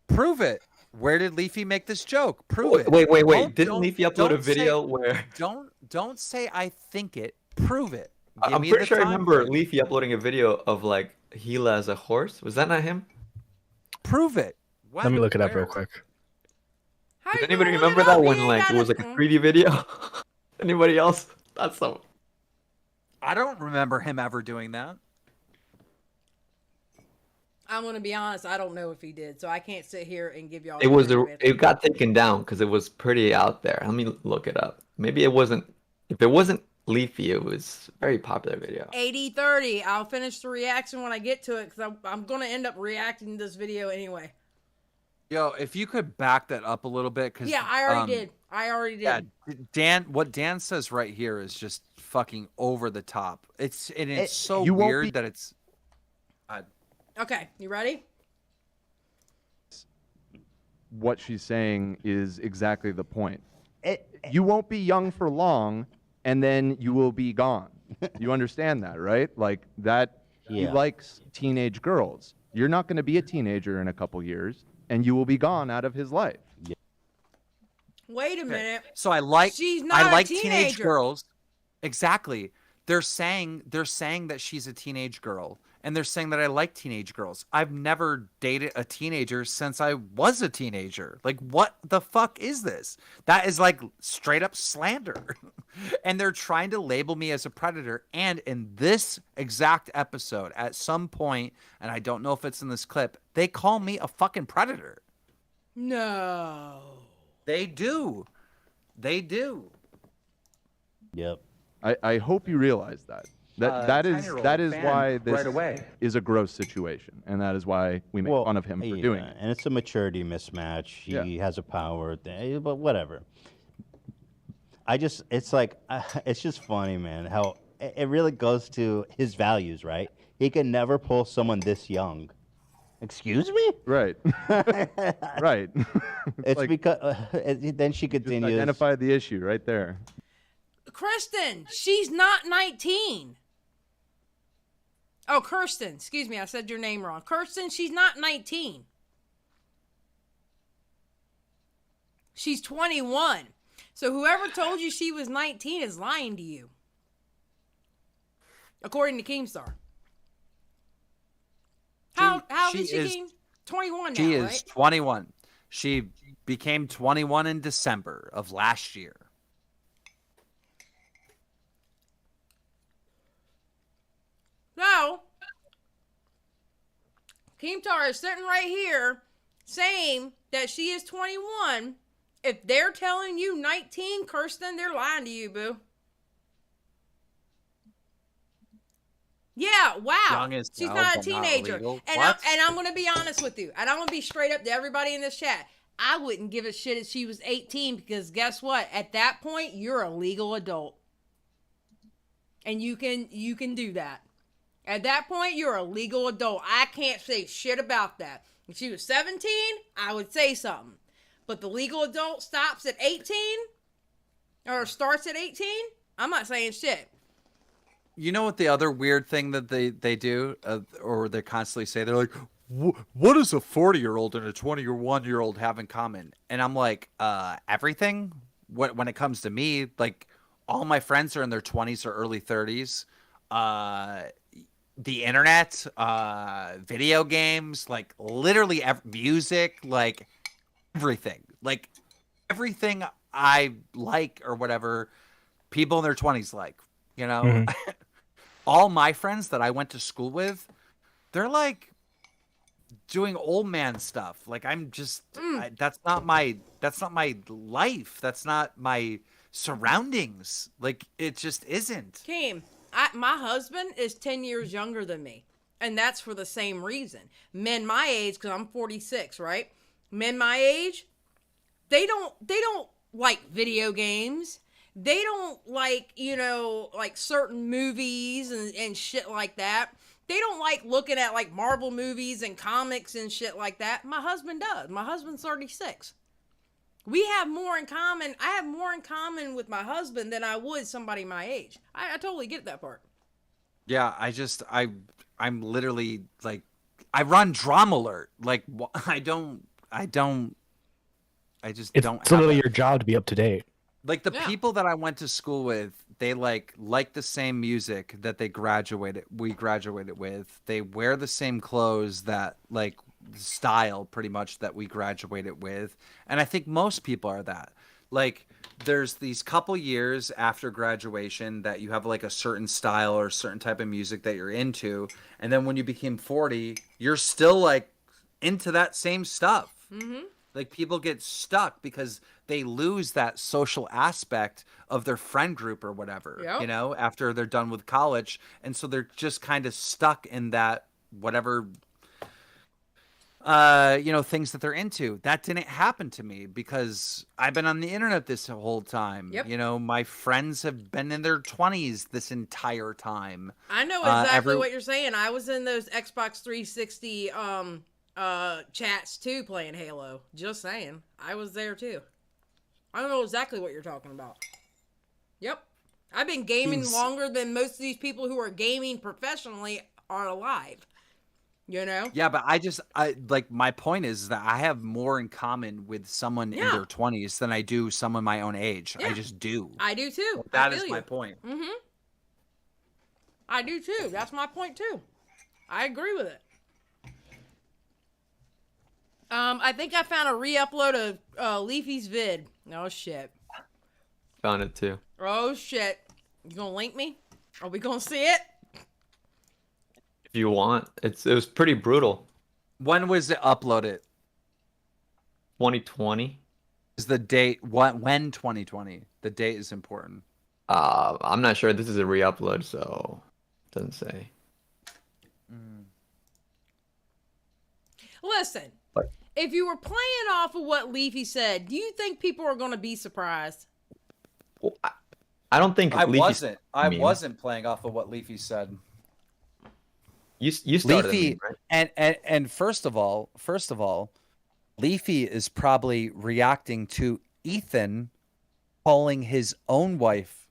[SPEAKER 3] Prove it. Where did Leafy make this joke? Prove it.
[SPEAKER 20] Wait. Didn't Leafy upload a video where?
[SPEAKER 3] Don't say I think it. Prove it.
[SPEAKER 20] I'm pretty sure I remember Leafy uploading a video of like Gila as a horse. Was that not him?
[SPEAKER 3] Prove it.
[SPEAKER 6] Let me look it up real quick.
[SPEAKER 20] Does anybody remember that when like it was like a 3D video? Anybody else? That's so.
[SPEAKER 3] I don't remember him ever doing that.
[SPEAKER 1] I'm gonna be honest. I don't know if he did, so I can't sit here and give y'all.
[SPEAKER 20] It got taken down because it was pretty out there. Let me look it up. Maybe it wasn't. If it wasn't Leafy, it was a very popular video.
[SPEAKER 1] 80-30. I'll finish the reaction when I get to it, because I'm gonna end up reacting to this video anyway.
[SPEAKER 3] Yo, if you could back that up a little bit, because
[SPEAKER 1] yeah, I already did. Yeah,
[SPEAKER 3] Dan. What Dan says right here is just fucking over the top. It's so weird that it's.
[SPEAKER 1] Okay, you ready?
[SPEAKER 7] What she's saying is exactly the point. You won't be young for long, and then you will be gone. You understand that, right? Like that. He likes teenage girls. You're not going to be a teenager in a couple years, and you will be gone out of his life.
[SPEAKER 1] Wait a minute.
[SPEAKER 3] So I like
[SPEAKER 1] teenage
[SPEAKER 3] teenage girls. Exactly. They're saying that she's a teenage girl, and they're saying that I like teenage girls. I've never dated a teenager since I was a teenager. Like, what the fuck is this? That is like straight up slander. And they're trying to label me as a predator. And in this exact episode, at some point, and I don't know if it's in this clip, they call me a fucking predator.
[SPEAKER 1] No.
[SPEAKER 3] They do. They do.
[SPEAKER 22] Yep.
[SPEAKER 7] I hope you realize that. That is why this is a gross situation, and that is why we make fun of him for doing it.
[SPEAKER 22] And it's a maturity mismatch. He has a power thing, but whatever. it's like, it's just funny, man, how it really goes to his values, right? He can never pull someone this young. Excuse me?
[SPEAKER 7] Right. Right.
[SPEAKER 22] It's
[SPEAKER 7] like,
[SPEAKER 22] because then she
[SPEAKER 7] just
[SPEAKER 22] continues.
[SPEAKER 7] identified the issue right there.
[SPEAKER 1] Kristen, she's not 19. Oh, Kirsten, excuse me, I said your name wrong. Kirsten, she's not 19. She's 21. So whoever told you she was 19 is lying to you. According to Keemstar. How old is she, Keem? 21 now,
[SPEAKER 3] She is
[SPEAKER 1] right?
[SPEAKER 3] 21. She became 21 in December of last year.
[SPEAKER 1] So, Keemstar is sitting right here saying that she is 21. If they're telling you 19, Kirsten, they're lying to you, boo. Yeah, wow. She's not a teenager. And I'm going to be honest with you. And I'm going to be straight up to everybody in this chat. I wouldn't give a shit if she was 18 because guess what? At that point, you're a legal adult. And you can do that. At that point, you're a legal adult. I can't say shit about that. If she was 17, I would say something. But the legal adult stops at 18 or starts at 18, I'm not saying shit.
[SPEAKER 3] You know what the other weird thing that they do, or they constantly say? They're like, what does a 40-year-old and a 21-year-old have in common? And I'm like, everything. When it comes to me, like, all my friends are in their 20s or early 30s. The internet, video games, like literally music, like everything. Like everything I like or whatever, people in their 20s like, you know? Mm-hmm. All my friends that I went to school with, they're like doing old man stuff. Like I'm just that's not my life. That's not my surroundings. Like it just isn't.
[SPEAKER 1] Keem, my husband is 10 years younger than me, and that's for the same reason. Men my age, because I'm 46, right? Men my age, they don't like video games. They don't like, like certain movies and shit like that. They don't like looking at like Marvel movies and comics and shit like that. My husband does. My husband's 36. We have more in common. I have more in common with my husband than I would somebody my age. I totally get that part.
[SPEAKER 3] Yeah, I'm literally like, I run DramaAlert. Like, It's
[SPEAKER 6] literally your job to be up to date.
[SPEAKER 3] Like the people that I went to school with, they like the same music that we graduated with. They wear the same clothes that like style pretty much that we graduated with. And I think most people are that. Like there's these couple years after graduation that you have like a certain style or a certain type of music that you're into. And then when you became 40, you're still like into that same stuff. Mm-hmm. Like people get stuck because they lose that social aspect of their friend group or whatever, after they're done with college. And so they're just kind of stuck in that whatever, things that they're into. That didn't happen to me because I've been on the internet this whole time. Yep. My friends have been in their 20s this entire time.
[SPEAKER 1] I know exactly what you're saying. I was in those Xbox 360 chats too playing Halo. Just saying. I was there too. I don't know exactly what you're talking about. Yep. I've been gaming longer than most of these people who are gaming professionally are alive.
[SPEAKER 3] Yeah, but I like my point is that I have more in common with someone in their 20s than I do someone my own age. Yeah. I just do.
[SPEAKER 1] I do too.
[SPEAKER 3] That is my point.
[SPEAKER 1] Mm-hmm. I do too. That's my point too. I agree with it. I think I found a re-upload of Leafy's vid. Oh shit.
[SPEAKER 20] Found it too.
[SPEAKER 1] Oh shit. You gonna link me? Are we gonna see it?
[SPEAKER 20] If you want. It was pretty brutal.
[SPEAKER 3] When was it uploaded?
[SPEAKER 20] 2020.
[SPEAKER 3] Is the date when 2020? The date is important.
[SPEAKER 20] I'm not sure. This is a re-upload, so it doesn't say.
[SPEAKER 1] Listen. If you were playing off of what Leafy said, do you think people are going to be surprised?
[SPEAKER 20] I don't think
[SPEAKER 3] I
[SPEAKER 20] Leafy's
[SPEAKER 3] wasn't.
[SPEAKER 20] a
[SPEAKER 3] I
[SPEAKER 20] meme.
[SPEAKER 3] wasn't playing off of what Leafy said.
[SPEAKER 20] You started
[SPEAKER 3] Leafy,
[SPEAKER 20] the meme, right?
[SPEAKER 3] and first of all, Leafy is probably reacting to Ethan calling his own wife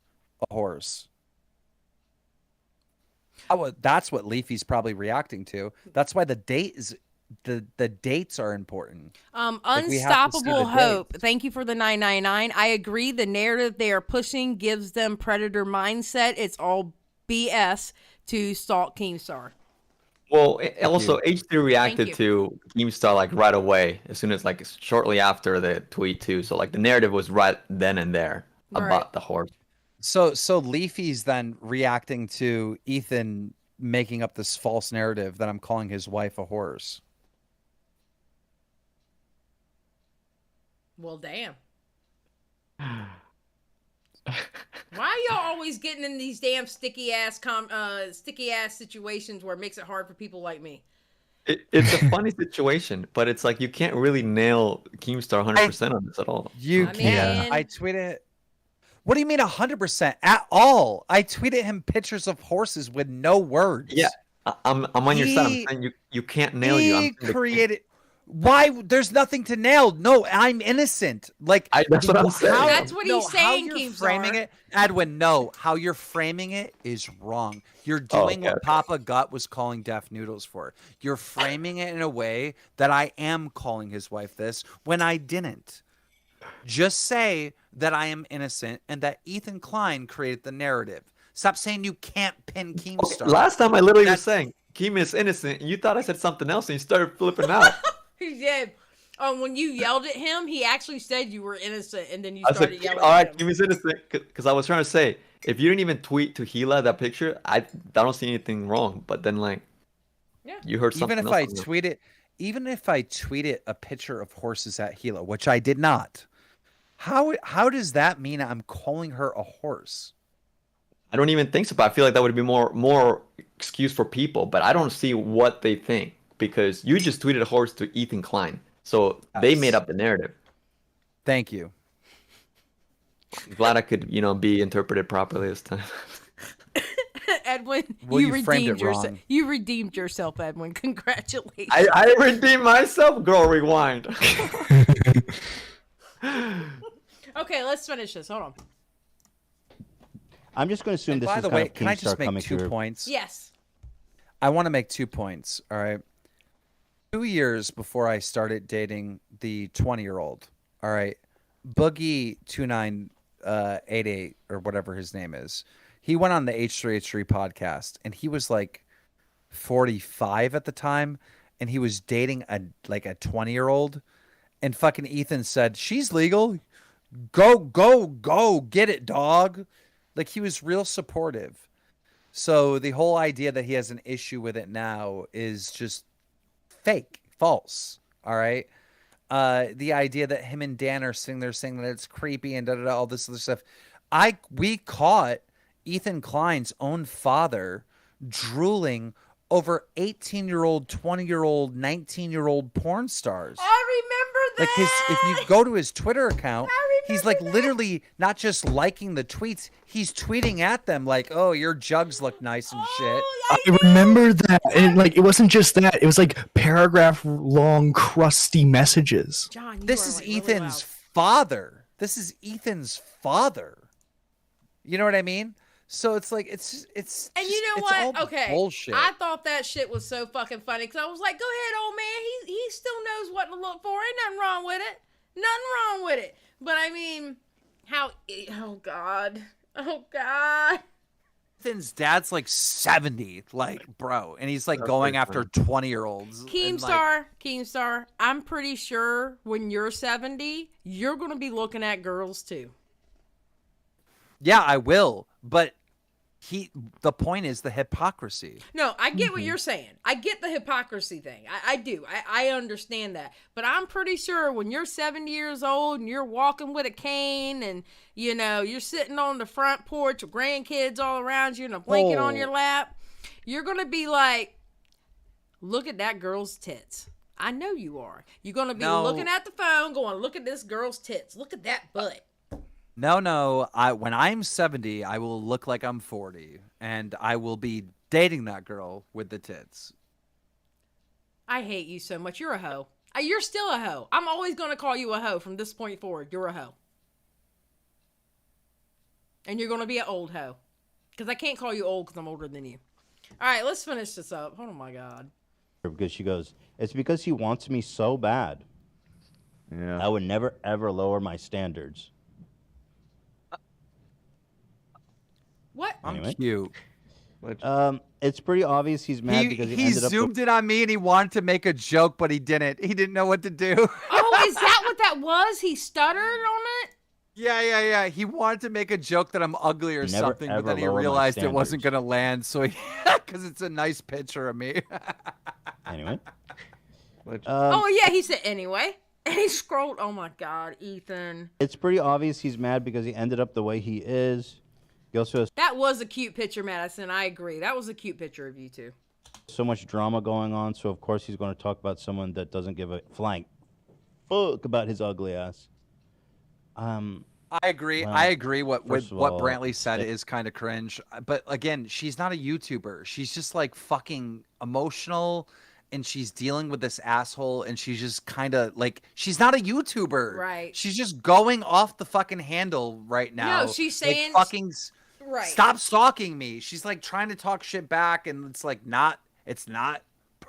[SPEAKER 3] a horse. That's what Leafy's probably reacting to. That's why the date is the dates are important. Like, we have to see
[SPEAKER 1] Unstoppable
[SPEAKER 3] the
[SPEAKER 1] Hope.
[SPEAKER 3] dates.
[SPEAKER 1] Thank you for the 999. I agree. The narrative they are pushing gives them predator mindset. It's all BS to stalk Keemstar.
[SPEAKER 20] Well, also
[SPEAKER 1] you.
[SPEAKER 20] H3 reacted
[SPEAKER 1] Thank
[SPEAKER 20] to Keemstar like right away, as soon as like shortly after the tweet too. So like the narrative was right then and there about the horse.
[SPEAKER 3] So Leafy's then reacting to Ethan making up this false narrative that I'm calling his wife a horse.
[SPEAKER 1] Well, damn. Why are y'all always getting in these damn sticky ass situations where it makes it hard for people like me?
[SPEAKER 20] It's a funny situation, but it's like you can't really nail Keemstar 100% on this at all.
[SPEAKER 3] You can't. I tweeted. What do you mean 100% at all? I tweeted him pictures of horses with no words.
[SPEAKER 20] Yeah, I'm on your side. I'm saying you can't nail you.
[SPEAKER 3] He created. Why? There's nothing to nail. No, I'm innocent. Like
[SPEAKER 20] that's what I'm saying.
[SPEAKER 1] That's what he's saying,
[SPEAKER 3] How you're
[SPEAKER 1] Keemstar.
[SPEAKER 3] framing it, Edwin. No, how you're framing it is wrong. You're doing what Papa Gut was calling Deaf Noodles for. You're framing it in a way that I am calling his wife this when I didn't. Just say that I am innocent and that Ethan Klein created the narrative. Stop saying you can't pin Keemstar.
[SPEAKER 20] Last time I literally was saying Keem is innocent, and you thought I said something else, and you started flipping out.
[SPEAKER 1] He did. When you yelled at him, he actually said you were innocent, and then you
[SPEAKER 20] I
[SPEAKER 1] started
[SPEAKER 20] said,
[SPEAKER 1] yelling
[SPEAKER 20] all right,
[SPEAKER 1] at him.
[SPEAKER 20] Keem is innocent, because I was trying to say, if you didn't even tweet to Gila that picture, I don't see anything wrong. But then, like, you heard something
[SPEAKER 3] Even if
[SPEAKER 20] else
[SPEAKER 3] I
[SPEAKER 20] on there.
[SPEAKER 3] tweeted a picture of horses at Gila, which I did not, how does that mean I'm calling her a horse?
[SPEAKER 20] I don't even think so, but I feel like that would be more excuse for people, but I don't see what they think, because you just tweeted a horse to Ethan Klein. So they made up the narrative.
[SPEAKER 3] Thank you.
[SPEAKER 20] Glad I could, be interpreted properly this time.
[SPEAKER 1] Edwin,
[SPEAKER 3] Well,
[SPEAKER 1] you
[SPEAKER 3] you framed
[SPEAKER 1] redeemed
[SPEAKER 3] it
[SPEAKER 1] yourself.
[SPEAKER 3] wrong.
[SPEAKER 1] You redeemed yourself, Edwin. Congratulations.
[SPEAKER 20] I redeemed myself, girl. Rewind.
[SPEAKER 1] Okay, let's finish this. Hold on.
[SPEAKER 22] I'm just going to assume
[SPEAKER 3] And
[SPEAKER 22] this
[SPEAKER 3] by
[SPEAKER 22] is
[SPEAKER 3] the
[SPEAKER 22] kind
[SPEAKER 3] way,
[SPEAKER 22] of
[SPEAKER 3] can I just
[SPEAKER 22] Keemstar coming
[SPEAKER 3] make 2
[SPEAKER 22] through.
[SPEAKER 3] points?
[SPEAKER 1] Yes.
[SPEAKER 3] I want to make 2 points. All right. 2 years before I started dating the 20-year-old. All right. Boogie 2988 or whatever his name is. He went on the H3H3 podcast, and he was like 45 at the time, and he was dating a 20-year-old, and fucking Ethan said, "She's legal. Go get it, dog." Like, he was real supportive. So the whole idea that he has an issue with it now is just fake, false. All right. The idea that him and Dan are sitting there saying that it's creepy and all this other stuff. We caught Ethan Klein's own father drooling over 18-year-old, 20-year-old, 19-year-old porn stars.
[SPEAKER 1] I remember that.
[SPEAKER 3] Like, if you go to his Twitter account, he's like literally not just liking the tweets, he's tweeting at them like, "Oh, your jugs look nice and shit."
[SPEAKER 6] I remember that, and like it wasn't just that; it was like paragraph-long, crusty messages.
[SPEAKER 1] John,
[SPEAKER 3] This is Ethan's father. This is Ethan's father. You know what I mean? So it's like it's
[SPEAKER 1] And you know
[SPEAKER 3] it's all
[SPEAKER 1] what? Okay.
[SPEAKER 3] bullshit.
[SPEAKER 1] I thought that shit was so fucking funny because I was like, go ahead, old man. He still knows what to look for. Ain't nothing wrong with it. Nothing wrong with it. But I mean, oh God.
[SPEAKER 3] Ethan's dad's like 70, like, bro, and he's like going after 20-year-olds.
[SPEAKER 1] Keemstar, I'm pretty sure when you're 70, you're gonna be looking at girls too.
[SPEAKER 3] Yeah, I will, but the point is the hypocrisy.
[SPEAKER 1] No, I get what you're saying. I get the hypocrisy thing. I do. I understand that. But I'm pretty sure when you're 70 years old and you're walking with a cane and, you're sitting on the front porch with grandkids all around you and a blanket on your lap, you're going to be like, look at that girl's tits. I know you are. You're going to be looking at the phone going, look at this girl's tits. Look at that butt.
[SPEAKER 3] No. When I'm 70, I will look like I'm 40, and I will be dating that girl with the tits.
[SPEAKER 1] I hate you so much. You're a hoe. You're still a hoe. I'm always going to call you a hoe from this point forward. You're a hoe. And you're going to be an old hoe. Because I can't call you old because I'm older than you. All right, let's finish this up. Oh, my God.
[SPEAKER 22] Because she goes, it's because he wants me so bad.
[SPEAKER 7] Yeah.
[SPEAKER 22] I would never, ever lower my standards.
[SPEAKER 1] What?
[SPEAKER 3] I'm cute.
[SPEAKER 22] It's pretty obvious he's mad because he ended up...
[SPEAKER 3] zoomed in on me and he wanted to make a joke, but he didn't. He didn't know what to do.
[SPEAKER 1] Oh, is that what that was? He stuttered on it?
[SPEAKER 3] Yeah. He wanted to make a joke that I'm ugly or
[SPEAKER 22] Never,
[SPEAKER 3] something, but
[SPEAKER 22] ever
[SPEAKER 3] then he
[SPEAKER 22] lower my
[SPEAKER 3] realized it wasn't
[SPEAKER 22] standards.
[SPEAKER 3] going to land, so because it's a nice picture of me.
[SPEAKER 22] Anyway.
[SPEAKER 1] Oh, yeah, he said anyway. And he scrolled. Oh, my God, Ethan.
[SPEAKER 22] It's pretty obvious he's mad because he ended up the way he is. He also has
[SPEAKER 1] That was a cute picture, Madison. I agree. That was a cute picture of you two.
[SPEAKER 22] so much drama going on, so of course he's going to talk about someone that doesn't give a flying fuck about his ugly ass.
[SPEAKER 3] I agree.
[SPEAKER 22] Well,
[SPEAKER 3] I agree. What
[SPEAKER 22] first of
[SPEAKER 3] what
[SPEAKER 22] all,
[SPEAKER 3] Brantley said is kind of cringe. But again, she's not a YouTuber. She's just like fucking emotional, and she's dealing with this asshole, and she's just kind of like she's not a YouTuber.
[SPEAKER 1] Right.
[SPEAKER 3] She's just going off the fucking handle right now.
[SPEAKER 1] No, she's
[SPEAKER 3] like,
[SPEAKER 1] saying
[SPEAKER 3] fucking
[SPEAKER 1] right.
[SPEAKER 3] stop stalking me. She's like trying to talk shit back, and it's like not. It's not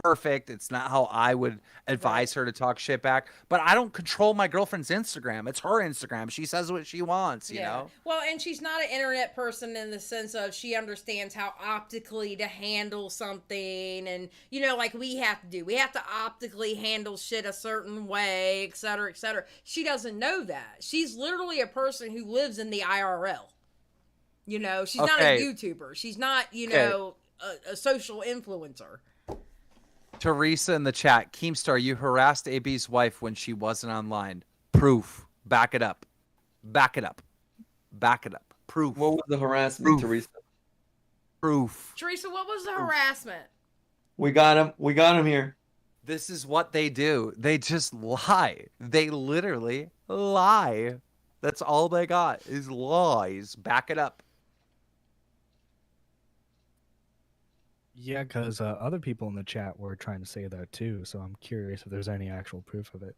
[SPEAKER 3] perfect. It's not how I would advise her to talk shit back. But I don't control my girlfriend's Instagram. It's her Instagram. She says what she wants, you know?
[SPEAKER 1] Well, and she's not an internet person in the sense of she understands how optically to handle something. And, you know, like we have to do. We have to optically handle shit a certain way, et cetera, et cetera. She doesn't know that. She's literally a person who lives in the IRL. You know, she's not a YouTuber. She's not, you know, a social influencer.
[SPEAKER 3] Teresa in the chat, Keemstar, you harassed AB's wife when she wasn't online. Proof. Back it up. Back it up. Back it up. Proof.
[SPEAKER 20] What was the harassment, Teresa?
[SPEAKER 3] Proof.
[SPEAKER 1] Teresa, what was the harassment?
[SPEAKER 20] We got him. We got him here.
[SPEAKER 3] This is what they do. They just lie. They literally lie. That's all they got is lies. Back it up.
[SPEAKER 6] Yeah, because other people in the chat were trying to say that too, so I'm curious if there's any actual proof of it.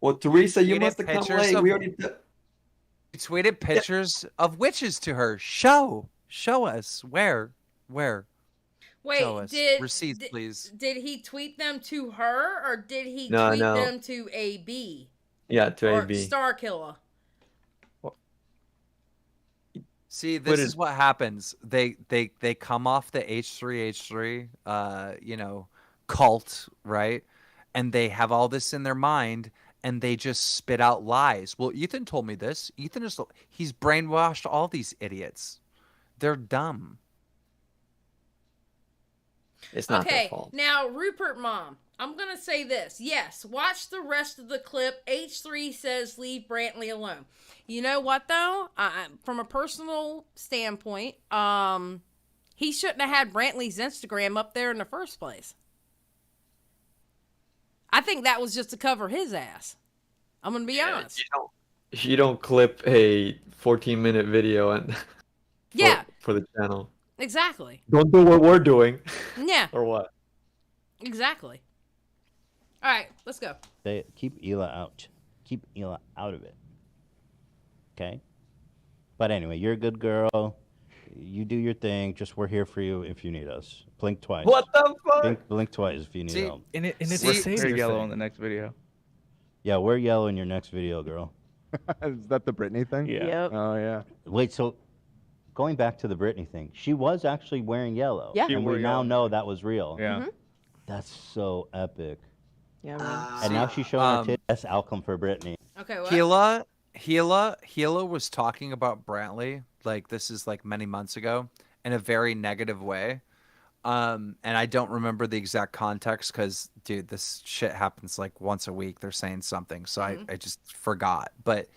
[SPEAKER 20] Well, Teresa, you
[SPEAKER 3] Tweeted
[SPEAKER 20] must have come
[SPEAKER 3] pictures
[SPEAKER 20] late.
[SPEAKER 3] of-
[SPEAKER 20] We already.
[SPEAKER 3] You tweeted pictures of witches to her. Show us. Where?
[SPEAKER 1] Wait,
[SPEAKER 3] Show us. Receipts, please.
[SPEAKER 1] Did he tweet them to her or did he
[SPEAKER 20] No,
[SPEAKER 1] tweet
[SPEAKER 20] no.
[SPEAKER 1] them to AB?
[SPEAKER 20] Yeah, to
[SPEAKER 1] Or
[SPEAKER 20] AB.
[SPEAKER 1] Starkiller?
[SPEAKER 3] See,
[SPEAKER 20] What
[SPEAKER 3] this
[SPEAKER 20] is-
[SPEAKER 3] is what happens. They come off the H3, you know, cult, right? And they have all this in their mind, and they just spit out lies. Well, Ethan told me this. He's brainwashed all these idiots. They're dumb.
[SPEAKER 20] It's not their
[SPEAKER 1] Okay,
[SPEAKER 20] fault.
[SPEAKER 1] now Rupert Mom, I'm going to say this. Yes, watch the rest of the clip. H3 says leave Brantley alone. You know what, though? From a personal standpoint, he shouldn't have had Brantley's Instagram up there in the first place. I think that was just to cover his ass. I'm going to be honest.
[SPEAKER 20] You don't clip a 14-minute video and
[SPEAKER 1] Yeah,
[SPEAKER 20] for the channel.
[SPEAKER 1] exactly.
[SPEAKER 20] Don't do what we're doing.
[SPEAKER 1] Yeah,
[SPEAKER 20] Or what?
[SPEAKER 1] exactly. All right, let's go.
[SPEAKER 22] Keep Ela out. Keep Ela out of it. Okay? But anyway, you're a good girl. You do your thing. Just we're here for you if you need us. Blink twice.
[SPEAKER 20] What the fuck?
[SPEAKER 22] Blink twice if you need help.
[SPEAKER 6] And it's
[SPEAKER 23] We're
[SPEAKER 6] a savior
[SPEAKER 23] yellow
[SPEAKER 6] thing.
[SPEAKER 23] in the next video.
[SPEAKER 22] Yeah, wear yellow in your next video, girl.
[SPEAKER 7] Is that the Britney thing?
[SPEAKER 23] Yeah.
[SPEAKER 14] Yep.
[SPEAKER 7] Oh yeah.
[SPEAKER 22] Wait, so going back to the Britney thing, she was actually wearing yellow.
[SPEAKER 14] Yeah.
[SPEAKER 23] She
[SPEAKER 22] And
[SPEAKER 23] wore
[SPEAKER 22] we now
[SPEAKER 23] yellow.
[SPEAKER 22] know that was real.
[SPEAKER 23] Yeah.
[SPEAKER 14] Mhm.
[SPEAKER 22] That's so epic.
[SPEAKER 14] Yeah, man.
[SPEAKER 22] And now she's showing her tits. That's outcome for Britney.
[SPEAKER 1] Okay, what?
[SPEAKER 3] Gila was talking about Brantley, like this is like many months ago, in a very negative way. And I don't remember the exact context because, dude, this shit happens like once a week. They're saying something, so I just forgot. But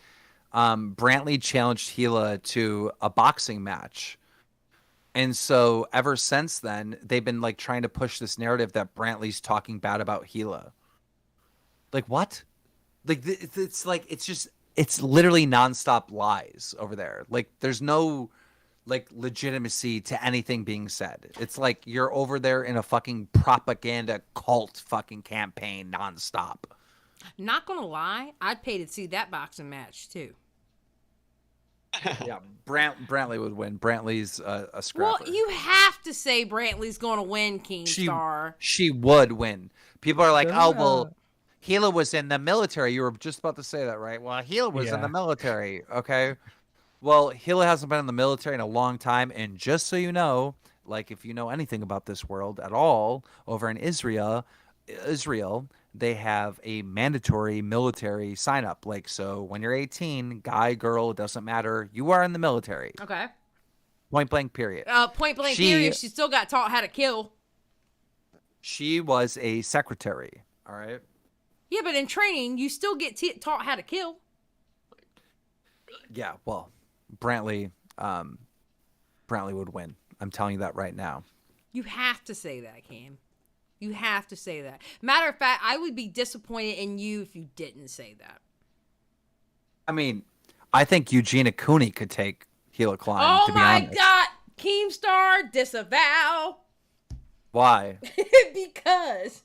[SPEAKER 3] Brantley challenged Gila to a boxing match. And so ever since then, they've been like trying to push this narrative that Brantley's talking bad about Gila. Like what? Like it's like it's just it's literally nonstop lies over there. Like there's no like legitimacy to anything being said. It's like you're over there in a fucking propaganda cult fucking campaign nonstop.
[SPEAKER 1] Not gonna lie, I'd pay to see that boxing match too.
[SPEAKER 3] Yeah, Brantley would win. Brantley's a scrapper.
[SPEAKER 1] Well, you have to say Brantley's gonna win, Keemstar.
[SPEAKER 3] She would win. People are like, oh well, Gila was in the military. You were just about to say that, right? Well, Gila was in the military. Okay. Well, Gila hasn't been in the military in a long time, and just so you know, like if you know anything about this world at all, over in Israel, they have a mandatory military sign up. Like, so when you're 18, guy, girl, it doesn't matter. You are in the military.
[SPEAKER 1] Okay.
[SPEAKER 3] Point blank, period.
[SPEAKER 1] Point blank, period. She still got taught how to kill.
[SPEAKER 3] She was a secretary. All right.
[SPEAKER 1] Yeah, but in training, you still get taught how to kill.
[SPEAKER 3] Yeah, well, Brantley would win. I'm telling you that right now.
[SPEAKER 1] You have to say that, Cam. You have to say that. Matter of fact, I would be disappointed in you if you didn't say that.
[SPEAKER 3] I mean, I think Eugenia Cooney could take Gila Klein,
[SPEAKER 1] Oh
[SPEAKER 3] to be honest.
[SPEAKER 1] my God! Keemstar, disavow.
[SPEAKER 3] Why?
[SPEAKER 1] Because.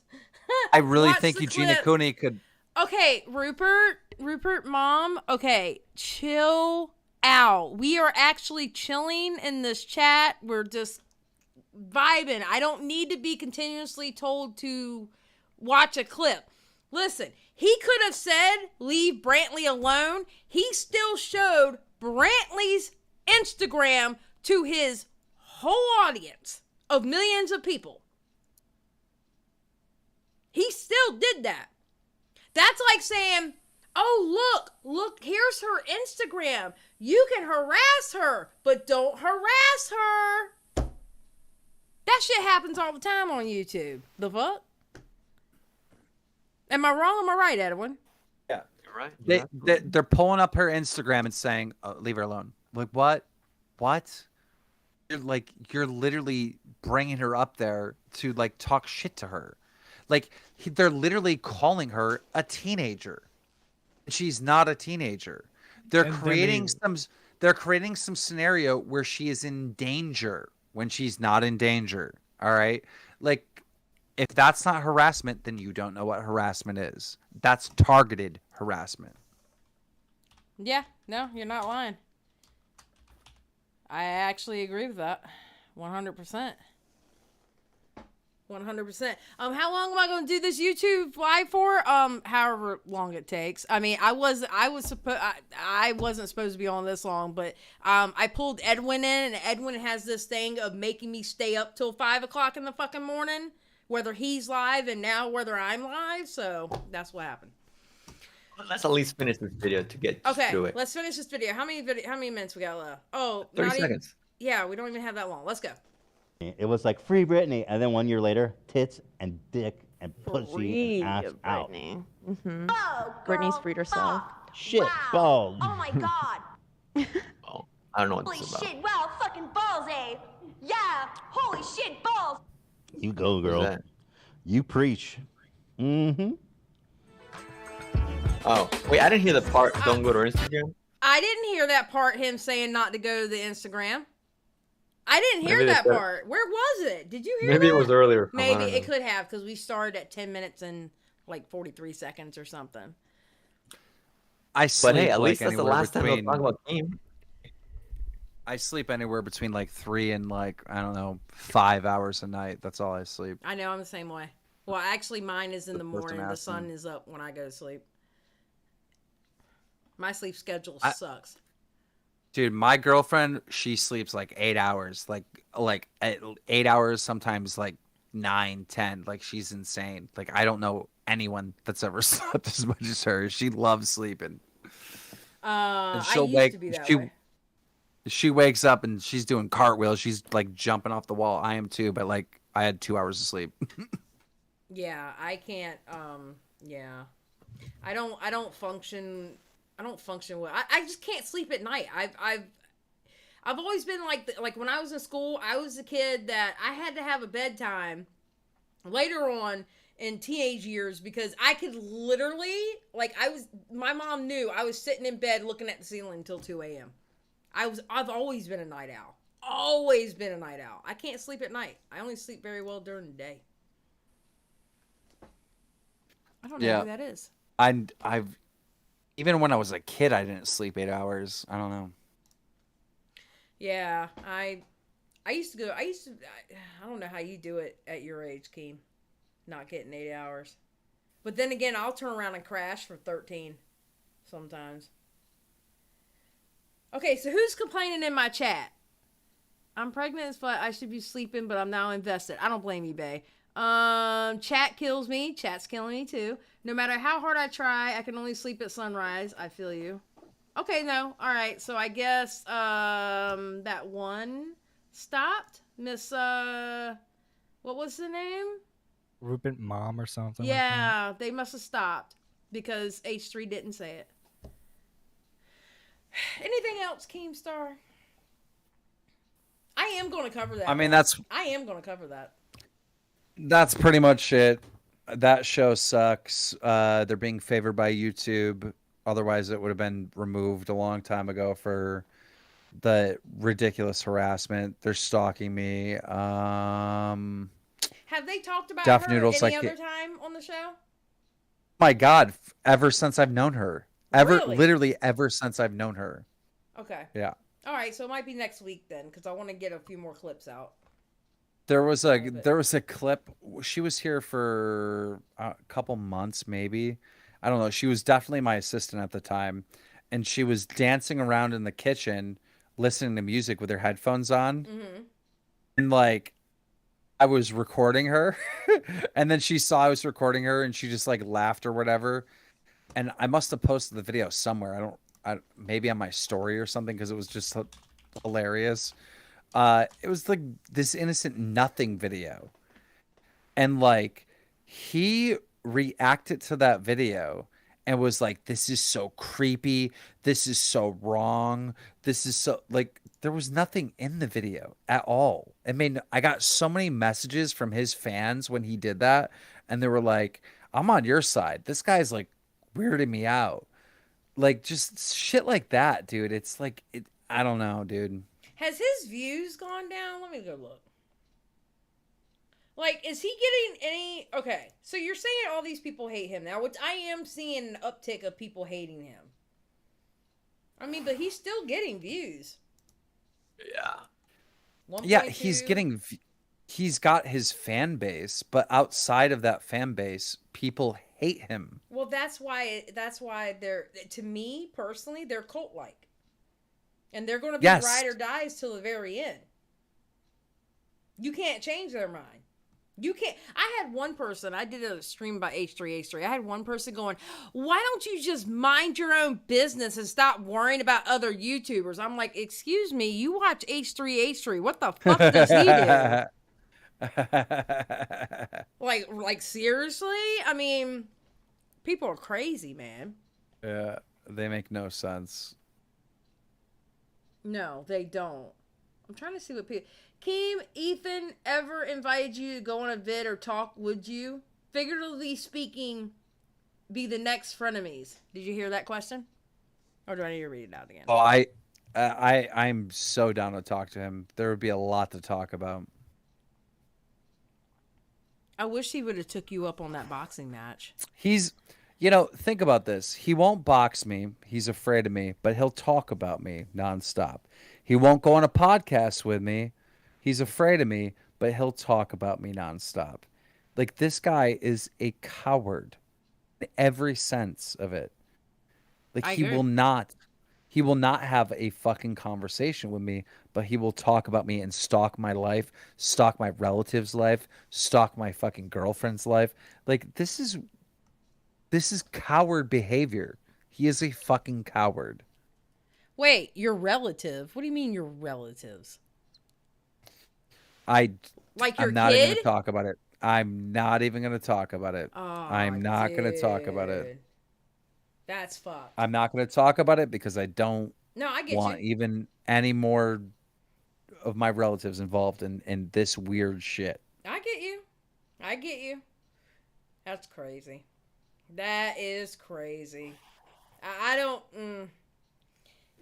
[SPEAKER 3] I really
[SPEAKER 1] Watch
[SPEAKER 3] think
[SPEAKER 1] the
[SPEAKER 3] Eugenia
[SPEAKER 1] clip.
[SPEAKER 3] Cooney could.
[SPEAKER 1] Okay, Rupert, Mom. Okay, chill out. We are actually chilling in this chat. We're just vibing. I don't need to be continuously told to watch a clip. Listen, he could have said, leave Brantley alone. He still showed Brantley's Instagram to his whole audience of millions of people. He still did that. That's like saying, oh, look, here's her Instagram. You can harass her, but don't harass her. That shit happens all the time on YouTube. The fuck? Am I wrong or am I right, Edwin?
[SPEAKER 3] Yeah.
[SPEAKER 20] You're right.
[SPEAKER 3] They're pulling up her Instagram and saying, leave her alone. Like, what? You're literally bringing her up there to, like, talk shit to her. Like, they're literally calling her a teenager. She's not a teenager. They're creating some scenario where she is in danger when she's not in danger. All right? Like, if that's not harassment, then you don't know what harassment is. That's targeted harassment.
[SPEAKER 1] Yeah, no, you're not lying. I actually agree with that. 100%. 100%. How long am I going to do this YouTube live for? However long it takes. I mean, I wasn't supposed to be on this long, but I pulled Edwin in, and Edwin has this thing of making me stay up till 5 o'clock in the fucking morning, whether he's live and now whether I'm live. So that's what happened.
[SPEAKER 20] Let's at least finish this video to get through it.
[SPEAKER 1] Let's finish this video. How many minutes we got left? Oh,
[SPEAKER 20] 30 seconds.
[SPEAKER 1] Yeah, we don't even have that long. Let's go.
[SPEAKER 22] It was like free Britney, and then 1 year later, tits and dick and pussy and ass out.
[SPEAKER 5] Mm-hmm.
[SPEAKER 8] Oh,
[SPEAKER 5] Britney's freed herself.
[SPEAKER 22] Shit, balls.
[SPEAKER 8] Oh my God.
[SPEAKER 20] I don't know what
[SPEAKER 8] Holy
[SPEAKER 20] this is about.
[SPEAKER 8] shit, wow, fucking balls, eh? Yeah, holy shit, balls.
[SPEAKER 22] You go, girl. You preach. Mm-hmm.
[SPEAKER 20] Oh, wait, I didn't hear the part, don't go to her Instagram.
[SPEAKER 1] I didn't hear that part, him saying not to go to the Instagram. I didn't hear
[SPEAKER 20] Maybe
[SPEAKER 1] that
[SPEAKER 20] they said-
[SPEAKER 1] part. Where was it? Did you hear
[SPEAKER 20] Maybe
[SPEAKER 1] that?
[SPEAKER 20] it was earlier. I
[SPEAKER 1] Maybe
[SPEAKER 20] don't
[SPEAKER 1] it
[SPEAKER 20] know.
[SPEAKER 1] could have, because we started at 10 minutes and like 43 seconds or something.
[SPEAKER 3] I sleep
[SPEAKER 20] But hey, at
[SPEAKER 3] like
[SPEAKER 20] least that's the
[SPEAKER 3] anywhere
[SPEAKER 20] last time we'll
[SPEAKER 3] between-
[SPEAKER 20] talk about Keem.
[SPEAKER 3] I sleep anywhere between like 3 and like, I don't know, 5 hours a night. That's all I sleep.
[SPEAKER 1] I know, I'm the same way. Well, actually, mine is in the
[SPEAKER 3] The person
[SPEAKER 1] morning. The
[SPEAKER 3] asked me.
[SPEAKER 1] sun is up when I go to sleep. My sleep schedule
[SPEAKER 3] I-
[SPEAKER 1] sucks.
[SPEAKER 3] Dude, my girlfriend, she sleeps like 8 hours, like 8 hours, sometimes like 9, 10. Like she's insane. Like I don't know anyone that's ever slept as much as her. She loves sleeping. And
[SPEAKER 1] I used to be that way.
[SPEAKER 3] She wakes up and she's doing cartwheels. She's like jumping off the wall. I am too, but like I had 2 hours of sleep.
[SPEAKER 1] Yeah, I can't. Yeah, I don't function well. I just can't sleep at night. I've always been like when I was in school, I was a kid that I had to have a bedtime later on in teenage years because I could literally, like, my mom knew I was sitting in bed looking at the ceiling until 2 a.m. I've always been a night owl. Always been a night owl. I can't sleep at night. I only sleep very well during the day. I don't know who that is.
[SPEAKER 3] I've even when I was a kid, I didn't sleep 8 hours. I don't know.
[SPEAKER 1] Yeah, I don't know how you do it at your age, Keem. Not getting 8 hours. But then again, I'll turn around and crash for 13 sometimes. Okay, so who's complaining in my chat? I'm pregnant as fuck. I should be sleeping, but I'm now invested. I don't blame you, bae. Chat kills me. Chat's killing me too. No matter how hard I try, I can only sleep at sunrise. I feel you. Okay, no. All right. So I guess that one stopped. Miss what was the name?
[SPEAKER 6] Rupert Mom or something.
[SPEAKER 1] Yeah, they must have stopped because H3 didn't say it. Anything else, Keemstar? I am going to cover that.
[SPEAKER 3] I mean,
[SPEAKER 1] I am going to cover that.
[SPEAKER 3] That's pretty much it. That show sucks. They're being favored by YouTube. Otherwise, it would have been removed a long time ago for the ridiculous harassment. They're stalking me.
[SPEAKER 1] Have they talked about
[SPEAKER 3] Duff
[SPEAKER 1] her
[SPEAKER 3] Noodles,
[SPEAKER 1] any
[SPEAKER 3] like
[SPEAKER 1] other time on the show?
[SPEAKER 3] My God, ever since I've known her.
[SPEAKER 1] Really?
[SPEAKER 3] Literally ever since I've known her.
[SPEAKER 1] Okay.
[SPEAKER 3] Yeah.
[SPEAKER 1] All right, so it might be next week then, because I want to get a few more clips out.
[SPEAKER 3] There was a clip. She was here for a couple months, maybe. I don't know. She was definitely my assistant at the time, and she was dancing around in the kitchen, listening to music with her headphones on, and like, I was recording her, and then she saw I was recording her, and she just like laughed or whatever, and I must have posted the video somewhere. Maybe on my story or something because it was just hilarious. It was like this innocent nothing video. And like he reacted to that video and was like, this is so creepy. This is so wrong. This is so like there was nothing in the video at all. I got so many messages from his fans when he did that. And they were like, I'm on your side. This guy's like weirding me out. Like just shit like that, dude. It's like, I don't know, dude.
[SPEAKER 1] Has his views gone down? Let me go look. Like, is he getting any... Okay, so you're saying all these people hate him now, which I am seeing an uptick of people hating him. I mean, but he's still getting views.
[SPEAKER 3] Yeah.
[SPEAKER 1] 1.2.
[SPEAKER 3] Yeah, he's got his fan base, but outside of that fan base, people hate him.
[SPEAKER 1] Well, that's why they're, to me personally, they're cult-like. And they're going to be ride or dies till the very end. You can't change their mind. You can't. I had one person, I did a stream by H3. I had one person going, why don't you just mind your own business and stop worrying about other YouTubers? I'm like, excuse me, you watch H3. What the fuck does he do? Like seriously? I mean, people are crazy, man.
[SPEAKER 3] Yeah, they make no sense.
[SPEAKER 1] No, they don't. I'm trying to see what people... Keem, Ethan ever invited you to go on a vid or talk, would you? Figuratively speaking, be the next frenemies. Did you hear that question? Or do I need to read it out again?
[SPEAKER 3] Oh, I'm so down to talk to him. There would be a lot to talk about.
[SPEAKER 1] I wish he would have took you up on that boxing match.
[SPEAKER 3] Think about this. He won't box me. He's afraid of me, but he'll talk about me nonstop. He won't go on a podcast with me. He's afraid of me, but he'll talk about me nonstop. Like, this guy is a coward in every sense of it. Like, he will not have a fucking conversation with me, but he will talk about me and stalk my life, stalk my relatives' life, stalk my fucking girlfriend's life. Like, this is coward behavior. He is a fucking coward.
[SPEAKER 1] Wait, your relative? What do you mean your relatives?
[SPEAKER 3] I'm
[SPEAKER 1] like your
[SPEAKER 3] not
[SPEAKER 1] kid?
[SPEAKER 3] even going to talk about it. I'm not even going to talk about it.
[SPEAKER 1] Oh,
[SPEAKER 3] I'm not going to talk about it.
[SPEAKER 1] That's fucked.
[SPEAKER 3] I'm not going to talk about it because I don't
[SPEAKER 1] want
[SPEAKER 3] even any more of my relatives involved in this weird shit.
[SPEAKER 1] I get you. That's crazy. That is crazy. I don't.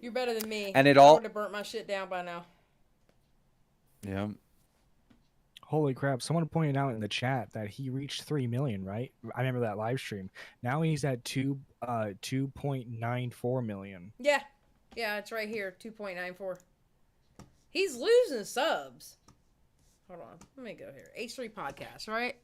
[SPEAKER 1] You're better than me.
[SPEAKER 3] And it
[SPEAKER 1] I
[SPEAKER 3] all-
[SPEAKER 1] would have burnt my shit down by now.
[SPEAKER 3] Yeah.
[SPEAKER 6] Holy crap! Someone pointed out in the chat that he reached 3 million. Right? I remember that live stream. Now he's at 2.94 million.
[SPEAKER 1] Yeah. Yeah, it's right here. 2.94. He's losing subs. Hold on. Let me go here. H3 podcast, right?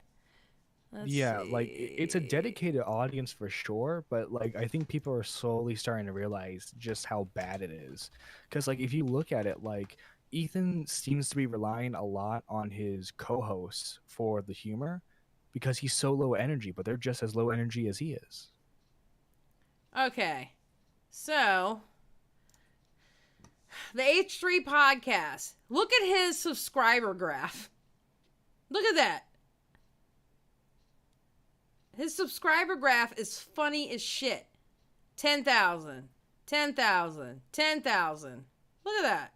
[SPEAKER 1] Let's
[SPEAKER 6] Yeah,
[SPEAKER 1] see.
[SPEAKER 6] like it's a dedicated audience for sure, but like I think people are slowly starting to realize just how bad it is. Because like if you look at it, like Ethan seems to be relying a lot on his co-hosts for the humor because he's so low energy, but they're just as low energy as he is.
[SPEAKER 1] Okay. So, the H3 podcast. Look at his subscriber graph. Look at that. His subscriber graph is funny as shit. 10,000, 10,000, 10,000. Look at that.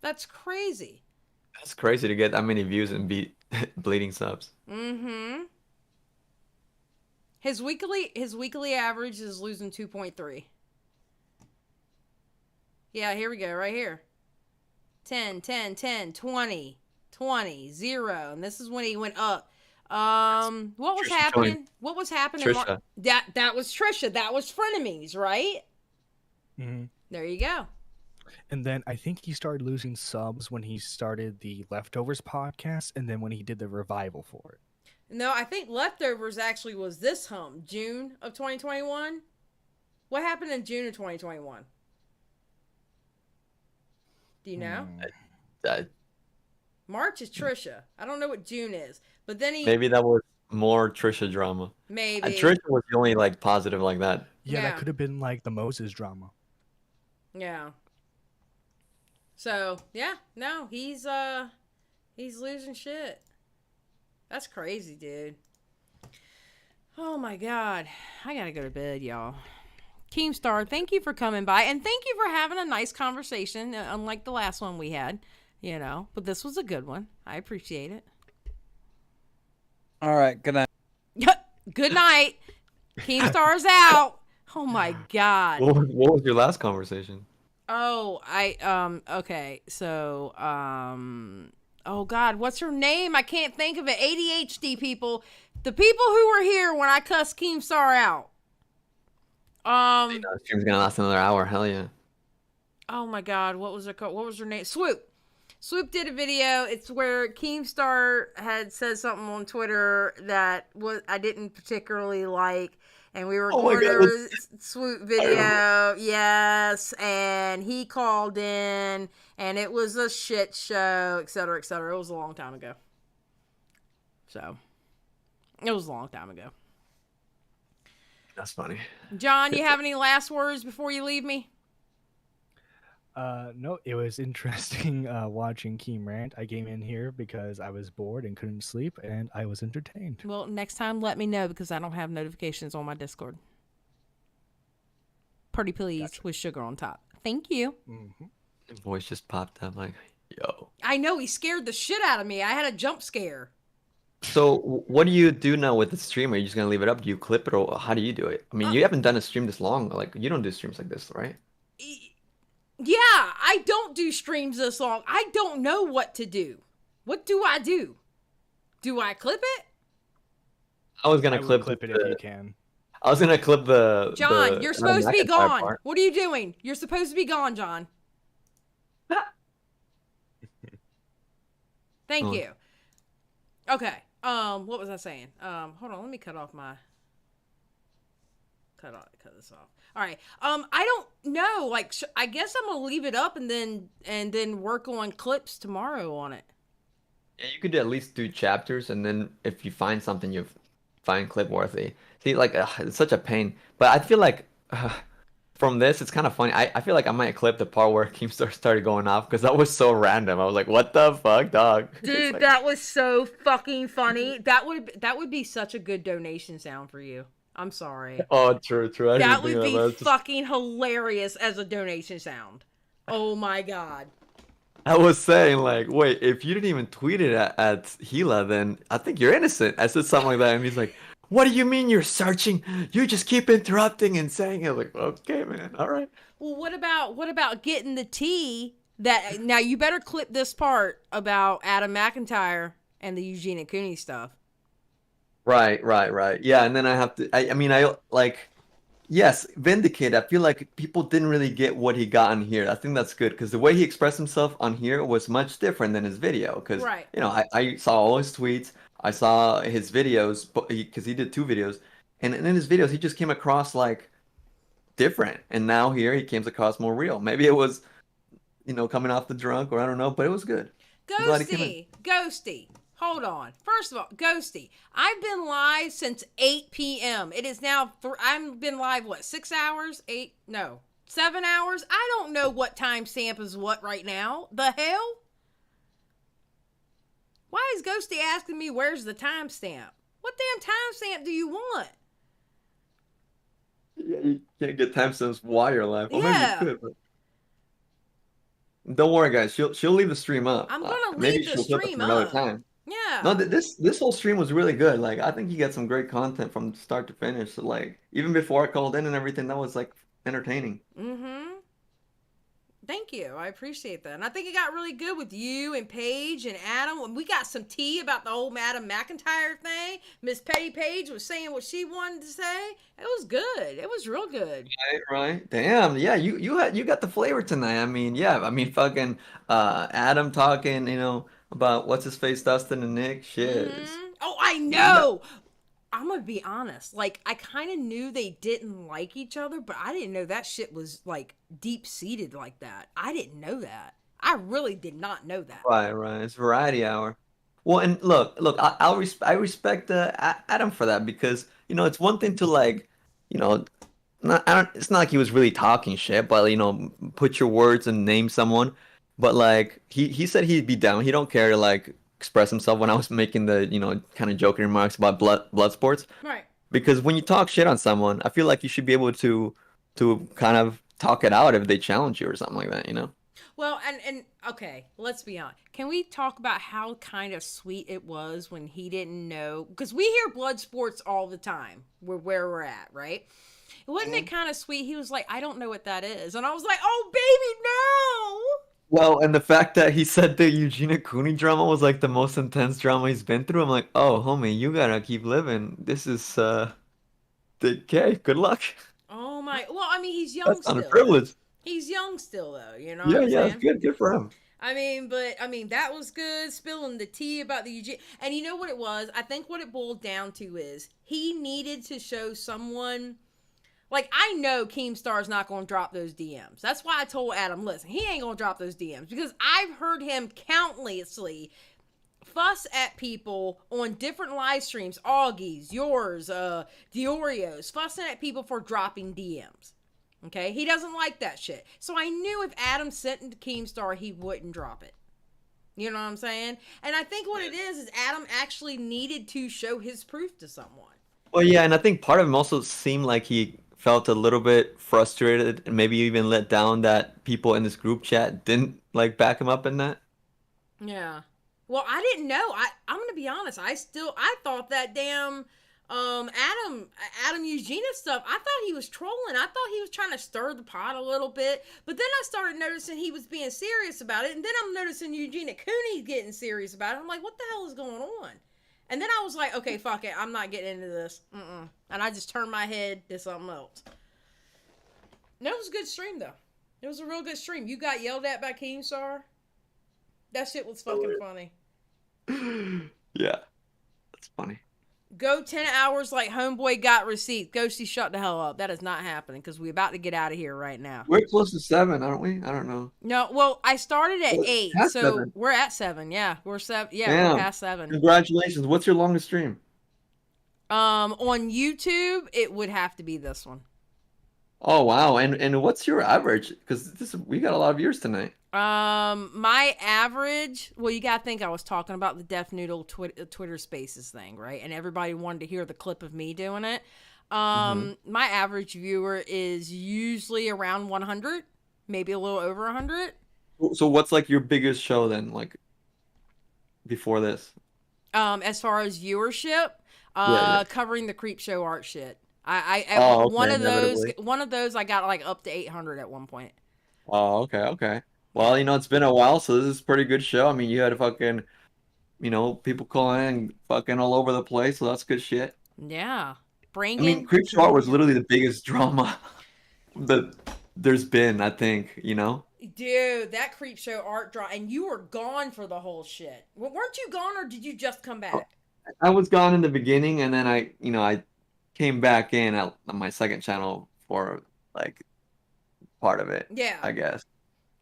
[SPEAKER 1] That's crazy.
[SPEAKER 20] That's crazy to get that many views and be bleeding subs.
[SPEAKER 1] Mm-hmm. His weekly average is losing 2.3. Yeah, here we go, right here. 10, 10, 10, 20, 20, 0. And this is when he went up. What was
[SPEAKER 20] Trisha
[SPEAKER 1] happening?
[SPEAKER 20] joined.
[SPEAKER 1] What was happening?
[SPEAKER 20] Trisha.
[SPEAKER 1] That was Trisha. That was Frenemies, right?
[SPEAKER 6] Mm-hmm.
[SPEAKER 1] There you go.
[SPEAKER 6] And then I think he started losing subs when he started the Leftovers podcast, and then when he did the revival for it.
[SPEAKER 1] No, I think Leftovers actually was this June of 2021. What happened in June of 2021? Do you know? March is Trisha. I don't know what June is, but then he
[SPEAKER 20] Maybe that was more Trisha drama.
[SPEAKER 1] maybe
[SPEAKER 20] And Trisha was the only like positive like that.
[SPEAKER 6] Yeah,
[SPEAKER 1] Yeah.
[SPEAKER 6] that could have been like the Moses drama.
[SPEAKER 1] Yeah. So yeah, no, he's losing shit. That's crazy, dude. Oh my god, I gotta go to bed, y'all. Keemstar, thank you for coming by, and thank you for having a nice conversation, unlike the last one we had, you know. But this was a good one. I appreciate it.
[SPEAKER 3] All right. Good night.
[SPEAKER 1] Good night. Keemstar's out. Oh my god.
[SPEAKER 20] What was your last conversation?
[SPEAKER 1] Oh, okay. So, oh God, what's her name? I can't think of it. ADHD people. The people who were here when I cussed Keemstar out.
[SPEAKER 20] The stream's gonna last another hour. Hell yeah.
[SPEAKER 1] Oh my God, what was her name? Swoop. Swoop did a video. It's where Keemstar had said something on Twitter that I didn't particularly like. And we were going to a Swoop video, yes, and he called in, and it was a shit show, et cetera, et cetera. It was a long time ago. So, it was a long time ago.
[SPEAKER 20] That's funny.
[SPEAKER 1] John, you have any last words before you leave me?
[SPEAKER 6] No, it was interesting watching Keem rant. I came in here because I was bored and couldn't sleep, and I was entertained.
[SPEAKER 1] Well, next time let me know because I don't have notifications on my Discord. Pretty please with sugar on top. Thank you.
[SPEAKER 6] Mm-hmm.
[SPEAKER 20] The voice just popped up like, yo.
[SPEAKER 1] I know, he scared the shit out of me. I had a jump scare.
[SPEAKER 20] So what do you do now with the stream? Are you just gonna leave it up? Do you clip it, or how do you do it? I mean, you haven't done a stream this long. Like, you don't do streams like this, right?
[SPEAKER 1] Yeah, I don't do streams this long. I don't know what to do. What do I do? Do I clip it?
[SPEAKER 20] I was gonna clip
[SPEAKER 6] it if you can.
[SPEAKER 20] I was gonna clip the
[SPEAKER 1] John, you're supposed to be gone.
[SPEAKER 20] part.
[SPEAKER 1] What are you doing? You're supposed to be gone, John. Thank you. Okay. What was I saying? Hold on. Let me cut this off. All right. I don't know. Like, I guess I'm gonna leave it up and then work on clips tomorrow on it.
[SPEAKER 20] Yeah, you could at least do chapters, and then if you find something you find clip worthy. See, like, it's such a pain. But I feel like from this, it's kind of funny. I feel like I might clip the part where Keemstar started going off because that was so random. I was like, what the fuck, dog?
[SPEAKER 1] Dude,
[SPEAKER 20] like,
[SPEAKER 1] that was so fucking funny. That would be such a good donation sound for you. I'm sorry.
[SPEAKER 20] Oh, true. I
[SPEAKER 1] That
[SPEAKER 20] didn't think
[SPEAKER 1] would
[SPEAKER 20] of
[SPEAKER 1] be
[SPEAKER 20] that.
[SPEAKER 1] fucking hilarious as a donation sound. Oh my god.
[SPEAKER 20] I was saying, like, wait, if you didn't even tweet it at Gila, then I think you're innocent. I said something like that, and he's like, what do you mean you're searching? You just keep interrupting and saying it. Like, okay, man, all right.
[SPEAKER 1] Well, what about getting the tea that now you better clip this part about Adam McIntyre and the Eugenia Cooney stuff.
[SPEAKER 20] Right. Yeah, and then I have to. I mean, I like. Yes, Vindicate. I feel like people didn't really get what he got on here. I think that's good because the way he expressed himself on here was much different than his video. Because
[SPEAKER 1] Right.
[SPEAKER 20] you know, I saw all his tweets, I saw his videos, but because he did 2 videos, and in his videos he just came across like different, and now here he came across more real. Maybe it was, you know, coming off the drunk, or I don't know, but it was good. I'm glad he came in.
[SPEAKER 1] Ghosty. Hold on. First of all, Ghosty, I've been live since 8 p.m. It is now, I've been live, what, 6 hours? 7 hours? I don't know what timestamp is what right now. The hell? Why is Ghosty asking me where's the timestamp? What damn timestamp do you want?
[SPEAKER 20] Yeah, you can't get timestamps while you're live. Well,
[SPEAKER 1] Yeah.
[SPEAKER 20] maybe you could, but don't worry, guys. She'll leave the stream up.
[SPEAKER 1] I'm gonna
[SPEAKER 20] Maybe
[SPEAKER 1] leave the
[SPEAKER 20] she'll flip it
[SPEAKER 1] stream
[SPEAKER 20] for another
[SPEAKER 1] up.
[SPEAKER 20] time.
[SPEAKER 1] Yeah.
[SPEAKER 20] No, this whole stream was really good. Like, I think you got some great content from start to finish. So, like, even before I called in and everything, that was like entertaining.
[SPEAKER 1] Mm-hmm. Thank you. I appreciate that. And I think it got really good with you and Paige and Adam. When we got some tea about the whole Adam McIntyre thing. Miss Petty Paige was saying what she wanted to say. It was good. It was real good.
[SPEAKER 20] Right. Damn. Yeah, you got the flavor tonight. I mean, yeah. I mean, fucking Adam talking, you know, about what's his face, Dustin and Nick. Shit.
[SPEAKER 1] Oh, I know. I'm gonna be honest. Like, I kind of knew they didn't like each other, but I didn't know that shit was like deep seated like that. I didn't know that. I really did not know that.
[SPEAKER 20] Right. It's variety hour. Well, and look, I respect Adam for that because you know it's one thing to like, you know, it's not like he was really talking shit, but you know, put your words and name someone. But like he said he'd be down. He don't care to like express himself when I was making the, you know, kind of joking remarks about blood sports.
[SPEAKER 1] Right.
[SPEAKER 20] Because when you talk shit on someone, I feel like you should be able to kind of talk it out if they challenge you or something like that, you know?
[SPEAKER 1] Well, and okay, let's be honest. Can we talk about how kind of sweet it was when he didn't know? Because we hear blood sports all the time where we're at, right? Wasn't it kind of sweet? He was like, I don't know what that is. And I was like, oh, baby, no.
[SPEAKER 20] Well, and the fact that he said the Eugenia Cooney drama was like the most intense drama he's been through, I'm like, oh, homie, you gotta keep living. This is, okay, good luck.
[SPEAKER 1] Oh, my. Well, I mean, he's young
[SPEAKER 20] That's
[SPEAKER 1] still.
[SPEAKER 20] not a privilege.
[SPEAKER 1] He's young still, though, you know
[SPEAKER 20] Yeah,
[SPEAKER 1] what I'm saying?
[SPEAKER 20] it's good for him.
[SPEAKER 1] I mean, that was good, spilling the tea about the Eugene. And you know what it was? I think what it boiled down to is he needed to show someone. Like, I know Keemstar's not going to drop those DMs. That's why I told Adam, listen, he ain't going to drop those DMs. Because I've heard him countlessly fuss at people on different live streams. Augie's, yours, DeOrio's. Fussing at people for dropping DMs. Okay? He doesn't like that shit. So I knew if Adam sent it to Keemstar, he wouldn't drop it. You know what I'm saying? And I think what it is Adam actually needed to show his proof to someone.
[SPEAKER 20] Well, yeah, and I think part of him also seemed like he felt a little bit frustrated and maybe even let down that people in this group chat didn't like back him up in that.
[SPEAKER 1] Yeah. Well, I didn't know. I'm gonna be honest. I thought that damn Adam Eugenia stuff. I thought he was trolling. I thought he was trying to stir the pot a little bit. But then I started noticing he was being serious about it. And then I'm noticing Eugenia Cooney getting serious about it. I'm like, what the hell is going on? And then I was like, okay, fuck it. I'm not getting into this. And I just turned my head to something else. No, it was a good stream, though. It was a real good stream. You got yelled at by Keemstar? That shit was fucking funny.
[SPEAKER 20] Yeah, that's funny.
[SPEAKER 1] Go 10 hours like Homeboy got receipts. Ghosty, shut the hell up. That is not happening because we're about to get out of here right now.
[SPEAKER 20] We're close to 7, aren't we? I don't know.
[SPEAKER 1] No, well, I started at 8, so
[SPEAKER 20] 7.
[SPEAKER 1] we're at 7. Yeah, we're 7. Yeah,
[SPEAKER 20] Damn.
[SPEAKER 1] we're past 7.
[SPEAKER 20] Congratulations. What's your longest stream?
[SPEAKER 1] On YouTube, it would have to be this one.
[SPEAKER 20] Oh wow! And what's your average? Because we got a lot of viewers tonight.
[SPEAKER 1] My average. Well, you gotta think I was talking about the Deaf Noodle Twitter Spaces thing, right? And everybody wanted to hear the clip of me doing it. My average viewer is usually around 100, maybe a little over 100.
[SPEAKER 20] So what's like your biggest show then? Like before this?
[SPEAKER 1] As far as viewership,
[SPEAKER 20] Yeah.
[SPEAKER 1] covering the creep show art shit.
[SPEAKER 20] Oh,
[SPEAKER 1] one
[SPEAKER 20] okay,
[SPEAKER 1] of those
[SPEAKER 20] inevitably.
[SPEAKER 1] one of those I got like up to 800 at one point.
[SPEAKER 20] Oh, okay. Well, it's been a while, so this is a pretty good show. I mean, you had fucking, people calling in fucking all over the place, so that's good shit.
[SPEAKER 1] Yeah.
[SPEAKER 20] I mean, Creep Show Art was literally the biggest drama that there's been, I think,
[SPEAKER 1] Dude, that creep show art draw, and you were gone for the whole shit. Weren't you gone, or did you just come back?
[SPEAKER 20] I was gone in the beginning, and then I came back in on my second channel for like part of it.
[SPEAKER 1] Yeah.
[SPEAKER 20] I guess.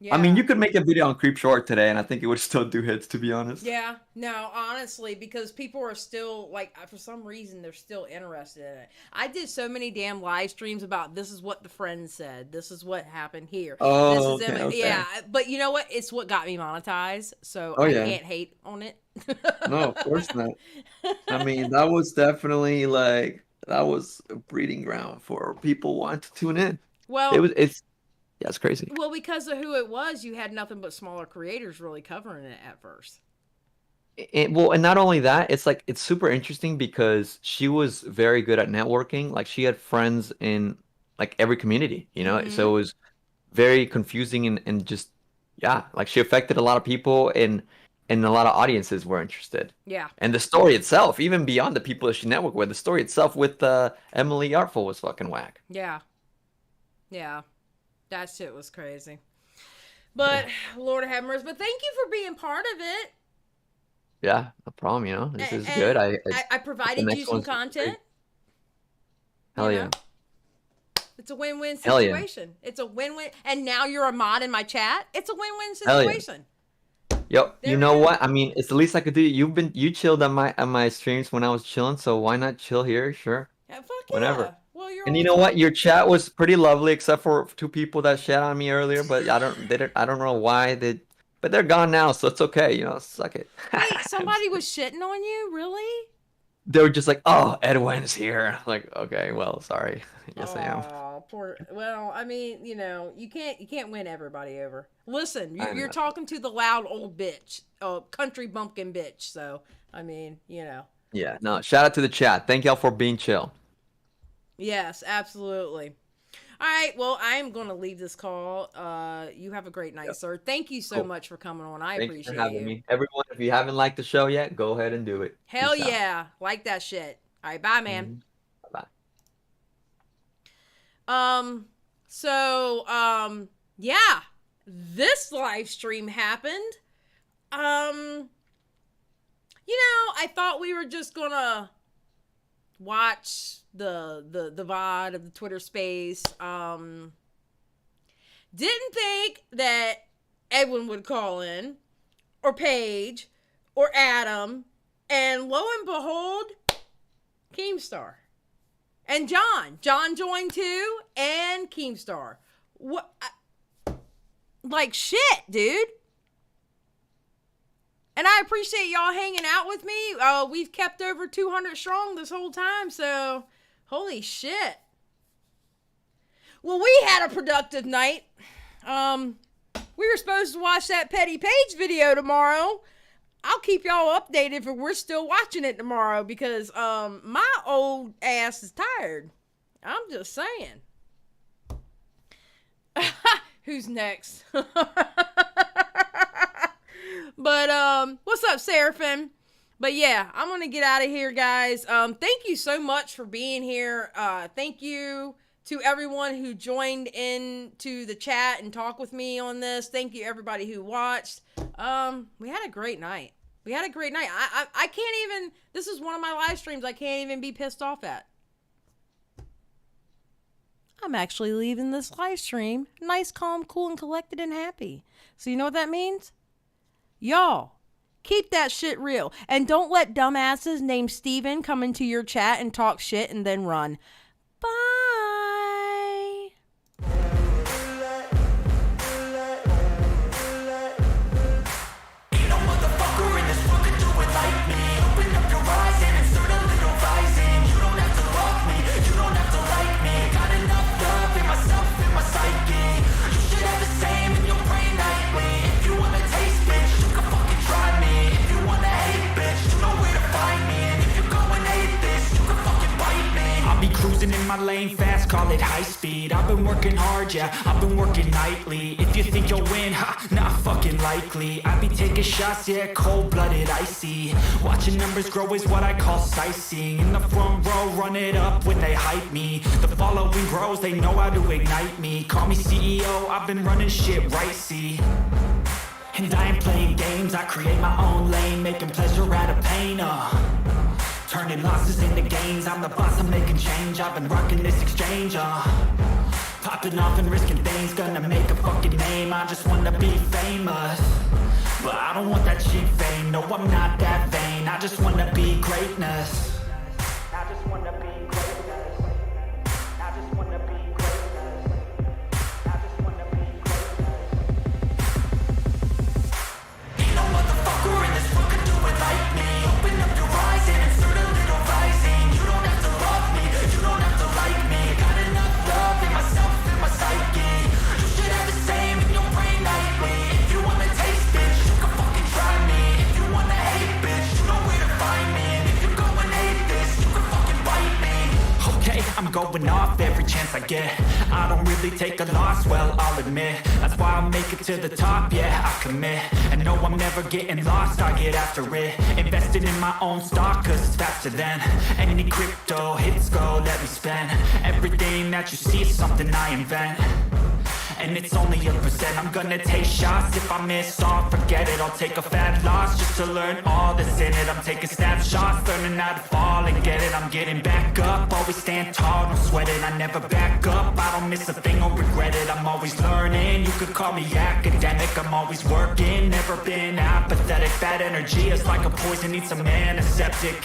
[SPEAKER 1] Yeah.
[SPEAKER 20] I mean, you could make a video on Creep Short today, and I think it would still do hits, to be honest.
[SPEAKER 1] Yeah, no, honestly, because people are still, like, for some reason, they're still interested in it. I did so many damn live streams about this is what the friend said, this is what happened here.
[SPEAKER 20] Oh,
[SPEAKER 1] this is
[SPEAKER 20] okay.
[SPEAKER 1] Yeah, but you know what? It's what got me monetized, so
[SPEAKER 20] Oh,
[SPEAKER 1] I
[SPEAKER 20] yeah.
[SPEAKER 1] can't hate on it.
[SPEAKER 20] No, of course not. I mean, that was definitely that was a breeding ground for people wanting to tune in.
[SPEAKER 1] Well,
[SPEAKER 20] it's crazy.
[SPEAKER 1] Well, because of who it was, you had nothing but smaller creators really covering it at first.
[SPEAKER 20] Well, and not only that, it's super interesting because she was very good at networking. Like she had friends in like every community, So it was very confusing and just like she affected a lot of people and a lot of audiences were interested.
[SPEAKER 1] Yeah.
[SPEAKER 20] And the story itself, even beyond the people that she networked with, the story itself with Emily Artful was fucking whack.
[SPEAKER 1] Yeah. Yeah. That shit was crazy. But Lord have mercy. But thank you for being part of it.
[SPEAKER 20] Yeah, no problem. This is
[SPEAKER 1] And
[SPEAKER 20] good.
[SPEAKER 1] I provided you some content.
[SPEAKER 20] Hell yeah.
[SPEAKER 1] It's a win-win
[SPEAKER 20] Hell yeah.
[SPEAKER 1] situation. It's a win-win. And now you're a mod in my chat. It's a win-win
[SPEAKER 20] Hell yeah.
[SPEAKER 1] situation.
[SPEAKER 20] Yo, you know what? I mean, it's the least I could do. You chilled on my streams when I was chilling, so why not chill here? Sure.
[SPEAKER 1] Yeah, fuck
[SPEAKER 20] Whenever.
[SPEAKER 1] yeah. Well, you're
[SPEAKER 20] And you know what? Your chat was pretty lovely, except for two people that shat on me earlier. But I don't know why but they're gone now, so it's okay. Suck it.
[SPEAKER 1] Wait, somebody was shitting on you? Really?
[SPEAKER 20] They were just like, "Oh, Edwin's here." Like, okay, well, sorry. Yes, I am.
[SPEAKER 1] Oh, poor. Well, I mean, you can't win everybody over. Listen,
[SPEAKER 20] I
[SPEAKER 1] you're
[SPEAKER 20] know.
[SPEAKER 1] talking to the loud old bitch, country bumpkin bitch. So, I mean,
[SPEAKER 20] Yeah. No. Shout out to the chat. Thank y'all for being chill.
[SPEAKER 1] Yes, absolutely. All right, well, I'm going to leave this call. You have a great night, sir. Thank you so
[SPEAKER 20] Cool.
[SPEAKER 1] much for coming on. I
[SPEAKER 20] Thanks
[SPEAKER 1] appreciate
[SPEAKER 20] for having
[SPEAKER 1] you.
[SPEAKER 20] me. Everyone, if you haven't liked the show yet, go ahead and do it.
[SPEAKER 1] Hell
[SPEAKER 20] Peace out.
[SPEAKER 1] yeah. Like that shit. All right, bye, man.
[SPEAKER 20] Bye.
[SPEAKER 1] Yeah, this live stream happened. I thought we were just gonna watch the VOD of the Twitter space. Didn't think that Edwin would call in, or Paige, or Adam, and lo and behold, Keemstar. And John joined too, and Keemstar. What? Like shit, dude. And I appreciate y'all hanging out with me. We've kept over 200 strong this whole time, so holy shit. Well, we had a productive night. We were supposed to watch that Petty Page video tomorrow. I'll keep y'all updated if we're still watching it tomorrow because my old ass is tired. I'm just saying. Who's next? But what's up, Seraphim? But yeah, I'm gonna get out of here, guys. Thank you so much for being here. Thank you to everyone who joined in to the chat and talk with me on this. Thank you everybody who watched. We had a great night. I can't even, this is one of my live streams I can't even be pissed off at. I'm actually leaving this live stream nice, calm, cool, and collected and happy. So you know what that means? Y'all, keep that shit real. And don't let dumbasses named Steven come into your chat and talk shit and then run. Bye.
[SPEAKER 12] Myself and my psyche. You should have the same in your brain nightly. my lane fast, call it high speed. I've been working hard, yeah, I've been working nightly. If you think you'll win, ha, not fucking likely. I be taking shots, yeah, cold-blooded, icy. Watching numbers grow is what I call sightseeing. In the front row, run it up when they hype me. The following grows, they know how to ignite me. Call me CEO, I've been running shit right, see. And I ain't playing games, I create my own lane, making pleasure out of pain, turning losses into gains, I'm the boss, I'm making change. I've been rocking this exchange, popping off and risking things, gonna make a fucking name. I just wanna be famous, but I don't want that cheap fame. No, I'm not that vain, I just wanna be greatness. I just wanna be greatness. I just wanna be greatness. I just wanna be greatness. Ain't no motherfucker in this world can do it like me. Open up your eyes and insert a little rising. You don't have to love me, you don't have to like me. Got enough love in myself and my psyche. You should have the same in your brain nightly. If you wanna taste, bitch, you can fucking try me. If you wanna hate, bitch, you know where to find me. And if you're going hate this, you can fucking bite me. Okay, I'm going off every chance I get. I don't really take a loss, well, I'll admit. That's why I'll make it to the top, yeah, I commit. And no, I'm never getting lost, I get after it. Invested in my own stock, cause it's faster than any crypto hits go, let me spend. Everything that you see is something I invent. And it's only a percent. I'm gonna take shots. If I miss all, forget it. I'll take a fat loss just to learn all that's in it. I'm taking snapshots, learning how to fall and get it. I'm getting back up, always stand tall, don't sweat it. I never back up, I don't miss a thing or regret it. I'm always learning, you could call me academic. I'm always working, never been apathetic. Bad energy is like a poison, needs some antiseptic.